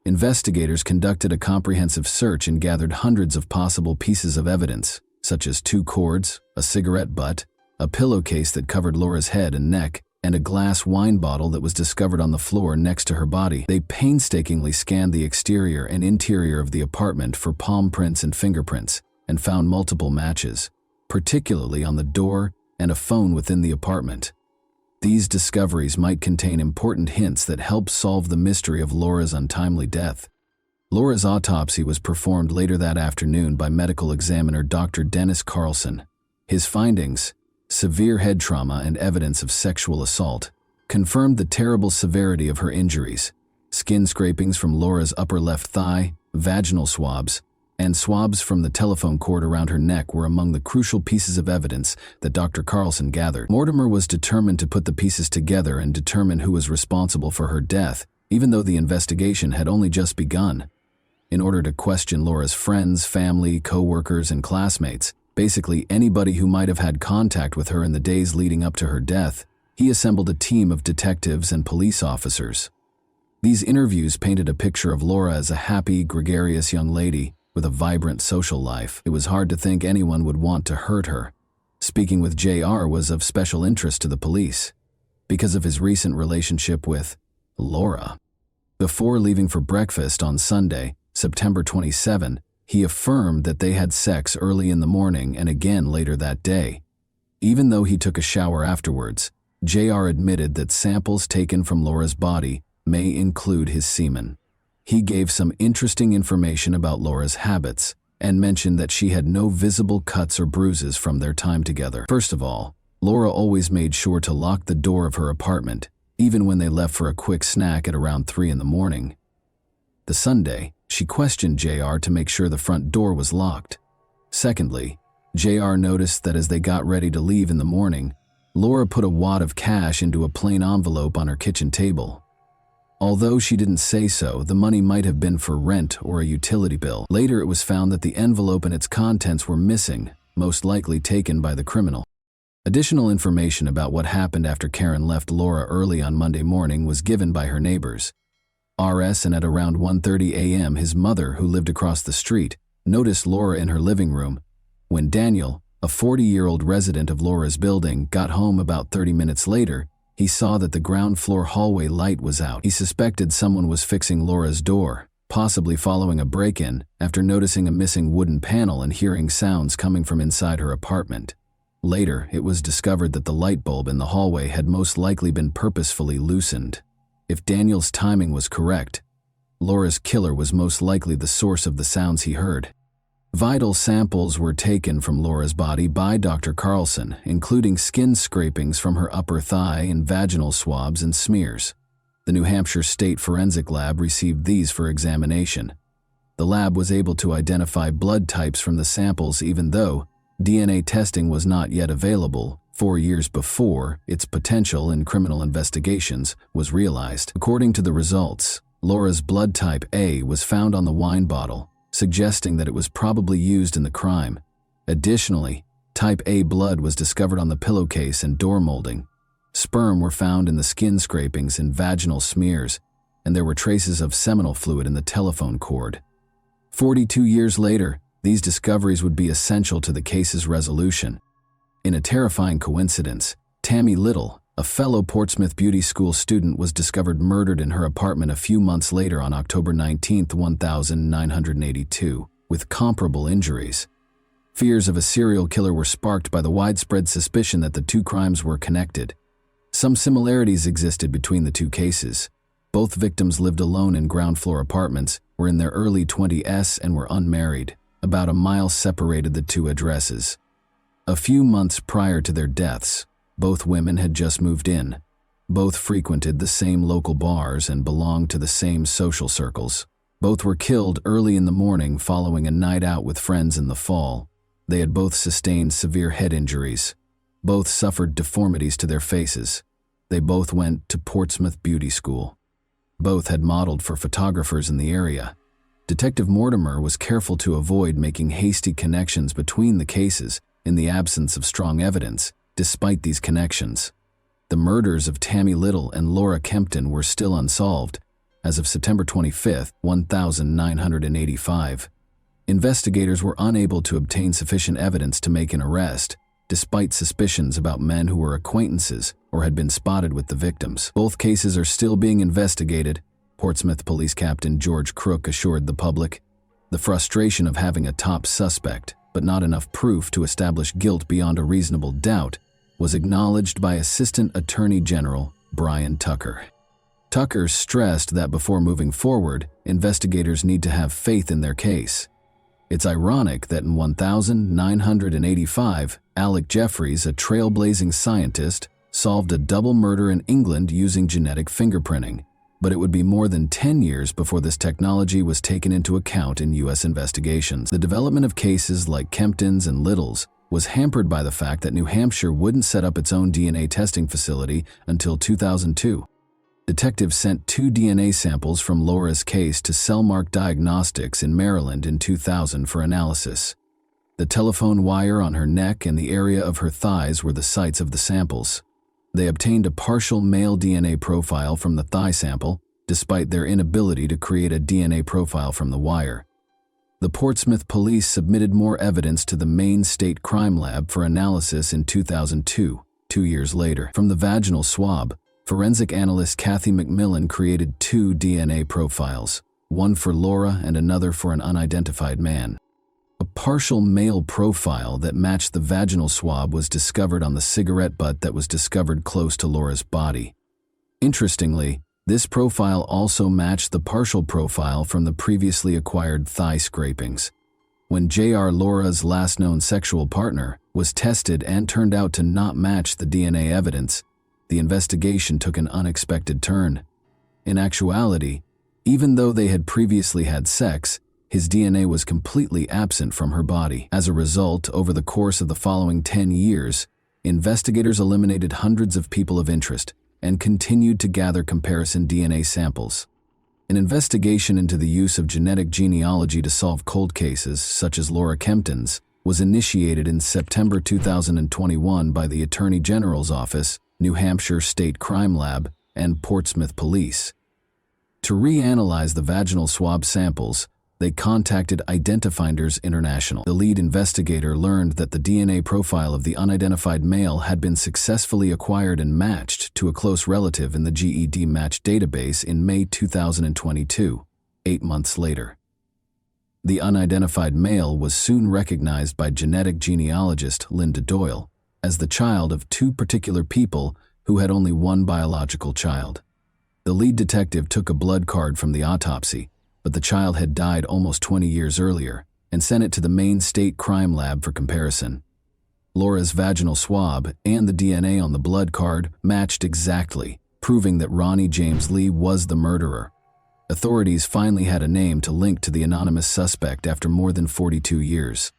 Speaker 1: Investigators conducted a comprehensive search and gathered hundreds of possible pieces of evidence, such as 2 cords, a cigarette butt, a pillowcase that covered Laura's head and neck, and a glass wine bottle that was discovered on the floor next to her body. They painstakingly scanned the exterior and interior of the apartment for palm prints and fingerprints, and found multiple matches, particularly on the door and a phone within the apartment. These discoveries might contain important hints that help solve the mystery of Laura's untimely death. Laura's autopsy was performed later that afternoon by medical examiner Dr. Dennis Carlson. His findings, severe head trauma and evidence of sexual assault, confirmed the terrible severity of her injuries. Skin scrapings from Laura's upper left thigh, vaginal swabs, and swabs from the telephone cord around her neck were among the crucial pieces of evidence that Dr. Carlson gathered. Mortimer was determined to put the pieces together and determine who was responsible for her death, even though the investigation had only just begun. in order to question Laura's friends, family, co-workers, and classmates, basically anybody who might have had contact with her in the days leading up to her death. He assembled a team of detectives and police officers. These interviews painted a picture of Laura as a happy, gregarious young lady with a vibrant social life. It was hard to think anyone would want to hurt her. Speaking with JR was of special interest to the police because of his recent relationship with Laura. Before leaving for breakfast on Sunday, September 27, he affirmed that they had sex early in the morning and again later that day. Even though he took a shower afterwards, JR admitted that samples taken from Laura's body may include his semen. He gave some interesting information about Laura's habits and mentioned that she had no visible cuts or bruises from their time together. First of all, Laura always made sure to lock the door of her apartment, even when they left for a quick snack at around 3 in the morning. The Sunday, she questioned JR to make sure the front door was locked. Secondly, JR noticed that as they got ready to leave in the morning, Laura put a wad of cash into a plain envelope on her kitchen table. Although she didn't say so, the money might have been for rent or a utility bill. Later, it was found that the envelope and its contents were missing, most likely taken by the criminal. Additional information about what happened after Karen left Laura early on Monday morning was given by her neighbors. RS, and at around 1:30 a.m., his mother, who lived across the street, noticed Laura in her living room. When Daniel, a 40-year-old resident of Laura's building, got home about 30 minutes later, he saw that the ground floor hallway light was out. He suspected someone was fixing Laura's door, possibly following a break-in, after noticing a missing wooden panel and hearing sounds coming from inside her apartment. Later, it was discovered that the light bulb in the hallway had most likely been purposefully loosened. If Daniel's timing was correct, Laura's killer was most likely the source of the sounds he heard. Vital samples were taken from Laura's body by Dr. Carlson, including skin scrapings from her upper thigh and vaginal swabs and smears. The New Hampshire State Forensic Lab received these for examination. The lab was able to identify blood types from the samples even though DNA testing was not yet available 4 years before its potential in criminal investigations was realized. According to the results, Laura's blood type A was found on the wine bottle, suggesting that it was probably used in the crime. Additionally, type A blood was discovered on the pillowcase and door molding. Sperm were found in the skin scrapings and vaginal smears, and there were traces of seminal fluid in the telephone cord. 42 years later, these discoveries would be essential to the case's resolution. In a terrifying coincidence, Tammy Little, a fellow Portsmouth Beauty School student, was discovered murdered in her apartment a few months later on October 19, 1982, with comparable injuries. Fears of a serial killer were sparked by the widespread suspicion that the two crimes were connected. Some similarities existed between the two cases. Both victims lived alone in ground-floor apartments, were in their early 20s, and were unmarried. About a mile separated the two addresses. A few months prior to their deaths, both women had just moved in. Both frequented the same local bars and belonged to the same social circles. Both were killed early in the morning following a night out with friends in the fall. They had both sustained severe head injuries. Both suffered deformities to their faces. They both went to Portsmouth Beauty School. Both had modeled for photographers in the area. Detective Mortimer was careful to avoid making hasty connections between the cases in the absence of strong evidence. Despite these connections, the murders of Tammy Little and Laura Kempton were still unsolved. As of September 25, 1985, investigators were unable to obtain sufficient evidence to make an arrest, despite suspicions about men who were acquaintances or had been spotted with the victims. Both cases are still being investigated, Portsmouth Police Captain George Crook assured the public. The frustration of having a top suspect, but not enough proof to establish guilt beyond a reasonable doubt, was acknowledged by Assistant Attorney General Brian Tucker. Tucker stressed that before moving forward, investigators need to have faith in their case. It's ironic that in 1985, Alec Jeffreys, a trailblazing scientist, solved a double murder in England using genetic fingerprinting, but it would be more than 10 years before this technology was taken into account in U.S. investigations. The development of cases like Kempton's and Little's was hampered by the fact that New Hampshire wouldn't set up its own DNA testing facility until 2002. Detectives sent 2 DNA samples from Laura's case to Cellmark Diagnostics in Maryland in 2000 for analysis. The telephone wire on her neck and the area of her thighs were the sites of the samples. They obtained a partial male DNA profile from the thigh sample, despite their inability to create a DNA profile from the wire. The Portsmouth police submitted more evidence to the Maine State Crime Lab for analysis in 2002, 2 years later. From the vaginal swab, forensic analyst Kathy McMillan created 2 DNA profiles, one for Laura and another for an unidentified man. A partial male profile that matched the vaginal swab was discovered on the cigarette butt that was discovered close to Laura's body. Interestingly, this profile also matched the partial profile from the previously acquired thigh scrapings. When J.R. Laura's last known sexual partner was tested and turned out to not match the DNA evidence, the investigation took an unexpected turn. In actuality, even though they had previously had sex, his DNA was completely absent from her body. As a result, over the course of the following 10 years, investigators eliminated hundreds of people of interest and continued to gather comparison DNA samples. An investigation into the use of genetic genealogy to solve cold cases, such as Laura Kempton's, was initiated in September 2021 by the Attorney General's Office, New Hampshire State Crime Lab, and Portsmouth Police. To reanalyze the vaginal swab samples, they contacted Identifinders International. The lead investigator learned that the DNA profile of the unidentified male had been successfully acquired and matched to a close relative in the GED match database in May 2022, 8 months later. The unidentified male was soon recognized by genetic genealogist Linda Doyle as the child of 2 particular people who had only one biological child. The lead detective took a blood card from the autopsy, but the child had died almost 20 years earlier, and sent it to the Maine State Crime Lab for comparison. Laura's vaginal swab and the DNA on the blood card matched exactly, proving that Ronnie James Lee was the murderer. Authorities finally had a name to link to the anonymous suspect after more than 42 years.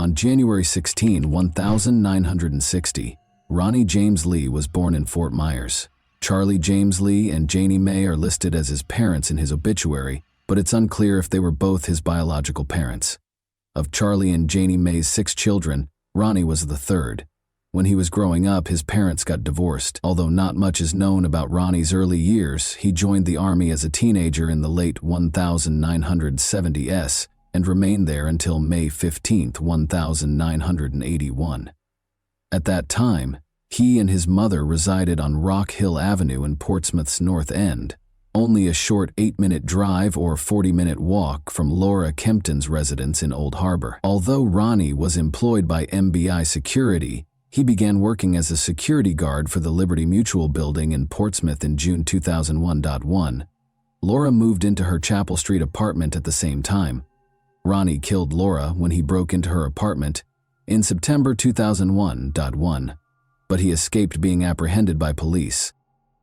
Speaker 1: On January 16, 1960, Ronnie James Lee was born in Fort Myers. Charlie James Lee and Janie Mae are listed as his parents in his obituary, but it's unclear if they were both his biological parents. Of Charlie and Janie Mae's 6 children, Ronnie was the 3rd. When he was growing up, his parents got divorced. Although not much is known about Ronnie's early years, he joined the Army as a teenager in the late 1970s and remained there until May 15, 1981. At that time, he and his mother resided on Rock Hill Avenue in Portsmouth's North End, only a short 8-minute drive or 40-minute walk from Laura Kempton's residence in Old Harbor. Although Ronnie was employed by MBI Security, he began working as a security guard for the Liberty Mutual building in Portsmouth in June 2001. Laura moved into her Chapel Street apartment at the same time. Ronnie killed Laura when he broke into her apartment in September 2001, but he escaped being apprehended by police.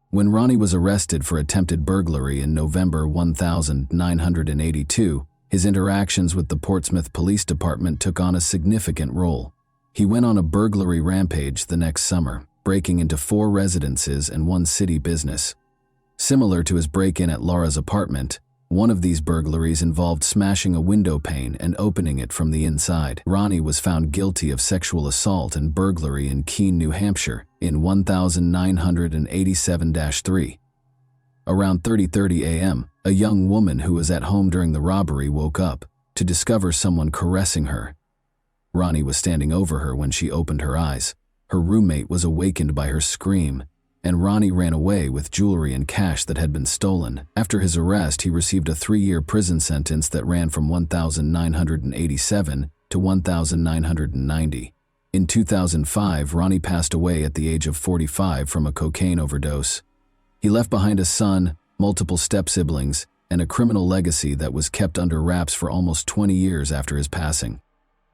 Speaker 1: When Ronnie was arrested for attempted burglary in November 1982, his interactions with the Portsmouth Police Department took on a significant role. He went on a burglary rampage the next summer, breaking into 4 residences and 1 city business. Similar to his break-in at Laura's apartment, one of these burglaries involved smashing a window pane and opening it from the inside. Ronnie was found guilty of sexual assault and burglary in Keene, New Hampshire, in 1987-3. Around 30:30 a.m., a young woman who was at home during the robbery woke up to discover someone caressing her. Ronnie was standing over her when she opened her eyes. Her roommate was awakened by her scream, and Ronnie ran away with jewelry and cash that had been stolen. After his arrest, he received a 3-year prison sentence that ran from 1987 to 1990. In 2005, Ronnie passed away at the age of 45 from a cocaine overdose. He left behind a son, multiple step-siblings, and a criminal legacy that was kept under wraps for almost 20 years after his passing.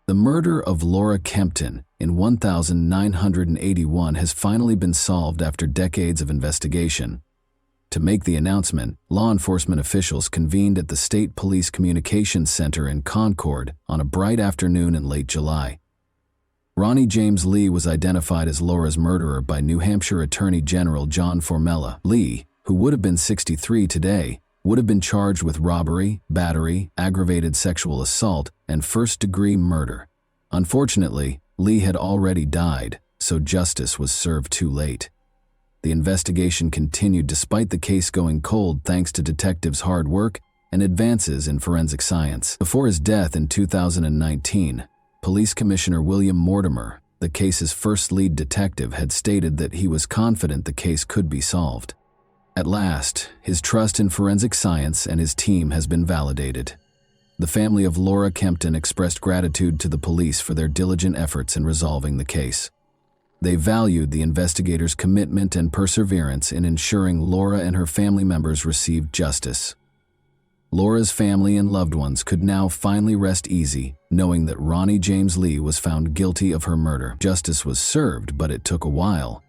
Speaker 1: The murder of Laura Kempton in 1981 has finally been solved after decades of investigation. To make the announcement, law enforcement officials convened at the State Police Communications Center in Concord on a bright afternoon in late July. Ronnie James Lee was identified as Laura's murderer by New Hampshire Attorney General John Formella. Lee, who would have been 63 today, would have been charged with robbery, battery, aggravated sexual assault, and first-degree murder. Unfortunately, Lee had already died, so justice was served too late. The investigation continued despite the case going cold thanks to detectives' hard work and advances in forensic science. Before his death in 2019, Police Commissioner William Mortimer, the case's first lead detective, had stated that he was confident the case could be solved. At last, his trust in forensic science and his team has been validated. The family of Laura Kempton expressed gratitude to the police for their diligent efforts in resolving the case. They valued the investigators' commitment and perseverance in ensuring Laura and her family members received justice. Laura's family and loved ones could now finally rest easy, knowing that Ronnie James Lee was found guilty of her murder. Justice was served, but it took a while.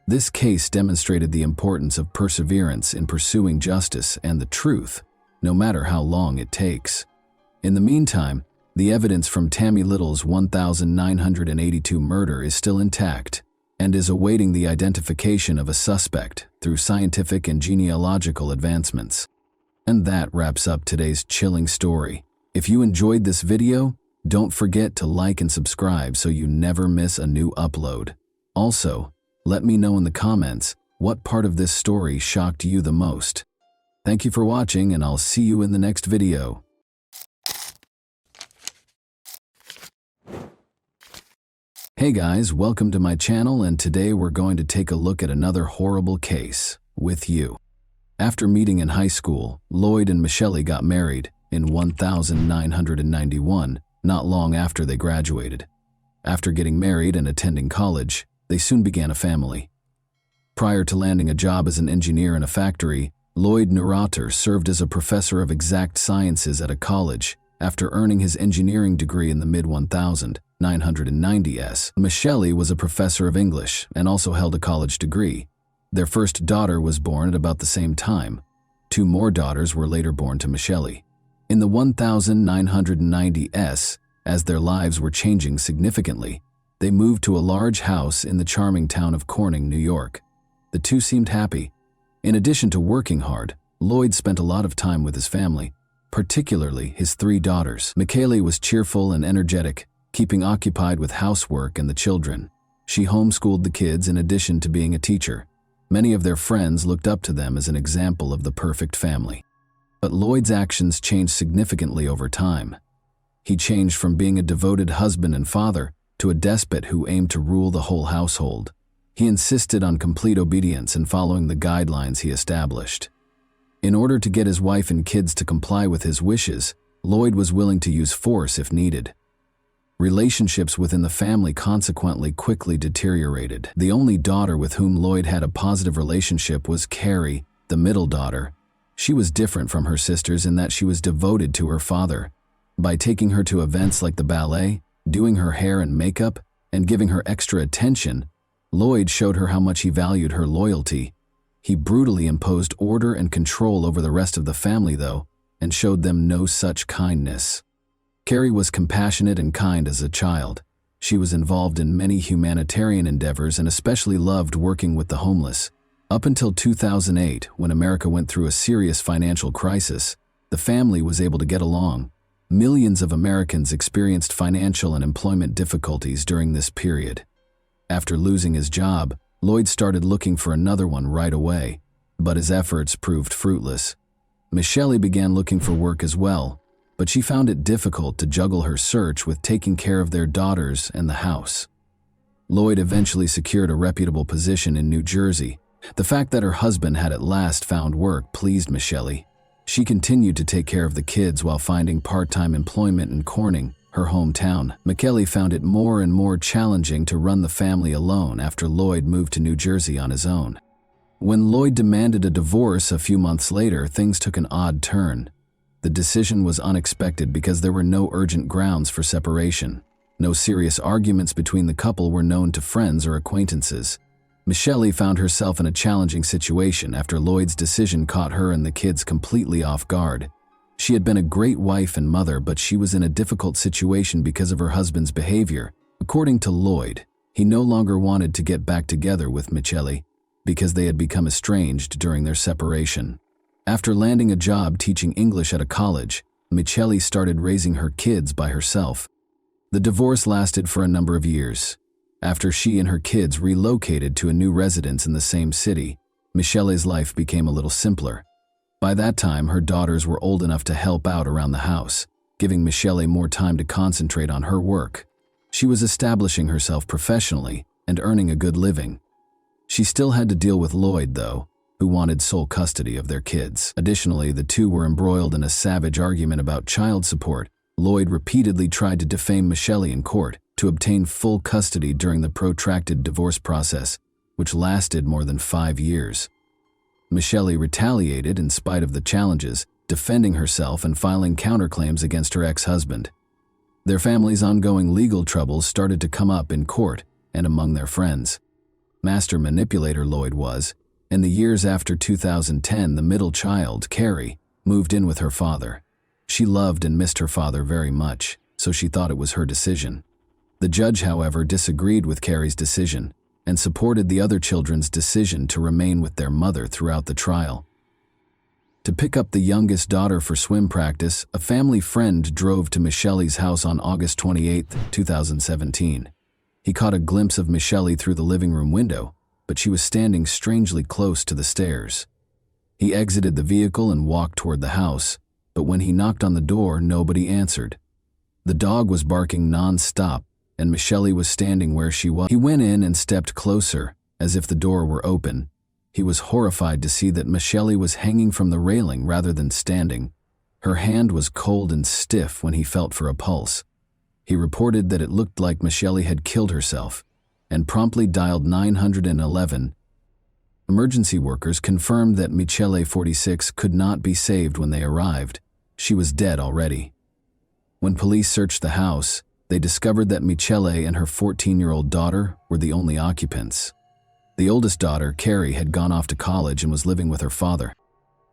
Speaker 1: This case demonstrated the importance of perseverance in pursuing justice and the truth, no matter how long it takes. In the meantime, the evidence from Tammy Little's 1982 murder is still intact and is awaiting the identification of a suspect through scientific and genealogical advancements. And that wraps up today's chilling story. If you enjoyed this video, don't forget to like and subscribe so you never miss a new upload. Also, let me know in the comments what part of this story shocked you the most. Thank you for watching, and I'll see you in the next video. Hey guys, welcome to my channel, and today we're going to take a look at another horrible case with you. After meeting in high school, Lloyd and Michelle got married in 1991, not long after they graduated. After getting married and attending college, they soon began a family. Prior to landing a job as an engineer in a factory, Lloyd Neurotter served as a professor of exact sciences at a college after earning his engineering degree in the mid-1990s. Michelle was a professor of English and also held a college degree. Their first daughter was born at about the same time. 2 more daughters were later born to Michelle. In the 1990s, as their lives were changing significantly, they moved to a large house in the charming town of Corning, New York. The two seemed happy. In addition to working hard, Lloyd spent a lot of time with his family, particularly his 3 daughters. Michelle was cheerful and energetic, keeping occupied with housework and the children. She homeschooled the kids in addition to being a teacher. Many of their friends looked up to them as an example of the perfect family. But Lloyd's actions changed significantly over time. He changed from being a devoted husband and father to a despot who aimed to rule the whole household. He insisted on complete obedience and following the guidelines he established. In order to get his wife and kids to comply with his wishes, Lloyd was willing to use force if needed. Relationships within the family consequently quickly deteriorated. The only daughter with whom Lloyd had a positive relationship was Carrie, the middle daughter. She was different from her sisters in that she was devoted to her father. By taking her to events like the ballet, doing her hair and makeup, and giving her extra attention, Lloyd showed her how much he valued her loyalty. He brutally imposed order and control over the rest of the family, though, and showed them no such kindness. Carrie was compassionate and kind as a child. She was involved in many humanitarian endeavors and especially loved working with the homeless. Up until 2008, when America went through a serious financial crisis, the family was able to get along. Millions of Americans experienced financial and employment difficulties during this period. After losing his job, Lloyd started looking for another one right away, but his efforts proved fruitless. Michelle began looking for work as well, but she found it difficult to juggle her search with taking care of their daughters and the house. Lloyd eventually secured a reputable position in New Jersey. The fact that her husband had at last found work pleased Michelle. She continued to take care of the kids while finding part-time employment in Corning, her hometown. Michelle found it more and more challenging to run the family alone after Lloyd moved to New Jersey on his own. When Lloyd demanded a divorce a few months later, things took an odd turn. The decision was unexpected because there were no urgent grounds for separation. No serious arguments between the couple were known to friends or acquaintances. Michelle found herself in a challenging situation after Lloyd's decision caught her and the kids completely off guard. She had been a great wife and mother, but she was in a difficult situation because of her husband's behavior. According to Lloyd, he no longer wanted to get back together with Michelle. because they had become estranged during their separation. After landing a job teaching English at a college, Michele started raising her kids by herself. The divorce lasted for a number of years. After she and her kids relocated to a new residence in the same city, Michele's life became a little simpler. By that time, her daughters were old enough to help out around the house, giving Michele more time to concentrate on her work. She was establishing herself professionally and earning a good living. She still had to deal with Lloyd, though, who wanted sole custody of their kids. Additionally, the two were embroiled in a savage argument about child support. Lloyd repeatedly tried to defame Michele in court to obtain full custody during the protracted divorce process, which lasted more than 5 years. Michele retaliated in spite of the challenges, defending herself and filing counterclaims against her ex-husband. Their family's ongoing legal troubles started to come up in court and among their friends. Master manipulator Lloyd was. In the years after 2010, the middle child, Carrie, moved in with her father. She loved and missed her father very much, so she thought it was her decision. The judge, however, disagreed with Carrie's decision and supported the other children's decision to remain with their mother throughout the trial. To pick up the youngest daughter for swim practice, a family friend drove to Michele's house on August 28, 2017. He caught a glimpse of Michele through the living room window, but she was standing strangely close to the stairs. He exited the vehicle and walked toward the house, but when he knocked on the door, nobody answered. The dog was barking non-stop, and Michele was standing where she was. He went in and stepped closer, as if the door were open. He was horrified to see that Michele was hanging from the railing rather than standing. Her hand was cold and stiff when he felt for a pulse. He reported that it looked like Michele had killed herself, and promptly dialed 911. Emergency workers confirmed that Michele, 46, could not be saved when they arrived. She was dead already. When police searched the house, they discovered that Michele and her 14-year-old daughter were the only occupants. The oldest daughter, Carrie, had gone off to college and was living with her father.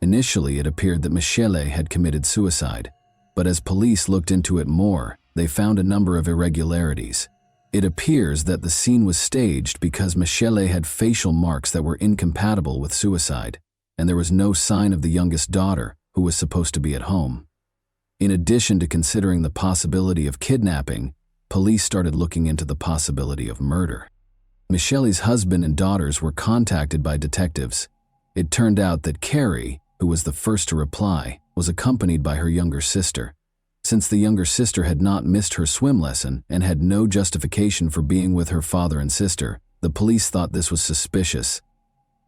Speaker 1: Initially, it appeared that Michele had committed suicide, but as police looked into it more, they found a number of irregularities. It appears that the scene was staged because Michele had facial marks that were incompatible with suicide, and there was no sign of the youngest daughter, who was supposed to be at home. In addition to considering the possibility of kidnapping, police started looking into the possibility of murder. Michele's husband and daughters were contacted by detectives. It turned out that Carrie, who was the first to reply, was accompanied by her younger sister. Since the younger sister had not missed her swim lesson and had no justification for being with her father and sister, the police thought this was suspicious.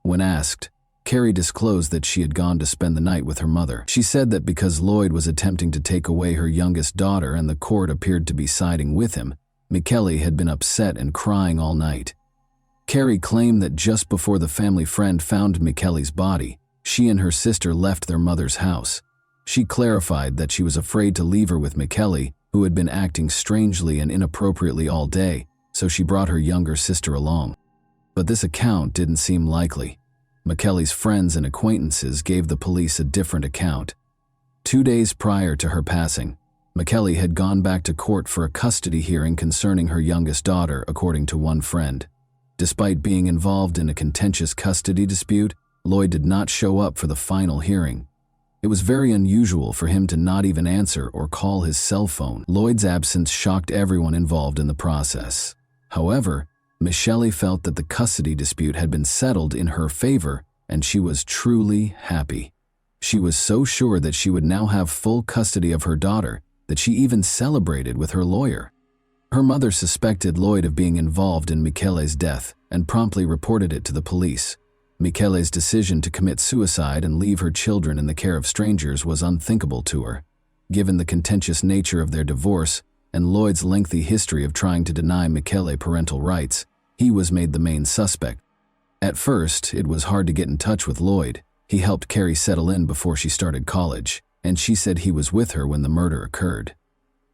Speaker 1: When asked, Carrie disclosed that she had gone to spend the night with her mother. She said that because Lloyd was attempting to take away her youngest daughter and the court appeared to be siding with him, Michele had been upset and crying all night. Carrie claimed that just before the family friend found Michele's body, she and her sister left their mother's house. She clarified that she was afraid to leave her with Michele, who had been acting strangely and inappropriately all day, so she brought her younger sister along. But this account didn't seem likely. Michele's friends and acquaintances gave the police a different account. 2 days prior to her passing, Michele had gone back to court for a custody hearing concerning her youngest daughter, according to one friend. Despite being involved in a contentious custody dispute, Lloyd did not show up for the final hearing. It was very unusual for him to not even answer or call his cell phone. Lloyd's absence shocked everyone involved in the process. However, Michele felt that the custody dispute had been settled in her favor, and she was truly happy. She was so sure that she would now have full custody of her daughter that she even celebrated with her lawyer. Her mother suspected Lloyd of being involved in Michele's death and promptly reported it to the police. Michele's decision to commit suicide and leave her children in the care of strangers was unthinkable to her. Given the contentious nature of their divorce and Lloyd's lengthy history of trying to deny Michele parental rights, he was made the main suspect. At first, it was hard to get in touch with Lloyd. He helped Carrie settle in before she started college, and she said he was with her when the murder occurred.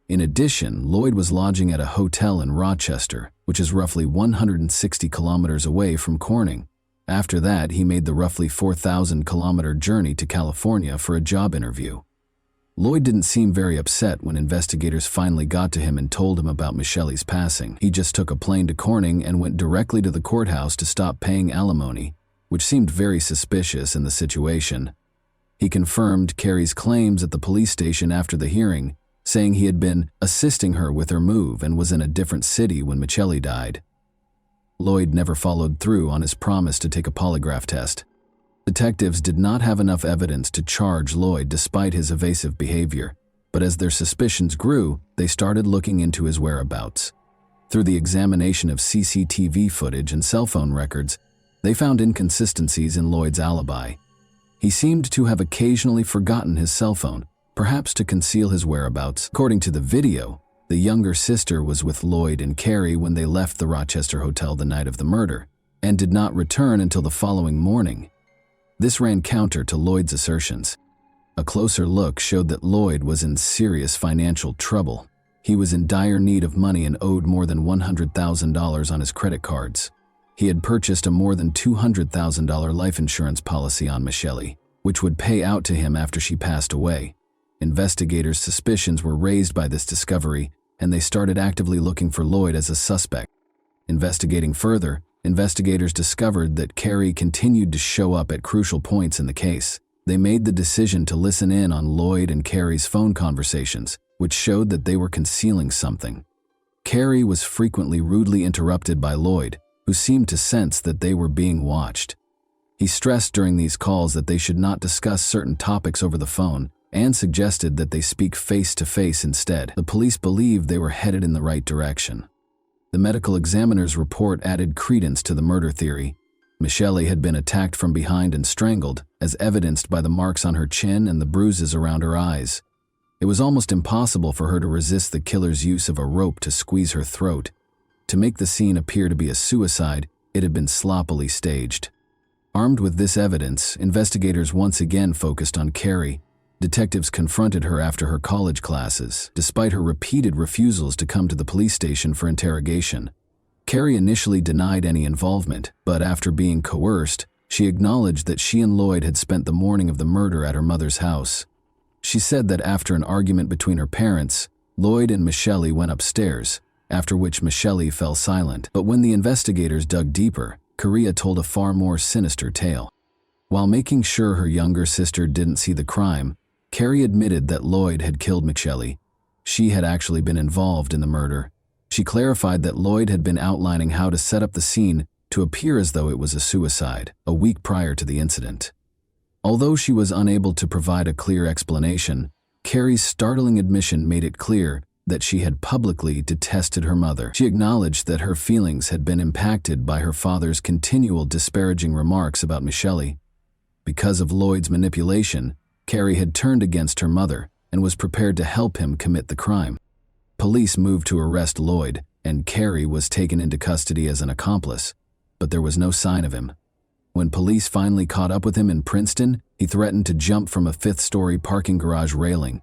Speaker 1: In addition, Lloyd was lodging at a hotel in Rochester, which is roughly 160 kilometers away from Corning. After that, he made the roughly 4,000-kilometer journey to California for a job interview. Lloyd didn't seem very upset when investigators finally got to him and told him about Michele's passing. He just took a plane to Corning and went directly to the courthouse to stop paying alimony. which seemed very suspicious in the situation. He confirmed Carrie's claims at the police station after the hearing, saying he had been assisting her with her move and was in a different city when Michele died. Lloyd never followed through on his promise to take a polygraph test. Detectives did not have enough evidence to charge Lloyd despite his evasive behavior, but as their suspicions grew, they started looking into his whereabouts. Through the examination of CCTV footage and cell phone records, they found inconsistencies in Lloyd's alibi. He seemed to have occasionally forgotten his cell phone, perhaps to conceal his whereabouts. According to the video, the younger sister was with Lloyd and Carrie when they left the Rochester hotel the night of the murder, and did not return until the following morning. This ran counter to Lloyd's assertions. A closer look showed that Lloyd was in serious financial trouble. He was in dire need of money and owed more than $100,000 on his credit cards. He had purchased a more than $200,000 life insurance policy on Michele, which would pay out to him after she passed away. Investigators' suspicions were raised by this discovery, and they started actively looking for Lloyd as a suspect. Investigating further, investigators discovered that Carrie continued to show up at crucial points in the case. They made the decision to listen in on Lloyd and Carrie's phone conversations, which showed that they were concealing something. Carrie was frequently rudely interrupted by Lloyd, who seemed to sense that they were being watched. He stressed during these calls that they should not discuss certain topics over the phone, and suggested that they speak face-to-face instead. The police believed they were headed in the right direction. The medical examiner's report added credence to the murder theory. Michele had been attacked from behind and strangled, as evidenced by the marks on her chin and the bruises around her eyes. It was almost impossible for her to resist the killer's use of a rope to squeeze her throat. To make the scene appear to be a suicide, it had been sloppily staged. Armed with this evidence, investigators once again focused on Carrie. Detectives confronted her after her college classes, despite her repeated refusals to come to the police station for interrogation. Carrie initially denied any involvement, but after being coerced, she acknowledged that she and Lloyd had spent the morning of the murder at her mother's house. She said that after an argument between her parents, Lloyd and Michele went upstairs, after which Michele fell silent. But when the investigators dug deeper, Carrie told a far more sinister tale. While making sure her younger sister didn't see the crime, Carrie admitted that Lloyd had killed Michele. She had actually been involved in the murder. She clarified that Lloyd had been outlining how to set up the scene to appear as though it was a suicide, a week prior to the incident. Although she was unable to provide a clear explanation, Carrie's startling admission made it clear that she had publicly detested her mother. She acknowledged that her feelings had been impacted by her father's continual disparaging remarks about Michele. Because of Lloyd's manipulation, Carrie had turned against her mother and was prepared to help him commit the crime. Police moved to arrest Lloyd, and Carrie was taken into custody as an accomplice, but there was no sign of him. When police finally caught up with him in Princeton, he threatened to jump from a fifth-story parking garage railing.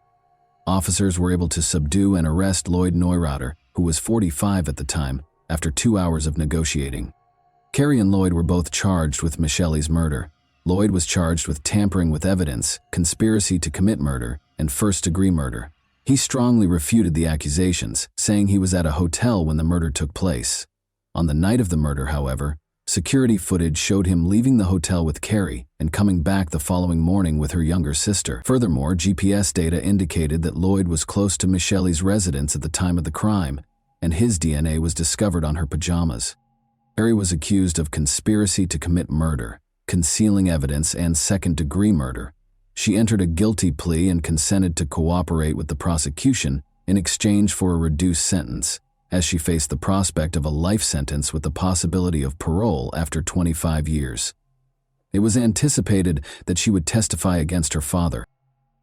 Speaker 1: Officers were able to subdue and arrest Lloyd Neureuther, who was 45 at the time, after 2 hours of negotiating. Carrie and Lloyd were both charged with Michele's murder. Lloyd was charged with tampering with evidence, conspiracy to commit murder, and first-degree murder. He strongly refuted the accusations, saying he was at a hotel when the murder took place. On the night of the murder, however, security footage showed him leaving the hotel with Carrie and coming back the following morning with her younger sister. Furthermore, GPS data indicated that Lloyd was close to Michele's residence at the time of the crime, and his DNA was discovered on her pajamas. Carrie was accused of conspiracy to commit murder, concealing evidence, and second-degree murder. She entered a guilty plea and consented to cooperate with the prosecution in exchange for a reduced sentence, as she faced the prospect of a life sentence with the possibility of parole after 25 years. It was anticipated that she would testify against her father.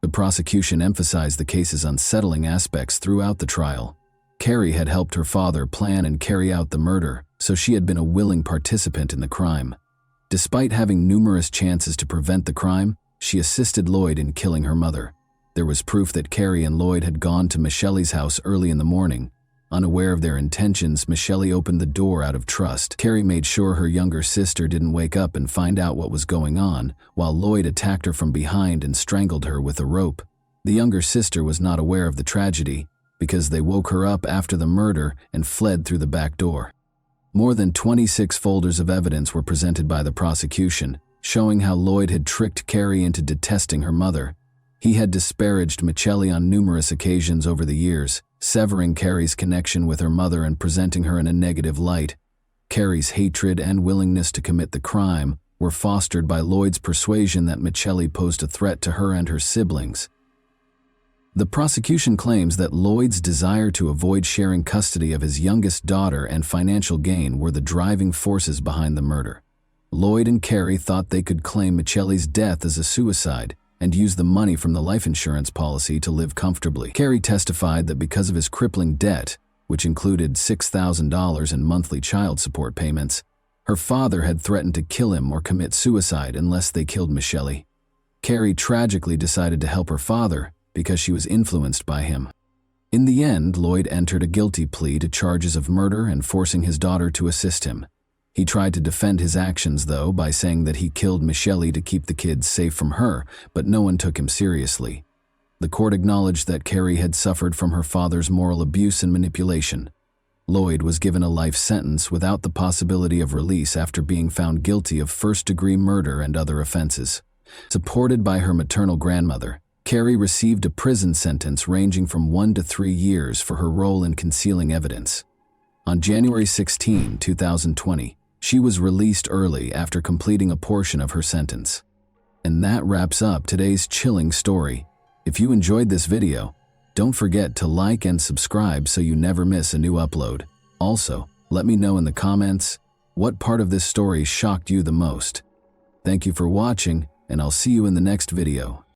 Speaker 1: The prosecution emphasized the case's unsettling aspects throughout the trial. Carrie had helped her father plan and carry out the murder, so she had been a willing participant in the crime. Despite having numerous chances to prevent the crime, she assisted Lloyd in killing her mother. There was proof that Carrie and Lloyd had gone to Michele's house early in the morning. Unaware of their intentions, Michele opened the door out of trust. Carrie made sure her younger sister didn't wake up and find out what was going on, while Lloyd attacked her from behind and strangled her with a rope. The younger sister was not aware of the tragedy, because they woke her up after the murder and fled through the back door. More than 26 folders of evidence were presented by the prosecution, showing how Lloyd had tricked Carrie into detesting her mother. He had disparaged Michelli on numerous occasions over the years, severing Carrie's connection with her mother and presenting her in a negative light. Carrie's hatred and willingness to commit the crime were fostered by Lloyd's persuasion that Michelli posed a threat to her and her siblings. The prosecution claims that Lloyd's desire to avoid sharing custody of his youngest daughter and financial gain were the driving forces behind the murder. Lloyd and Carrie thought they could claim Michelli's death as a suicide and use the money from the life insurance policy to live comfortably. Carrie testified that because of his crippling debt, which included $6,000 in monthly child support payments, her father had threatened to kill him or commit suicide unless they killed Michelli. Carrie tragically decided to help her father because she was influenced by him. In the end, Lloyd entered a guilty plea to charges of murder and forcing his daughter to assist him. He tried to defend his actions, though, by saying that he killed Michelli to keep the kids safe from her, but no one took him seriously. The court acknowledged that Carrie had suffered from her father's moral abuse and manipulation. Lloyd was given a life sentence without the possibility of release after being found guilty of first-degree murder and other offenses. Supported by her maternal grandmother, Carrie received a prison sentence ranging from 1 to 3 years for her role in concealing evidence. On January 16, 2020, she was released early after completing a portion of her sentence. And that wraps up today's chilling story. If you enjoyed this video, don't forget to like and subscribe so you never miss a new upload. Also, let me know in the comments what part of this story shocked you the most. Thank you for watching, and I'll see you in the next video.